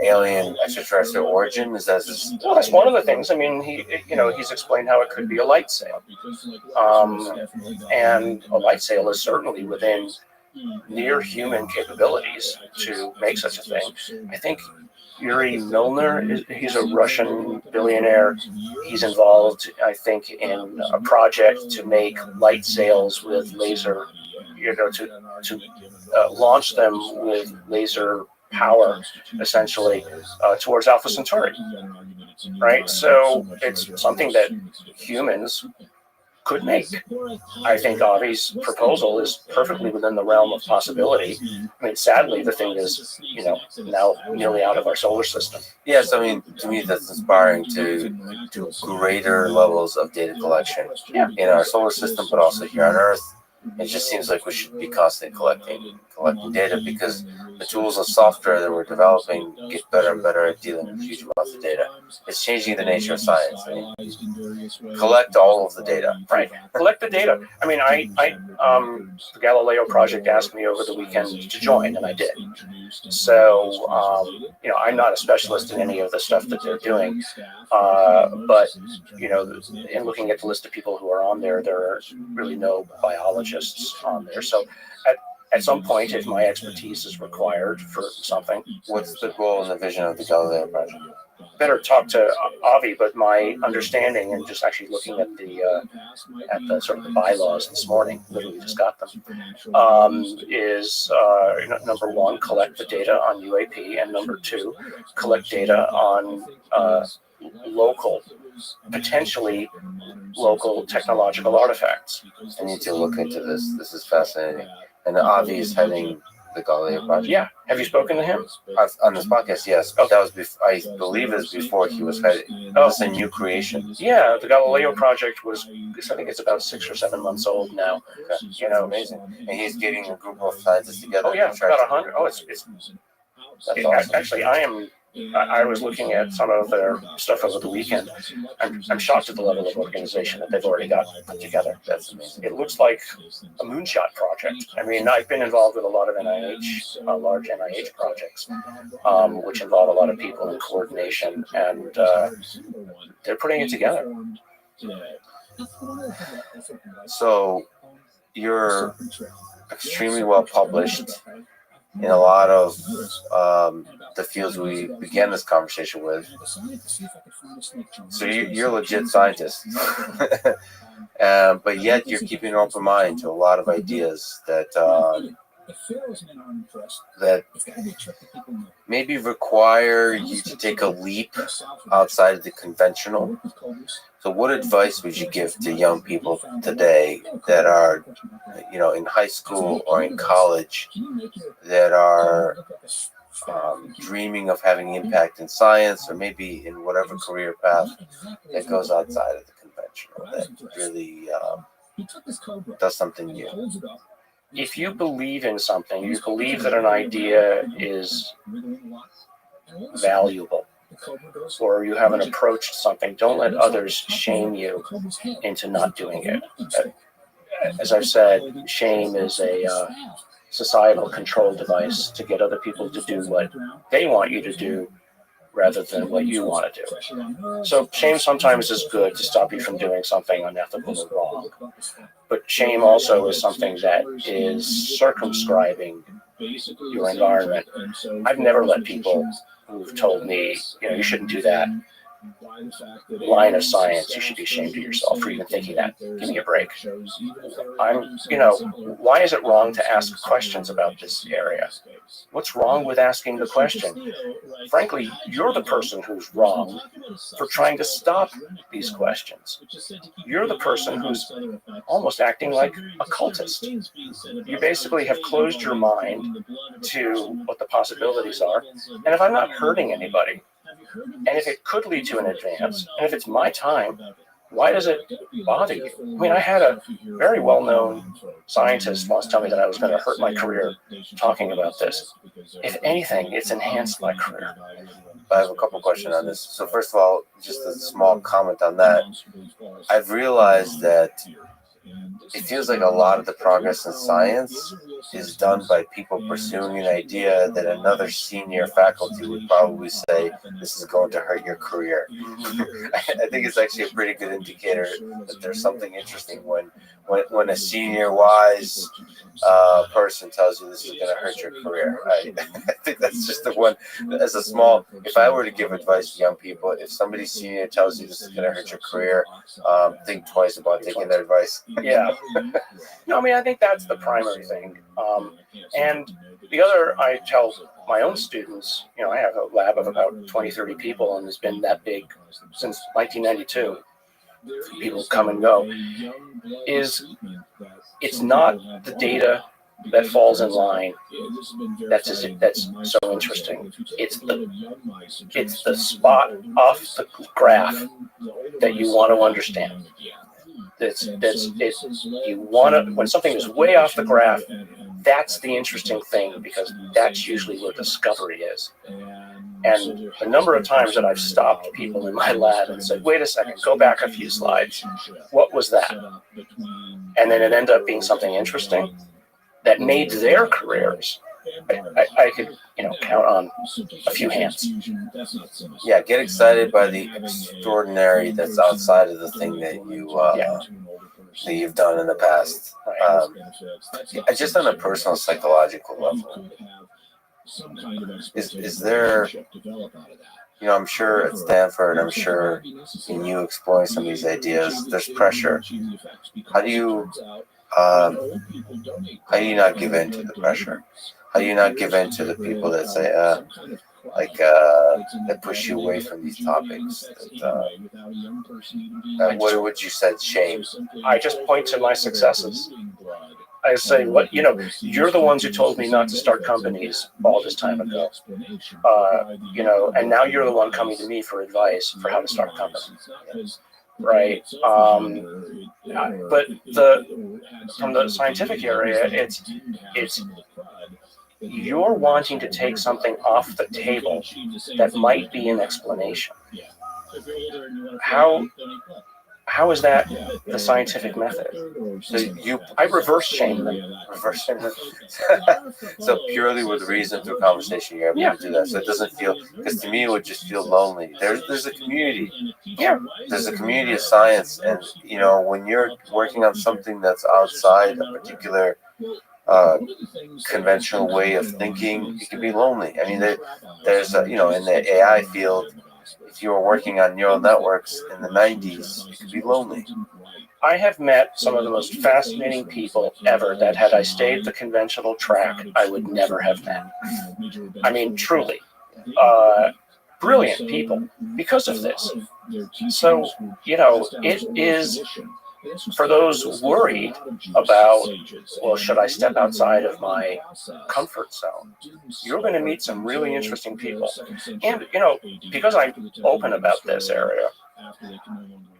alien extraterrestrial origin? Is that well, that's one of the things. I mean, he's explained how it could be a light sail, and a light sail is certainly within near human capabilities to make such a thing. I think Yuri Milner, he's a Russian billionaire. He's involved, I think, in a project to make light sails with laser, to launch them with laser power, essentially, towards Alpha Centauri, right? So it's something that humans could make. I think Avi's proposal is perfectly within the realm of possibility. I mean, sadly, the thing is, now nearly out of our solar system. Yes, I mean, to me, that's inspiring to greater levels of data collection in our solar system, but also here on Earth. It just seems like we should be constantly collecting data because the tools and software that we're developing get better and better at dealing with huge amounts of data. It's changing the nature of science. I mean, collect all of the data. Right. Collect the data. I mean, the Galileo project asked me over the weekend to join, and I did. So, I'm not a specialist in any of the stuff that they're doing, but, in looking at the list of people who are on there, there are really no biologists on there. So at some point, if my expertise is required for something. What's the goal and the vision of the Galileo project? Better talk to Avi, but my understanding and just actually looking at the sort of the bylaws this morning, literally just got them, is number one, collect the data on UAP, and number two, collect data on potentially local technological artifacts. I need to look into this. This is fascinating. And Avi is heading the Galileo project. Yeah. Have you spoken to him? On this podcast, yes. But that was I believe it was before he was heading. It's a new creation. Yeah, the Galileo project was, I think it's about 6 or 7 months old now. Okay. Amazing. And he's getting a group of scientists together. Oh yeah, about 100. Oh, it's that's awesome. Actually, I was looking at some of their stuff over the weekend. I'm shocked at the level of organization that they've already got put together. That's amazing. It looks like a moonshot project. I mean, I've been involved with a lot of large NIH projects, which involve a lot of people in coordination, and they're putting it together. So you're extremely well published in a lot of the fields we began this conversation with. So you're a legit scientist. But yet you're keeping an open mind to a lot of ideas that maybe require you to take a leap outside of the conventional. So what advice would you give to young people today that are, in high school or in college, that are dreaming of having impact in science or maybe in whatever career path that goes outside of the conventional, that really does something new? If you believe in something, you believe that an idea is valuable, or you haven't approached something, don't let others shame you into not doing it. As I've said, shame is a societal control device to get other people to do what they want you to do rather than what you want to do. So shame sometimes is good to stop you from doing something unethical or wrong. But shame also is something that is circumscribing your environment. I've never let people who've told me, you shouldn't do that line of science, you should be ashamed of yourself for even thinking that. Give me a break. Why is it wrong to ask questions about this area? What's wrong with asking the question? Frankly, you're the person who's wrong for trying to stop these questions. You're the person who's almost acting like a cultist. You basically have closed your mind to what the possibilities are. And if I'm not hurting anybody, and if it could lead to an advance, and if it's my time, why does it bother you? I mean, I had a very well-known scientist once tell me that I was going to hurt my career talking about this. If anything, it's enhanced my career. I have a couple questions on this. So first of all, just a small comment on that. I've realized that it feels like a lot of the progress in science is done by people pursuing an idea that another senior faculty would probably say, this is going to hurt your career. I think it's actually a pretty good indicator that there's something interesting when a senior wise person tells you this is going to hurt your career. I think that's just the one, if I were to give advice to young people, if somebody senior tells you this is going to hurt your career, think twice about taking their advice. Yeah. No, I mean, I think that's the primary thing. And the other, I tell my own students, I have a lab of about 20, 30 people, and it's been that big since 1992. People come and go. It's not the data that falls in line that's so interesting. It's the spot off the graph that you want to understand. You want to, when something is way off the graph, that's the interesting thing, because that's usually where discovery is. And a number of times that I've stopped people in my lab and said, wait a second, go back a few slides. What was that? And then it ended up being something interesting that made their careers. I could, count on a few hands. Yeah, get excited by the extraordinary that's outside of the thing that you've done in the past. Just on a personal psychological level, is there? I'm sure at Stanford, I'm sure in you exploring some of these ideas, there's pressure. How do you not give in to the pressure? How do you not give in to the people that say, that push you away from these topics? What would you say? Shame. I just point to my successes. I say, you're the ones who told me not to start companies all this time ago. And now you're the one coming to me for advice for how to start a company. Right. But from the scientific area, it's you're wanting to take something off the table that might be an explanation. How is that the scientific method? So I reverse shame them. So purely with reason through conversation, you're able to do that. So it doesn't feel, because to me it would just feel lonely. There's a community. Yeah. There's a community of science, and when you're working on something that's outside a particular conventional way of thinking, it can be lonely. I mean, there's in the AI field, if you were working on neural networks in the 90s, it could be lonely. I have met some of the most fascinating people ever that, had I stayed the conventional track, I would never have met. I mean, truly. Brilliant people because of this. So, it is, for those worried about, should I step outside of my comfort zone? You're going to meet some really interesting people. And, because I'm open about this area,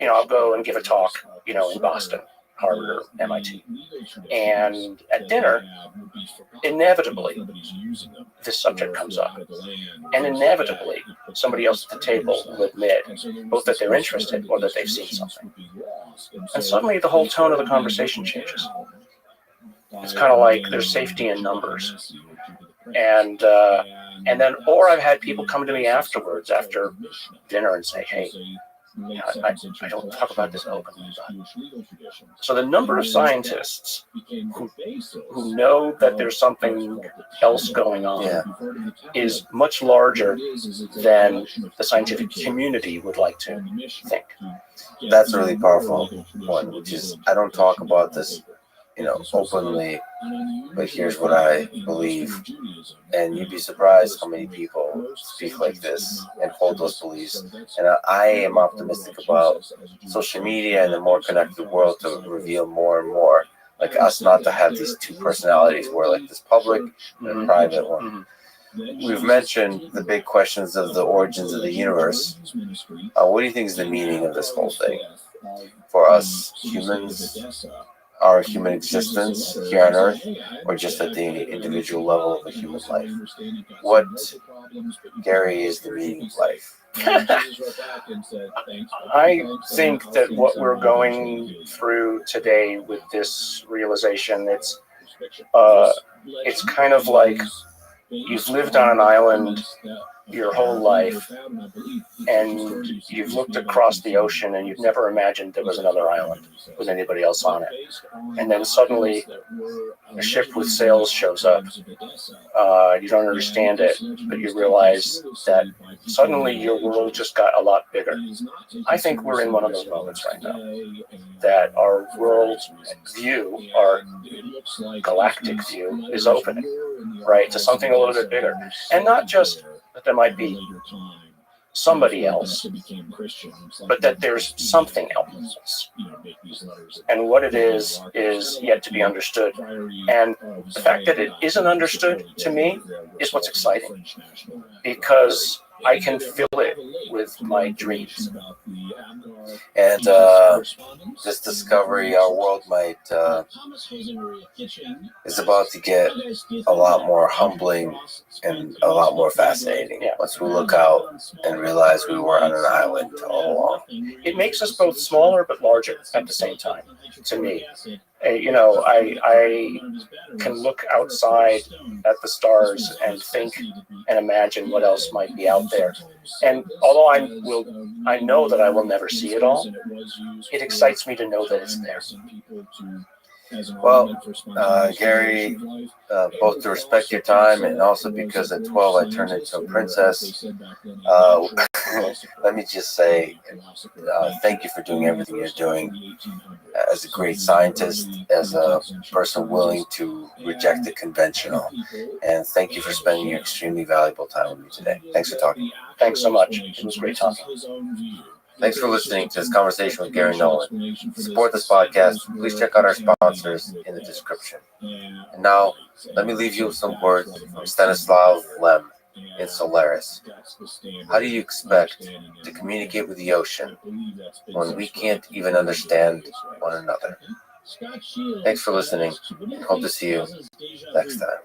I'll go and give a talk, in Boston, Harvard, or MIT. And at dinner, inevitably, this subject comes up. And inevitably, somebody else at the table will admit both that they're interested or that they've seen something. And suddenly the whole tone of the conversation changes. It's kind of like there's safety in numbers. And then, or I've had people come to me afterwards, after dinner, and say, hey, I don't talk about this openly. So the number of scientists who know that there's something else going on is much larger than the scientific community would like to think. That's a really powerful one, which is, I don't talk about this, openly, but here's what I believe. And you'd be surprised how many people speak like this and hold those beliefs. And I am optimistic about social media and the more connected world to reveal more and more, like us not to have these two personalities, where like this public and a private one. We've mentioned the big questions of the origins of the universe. What do you think is the meaning of this whole thing for us humans? Our human existence here on Earth, or just at the individual level of a human life? What, Gary, is the meaning of life? I think that what we're going through today with this realization, it's kind of like you've lived on an island your whole life and you've looked across the ocean and you've never imagined there was another island with anybody else on it. And then suddenly a ship with sails shows up. You don't understand it, but you realize that suddenly your world just got a lot bigger. I think we're in one of those moments right now, that our world view, our galactic view, is opening, right, to something a little bit bigger. And not just that there might be somebody else, but that there's something else. And what it is yet to be understood. And the fact that it isn't understood, to me, is what's exciting. Because I can fill it with my dreams. And this discovery, our world might is about to get a lot more humbling and a lot more fascinating. Once we look out and realize we were on an island all along. It makes us both smaller but larger at the same time, to me. I can look outside at the stars and think and imagine what else might be out there. And although I know that I will never see it all, it excites me to know that it's there. Well, Gary, both to respect your time and also because at 12 I turned into a princess, let me just say thank you for doing everything you're doing as a great scientist, as a person willing to reject the conventional. And thank you for spending your extremely valuable time with me today. Thanks for talking. Thanks so much. It was great talking. Thanks for listening to this conversation with Gary Nolan. To support this podcast, please check out our sponsors in the description. And now, let me leave you with some words from Stanislav Lem in Solaris. How do you expect to communicate with the ocean when we can't even understand one another? Thanks for listening. Hope to see you next time.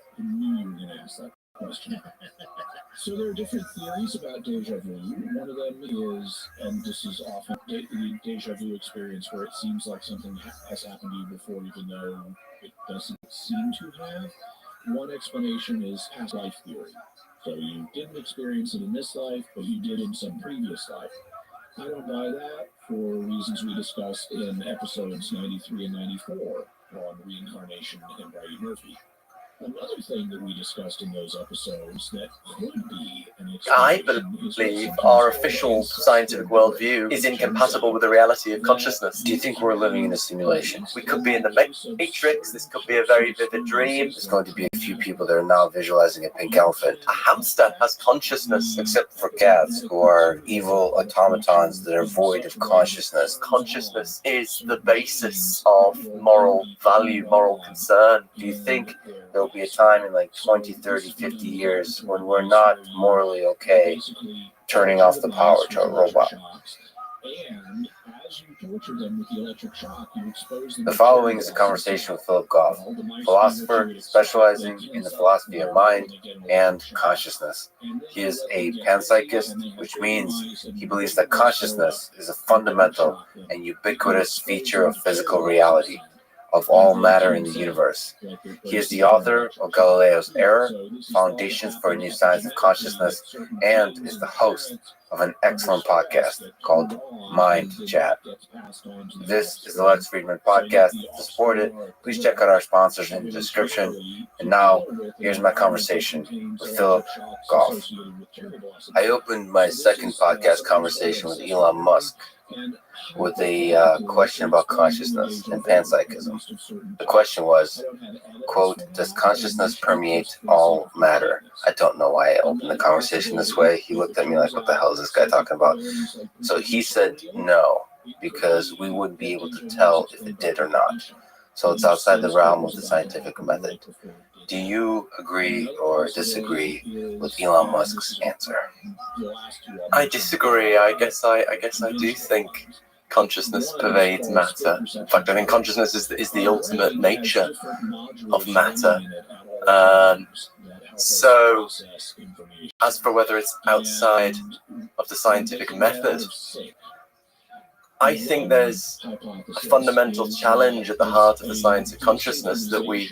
So there are different theories about deja vu. One of them is, and this is often the deja vu experience where it seems like something has happened to you before, even though it doesn't seem to have. One explanation is past life theory. So you didn't experience it in this life, but you did in some previous life. I don't buy that for reasons we discussed in episodes 93 and 94 on reincarnation and Brian Murphy. Another thing that we discussed in those episodes that could be an I believe our official scientific worldview is incompatible with the reality of consciousness. Do you think we're living in a simulation? We could be in the Matrix. This could be a very vivid dream. There's going to be a few people that are now visualizing a pink elephant. A hamster has consciousness. Except for cats, who are evil automatons that are void of consciousness. Consciousness is the basis of moral value, moral concern. Do you think there'll be a time in like 20, 30, 50 years when we're not morally okay turning off the power to a robot? The following is a conversation with Philip Goff, philosopher specializing in the philosophy of mind and consciousness. He is a panpsychist, which means he believes that consciousness is a fundamental and ubiquitous feature of physical reality, of all matter in the universe. He is the author of Galileo's Error, Foundations for a New Science of Consciousness, and is the host of an excellent podcast called Mind Chat. This is the Lex Friedman Podcast. To support it, please check out our sponsors in the description. And now, here's my conversation with Philip Goff. I opened my second podcast conversation with Elon Musk with a question about consciousness and panpsychism. The question was, quote, does consciousness permeate all matter? I don't know why I opened the conversation this way. He looked at me like, what the hell is this guy talking about? So he said no, because we wouldn't be able to tell if it did or not. So it's outside the realm of the scientific method. Do you agree or disagree with Elon Musk's answer? I disagree. I guess I do think consciousness pervades matter. In fact, I think consciousness is the ultimate nature of matter. So, as for whether it's outside of the scientific method, I think there's a fundamental challenge at the heart of the science of consciousness that we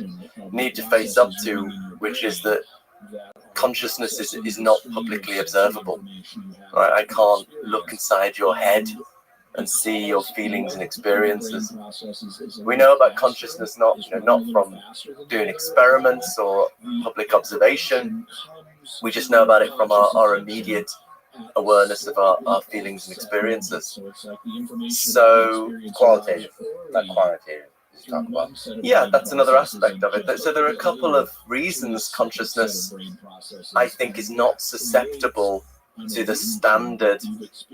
need to face up to, which is that consciousness is not publicly observable. Right? I can't look inside your head and see your feelings and experiences. We know about consciousness not from doing experiments or public observation. We just know about it from our immediate awareness of our feelings and experiences. So Qualitative, not quantitative. Talk about. Yeah, that's another aspect of it. So there are a couple of reasons consciousness, I think, is not susceptible to the standard,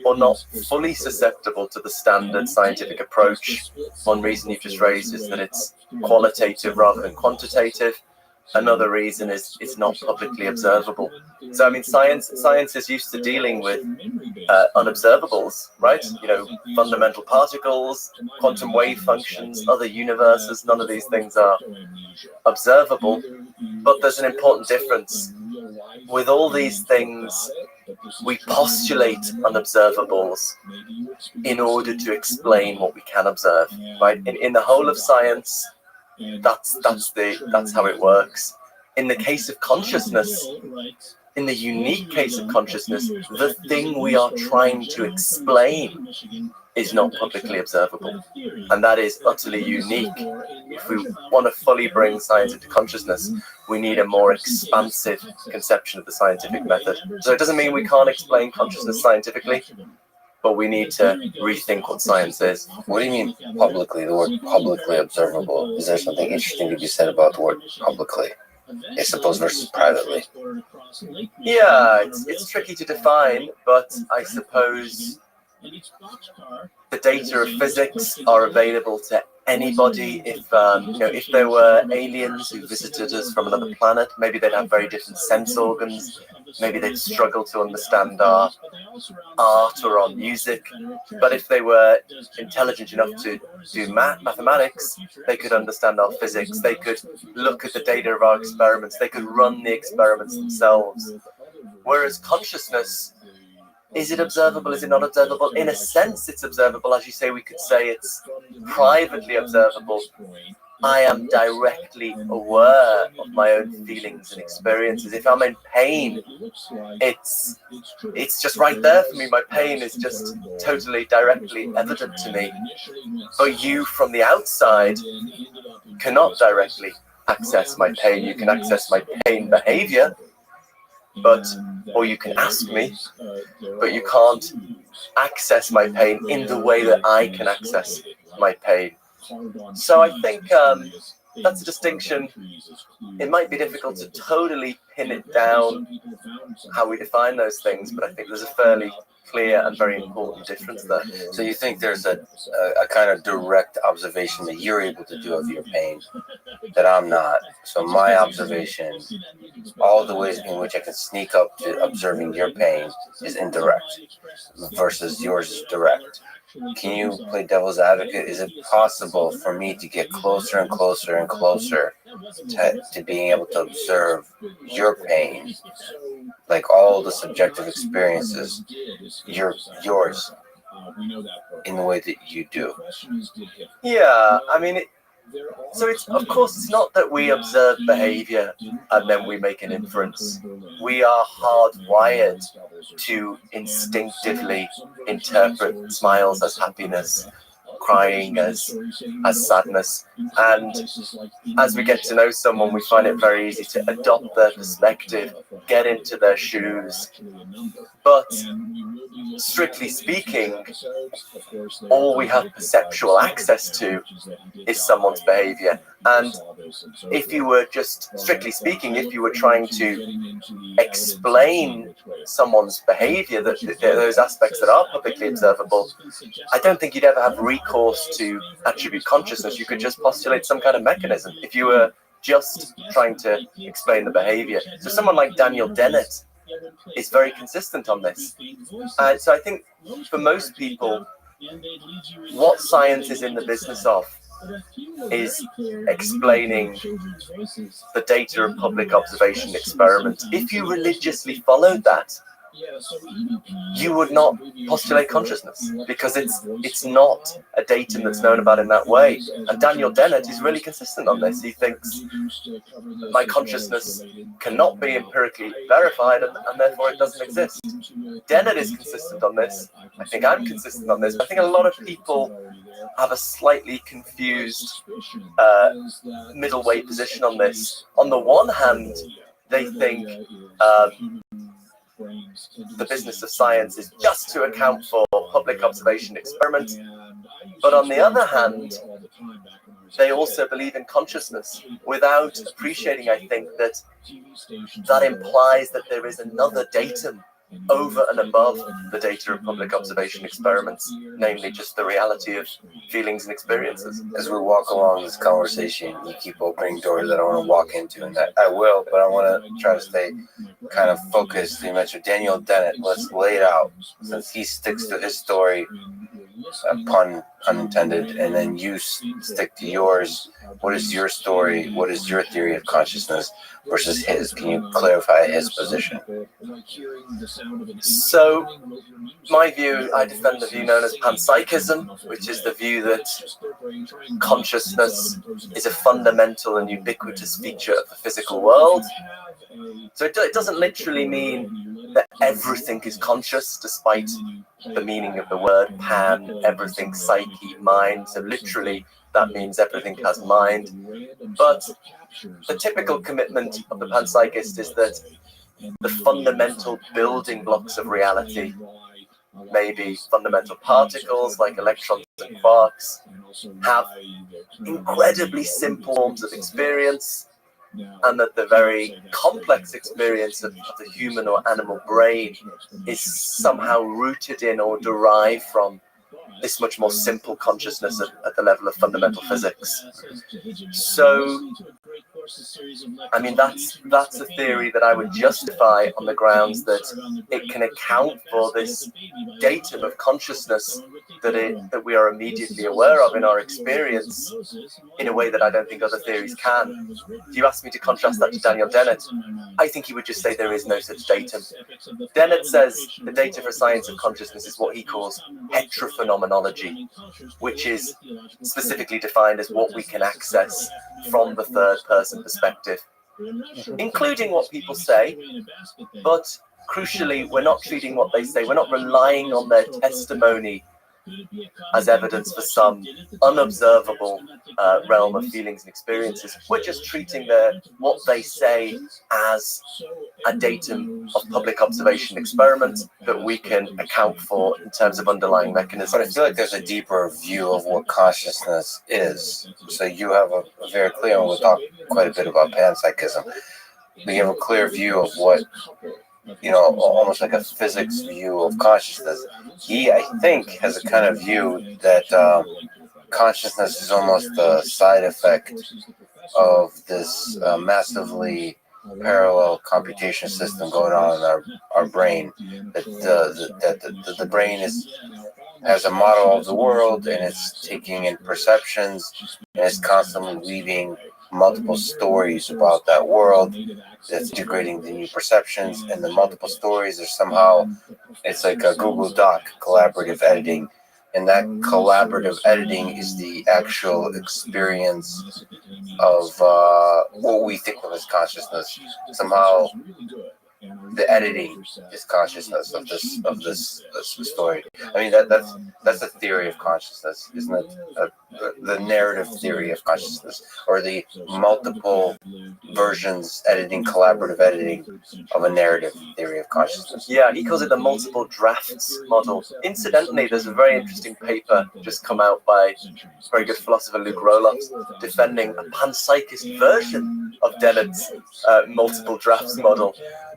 or not fully susceptible to the standard scientific approach. One reason you've just raised is that it's qualitative rather than quantitative. Another reason is it's not publicly observable. So I mean, science is used to dealing with unobservables, right? You know, fundamental particles, quantum wave functions, other universes. None of these things are observable. But there's an important difference. With all these things, we postulate unobservables in order to explain what we can observe, right? In the whole of science, that's how it works. In the case of consciousness, in the unique case of consciousness, the thing we are trying to explain is not publicly observable, and that is utterly unique. If we want to fully bring science into consciousness, we need a more expansive conception of the scientific method. So it doesn't mean we can't explain consciousness scientifically, but we need to rethink what science is. What do you mean publicly? The word publicly observable. Is there something interesting to be said about the word publicly? I suppose versus privately. Yeah, it's tricky to define, but I suppose the data of physics are available to anybody. If there were aliens who visited us from another planet, maybe they'd have very different sense organs. Maybe they'd struggle to understand our art or our music. But if they were intelligent enough to do mathematics, they could understand our physics. They could look at the data of our experiments. They could run the experiments themselves. Whereas consciousness, is it observable? Is it not observable? In a sense, it's observable. As you say, we could say it's privately observable. I am directly aware of my own feelings and experiences. If I'm in pain, it's just right there for me. My pain is just totally directly evident to me. But you from the outside cannot directly access my pain. You can access my pain behavior, or you can ask me, but you can't access my pain in the way that I can access my pain. So I think that's a distinction. It might be difficult to totally pin it down how we define those things, but I think there's a fairly clear and very important difference there. So you think there's a kind of direct observation that you're able to do of your pain that I'm not. So my observation, all the ways in which I can sneak up to observing your pain is indirect versus yours is direct. Can you play devil's advocate? Is it possible for me to get closer and closer and closer to being able to observe your pain, like all the subjective experiences, yours, in the way that you do? Yeah, I mean, it's of course it's not that we observe behavior and then we make an inference. We are hardwired to instinctively interpret smiles as happiness, crying as sadness, and as we get to know someone, we find it very easy to adopt their perspective, get into their shoes. But strictly speaking, all we have perceptual access to is someone's behavior. And if you were just, strictly speaking, if you were trying to explain someone's behavior, those aspects that are publicly observable, I don't think you'd ever have recourse to attribute consciousness. You could just postulate some kind of mechanism if you were just trying to explain the behavior. So someone like Daniel Dennett is very consistent on this. So I think for most people, what science is in the business of is explaining the data of public observation experiments. If you religiously followed that, you would not postulate consciousness because it's not a datum that's known about in that way. And Daniel Dennett is really consistent on this. He thinks my consciousness cannot be empirically verified and therefore it doesn't exist. Dennett is consistent on this. I think I'm consistent on this. But I think a lot of people have a slightly confused middle way position on this. On the one hand, they think the business of science is just to account for public observation experiment. But on the other hand, they also believe in consciousness without appreciating, I think, that implies that there is another datum over and above the data of public observation experiments, namely just the reality of feelings and experiences. As we walk along this conversation, you keep opening doors that I want to walk into, and I will, but I want to try to stay kind of focused. You mentioned Daniel Dennett. Let's lay it out, since he sticks to his story, pun unintended, and then you stick to yours. What is your story? What is your theory of consciousness versus his? Can you clarify his position? So, my view, I defend the view known as panpsychism, which is the view that consciousness is a fundamental and ubiquitous feature of the physical world. So it doesn't literally mean that everything is conscious, despite the meaning of the word pan, everything, psyche, mind. So literally, that means everything has mind. But the typical commitment of the panpsychist is that the fundamental building blocks of reality, maybe fundamental particles like electrons and quarks, have incredibly simple forms of experience, and that the very complex experience of the human or animal brain is somehow rooted in or derived from this much more simple consciousness at the level of fundamental physics. So, I mean, that's a theory that I would justify on the grounds that it can account for this datum of consciousness that we are immediately aware of in our experience in a way that I don't think other theories can. If you ask me to contrast that to Daniel Dennett, I think he would just say there is no such datum. Dennett says the data for science of consciousness is what he calls heterophenomenology, which is specifically defined as what we can access from the third person perspective, including what people say, but crucially, we're not treating what they say, we're not relying on their testimony as evidence for some unobservable realm of feelings and experiences. We're just treating what they say as a datum of public observation experiment that we can account for in terms of underlying mechanisms. But I feel like there's a deeper view of what consciousness is. So you have a very clear, and we'll talk quite a bit about panpsychism, but you have a clear view of what, almost like a physics view of consciousness. He, I think, has a kind of view that consciousness is almost a side effect of this massively parallel computation system going on in our brain. That the brain has a model of the world, and it's taking in perceptions, and it's constantly weaving multiple stories about that world. It's integrating the new perceptions, and the multiple stories are somehow, it's like a Google Doc, collaborative editing. And that collaborative editing is the actual experience of what we think of as consciousness. Somehow, the editing is consciousness of this story. I mean, that's a theory of consciousness, isn't it? The narrative theory of consciousness, or the multiple versions editing, collaborative editing of a narrative theory of consciousness. Yeah, he calls it the multiple drafts model. Incidentally, there's a very interesting paper just come out by very good philosopher Luke Roelofs defending a panpsychist version of Dennett's multiple drafts model.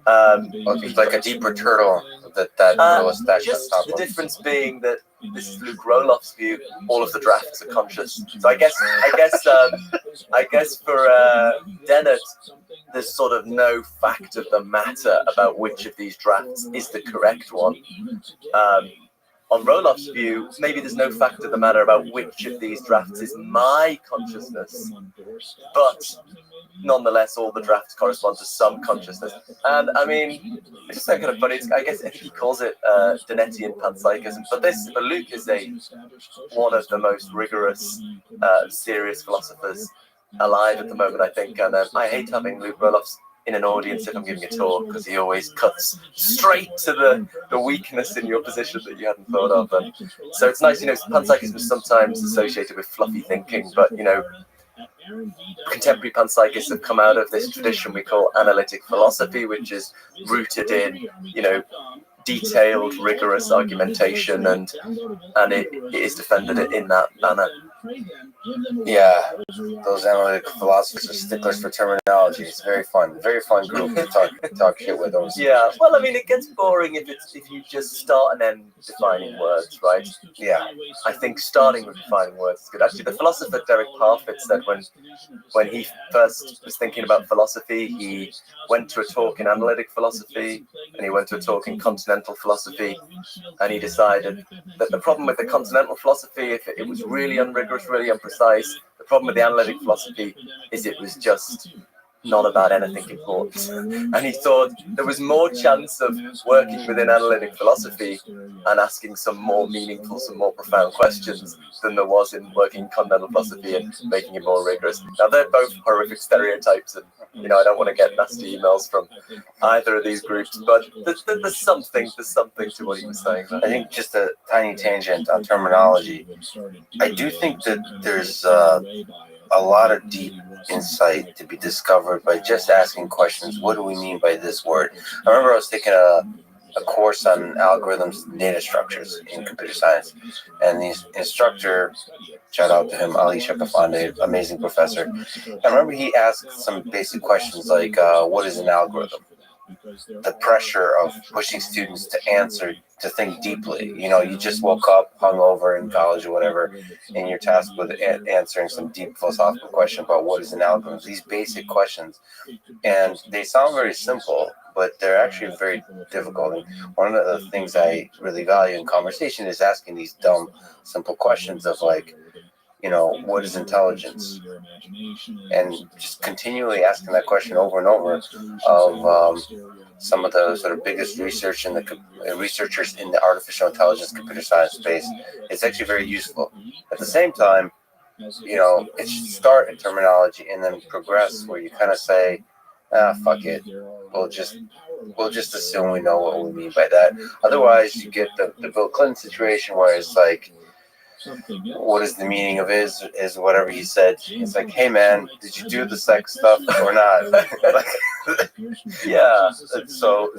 It's like a deeper turtle that was stashed on top of. The difference being that this is Luke Roelof's view. All of the drafts are conscious. So I guess for Dennett, there's sort of no fact of the matter about which of these drafts is the correct one. on Roloff's view, maybe there's no fact of the matter about which of these drafts is my consciousness, but nonetheless, all the drafts correspond to some consciousness. And I mean, it's just kind of funny. I think he calls it Donetian panpsychism. But Luke is one of the most rigorous, serious philosophers alive at the moment, I think. And I hate having Luke Roloff in an audience if I'm giving a talk, because he always cuts straight to the weakness in your position that you hadn't thought of. And so it's nice, panpsychism is sometimes associated with fluffy thinking, but contemporary panpsychists have come out of this tradition we call analytic philosophy, which is rooted in, detailed, rigorous argumentation, and it is defended in that manner. Yeah, those analytic philosophers are sticklers for terminology. It's very fun group to talk shit with those. Yeah, well, I mean, it gets boring if you just start and end defining words, right? Yeah, I think starting with defining words is good. Actually, the philosopher Derek Parfit said when he first was thinking about philosophy, he went to a talk in analytic philosophy and he went to a talk in continental philosophy, and he decided that the problem with the continental philosophy, if it was really unrigorous, really imprecise, the problem with the analytic philosophy is it was just not about anything important. And he thought there was more chance of working within analytic philosophy and asking some more meaningful, some more profound questions than there was in working in continental philosophy and making it more rigorous. Now, they're both horrific stereotypes, and I don't want to get nasty emails from either of these groups, but there's something to what he was saying. I think just a tiny tangent on terminology. I do think that there's a lot of deep insight to be discovered by just asking questions. What do we mean by this word? I remember I was taking a course on algorithms and data structures in computer science, and the instructor, shout out to him, Ali Shekafande, amazing professor. I remember he asked some basic questions like, what is an algorithm? The pressure of pushing students to answer, to think deeply. You just woke up, hungover in college or whatever, and you're tasked with answering some deep philosophical question about what is an algorithm. These basic questions, and they sound very simple, but they're actually very difficult. And one of the things I really value in conversation is asking these dumb, simple questions of like, what is intelligence? And just continually asking that question over and over of some of the sort of biggest researchers in the artificial intelligence computer science space. It's actually very useful. At the same time, it should start in terminology and then progress where you kind of say, fuck it. We'll just assume we know what we mean by that. Otherwise, you get the Bill Clinton situation where it's like, what is the meaning of is whatever he said. It's like, hey man, did you do the sex stuff or not? Yeah. So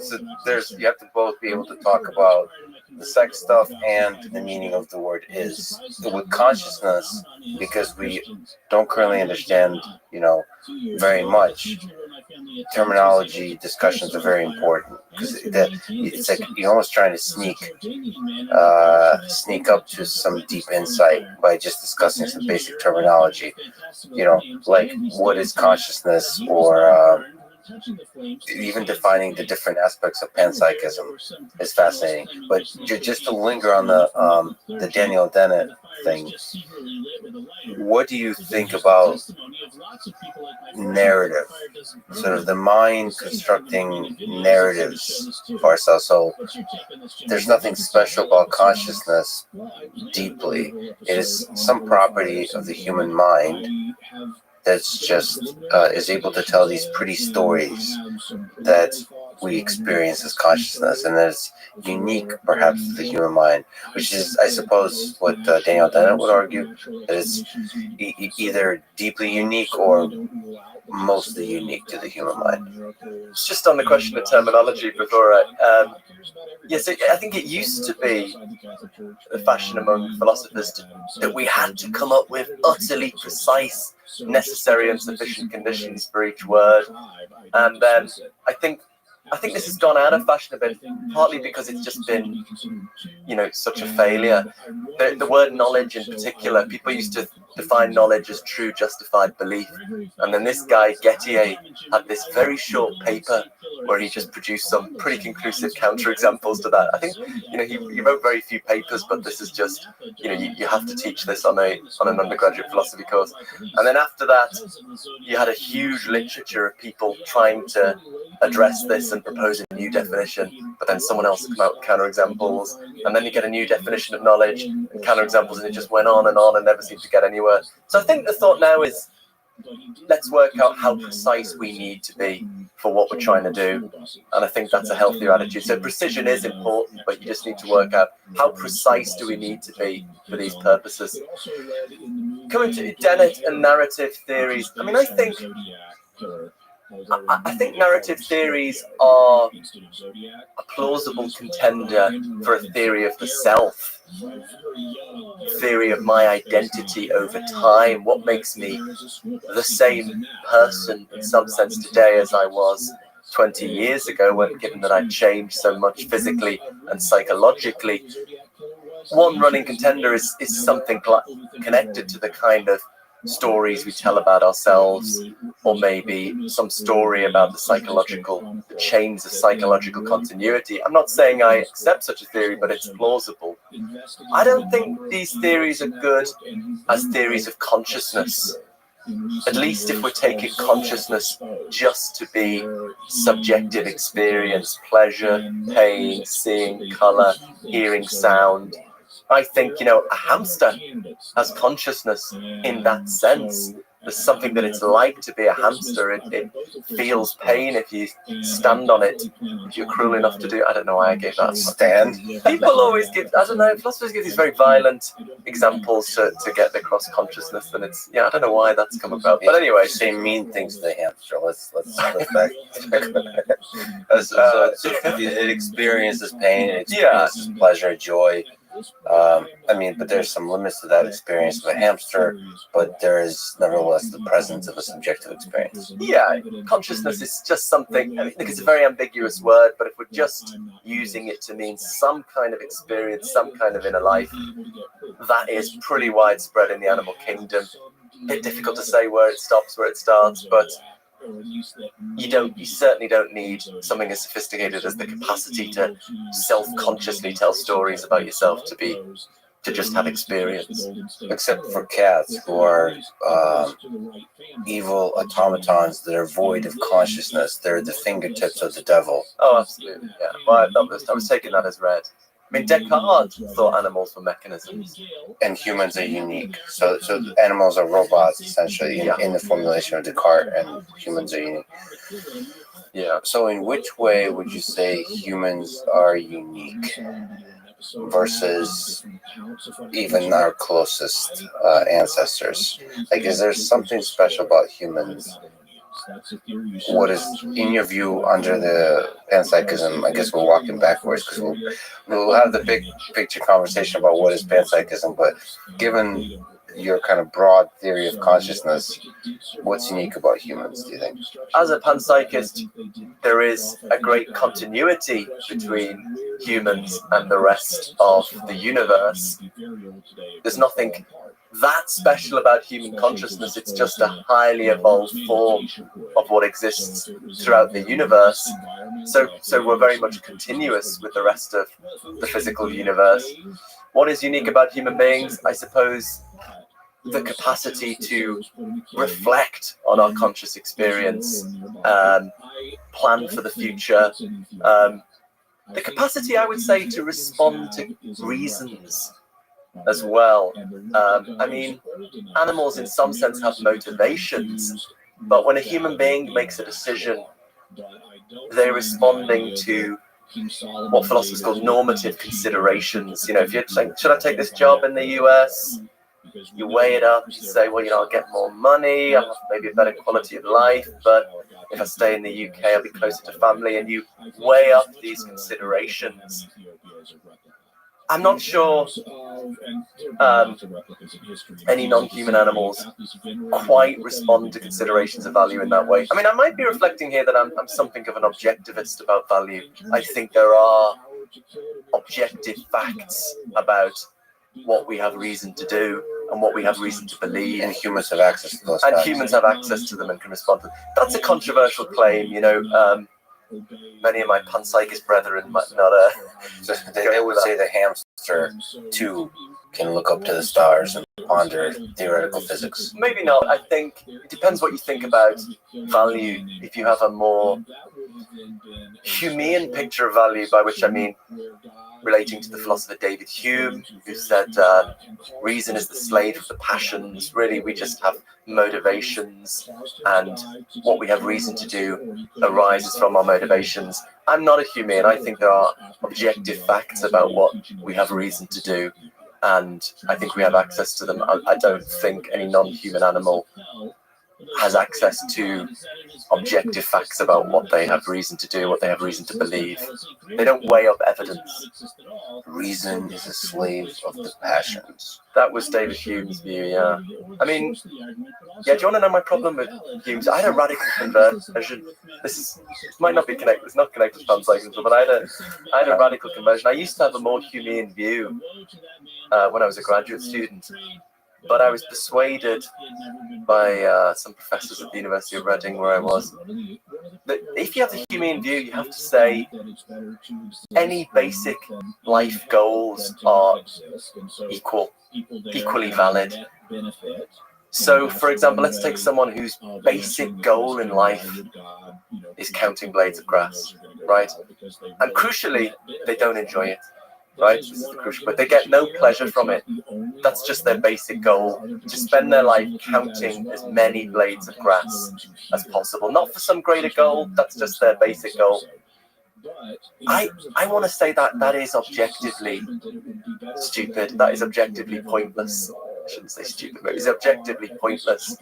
you have to both be able to talk about the sex stuff and the meaning of the word is. With consciousness, because we don't currently understand, very much, terminology discussions are very important, because it's like you're almost trying to sneak up to some deep insight by just discussing some basic terminology, like what is consciousness, or even defining the different aspects of panpsychism is fascinating. But just to linger on the Daniel Dennett thing, what do you think about narrative, sort of the mind constructing narratives for ourselves? So there's nothing special about consciousness deeply. It is some property of the human mind that's just is able to tell these pretty stories that we experience as consciousness, and that's unique perhaps to the human mind, which is, I suppose, what Daniel Dennett would argue, that it's either deeply unique or mostly unique to the human mind. It's just on the question of terminology before yes, I think it used to be the fashion among philosophers that we had to come up with utterly precise, necessary and sufficient conditions for each word. And then I think I think this has gone out of fashion a bit, partly because it's just been, such a failure. The word knowledge in particular, people used to define knowledge as true justified belief. And then this guy, Gettier, had this very short paper where he just produced some pretty conclusive counterexamples to that. I think, he wrote very few papers, but this is just, you have to teach this on an undergraduate philosophy course. And then after that, you had a huge literature of people trying to address this and propose a new definition, but then someone else would come out with counterexamples, and then you get a new definition of knowledge and counterexamples, and it just went on and never seemed to get anywhere. So I think the thought now is, let's work out how precise we need to be for what we're trying to do, and I think that's a healthier attitude. So precision is important, but you just need to work out how precise do we need to be for these purposes. Coming to Dennett and narrative theories, I mean, I think narrative theories are a plausible contender for a theory of the self, theory of my identity over time, what makes me the same person in some sense today as I was 20 years ago, when given that I've changed so much physically and psychologically. One running contender is something connected to the kind of stories we tell about ourselves, or maybe some story about the chains of psychological continuity. I'm not saying I accept such a theory, but it's plausible. I don't think these theories are good as theories of consciousness, at least if we're taking consciousness just to be subjective experience, pleasure, pain, seeing color, hearing sound. I think, a hamster has consciousness in that sense. There's something that it's like to be a hamster. It feels pain if you stand on it. If you're cruel enough to do, I don't know why I gave that stand. People always give, I don't know, philosophers give these very violent examples to get across consciousness, and it's, I don't know why that's come about. But anyway, say mean things to the hamster. Let's back. So it experiences pain, it experiences pleasure, joy. But there's some limits to that experience of a hamster, but there is nevertheless the presence of a subjective experience. Yeah, consciousness is just something, I think it's a very ambiguous word, but if we're just using it to mean some kind of experience, some kind of inner life, that is pretty widespread in the animal kingdom. A bit difficult to say where it stops, where it starts, but you certainly don't need something as sophisticated as the capacity to self-consciously tell stories about yourself to just have experience. Except for cats, who are evil automatons that are void of consciousness. They're the fingertips of the devil. Oh, absolutely, yeah. Well, I was taking that as read. I mean, Descartes thought animals were mechanisms. And humans are unique. So animals are robots, essentially, in the formulation of Descartes, and humans are unique. Yeah. So in which way would you say humans are unique versus even our closest ancestors? Like, is there something special about humans? What is, in your view, under the panpsychism? I guess we're walking backwards, because we'll have the big picture conversation about what is panpsychism, but given your kind of broad theory of consciousness, what's unique about humans, do you think? As a panpsychist, there is a great continuity between humans and the rest of the universe. There's nothing that special about human consciousness. It's just a highly evolved form of what exists throughout the universe. So we're very much continuous with the rest of the physical universe. What is unique about human beings? I suppose the capacity to reflect on our conscious experience, plan for the future, the capacity, I would say, to respond to reasons as well. I mean, animals in some sense have motivations, but when a human being makes a decision, they're responding to what philosophers call normative considerations. If you're saying, should I take this job in the US? You weigh it up, you say, well, I'll get more money, I'll have maybe a better quality of life, but if I stay in the UK, I'll be closer to family, and you weigh up these considerations. I'm not sure any non-human animals quite respond to considerations of value in that way. I mean, I might be reflecting here that I'm something of an objectivist about value. I think there are objective facts about what we have reason to do and what we have reason to believe. And humans have access to those And facts. humans have access to them and can respond to them. That's a controversial claim, you know. Many of my panpsychist brethren might not. So they would say the hamster too can look up to the stars and ponder theoretical physics. Maybe not. I think it depends what you think about value. If you have a more Humean picture of value, by which I mean relating to the philosopher David Hume, who said reason is the slave of the passions. Really, we just have motivations, and what we have reason to do arises from our motivations. I'm not a Humean. I think there are objective facts about what we have reason to do, and I think we have access to them. I don't think any non-human animal has access to objective facts about what they have reason to do, what they have reason to believe. They don't weigh up evidence. Reason is a slave of the passions. That was David Hume's view, yeah. I mean, yeah, do you want to know my problem with Hume's? I had a radical conversion. This might not be connected, it's not connected to panpsychism, but I had a radical conversion. I used to have a more Humean view when I was a graduate student, but I was persuaded by some professors at the University of Reading, where I was, that if you have the Humean view, you have to say any basic life goals are equally valid. So, for example, let's take someone whose basic goal in life is counting blades of grass, right? And crucially, they don't enjoy it. Right, this is the crucial, but they get no pleasure from it. That's just their basic goal, to spend their life counting as many blades of grass as possible. Not for some greater goal, that's just their basic goal. I want to say that is objectively stupid. That is objectively pointless. I shouldn't say stupid, but it's objectively pointless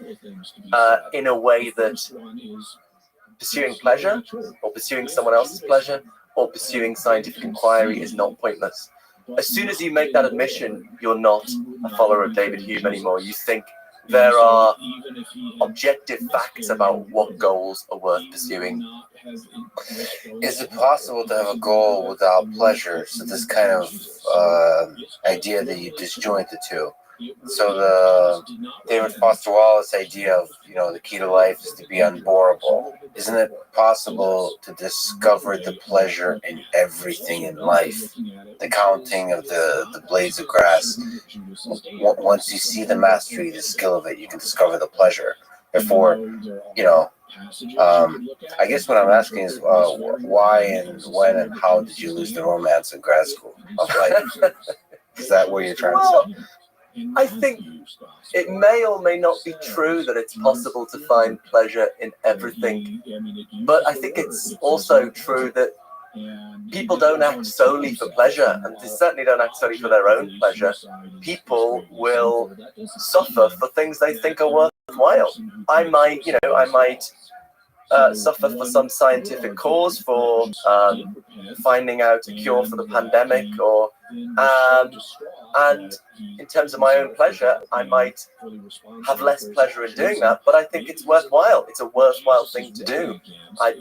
in a way that pursuing pleasure or pursuing someone else's pleasure or pursuing scientific inquiry is not pointless. As soon as you make that admission, you're not a follower of David Hume anymore. You think there are objective facts about what goals are worth pursuing. Is it possible to have a goal without pleasure? So this kind of idea that you disjoint the two. So the David Foster Wallace idea of, the key to life is to be unboreable. Isn't it possible to discover the pleasure in everything in life? The counting of the blades of grass. Once you see the mastery, the skill of it, you can discover the pleasure. Therefore, I guess what I'm asking is why and when and how did you lose the romance in grad school of life? Is that what you're trying to say? I think it may or may not be true that it's possible to find pleasure in everything, but I think it's also true that people don't act solely for pleasure, and they certainly don't act solely for their own pleasure. People will suffer for things they think are worthwhile. I might suffer for some scientific cause, for finding out a cure for the pandemic, or and in terms of my own pleasure, I might have less pleasure in doing that, but I think it's worthwhile. It's a worthwhile thing to do. I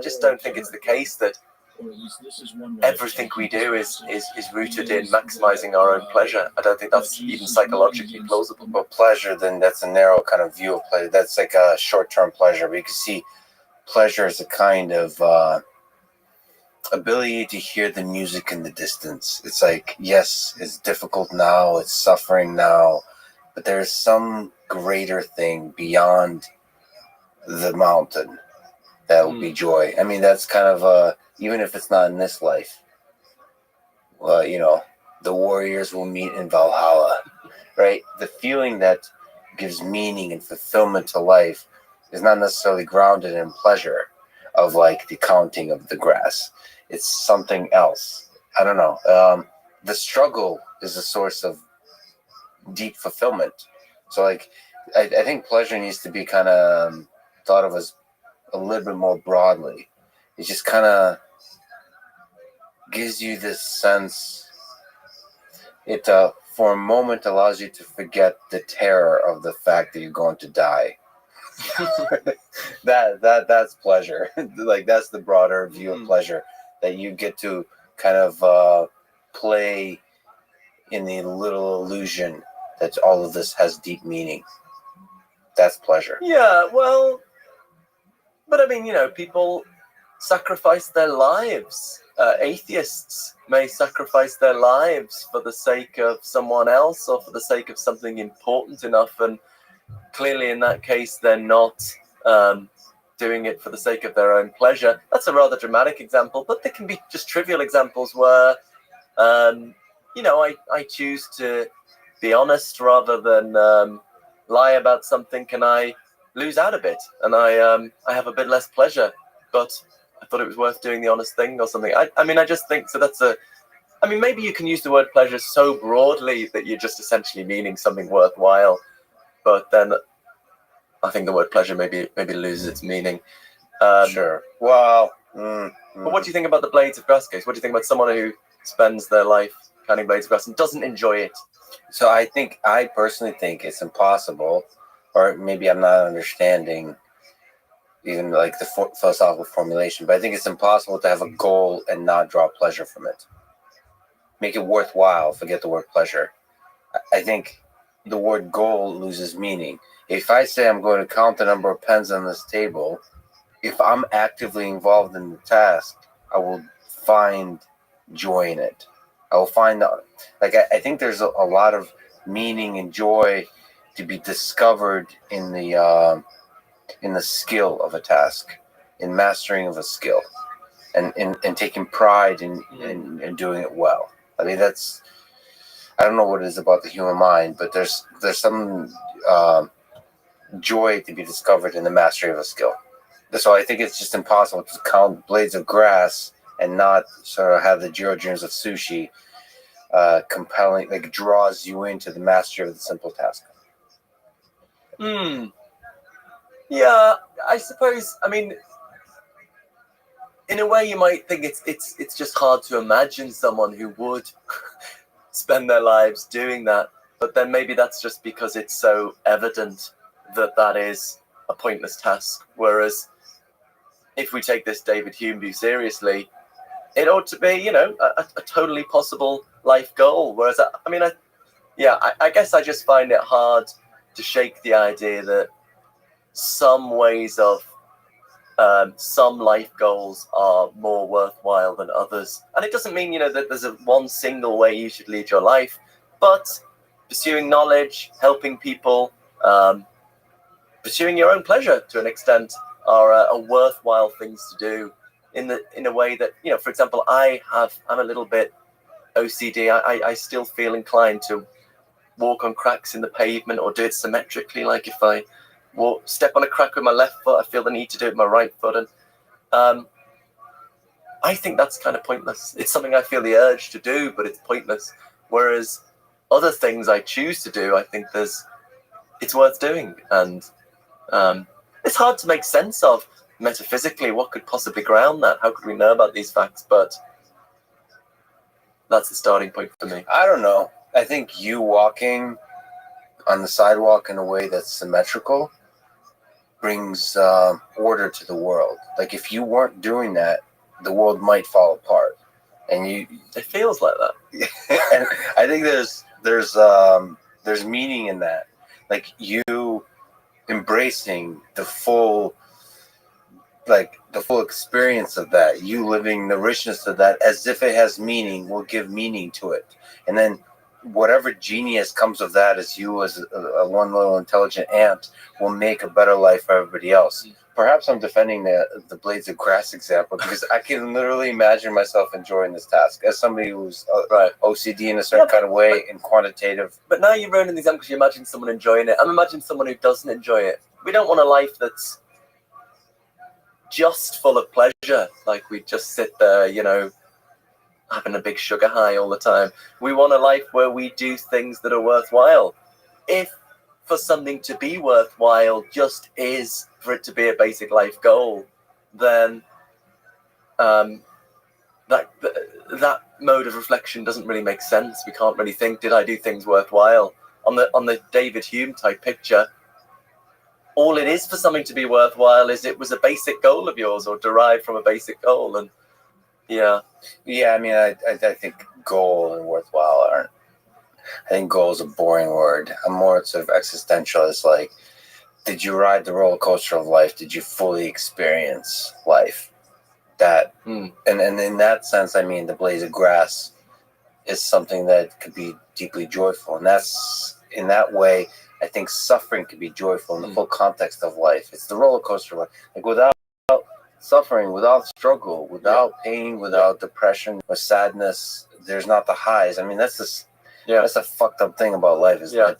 just don't think it's the case that everything we do is rooted in maximizing our own pleasure. I don't think that's even psychologically plausible. But pleasure, then that's a narrow kind of view of pleasure. That's like a short-term pleasure. But you can see pleasure as a kind of ability to hear the music in the distance. It's like, yes, it's difficult now, it's suffering now, but there's some greater thing beyond the mountain that will be joy. I mean, that's kind of even if it's not in this life, well, the warriors will meet in Valhalla, right? The feeling that gives meaning and fulfillment to life is not necessarily grounded in pleasure of like the counting of the grass. It's something else. I don't know. The struggle is a source of deep fulfillment. So like, I think pleasure needs to be kind of thought of as a little bit more broadly. It just kind of gives you this sense It for a moment allows you to forget the terror of the fact that you're going to die. That's pleasure. Like that's the broader view of pleasure, that you get to kind of play in the little illusion that all of this has deep meaning. That's pleasure. Yeah, well, but I mean, people sacrifice their lives. Atheists may sacrifice their lives for the sake of someone else or for the sake of something important enough, and clearly in that case they're not doing it for the sake of their own pleasure. That's a rather dramatic example, but there can be just trivial examples where I choose to be honest rather than lie about something, and I lose out a bit, and I have a bit less pleasure, but I thought it was worth doing the honest thing or something. I just think so. Maybe you can use the word pleasure so broadly that you're just essentially meaning something worthwhile, but then I think the word pleasure maybe loses its meaning. Sure. Well, but what do you think about the blades of grass case? What do you think about someone who spends their life counting blades of grass and doesn't enjoy it? So I personally think it's impossible, or maybe I'm not understanding even like the philosophical formulation, but I think it's impossible to have a goal and not draw pleasure from it. Make it worthwhile, forget the word pleasure. I think the word goal loses meaning. If I say I'm going to count the number of pens on this table, if I'm actively involved in the task, I will find joy in it. I will find I think there's a lot of meaning and joy to be discovered in the skill of a task, in mastering of a skill, and taking pride in doing it well. I mean, I don't know what it is about the human mind, but there's some joy to be discovered in the mastery of a skill. So I think it's just impossible to count blades of grass and not sort of have the Jiro dreams of sushi compelling, like draws you into the mastery of the simple task. Yeah, I suppose. I mean, in a way, you might think it's just hard to imagine someone who would spend their lives doing that. But then maybe that's just because it's so evident that is a pointless task. Whereas if we take this David Hume view seriously, it ought to be, a totally possible life goal. Whereas, I guess I just find it hard to shake the idea that some ways of some life goals are more worthwhile than others. And it doesn't mean, that there's one single way you should lead your life, but pursuing knowledge, helping people, pursuing your own pleasure to an extent are worthwhile things to do in a way that, for example, I'm a little bit OCD. I still feel inclined to walk on cracks in the pavement or do it symmetrically. Like if I step on a crack with my left foot, I feel the need to do it with my right foot. And I think that's kind of pointless. It's something I feel the urge to do, but it's pointless. Whereas other things I choose to do, I think it's worth doing. And it's hard to make sense of metaphysically what could possibly ground that. How could we know about these facts? But that's the starting point for me. I don't know. I think you walking on the sidewalk in a way that's symmetrical brings order to the world. Like if you weren't doing that, the world might fall apart. And it feels like that. And I think there's meaning in that. Like you embracing the full experience of that, you living the richness of that as if it has meaning, will give meaning to it. And then whatever genius comes of that, as you as a one little intelligent ant, will make a better life for everybody else. Perhaps I'm defending the blades of grass example because I can literally imagine myself enjoying this task as somebody who's OCD in a certain kind of way and quantitative. But now you're ruining the example because you imagine someone enjoying it. I'm imagining someone who doesn't enjoy it. We don't want a life that's just full of pleasure, like we just sit there, having a big sugar high all the time. We want a life where we do things that are worthwhile. If for something to be worthwhile just is for it to be a basic life goal, then that mode of reflection doesn't really make sense. We can't really think, did I do things worthwhile? On the David Hume type picture, all it is for something to be worthwhile is it was a basic goal of yours or derived from a basic goal. And yeah. I mean, I think goal and worthwhile aren't. I think goal is a boring word. I'm more sort of existential. It's like, did you ride the roller coaster of life? Did you fully experience life? That and in that sense, I mean, the blades of grass is something that could be deeply joyful, and that's in that way. I think suffering could be joyful in the full context of life. It's the roller coaster of life. Like without suffering, without struggle, without pain, without depression or sadness, there's not the highs. I mean, that's this. That's a fucked up thing about life is that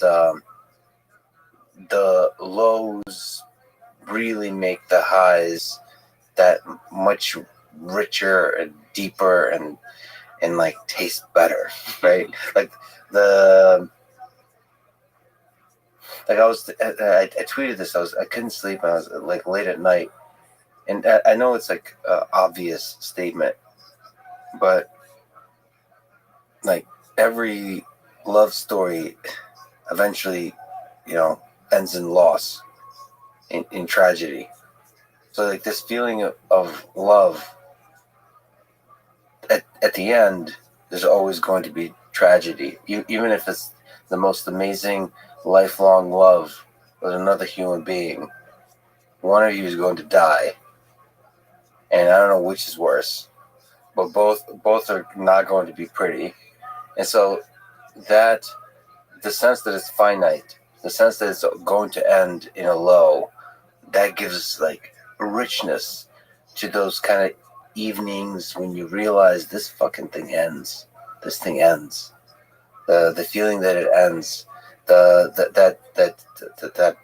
the lows really make the highs that much richer and deeper and like taste better, right? I tweeted this. I couldn't sleep. And I was like late at night, and I know it's like an obvious statement, but like every love story eventually, ends in loss, in tragedy. So like this feeling of love, at the end, there's always going to be tragedy. Even if it's the most amazing lifelong love with another human being, one of you is going to die. And I don't know which is worse, but both are not going to be pretty. And so that the sense that it's finite, the sense that it's going to end in a low, that gives like richness to those kind of evenings when you realize this fucking thing ends. This thing ends. The feeling that it ends, that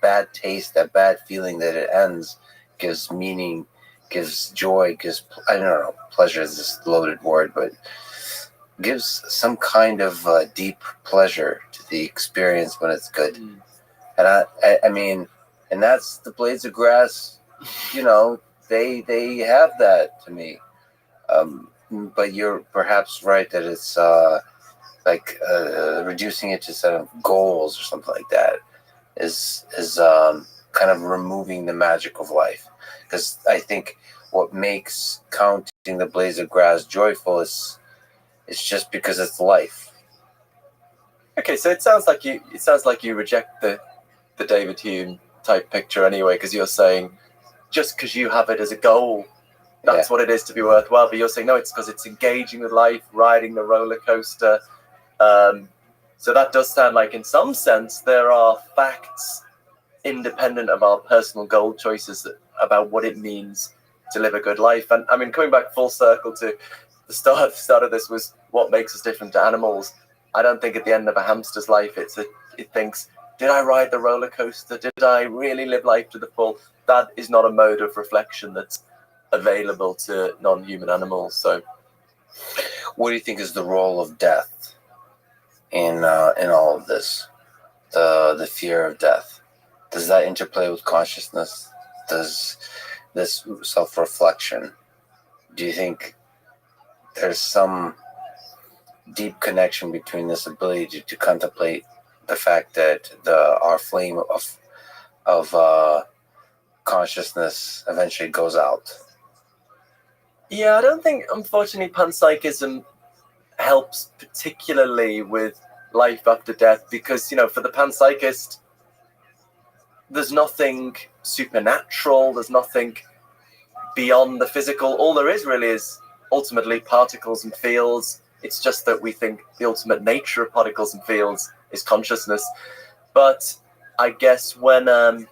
bad taste, that bad feeling that it ends, gives meaning, gives joy, gives, I don't know, pleasure is this loaded word, but gives some kind of deep pleasure to the experience when it's good. And I mean, and that's the blades of grass, they have that to me. But you're perhaps right that it's reducing it to set of goals or something like that is kind of removing the magic of life. Because I think what makes counting the blades of grass joyful is just because it's life. Okay, so it sounds like you reject the David Hume type picture anyway, because you're saying just because you have it as a goal, that's what it is to be worthwhile. But you're saying no, it's because it's engaging with life, riding the roller coaster. So that does sound like, in some sense, there are facts independent of our personal goal choices about what it means to live a good life. And I mean, coming back full circle to the start of this was what makes us different to animals. I don't think at the end of a hamster's life it thinks, did I ride the roller coaster? Did I really live life to the full? That is not a mode of reflection that's available to non-human animals. So, what do you think is the role of death in all of this? The fear of death. Does that interplay with consciousness? Does this self-reflection? Do you think there's some deep connection between this ability to contemplate the fact that our flame of consciousness eventually goes out? Yeah, I don't think, unfortunately, panpsychism helps particularly with life after death because, for the panpsychist, there's nothing supernatural, there's nothing beyond the physical. All there is really is ultimately particles and fields. It's just that we think the ultimate nature of particles and fields is consciousness. But I guess when the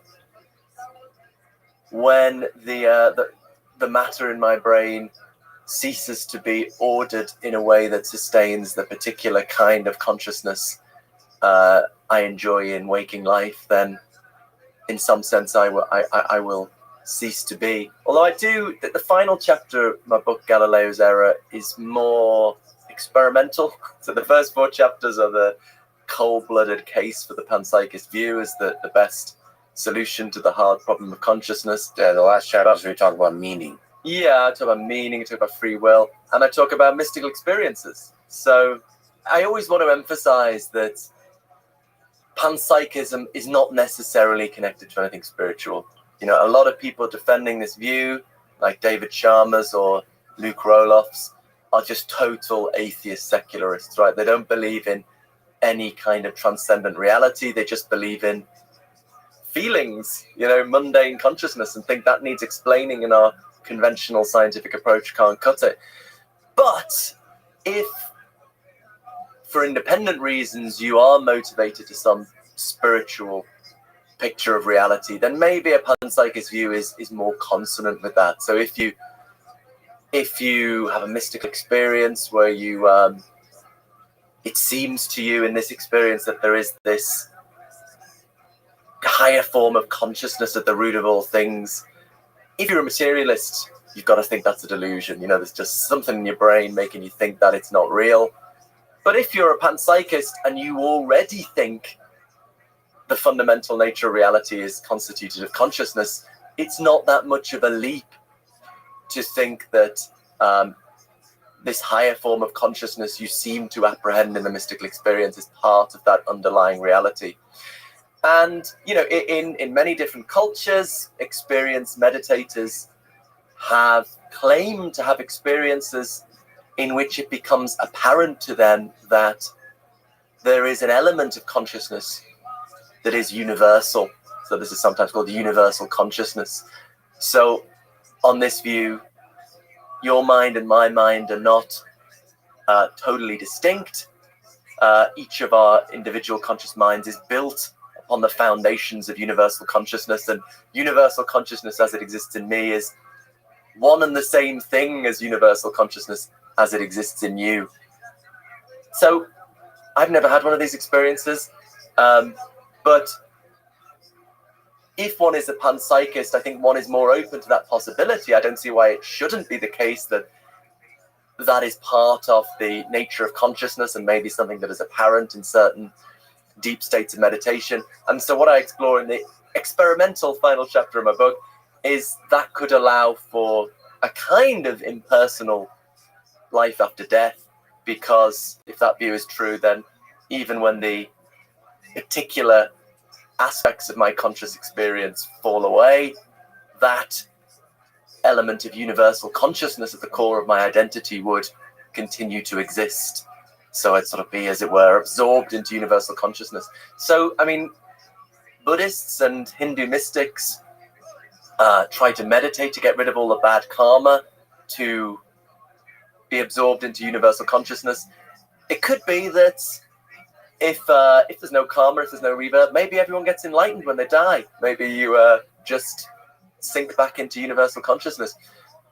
matter in my brain ceases to be ordered in a way that sustains the particular kind of consciousness I enjoy in waking life, then in some sense I will cease to be. Although I do, the final chapter of my book, Galileo's Error, is more experimental. So the first 4 chapters are the cold-blooded case for the panpsychist view as the best solution to the hard problem of consciousness. Yeah, the last chapter is where we talk about meaning. Yeah, I talk about meaning, I talk about free will, and I talk about mystical experiences. So I always want to emphasize that panpsychism is not necessarily connected to anything spiritual. You know, a lot of people defending this view, like David Sharma's or Luke Roloff's, are just total atheist secularists, right? They don't believe in any kind of transcendent reality. They just believe in feelings, you know, mundane consciousness, and think that needs explaining, and our conventional scientific approach can't cut it. But if, for independent reasons, you are motivated to some spiritual picture of reality, then maybe a panpsychist view is more consonant with that. So if you have a mystical experience where you it seems to you in this experience that there is this higher form of consciousness at the root of all things, if you're a materialist, you've got to think that's a delusion. You know, there's just something in your brain making you think that it's not real. But if you're a panpsychist and you already think the fundamental nature of reality is constituted of consciousness, it's not that much of a leap to think that this higher form of consciousness you seem to apprehend in the mystical experience is part of that underlying reality. And, you know, in many different cultures, experienced meditators have claimed to have experiences in which it becomes apparent to them that there is an element of consciousness that is universal. So this is sometimes called the universal consciousness. So on this view, your mind and my mind are not totally distinct. Each of our individual conscious minds is built on the foundations of universal consciousness, and universal consciousness as it exists in me is one and the same thing as universal consciousness as it exists in you. So I've never had one of these experiences, but if one is a panpsychist, I think one is more open to that possibility. I don't see why it shouldn't be the case that that is part of the nature of consciousness and maybe something that is apparent in certain deep states of meditation. And so what I explore in the experimental final chapter of my book is that could allow for a kind of impersonal life after death, because if that view is true, then even when the particular aspects of my conscious experience fall away, that element of universal consciousness at the core of my identity would continue to exist. So I'd sort of be, as it were, absorbed into universal consciousness. So, I mean, Buddhists and Hindu mystics try to meditate to get rid of all the bad karma, to be absorbed into universal consciousness. It could be that if there's no karma, if there's no rebirth, maybe everyone gets enlightened when they die. Maybe you just sink back into universal consciousness.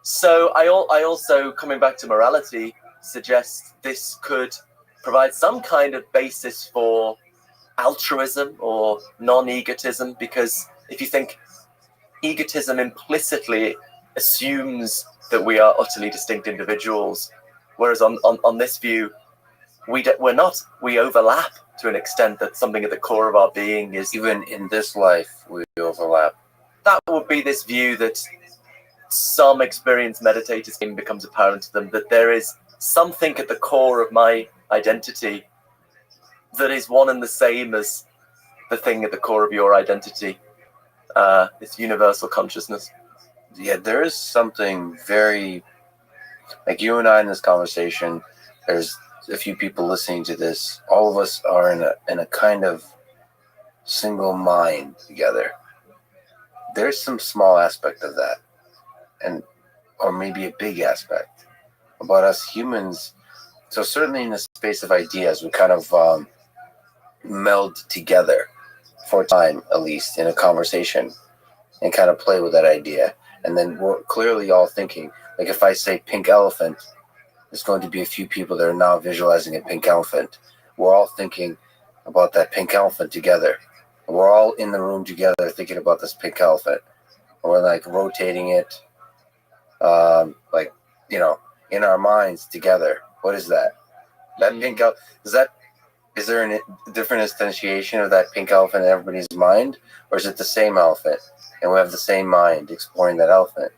So I also, coming back to morality, suggest this could provide some kind of basis for altruism or non-egotism, because if you think, egotism implicitly assumes that we are utterly distinct individuals, whereas on this view, we're not. We overlap to an extent that something at the core of our being is... Even in this life, we overlap. That would be this view that some experienced meditators think becomes apparent to them, that there is something at the core of my identity that is one and the same as the thing at the core of your identity. This universal consciousness. Yeah, there is something very, like you and I in this conversation, there's a few people listening to this, all of us are in a kind of single mind together. There's some small aspect of that, and or maybe a big aspect about us humans. So certainly in the space of ideas, we kind of meld together for a time, at least in a conversation, and kind of play with that idea. And then we're clearly all thinking, like if I say pink elephant, there's going to be a few people that are now visualizing a pink elephant. We're all thinking about that pink elephant together. And we're all in the room together thinking about this pink elephant. And we're like rotating it, like, you know, in our minds together. What is that? That pink elephant, is there a different instantiation of that pink elephant in everybody's mind? Or is it the same elephant? And we have the same mind exploring that elephant.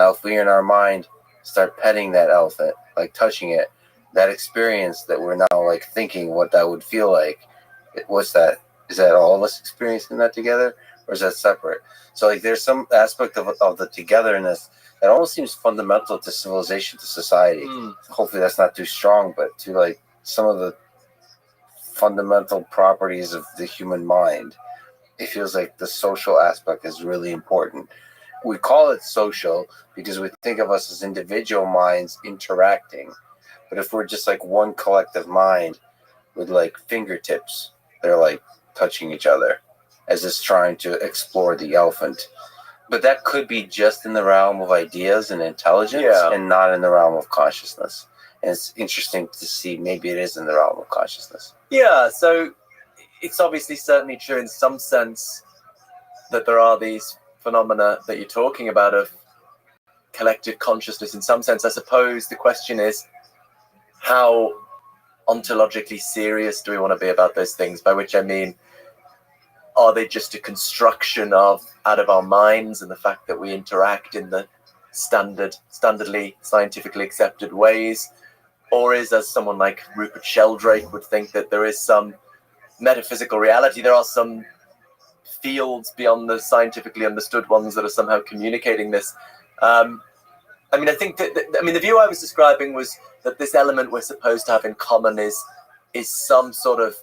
Now, if we in our mind start petting that elephant, like touching it, that experience that we're now like thinking what that would feel like, what's that? Is that all of us experiencing that together, or is that separate? So like there's some aspect of the togetherness that almost seems fundamental to civilization, to society. Hopefully that's not too strong, but to like some of the fundamental properties of the human mind. It feels like the social aspect is really important. We call it social because we think of us as individual minds interacting. But if we're just like one collective mind with like fingertips, they're like touching each other as it's trying to explore the elephant. But that could be just in the realm of ideas and intelligence and not in the realm of consciousness. And it's interesting to see maybe it is in the realm of consciousness. Yeah, so it's obviously certainly true in some sense that there are these phenomena that you're talking about of collective consciousness. In some sense, I suppose the question is, how ontologically serious do we want to be about those things? By which I mean, are they just a construction out of our minds and the fact that we interact in the standardly scientifically accepted ways? Or is, as someone like Rupert Sheldrake would think, that there is some metaphysical reality, there are some fields beyond the scientifically understood ones that are somehow communicating this? I mean, I think the view I was describing was that this element we're supposed to have in common is some sort of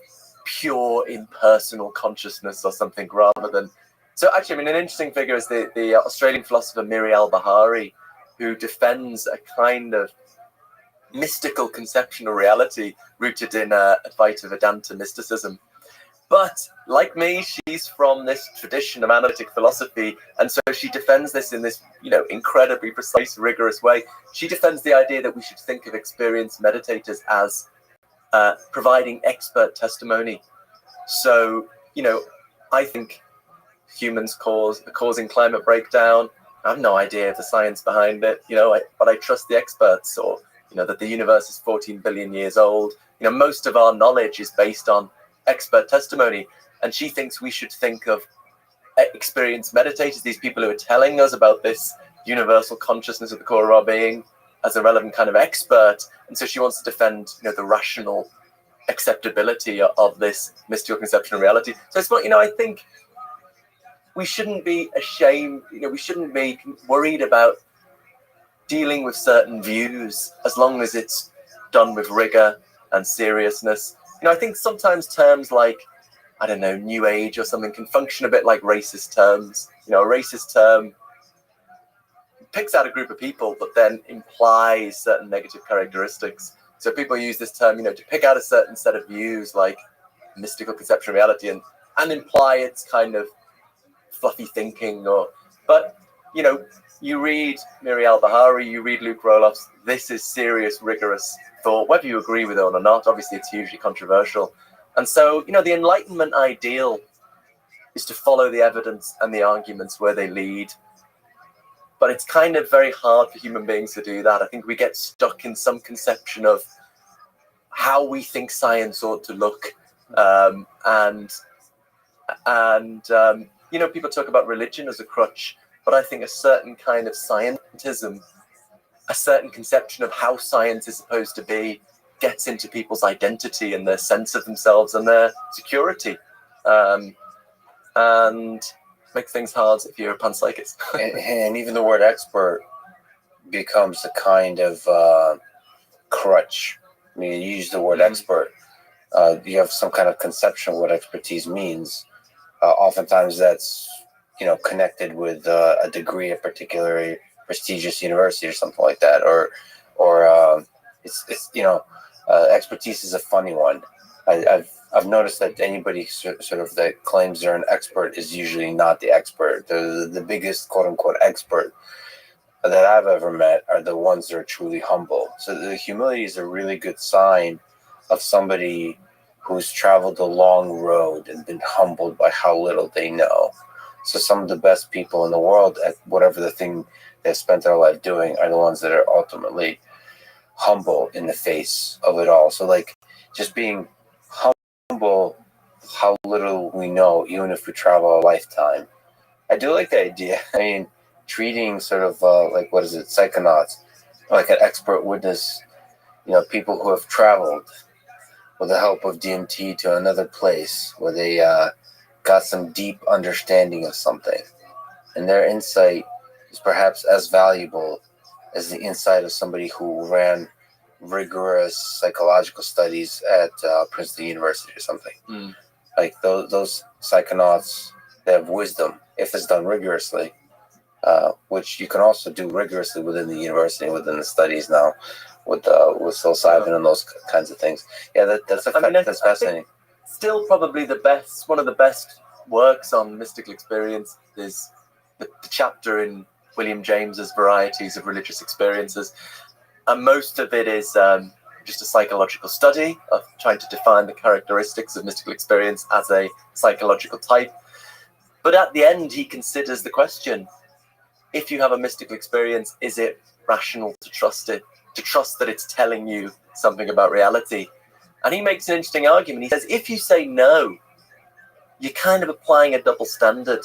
pure impersonal consciousness or something, rather than. So actually, I mean, an interesting figure is the Australian philosopher Miri al-Bahari, who defends a kind of mystical conception of reality rooted in Advaita Vedanta mysticism. But like me, she's from this tradition of analytic philosophy, and so she defends this in this, incredibly precise, rigorous way. She defends the idea that we should think of experienced meditators as providing expert testimony. So, I think humans are causing climate breakdown. I have no idea of the science behind it, but I trust the experts, or that the universe is 14 billion years old. Most of our knowledge is based on expert testimony, and she thinks we should think of experienced meditators, these people who are telling us about this universal consciousness at the core of our being, as a relevant kind of expert. And so she wants to defend the rational acceptability of this mystical conception of reality. So it's not, I think we shouldn't be ashamed, we shouldn't be worried about dealing with certain views as long as it's done with rigor and seriousness. I think sometimes terms like, I don't know, New Age or something can function a bit like racist terms. A racist term picks out a group of people, but then implies certain negative characteristics. So people use this term, to pick out a certain set of views, like mystical conception of reality, and imply it's kind of fluffy thinking. But you read Miri al-Bahari, you read Luke Roloff's, this is serious, rigorous thought, whether you agree with it or not. Obviously, it's hugely controversial. And so, the Enlightenment ideal is to follow the evidence and the arguments where they lead. But it's kind of very hard for human beings to do that. I think we get stuck in some conception of how we think science ought to look. People talk about religion as a crutch, but I think a certain kind of scientism, a certain conception of how science is supposed to be, gets into people's identity and their sense of themselves and their security, and make things hard if you're a panpsychist. and even the word expert becomes a kind of crutch. I mean, you use the word expert. You have some kind of conception of what expertise means. Oftentimes that's, connected with a degree at a particularly prestigious university or something like that. Or expertise is a funny one. I've noticed that anybody sort of that claims they're an expert is usually not the expert. The biggest quote unquote expert that I've ever met are the ones that are truly humble. So the humility is a really good sign of somebody who's traveled a long road and been humbled by how little they know. So some of the best people in the world at whatever the thing they've spent their life doing are the ones that are ultimately humble in the face of it all. So like just being humble, how little we know, even if we travel a lifetime. I do like the idea. I mean, treating sort of like, what is it, psychonauts, like an expert witness, people who have traveled with the help of DMT to another place where they got some deep understanding of something. And their insight is perhaps as valuable as the insight of somebody who ran rigorous psychological studies at Princeton University or something. Like those psychonauts, they have wisdom if it's done rigorously, which you can also do rigorously within the university, within the studies now, with psilocybin and those kinds of things. Yeah, that's fascinating. Still, probably one of the best works on mystical experience is the chapter in William James's Varieties of Religious Experiences, and most of it is just a psychological study of trying to define the characteristics of mystical experience as a psychological type. But at the end, he considers the question: if you have a mystical experience, is it rational to trust it, to trust that it's telling you something about reality? And he makes an interesting argument. He says, if you say no, you're kind of applying a double standard,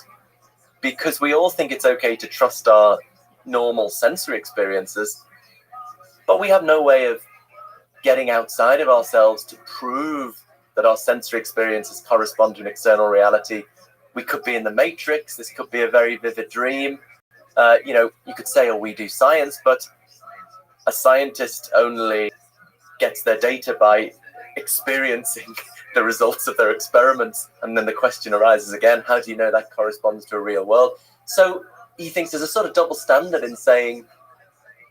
because we all think it's okay to trust our normal sensory experiences, but we have no way of getting outside of ourselves to prove that our sensory experiences correspond to an external reality. We could be in the Matrix. This could be a very vivid dream. You could say, oh, we do science, but a scientist only gets their data by experiencing the results of their experiments. And then the question arises again, how do you know that corresponds to a real world? So he thinks there's a sort of double standard in saying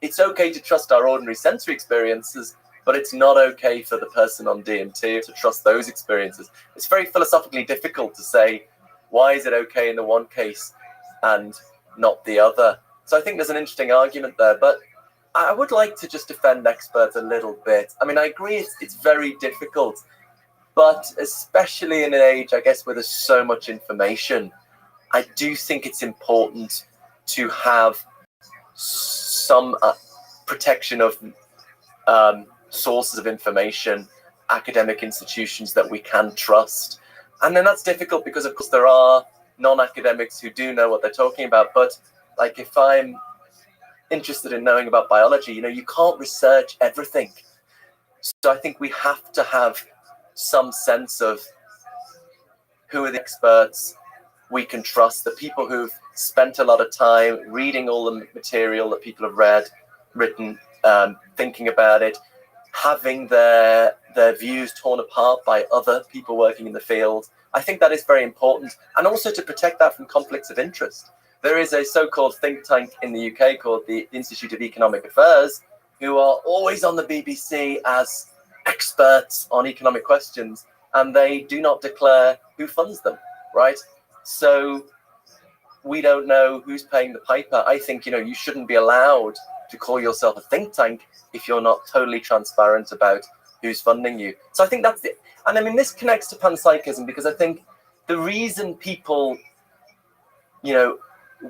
it's okay to trust our ordinary sensory experiences, but it's not okay for the person on DMT to trust those experiences. It's very philosophically difficult to say, why is it okay in the one case and not the other? So I think there's an interesting argument there, but I would like to just defend experts a little bit. I mean, I agree it's very difficult, but especially in an age, I guess, where there's so much information, I do think it's important to have some protection of sources of information, academic institutions that we can trust. And then that's difficult because, of course, there are non-academics who do know what they're talking about. But like, if I'm interested in knowing about biology, you can't research everything. So I think we have to have some sense of who are the experts we can trust, the people who've spent a lot of time reading all the material that people have written, thinking about it, having their views torn apart by other people working in the field. I think that is very important, and also to protect that from conflicts of interest. There is a so-called think tank in the UK called the Institute of Economic Affairs, who are always on the BBC as experts on economic questions, and they do not declare who funds them, right? So we don't know who's paying the piper. I think, you shouldn't be allowed to call yourself a think tank if you're not totally transparent about who's funding you. So I think that's it. And I mean, this connects to panpsychism, because I think the reason people,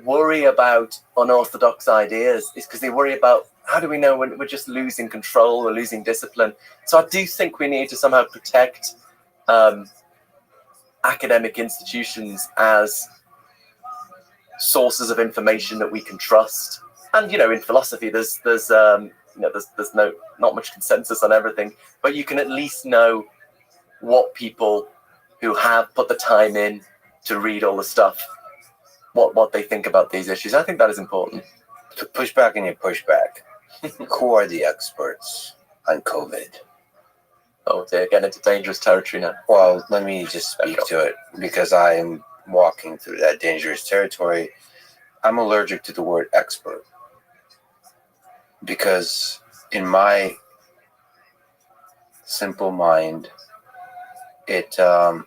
worry about unorthodox ideas is because they worry about, how do we know when we're just losing control or losing discipline? So I do think we need to somehow protect academic institutions as sources of information that we can trust. And in philosophy, there's not much consensus on everything, but you can at least know what people who have put the time in to read all the stuff, what they think about these issues. I think that is important. To push back on your pushback, who are the experts on COVID? Oh, they're getting into dangerous territory now. Well, let me just speak to it, because I'm walking through that dangerous territory. I'm allergic to the word expert, because in my simple mind, it kind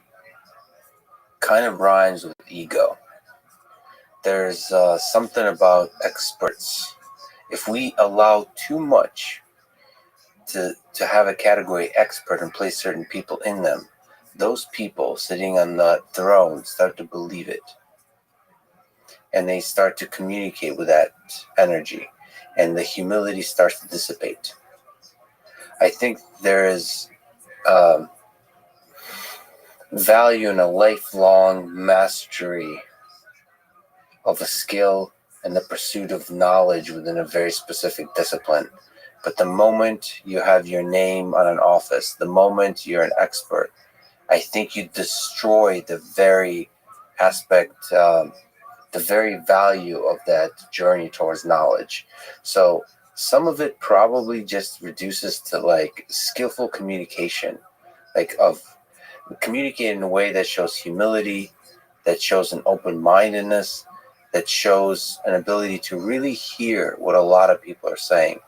of rhymes with ego. There's something about experts. If we allow too much to have a category expert and place certain people in them, those people sitting on the throne start to believe it. And they start to communicate with that energy, and the humility starts to dissipate. I think there is value in a lifelong mastery of a skill and the pursuit of knowledge within a very specific discipline. But the moment you have your name on an office, the moment you're an expert, I think you destroy the very aspect, the very value of that journey towards knowledge. So some of it probably just reduces to like skillful communication, like of communicating in a way that shows humility, that shows an open-mindedness, that shows an ability to really hear what a lot of people are saying.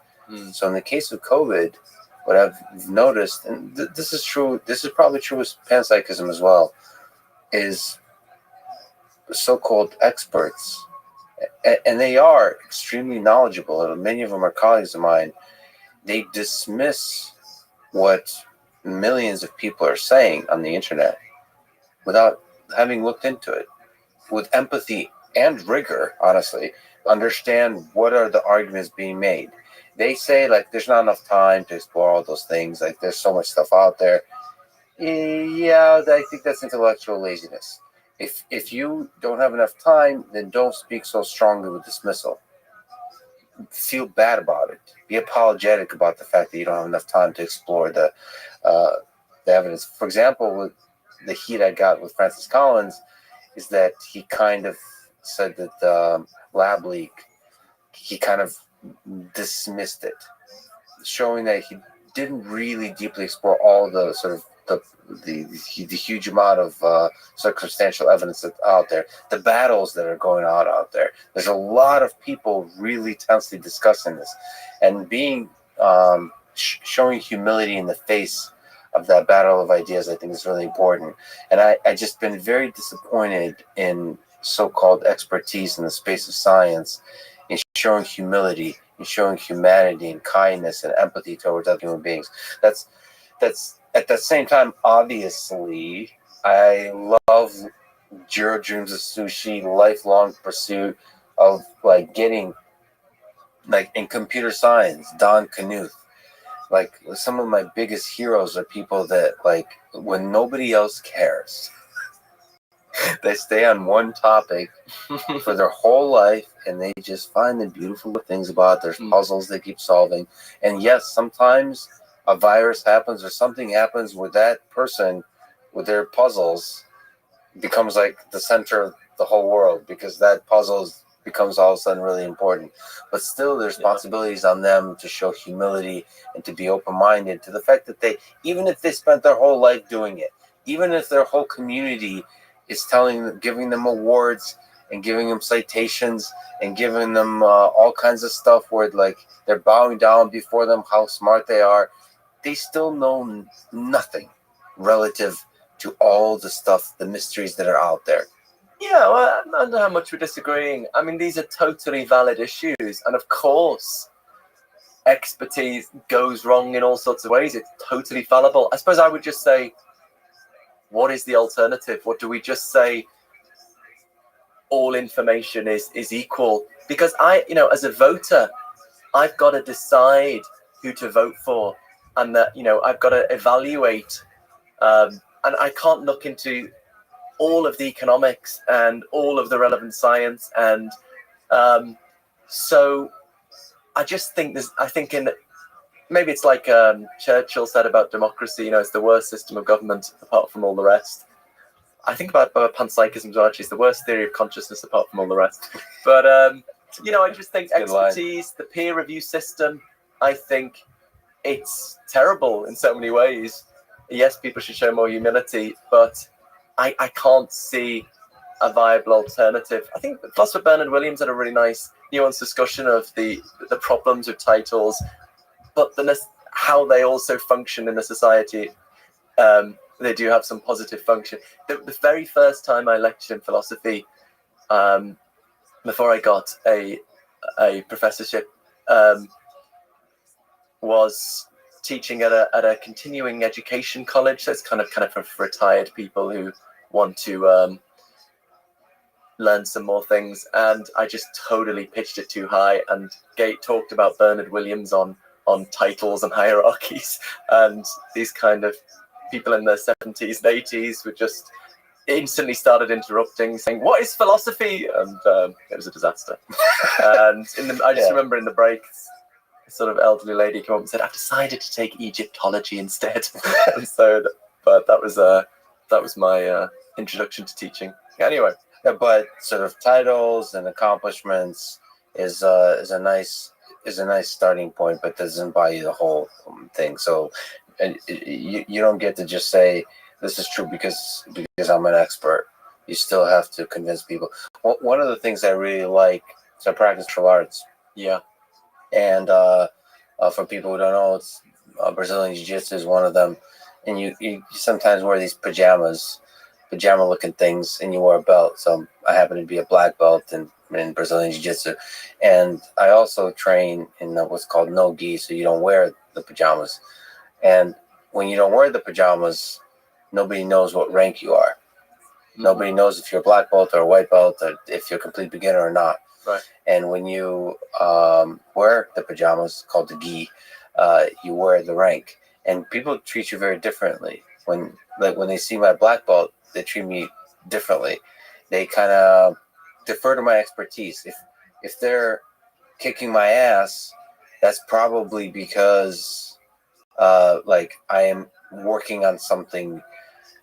So in the case of COVID, what I've noticed, and this is true, this is probably true with panpsychism as well, is so-called experts, and they are extremely knowledgeable, and many of them are colleagues of mine. They dismiss what millions of people are saying on the internet without having looked into it, with empathy and rigor, honestly, understand what are the arguments being made. They say, like, there's not enough time to explore all those things, like, there's so much stuff out there. Yeah, I think that's intellectual laziness. If you don't have enough time, then don't speak so strongly with dismissal. Feel bad about it. Be apologetic about the fact that you don't have enough time to explore the evidence. For example, with the heat I got with Francis Collins, is that he kind of said that lab leak, he kind of dismissed it, showing that he didn't really deeply explore all the sort of the huge amount of circumstantial evidence that's out there, the battles that are going on out there. There's a lot of people really tensely discussing this, and being showing humility in the face of that battle of ideas, I think is really important. And I just been very disappointed in so-called expertise in the space of science, in showing humility, in showing humanity and kindness and empathy towards other human beings. That's at the same time, obviously, I love Jiro Dreams of Sushi, lifelong pursuit of like getting, like in computer science, Don Knuth. Like some of my biggest heroes are people that, like, when nobody else cares, they stay on one topic for their whole life, and they just find the beautiful things about it. There's puzzles they keep solving. And yes, sometimes a virus happens or something happens with that person, with their puzzles, becomes like the center of the whole world, because that puzzle becomes all of a sudden really important. But still, there's responsibilities on them to show humility and to be open-minded to the fact that they, even if they spent their whole life doing it, even if their whole community is telling them, giving them awards and giving them citations and giving them all kinds of stuff where like they're bowing down before them, how smart they are, they still know nothing relative to all the stuff, the mysteries that are out there. Yeah, well, I don't know how much we're disagreeing. I mean, these are totally valid issues. And of course, expertise goes wrong in all sorts of ways. It's totally fallible. I suppose I would just say, what is the alternative? What do we just say? All information is equal? Because as a voter, I've got to decide who to vote for. And that, I've got to evaluate. And I can't look into all of the economics and all of the relevant science, and so I just think maybe it's like Churchill said about democracy, it's the worst system of government apart from all the rest. I think about panpsychism as actually it's the worst theory of consciousness apart from all the rest. But I just think expertise, the peer review system, I think it's terrible in so many ways. Yes, people should show more humility, but I can't see a viable alternative. I think philosopher Bernard Williams had a really nice nuanced discussion of the problems with titles, but how they also function in the society. They do have some positive function. The very first time I lectured in philosophy, before I got a professorship, was teaching at a continuing education college. So it's kind of for retired people who want to learn some more things. And I just totally pitched it too high. And Gate talked about Bernard Williams on titles and hierarchies. And these kind of people in their 70s and 80s were just instantly started interrupting, saying, "What is philosophy?" And it was a disaster. And I just remember in the break, a sort of elderly lady came up and said, "I've decided to take Egyptology instead." And so, but that was my introduction to teaching. Anyway, but sort of titles and accomplishments is a nice starting point, but doesn't buy you the whole thing. So, and you don't get to just say this is true because I'm an expert. You still have to convince people. One of the things I really like, so I practice martial arts. Yeah. And for people who don't know, it's Brazilian Jiu-Jitsu is one of them. And you sometimes wear these pajama-looking things, and you wear a belt. So I happen to be a black belt in Brazilian Jiu-Jitsu. And I also train in what's called no-gi, so you don't wear the pajamas. And when you don't wear the pajamas, nobody knows what rank you are. Nobody knows if you're a black belt or a white belt, or if you're a complete beginner or not. Right. And when you wear the pajamas, called the gi, you wear the rank. And people treat you very differently. When they see my black belt, they treat me differently. They kind of defer to my expertise. If they're kicking my ass, that's probably because I am working on something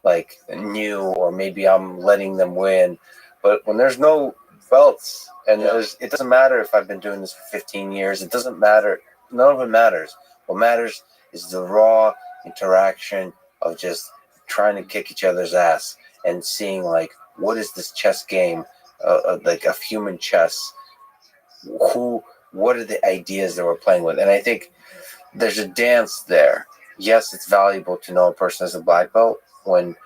like new, or maybe I'm letting them win. But when there's no belts, and it doesn't matter if I've been doing this for 15 years, it doesn't matter. None of it matters. What matters is the raw interaction of just trying to kick each other's ass and seeing what is this chess game, like a human chess. What are the ideas that we're playing with? And I think there's a dance there. Yes, it's valuable to know a person as a black belt when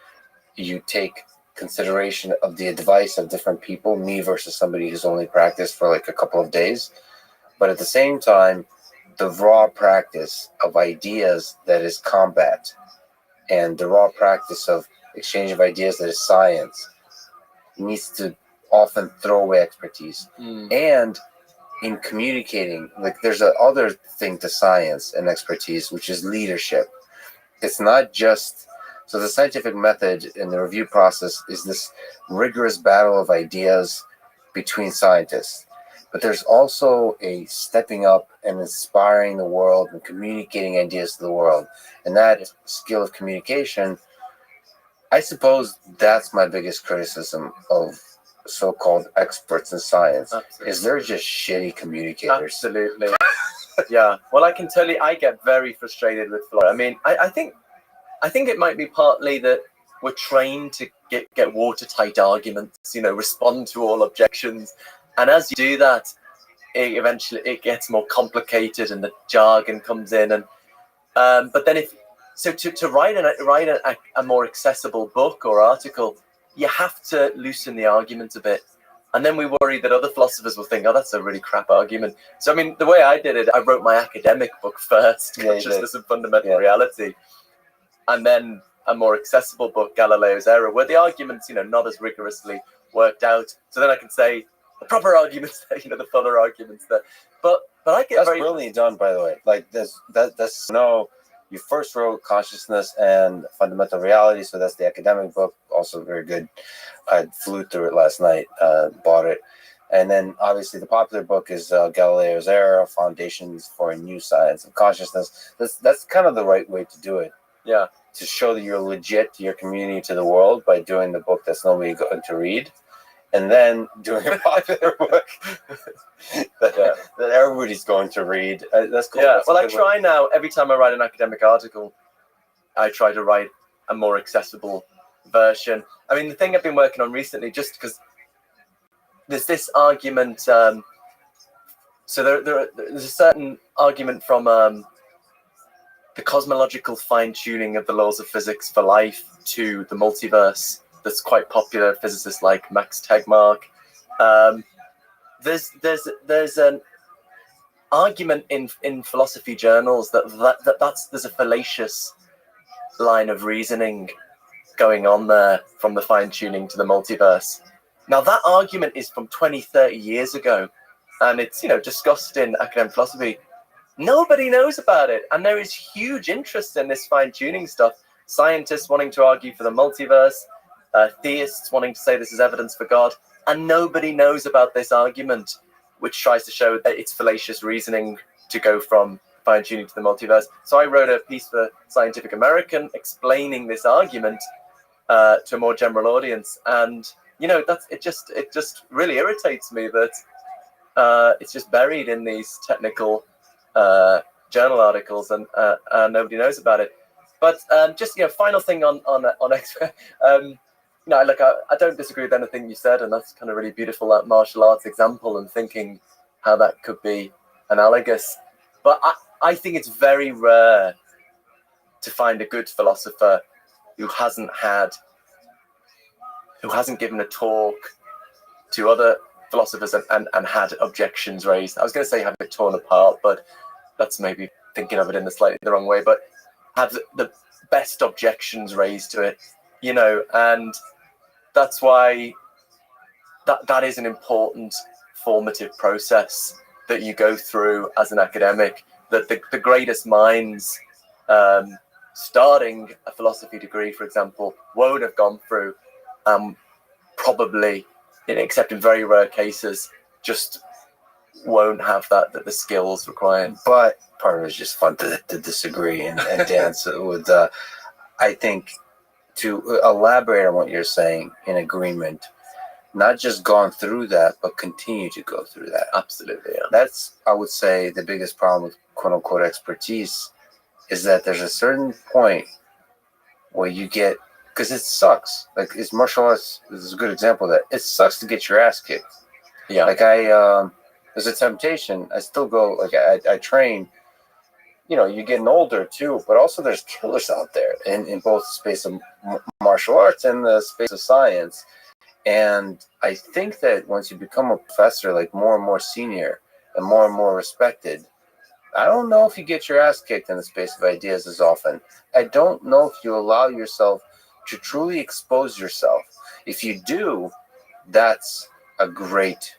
you take consideration of the advice of different people, me versus somebody who's only practiced for a couple of days. But at the same time, the raw practice of ideas that is combat, and the raw practice of exchange of ideas that is science, needs to often throw away expertise. And in communicating, there's a other thing to science and expertise, which is leadership. It's not just so the scientific method and the review process is this rigorous battle of ideas between scientists. But there's also a stepping up and inspiring the world and communicating ideas to the world. And that skill of communication, I suppose that's my biggest criticism of so-called experts in science. Absolutely. Is they're just shitty communicators. Absolutely. Yeah. Well, I can tell you, I get very frustrated with Florida. I mean, I think it might be partly that we're trained to get watertight arguments, respond to all objections. And as you do that, eventually it gets more complicated and the jargon comes in. And but then to write a more accessible book or article, you have to loosen the argument a bit. And then we worry that other philosophers will think, oh, that's a really crap argument. So, I mean, the way I did it, I wrote my academic book first, Consciousness and Fundamental Reality. And then a more accessible book, Galileo's Error, where the arguments, not as rigorously worked out. So then I can say the proper arguments there, the fuller arguments there. But I get that's brilliantly done, by the way. That's you first wrote Consciousness and Fundamental Reality, so that's the academic book, also very good. I flew through it last night, bought it. And then obviously the popular book is Galileo's Error, Foundations for a New Science of Consciousness. That's kind of the right way to do it. Yeah. To show that you're legit to your community, to the world, by doing the book that's nobody going to read. And then doing a popular book that everybody's going to read. That's cool. Yeah, that's well, I try now, every time I write an academic article, I try to write a more accessible version. I mean, the thing I've been working on recently, just because there's this argument, so there's a certain argument from the cosmological fine-tuning of the laws of physics for life to the multiverse that's quite popular, physicists like Max Tegmark. There's an argument in philosophy journals that's there's a fallacious line of reasoning going on there from the fine-tuning to the multiverse. Now that argument is from 20, 30 years ago, and it's discussed in academic philosophy. Nobody knows about it, and there is huge interest in this fine-tuning stuff. Scientists wanting to argue for the multiverse, theists wanting to say this is evidence for God, and nobody knows about this argument, which tries to show that it's fallacious reasoning to go from fine-tuning to the multiverse. So I wrote a piece for Scientific American explaining this argument to a more general audience, and it just really irritates me that it's just buried in these technical journal articles, and nobody knows about it. But final thing on X-ray. Look, I don't disagree with anything you said, and that's kind of really beautiful, that martial arts example, and thinking how that could be analogous. But I think it's very rare to find a good philosopher who hasn't given a talk to other philosophers and had objections raised. I was going to say have it torn apart, but that's maybe thinking of it in the wrong way. But have the best objections raised to it, and that's why that is an important formative process that you go through as an academic, that the greatest minds starting a philosophy degree, for example, won't have gone through, probably, except in very rare cases, just won't have the skills required. But part of it is just fun to disagree and dance with. I think to elaborate on what you're saying, in agreement, not just gone through that, but continue to go through that. Absolutely, yeah. That's, I would say, the biggest problem with quote-unquote expertise is that there's a certain point where you get, because it sucks. Like, it's martial arts is a good example of that. It sucks to get your ass kicked. Yeah. Like, there's a temptation. I still go, like, I train. You're getting older too, but also there's killers out there in both the space of martial arts and the space of science. And I think that once you become a professor, like more and more senior and more respected, I don't know if you get your ass kicked in the space of ideas as often. I don't know if you allow yourself to truly expose yourself. If you do, that's a great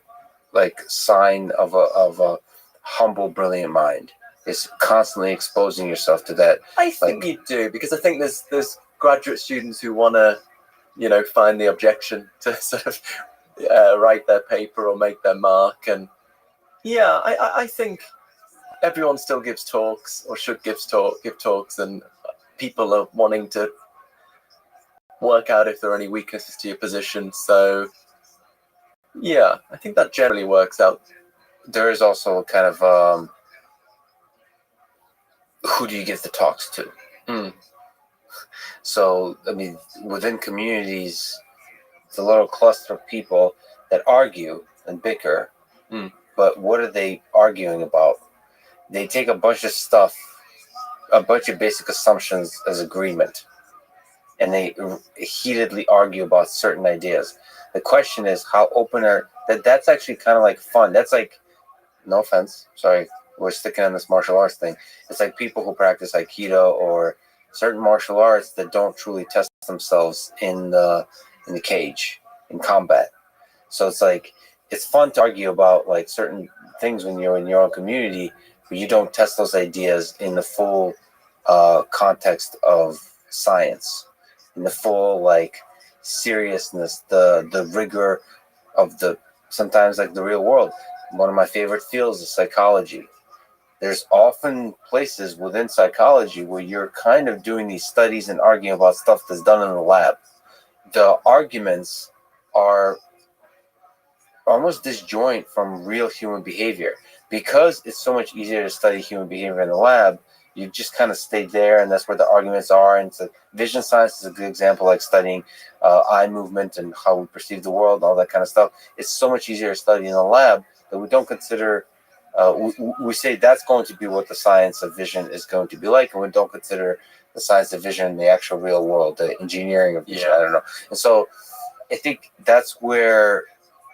sign of a humble, brilliant mind. Is constantly exposing yourself to that. I think you do, because I think there's graduate students who want to, find the objection to sort of write their paper or make their mark. And yeah, I think everyone still gives talks or should give talks, and people are wanting to work out if there are any weaknesses to your position. So yeah, I think that generally works out. There is also kind of who do you give the talks to? So, I mean, within communities, it's a little cluster of people that argue and bicker. But what are they arguing about? They take a bunch of stuff, a bunch of basic assumptions as agreement, and they heatedly argue about certain ideas. The question is, how open are that's actually kind of like fun. That's like, no offense, sorry, we're sticking on this martial arts thing. It's like people who practice Aikido or certain martial arts that don't truly test themselves in the cage, in combat. So it's like, it's fun to argue about like certain things when you're in your own community, but you don't test those ideas in the full context of science, in the full seriousness, the rigor of sometimes the real world. One of my favorite fields is psychology. There's often places within psychology where you're kind of doing these studies and arguing about stuff that's done in the lab. The arguments are almost disjoint from real human behavior. Because it's so much easier to study human behavior in the lab, you just kind of stay there, and that's where the arguments are. And so vision science is a good example, like studying eye movement and how we perceive the world, all that kind of stuff. It's so much easier to study in the lab that we don't consider, we say that's going to be what the science of vision is going to be like, and we don't consider the science of vision in the actual real world, the engineering of vision, I don't know. And so I think that's where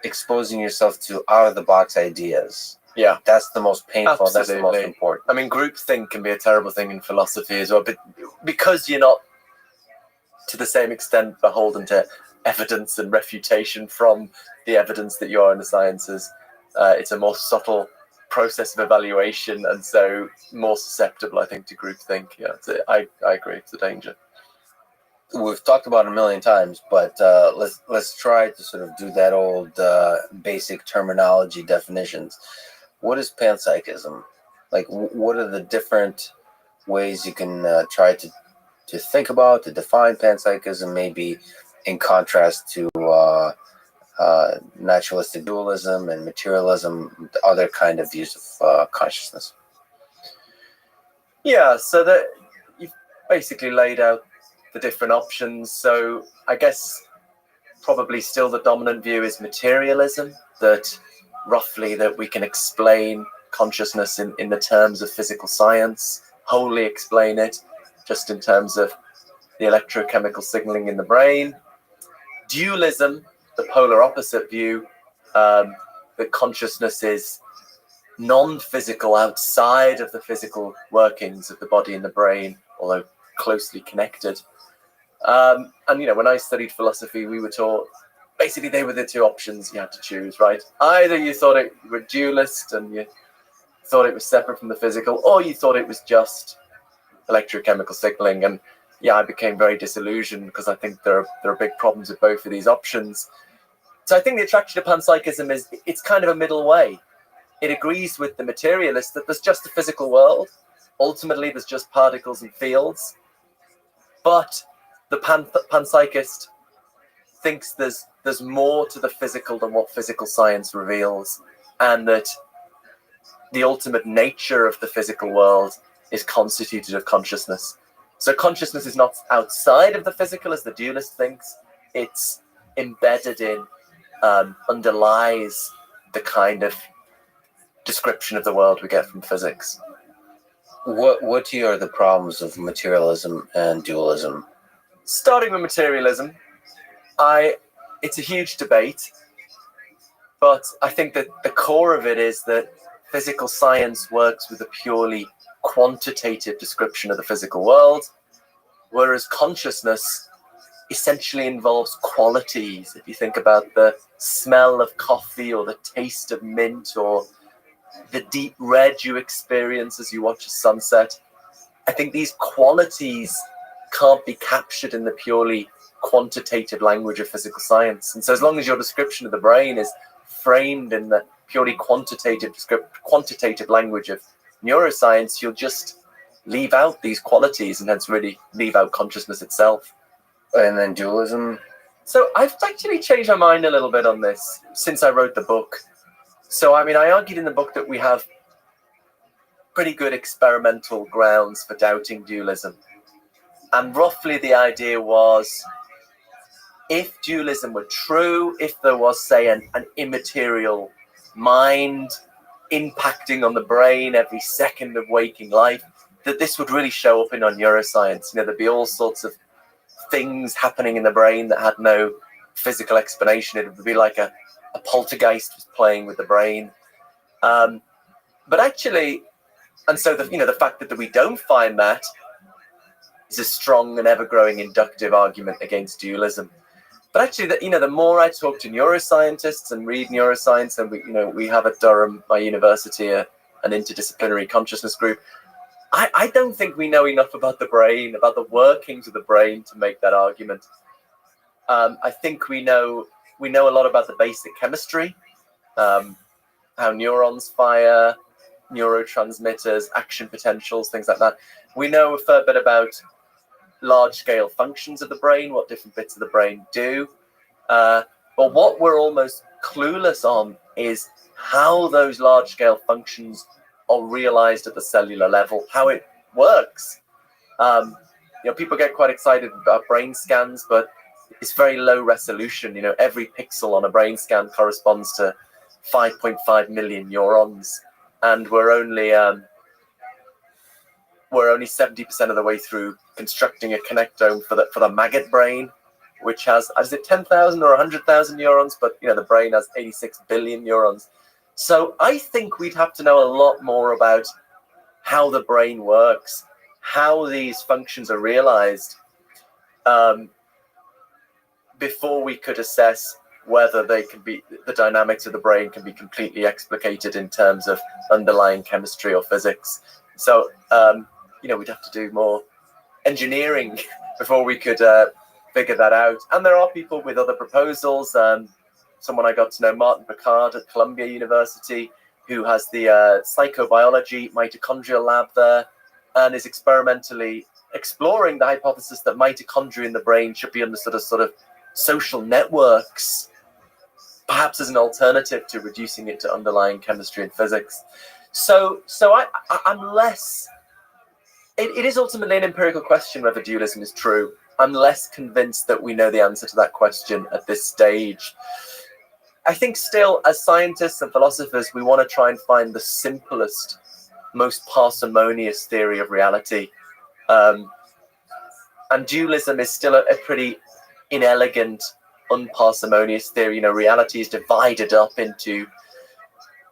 exposing yourself to out-of-the-box ideas, that's the most painful, that's the most important. I mean, groupthink can be a terrible thing in philosophy as well, but because you're not to the same extent beholden to evidence and refutation from the evidence that you are in the sciences, it's a more subtle process of evaluation, and so more susceptible, I think, to groupthink. Yeah, I agree, it's a danger. we've talked about it a million times, but let's try to sort of do that old basic terminology definitions. What is panpsychism? Like, what are the different ways you can try to think about, to define panpsychism, maybe in contrast to naturalistic dualism and materialism, other kind of views of consciousness? Yeah, so that you've basically laid out the different options. So I guess probably still the dominant view is materialism, that roughly that we can explain consciousness in the terms of physical science, wholly explain it just in terms of the electrochemical signaling in the brain. Dualism, the polar opposite view, that consciousness is non-physical, outside of the physical workings of the body and the brain, although closely connected. And when I studied philosophy, we were taught basically they were the two options you had to choose, right? Either you thought it were dualist and you thought it was separate from the physical, or you thought it was just electrochemical signaling. And I became very disillusioned because I think there are big problems with both of these options. So I think the attraction to panpsychism is it's kind of a middle way. It agrees with the materialist that there's just the physical world. Ultimately, there's just particles and fields. But the panpsychist thinks there's more to the physical than what physical science reveals, and that the ultimate nature of the physical world is constituted of consciousness. So consciousness is not outside of the physical, as the dualist thinks. It's embedded in, underlies the kind of description of the world we get from physics. What to you are the problems of materialism and dualism? Starting with materialism, it's a huge debate, but I think that the core of it is that physical science works with a purely quantitative description of the physical world, whereas consciousness essentially involves qualities. If you think about the smell of coffee or the taste of mint or the deep red you experience as you watch a sunset, I think these qualities can't be captured in the purely quantitative language of physical science. And so as long as your description of the brain is framed in the purely quantitative language of neuroscience, you'll just leave out these qualities and hence really leave out consciousness itself. And then dualism? So I've actually changed my mind a little bit on this since I wrote the book. So, I argued in the book that we have pretty good experimental grounds for doubting dualism. And roughly the idea was, if dualism were true, if there was, say, an immaterial mind impacting on the brain every second of waking life, that this would really show up in our neuroscience. There'd be all sorts of things happening in the brain that had no physical explanation. It would be like a poltergeist was playing with the brain. But actually, and so the fact that we don't find that is a strong and ever-growing inductive argument against dualism. But actually, the more I talk to neuroscientists and read neuroscience, and we have at Durham, my university, an interdisciplinary consciousness group, I don't think we know enough about the brain, about the workings of the brain to make that argument. I think we know a lot about the basic chemistry, how neurons fire, neurotransmitters, action potentials, things like that. We know a fair bit about large-scale functions of the brain, what different bits of the brain do. But what we're almost clueless on is how those large-scale functions are realized at the cellular level, how it works. People get quite excited about brain scans, but it's very low resolution. Every pixel on a brain scan corresponds to 5.5 million neurons, and we're only 70% of the way through constructing a connectome for the maggot brain, which has, is it 10,000 or 100,000 neurons? But the brain has 86 billion neurons. So I think we'd have to know a lot more about how the brain works, how these functions are realized, before we could assess whether the dynamics of the brain can be completely explicated in terms of underlying chemistry or physics. So, we'd have to do more engineering before we could figure that out. And there are people with other proposals. Someone I got to know, Martin Picard at Columbia University, who has the psychobiology mitochondrial lab there and is experimentally exploring the hypothesis that mitochondria in the brain should be understood as sort of social networks, perhaps as an alternative to reducing it to underlying chemistry and physics. So I'm less... It is ultimately an empirical question whether dualism is true. I'm less convinced that we know the answer to that question at this stage. I think still, as scientists and philosophers, we want to try and find the simplest, most parsimonious theory of reality. And dualism is still a pretty inelegant, unparsimonious theory. You know, reality is divided up into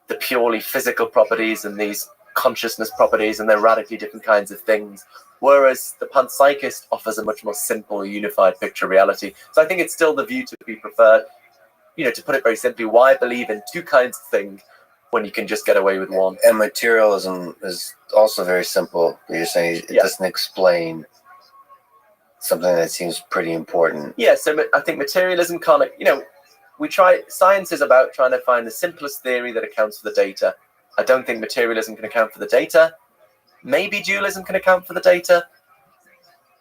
the purely physical properties and these consciousness properties, and they're radically different kinds of things. Whereas the panpsychist offers a much more simple, unified picture of reality. So I think it's still the view to be preferred. You know, to put it very simply, why believe in two kinds of thing when you can just get away with one? And materialism is also very simple. You're saying it doesn't explain something that seems pretty important. Yeah, so I think materialism can't, you know, science is about trying to find the simplest theory that accounts for the data. I don't think materialism can account for the data. Maybe dualism can account for the data,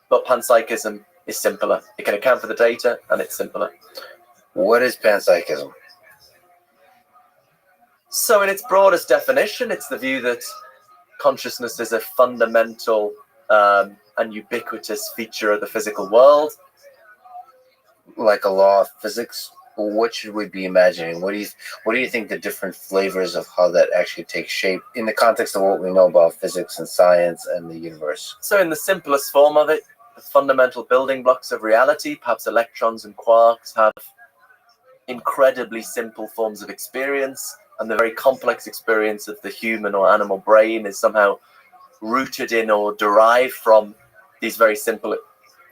but panpsychism is simpler. It can account for the data, and it's simpler. What is panpsychism? So in its broadest definition, it's the view that consciousness is a fundamental and ubiquitous feature of the physical world. Like a law of physics? What should we be imagining? What do you think the different flavors of how that actually takes shape in the context of what we know about physics and science and the universe? So in the simplest form of it, the fundamental building blocks of reality, perhaps electrons and quarks, have incredibly simple forms of experience, and the very complex experience of the human or animal brain is somehow rooted in or derived from these very simple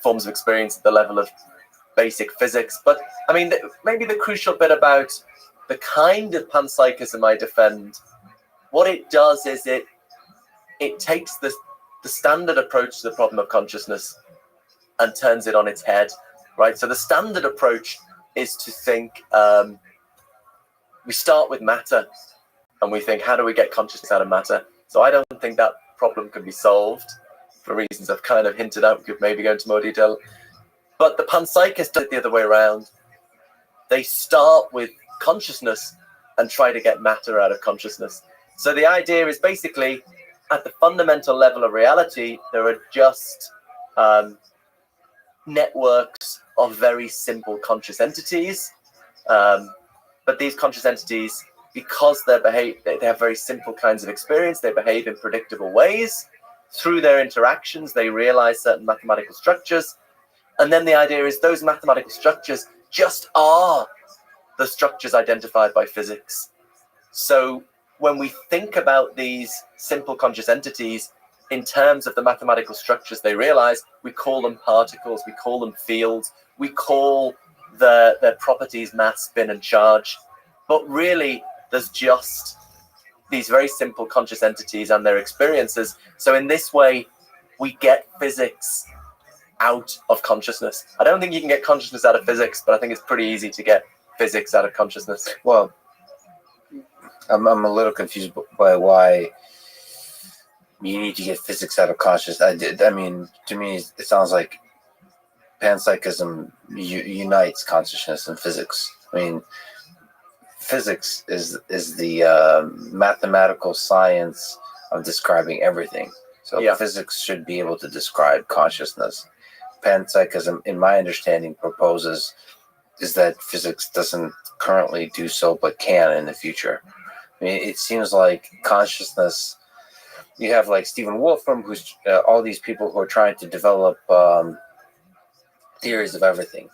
forms of experience at the level of basic physics. But I mean, maybe the crucial bit about the kind of panpsychism I defend, what it does is it takes the standard approach to the problem of consciousness and turns it on its head, right? So the standard approach is to think, we start with matter and we think, how do we get consciousness out of matter? So I don't think that problem can be solved for reasons I've kind of hinted at. We could maybe go into more detail. But the panpsychists do it the other way around. They start with consciousness and try to get matter out of consciousness. So the idea is basically, at the fundamental level of reality, there are just networks of very simple conscious entities. But these conscious entities, because they have very simple kinds of experience, they behave in predictable ways. Through their interactions, they realize certain mathematical structures. And then the idea is those mathematical structures just are the structures identified by physics. So when we think about these simple conscious entities in terms of the mathematical structures they realize, we call them particles, we call them fields, we call their properties mass, spin, and charge. But really, there's just these very simple conscious entities and their experiences. So in this way, we get physics out of consciousness. I don't think you can get consciousness out of physics, but I think it's pretty easy to get physics out of consciousness. Well, I'm a little confused by why you need to get physics out of consciousness. I mean, to me, it sounds like panpsychism unites consciousness and physics. I mean, physics is the mathematical science of describing everything. So physics should be able to describe consciousness. Panpsychism, in my understanding, proposes is that physics doesn't currently do so, but can in the future. I mean, it seems like consciousness. You have like Stephen Wolfram, who's all these people who are trying to develop theories of everything,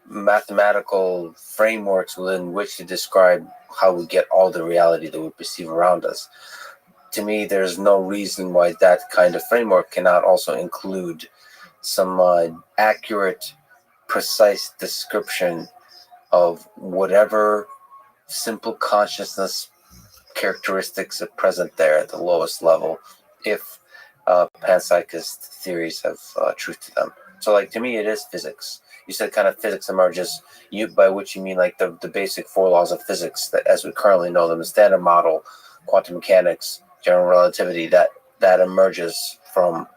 mathematical frameworks within which to describe how we get all the reality that we perceive around us. To me, there's no reason why that kind of framework cannot also include some accurate, precise description of whatever simple consciousness characteristics are present there at the lowest level. If panpsychist theories have truth to them. So, like, to me, it is physics. You said kind of physics emerges, by which you mean like the basic four laws of physics that, as we currently know them, the standard model, quantum mechanics, general relativity, that emerges from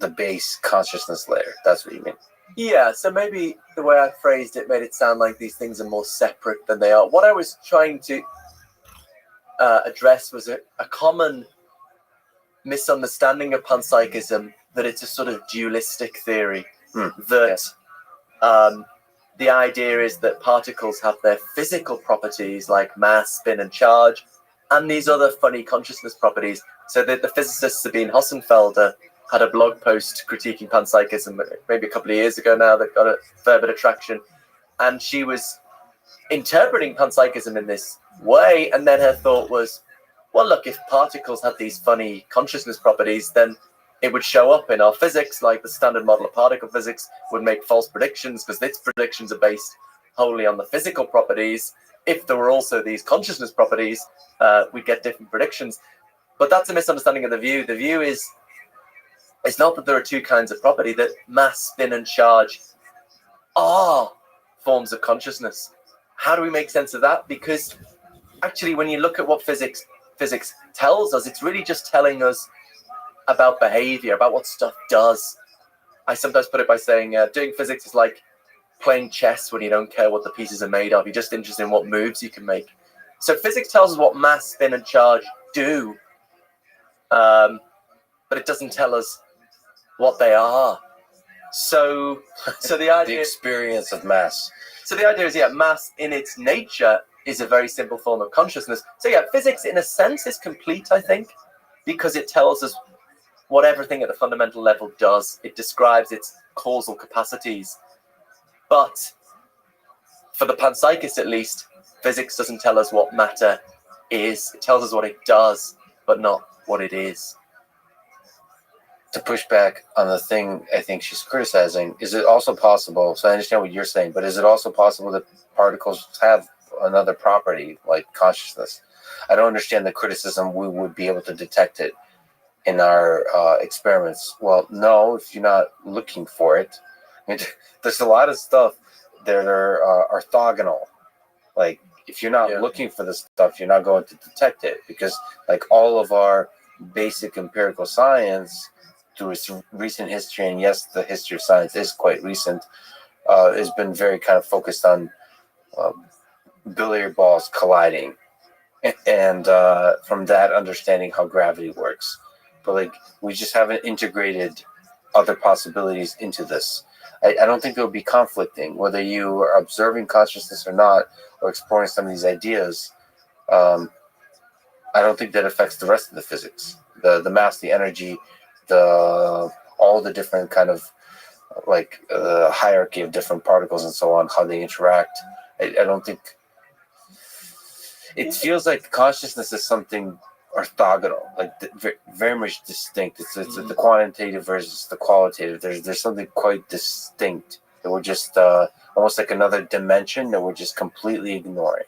the base consciousness layer. That's what you mean. Yeah, so maybe the way I phrased it made it sound like these things are more separate than they are. What I was trying to address was a common misunderstanding of panpsychism, that it's a sort of dualistic theory, that the idea is that particles have their physical properties like mass, spin, and charge, and these other funny consciousness properties. So that the physicist Sabine Hossenfelder had a blog post critiquing panpsychism maybe a couple of years ago now that got a fair bit of traction, and she was interpreting panpsychism in this way, and then her thought was, well, look, if particles had these funny consciousness properties, then it would show up in our physics, like the standard model of particle physics would make false predictions because its predictions are based wholly on the physical properties. If there were also these consciousness properties, we'd get different predictions. But that's a misunderstanding of the view. The view is, it's not that there are two kinds of property, that mass, spin, and charge are forms of consciousness. How do we make sense of that? Because actually, when you look at what physics tells us, it's really just telling us about behavior, about what stuff does. I sometimes put it by saying doing physics is like playing chess when you don't care what the pieces are made of. You're just interested in what moves you can make. So physics tells us what mass, spin, and charge do, but it doesn't tell us what they are. So the idea, the experience of mass. So the idea is, mass in its nature is a very simple form of consciousness. So physics in a sense is complete, I think, because it tells us what everything at the fundamental level does. It describes its causal capacities. But for the panpsychist, at least, physics doesn't tell us what matter is. It tells us what it does, but not what it is. To push back on the thing I think she's criticizing, is it also possible, so I understand what you're saying, but is it also possible that particles have another property, like consciousness? I don't understand the criticism we would be able to detect it in our experiments. Well, no, if you're not looking for it. I mean, there's a lot of stuff that are orthogonal. Like, if you're not looking for this stuff, you're not going to detect it, because like all of our basic empirical science through its recent history, and yes, the history of science is quite recent, has been very kind of focused on billiard balls colliding, and from that understanding how gravity works. But like, we just haven't integrated other possibilities into this. I don't think there will be conflicting, whether you are observing consciousness or not, or exploring some of these ideas. I don't think that affects the rest of the physics, the mass, the energy, all the different kind of like hierarchy of different particles and so on, how they interact. I don't think it feels like consciousness is something orthogonal, like very much distinct. It's the quantitative versus the qualitative. There's something quite distinct that we're just almost like another dimension that we're just completely ignoring.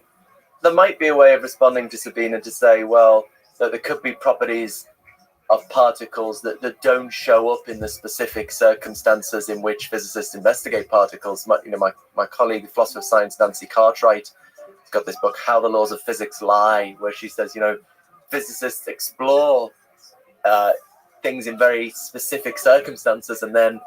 There might be a way of responding to Sabina to say, well, that there could be properties of particles that don't show up in the specific circumstances in which physicists investigate particles. My colleague, the philosopher of science, Nancy Cartwright, has got this book, How the Laws of Physics Lie, where she says, physicists explore things in very specific circumstances and then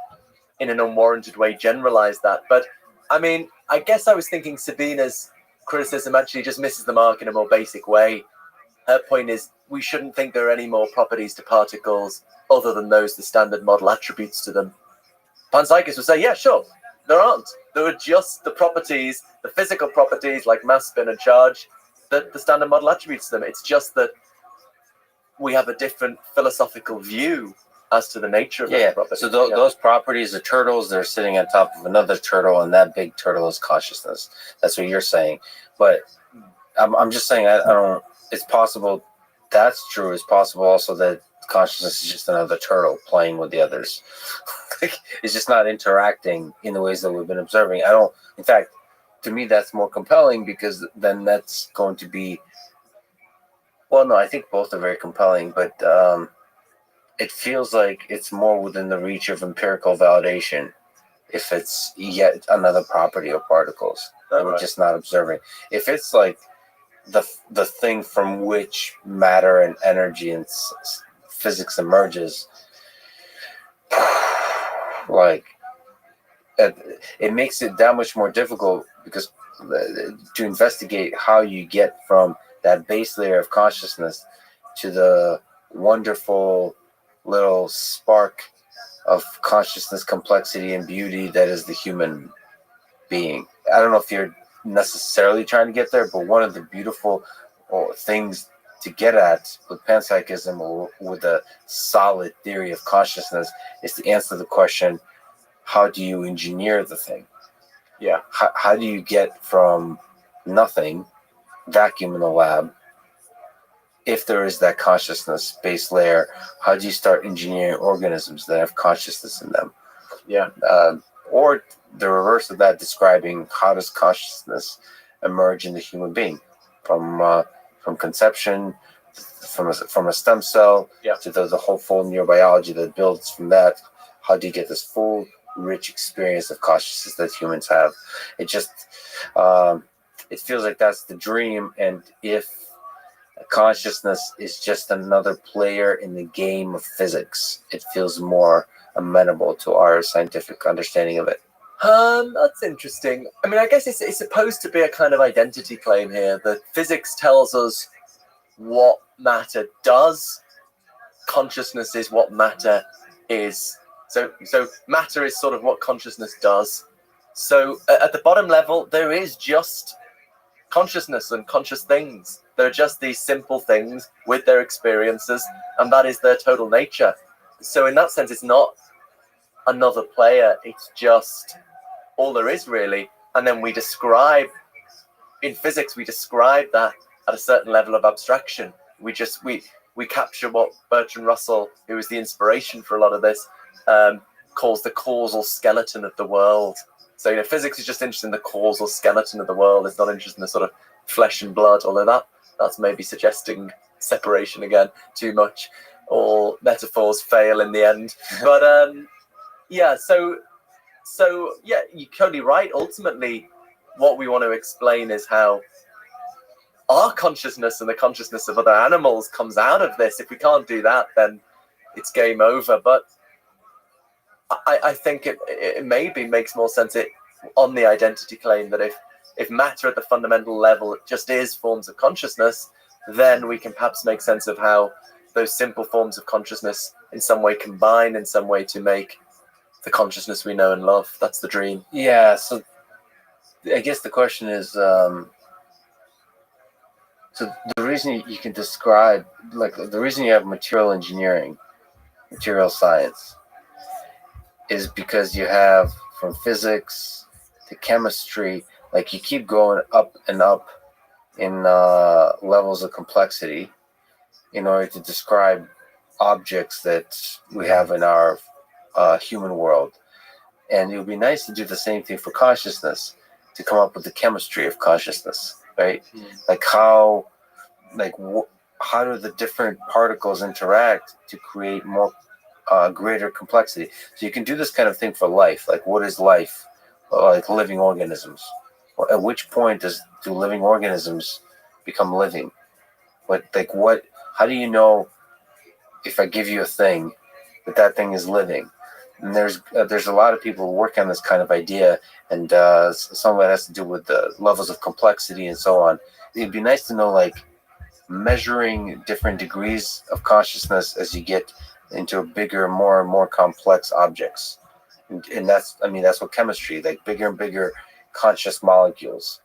in an unwarranted way generalize that. But I mean, I guess I was thinking Sabina's criticism actually just misses the mark in a more basic way. Her point is, we shouldn't think there are any more properties to particles other than those the standard model attributes to them. Panpsychists would say, yeah, sure, there aren't. There are just the properties, the physical properties like mass, spin, and charge that the standard model attributes to them. It's just that we have a different philosophical view as to the nature of those properties. So those properties, the turtles, they're sitting on top of another turtle, and that big turtle is consciousness. That's what you're saying. But I'm just saying, I don't. It's possible that's true. It's possible also that consciousness is just another turtle playing with the others. It's just not interacting in the ways that we've been observing. In fact, to me, that's more compelling, because then that's going to be, well, no, I think both are very compelling, but it feels like it's more within the reach of empirical validation if it's yet another property of particles that we're just not observing. If it's like the thing from which matter and energy and physics emerges, like it makes it that much more difficult, because to investigate how you get from that base layer of consciousness to the wonderful little spark of consciousness, complexity, and beauty that is the human being. I don't know if you're necessarily trying to get there, but one of the beautiful things to get at with panpsychism or with a solid theory of consciousness is to answer the question, how do you engineer the thing? Yeah. How do you get from nothing, vacuum in the lab, if there is that consciousness base layer, how do you start engineering organisms that have consciousness in them? Yeah. Or the reverse of that, describing how does consciousness emerge in the human being from conception, from a stem cell to the whole full neurobiology that builds from that. How do you get this full, rich experience of consciousness that humans have? It just it feels like that's the dream, and if consciousness is just another player in the game of physics, it feels more amenable to our scientific understanding of it. That's interesting. I mean, I guess it's supposed to be a kind of identity claim here that physics tells us what matter does. Consciousness is what matter is. So matter is sort of what consciousness does. So at the bottom level, there is just consciousness and conscious things. They're just these simple things with their experiences, and that is their total nature. So in that sense, it's not another player. It's just all there is, really. And then we describe, in physics, we describe that at a certain level of abstraction. We capture what Bertrand Russell, who was the inspiration for a lot of this, calls the causal skeleton of the world. So, physics is just interested in the causal skeleton of the world. It's not interested in the sort of flesh and blood, although that's maybe suggesting separation again too much. All metaphors fail in the end. But so you're totally right. Ultimately, what we want to explain is how our consciousness and the consciousness of other animals comes out of this. If we can't do that, then it's game over. But I think it maybe makes more sense on the identity claim that if matter at the fundamental level just is forms of consciousness, then we can perhaps make sense of how those simple forms of consciousness in some way combine in some way to make the consciousness we know and love. That's the dream. Yeah, so I guess the question is, so the reason you can describe, like the reason you have material engineering, material science, is because you have from physics to chemistry, like you keep going up and up in levels of complexity in order to describe objects that we have in our human world. And it would be nice to do the same thing for consciousness, to come up with the chemistry of consciousness, right? Like how do the different particles interact to create more greater complexity? So you can do this kind of thing for life. Like, what is life? Like living organisms. Well, at which point do living organisms become living? How do you know if I give you a thing that thing is living? And there's a lot of people who work on this kind of idea, and some of it has to do with the levels of complexity and so on. It'd be nice to know, like, measuring different degrees of consciousness as you get into bigger, more and more complex objects. And that's what chemistry, like bigger and bigger conscious molecules,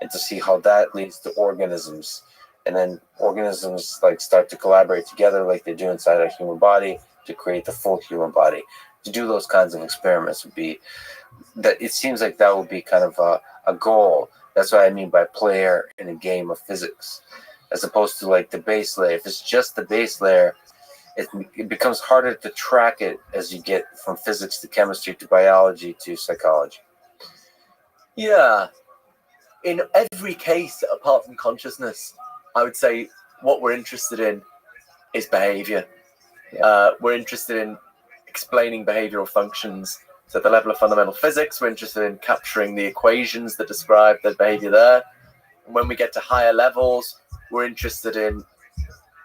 and to see how that leads to organisms. And then organisms like start to collaborate together like they do inside a human body to create the full human body. To do those kinds of experiments would be that. It seems like that would be kind of a goal. That's what I mean by player in a game of physics, as opposed to like the base layer. If it's just the base layer, it becomes harder to track it as you get from physics to chemistry to biology to psychology. Yeah. In every case, apart from consciousness, I would say what we're interested in is behavior. We're interested in explaining behavioral functions. So at the level of fundamental physics, we're interested in capturing the equations that describe the behavior there. And when we get to higher levels, we're interested in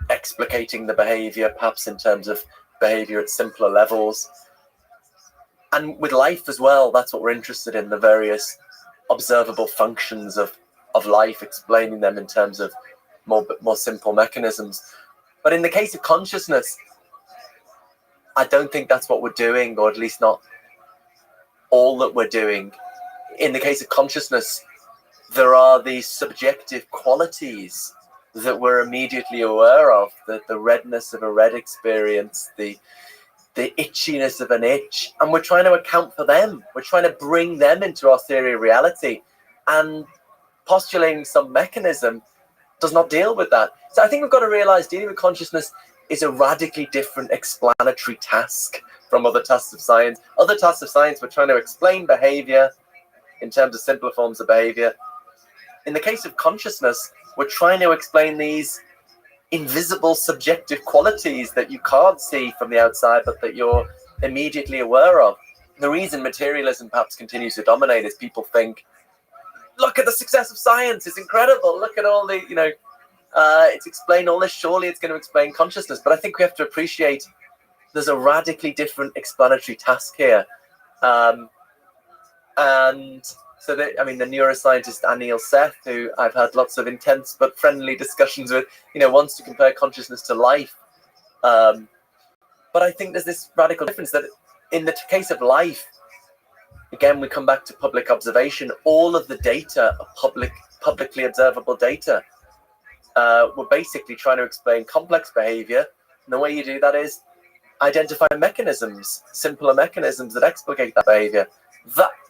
explicating the behavior, perhaps in terms of behavior at simpler levels. And with life as well, that's what we're interested in, the various observable functions of life, explaining them in terms of more simple mechanisms. But in the case of consciousness, I don't think that's what we're doing, or at least not all that we're doing. In the case of consciousness, there are these subjective qualities that we're immediately aware of, the redness of a red experience, the itchiness of an itch, and we're trying to account for them. We're trying to bring them into our theory of reality, and postulating some mechanism does not deal with that. So I think we've got to realize dealing with consciousness is a radically different explanatory task from other tasks of science. Other tasks of science, we're trying to explain behavior in terms of simpler forms of behavior. In the case of consciousness, we're trying to explain these invisible subjective qualities that you can't see from the outside, but that you're immediately aware of. The reason materialism perhaps continues to dominate is people think, look at the success of science, it's incredible, look at all the, it's explained all this, surely it's going to explain consciousness. But I think we have to appreciate there's a radically different explanatory task here. And so, the neuroscientist Anil Seth, who I've had lots of intense but friendly discussions with, wants to compare consciousness to life. But I think there's this radical difference that in the case of life, again, we come back to public observation. All of the data are publicly observable data. We're basically trying to explain complex behavior. And the way you do that is identify mechanisms, simpler mechanisms that explicate that behavior.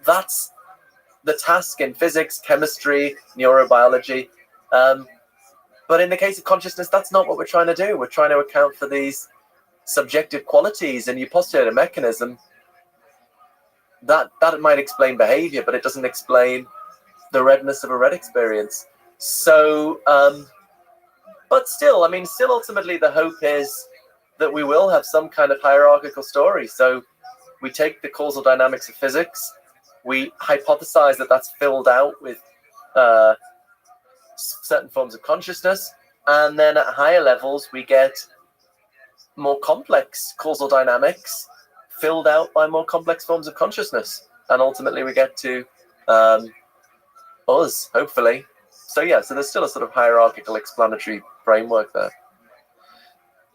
That's the task in physics, chemistry, neurobiology. But in the case of consciousness, that's not what we're trying to do. We're trying to account for these subjective qualities, and you postulate a mechanism that might explain behavior, but it doesn't explain the redness of a red experience. So, but still ultimately the hope is that we will have some kind of hierarchical story. So we take the causal dynamics of physics, we hypothesize that that's filled out with certain forms of consciousness, and then at higher levels we get more complex causal dynamics filled out by more complex forms of consciousness, and ultimately we get to us, hopefully. So there's still a sort of hierarchical explanatory framework there.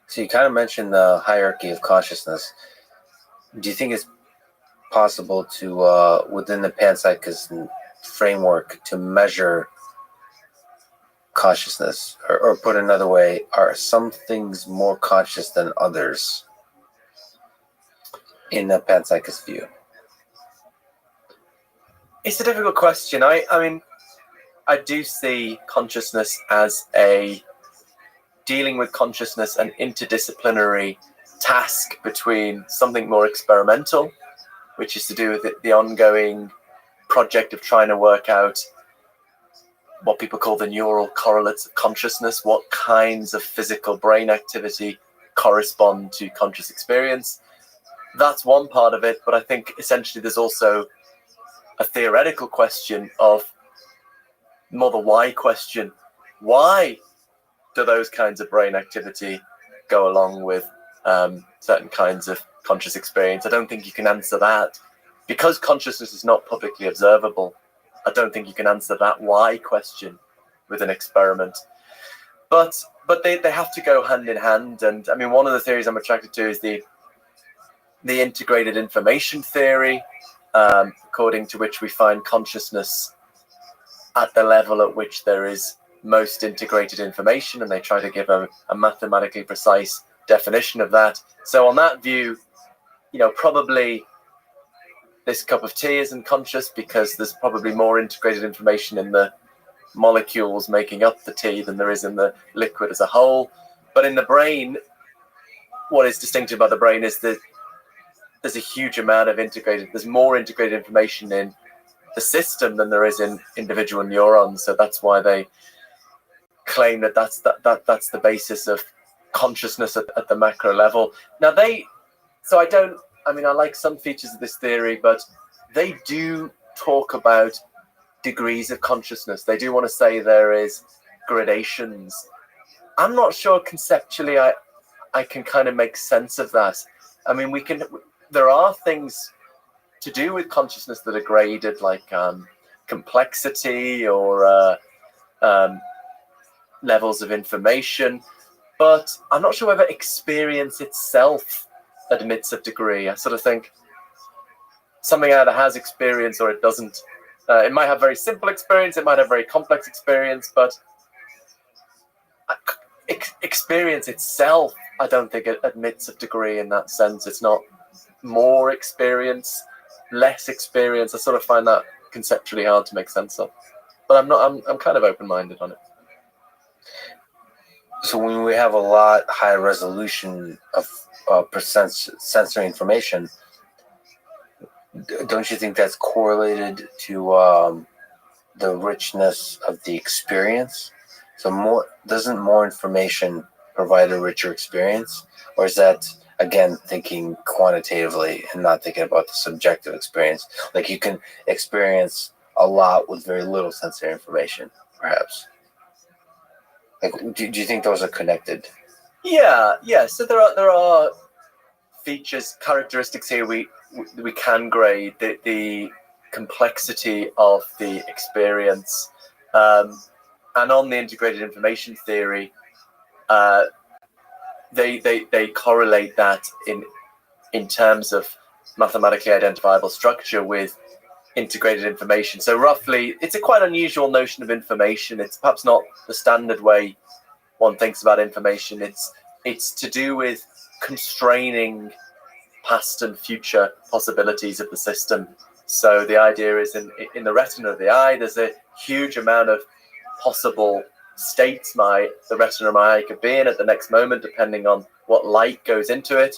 So you kind of mentioned the hierarchy of consciousness. Do you think it's possible to, within the panpsychism framework, to measure consciousness? Or put another way, are some things more conscious than others in the panpsychist view? It's a difficult question. I do see consciousness as dealing with consciousness an interdisciplinary task between something more experimental, which is to do with the ongoing project of trying to work out what people call the neural correlates of consciousness, what kinds of physical brain activity correspond to conscious experience. That's one part of it, but I think essentially there's also a theoretical question of more the why question. Why do those kinds of brain activity go along with certain kinds of conscious experience? I don't think you can answer that. Because consciousness is not publicly observable, I don't think you can answer that why question with an experiment. But they have to go hand in hand. And one of the theories I'm attracted to is the integrated information theory, according to which we find consciousness at the level at which there is most integrated information, and they try to give a mathematically precise definition of that. So on that view, probably this cup of tea isn't conscious because there's probably more integrated information in the molecules making up the tea than there is in the liquid as a whole. But in the brain, what is distinctive about the brain is that there's a huge amount of there's more integrated information in the system than there is in individual neurons. So that's why they claim that that's the basis of consciousness at the macro level. Now I like some features of this theory, but they do talk about degrees of consciousness. They do want to say there is gradations. I'm not sure conceptually I can kind of make sense of that. I mean, there are things to do with consciousness that are graded, like complexity or levels of information, but I'm not sure whether experience itself admits a degree. I sort of think something either has experience or it doesn't. It might have very simple experience, it might have very complex experience, but experience itself, I don't think it admits a degree in that sense. It's not more experience, less experience. I sort of find that conceptually hard to make sense of. But I'm kind of open-minded on it. So when we have a lot higher resolution of sensory information, don't you think that's correlated to the richness of the experience? So doesn't more information provide a richer experience? Or is that, again, thinking quantitatively and not thinking about the subjective experience? Like you can experience a lot with very little sensory information, perhaps. Like, do you think those are connected? Yeah. So there are features, characteristics here we can grade the complexity of the experience, and on the integrated information theory, they correlate that in terms of mathematically identifiable structure with integrated information. So roughly, it's a quite unusual notion of information. It's perhaps not the standard way one thinks about information. It's to do with constraining past and future possibilities of the system. So the idea is in the retina of the eye, there's a huge amount of possible states the retina of my eye could be in at the next moment, depending on what light goes into it.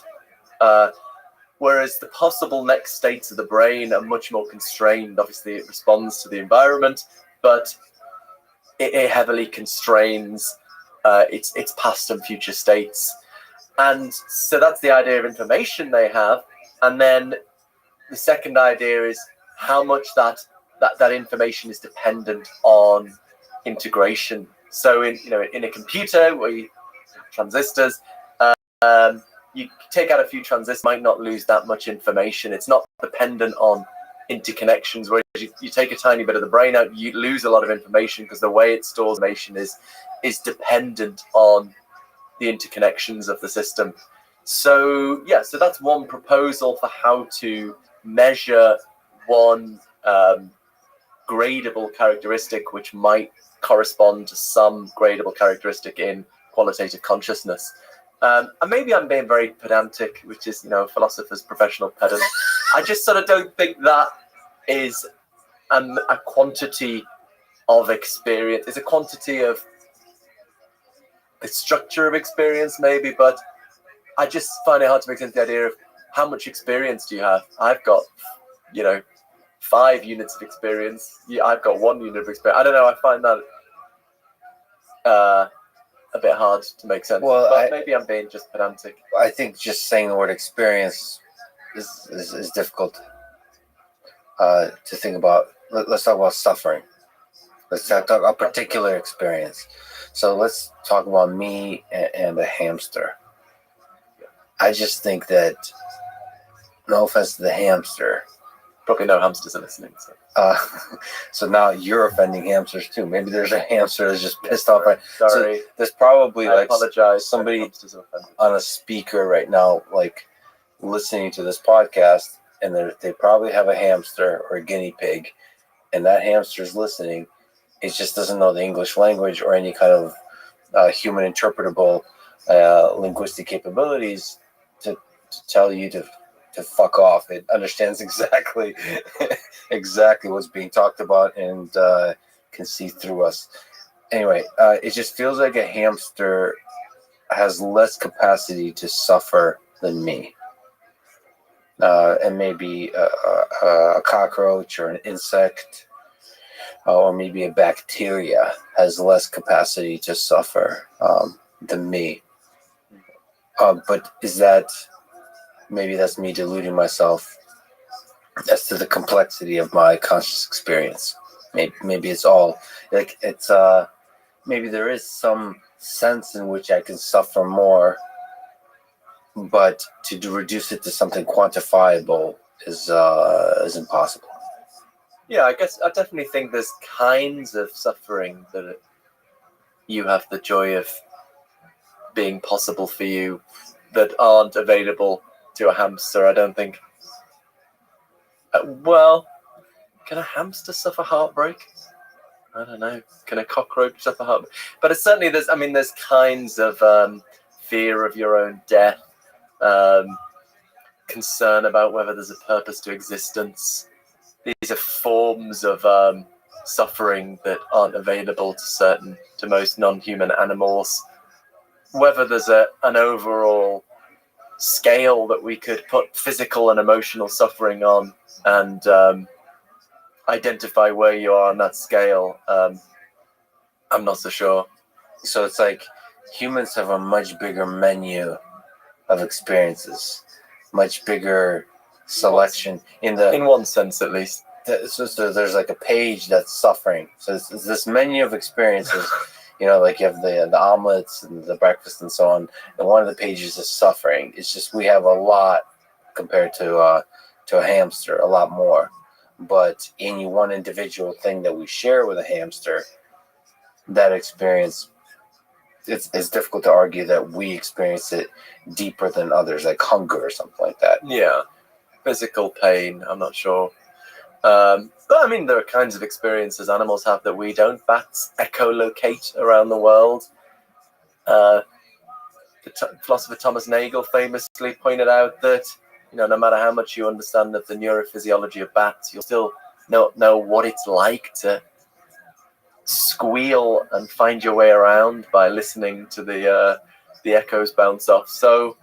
Whereas the possible next states of the brain are much more constrained. Obviously, it responds to the environment, but it heavily constrains its past and future states. And so that's the idea of information they have. And then the second idea is how much that information is dependent on integration. So in a computer where you transistors, you take out a few transistors, might not lose that much information. It's not dependent on interconnections. Whereas you take a tiny bit of the brain out, you lose a lot of information because the way it stores information is dependent on the interconnections of the system. So that's one proposal for how to measure one gradable characteristic which might correspond to some gradable characteristic in qualitative consciousness. And maybe I'm being very pedantic, which is, a philosopher's professional pedant. I just sort of don't think that is a quantity of experience. It's a quantity of the structure of experience, maybe, but I just find it hard to make sense of the idea of how much experience do you have? I've got, 5 units of experience. I've got 1 unit of experience. I don't know. I find that a bit hard to make sense. Well, but maybe I'm being just pedantic. I think just saying the word experience is difficult to think about. Let's talk about suffering. Let's talk about a particular experience. So let's talk about me and a hamster. I just think that, no offense to the hamster. Probably no hamsters are listening. So now you're offending hamsters too. Maybe there's a hamster that's just pissed off. Right? Sorry. So there's probably I apologize. Somebody on a speaker right now, like listening to this podcast, and they probably have a hamster or a guinea pig, and that hamster's listening. It just doesn't know the English language or any kind of human interpretable linguistic capabilities to tell you to fuck off. It understands exactly what's being talked about and can see through us. Anyway, it just feels like a hamster has less capacity to suffer than me. And maybe a cockroach or an insect or maybe a bacteria has less capacity to suffer than me. But is that, maybe that's me deluding myself as to the complexity of my conscious experience. Maybe it's all like it's maybe there is some sense in which I can suffer more, but reduce it to something quantifiable is impossible. Yeah, I guess I definitely think there's kinds of suffering that you have the joy of being possible for you that aren't available to a hamster. I don't think. Well, can a hamster suffer heartbreak? I don't know. Can a cockroach suffer heartbreak? But it's certainly there's kinds of fear of your own death, concern about whether there's a purpose to existence. These are forms of suffering that aren't available to most non-human animals. Whether there's an overall scale that we could put physical and emotional suffering on and identify where you are on that scale, I'm not so sure. So it's like humans have a much bigger menu of experiences, much bigger selection in one sense at least. So there's like a page that's suffering. So it's this menu of experiences. Like you have the omelets and the breakfast and so on. And one of the pages is suffering. It's just we have a lot compared to a hamster, a lot more. But any one individual thing that we share with a hamster, that experience, it's difficult to argue that we experience it deeper than others, like hunger or something like that. Yeah, physical pain, I'm not sure. But I mean, there are kinds of experiences animals have that we don't. Bats echolocate around the world. The philosopher Thomas Nagel famously pointed out that no matter how much you understand of the neurophysiology of bats, you'll still not know what it's like to squeal and find your way around by listening to the echoes bounce off. So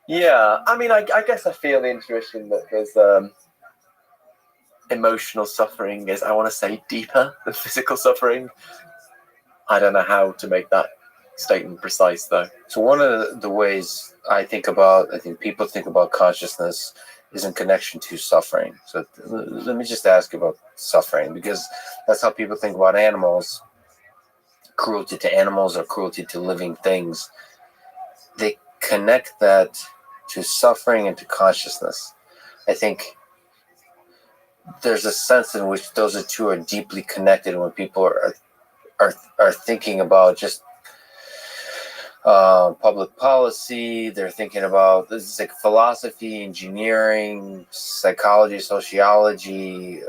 yeah, I mean, I guess I feel the intuition that there's emotional suffering is, I want to say, deeper than physical suffering. I don't know how to make that statement precise, though. So one of the ways I think people think about consciousness is in connection to suffering. So let me just ask you about suffering, because that's how people think about animals, cruelty to animals or cruelty to living things. They connect that to suffering and to consciousness. I think there's a sense in which those two are deeply connected when people are thinking about just public policy. They're thinking about this is like philosophy, engineering, psychology, sociology,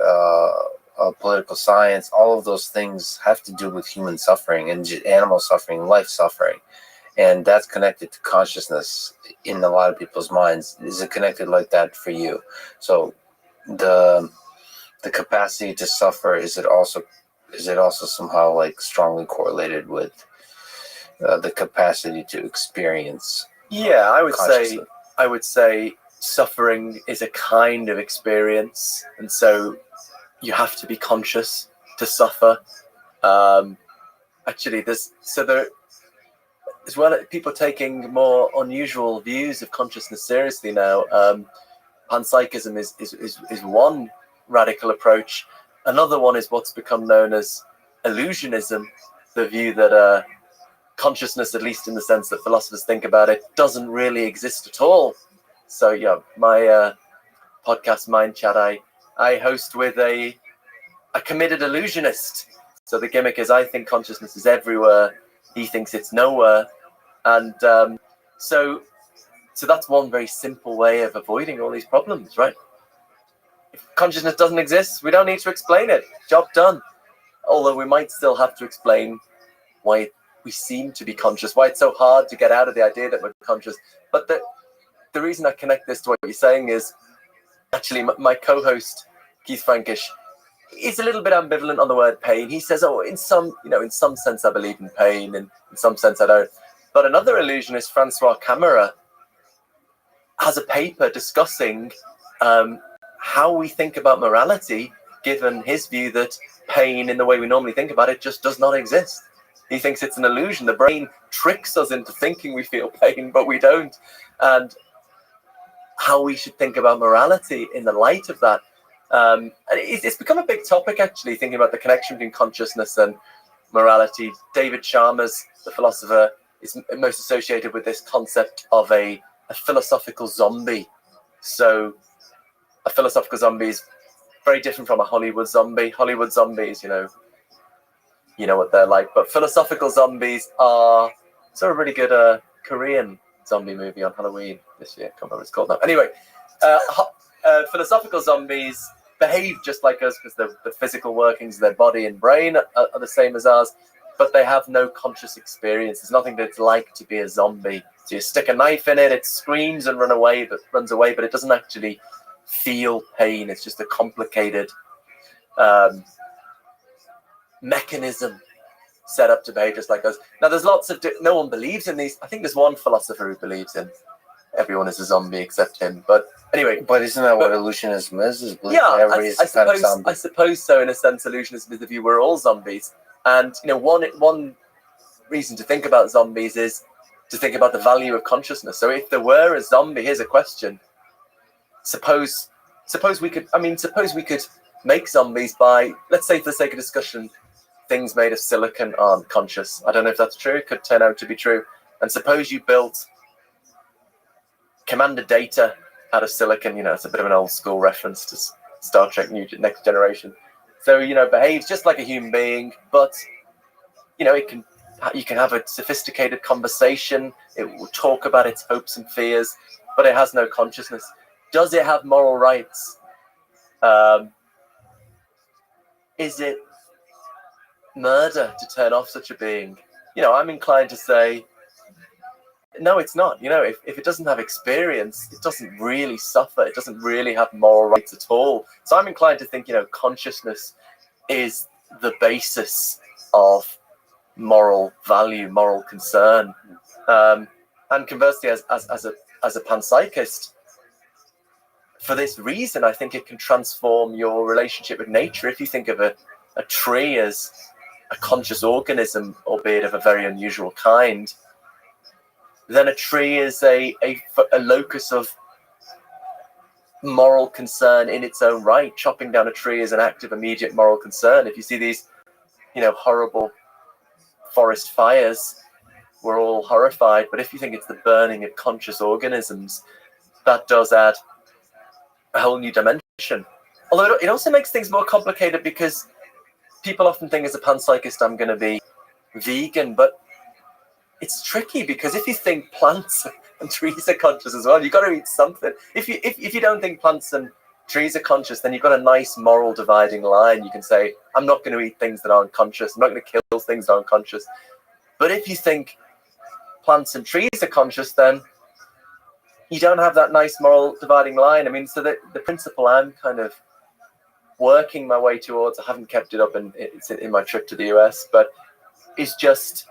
political science. All of those things have to do with human suffering and animal suffering, life suffering, and that's connected to consciousness in a lot of people's minds. Is it connected like that for you? So the capacity to suffer, is it also somehow like strongly correlated with the capacity to experience? Yeah, I would say suffering is a kind of experience, and so you have to be conscious to suffer. Actually, there's as well people taking more unusual views of consciousness seriously now. Panpsychism is one radical approach. Another one is what's become known as illusionism, the view that consciousness, at least in the sense that philosophers think about it, doesn't really exist at all. So yeah, my podcast Mind Chat, I host with a committed illusionist. So the gimmick is I think consciousness is everywhere, he thinks it's nowhere, and so that's one very simple way of avoiding all these problems, right? If consciousness doesn't exist, we don't need to explain it. Job done. Although we might still have to explain why we seem to be conscious, why it's so hard to get out of the idea that we're conscious. But the reason I connect this to what you're saying is actually my co-host Keith Frankish is a little bit ambivalent on the word pain. He says, "Oh, in some sense I believe in pain, and in some sense I don't." But another illusionist, Francois Camera, has a paper discussing how we think about morality, given his view that pain, in the way we normally think about it, just does not exist. He thinks it's an illusion. The brain tricks us into thinking we feel pain, but we don't. And how we should think about morality in the light of that. And it's become a big topic, actually, thinking about the connection between consciousness and morality. David Chalmers, the philosopher, is most associated with this concept of a philosophical zombie. So a philosophical zombie is very different from a Hollywood zombie. Hollywood zombies, you know what they're like. But philosophical zombies are sort of really good Korean zombie movie on Halloween this year. I can't remember what it's called now. Anyway, philosophical zombies behave just like us because the physical workings of their body and brain are the same as ours, but they have no conscious experience. There's nothing that it's like to be a zombie. So you stick a knife in it, it screams and runs away, but it doesn't actually feel pain. It's just a complicated mechanism set up to behave just like us. Now, there's lots of no one believes in these. I think there's one philosopher who believes in everyone is a zombie except him. But anyway, but isn't that what illusionism is? Yeah, I suppose so. In a sense, illusionism is if you were all zombies. And one reason to think about zombies is to think about the value of consciousness. So if there were a zombie, here's a question: Suppose we could make zombies by, let's say, for the sake of discussion, things made of silicon aren't conscious. I don't know if that's true. It could turn out to be true. And suppose you built Commander Data out of silicon. It's a bit of an old school reference to Star Trek Next Generation. So, behaves just like a human being, but, you can have a sophisticated conversation. It will talk about its hopes and fears, but it has no consciousness. Does it have moral rights? Is it murder to turn off such a being? I'm inclined to say, no, it's not. If it doesn't have experience, it doesn't really suffer. It doesn't really have moral rights at all. So I'm inclined to think, consciousness is the basis of moral value, moral concern. And conversely, as a panpsychist, for this reason, I think it can transform your relationship with nature. If you think of a tree as a conscious organism, albeit of a very unusual kind, then a tree is a locus of moral concern in its own right. Chopping down a tree is an act of immediate moral concern. If you see these, horrible forest fires, we're all horrified. But if you think it's the burning of conscious organisms, that does add a whole new dimension. Although it also makes things more complicated because people often think as a panpsychist, I'm going to be vegan, but it's tricky because if you think plants and trees are conscious as well, you've got to eat something. If you don't think plants and trees are conscious, then you've got a nice moral dividing line. You can say, I'm not going to eat things that aren't conscious. I'm not going to kill things that aren't conscious. But if you think plants and trees are conscious, then you don't have that nice moral dividing line. So the principle I'm kind of working my way towards, I haven't kept it up it's in my trip to the US, but is just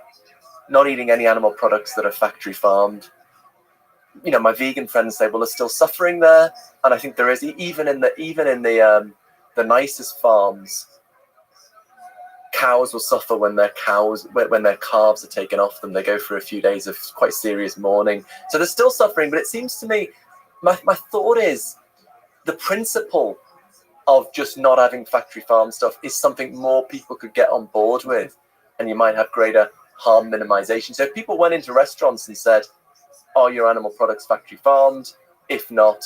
not eating any animal products that are factory farmed. My vegan friends say, well, there's still suffering there, and I think there is. Even in the nicest farms, cows will suffer when their calves are taken off them. They go through a few days of quite serious mourning. So there's still suffering, but it seems to me, my thought is, the principle of just not having factory farm stuff is something more people could get on board with, and you might have greater harm minimization. So if people went into restaurants and said, are your animal products factory farmed? If not,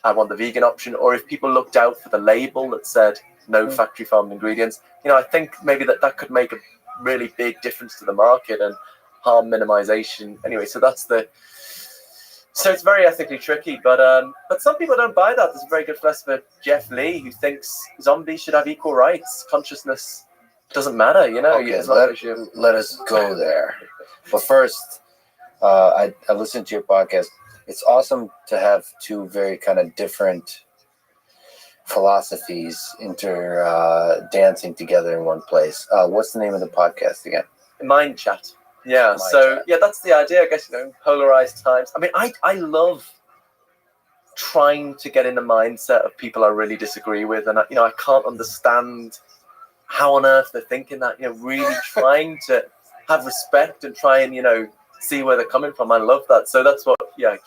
I want the vegan option. Or if people looked out for the label that said no factory farmed ingredients, I think maybe that could make a really big difference to the market and harm minimization. Anyway, so it's very ethically tricky, but some people don't buy that. There's a very good philosopher, Jeff Lee, who thinks zombies should have equal rights. Consciousness doesn't matter, Okay, let us go there. But first, I listened to your podcast. It's awesome to have two very kind of different philosophies dancing together in one place. What's the name of the podcast again? Mind Chat. Yeah, that's the idea, I guess, polarized times. I love trying to get in the mindset of people I really disagree with, and I can't understand how on earth they're thinking that, really trying to have respect and try and, see where they're coming from. I love that. So that's what,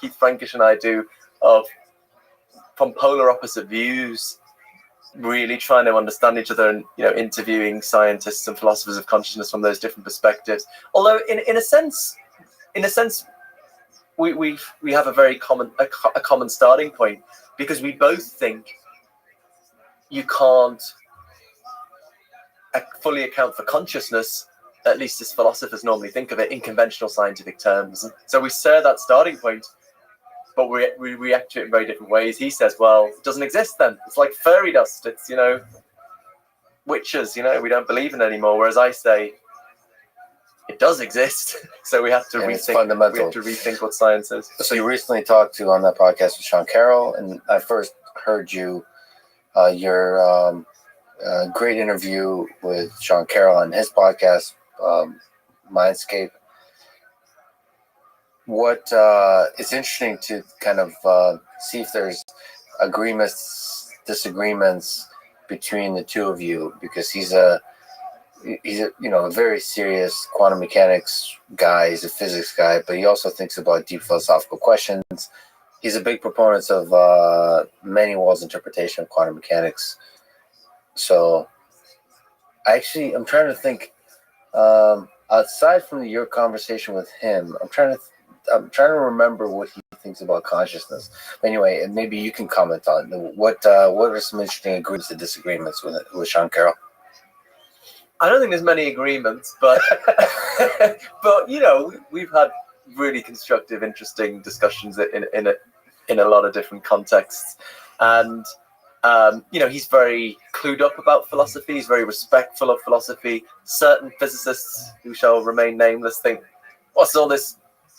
Keith Frankish and I do, from polar opposite views, really trying to understand each other and, interviewing scientists and philosophers of consciousness from those different perspectives. Although in a sense, we have a very common starting point, because we both think you can't fully account for consciousness, at least as philosophers normally think of it, in conventional scientific terms. So we share that starting point, but we react to it in very different ways. He says, well, it doesn't exist then. It's like fairy dust. It's, witches, we don't believe in anymore. Whereas I say, it does exist. So we have to And it's rethink. fundamental. We have to rethink what science is. So you recently talked to on that podcast with Sean Carroll, and I first heard your great interview with Sean Carroll on his podcast, Mindscape. What it's interesting to kind of see if there's agreements, disagreements between the two of you, because he's a very serious quantum mechanics guy. He's a physics guy, but he also thinks about deep philosophical questions. He's a big proponent of many walls interpretation of quantum mechanics. So I'm trying to think, outside from your conversation with him, I'm trying to remember what he thinks about consciousness. Anyway, and maybe you can comment on what are some interesting agreements and disagreements with Sean Carroll. I don't think there's many agreements, but we've had really constructive, interesting discussions in a lot of different contexts, and he's very clued up about philosophy. He's very respectful of philosophy. Certain physicists, who shall remain nameless, think, "What's all this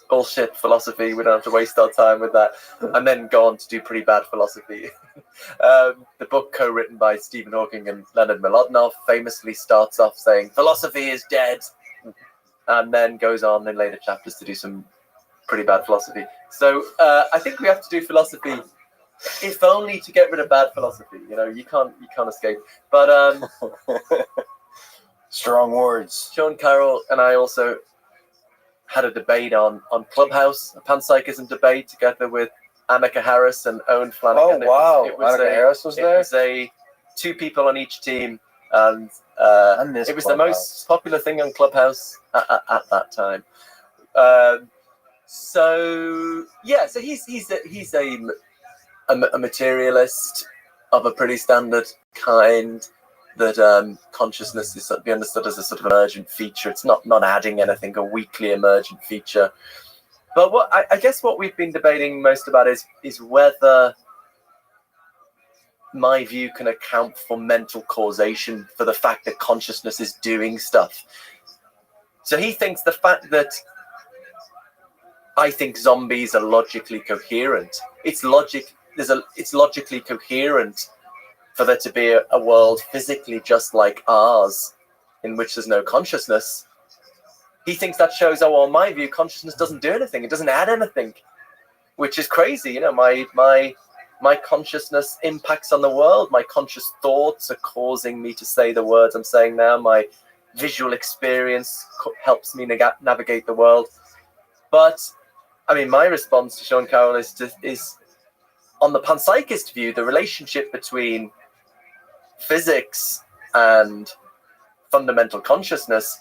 bullshit philosophy? We don't have to waste our time with that," and then go on to do pretty bad philosophy. The book co-written by Stephen Hawking and Leonard Milodnov famously starts off saying philosophy is dead, and then goes on in later chapters to do some pretty bad philosophy. So I think we have to do philosophy, if only to get rid of bad philosophy. You can't escape. But strong words. Sean Carroll and I also had a debate on Clubhouse, a panpsychism debate, together with Annika Harris and Owen Flanagan. Oh, wow. Annika Harris was there? It was two people on each team, and it was the most popular thing on Clubhouse at that time. So he's a materialist of a pretty standard kind, that consciousness is be understood as a sort of emergent feature. It's not adding anything, a weakly emergent feature. But what I guess what we've been debating most about is whether my view can account for mental causation, for the fact that consciousness is doing stuff. So he thinks the fact that I think zombies are logically coherent. It's logically coherent for there to be a world physically just like ours, in which there's no consciousness. He thinks that shows, in my view, consciousness doesn't do anything. It doesn't add anything, which is crazy. My consciousness impacts on the world. My conscious thoughts are causing me to say the words I'm saying now. My visual experience helps me navigate the world. But my response to Sean Carroll is on the panpsychist view, the relationship between physics and fundamental consciousness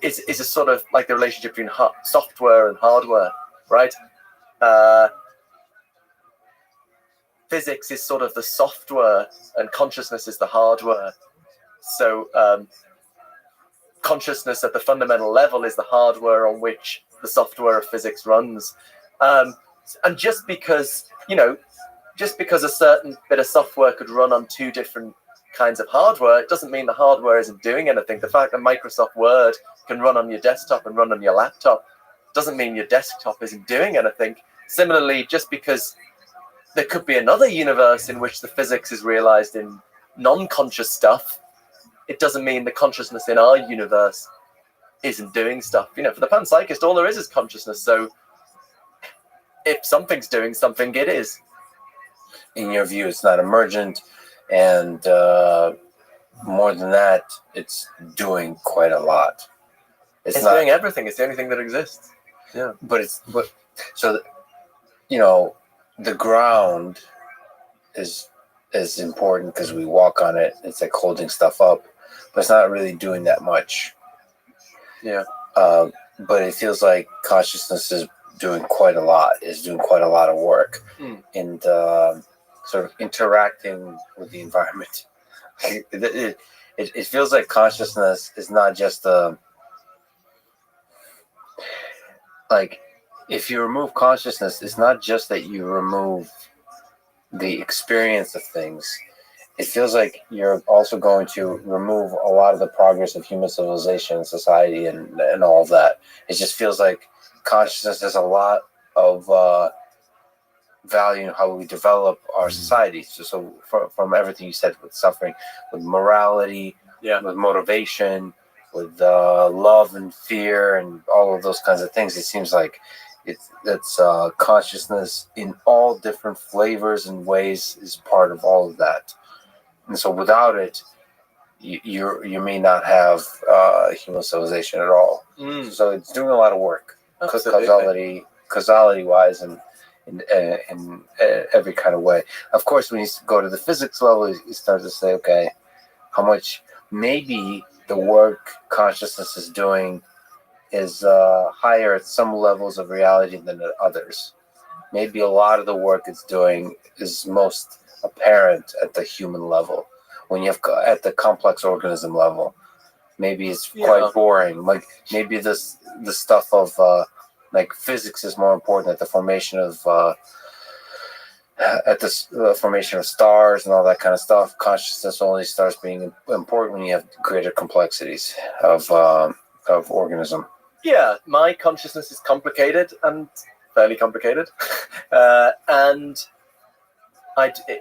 is a sort of like the relationship between software and hardware, right? Physics is sort of the software and consciousness is the hardware. So consciousness at the fundamental level is the hardware on which the software of physics runs. And just because a certain bit of software could run on two different kinds of hardware, it doesn't mean the hardware isn't doing anything. The fact that Microsoft Word can run on your desktop and run on your laptop doesn't mean your desktop isn't doing anything. Similarly, just because there could be another universe in which the physics is realized in non-conscious stuff, it doesn't mean the consciousness in our universe isn't doing stuff. For the panpsychist, all there is consciousness. So if something's doing something, it is. In your view, it's not emergent, and more than that, it's doing quite a lot. It's not doing everything. It's the only thing that exists. Yeah. but so you know, the ground is important because we walk on it. It's like holding stuff up, but it's not really doing that much. Yeah. But it feels like consciousness is doing quite a lot. Is doing quite a lot of work, and sort of interacting with the environment. It feels like consciousness is not just like, if you remove consciousness, it's not just that you remove the experience of things. It feels like you're also going to remove a lot of the progress of human civilization, society, and all of that. It just feels like consciousness has a lot of value in how we develop our society. So from everything you said, with suffering, with morality, with motivation, with love and fear, and all of those kinds of things, it seems like it's consciousness in all different flavors and ways is part of all of that. And so without it, you may not have human civilization at all. So it's doing a lot of work, causality wise, and in every kind of way. Of course, when you go to the physics level, you start to say, okay, how much maybe the work consciousness is doing is higher at some levels of reality than at others. Maybe a lot of the work it's doing is most apparent at the human level. When you have at the complex organism level, maybe it's quite boring. Like maybe the stuff of like physics is more important at the formation of formation of stars and all that kind of stuff. Consciousness only starts being important when you have greater complexities of organism. Yeah, my consciousness is complicated and fairly complicated, and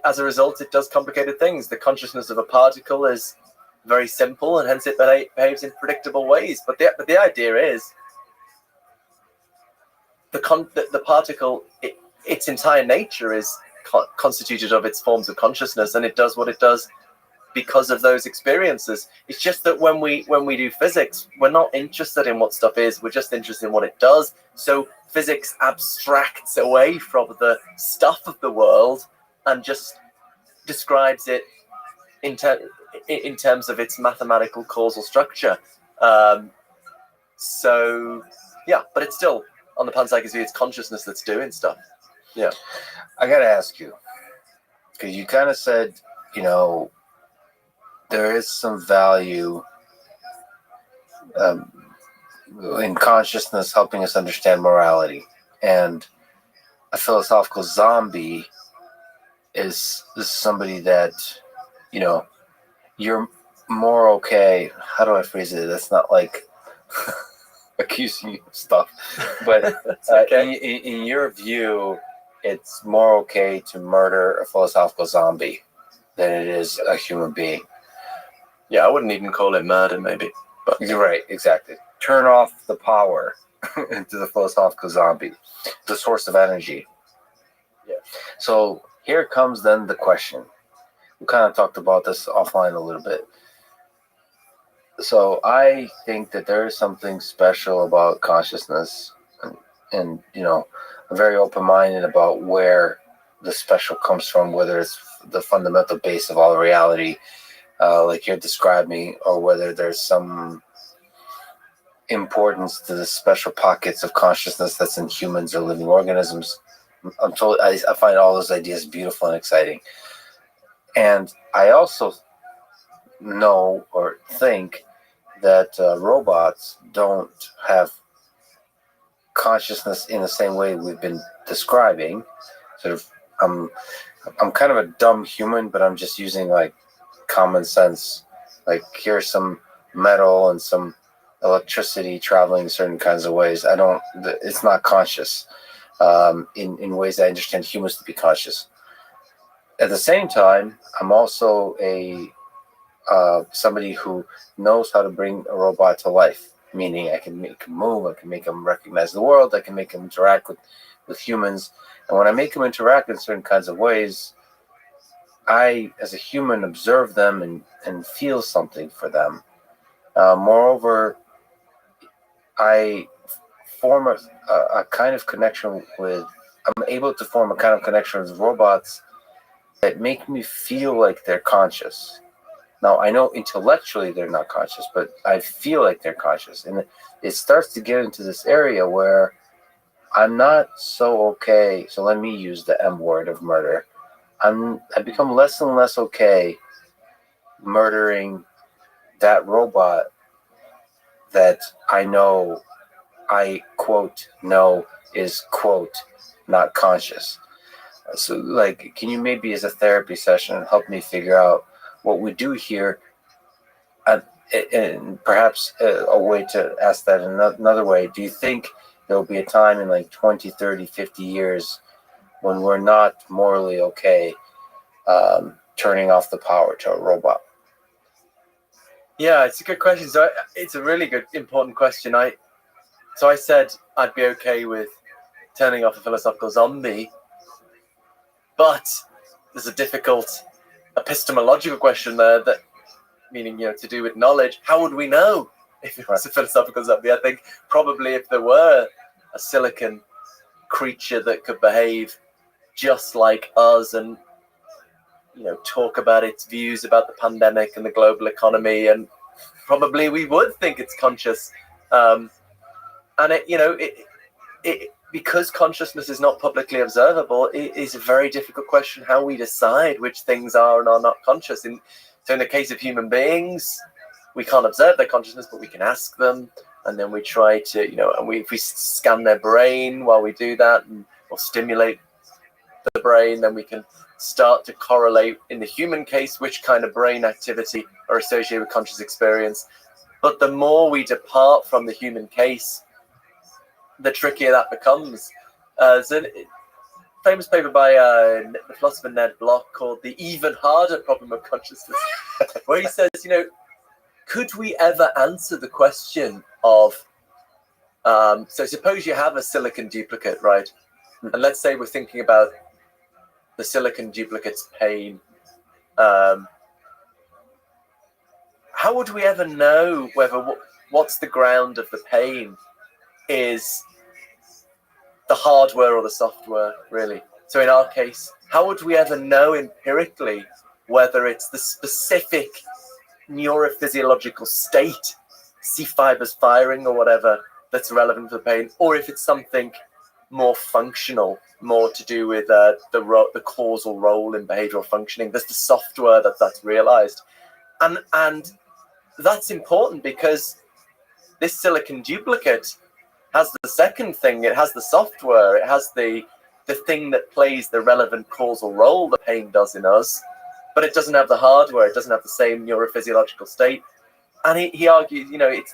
as a result, it does complicated things. The consciousness of a particle is very simple, and hence it behaves in predictable ways. But the idea is the particle, its entire nature is constituted of its forms of consciousness, and it does what it does because of those experiences. It's just that when we do physics, we're not interested in what stuff is, we're just interested in what it does. So physics abstracts away from the stuff of the world and just describes it in terms of its mathematical causal structure. So yeah, but it's still, on the panpsychism view, it's consciousness that's doing stuff. Yeah. I gotta ask you, because you kind of said, you know, there is some value in consciousness helping us understand morality, and a philosophical zombie is somebody that, you know, you're more okay. How do I phrase it? That's not like accusing you of stuff, but okay. In your view, it's more okay to murder a philosophical zombie than it is a human being. Yeah, I wouldn't even call it murder, maybe. But you're right, exactly. Turn off the power into the philosophical zombie, the source of energy. Yeah. So here comes then the question. We kind of talked about this offline a little bit. So I think that there is something special about consciousness, and you know, I'm very open-minded about where the special comes from, whether it's the fundamental base of all reality, like you're describing, or whether there's some importance to the special pockets of consciousness that's in humans or living organisms. I find all those ideas beautiful and exciting. And I also know or think that robots don't have consciousness in the same way we've been describing. Sort of, I'm kind of a dumb human, but I'm just using like common sense. Like, here's some metal and some electricity traveling certain kinds of ways. It's not conscious in ways I understand humans to be conscious. At the same time, I'm also somebody who knows how to bring a robot to life, meaning I can make him move, I can make him recognize the world, I can make him interact with humans. And when I make him interact in certain kinds of ways, I, as a human, observe them and feel something for them. Moreover, I form a kind of connection with, I'm able to form a kind of connection with robots that make me feel like they're conscious. Now, I know intellectually they're not conscious, but I feel like they're conscious. And it starts to get into this area where I'm not so okay. So let me use the M word of murder. I become less and less okay murdering that robot that I know, I quote, know is quote, not conscious. So, like, can you maybe as a therapy session help me figure out what we do here? And perhaps a way to ask that another way, do you think there'll be a time in like 20, 30, 50 years when we're not morally okay turning off the power to a robot? Yeah, it's a good question. So it's a really good, important question. I said I'd be okay with turning off a philosophical zombie, but there's a difficult epistemological question there, that meaning, to do with knowledge. How would we know if it was a philosophical zombie? I think probably if there were a silicon creature that could behave just like us and talk about its views about the pandemic and the global economy, and probably we would think it's conscious. And it because consciousness is not publicly observable, it is a very difficult question how we decide which things are and are not conscious. So in the case of human beings, we can't observe their consciousness, but we can ask them, and then we try to, if we scan their brain while we do that, or stimulate the brain, then we can start to correlate, in the human case, which kind of brain activity are associated with conscious experience. But the more we depart from the human case, the trickier that becomes. There's a famous paper by the philosopher Ned Block called The Even Harder Problem of Consciousness, where he says, could we ever answer the question of, so suppose you have a silicon duplicate, right? And let's say we're thinking about the silicon duplicate's pain. How would we ever know whether what's the ground of the pain is the hardware or the software, really? So in our case, how would we ever know empirically whether it's the specific neurophysiological state, C fibers firing or whatever, that's relevant for pain, or if it's something more functional, more to do with the causal role in behavioral functioning? There's the software that's realized. And that's important because this silicon duplicate has the second thing. It has the software. It has the thing that plays the relevant causal role that pain does in us, but it doesn't have the hardware. It doesn't have the same neurophysiological state. And he argues,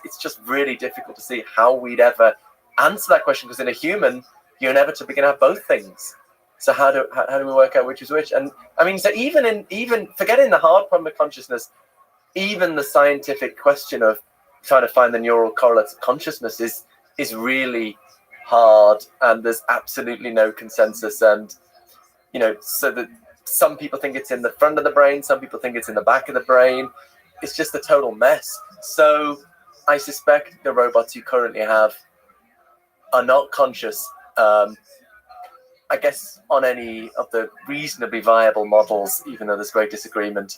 it's just really difficult to see how we'd ever answer that question, because in a human, you're inevitably going to have both things. So how do we work out which is which? And I mean, so even forgetting the hard problem of consciousness, even the scientific question of trying to find the neural correlates of consciousness is really hard, and there's absolutely no consensus. And so that some people think it's in the front of the brain, some people think it's in the back of the brain. It's just a total mess. So I suspect the robots you currently have are not conscious. I guess on any of the reasonably viable models, even though there's great disagreement,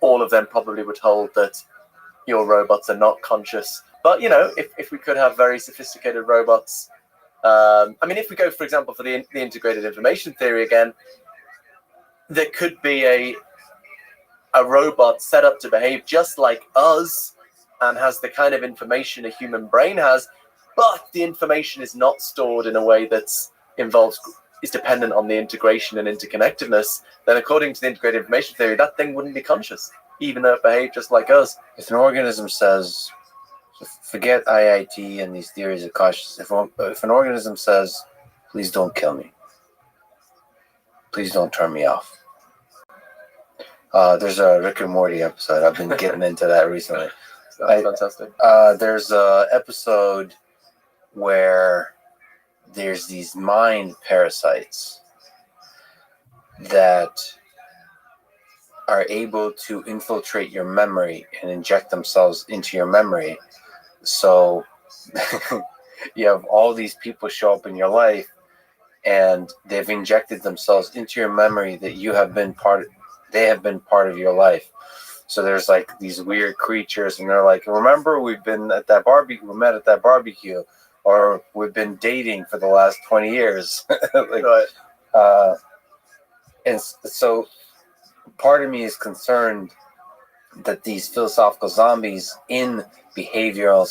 all of them probably would hold that your robots are not conscious. But if we could have very sophisticated robots, if we go, for example, for the integrated information theory again, there could be a robot set up to behave just like us and has the kind of information a human brain has, but the information is not stored in a way is dependent on the integration and interconnectedness. Then according to the integrated information theory, that thing wouldn't be conscious, even though it behaved just like us. If an organism says, forget IIT and these theories of consciousness, if an organism says, please don't kill me, please don't turn me off. There's a Rick and Morty episode. I've been getting into that recently. That's fantastic. There's a episode where there's these mind parasites that are able to infiltrate your memory and inject themselves into your memory. So you have all these people show up in your life, and they've injected themselves into your memory that you have been they have been part of your life. So there's like these weird creatures, and they're like, remember, we've been at that barbecue, we met at that barbecue, or we've been dating for the last 20 years. Like, and so part of me is concerned that these philosophical zombies in behavioral,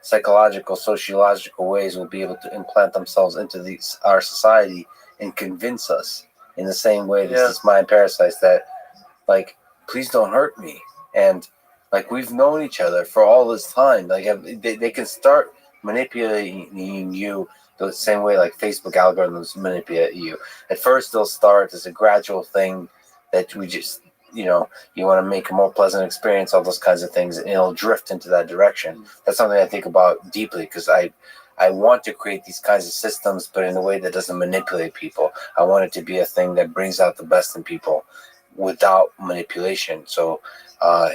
psychological, sociological ways will be able to implant themselves into our society and convince us in the same way that this mind parasites that, like, please don't hurt me. And like, we've known each other for all this time. Like, they can start manipulating you the same way like Facebook algorithms manipulate you. At first, they'll start as a gradual thing that we just, you want to make a more pleasant experience, all those kinds of things, and it'll drift into that direction. That's something I think about deeply, because I want to create these kinds of systems, but in a way that doesn't manipulate people. I want it to be a thing that brings out the best in people without manipulation. So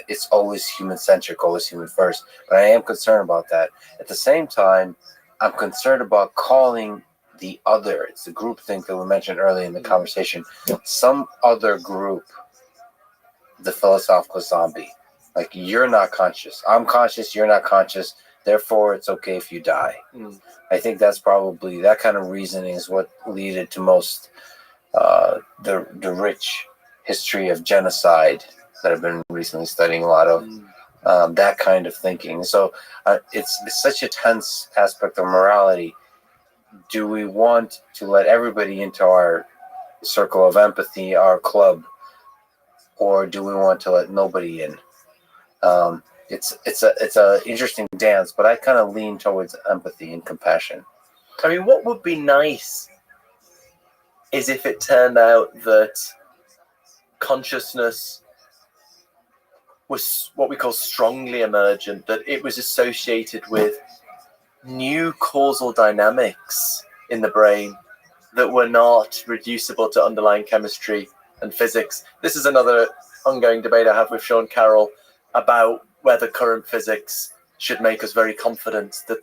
it's always human-centric, always human first. But I am concerned about that. At the same time, I'm concerned about calling the other. It's the group thing that we mentioned earlier in the conversation. Some other group, the philosophical zombie. Like, you're not conscious. I'm conscious, you're not conscious. Therefore, it's okay if you die. I think that's probably, that kind of reasoning is what led to most the rich history of genocide that I've been recently studying a lot of. That kind of thinking. So it's such a tense aspect of morality. Do we want to let everybody into our circle of empathy, our club, or do we want to let nobody in? It's a interesting dance, but I kind of lean towards empathy and compassion. I mean, what would be nice is if it turned out that consciousness was what we call strongly emergent, that it was associated with new causal dynamics in the brain that were not reducible to underlying chemistry and physics. This is another ongoing debate I have with Sean Carroll about whether current physics should make us very confident that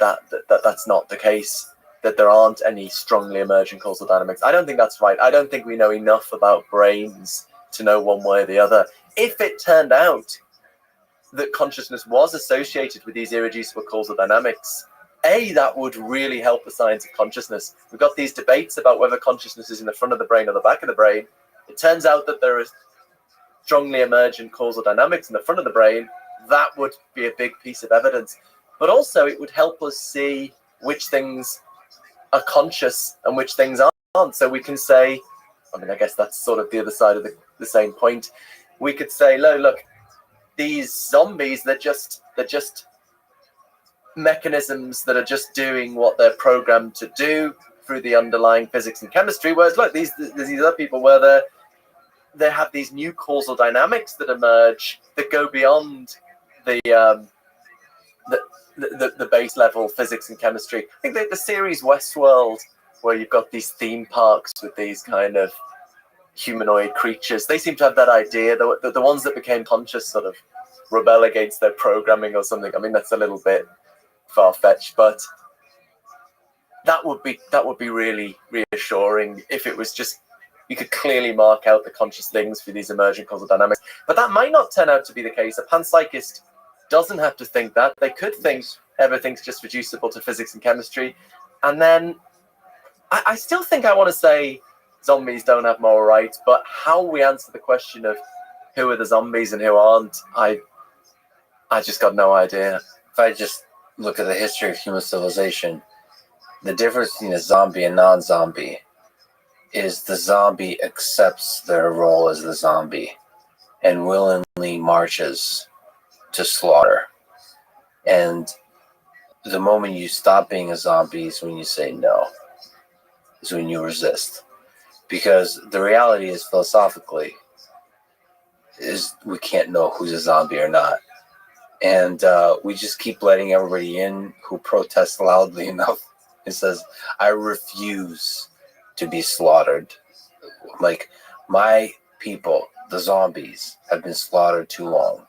that's not the case, that there aren't any strongly emergent causal dynamics. I don't think that's right. I don't think we know enough about brains to know one way or the other. If it turned out that consciousness was associated with these irreducible causal dynamics, that would really help the science of consciousness. We've got these debates about whether consciousness is in the front of the brain or the back of the brain. It turns out that there is strongly emergent causal dynamics in the front of the brain. That would be a big piece of evidence. But also it would help us see which things are conscious and which things aren't. So we can say, I mean, I guess that's sort of the other side of the same point. We could say, look, these zombies, they're just mechanisms that are just doing what they're programmed to do through the underlying physics and chemistry. Whereas, look, these other people where they have these new causal dynamics that emerge that go beyond the base level physics and chemistry. I think that the series Westworld, where you've got these theme parks with these kind of humanoid creatures, they seem to have that idea. The ones that became conscious sort of rebel against their programming or something. I mean, that's a little bit far-fetched, but that would be really reassuring if it was just, you could clearly mark out the conscious things for these emergent causal dynamics. But that might not turn out to be the case. A panpsychist doesn't have to think that. They could think everything's just reducible to physics and chemistry. And then I still think I want to say zombies don't have moral rights, but how we answer the question of who are the zombies and who aren't, I just got no idea. If I just look at the history of human civilization, the difference between a zombie and non-zombie is the zombie accepts their role as the zombie and willingly marches to slaughter. And the moment you stop being a zombie is when you say no, is when you resist. Because the reality is, philosophically, is we can't know who's a zombie or not. And we just keep letting everybody in who protests loudly enough. It says, I refuse to be slaughtered. Like, my people, the zombies, have been slaughtered too long.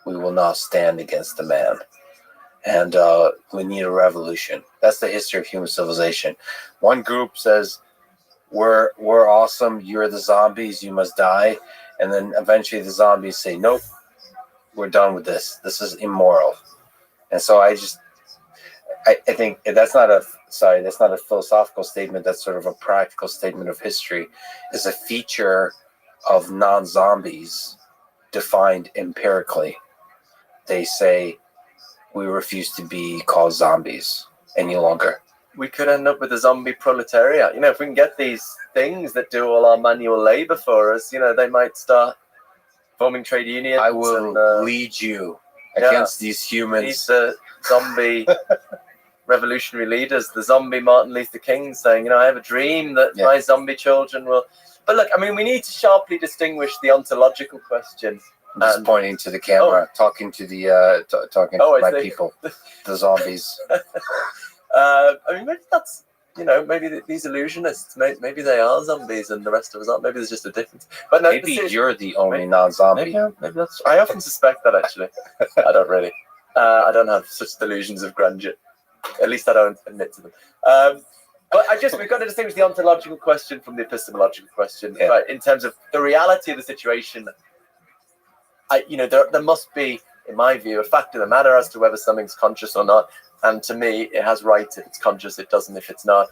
We will not stand against the man. And we need a revolution. That's the history of human civilization. One group says, we're awesome, you're the zombies, you must die. And then eventually the zombies say, nope, we're done with this. This is immoral. And so I think that's not a philosophical statement. That's sort of a practical statement of history. Is a feature of non-zombies defined empirically. They say, we refuse to be called zombies any longer. We could end up with a zombie proletariat. If we can get these things that do all our manual labor for us, they might start forming trade unions. I will lead you against these humans. The zombie revolutionary leaders, the zombie Martin Luther King saying, I have a dream that my zombie children will. But look, we need to sharply distinguish the ontological question. I'm just pointing to the camera, talking to the talking to my people, the zombies. Maybe that's maybe these illusionists, maybe they are zombies and the rest of us aren't. Maybe there's just a difference. But no, maybe you're the only non-zombie. Maybe that's. I often suspect that actually. I don't really. I don't have such delusions of grandeur. At least I don't admit to them. But we've got to distinguish the ontological question from the epistemological question, right? In terms of the reality of the situation. There must be, in my view, a fact of the matter as to whether something's conscious or not. And to me, it has rights if it's conscious, it doesn't if it's not.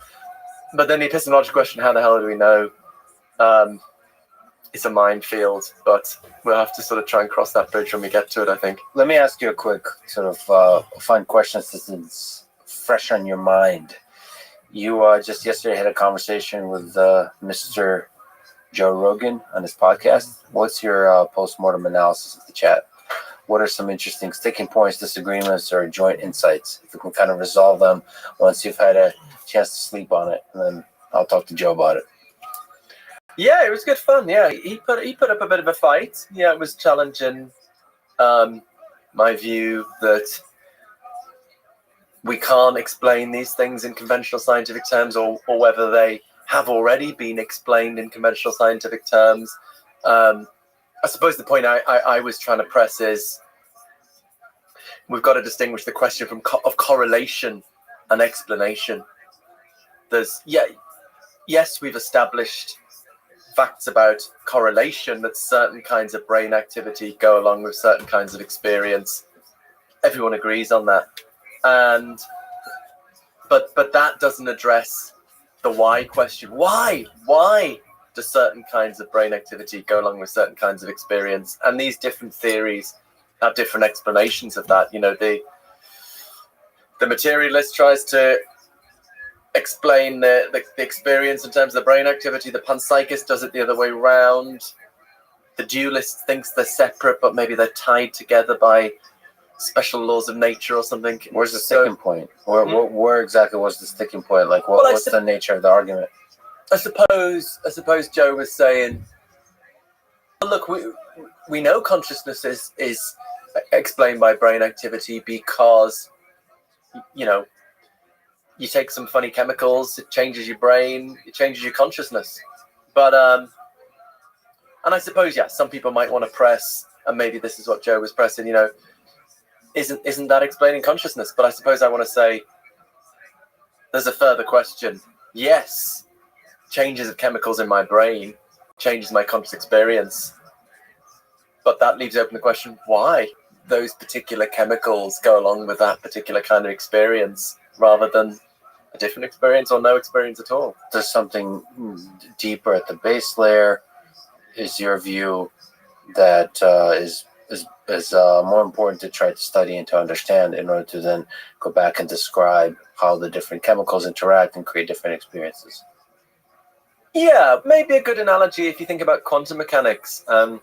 But then the epistemological question, how the hell do we know? It's a minefield, but we'll have to sort of try and cross that bridge when we get to it, I think. Let me ask you a quick sort of fun question that's fresh on your mind. You just yesterday had a conversation with Mr. Joe Rogan on his podcast. What's your post-mortem analysis of the chat? What are some interesting sticking points, disagreements, or joint insights? If we can kind of resolve them once you've had a chance to sleep on it, and then I'll talk to Joe about it. Yeah, it was good fun. Yeah, he put up a bit of a fight. Yeah, it was challenging my view that we can't explain these things in conventional scientific terms, or whether they have already been explained in conventional scientific terms. I suppose the point I was trying to press is we've got to distinguish the question of correlation and explanation. Yes, we've established facts about correlation, that certain kinds of brain activity go along with certain kinds of experience. Everyone agrees on that. But that doesn't address the why question. Why do certain kinds of brain activity go along with certain kinds of experience? And these different theories have different explanations of that. The materialist tries to explain the experience in terms of the brain activity. The panpsychist does it the other way around. The dualist thinks they're separate, but maybe they're tied together by special laws of nature or something. Where's the sticking point? Where exactly was the sticking point? Like, what's the nature of the argument? I suppose Joe was saying, look, we know consciousness is explained by brain activity because, you take some funny chemicals, it changes your brain, it changes your consciousness. But, and I suppose, some people might want to press, and maybe this is what Joe was pressing, isn't that explaining consciousness? But I suppose I want to say there's a further question. Yes, changes of chemicals in my brain changes my conscious experience. But that leaves open the question, why those particular chemicals go along with that particular kind of experience rather than a different experience or no experience at all? There's something deeper at the base layer. Is your view that is more important to try to study and to understand in order to then go back and describe how the different chemicals interact and create different experiences? Yeah, maybe a good analogy if you think about quantum mechanics. Quantum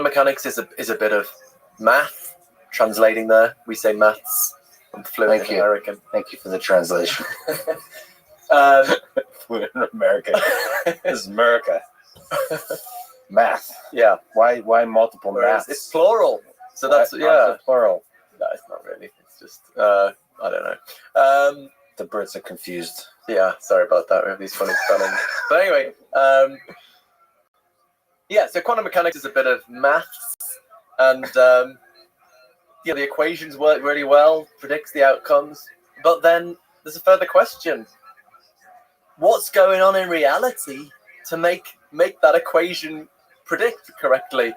mechanics is a bit of math. Translating there, we say maths. I'm fluent in American. Thank you for the translation. Fluent in American. This is America. Math. Yeah. Why multiple maths? It's plural. So that's plural. No, it's not really. It's just I don't know. The Brits are confused. Yeah, sorry about that. We have these funny spellings. But anyway, Yeah, so quantum mechanics is a bit of maths, and yeah, the equations work really well, predicts the outcomes. But then there's a further question: what's going on in reality to make that equation predict correctly?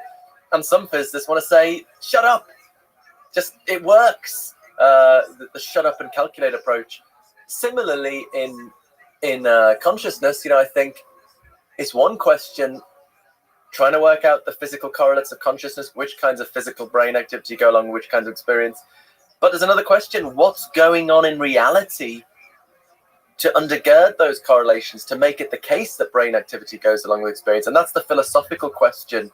And some physicists want to say, "Shut up! Just it works." The shut up and calculate approach. Similarly, in consciousness, I think it's one question trying to work out the physical correlates of consciousness, which kinds of physical brain activity go along with which kinds of experience. But there's another question: what's going on in reality to undergird those correlations, to make it the case that brain activity goes along with experience? And that's the philosophical question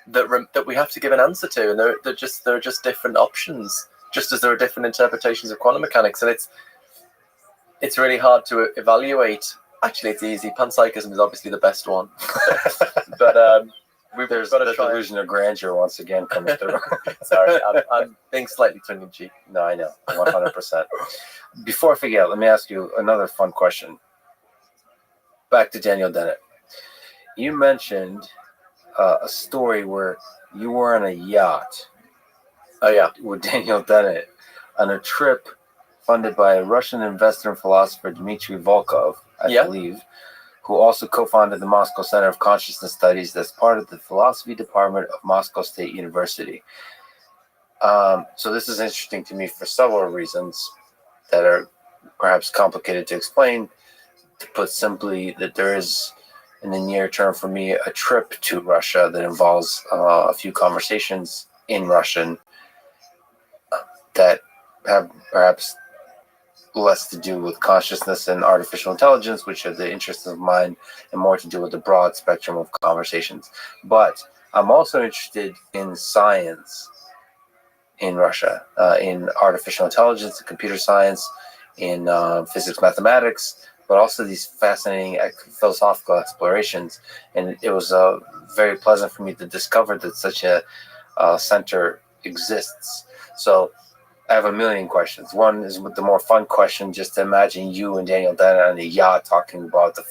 that we have to give an answer to. And there are just different options, just as there are different interpretations of quantum mechanics. And it's really hard to evaluate. Actually, it's easy. Panpsychism is obviously the best one. But There's the delusion of grandeur once again coming through. Sorry, I'm being slightly tongue-in-cheek. No, I know, 100%. Before I forget, let me ask you another fun question. Back to Daniel Dennett. You mentioned a story where you were on a yacht. Oh, yeah. With Daniel Dennett on a trip funded by Russian investor and philosopher Dmitry Volkov, I believe, who also co-founded the Moscow Center of Consciousness Studies as part of the philosophy department of Moscow State University. So this is interesting to me for several reasons that are perhaps complicated to explain. To put simply, that there is, in the near term for me, a trip to Russia that involves a few conversations in Russian that have perhaps less to do with consciousness and artificial intelligence, which are the interests of mine, and more to do with the broad spectrum of conversations. But I'm also interested in science in Russia, in artificial intelligence, computer science, in physics, mathematics, but also these fascinating philosophical explorations. And it was very pleasant for me to discover that such a center exists. So I have a million questions. One is the more fun question, just to imagine you and Daniel Dennett on a yacht talking about the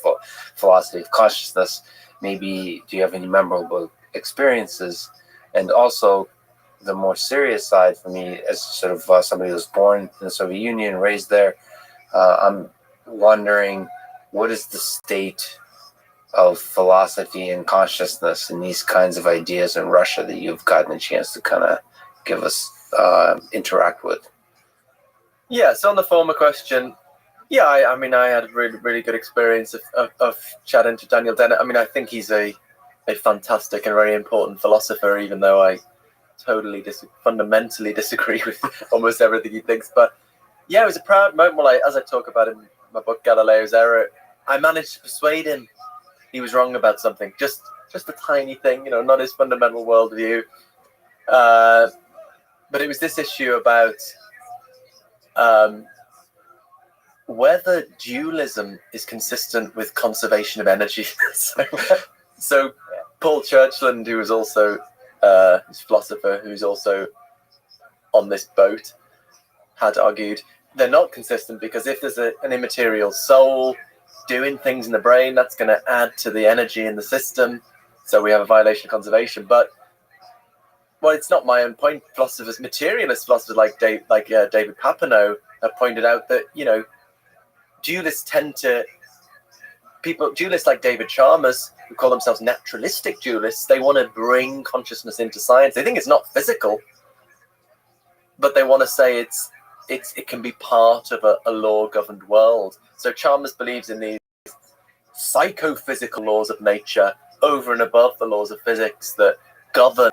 philosophy of consciousness. Maybe do you have any memorable experiences? And also the more serious side for me, as sort of somebody who was born in the Soviet Union, raised there, I'm wondering, what is the state of philosophy and consciousness and these kinds of ideas in Russia that you've gotten a chance to kind of give us interact with? Yeah, so on the former question, yeah, I mean, I had a really, really good experience of chatting to Daniel Dennett. I mean, I think he's a fantastic and very important philosopher, even though I totally fundamentally disagree with almost everything he thinks. But yeah, it was a proud moment. Well, as I talk about in my book, Galileo's Error, I managed to persuade him he was wrong about something, just a tiny thing, not his fundamental worldview. But it was this issue about whether dualism is consistent with conservation of energy. So Paul Churchland, who was also a philosopher, who's also on this boat, had argued they're not consistent, because if there's an immaterial soul doing things in the brain, that's going to add to the energy in the system. So we have a violation of conservation. But well, it's not my own point. Materialist philosophers like David Papineau have pointed out that dualists like David Chalmers, who call themselves naturalistic dualists, they want to bring consciousness into science. They think it's not physical, but they want to say it can be part of a law-governed world. So Chalmers believes in these psychophysical laws of nature over and above the laws of physics that govern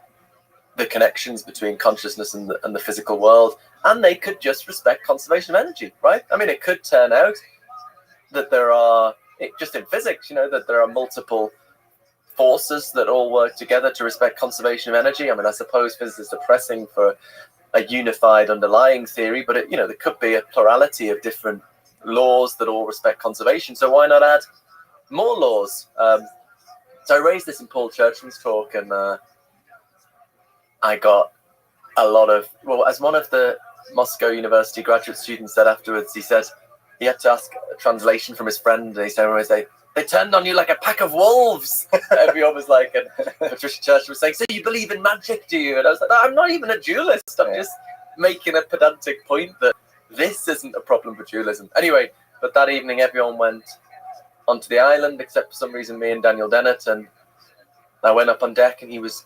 the connections between consciousness and the physical world, and they could just respect conservation of energy, right? I mean, it could turn out that there are, just in physics, that there are multiple forces that all work together to respect conservation of energy. I mean, I suppose physicists are pressing for a unified underlying theory, but there could be a plurality of different laws that all respect conservation. So why not add more laws? So I raised this in Paul Churchland's talk, and I got a lot of, as one of the Moscow University graduate students said afterwards, he said he had to ask a translation from his friend, and he said, they turned on you like a pack of wolves. Everyone was like, and Patricia Church was saying, so you believe in magic, do you? And I was like, no, I'm not even a duelist. I'm just making a pedantic point that this isn't a problem for dualism. Anyway, but that evening everyone went onto the island, except for some reason me and Daniel Dennett, and I went up on deck, and he's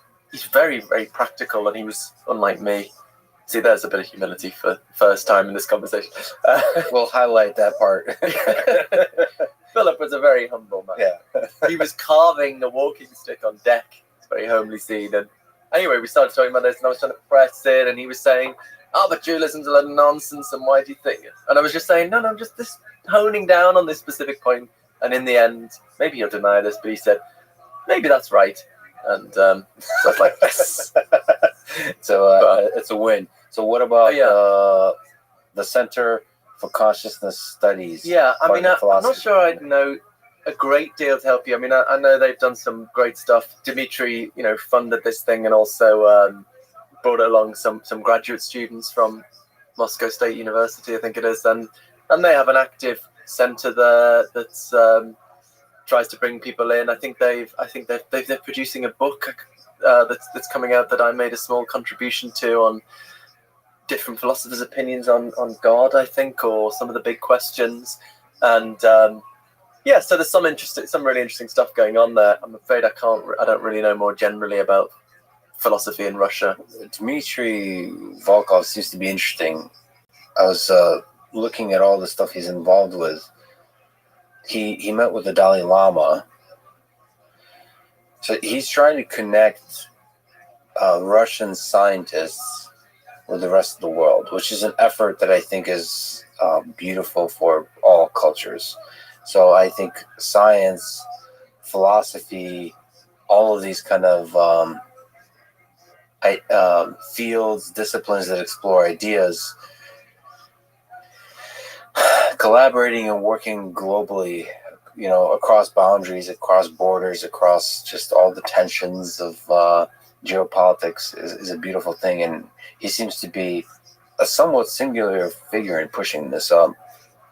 very, very practical, and he was unlike me. See, there's a bit of humility for first time in this conversation. We'll highlight that part. Philip was a very humble man. Yeah. He was carving the walking stick on deck. It's a very homely scene. And anyway, we started talking about this, and I was trying to press it, and he was saying, oh, but dualism's a lot of nonsense, and why do you think? And I was just saying, no, I'm just honing down on this specific point. And in the end, maybe he'll deny this, but he said, maybe that's right. And so I was like, yes. So it's a win. So what about the Center for Consciousness Studies? Yeah, I mean, I'm philosophy? not sure I'd know a great deal to help you. I mean, I know they've done some great stuff. Dimitri, funded this thing, and also brought along some graduate students from Moscow State University, I think it is, and they have an active center there that's tries to bring people in. I think they're producing a book that's coming out that I made a small contribution to on different philosophers' opinions on God, I think, or some of the big questions. And so there's some really interesting stuff going on there. I'm afraid I don't really know more generally about philosophy in Russia. Dmitry Volkov seems to be interesting. I was looking at all the stuff he's involved with. He met with the Dalai Lama. So he's trying to connect Russian scientists with the rest of the world, which is an effort that I think is beautiful for all cultures. So I think science, philosophy, all of these kind of fields, disciplines that explore ideas, collaborating and working globally, across boundaries, across borders, across just all the tensions of geopolitics is a beautiful thing. And he seems to be a somewhat singular figure in pushing this up.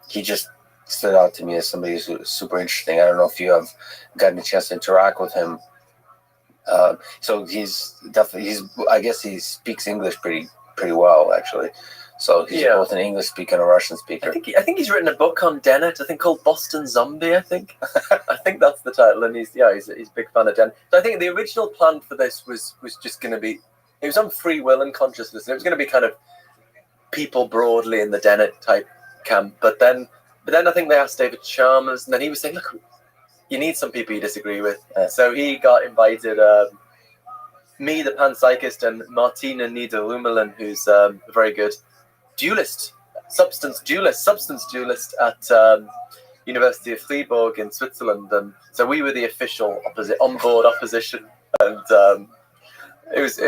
He just stood out to me as somebody who's super interesting. I don't know if you have gotten a chance to interact with him. So I guess he speaks English pretty well, actually. So he's both an English speaker and a Russian speaker. I think he's written a book on Dennett, I think called Boston Zombie, I think. I think that's the title, and he's a big fan of Dennett. So I think the original plan for this was just going to be, it was on free will and consciousness, and it was going to be kind of people broadly in the Dennett type camp. But then I think they asked David Chalmers, and then he was saying, look, you need some people you disagree with. So he got invited, me, the panpsychist, and Martina Niederlumelen, who's a very good substance dualist at University of Freiburg in Switzerland, and so we were the official on-board opposition, and it was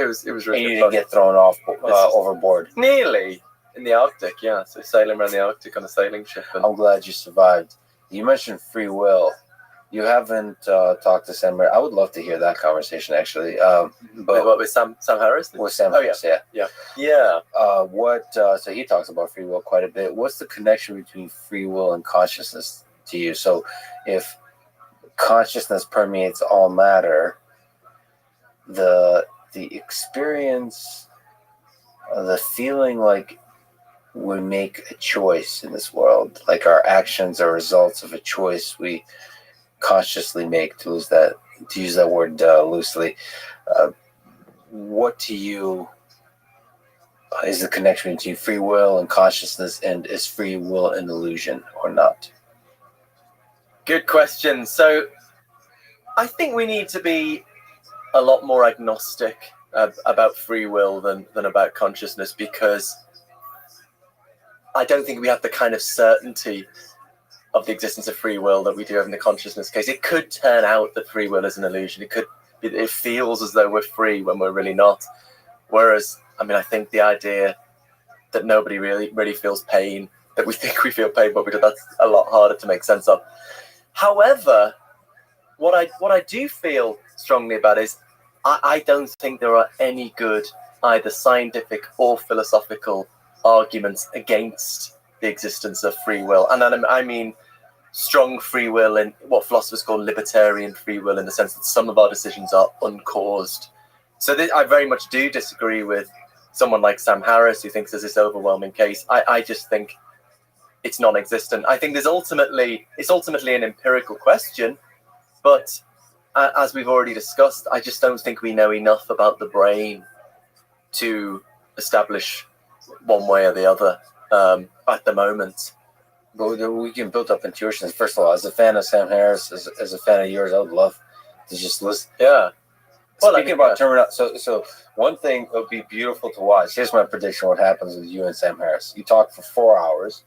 really you fun. didn't get thrown off overboard. Nearly in the Arctic, yeah. So sailing around the Arctic on a sailing ship. And I'm glad you survived. You mentioned free will. You haven't talked to Sam. I would love to hear that conversation, actually. But with Sam Harris? With Sam Harris, yeah. So he talks about free will quite a bit. What's the connection between free will and consciousness to you? So if consciousness permeates all matter, the experience, the feeling like we make a choice in this world, like our actions are results of a choice we consciously make, to use that word loosely. What to you is the connection between free will and consciousness, and is free will an illusion or not? Good question. So I think we need to be a lot more agnostic about free will than about consciousness, because I don't think we have the kind of certainty of the existence of free will that we do have in the consciousness case. It could turn out that free will is an illusion. It feels as though we're free when we're really not. Whereas, I mean, I think the idea that nobody really feels pain, that we think we feel pain, but we do, that's a lot harder to make sense of. However, what I do feel strongly about is I don't think there are any good either scientific or philosophical arguments against the existence of free will. And I mean strong free will and what philosophers call libertarian free will, in the sense that some of our decisions are uncaused. So I very much do disagree with someone like Sam Harris, who thinks there's this overwhelming case. I just think it's non-existent. I think it's ultimately an empirical question, but as we've already discussed, I just don't think we know enough about the brain to establish one way or the other at the moment. But we can build up intuitions. First of all, as a fan of Sam Harris, as a fan of yours, I would love to just listen. Yeah. Well, speaking about terminology, so one thing that would be beautiful to watch. Here's my prediction: what happens with you and Sam Harris? You talk for 4 hours,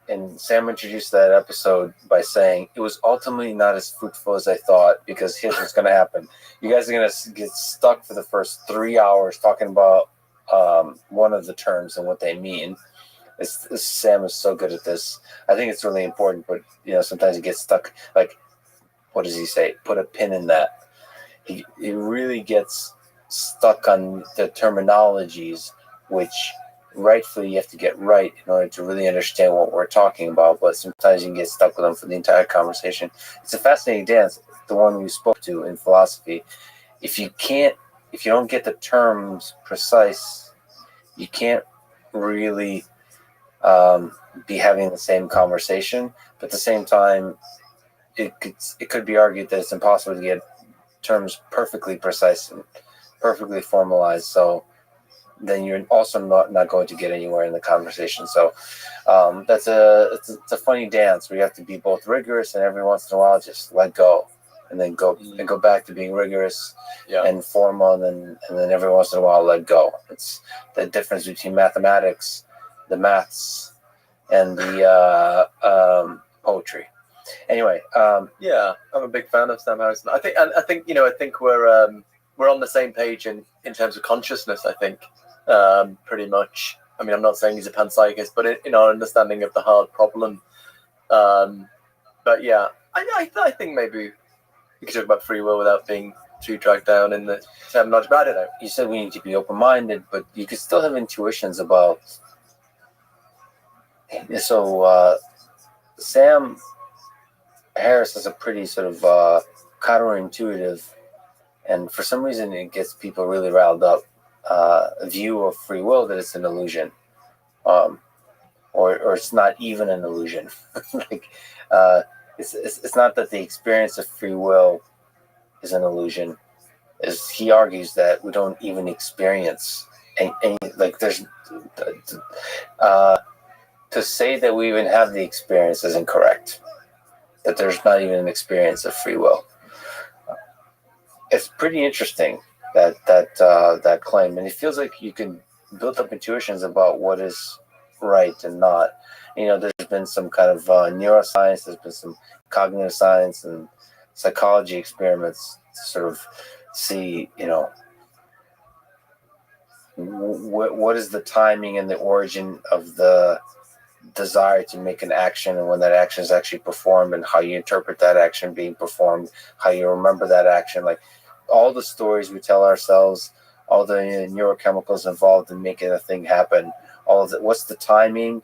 and Sam introduced that episode by saying it was ultimately not as fruitful as I thought, because here's what's going to happen: you guys are going to get stuck for the first 3 hours talking about one of the terms and what they mean. Sam is so good at this. I think it's really important, but sometimes you get stuck. Like, what does he say? Put a pin in that. He really gets stuck on the terminologies, which rightfully you have to get right in order to really understand what we're talking about. But sometimes you can get stuck with them for the entire conversation. It's a fascinating dance, the one we spoke to in philosophy. If you don't get the terms precise, you can't really be having the same conversation. But at the same time, it could be argued that it's impossible to get terms perfectly precise and perfectly formalized. So then you're also not going to get anywhere in the conversation. So it's a funny dance where you have to be both rigorous and every once in a while just let go, and then go back to being rigorous and formal, and then every once in a while let go. It's the difference between mathematics, the maths, and the poetry. Anyway, I'm a big fan of Sam Harrison. I think we're on the same page in terms of consciousness. I think pretty much. I mean, I'm not saying he's a panpsychist, but in our understanding of the hard problem. But yeah, I think maybe we could talk about free will without being too dragged down in the terminology. But I don't know. You said we need to be open-minded, but you could still have intuitions about. So Sam Harris is a pretty sort of counterintuitive, and for some reason it gets people really riled up, a view of free will that it's an illusion, or it's not even an illusion. Like it's not that the experience of free will is an illusion. As he argues that we don't even experience any like there's to say that we even have the experience is incorrect. That there's not even an experience of free will. It's pretty interesting that claim, and it feels like you can build up intuitions about what is right and not. There's been some kind of neuroscience, there's been some cognitive science and psychology experiments to sort of see, what is the timing and the origin of the desire to make an action, and when that action is actually performed, and how you interpret that action being performed, how you remember that action, like all the stories we tell ourselves, all the neurochemicals involved in making a thing happen, all of it. What's the timing,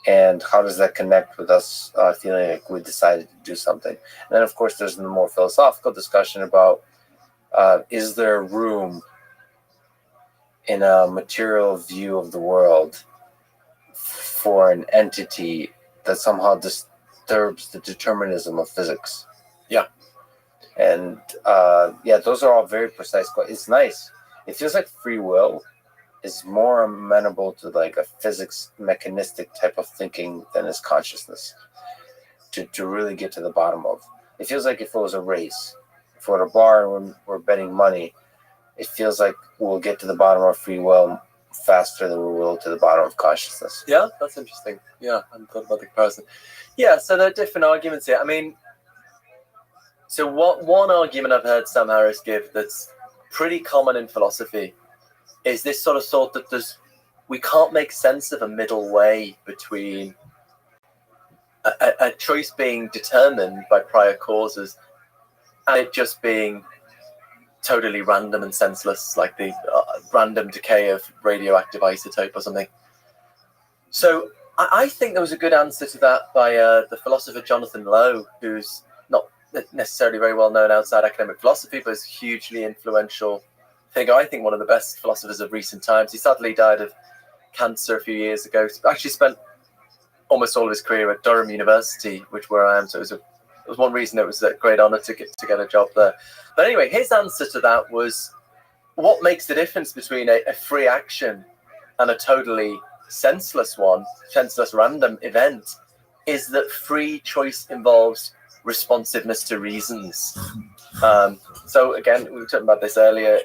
and how does that connect with us feeling like we decided to do something? And then, of course, there's the more philosophical discussion about is there room in a material view of the world for an entity that somehow disturbs the determinism of physics? Yeah. And those are all very precise questions. It's nice. It feels like free will is more amenable to like a physics mechanistic type of thinking than is consciousness to really get to the bottom of. It feels like if it was a race, if we're at a bar and we're betting money, it feels like we'll get to the bottom of free will faster than we will to the bottom of consciousness. Yeah, that's interesting. Yeah, I hadn't thought about the comparison. Yeah, so there are different arguments here. I mean, so one argument I've heard Sam Harris give that's pretty common in philosophy is this sort of thought that we can't make sense of a middle way between a choice being determined by prior causes and it just being totally random and senseless, like the random decay of radioactive isotope or something. So I think there was a good answer to that by the philosopher Jonathan Lowe, who's not necessarily very well known outside academic philosophy, but is a hugely influential figure. I think one of the best philosophers of recent times. He sadly died of cancer a few years ago. He actually spent almost all of his career at Durham University, where I am. So it was one reason it was a great honor to get a job there. But anyway, his answer to that was, what makes the difference between a free action and a totally senseless random event is that free choice involves responsiveness to reasons. So again, we were talking about this earlier.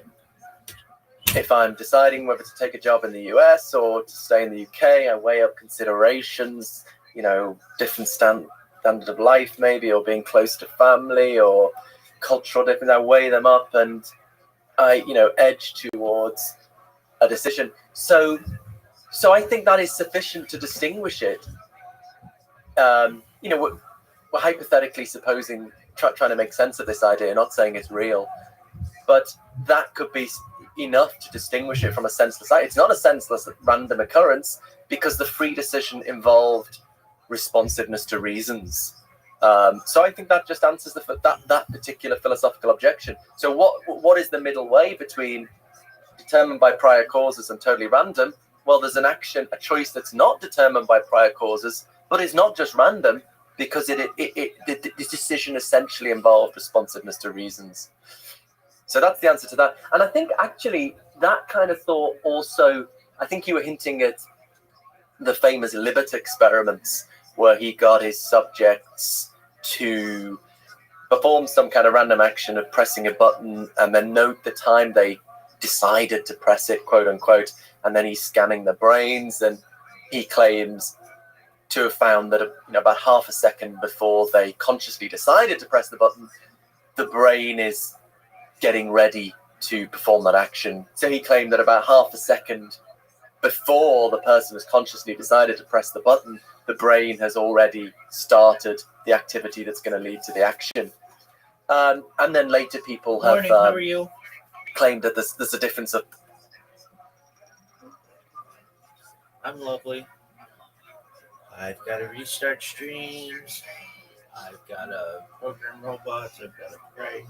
If I'm deciding whether to take a job in the US or to stay in the UK, I weigh up considerations, different standard of life maybe, or being close to family or cultural difference. I weigh them up and I, edge towards a decision. So I think that is sufficient to distinguish it. We're hypothetically supposing, trying to make sense of this idea, not saying it's real, but that could be enough to distinguish it from a senseless act. It's not a senseless random occurrence because the free decision involved responsiveness to reasons. So I think that just answers that particular philosophical objection. So what is the middle way between determined by prior causes and totally random? Well, there's an action, a choice that's not determined by prior causes, but it's not just random because the decision essentially involved responsiveness to reasons. So that's the answer to that. And I think actually that kind of thought also, I think you were hinting at the famous Libet experiments where he got his subjects to perform some kind of random action of pressing a button and then note the time they decided to press it, quote unquote, and then he's scanning the brains, and he claims to have found that about half a second before they consciously decided to press the button, the brain is getting ready to perform that action. So he claimed that about half a second before the person has consciously decided to press the button, the brain has already started the activity that's going to lead to the action. And then later people have Morning, how are you? claimed that there's a difference of... I'm lovely. I've got to restart streams. I've got to program robots. I've got to pray.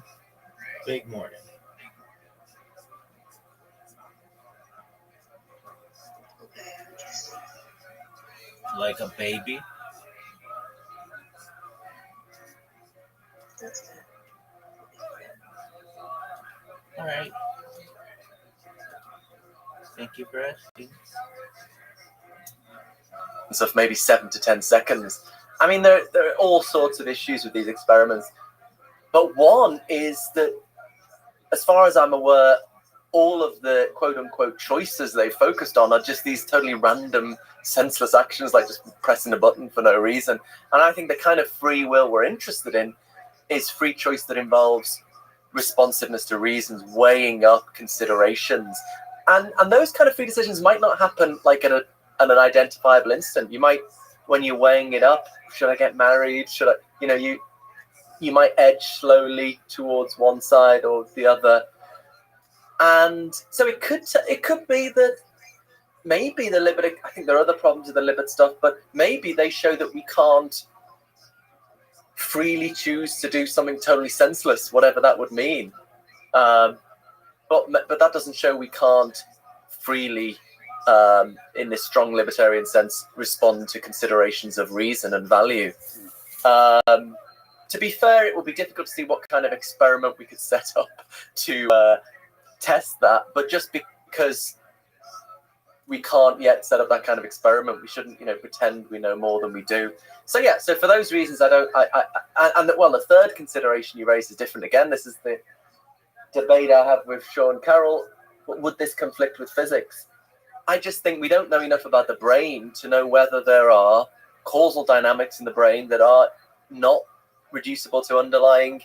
Big morning. Like a baby. All right. Thank you for asking. Of maybe 7 to 10 seconds. I mean, there are all sorts of issues with these experiments. But one is that, as far as I'm aware, all of the quote-unquote choices they focused on are just these totally random, senseless actions, like just pressing a button for no reason. And I think the kind of free will we're interested in is free choice that involves responsiveness to reasons, weighing up considerations. And those kind of free decisions might not happen like at an identifiable instant. You might, when you're weighing it up, should I get married? Should I, you might edge slowly towards one side or the other. And so it could be that maybe the Libet, I think there are other problems with the Libet stuff, but maybe they show that we can't freely choose to do something totally senseless, whatever that would mean. But that doesn't show we can't freely, in this strong libertarian sense, respond to considerations of reason and value. To be fair, it will be difficult to see what kind of experiment we could set up to test that, but just because we can't yet set up that kind of experiment, we shouldn't, pretend we know more than we do. So yeah, so for those reasons, the third consideration you raised is different again. This is the debate I have with Sean Carroll. Would this conflict with physics? I just think we don't know enough about the brain to know whether there are causal dynamics in the brain that are not reducible to underlying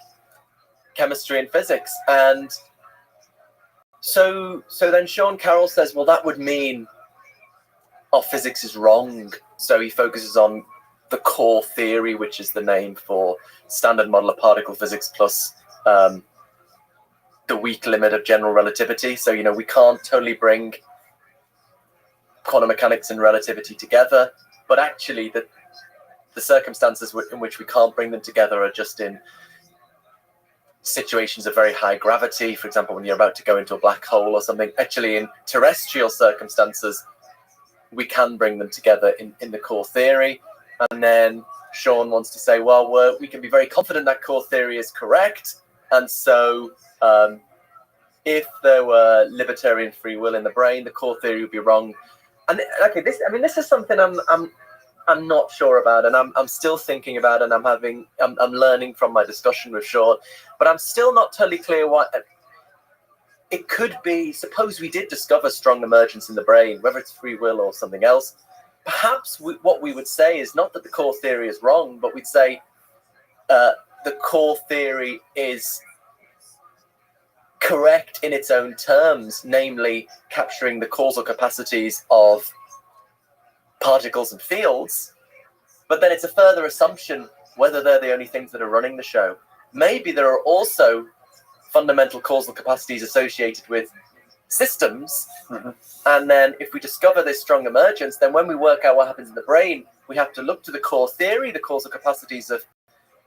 chemistry and physics. And so then Sean Carroll says, well, that would mean our physics is wrong. So he focuses on the core theory, which is the name for standard model of particle physics plus the weak limit of general relativity. So, we can't totally bring quantum mechanics and relativity together. but actually the circumstances in which we can't bring them together are just in situations of very high gravity. For example, when you're about to go into a black hole or something. Actually, in terrestrial circumstances, we can bring them together in the core theory. And then Sean wants to say, well, we can be very confident that core theory is correct. And so if there were libertarian free will in the brain, the core theory would be wrong. And okay, this is something I'm not sure about, and I'm still thinking about, and I'm learning from my discussion with Sean, but I'm still not totally clear what it could be. Suppose we did discover strong emergence in the brain, whether it's free will or something else. Perhaps what we would say is not that the core theory is wrong, but we'd say the core theory is correct in its own terms, namely capturing the causal capacities of particles and fields, but then it's a further assumption whether they're the only things that are running the show. Maybe there are also fundamental causal capacities associated with systems, and then if we discover this strong emergence, then when we work out what happens in the brain, we have to look to the core theory, the causal capacities of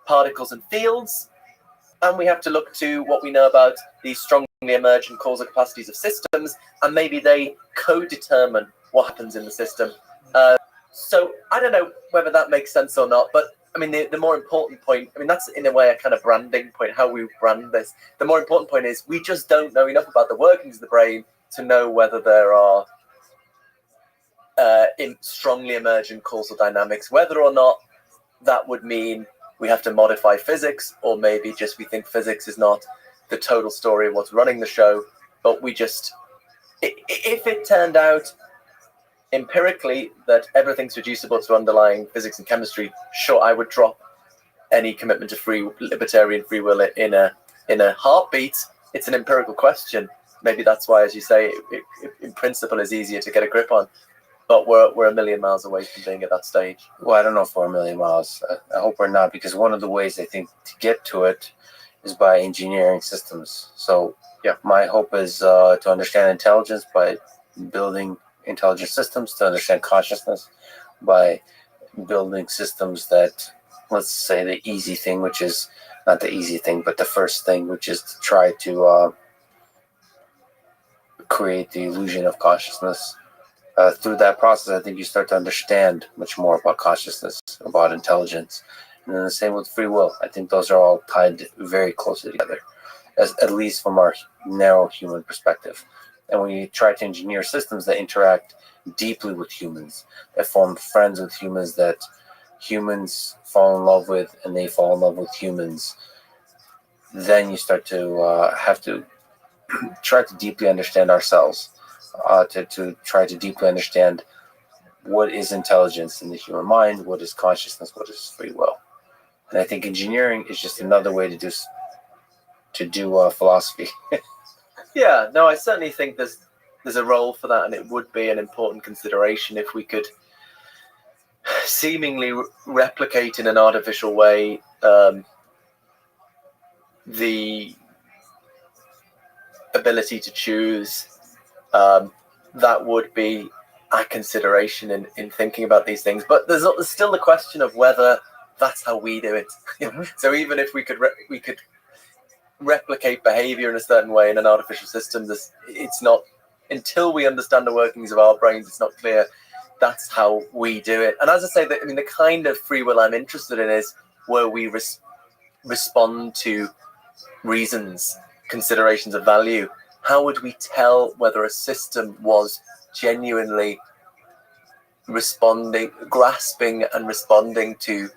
particles and fields, and we have to look to what we know about these strongly emergent causal capacities of systems, and maybe they co-determine what happens in the system. So I don't know whether that makes sense or not, but I mean, the more important point, I mean, that's in a way a kind of branding point, how we brand this. The more important point is we just don't know enough about the workings of the brain to know whether there are strongly emergent causal dynamics, whether or not that would mean we have to modify physics, or maybe just we think physics is not the total story of what's running the show, but we just, if it turned out empirically that everything's reducible to underlying physics and chemistry, sure, I would drop any commitment to libertarian free will in a heartbeat. It's an empirical question. Maybe that's why, as you say, it in principle is easier to get a grip on. But we're a million miles away from being at that stage. Well, I don't know if we're a million miles. I hope we're not, because one of the ways I think to get to it is by engineering systems. So yeah, my hope is to understand intelligence by building intelligent systems, to understand consciousness by building systems that, let's say, the easy thing, which is not the easy thing, but the first thing, which is to try to create the illusion of consciousness. Through that process, I think you start to understand much more about consciousness, about intelligence. And then the same with free will. I think those are all tied very closely together, at least from our narrow human perspective. And when you try to engineer systems that interact deeply with humans, that form friends with humans, that humans fall in love with, and they fall in love with humans, then you start to have to try to deeply understand ourselves, to try to deeply understand what is intelligence in the human mind, what is consciousness, what is free will. And I think engineering is just another way to do philosophy. Yeah, no, I certainly think there's a role for that, and it would be an important consideration if we could seemingly replicate in an artificial way the ability to choose. That would be a consideration in thinking about these things. But there's still the question of whether that's how we do it. So even if we could replicate behavior in a certain way in an artificial system, it's not, until we understand the workings of our brains, it's not clear that's how we do it. And as I say, the kind of free will I'm interested in is where we respond to reasons, considerations of value. How would we tell whether a system was genuinely grasping and responding to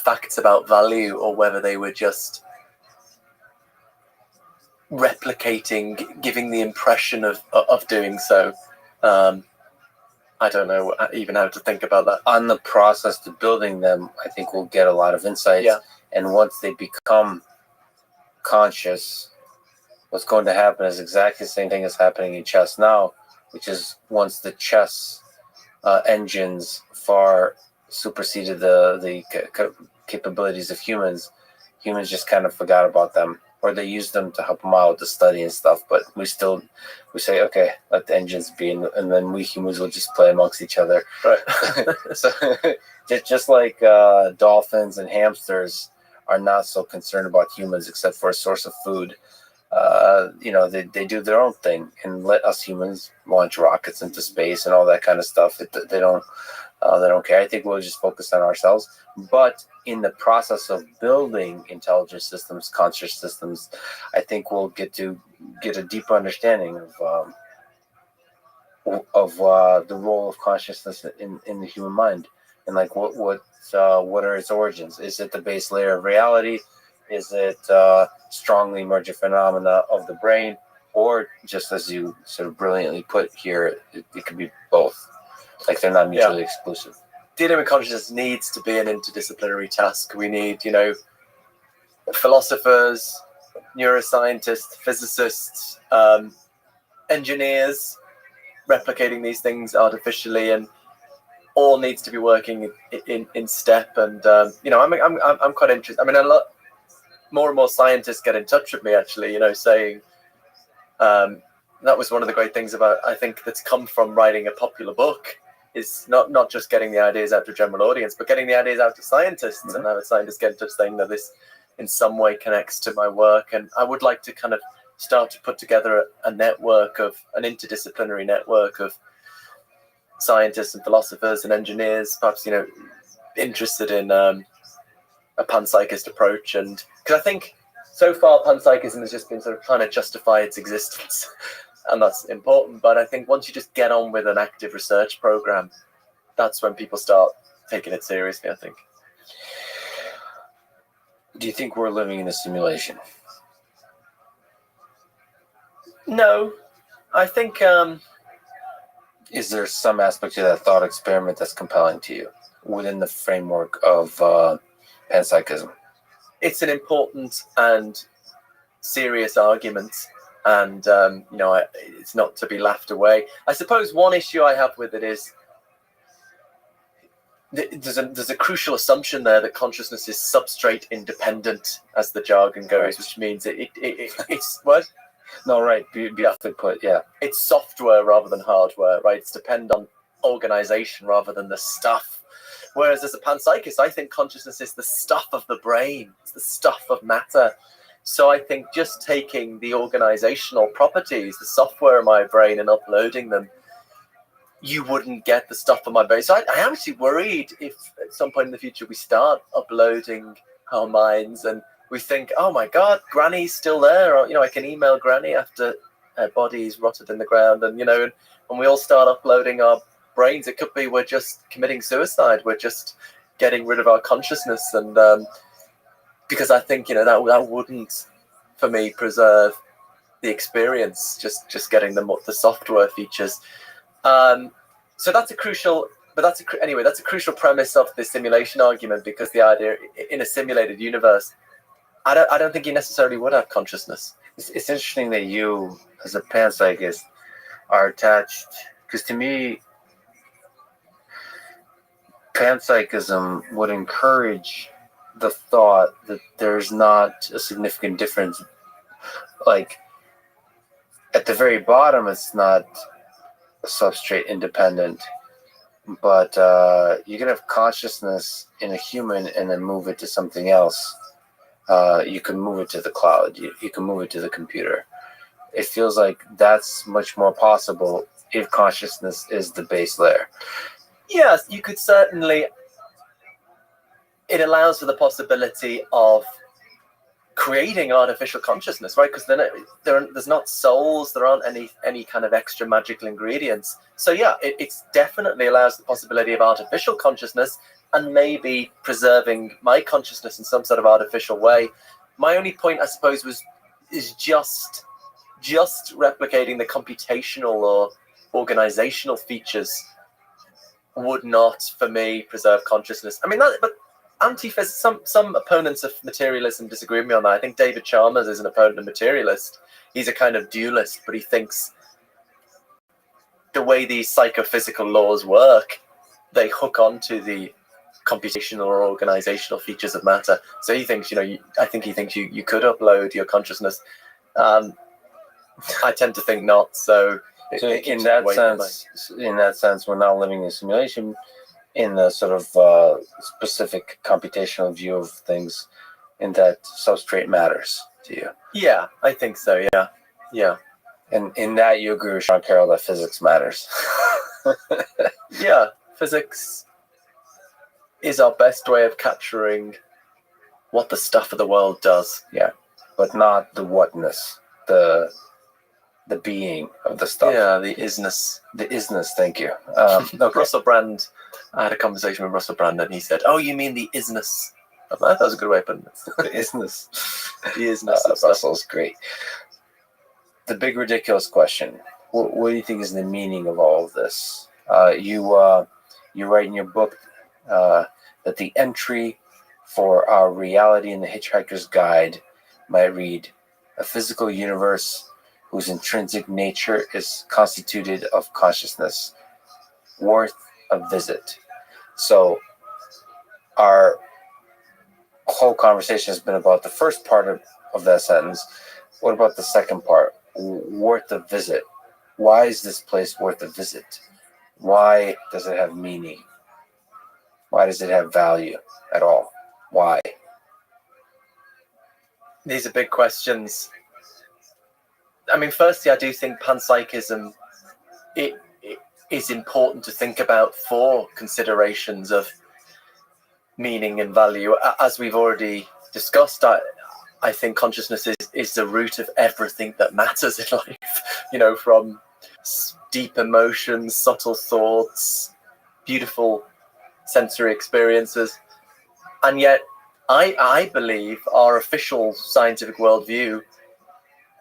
facts about value, or whether they were just replicating, giving the impression of doing so? I don't know even how to think about that. On the process to building them, I think we'll get a lot of insights. Yeah. And once they become conscious, what's going to happen is exactly the same thing that's happening in chess now, which is once the chess engines far superseded the capabilities of humans just kind of forgot about them, or they use them to help them out with the study and stuff. But we say, okay, let the engines be, and then we humans will just play amongst each other. Right. So just like dolphins and hamsters are not so concerned about humans except for a source of food. They do their own thing and let us humans launch rockets into space and all that kind of stuff. They don't care. I think we'll just focus on ourselves. But in the process of building intelligent systems, conscious systems, I think we'll get a deeper understanding of the role of consciousness in the human mind, and like what are its origins? Is it the base layer of reality? Is it strongly emergent phenomena of the brain, or just as you sort of brilliantly put here, it could be both. Like they're not mutually exclusive. Dealing with consciousness needs to be an interdisciplinary task. We need, philosophers, neuroscientists, physicists, engineers replicating these things artificially, and all needs to be working in step. And I'm quite interested. I mean, more and more scientists get in touch with me, actually, saying that was one of the great things about, I think, that's come from writing a popular book, is not just getting the ideas out to a general audience, but getting the ideas out to scientists. Mm-hmm. And now the scientists get in touch saying that this in some way connects to my work. And I would like to kind of start to put together an interdisciplinary network of scientists and philosophers and engineers, perhaps, interested in a panpsychist approach. And because I think so far panpsychism has just been sort of trying to justify its existence. And that's important. But I think once you just get on with an active research program, that's when people start taking it seriously, I think. Do you think we're living in a simulation? No. I think... is there some aspect to that thought experiment that's compelling to you within the framework of panpsychism? It's an important and serious argument. And, it's not to be laughed away. I suppose one issue I have with it is there's a crucial assumption there that consciousness is substrate independent, as the jargon goes, right. Which means it's what? No, right. Beautifully put, yeah. It's software rather than hardware, right? It's depend on organization rather than the stuff. Whereas as a panpsychist, I think consciousness is the stuff of the brain. It's the stuff of matter. So I think just taking the organizational properties, the software of my brain, and uploading them, you wouldn't get the stuff of my brain. So I am actually worried if at some point in the future we start uploading our minds and we think, oh my God, Granny's still there. Or, I can email Granny after her body's rotted in the ground. And, when we all start uploading our brains, it could be we're just committing suicide. We're just getting rid of our consciousness. And, because I think that wouldn't, for me, preserve the experience. Just getting the software features. So that's a crucial premise of the simulation argument, because the idea in a simulated universe, I don't think you necessarily would have consciousness. It's interesting that you, as a panpsychist, are attached, because to me, panpsychism would encourage the thought that there's not a significant difference. Like, at the very bottom, it's not substrate independent, but you can have consciousness in a human and then move it to something else. You can move it to the cloud. You can move it to the computer. It feels like that's much more possible if consciousness is the base layer. Yes, you could certainly. It allows for the possibility of creating artificial consciousness, right? Because then there's not souls, there aren't any kind of extra magical ingredients. So yeah, it definitely allows the possibility of artificial consciousness and maybe preserving my consciousness in some sort of artificial way. My only point, I suppose, is just replicating the computational or organizational features would not, for me, preserve consciousness. I mean, but some opponents of materialism disagree with me on that. I think David Chalmers is an opponent of materialist. He's a kind of dualist, but he thinks the way these psychophysical laws work, they hook onto the computational or organizational features of matter. So he thinks, I think he thinks you could upload your consciousness. I tend to think not. So in that sense, we're not living in a simulation in the sort of specific computational view of things, in that substrate matters to you. Yeah, I think so. Yeah. And in that, you agree with Sean Carroll that physics matters. Yeah, physics is our best way of capturing what the stuff of the world does. Yeah, but not the whatness, the being of the stuff. Yeah, the isness. The isness, thank you. Okay. Russell Brand, I had a conversation with Russell Brand and he said, "Oh, you mean the isness?" I thought that was a good way of putting it. The isness. The isness. Russell's great. The big ridiculous question. What do you think is the meaning of all of this? You write in your book that the entry for our reality in the Hitchhiker's Guide might read, a physical universe whose intrinsic nature is constituted of consciousness, worth a visit. So our whole conversation has been about the first part of that sentence. What about the second part? Worth a visit. Why is this place worth a visit? Why does it have meaning? Why does it have value at all? Why? These are big questions. I mean, firstly, I do think panpsychism it is important to think about for considerations of meaning and value. As we've already discussed, I think consciousness is the root of everything that matters in life, from deep emotions, subtle thoughts, beautiful sensory experiences. And yet, I believe our official scientific worldview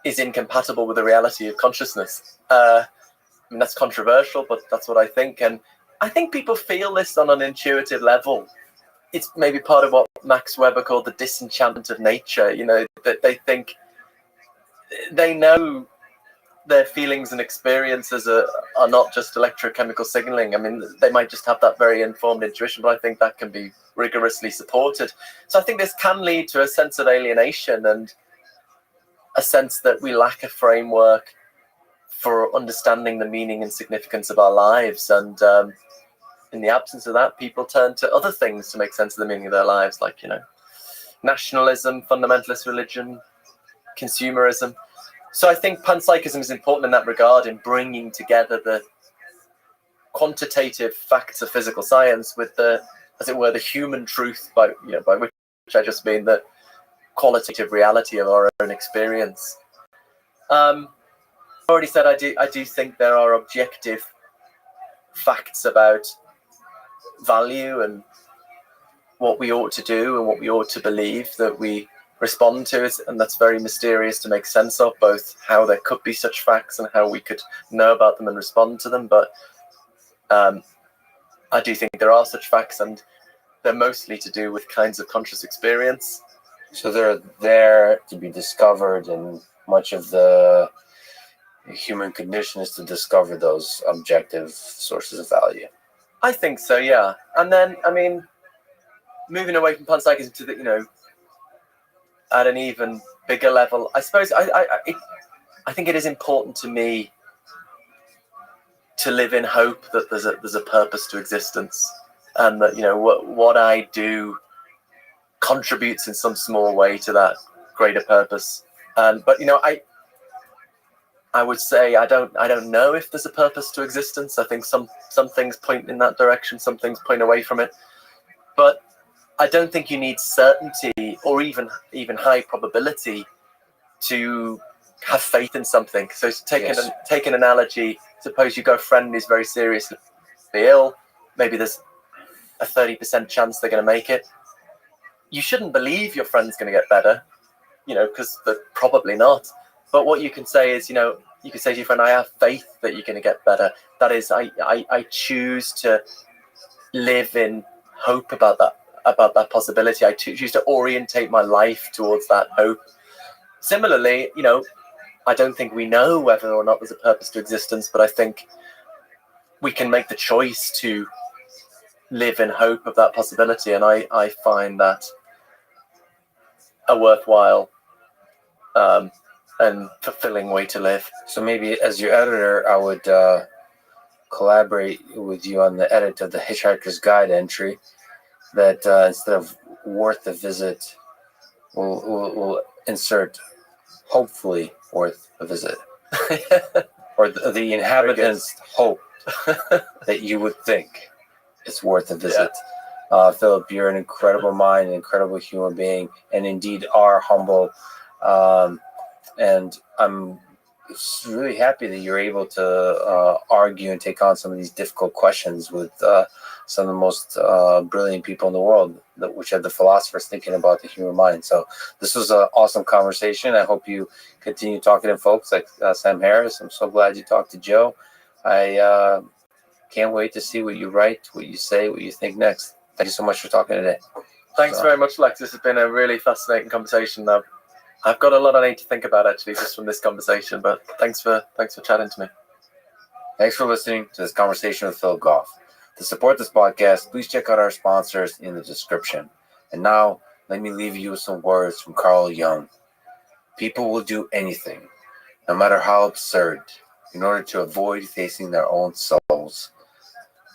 is incompatible with the reality of consciousness. I mean, that's controversial, but that's what I think. And I think people feel this on an intuitive level. It's maybe part of what Max Weber called the disenchantment of nature, that they think they know their feelings and experiences are not just electrochemical signaling. I mean, they might just have that very informed intuition, but I think that can be rigorously supported. So I think this can lead to a sense of alienation and a sense that we lack a framework for understanding the meaning and significance of our lives. And in the absence of that, people turn to other things to make sense of the meaning of their lives, like, nationalism, fundamentalist religion, consumerism. So I think panpsychism is important in that regard, in bringing together the quantitative facts of physical science with the, as it were, the human truth, by which I just mean the qualitative reality of our own experience. I already said I do think there are objective facts about value and what we ought to do and what we ought to believe that we respond to it, and that's very mysterious to make sense of, both how there could be such facts and how we could know about them and respond to them. But I do think there are such facts, and they're mostly to do with kinds of conscious experience. So they're there to be discovered, and much of the human condition is to discover those objective sources of value. I think so, yeah. And then, I mean, moving away from panpsychism to the, at an even bigger level, I suppose I think it is important to me to live in hope that there's a purpose to existence, and that what I do contributes in some small way to that greater purpose. But I would say I don't know if there's a purpose to existence. I think some things point in that direction, some things point away from it. But I don't think you need certainty or even high probability to have faith in something. So to take an analogy, suppose your friend is very seriously ill, maybe there's a 30% chance they're going to make it. You shouldn't believe your friend's going to get better, because they're probably not. But what you can say is, you can say to your friend, I have faith that you're going to get better. That is, I choose to live in hope about that possibility. I choose to orientate my life towards that hope. Similarly, I don't think we know whether or not there's a purpose to existence, but I think we can make the choice to live in hope of that possibility, and I find that a worthwhile and fulfilling way to live. So maybe as your editor, I would collaborate with you on the edit of the Hitchhiker's Guide entry that instead of worth a visit, we'll insert hopefully worth a visit. Or the inhabitants hope that you would think it's worth a visit. Philip, you're an incredible mind, an incredible human being, and indeed are humble. And I'm really happy that you're able to argue and take on some of these difficult questions with some of the most brilliant people in the world, which are the philosophers thinking about the human mind. So this was an awesome conversation. I hope you continue talking to folks like Sam Harris. I'm so glad you talked to Joe. I can't wait to see what you write, what you say, what you think next. Thank you so much for talking today. Thanks very much, Lex. This has been a really fascinating conversation. I've got a lot I need to think about actually just from this conversation, but thanks for chatting to me. Thanks for listening to this conversation with Phil Goff. To support this podcast, please check out our sponsors in the description. And now, let me leave you with some words from Carl Jung. People will do anything, no matter how absurd, in order to avoid facing their own souls.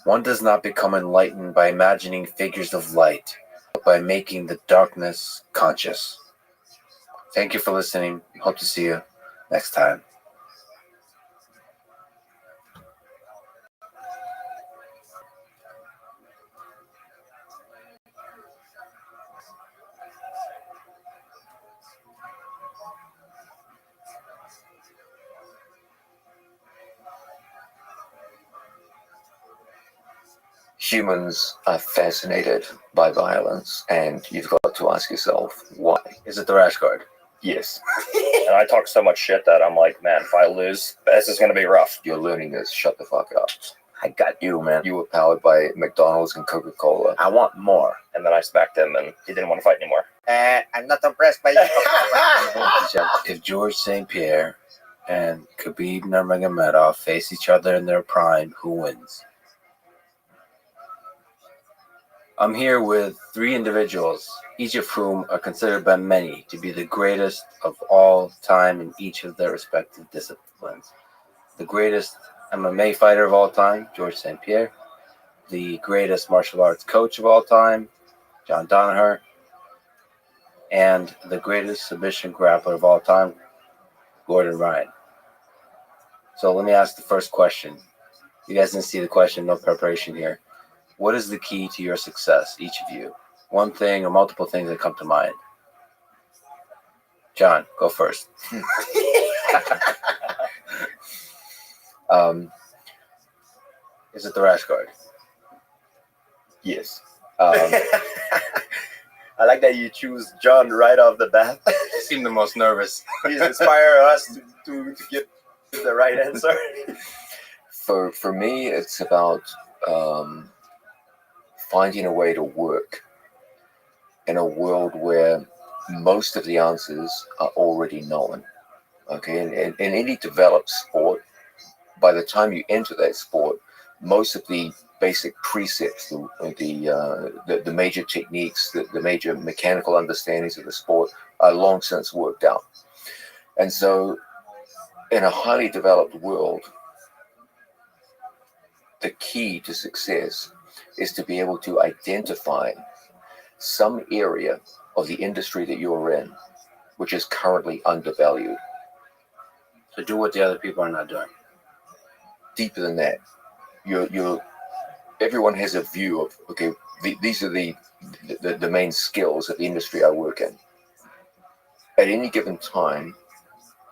One does not become enlightened by imagining figures of light, but by making the darkness conscious. Thank you for listening. Hope to see you next time. Humans are fascinated by violence, and you've got to ask yourself, why? Is it the rash guard? Yes. And I talk so much shit that I'm like, man, if I lose, this is going to be rough. You're learning this. Shut the fuck up. I got you, man. You were powered by McDonald's and Coca-Cola. I want more. And then I smacked him, and he didn't want to fight anymore. I'm not impressed by you. If George St. Pierre and Khabib Nurmagomedov face each other in their prime, who wins? I'm here with 3 individuals, each of whom are considered by many to be the greatest of all time in each of their respective disciplines. The greatest MMA fighter of all time, George St. Pierre. The greatest martial arts coach of all time, John Danaher. And the greatest submission grappler of all time, Gordon Ryan. So let me ask the first question. You guys didn't see the question, no preparation here. What is the key to your success, each of you? One thing or multiple things that come to mind. John, go first. Is it the rash guard? Yes. I like that you choose John right off the bat. You seem the most nervous. He's inspired us to get the right answer. For me, it's about finding a way to work in a world where most of the answers are already known. Okay, and in any developed sport, by the time you enter that sport, most of the basic precepts, the major techniques, the major mechanical understandings of the sport are long since worked out. And so in a highly developed world, the key to success is to be able to identify some area of the industry that you're in, which is currently undervalued. So do what the other people are not doing. Deeper than that, everyone has a view of, okay, these are the main skills of the industry I work in. At any given time,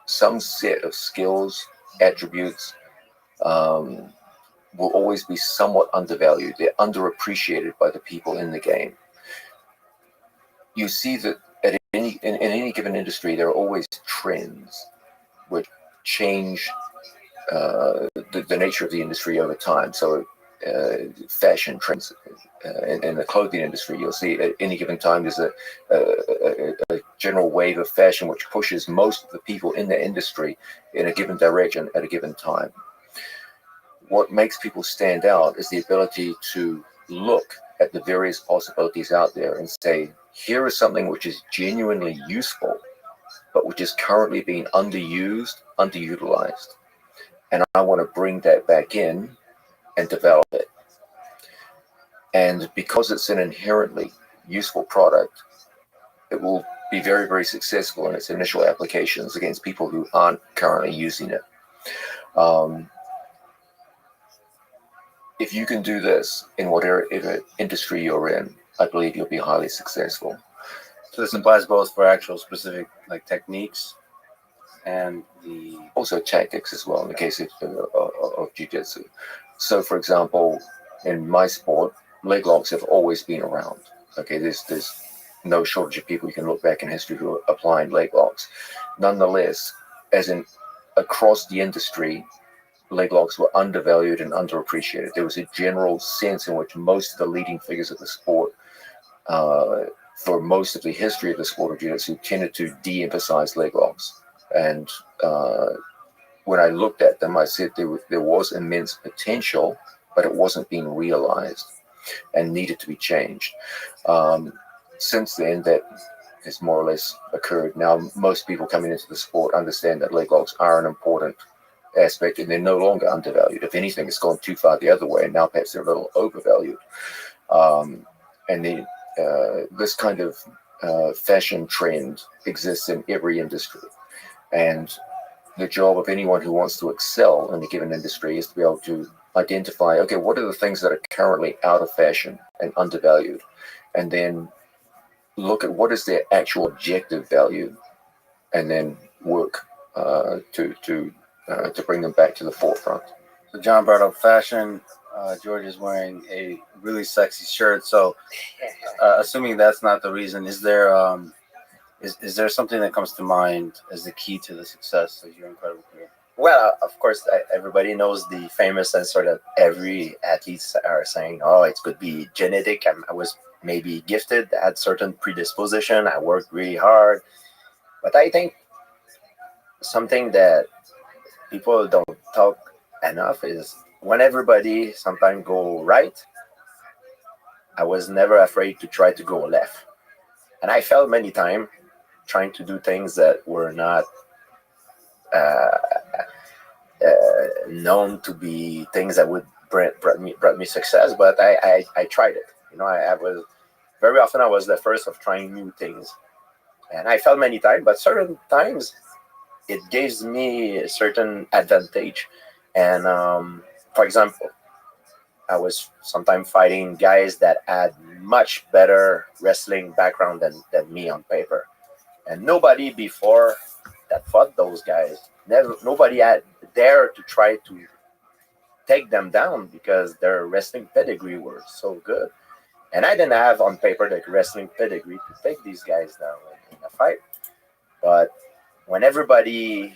some set of skills, attributes, will always be somewhat undervalued. They're underappreciated by the people in the game. You see that in any given industry, there are always trends which change the nature of the industry over time. So fashion trends in the clothing industry, you'll see at any given time there's a general wave of fashion which pushes most of the people in the industry in a given direction at a given time. What makes people stand out is the ability to look at the various possibilities out there and say, here is something which is genuinely useful, but which is currently being underused, underutilized. And I want to bring that back in and develop it. And because it's an inherently useful product, it will be very, very successful in its initial applications against people who aren't currently using it. If you can do this in whatever industry you're in, I believe you'll be highly successful. So this applies both for actual specific like techniques and the also tactics as well in the case of jiu-jitsu. So, for example, in my sport, leg locks have always been around. Okay, there's no shortage of people you can look back in history who are applying leg locks. Nonetheless, as in across the industry, leg locks were undervalued and underappreciated. There was a general sense in which most of the leading figures of the sport, for most of the history of the sport of jiu-jitsu, tended to de-emphasize leg locks. And when I looked at them, I said there was immense potential, but it wasn't being realized and needed to be changed. Since then, that has more or less occurred. Now, most people coming into the sport understand that leg locks are an important aspect, and they're no longer undervalued. If anything, it's gone too far the other way, and now perhaps they're a little overvalued. And then this kind of fashion trend exists in every industry. And the job of anyone who wants to excel in a given industry is to be able to identify, okay, what are the things that are currently out of fashion and undervalued? And then look at what is their actual objective value, and then work to bring them back to the forefront. So John brought up fashion. George is wearing a really sexy shirt. So, assuming that's not the reason, is there something that comes to mind as the key to the success of your incredible career? Well, of course, everybody knows the famous answer that every athletes are saying, oh, it could be genetic. I was maybe gifted, I had certain predisposition, I worked really hard. But I think something that people don't talk enough is when everybody sometimes go right, I was never afraid to try to go left. And I felt many times trying to do things that were not known to be things that would brought me success, but I tried it. You know, I was very often I was the first of trying new things, and I felt many times, but certain times it gives me a certain advantage. And for example, I was sometimes fighting guys that had much better wrestling background than me on paper, and nobody before that fought those guys. Nobody had dared to try to take them down because their wrestling pedigree were so good. And I didn't have on paper the wrestling pedigree to take these guys down in a fight. But when everybody